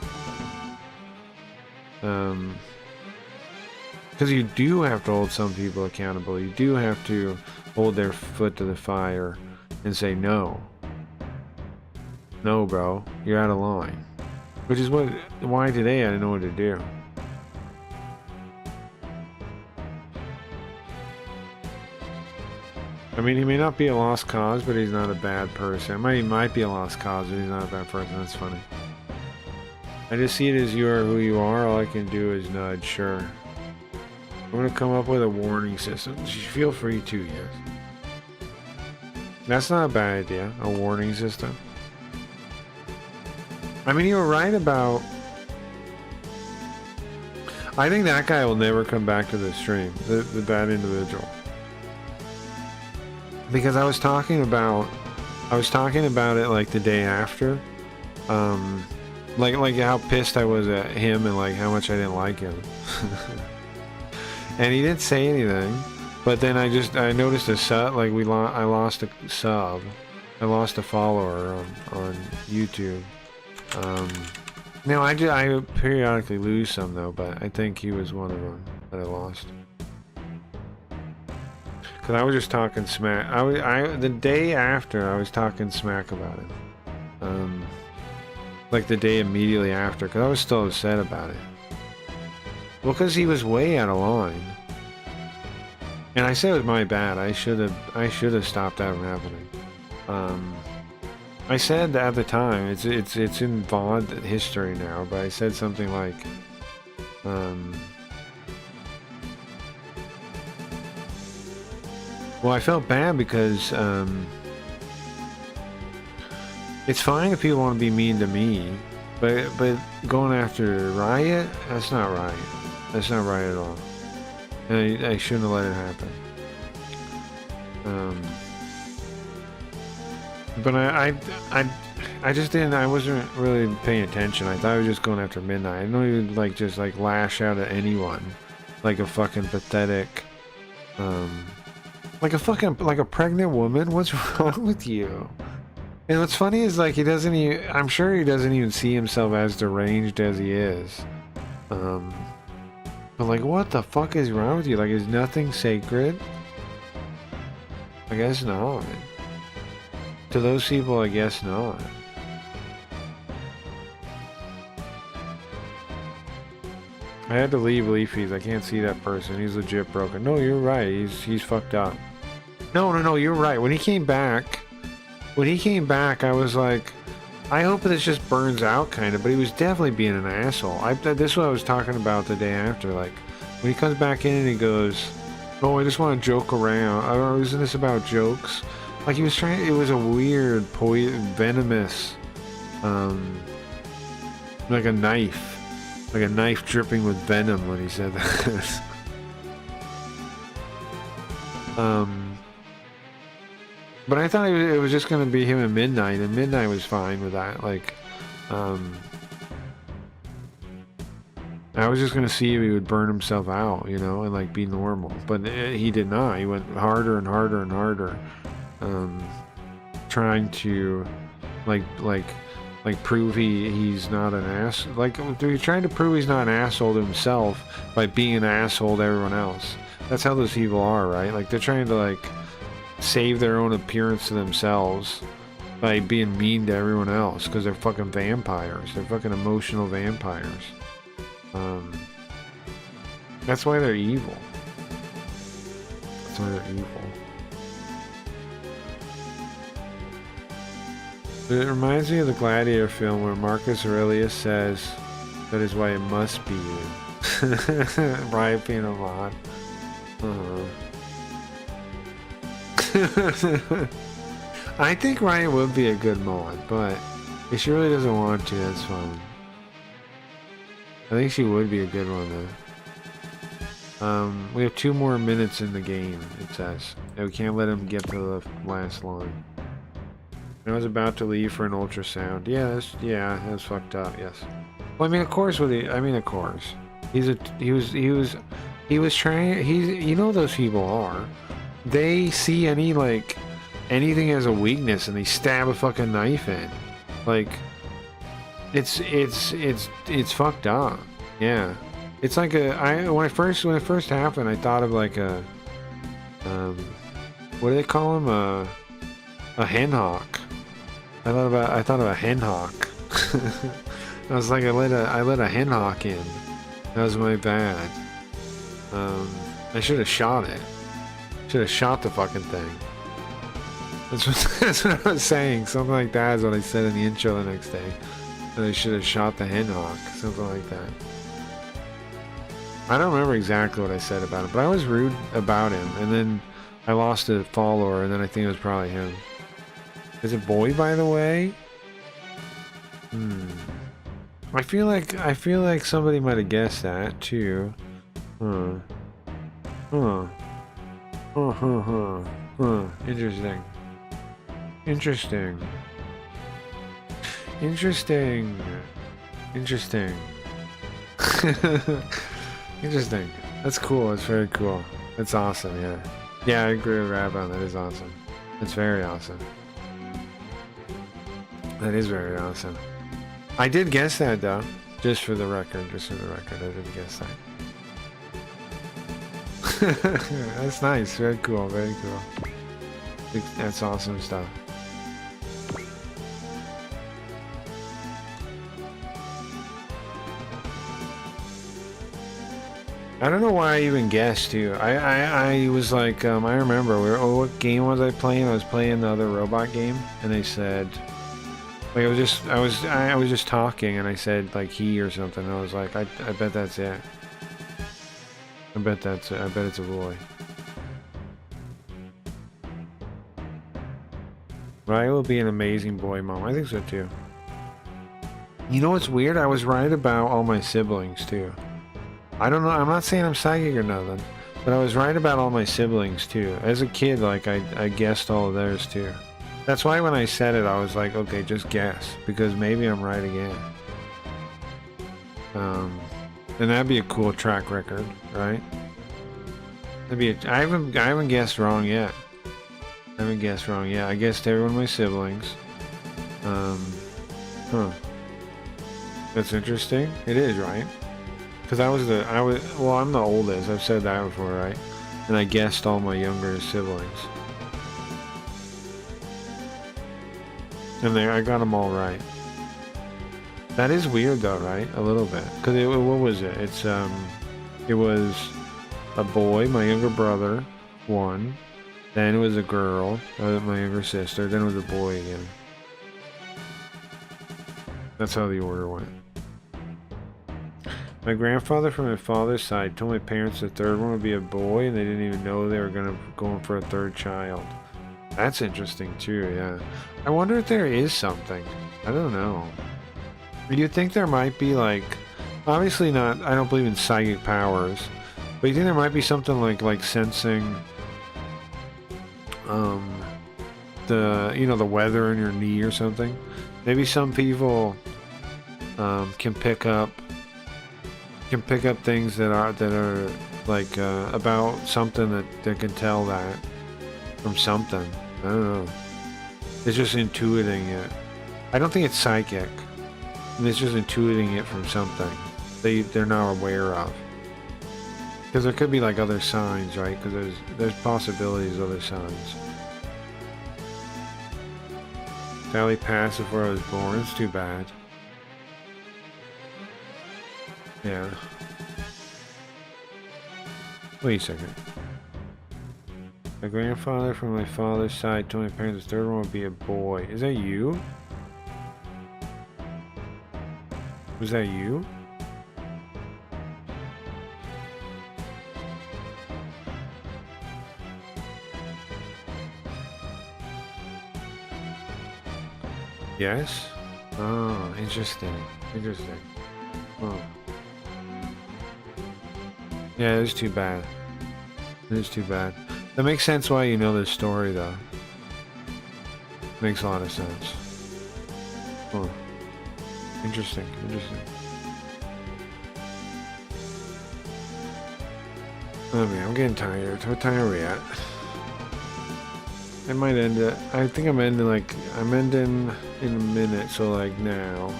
S2: because you do have to hold some people accountable. You do have to hold their foot to the fire and say, no, bro, you're out of line. Which is why today I didn't know what to do. I mean, he may not be a lost cause, but he's not a bad person. He might be a lost cause, but he's not a bad person. That's funny. I just see it as you are who you are. All I can do is nudge, sure. I'm going to come up with a warning system. Feel free to, yes. That's not a bad idea, a warning system. I mean, you were right about... I think that guy will never come back to the stream, that individual. Because I was talking about it like the day after, like how pissed I was at him and like how much I didn't like him. And he didn't say anything, but then I noticed a sub, like I lost a sub, I lost a follower on YouTube. Now I periodically lose some though, but I think he was one of them that I lost. Cause I was just talking smack. The day after I was talking smack about him. Like the day immediately after, cause I was still upset about it. Well, cause he was way out of line. And I said it was my bad. I should have stopped that from happening. I said at the time, it's in VOD history now, but I said something like, well, I felt bad because, it's fine if people want to be mean to me, but going after Riot, that's not right. That's not right at all. And I shouldn't have let it happen. But I just didn't. I wasn't really paying attention. I thought I was just going after Midnight. I didn't know he would like just like lash out at anyone, like a fucking pathetic, like a pregnant woman. What's wrong with you? And what's funny is like he doesn't even. I'm sure he doesn't even see himself as deranged as he is. But like, what the fuck is wrong with you? Like, is nothing sacred? I guess not. To those people, I guess not. I had to leave Leafy's. I can't see that person. He's legit broken. No, you're right. He's fucked up. No, you're right. When he came back, I was like, I hope this just burns out, kind of. But he was definitely being an asshole. This is what I was talking about the day after. Like, when he comes back in and he goes, "Oh, I just want to joke around. Isn't this about jokes?" Like he was trying. It was a weird, venomous, like a knife dripping with venom when he said that. But I thought it was just gonna be him and Midnight was fine with that. Like, I was just gonna see if he would burn himself out, you know, and like be normal. But he did not. He went harder and harder and harder, trying to, like prove he's not an ass. Like he's trying to prove he's not an asshole to himself by being an asshole to everyone else. That's how those people are, right? Like they're trying to like save their own appearance to themselves by being mean to everyone else because they're fucking vampires. They're fucking emotional vampires. That's why they're evil. That's why they're evil. It reminds me of the Gladiator film where Marcus Aurelius says that is why it must be you. Riot being a mod. I think Riot would be a good mod, but if she really doesn't want to, that's fine. I think she would be a good one though. We have 2 more minutes in the game, it says. And we can't let him get to the last line. I was about to leave for an ultrasound. Yeah, that's fucked up, yes. Well, I mean, of course, of course. He was trying, you know those people are. They see anything as a weakness and they stab a fucking knife in. Like, it's fucked up. Yeah. It's like when it first happened, I thought of like a, what do they call him? A hen hawk. I thought of a hen hawk. I was like, I let a hen hawk in. That was my bad. I should have shot it. Should have shot the fucking thing. That's what I was saying. Something like that is what I said in the intro the next day. That I should have shot the hen hawk. Something like that. I don't remember exactly what I said about it, but I was rude about him, and then I lost a follower, and then I think it was probably him. Is it boy, by the way? I feel like somebody might have guessed that too. Interesting. Interesting. Interesting. That's cool. That's very cool. That's awesome, yeah. Yeah, I agree with Rabon. That is awesome. It's very awesome. That is very awesome. I did guess that, though. Just for the record. I did guess that. That's nice. Very cool. Very cool. That's awesome stuff. I don't know why I even guessed too. I was like, I remember what game was I playing? I was playing the other robot game, and they said, like, I was just talking, and I said like he or something. And I was like, I bet that's it. I bet that's it. I bet it's a boy. Riley will be an amazing boy, Mom. I think so too. You know what's weird? I was right about all my siblings too. I don't know, I'm not saying I'm psychic or nothing, but I was right about all my siblings too. As a kid, like, I guessed all of theirs too. That's why when I said it, I was like, okay, just guess, because maybe I'm right again. And that'd be a cool track record, right? That'd be I haven't guessed wrong yet. I haven't guessed wrong yet. I guessed every one of my siblings. Huh. That's interesting. It is, right? Because well, I'm the oldest. I've said that before, right? And I guessed all my younger siblings. And I got them all right. That is weird though, right? A little bit. Because what was it? It was a boy, my younger brother, one. Then it was a girl, my younger sister. Then it was a boy again. That's how the order went. My grandfather from my father's side told my parents the third one would be a boy, and they didn't even know they were going for a third child. That's interesting too, yeah. I wonder if there is something. I don't know. You think there might be, like, obviously not, I don't believe in psychic powers, but you think there might be something like sensing the weather in your knee or something? Maybe some people can pick up things that are like about something that can tell that from something. I don't know. It's just intuiting it. I don't think it's psychic. It's just intuiting it from something they're not aware of. Because there could be like other signs, right? Because there's possibilities of other signs. Sally passed before I was born. It's too bad. Yeah. Wait a second. My grandfather from my father's side told my parents the third one would be a boy. Is that you? Was that you? Yes? Oh, interesting. Interesting. Oh. Yeah, it is too bad. It is too bad. That makes sense why you know this story, though. Makes a lot of sense. Huh. Interesting. Interesting. Oh man, I'm getting tired. What time are we at? I might end it. I think I'm ending in a minute, so like now.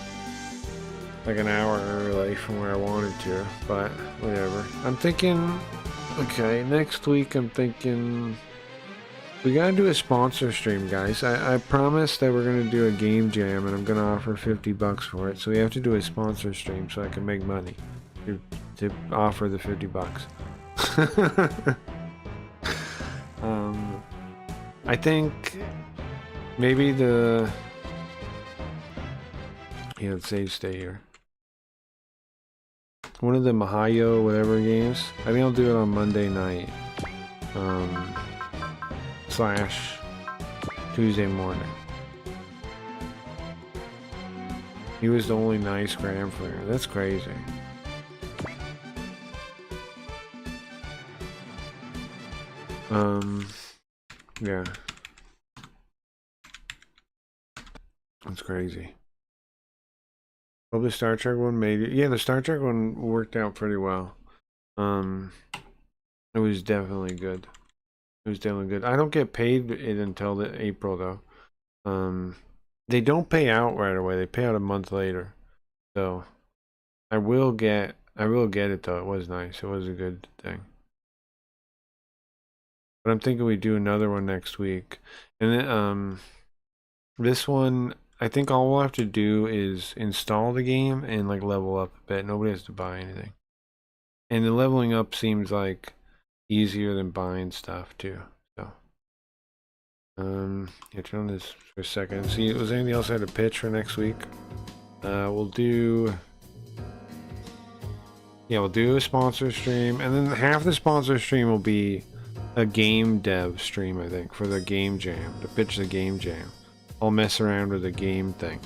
S2: Like an hour early from where I wanted to, but whatever. I'm thinking, okay, next week I'm thinking we gotta do a sponsor stream, guys. I promised that we're gonna do a game jam and I'm gonna offer $50 for it, so we have to do a sponsor stream so I can make money to offer the $50. I think maybe let's save stay here. One of the Mahayo whatever games. I think I'll do it on Monday night. / Tuesday morning. He was the only nice grandfather. That's crazy. Yeah. That's crazy. Well, the Star Trek one made it. Yeah, the Star Trek one worked out pretty well. It was definitely good. It was definitely good. I don't get paid it until April though. They don't pay out right away. They pay out a month later. So I will get it though. It was nice. It was a good thing. But I'm thinking we do another one next week. And then this one, I think all we'll have to do is install the game and like level up a bit. Nobody has to buy anything. And the leveling up seems like easier than buying stuff too. So yeah, turn on this for a second. See, was there anything else I had to pitch for next week? We'll do a sponsor stream, and then half the sponsor stream will be a game dev stream, I think, for the game jam, to pitch the game jam. I'll mess around with the game thing.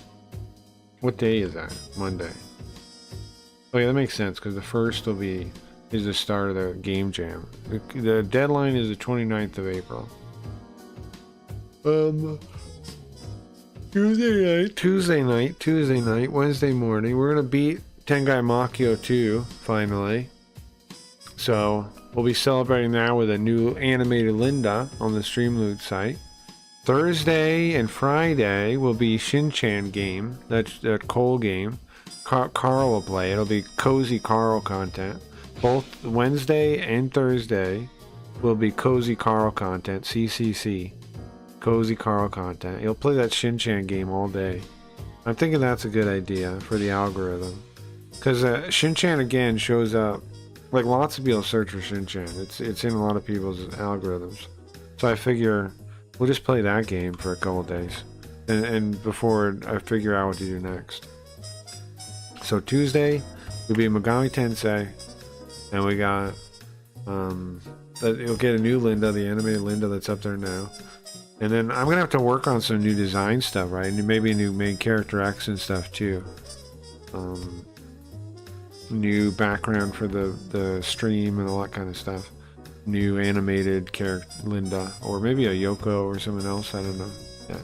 S2: What day is that? Monday. Oh yeah, that makes sense, because the first is the start of the game jam. The deadline is the 29th of April. Tuesday night, Wednesday morning, we're gonna beat Tengai Makio 2, finally. So, we'll be celebrating that with a new animated Linda on the Streamloot site. Thursday and Friday will be Shin-Chan game, that's that Cole game. Carl will play, it'll be Cozy Carl content. Both Wednesday and Thursday will be Cozy Carl content, CCC. Cozy Carl content. He'll play that Shin-Chan game all day. I'm thinking that's a good idea for the algorithm. Because Shin-Chan again shows up, like lots of people search for Shin-Chan. It's in a lot of people's algorithms. So I figure we'll just play that game for a couple days. And before I figure out what to do next. So Tuesday will be Megami Tensei. And we got, you'll get a new Linda, the animated Linda that's up there now. And then I'm going to have to work on some new design stuff, right? And maybe a new main character X and stuff too. New background for the stream and all that kind of stuff. New animated character Linda. Or maybe a Yoko or someone else, I don't know. Yeah.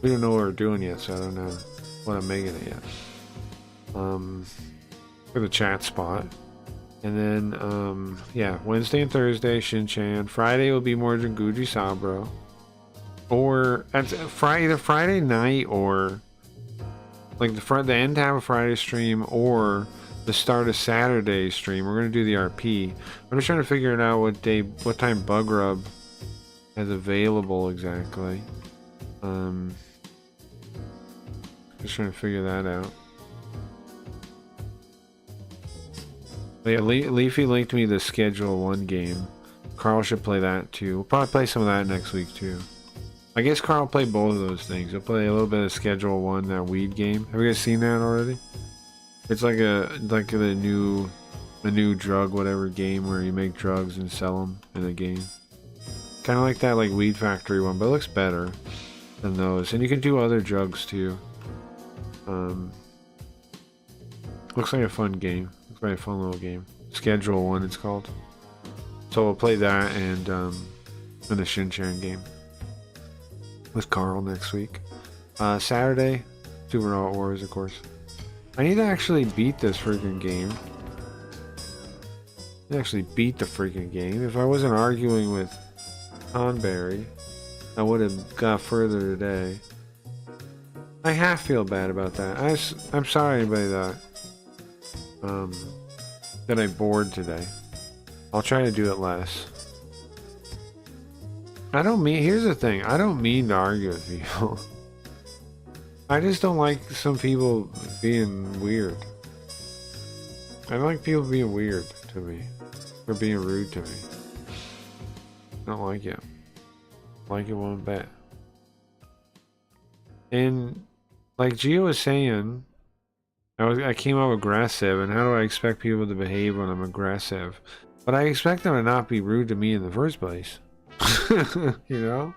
S2: We don't know what we're doing yet, so I don't know what I'm making it yet. For the chat spot. And then, yeah, Wednesday and Thursday, Shin-Chan. Friday will be more Jinguji Sabro. Or either Friday night or like the end half of Friday stream or the start of Saturday stream. We're gonna do the RP. I'm just trying to figure it out what time Bug Rub is available exactly. Just trying to figure that out. But yeah, Leafy linked me the Schedule 1 game. Carl should play that too. We'll probably play some of that next week too. I guess Carl will play both of those things. He'll play a little bit of Schedule 1, that weed game. Have you guys seen that already? It's like a new drug whatever game where you make drugs and sell them in a game. Kind of like that like Weed Factory one, but it looks better than those. And you can do other drugs too. Looks like a fun game. Looks like a fun little game. Schedule 1 it's called. So we'll play that and the Shin-Chan game with Carl next week. Saturday, Super Robot Wars, of course. I need to actually beat this freaking game. Actually beat the freaking game. If I wasn't arguing with Tonberry, I would have got further today. I half feel bad about that. I'm sorry anybody that I bored today. I'll try to do it less. Here's the thing, I don't mean to argue with people. I just don't like some people being weird. I don't like people being weird to me. Or being rude to me. I don't like it. Like it one bit. And like Gio was saying, I came up aggressive, and how do I expect people to behave when I'm aggressive? But I expect them to not be rude to me in the first place. You know?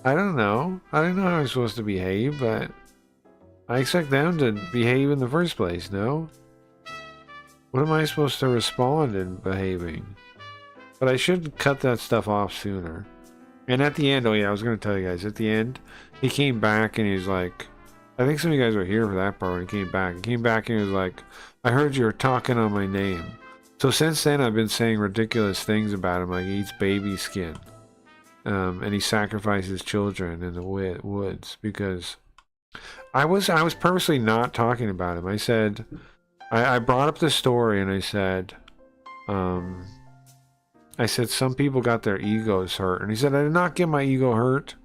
S2: I don't know. I don't know how I'm supposed to behave, but I expect them to behave in the first place, no? What am I supposed to respond in behaving? But I should cut that stuff off sooner. And at the end, oh yeah, I was going to tell you guys, at the end, he came back and he's like, I think some of you guys were here for that part when he came back. He came back and he was like, I heard you were talking on my name. So since then, I've been saying ridiculous things about him, like he eats baby skin. And he sacrifices children in the woods because I was purposely not talking about him. I said, I brought up the story and I said some people got their egos hurt. And he said, I did not get my ego hurt.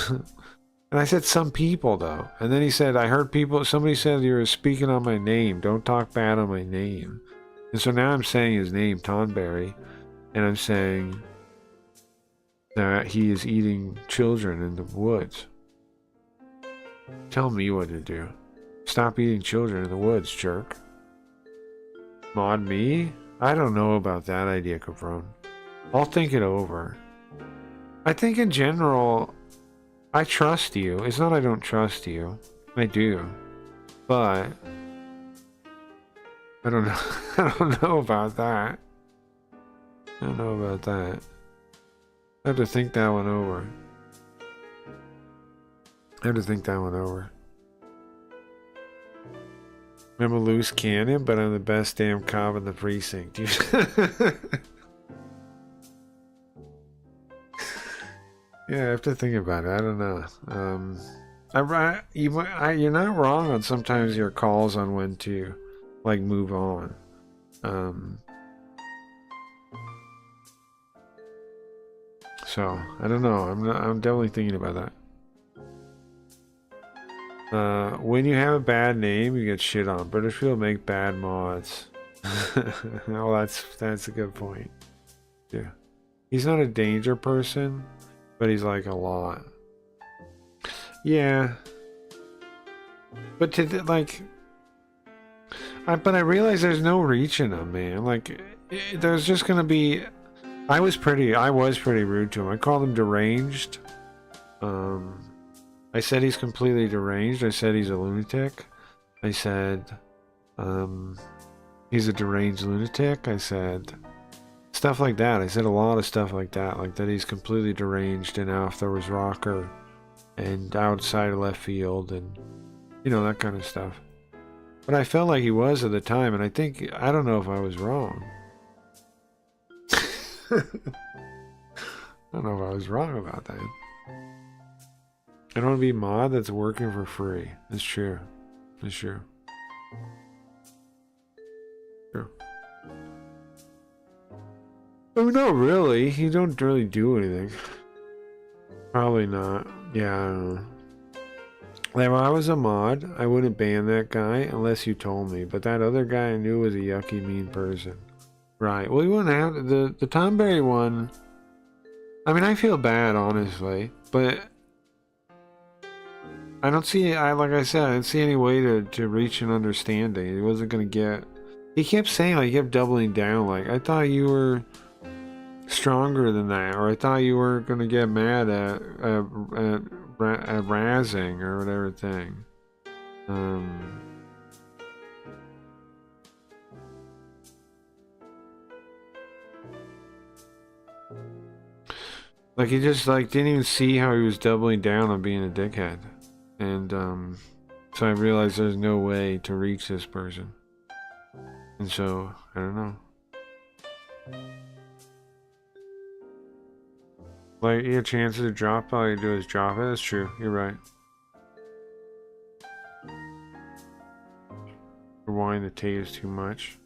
S2: And I said, some people though. And then he said, I heard somebody said you were speaking on my name. Don't talk bad on my name. And so now I'm saying his name, Tonberry, and I'm saying that he is eating children in the woods. Tell me what to do. Stop eating children in the woods, jerk. Mod me? I don't know about that idea, Cabron. I'll think it over. I think in general, I trust you. It's not I don't trust you. I do. But I don't know. I don't know about that. I don't know about that. I have to think that one over. I have to think that one over. I'm a loose cannon, but I'm the best damn cop in the precinct. Yeah, I have to think about it. I don't know. You're not wrong on sometimes your calls on when to, like, move on. So I don't know. I'm definitely thinking about that. When you have a bad name, you get shit on. British people make bad mods. Oh, that's a good point. Yeah, he's not a danger person, but he's like a lot. Yeah, but but I realize there's no reaching him, man. Like, there's just gonna be. I was pretty rude to him. I called him deranged. I said he's completely deranged. I said he's a lunatic. I said he's a deranged lunatic. I said stuff like that. I said a lot of stuff like that he's completely deranged and off the rocker and outside of left field and, you know, that kind of stuff. But I felt like he was at the time, and I don't know if I was wrong. I don't know if I was wrong about that. I don't want to be a mod that's working for free. It's true. It's true. True. Oh, no, really. You don't really do anything. Probably not. Yeah, I don't know. Like, if I was a mod, I wouldn't ban that guy unless you told me. But that other guy I knew was a yucky, mean person. Right. Well, you wouldn't have the Tonberry one. I mean, I feel bad, honestly, but I don't see. Like I said, I didn't see any way to reach an understanding. He wasn't gonna get. He kept saying, like, he kept doubling down. Like, I thought you were stronger than that, or I thought you were gonna get mad at razzing or whatever thing. Like, he just, like, didn't even see how he was doubling down on being a dickhead. And, so I realized there's no way to reach this person. And so, I don't know. Like, your chances to drop, all you do is drop it. That's true. You're right. Rewind the tape is too much.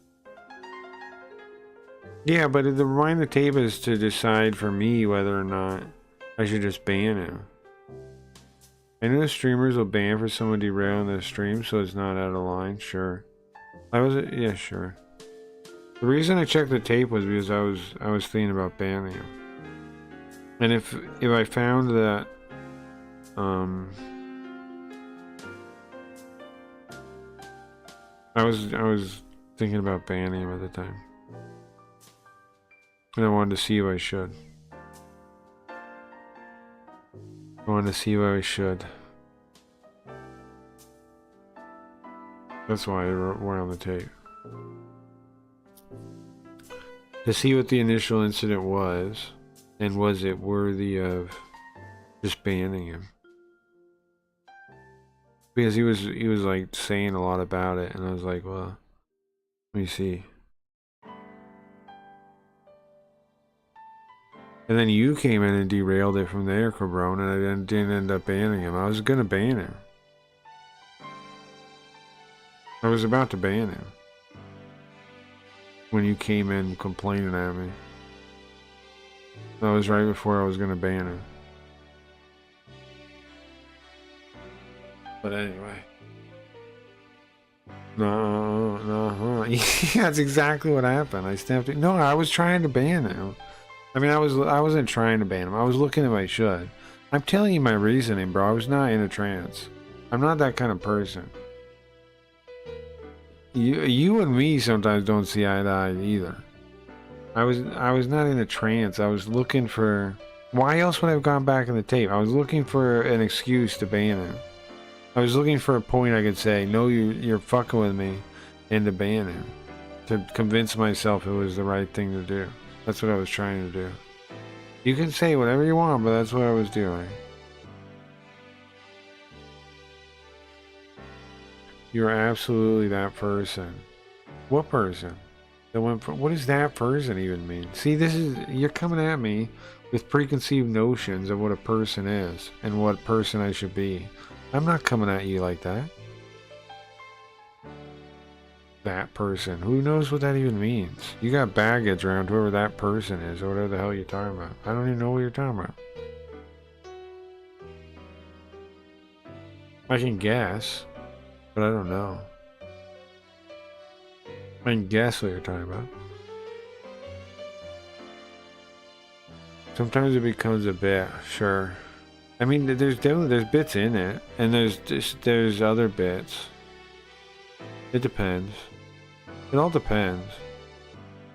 S2: Yeah, but the rewind the tape is to decide for me whether or not I should just ban him. I know streamers will ban for someone derailing their stream, so it's not out of line. Sure. Yeah, sure. The reason I checked the tape was because I was thinking about banning him. And if I found that I was thinking about banning him at the time. And I wanted to see if I should. I wanted to see if I should. That's why I went on the tape. To see what the initial incident was, and was it worthy of just banning him? Because he was like saying a lot about it, and I was like, well, let me see. And then you came in and derailed it from there, Cabron, and I didn't end up banning him. I was gonna ban him. I was about to ban him when you came in complaining at me. That was right before I was gonna ban him. But anyway. No. That's exactly what happened. I snapped it. No, I was trying to ban him. I mean, I wasn't trying to ban him. I was looking if I should. I'm telling you my reasoning, bro. I was not in a trance. I'm not that kind of person. You and me sometimes don't see eye to eye either. I was not in a trance. I was looking for... Why else would I have gone back in the tape? I was looking for an excuse to ban him. I was looking for a point I could say, no, you're fucking with me, and to ban him. To convince myself it was the right thing to do. That's what I was trying to do. You can say whatever you want, but that's what I was doing. You're absolutely that person. What person? That went from, what does that person even mean? See, you're coming at me with preconceived notions of what a person is and what person I should be. I'm not coming at you like that. That person. Who knows what that even means? You got baggage around whoever that person is or whatever the hell you're talking about. I don't even know what you're talking about. I can guess, but I don't know. I can guess what you're talking about. Sometimes it becomes a bit, sure. I mean, there's bits in it, and there's other bits. It depends. It all depends.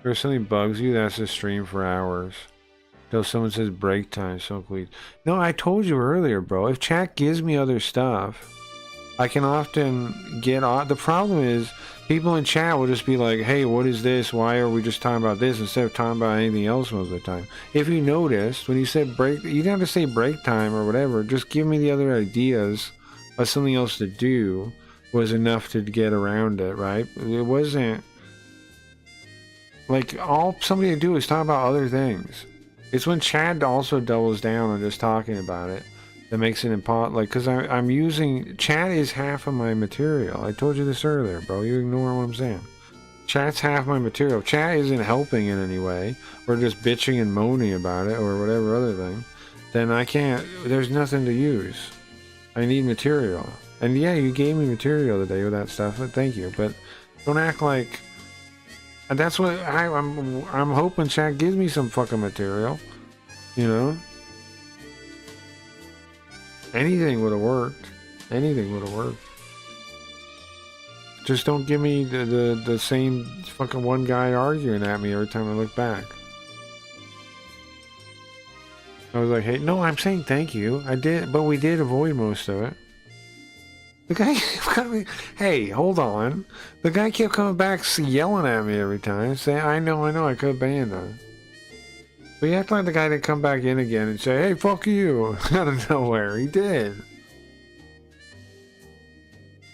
S2: If something bugs you, that's a stream for hours. Till someone says break time, so please. No, I told you earlier, bro. If chat gives me other stuff, I can often get on. The problem is, people in chat will just be like, hey, what is this? Why are we just talking about this instead of talking about anything else most of the time? If you noticed, when you said break, you didn't have to say break time or whatever. Just give me the other ideas of something else to do was enough to get around it, right? It wasn't like all somebody to do is talk about other things. It's when Chad also doubles down on just talking about it that makes it impossible. Like, because I'm using... Chat is half of my material. I told you this earlier, bro. You ignore what I'm saying. Chat's half my material. Chat isn't helping in any way, or just bitching and moaning about it, or whatever other thing. Then I can't... There's nothing to use. I need material. And yeah, you gave me material today with that stuff. Thank you. But don't act like... And that's what I'm hoping chat gives me some fucking material. You know? Anything would have worked. Anything would have worked. Just don't give me the same fucking one guy arguing at me every time I look back. I was like, hey, no, I'm saying thank you. I did, but we did avoid most of it. The guy kept coming, hey, hold on. The guy kept coming back yelling at me every time, saying, I know, I could have banned him. But you act like the guy didn't come back in again and say, hey, fuck you, out of nowhere. He did.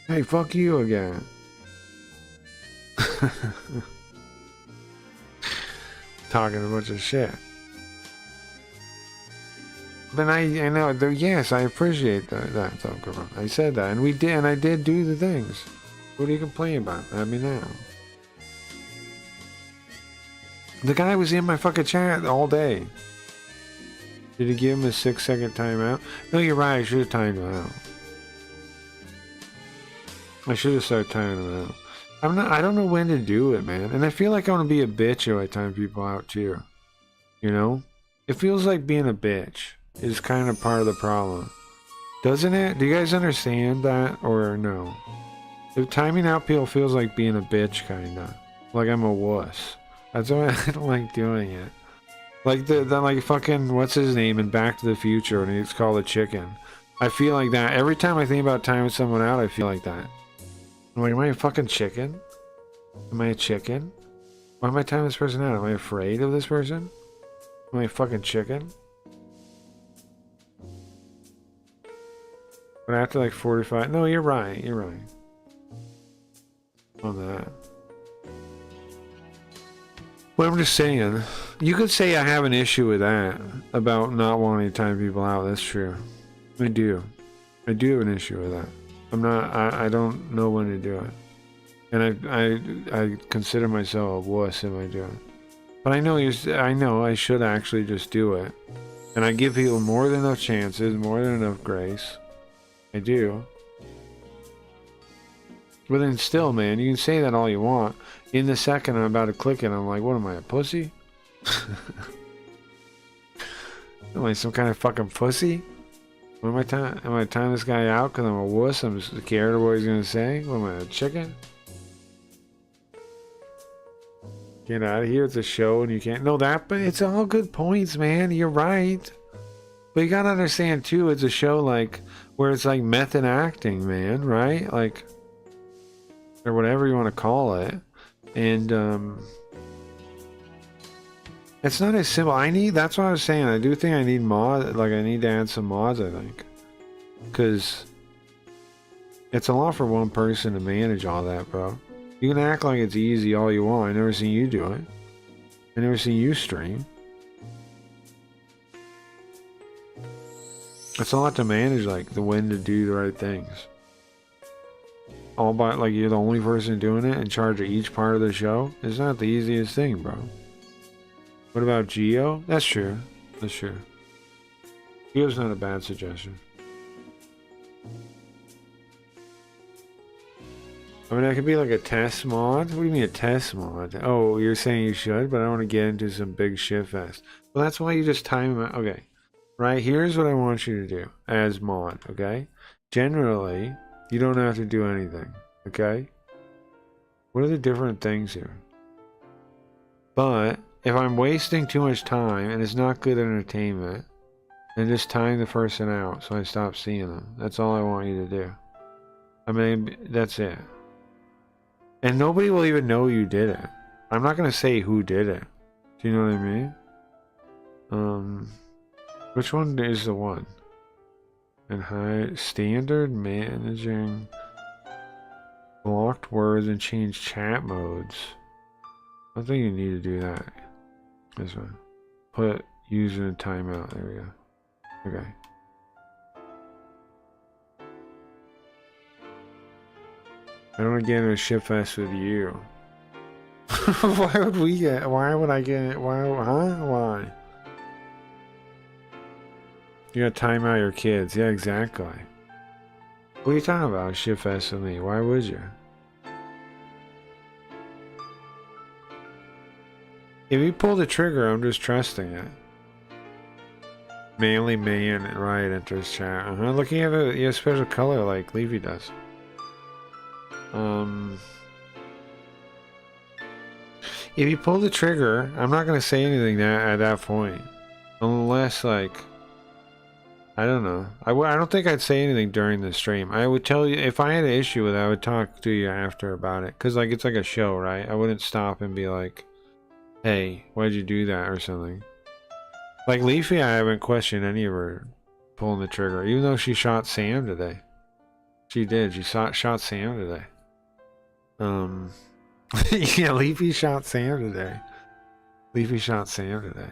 S2: Hey, fuck you again. Talking a bunch of shit. But I know, yes, I appreciate that, I said that, and we did, and I did do the things. What are you complaining about? At me now. The guy was in my fucking chat all day. Did he give him a 6-second timeout? No, you're right, I should have timed him out. I should have started timing him out. I don't know when to do it, man. And I feel like I want to be a bitch if I time people out too. You know? It feels like being a bitch is kind of part of the problem. Doesn't it? Do you guys understand that or no? If timing out people feels like being a bitch, kinda. Like I'm a wuss. That's why I don't like doing it. Like the like fucking, what's his name in Back to the Future and it's called a chicken. I feel like that. Every time I think about timing someone out, I feel like that. I'm like, am I a fucking chicken? Am I a chicken? Why am I timing this person out? Am I afraid of this person? Am I a fucking chicken? But after like 45... No, you're right. You're right. On that. Well, I'm just saying. You could say I have an issue with that. About not wanting to time people out. That's true. I do. I do have an issue with that. I'm not... I don't know when to do it. And I consider myself a wuss if I do it. But I know I should actually just do it. And I give people more than enough chances, more than enough grace. I do. But then still, man, you can say that all you want. In the second I'm about to click it, I'm like, what am I, a pussy? Am I some kind of fucking pussy? What am I tying this guy out because I'm a wuss? I'm just scared of what he's gonna say? What am I, a chicken? Get out of here, it's a show and you can't know that, but it's all good points, man. You're right. But you gotta understand too, it's a show like where it's like method acting, man, right? Like, or whatever you want to call it. And it's not as simple. That's what I was saying. I do think I need mods, like I need to add some mods, I think. Because it's a lot for one person to manage all that, bro. You can act like it's easy all you want. I never seen you do it. I never seen you stream. It's a lot to manage, like the when to do the right things. All by like you're the only person doing it in charge of each part of the show. It's not the easiest thing, bro. What about Geo? That's true. That's true. Geo's not a bad suggestion. I mean, that could be like a test mod. What do you mean a test mod? Oh, you're saying you should, but I want to get into some big shit fest. Well, that's why you just time them out. Okay. Right, here's what I want you to do as mod, okay? Generally, you don't have to do anything, okay? What are the different things here? But if I'm wasting too much time and it's not good entertainment, then just time the person out so I stop seeing them. That's all I want you to do. I mean, that's it. And nobody will even know you did it. I'm not going to say who did it. Do you know what I mean? Which one is the one? And high standard managing blocked words and change chat modes. I think you need to do that. This one. Put user in timeout. There we go. Okay. I don't want to get into a shit fest with you. Why would we get? Why would I get it? Why? Huh? Why? You gotta time out your kids. Yeah, exactly. What are you talking about? Shit fest with me. Why would you? If you pull the trigger, I'm just trusting it. Manly man, right, enters chat. Look, you have a special color like Leafy does. If you pull the trigger, I'm not gonna say anything at that point, unless like, I don't know. I don't think I'd say anything during the stream. I would tell you if I had an issue with it. I would talk to you after about it, cause like it's like a show, right? I wouldn't stop and be like, "Hey, why'd you do that?" or something. Like Leafy, I haven't questioned any of her pulling the trigger, even though she shot Sam today. She did. She shot Sam today. Yeah, Leafy shot Sam today. Leafy shot Sam today.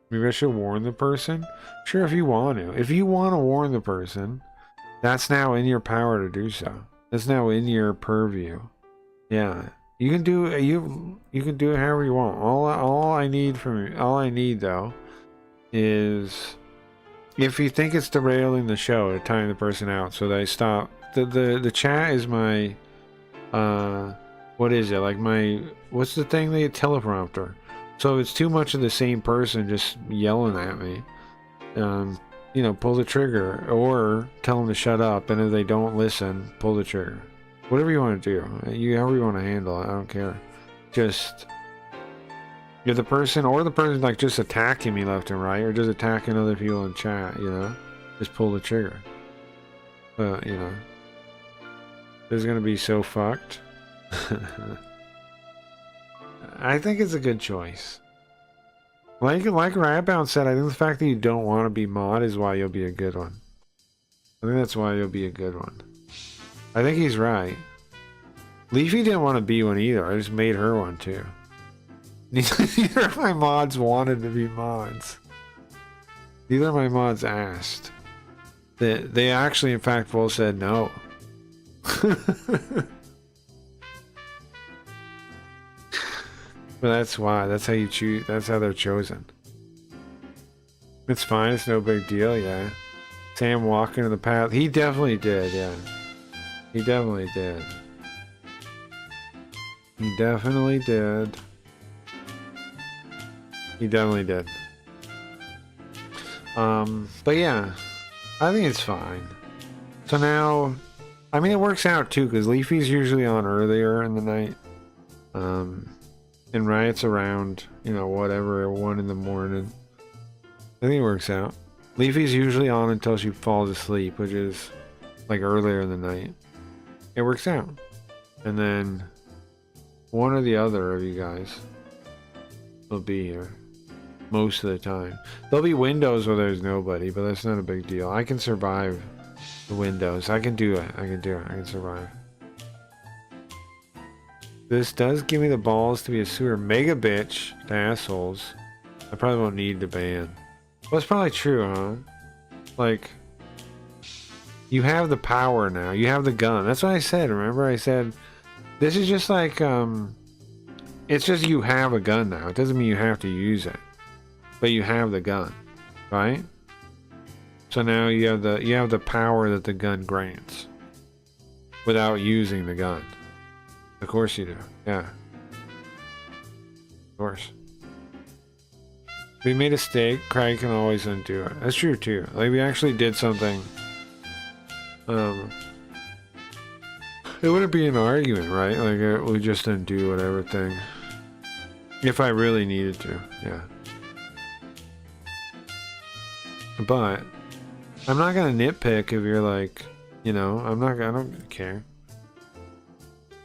S2: Maybe I should warn the person? Sure, if you want to. If you want to warn the person, that's now in your power to do so. That's now in your purview. Yeah. You can do you can do it however you want. All I need from you, all I need though, is if you think it's derailing the show, to time the person out so they stop. The chat is my what is it? Like my what's the thing? The teleprompter. So if it's too much of the same person just yelling at me, you know, pull the trigger or tell them to shut up, and if they don't listen, pull the trigger. Whatever you want to do, however you want to handle it, I don't care. Just you're the person, or the person like just attacking me left and right, or just attacking other people in chat. You know, just pull the trigger. You know, it's gonna be so fucked. I think it's a good choice. Like Ratbound said, I think the fact that you don't want to be mod is why you'll be a good one. I think that's why you'll be a good one. I think he's right. Leafy didn't want to be one either. I just made her one too. Neither of my mods wanted to be mods. Neither of my mods asked. They actually, in fact, both said no. But that's why. That's how you choose. That's how they're chosen. It's fine. It's no big deal. Yeah. Sam walking to the path. He definitely did. Yeah. He definitely did. He definitely did. He definitely did. But yeah, I think it's fine. So now, I mean, it works out too, because Leafy's usually on earlier in the night. And Riot's around, you know, whatever, 1 in the morning. I think it works out. Leafy's usually on until she falls asleep, which is like earlier in the night. It works out. And then one or the other of you guys will be here most of the time. There'll be windows where there's nobody, but that's not a big deal. I can survive the windows. I can do it. I can survive. This does give me the balls to be a sewer mega bitch to assholes. I probably won't need the ban. Well, it's probably true, huh? Like, you have the power now. You have the gun. That's what I said. Remember, I said this is just like it's just you have a gun now. It doesn't mean you have to use it, but you have the gun, right? So now you have the power that the gun grants without using the gun. Of course you do. Yeah. Of course. If we made a mistake, Craig can always undo it. That's true too. Like, we actually did something. It wouldn't be an argument, right? Like, we just undo whatever thing. If I really needed to, yeah. But I'm not gonna nitpick if you're like, you know, I don't care.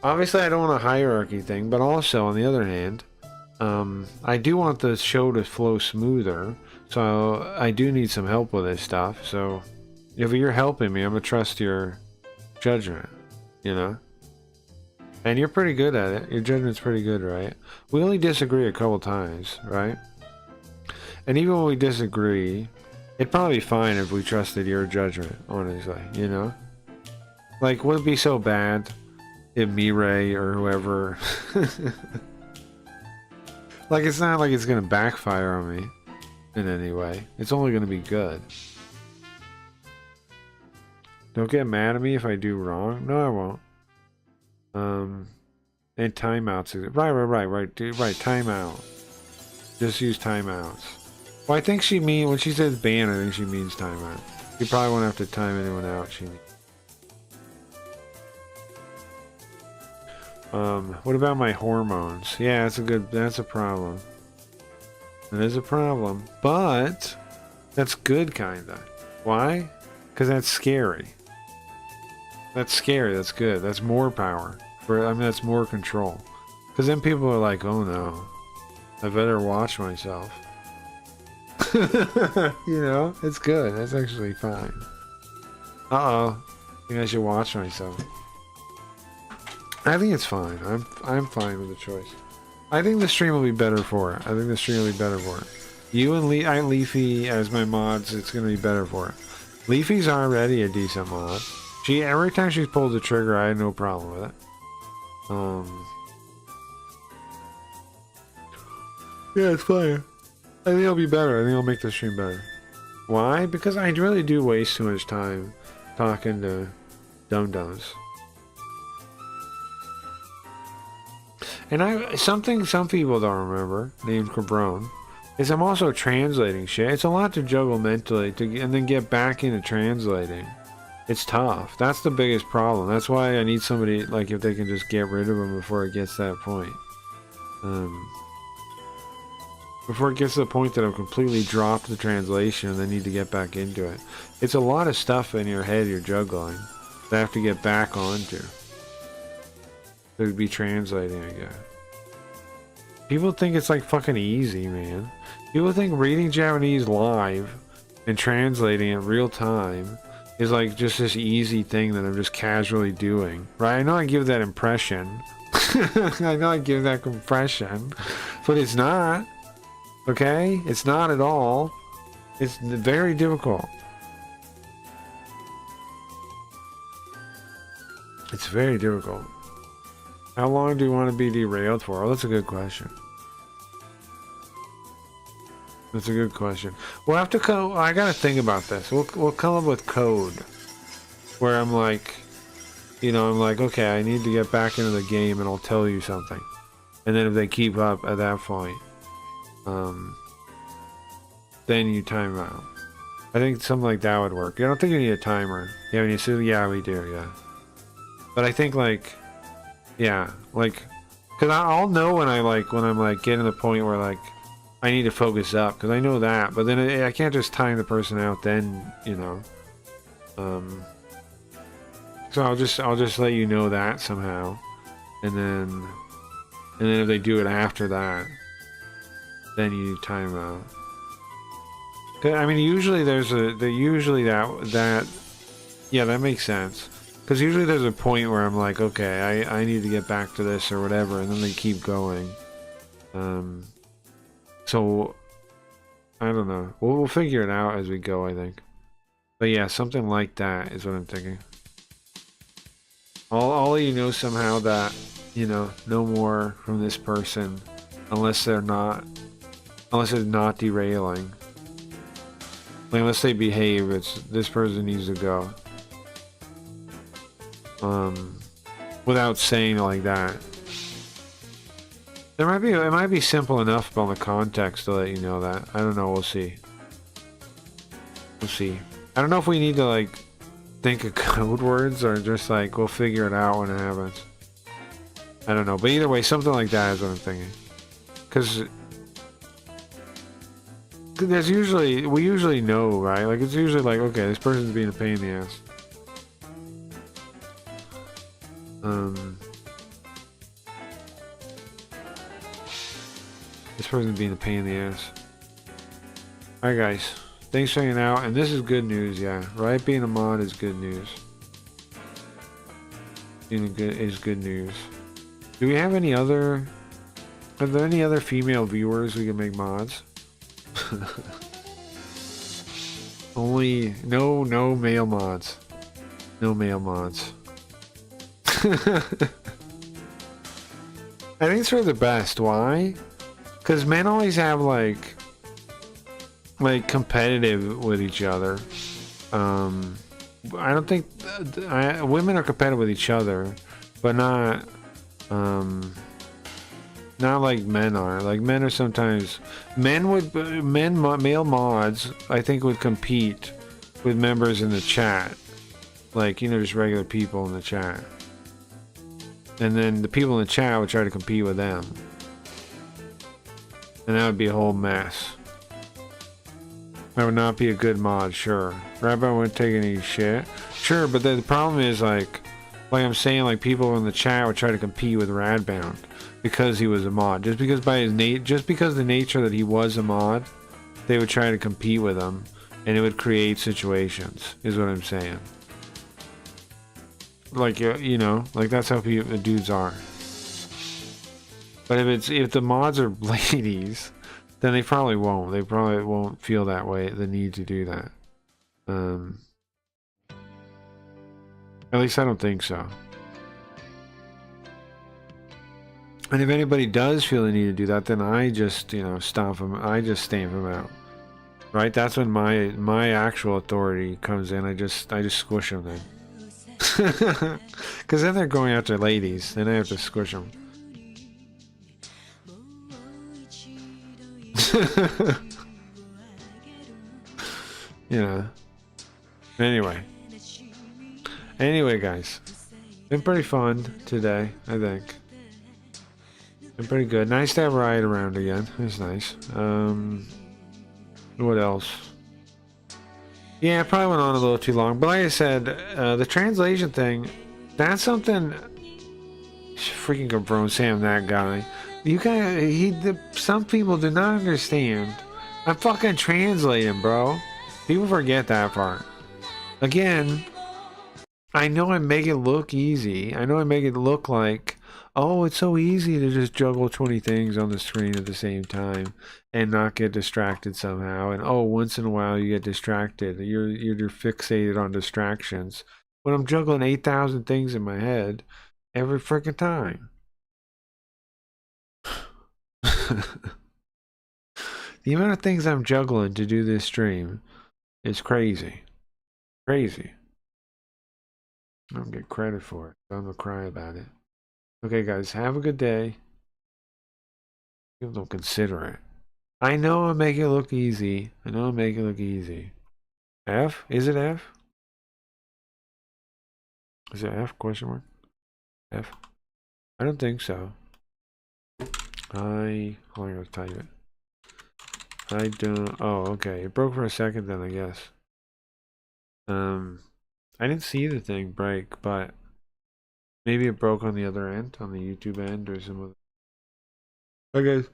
S2: Obviously, I don't want a hierarchy thing, but also, on the other hand, I do want the show to flow smoother, so I do need some help with this stuff. So, if you're helping me, I'm gonna trust your judgment, you know? And you're pretty good at it. Your judgment's pretty good, right? We only disagree a couple times, right? And even when we disagree, it'd probably be fine if we trusted your judgment, honestly, you know? Like, would it be so bad if Mireille or whoever... Like, it's not like it's gonna backfire on me in any way. It's only gonna be good. Don't get mad at me if I do wrong. No, I won't. And timeouts. Right, dude, right, timeout. Just use timeouts. Well, I think she means, when she says ban, I think she means timeout. You probably won't have to time anyone out, she means. What about my hormones? Yeah, that's a problem. It is a problem, but that's good, kinda. Why? Because that's scary. That's scary, that's good. That's more power. That's more control. Because then people are like, oh no, I better watch myself. You know, it's good. That's actually fine. Uh-oh. I think I should watch myself. I think it's fine. I'm fine with the choice. I think the stream will be better for it. You and Leafy as my mods, it's gonna be better for it. Leafy's already a decent mod. Every time she's pulled the trigger, I had no problem with it. Yeah, it's fine. I think it'll be better. I think it'll make the stream better. Why? Because I really do waste too much time talking to dum-dums. And something some people don't remember, named Cabron, is I'm also translating shit. It's a lot to juggle mentally and then get back into translating. It's tough. That's the biggest problem. That's why I need somebody, like, if they can just get rid of them before it gets to that point. Before it gets to the point that I've completely dropped the translation and then need to get back into it. It's a lot of stuff in your head you're juggling that I have to get back onto. It would be translating again. People think it's like fucking easy, man. People think reading Japanese live and translating it real time is like just this easy thing that I'm just casually doing. Right? I know I give that impression. But it's not. Okay? It's not at all. It's very difficult. It's very difficult. How long do you want to be derailed for? Oh, that's a good question. That's a good question. We'll have to come. I gotta think about this. We'll come up with code where I'm like, you know, I'm like, okay, I need to get back into the game, and I'll tell you something. And then if they keep up at that point, then you time out. I think something like that would work. I don't think you need a timer. Yeah, when you say, yeah, we do, yeah. But I think like, yeah, like, cause I'll know when I'm like getting to the point where like I need to focus up, because I know that. But then I can't just time the person out. Then, you know. So I'll just let you know that somehow, and then if they do it after that, then you time out. I mean, usually yeah, that makes sense. Because usually there's a point where I'm like, okay, I need to get back to this or whatever, and then they keep going. So I don't know. We'll figure it out as we go, I think. But yeah, something like that is what I'm thinking. I'll let you know somehow that, you know, no more from this person unless it's not derailing. Like, unless they behave, this person needs to go. Without saying it like that. It might be simple enough on the context to let you know that. I don't know, we'll see. We'll see. I don't know if we need to like think of code words or just like we'll figure it out when it happens. I don't know, but either way, something like that is what I'm thinking. Because we usually know, right? Like, it's usually like, okay, this person's being a pain in the ass. This person's being a pain in the ass. Alright, guys. Thanks for hanging out. And this is good news, yeah. Right? Being a mod is good news. Is good news. Do we have any other... Are there any other female viewers we can make mods? Only... No male mods. No male mods. I think it's for the best. Why? Because men always have like competitive with each other. I don't think women are competitive with each other, but not like men are. Like, men are sometimes male mods, I think, would compete with members in the chat, like, you know, just regular people in the chat, and then the people in the chat would try to compete with them, and that would be a whole mess. That would not be a good mod, sure. Rabbi wouldn't take any shit. Sure, but the problem is, like I'm saying, like, people in the chat would try to compete with Radbound because he was a mod. Just because the nature that he was a mod, they would try to compete with him, and it would create situations, is what I'm saying. Like, you know, like, that's how the dudes are. But if the mods are ladies, then they probably won't. They probably won't feel that way, the need to do that. At least I don't think so. And if anybody does feel the need to do that, then I just, you know, stamp them out. Right? That's when my actual authority comes in. I just squish them then. Because then they're going after ladies. Then I have to squish them. You know. Anyway, guys. Been pretty fun today, I think. Been pretty good. Nice to have Riot around again. It's nice. What else? Yeah, I probably went on a little too long. But like I said, the translation thing, that's something... Freaking confirm Sam, that guy. You guys, some people do not understand. I'm fucking translating, bro. People forget that part. Again, I know I make it look easy. I know I make it look like, oh, it's so easy to just juggle 20 things on the screen at the same time and not get distracted somehow. And oh, once in a while you get distracted. You're fixated on distractions. When I'm juggling 8,000 things in my head every freaking time. The amount of things I'm juggling to do this stream is crazy. Crazy. I don't get credit for it. I'm gonna cry about it. Okay, guys, have a good day. People don't consider it. I know I make it look easy. I know I make it look easy. F? Is it F? Is it F? Question mark? F? I don't think so. I gotta type it. I don't. Oh, okay. It broke for a second then, I guess. I didn't see the thing break, but maybe it broke on the other end, on the YouTube end or some other. Okay.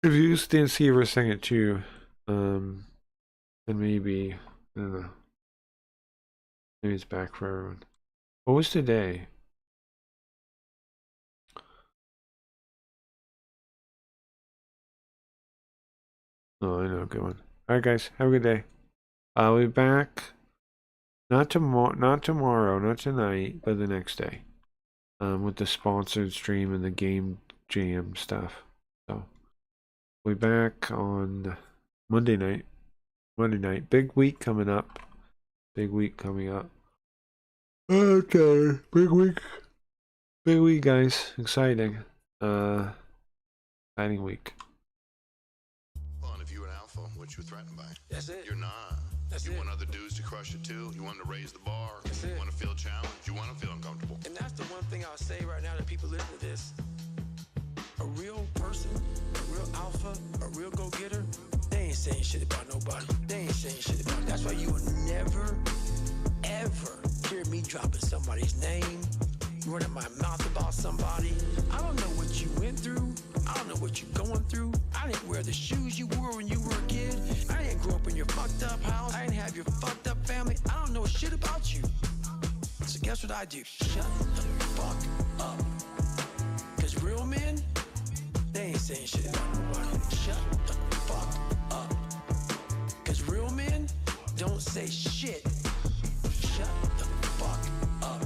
S2: If you just didn't see it for a second too, then maybe, I don't know. Maybe it's back for everyone. What was today? Oh, I know, good one. Alright guys, have a good day. I'll be back not tomorrow, not tonight, but the next day. With the sponsored stream and the game jam stuff. So we'll be back on Monday night. Big week coming up. Okay, big week guys. Exciting. Exciting week.
S17: Well, if you're an alpha, what you threatened by?
S15: That's it.
S17: You're not.
S15: That's
S17: you
S15: it.
S17: want other dudes to crush it too. You want to raise the bar.
S15: That's
S17: you
S15: it.
S17: want to feel challenged. You want to feel uncomfortable.
S15: And that's the one thing I'll say right now to people listening to this. A real person, a real alpha, a real go-getter, they ain't saying shit about nobody. They ain't saying shit about it. That's why you will never, ever hear me dropping somebody's name, running my mouth about somebody. I don't know what you went through. I don't know what you're going through. I didn't wear the shoes you wore when you were a kid. I didn't grow up in your fucked up house. I didn't have your fucked up family. I don't know shit about you. So guess what I do? Shut the fuck up. Cause real men, they ain't saying shit about nobody. Shut the fuck up. Cause real men don't say shit. Shut the fuck up.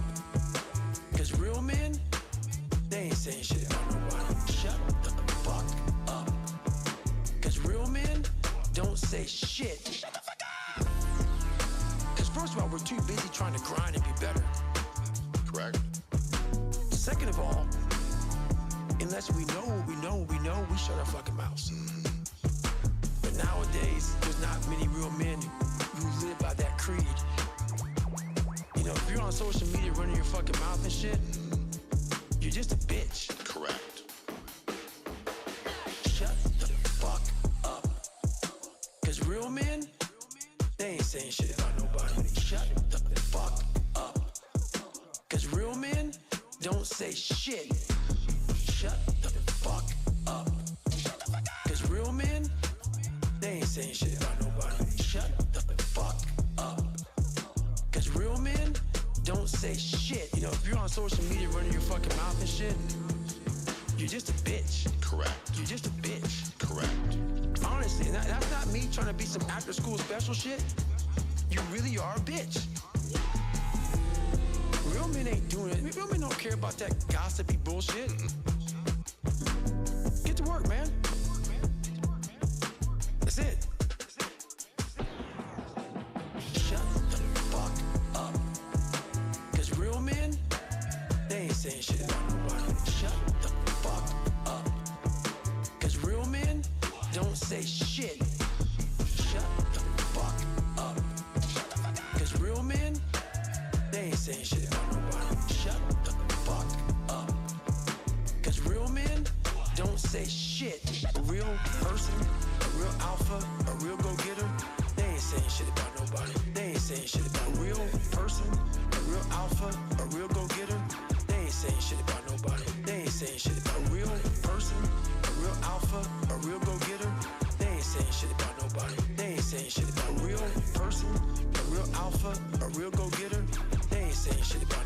S15: Cause real men, they ain't saying shit about nobody. Shut the fuck up. Cause real men don't say shit. Shut the fuck up. Cause first of all, we're too busy trying to grind and be better.
S17: Correct.
S15: Second of all, unless we know what we know, we shut our fucking mouths. But nowadays, there's not many real men who live by that creed. You know, if you're on social media running your fucking mouth and shit, you're just a bitch.
S17: Correct.
S15: Shut the fuck up. Cause real men, they ain't saying shit about nobody. Shut the fuck up. Cause real men don't say shit. Shut the fuck up. Cause real men, they ain't saying shit about nobody. Shut the fuck up. Cause real men don't say shit. You know, if you're on social media running your fucking mouth and shit, you're just a bitch.
S17: Correct.
S15: You're just a bitch.
S17: Correct.
S15: Honestly, and that's not me trying to be some after school special shit. You really are a bitch. Real men ain't doing it. Real men don't care about that gossipy bullshit. Get to work, man. That's it. Shut the fuck up. Cause real men, they ain't saying shit about nobody. Shut the fuck up. Cause real men don't say shit. Shut the fuck up. Cause real men, they ain't saying shit about nobody. Shut the fuck up. Cause real men don't say shit. A real person, a real alpha, a real go-getter, they ain't saying shit about nobody. They ain't saying shit about a real person, a real alpha, a real go-getter, they ain't saying shit about nobody. They ain't saying shit about a real person, a real alpha, a real go-getter, they ain't saying shit about nobody. They ain't saying shit about a real person, a real alpha, a real go-getter, they ain't saying shit about